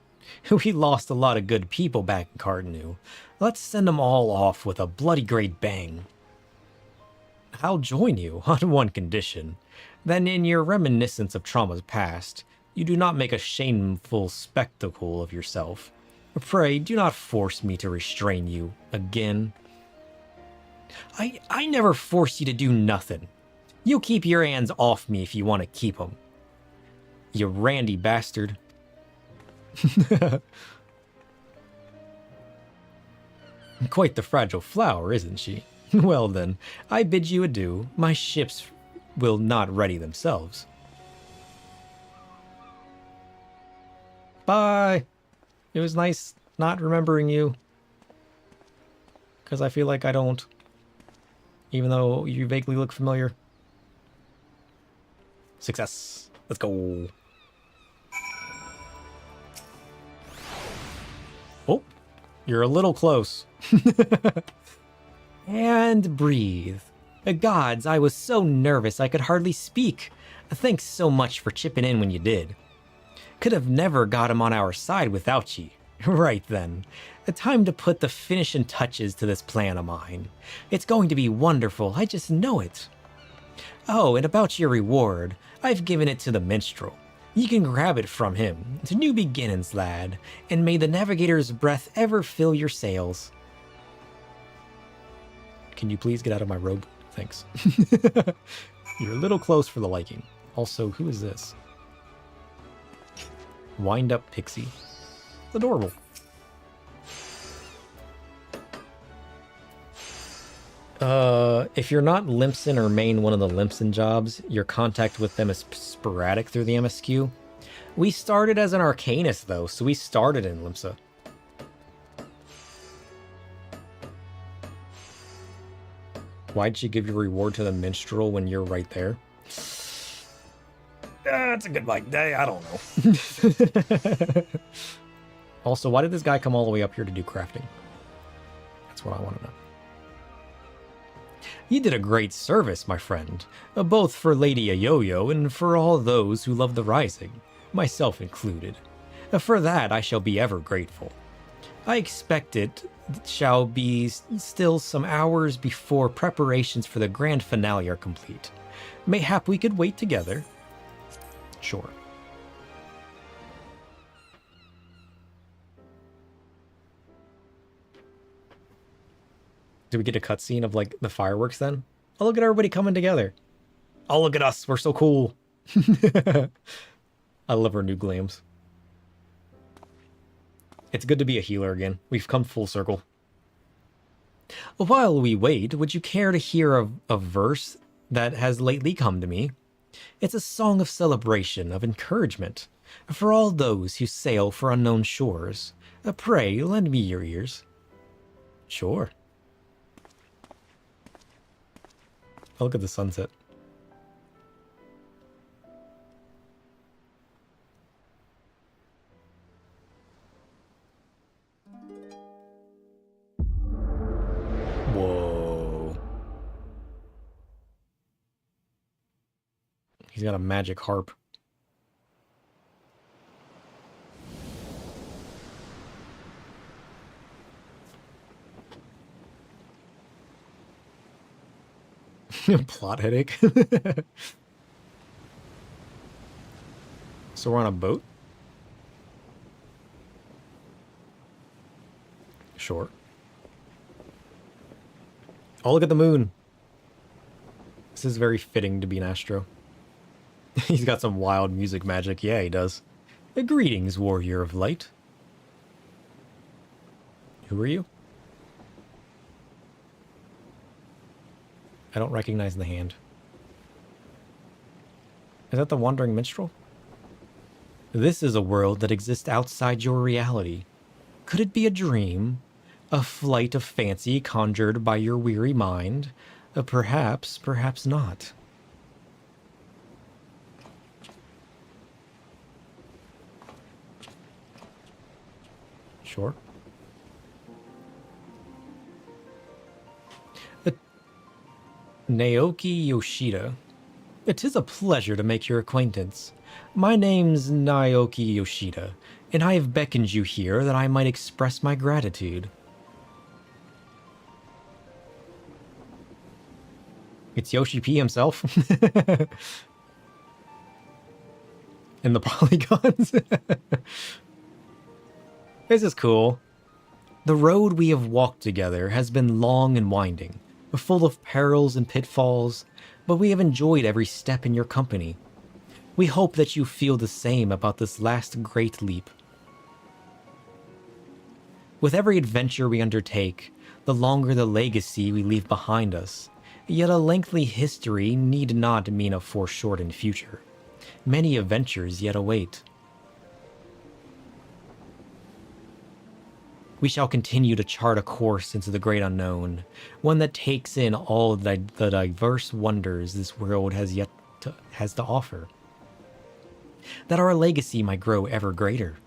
We lost a lot of good people back in Cartanu. Let's send them all off with a bloody great bang. I'll join you on one condition. Then in your reminiscence of traumas past, you do not make a shameful spectacle of yourself. Pray, do not force me to restrain you again. I never forced you to do nothing. You keep your hands off me if you want to keep 'em. You randy bastard. Quite the fragile flower, isn't she? Well then, I bid you adieu. My ships will not ready themselves. Bye. It was nice not remembering you. Because I feel like I don't. Even though you vaguely look familiar. Success. Let's go. Oh, you're a little close. And breathe. Gods, I was so nervous I could hardly speak. Thanks so much for chipping in when you did. Could have never got him on our side without ye. Right then. Time to put the finishing touches to this plan of mine. It's going to be wonderful, I just know it. Oh, and about your reward, I've given it to the minstrel. You can grab it from him. To new beginnings, lad, and may the navigator's breath ever fill your sails. Can you please get out of my robe? Thanks. You're a little close for the liking. Also, who is this? Wind up pixie. Adorable. If you're not Limpson or main one of the Limpson jobs, your contact with them is sporadic through the MSQ. We started as an Arcanist, though, so we started in Limpsa. Why'd she give your reward to the minstrel when you're right there? That's a good like. I don't know. Also, why did this guy come all the way up here to do crafting? That's what I want to know. You did a great service, my friend, both for Lady Ayoyo and for all those who love the Rising, myself included. For that I shall be ever grateful. I expect it shall be still some hours before preparations for the grand finale are complete. Mayhap we could wait together. Sure. Do we get a cutscene of, like, the fireworks then? Oh, look at everybody coming together. Oh, look at us. We're so cool. I love our new glams. It's good to be a healer again. We've come full circle. While we wait, would you care to hear a verse that has lately come to me? It's a song of celebration, of encouragement, for all those who sail for unknown shores. Pray, lend me your ears. Sure. Oh, look at the sunset. Whoa. He's got a magic harp. Plot headache. So we're on a boat? Sure. Oh, look at the moon. This is very fitting to be an astro. He's got some wild music magic. Yeah, he does. Greetings, warrior of light. Who are you? I don't recognize the hand. Is that the wandering minstrel? This is a world that exists outside your reality. Could it be a dream? A flight of fancy conjured by your weary mind? Perhaps, perhaps not. Sure. Naoki Yoshida. It is a pleasure to make your acquaintance. My name's Naoki Yoshida, and I have beckoned you here that I might express my gratitude. It's Yoshi P himself. And the polygons. This is cool. The road we have walked together has been long and winding. full of perils and pitfalls, but we have enjoyed every step in your company. We hope that you feel the same about this last great leap. With every adventure we undertake, the longer the legacy we leave behind us, yet a lengthy history need not mean a foreshortened future. Many adventures yet await. We shall continue to chart a course into the great unknown, one that takes in all the diverse wonders this world has to offer, that our legacy might grow ever greater.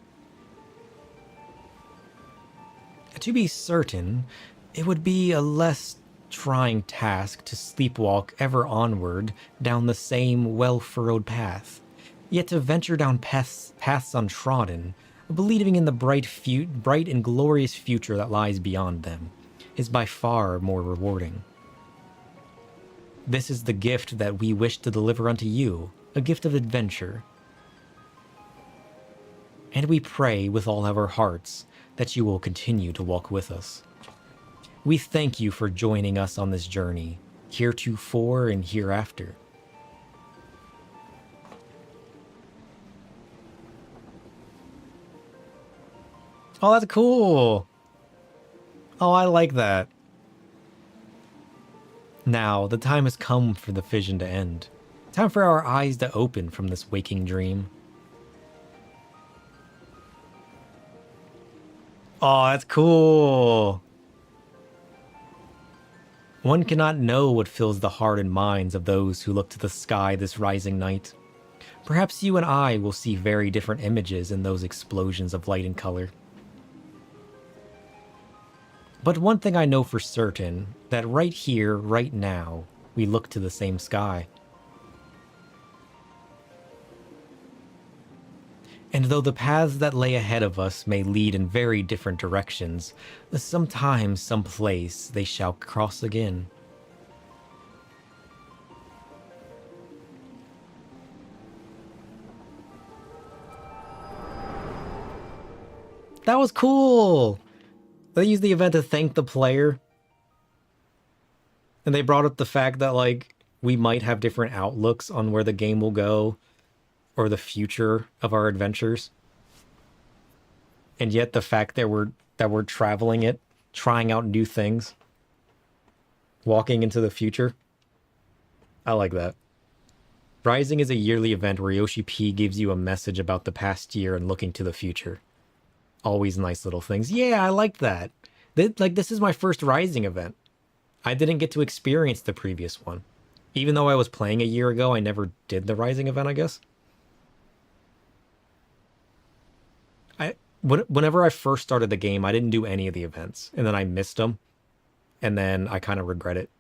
To be certain, it would be a less trying task to sleepwalk ever onward down the same well-furrowed path, yet to venture down paths untrodden, believing in the bright and glorious future that lies beyond them, is by far more rewarding. This is the gift that we wish to deliver unto you, a gift of adventure. And we pray with all of our hearts that you will continue to walk with us. We thank you for joining us on this journey, heretofore and hereafter. Oh, that's cool. Oh, I like that. Now, the time has come for the vision to end. Time for our eyes to open from this waking dream. Oh, that's cool. One cannot know what fills the heart and minds of those who look to the sky this rising night. Perhaps you and I will see very different images in those explosions of light and color. But one thing I know for certain, that right here, right now, we look to the same sky. And though the paths that lay ahead of us may lead in very different directions, sometimes, someplace, they shall cross again. That was cool! They used the event to thank the player. And they brought up the fact that, like, we might have different outlooks on where the game will go, or the future of our adventures. And yet the fact that we're traveling it, trying out new things, walking into the future. I like that. Rising is a yearly event where Yoshi P gives you a message about the past year and looking to the future. Always nice little things. Yeah, I like that. This is my first Rising event. I didn't get to experience the previous one. Even though I was playing a year ago, I never did the Rising event, I guess. Whenever I first started the game, I didn't do any of the events. And then I missed them. And then I kind of regret it.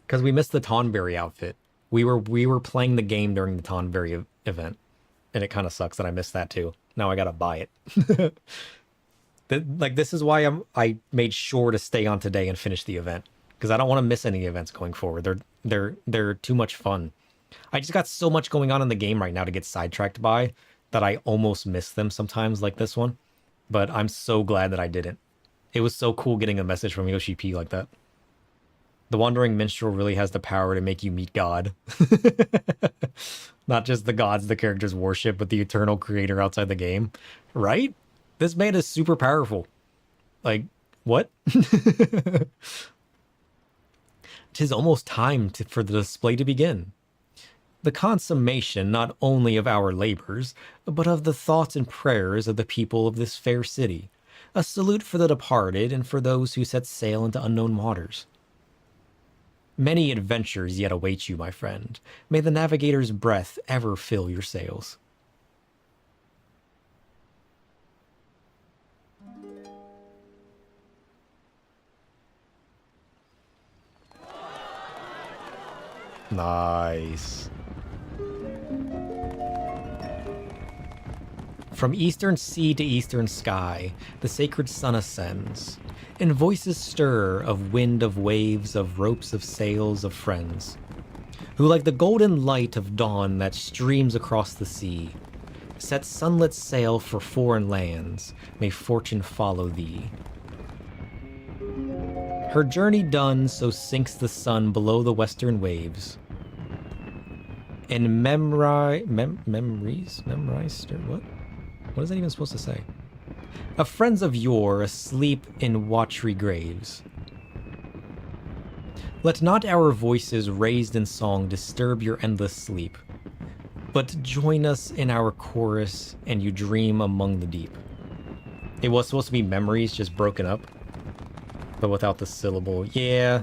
Because we missed the Tonberry outfit. We were playing the game during the Tonberry event. And it kind of sucks that I missed that too. Now I gotta buy it. This is why I made sure to stay on today and finish the event, because I don't want to miss any events going forward. They're too much fun. I just got so much going on in the game right now to get sidetracked by that I almost miss them sometimes, like this one. But I'm so glad that I didn't. It was so cool getting a message from Yoshi P like that. The Wandering Minstrel really has the power to make you meet God. Not just the gods the characters worship, but the eternal creator outside the game. Right? This man is super powerful. Like, what? 'Tis almost time for the display to begin. The consummation not only of our labors, but of the thoughts and prayers of the people of this fair city. A salute for the departed and for those who set sail into unknown waters. Many adventures yet await you, my friend. May the navigator's breath ever fill your sails. Nice. From eastern sea to eastern sky, the sacred sun ascends, and voices stir of wind of waves, of ropes of sails of friends, who like the golden light of dawn that streams across the sea, set sunlit sail for foreign lands, may fortune follow thee. Her journey done, so sinks the sun below the western waves. And memorized, or what? What is that even supposed to say? Of friends of yore asleep in watery graves. Let not our voices raised in song disturb your endless sleep, but join us in our chorus and you dream among the deep. It was supposed to be memories just broken up, but without the syllable. Yeah,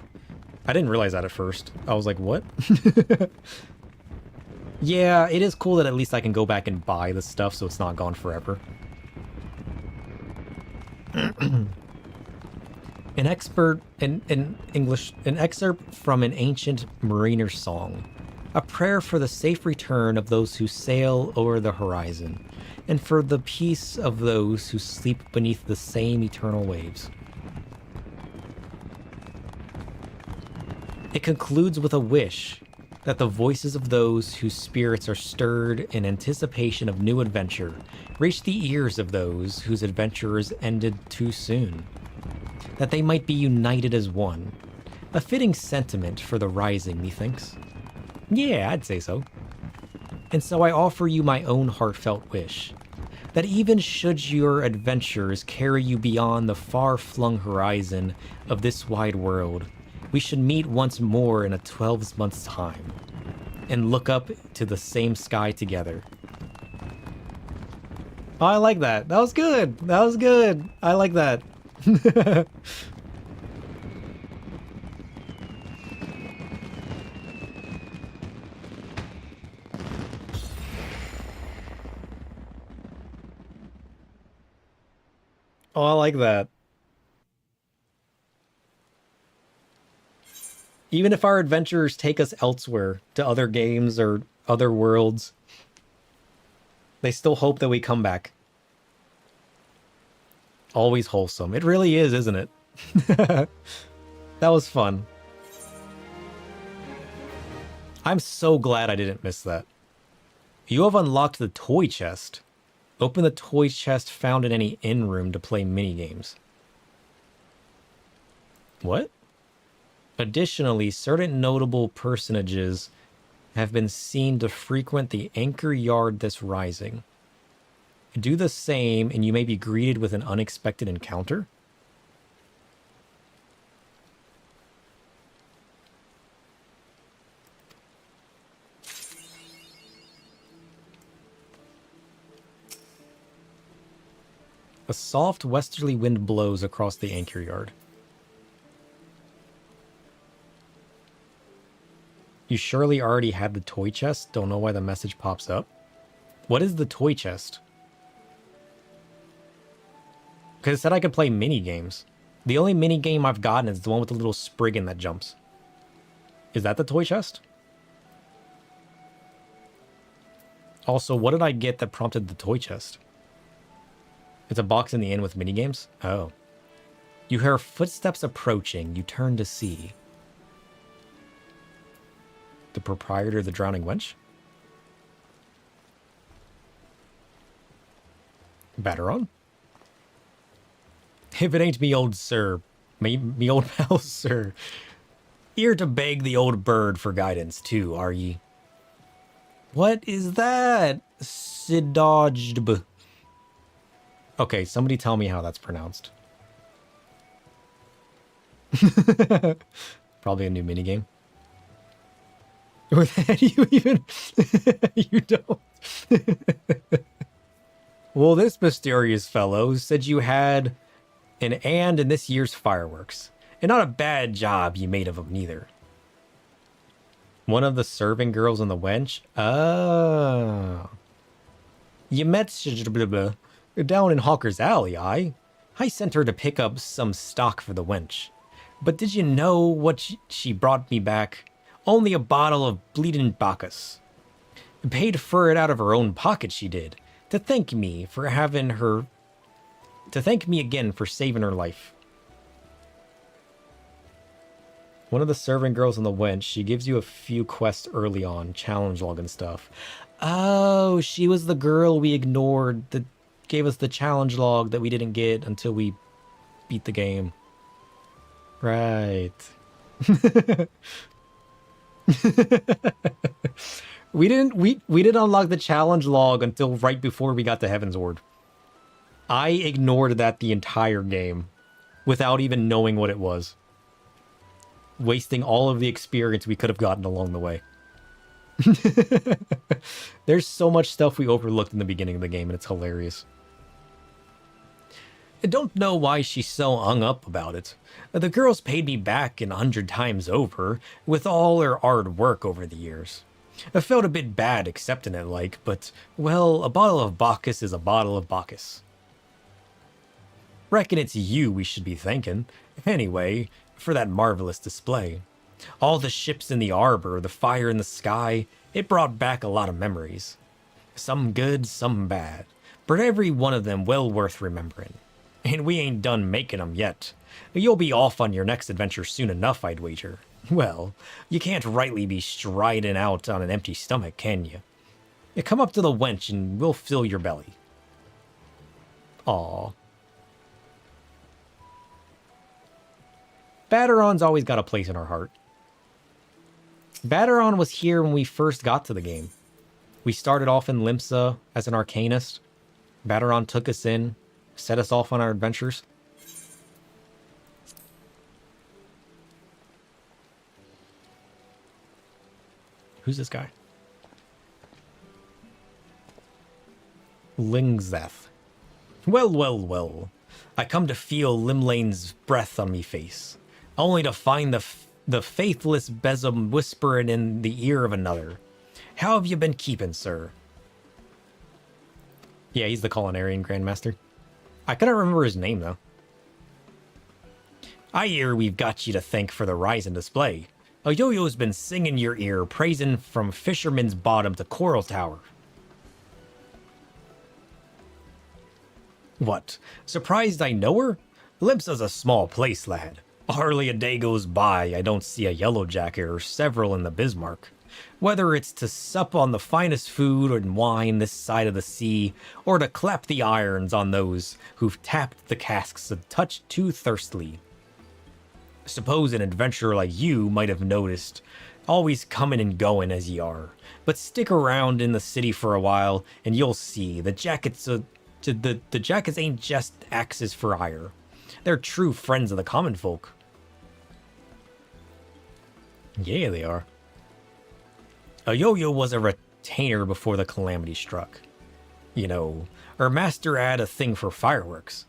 I didn't realize that at first. I was like, what? Yeah, it is cool that at least I can go back and buy the stuff so it's not gone forever. An excerpt from an ancient mariner song, a prayer for the safe return of those who sail over the horizon, and for the peace of those who sleep beneath the same eternal waves. It concludes with a wish that the voices of those whose spirits are stirred in anticipation of new adventure reach the ears of those whose adventures ended too soon, that they might be united as one. A fitting sentiment for the rising, methinks. Yeah, I'd say so. And so I offer you my own heartfelt wish, that even should your adventures carry you beyond the far-flung horizon of this wide world, we should meet once more in a 12 month's time, and look up to the same sky together. Oh, I like that. That was good. That was good. I like that. Oh, I like that. Even if our adventures take us elsewhere, to other games or other worlds, they still hope that we come back. Always wholesome. It really is, isn't it? That was fun. I'm so glad I didn't miss that. You have unlocked the toy chest. Open the toy chest found in any inn room to play minigames. What? Additionally, certain notable personages have been seen to frequent the anchor yard this rising. Do the same, and you may be greeted with an unexpected encounter. A soft westerly wind blows across the anchor yard. You surely already had the toy chest? Don't know why the message pops up. What is the toy chest? Because it said I could play mini games. The only mini game I've gotten is the one with the little Spriggan that jumps. Is that the toy chest? Also, what did I get that prompted the toy chest? It's a box in the inn with mini games? Oh. You hear footsteps approaching. You turn to see. The proprietor of the Drowning Wench? Batteron? If it ain't me old sir, me old pal sir. Here to beg the old bird for guidance too, are ye? What is that? Sidodged. Okay, somebody tell me how that's pronounced. Probably a new minigame. With that, you even... you don't. Well, this mysterious fellow said you had an and in this year's fireworks. And not a bad job you made of them, neither. One of the serving girls in the wench? Oh. You met down in Hawker's Alley, I sent her to pick up some stock for the wench. But did you know what she brought me back? Only a bottle of bleeding Bacchus. Paid for it out of her own pocket, she did. To thank me for having her... To thank me again for saving her life. One of the serving girls in the wench, she gives you a few quests early on, challenge log and stuff. Oh, she was the girl we ignored that gave us the challenge log that we didn't get until we beat the game. Right. We didn't unlock the challenge log until right before we got to Heavensward. I ignored that the entire game without even knowing what it was. Wasting all of the experience we could have gotten along the way. There's so much stuff we overlooked in the beginning of the game, and it's hilarious. I don't know why she's so hung up about it. The girl's paid me back 100 times over, with all her hard work over the years. I felt a bit bad accepting it like, but, well, a bottle of Bacchus is a bottle of Bacchus. Reckon it's you we should be thanking, anyway, for that marvelous display. All the ships in the arbor, the fire in the sky, it brought back a lot of memories. Some good, some bad, but every one of them well worth remembering. And we ain't done making 'em yet. You'll be off on your next adventure soon enough, I'd wager. Well, you can't rightly be striding out on an empty stomach, can you? You come up to the wench and we'll fill your belly. Aw. Batteron's always got a place in our heart. Batteron was here when we first got to the game. We started off in Limsa as an arcanist. Batteron took us in, set us off on our adventures. Who's this guy? Lingzeth. Well, well, well. I come to feel Limlane's breath on me face, only to find the faithless besom whispering in the ear of another. How have you been keeping, sir? Yeah, he's the Culinarian Grandmaster. I couldn't remember his name, though. I hear we've got you to thank for the rise in display. A yo-yo's been singing your ear, praising from Fisherman's Bottom to Coral Tower. What? Surprised I know her? Limsa's a small place, lad. Hardly a day goes by I don't see a yellow jacket or several in the Bismarck. Whether it's to sup on the finest food and wine this side of the sea, or to clap the irons on those who've tapped the casks a touch too thirstily. Suppose an adventurer like you might have noticed, always coming and going as ye are. But stick around in the city for a while, and you'll see the jackets ain't just axes for hire. They're true friends of the common folk. Yeah, they are. A yo-yo was a retainer before the calamity struck. You know, her master had a thing for fireworks.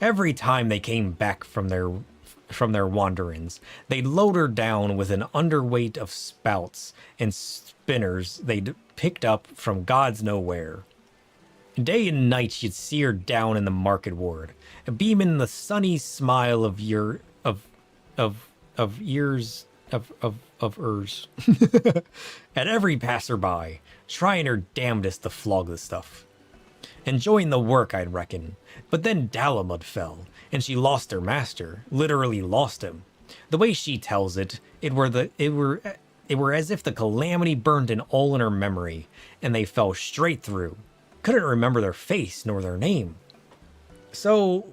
Every time they came back from their wanderings, they'd load her down with an underweight of spouts and spinners they'd picked up from God's nowhere. Day and night she'd see her down in the market ward, beaming the sunny smile of hers at every passerby, trying her damnedest to flog the stuff. Enjoying the work, I'd reckon, but then Dalamud fell, and she lost her master, literally lost him. The way she tells it, it were as if the calamity burned an hole in her memory, and they fell straight through. Couldn't remember their face nor their name. So,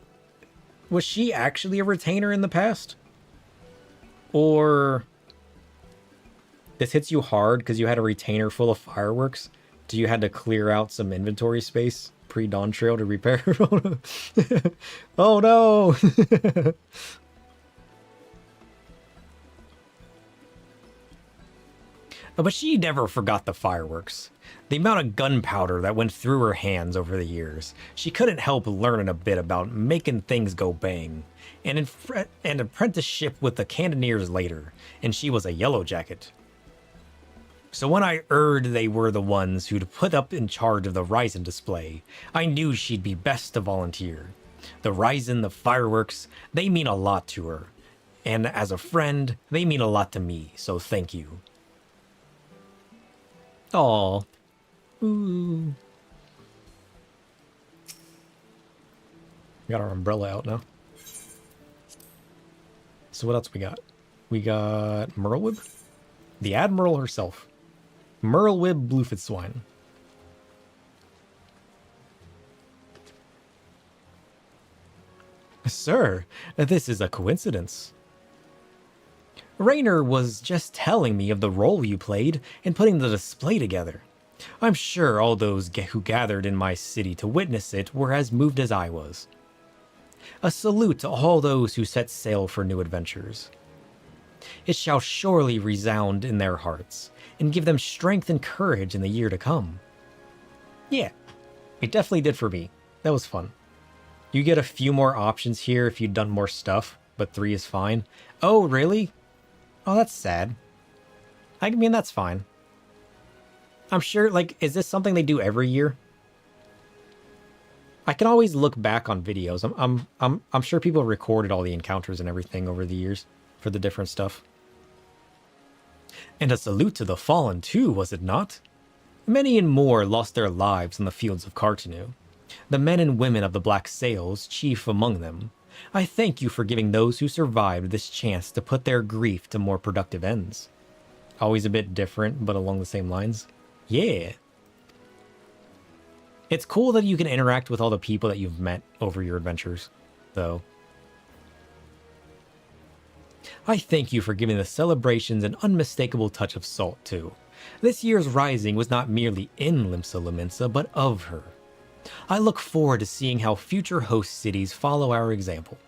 was she actually a retainer in the past? Or this hits you hard because you had a retainer full of fireworks? Do you had to clear out some inventory space pre-Dawn Trail to repair? Oh no! But she never forgot the fireworks. The amount of gunpowder that went through her hands over the years. She couldn't help learning a bit about making things go bang. And an apprenticeship with the cannoneers later, and she was a yellow jacket. So when I heard they were the ones who'd put up in charge of the Ryzen display, I knew she'd be best to volunteer. The Ryzen, the fireworks, they mean a lot to her. And as a friend, they mean a lot to me, so thank you. Aw. Ooh. We got our umbrella out now. So what else we got? We got Merlwib? The Admiral herself. Merlwib Bluefitswine. Sir, this is a coincidence. Raynor was just telling me of the role you played in putting the display together. I'm sure all those who gathered in my city to witness it were as moved as I was. A salute to all those who set sail for new adventures. It shall surely resound in their hearts, and give them strength and courage in the year to come. Yeah, it definitely did for me. That was fun. You get a few more options here if you'd done more stuff, but 3 is fine. Oh, really? Oh, that's sad. I mean, that's fine. I'm sure, like, is this something they do every year? I can always look back on videos. I'm sure people recorded all the encounters and everything over the years for the different stuff. And a salute to the fallen too, was it not? Many and more lost their lives in the fields of Cartanu. The men and women of the Black Sails, chief among them. I thank you for giving those who survived this chance to put their grief to more productive ends. Always a bit different, but along the same lines. Yeah. It's cool that you can interact with all the people that you've met over your adventures, though. I thank you for giving the celebrations an unmistakable touch of salt, too. This year's rising was not merely in Limsa Lominsa, but of her. I look forward to seeing how future host cities follow our example.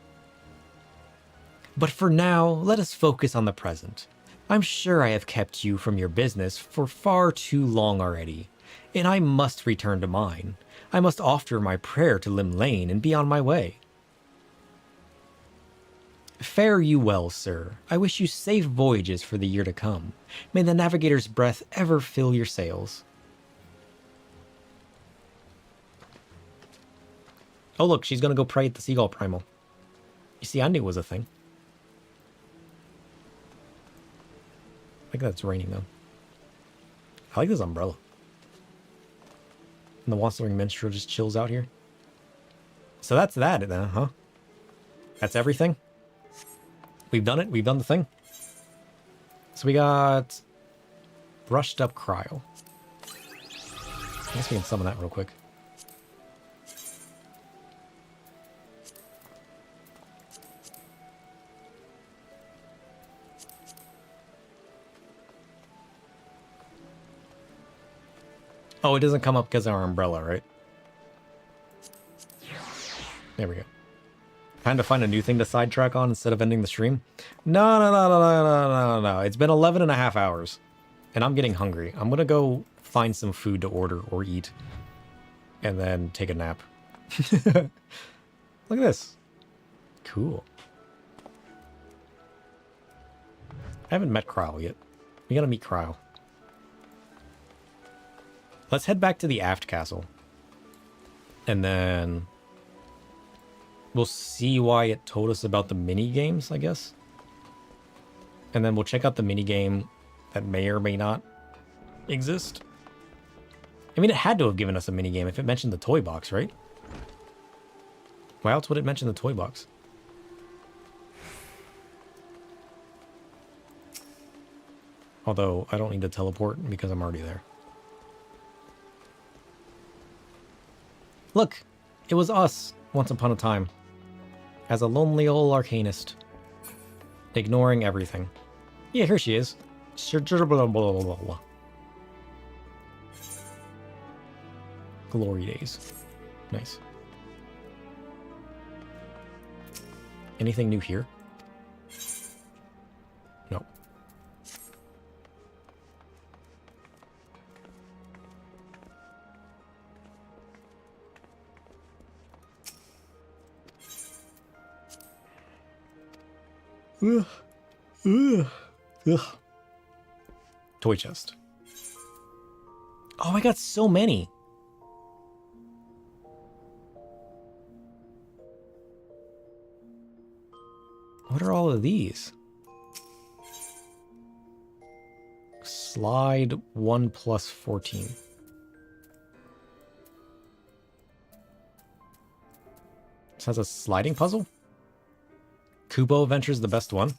But for now, let us focus on the present. I'm sure I have kept you from your business for far too long already, and I must return to mine. I must offer my prayer to Lim Lane and be on my way. Fare you well, sir. I wish you safe voyages for the year to come. May the navigator's breath ever fill your sails. Oh look, she's gonna go pray at the Seagull Primal. You see, I knew it was a thing. I think that's raining though. I like this umbrella. And the Wandering Minstrel just chills out here. So that's that then, huh? That's everything? We've done it? We've done the thing? So we got Brushed Up Cryo. I guess we can summon that real quick. Oh, it doesn't come up because of our umbrella, right? There we go. Time to find a new thing to sidetrack on instead of ending the stream? No. It's been 11 and a half hours. And I'm getting hungry. I'm going to go find some food to order or eat. And then take a nap. Look at this. Cool. I haven't met Cryo yet. We gotta meet Cryo. Let's head back to the aft castle. And then we'll see why it told us about the mini games, I guess. And then we'll check out the mini game that may or may not exist. I mean, it had to have given us a mini game if it mentioned the toy box, right? Why else would it mention the toy box? Although, I don't need to teleport because I'm already there. Look, it was us, once upon a time. As a lonely old arcanist. Ignoring everything. Yeah, here she is. Glory days. Nice. Anything new here? No. Ugh. Toy chest. Oh, I got so many. What are all of these? Slide 1 plus 14. This has a sliding puzzle? Kubo Adventure's the best one.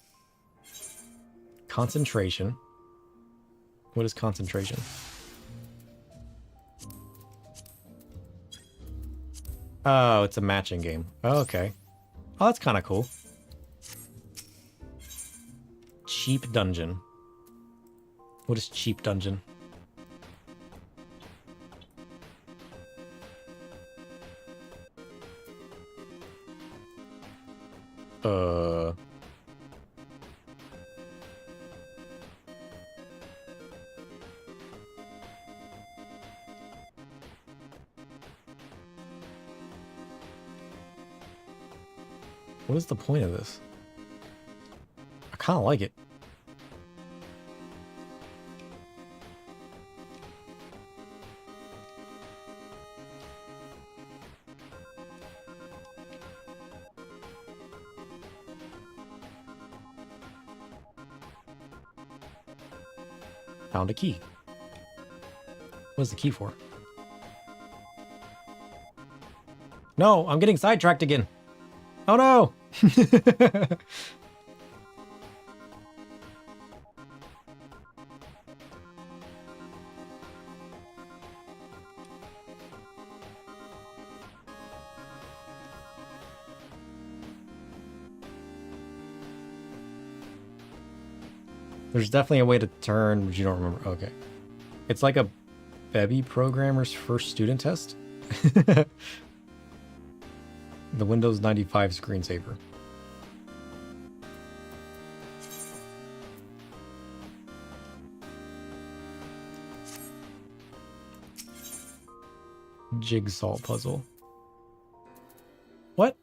Concentration. What is concentration? Oh, it's a matching game. Oh, okay. Oh, that's kind of cool. cheap dungeon. What is cheap dungeon? What is the point of this? I kind of like it. Found a key. What is the key for? No, I'm getting sidetracked again. Oh no! There's definitely a way to turn, but you don't remember. Okay. It's like a Bebby programmer's first student test. The Windows 95 screensaver. Jigsaw puzzle. What?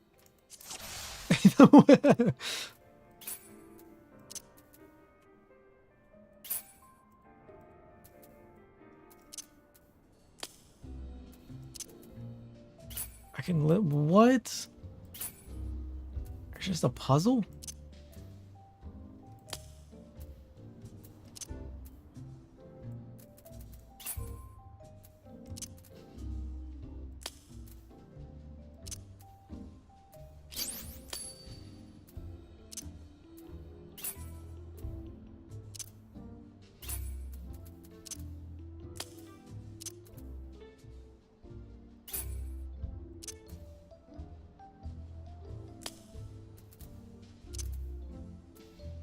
I can live. What? It's just a puzzle?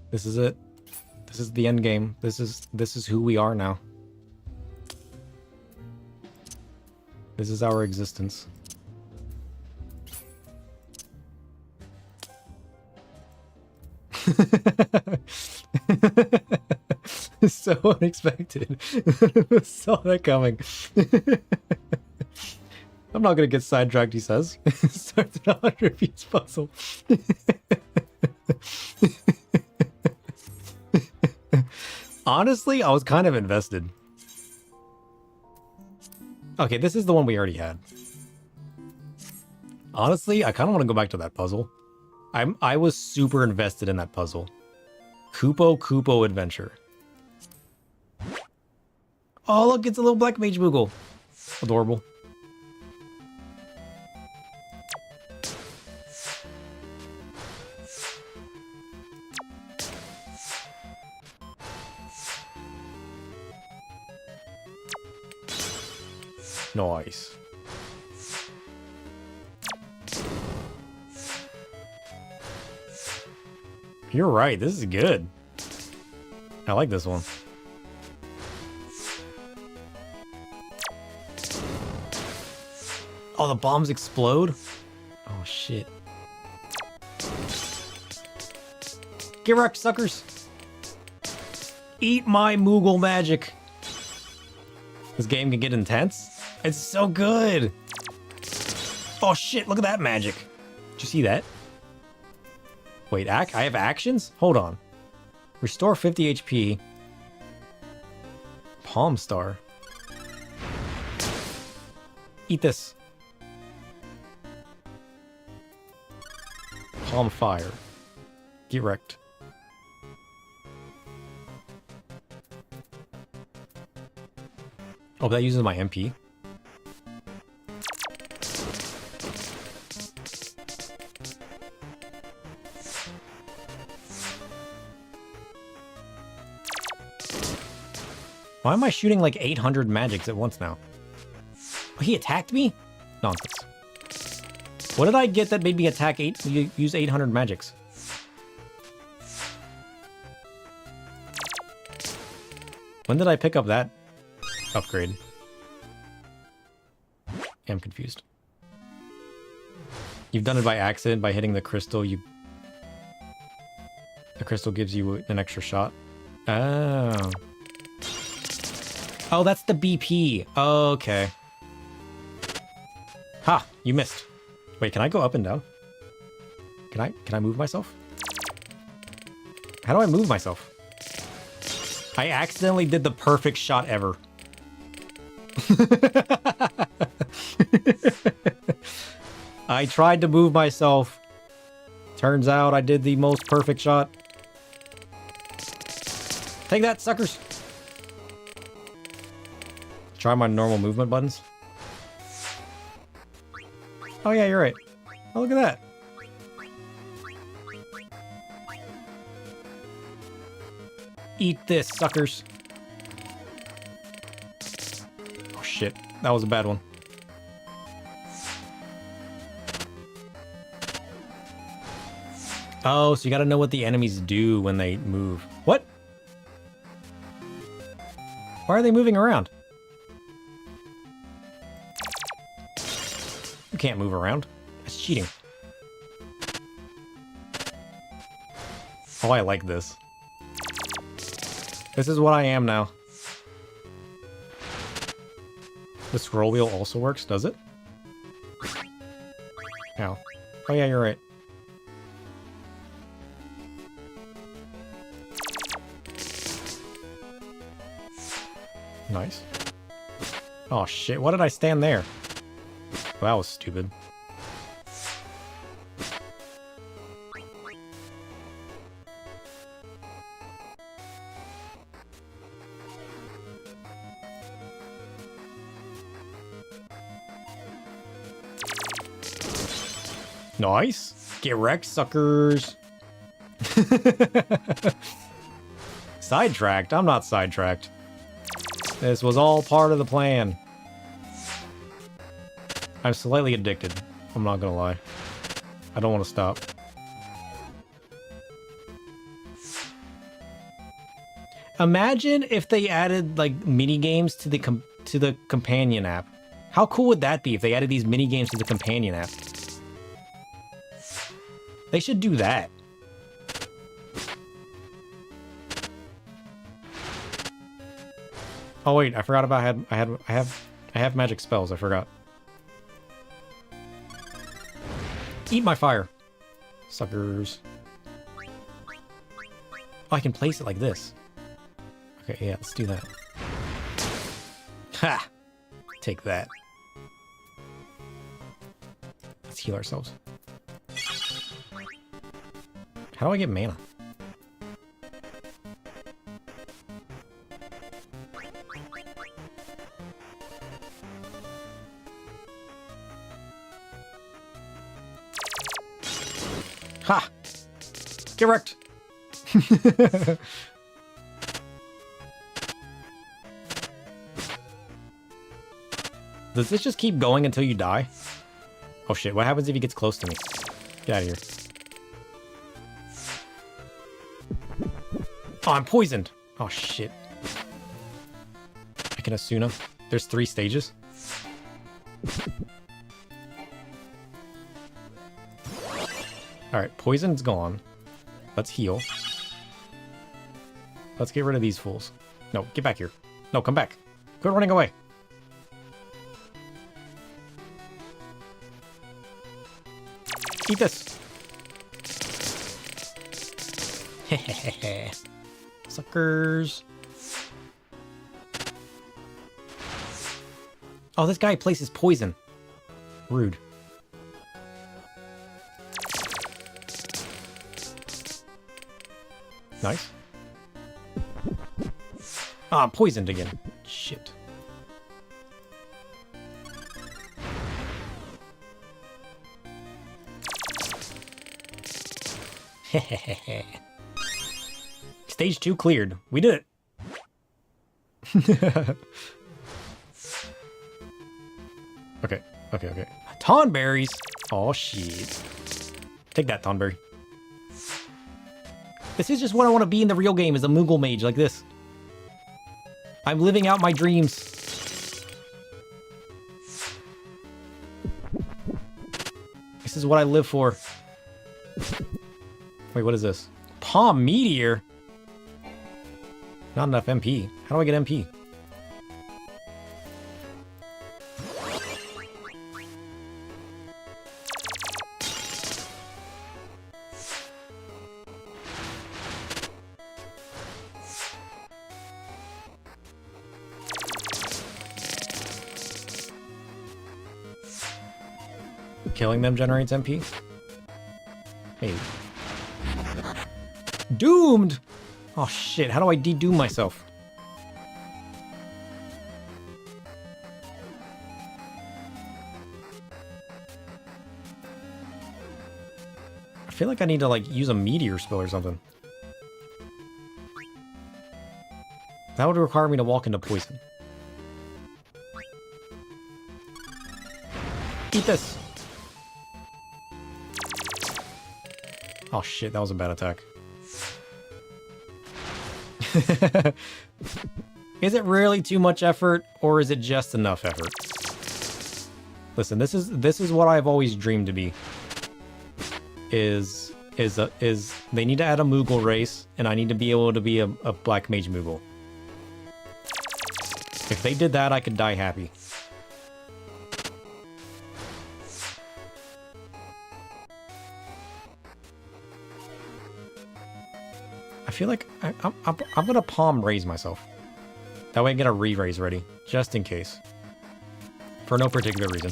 This is it. This is the end game. This is who we are now. This is our existence. So unexpected. Saw that coming. I'm not gonna get sidetracked, he says. Starts a 100 piece puzzle. Honestly, I was kind of invested. Okay, this is the one we already had. Honestly, I kind of want to go back to that puzzle. I was super invested in that puzzle. Kupo Adventure. Oh, look, it's a little black mage Moogle. Adorable. Nice. You're right, this is good. I like this one. Oh, the bombs explode? Oh, shit. Get wrecked, suckers! Eat my Moogle magic! This game can get intense? It's so good! Oh shit, look at that magic! Did you see that? Wait, I have actions? Hold on. Restore 50 HP. Palm Star. Eat this. Palm Fire. Get wrecked. Oh, that uses my MP. Why am I shooting like 800 magics at once now? Oh, he attacked me? Nonsense. What did I get that made me use 800 magics? When did I pick up that upgrade? I'm confused. You've done it by accident by hitting the crystal. The crystal gives you an extra shot. Oh. Oh, that's the BP. Okay. Ha! You missed. Wait, can I go up and down? Can I move myself? How do I move myself? I accidentally did the perfect shot ever. I tried to move myself. Turns out I did the most perfect shot. Take that, suckers! Try my normal movement buttons. Oh yeah, you're right. Oh, look at that. Eat this, suckers. Oh shit, that was a bad one. Oh, so you gotta know what the enemies do when they move. What? Why are they moving around? You can't move around. That's cheating. Oh, I like this. This is what I am now. The scroll wheel also works, does it? Ow. Oh yeah, you're right. Nice. Oh shit, why did I stand there? Well, that was stupid. Nice. Get wrecked, suckers. Sidetracked? I'm not sidetracked. This was all part of the plan. I'm slightly addicted. I'm not gonna lie. I don't want to stop. Imagine if they added like mini games to the companion app. How cool would that be if they added these mini games to the companion app? They should do that. Oh wait, I forgot about I have magic spells. I forgot. Eat my fire, suckers. Oh, I can place it like this. Okay, yeah, let's do that. Ha! Take that. Let's heal ourselves. How do I get mana? Ha! Get wrecked! Does this just keep going until you die? Oh shit, what happens if he gets close to me? Get out of here. Oh, I'm poisoned! Oh shit. I can Asuna. There's 3 stages. Alright, poison's gone. Let's heal. Let's get rid of these fools. No, get back here. No, come back. Quit running away. Eat this. Hehehe. Suckers. Oh, this guy places poison. Rude. Nice. Ah, I'm poisoned again. Shit. Hehehe. Stage 2 cleared. We did it. Okay. Tonberries. Oh shit. Take that, Tonberry. This is just what I want to be in the real game, is a Moogle mage like this. I'm living out my dreams. This is what I live for. Wait, what is this? Palm Meteor? Not enough MP. How do I get MP? Killing them generates MP? Hey. Doomed! Oh shit, how do I de-doom myself? I feel like I need to like use a meteor spell or something. That would require me to walk into poison. Eat this! Oh shit, that was a bad attack. Is it really too much effort, or is it just enough effort? Listen, this is what I've always dreamed to be. Is they need to add a Moogle race, and I need to be able to be a Black Mage Moogle. If they did that, I could die happy. I feel like I'm gonna palm raise myself. That way I get a re-raise ready, just in case. For no particular reason.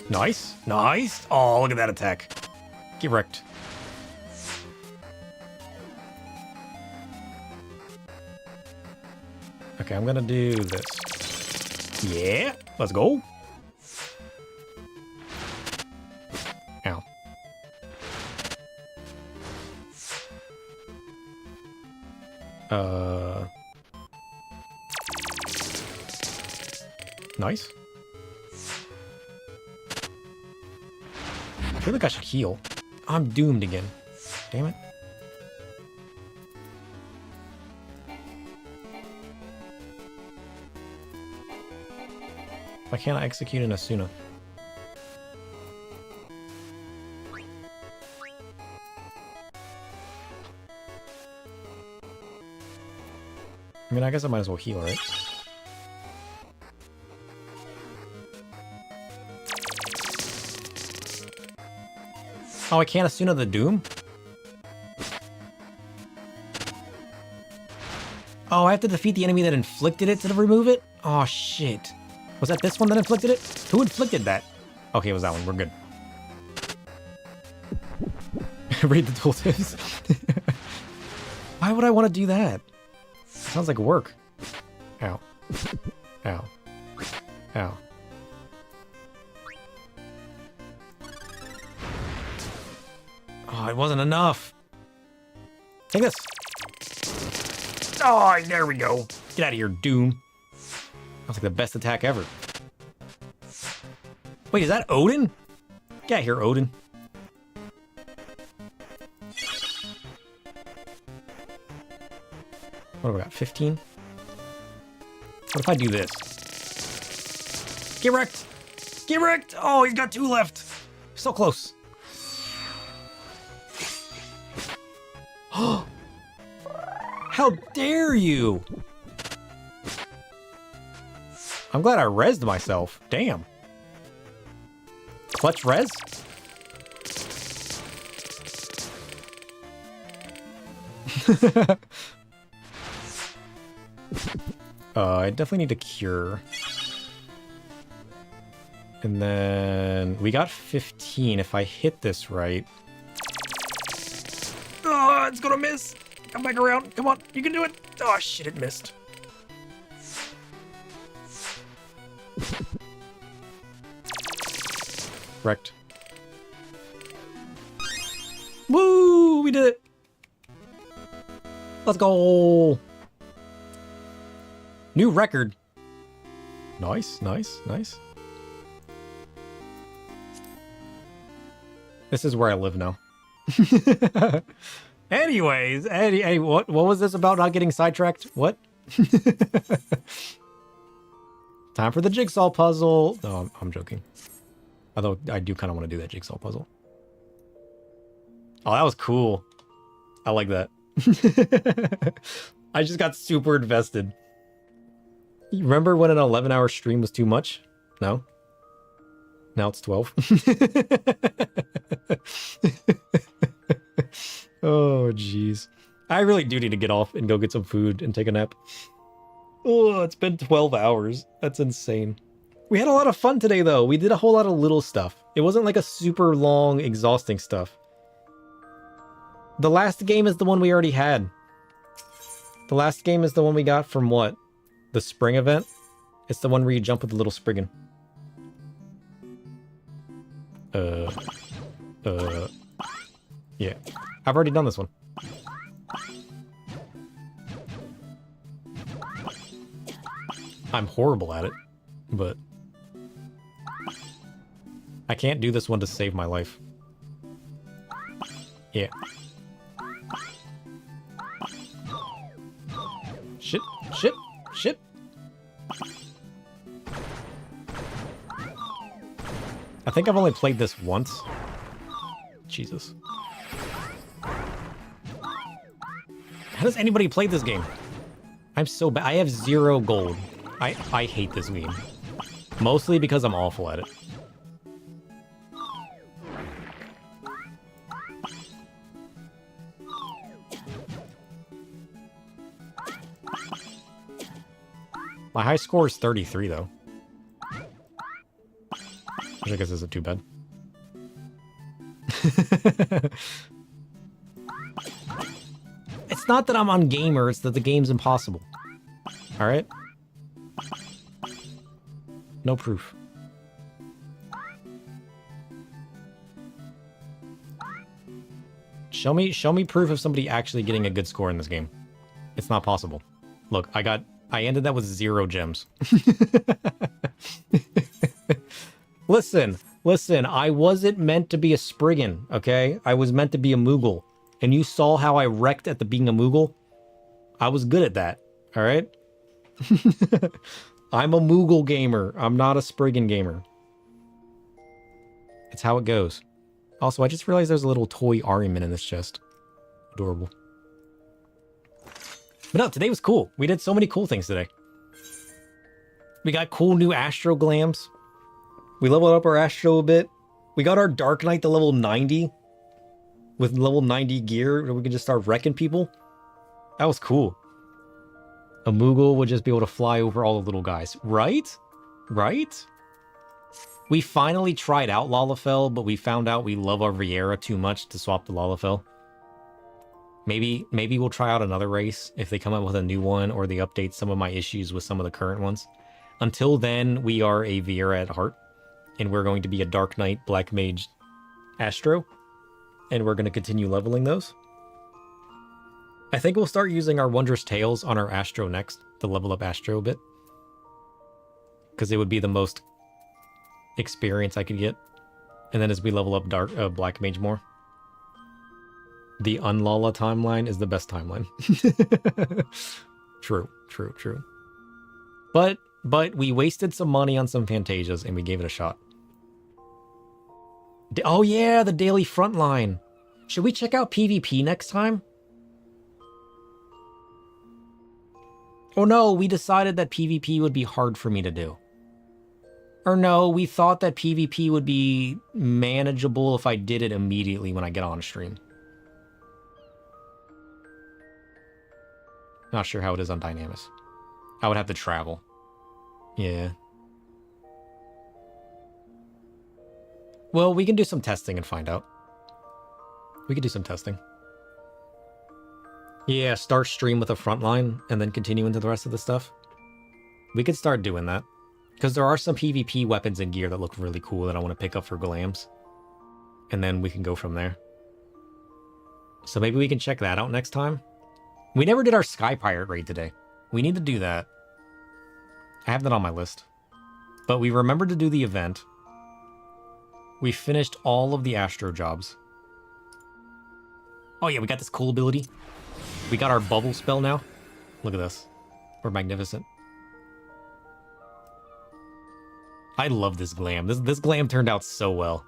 Nice, nice. Oh, look at that attack. Get wrecked. Okay, I'm gonna do this. Yeah, let's go. Ow. Nice. I feel like I should heal. I'm doomed again. Damn it. Why can't I execute an Asuna? I mean, I guess I might as well heal, right? Oh, I can't Asuna the Doom? Oh, I have to defeat the enemy that inflicted it to remove it? Oh, shit. Was that this one that inflicted it? Who inflicted that? Okay, it was that one. We're good. Read the tooltips. Why would I want to do that? Sounds like work. Ow. Ow. Ow. Oh, it wasn't enough. Take this. Oh, there we go. Get out of here, Doom. That was like the best attack ever. Wait, is that Odin? Get out of here, Odin. What do we got? 15? What if I do this? Get wrecked! Get wrecked! Oh, he's got 2 left. So close. How dare you! I'm glad I rezzed myself. Damn. Clutch res? I definitely need to cure. And then we got 15 if I hit this right. Oh, it's gonna miss. Come back around. Come on, you can do it. Oh shit, it missed. Wrecked. Woo! We did it. Let's go. New record. Nice, nice, nice. This is where I live now. Anyways, hey, what was this about not getting sidetracked? What? Time for the jigsaw puzzle. No, I'm joking. Although I do kind of want to do that jigsaw puzzle. Oh, that was cool. I like that. I just got super invested. You remember when an 11-hour stream was too much? No? Now it's 12. Oh, jeez. I really do need to get off and go get some food and take a nap. Oh, it's been 12 hours. That's insane. We had a lot of fun today, though. We did a whole lot of little stuff. It wasn't like a super long, exhausting stuff. The last game is the one we already had. The last game is the one we got from what? The spring event? It's the one where you jump with the little Spriggan. Yeah. I've already done this one. I'm horrible at it, but I can't do this one to save my life. Yeah. Shit, shit, shit. I think I've only played this once. Jesus. How does anybody play this game? I'm so bad. I have 0 gold. I hate this game. Mostly because I'm awful at it. My high score is 33, though. Which I guess isn't too bad. It's not that I'm on gamer, it's that the game's impossible. Alright? No proof. Show me proof of somebody actually getting a good score in this game. It's not possible. Look, I ended that with 0 gems. Listen, I wasn't meant to be a Spriggan, okay? I was meant to be a Moogle. And you saw how I wrecked at the being a Moogle? I was good at that, alright? I'm a Moogle gamer. I'm not a Spriggan gamer. It's how it goes. Also, I just realized there's a little toy Ariman in this chest. Adorable. But no, today was cool. We did so many cool things today. We got cool new Astro Glams. We leveled up our Astro a bit. We got our Dark Knight to level 90. With level 90 gear, we could just start wrecking people. That was cool. A Moogle would just be able to fly over all the little guys. Right? Right? We finally tried out Lalafell, but we found out we love our Viera too much to swap to Lalafell. Maybe we'll try out another race if they come up with a new one or they update some of my issues with some of the current ones. Until then, we are a Viera at heart. And we're going to be a Dark Knight, Black Mage, Astro. And we're going to continue leveling those. I think we'll start using our Wondrous Tales on our Astro next to level up Astro a bit. Because it would be the most experience I could get. And then as we level up Black Mage more. The Unlala timeline is the best timeline. True. But we wasted some money on some Fantasias and we gave it a shot. Oh yeah, the daily frontline. Should we check out PvP next time? Oh no, we decided that PvP would be hard for me to do. Or no, we thought that PvP would be manageable if I did it immediately when I get on stream. Not sure how it is on Dynamis. I would have to travel. Yeah. Well, we can do some testing and find out. We could do some testing. Yeah, start stream with a frontline and then continue into the rest of the stuff. We could start doing that. Because there are some PvP weapons and gear that look really cool that I want to pick up for Glams. And then we can go from there. So maybe we can check that out next time. We never did our Sky Pirate raid today. We need to do that. I have that on my list. But we remembered to do the event. We finished all of the Astro jobs. Oh yeah, we got this cool ability. We got our bubble spell now. Look at this. Or magnificent. I love this glam. This glam turned out so well.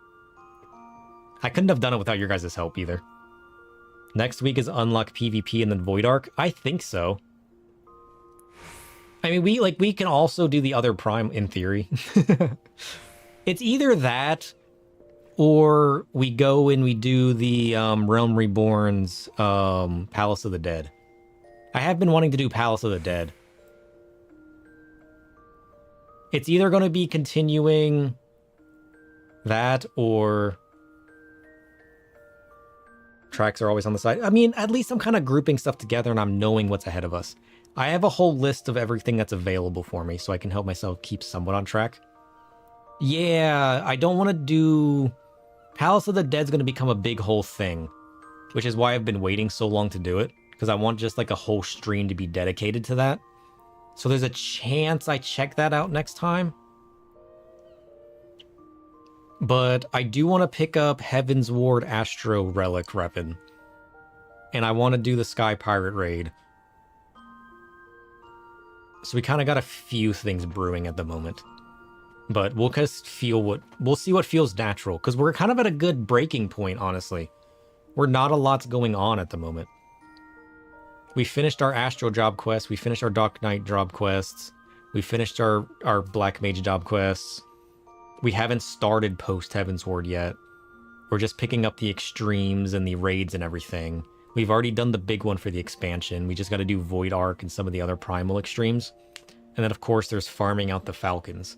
I couldn't have done it without your guys' help either. Next week is unlock PvP and then Void Arc? I think so. I mean, we can also do the other Prime in theory. It's either that, or we go and we do the Realm Reborn's Palace of the Dead. I have been wanting to do Palace of the Dead. It's either going to be continuing that or tracks are always on the side. I mean, at least I'm kind of grouping stuff together and I'm knowing what's ahead of us. I have a whole list of everything that's available for me so I can help myself keep somewhat on track. Yeah, I don't want to do... Palace of the Dead's going to become a big whole thing, which is why I've been waiting so long to do it, because I want just like a whole stream to be dedicated to that. So there's a chance I check that out next time. But I do want to pick up Heavensward Astro Relic weapon. And I want to do the Sky Pirate raid. So we kind of got a few things brewing at the moment. But we'll just we'll see what feels natural. Because we're kind of at a good breaking point, honestly. We're not a lot's going on at the moment. We finished our Astro job quest. We finished our Dark Knight job quests. We finished our Black Mage job quests. We haven't started post Heavensward yet. We're just picking up the extremes and the raids and everything. We've already done the big one for the expansion. We just got to do Void Arc and some of the other primal extremes. And then, of course, there's farming out the Falcons.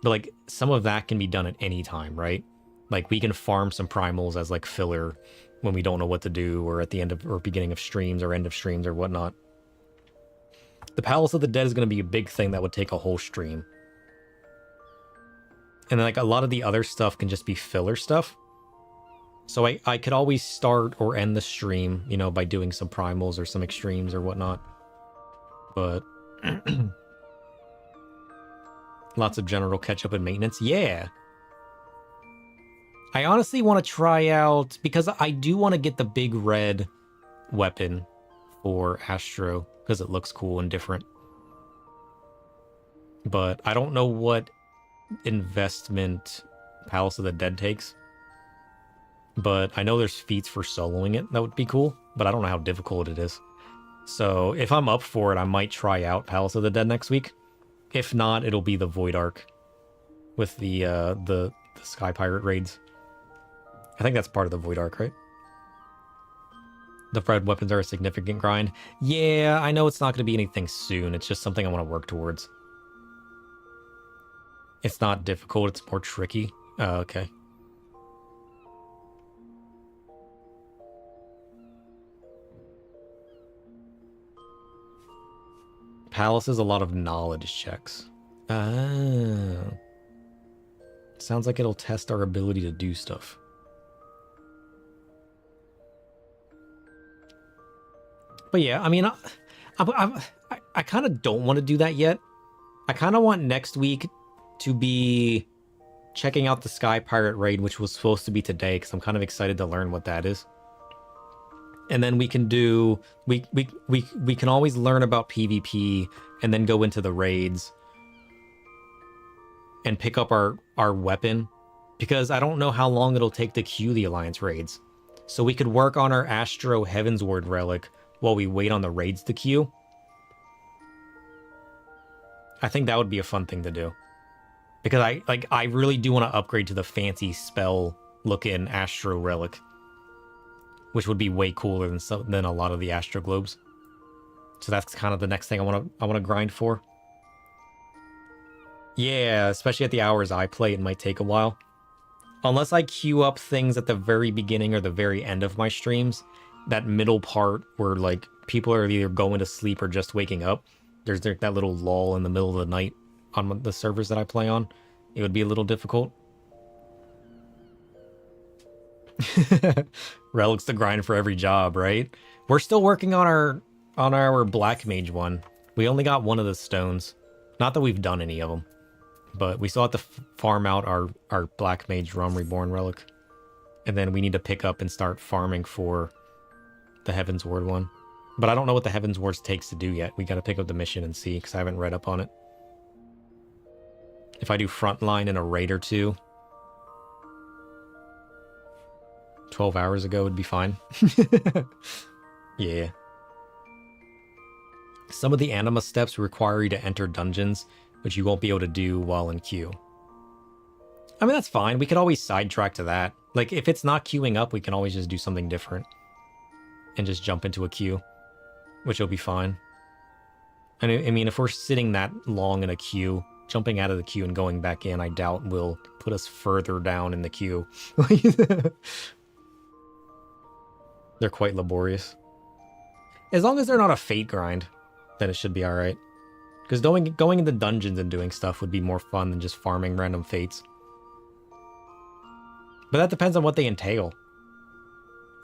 But, like, some of that can be done at any time, right? Like, we can farm some primals as, like, filler when we don't know what to do, or at the end of, or beginning of streams, or end of streams, or whatnot. The Palace of the Dead is going to be a big thing that would take a whole stream. And then, like, a lot of the other stuff can just be filler stuff. So I could always start or end the stream, you know, by doing some primals or some extremes or whatnot. But lots of general catch-up and maintenance. Yeah! I honestly want to try out, because I do want to get the big red weapon for Astro, because it looks cool and different. But I don't know what investment Palace of the Dead takes. But I know there's feats for soloing it that would be cool, but I don't know how difficult it is. So if I'm up for it, I might try out Palace of the Dead next week. If not, it'll be the Void Arc with the Sky Pirate raids. I think that's part of the Void Arc, right? The red weapons are a significant grind. Yeah, I know it's not going to be anything soon. It's just something I want to work towards. It's not difficult. It's more tricky. Oh, okay. Palace is a lot of knowledge checks. Ah. Sounds like it'll test our ability to do stuff. But yeah, I mean, I kind of don't want to do that yet. I kind of want next week to be checking out the Sky Pirate raid, which was supposed to be today, because I'm kind of excited to learn what that is. And then we can do, we can always learn about PvP and then go into the raids and pick up our weapon, because I don't know how long it'll take to queue the Alliance raids. So we could work on our Astro Heavensward relic while we wait on the raids to queue. I think that would be a fun thing to do, because I really do want to upgrade to the fancy spell looking Astro relic, which would be way cooler than a lot of the Astro Globes. So that's kind of the next thing I want to grind for. Yeah, especially at the hours I play, it might take a while. Unless I queue up things at the very beginning or the very end of my streams, that middle part where like people are either going to sleep or just waking up, there's that little lull in the middle of the night on the servers that I play on. It would be a little difficult. Relics to grind for every job, right? We're still working on our Black Mage one. We only got one of the stones. Not that we've done any of them, but we still have to farm out our Black Mage Realm Reborn relic. And then we need to pick up and start farming for the Heavensward one. But I don't know what the Heavensward takes to do yet. We got to pick up the mission and see, because I haven't read up on it. If I do frontline in a raid or two, 12 hours ago would be fine. Yeah. Some of the anima steps require you to enter dungeons, which you won't be able to do while in queue. I mean, that's fine. We could always sidetrack to that. Like, if it's not queuing up, we can always just do something different. And just jump into a queue, which will be fine. And I mean, if we're sitting that long in a queue, jumping out of the queue and going back in, I doubt will put us further down in the queue. They're quite laborious. As long as they're not a fate grind, then it should be alright. Because going into dungeons and doing stuff would be more fun than just farming random fates. But that depends on what they entail.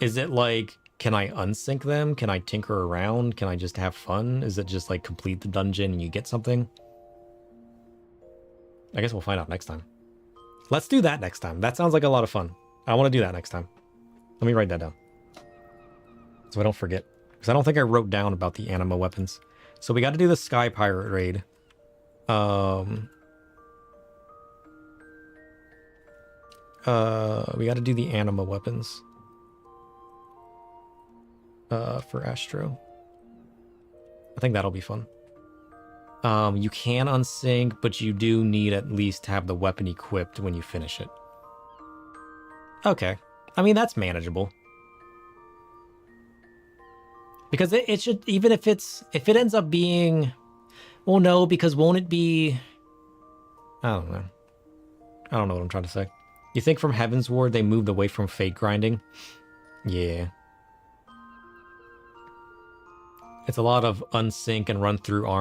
Is it like, can I unsync them? Can I tinker around? Can I just have fun? Is it just like complete the dungeon and you get something? I guess we'll find out next time. Let's do that next time. That sounds like a lot of fun. I want to do that next time. Let me write that down, so I don't forget. Because I don't think I wrote down about the anima weapons. So we got to do the Sky Pirate raid. We got to do the anima weapons. For Astro. I think that'll be fun. You can unsync, but you do need at least to have the weapon equipped when you finish it. Okay. I mean, that's manageable. Because it should, even if it ends up being, well, no, because won't it be, I don't know. I don't know what I'm trying to say. You think from Heavensward they moved away from fate grinding? Yeah. It's a lot of unsync and run through armor.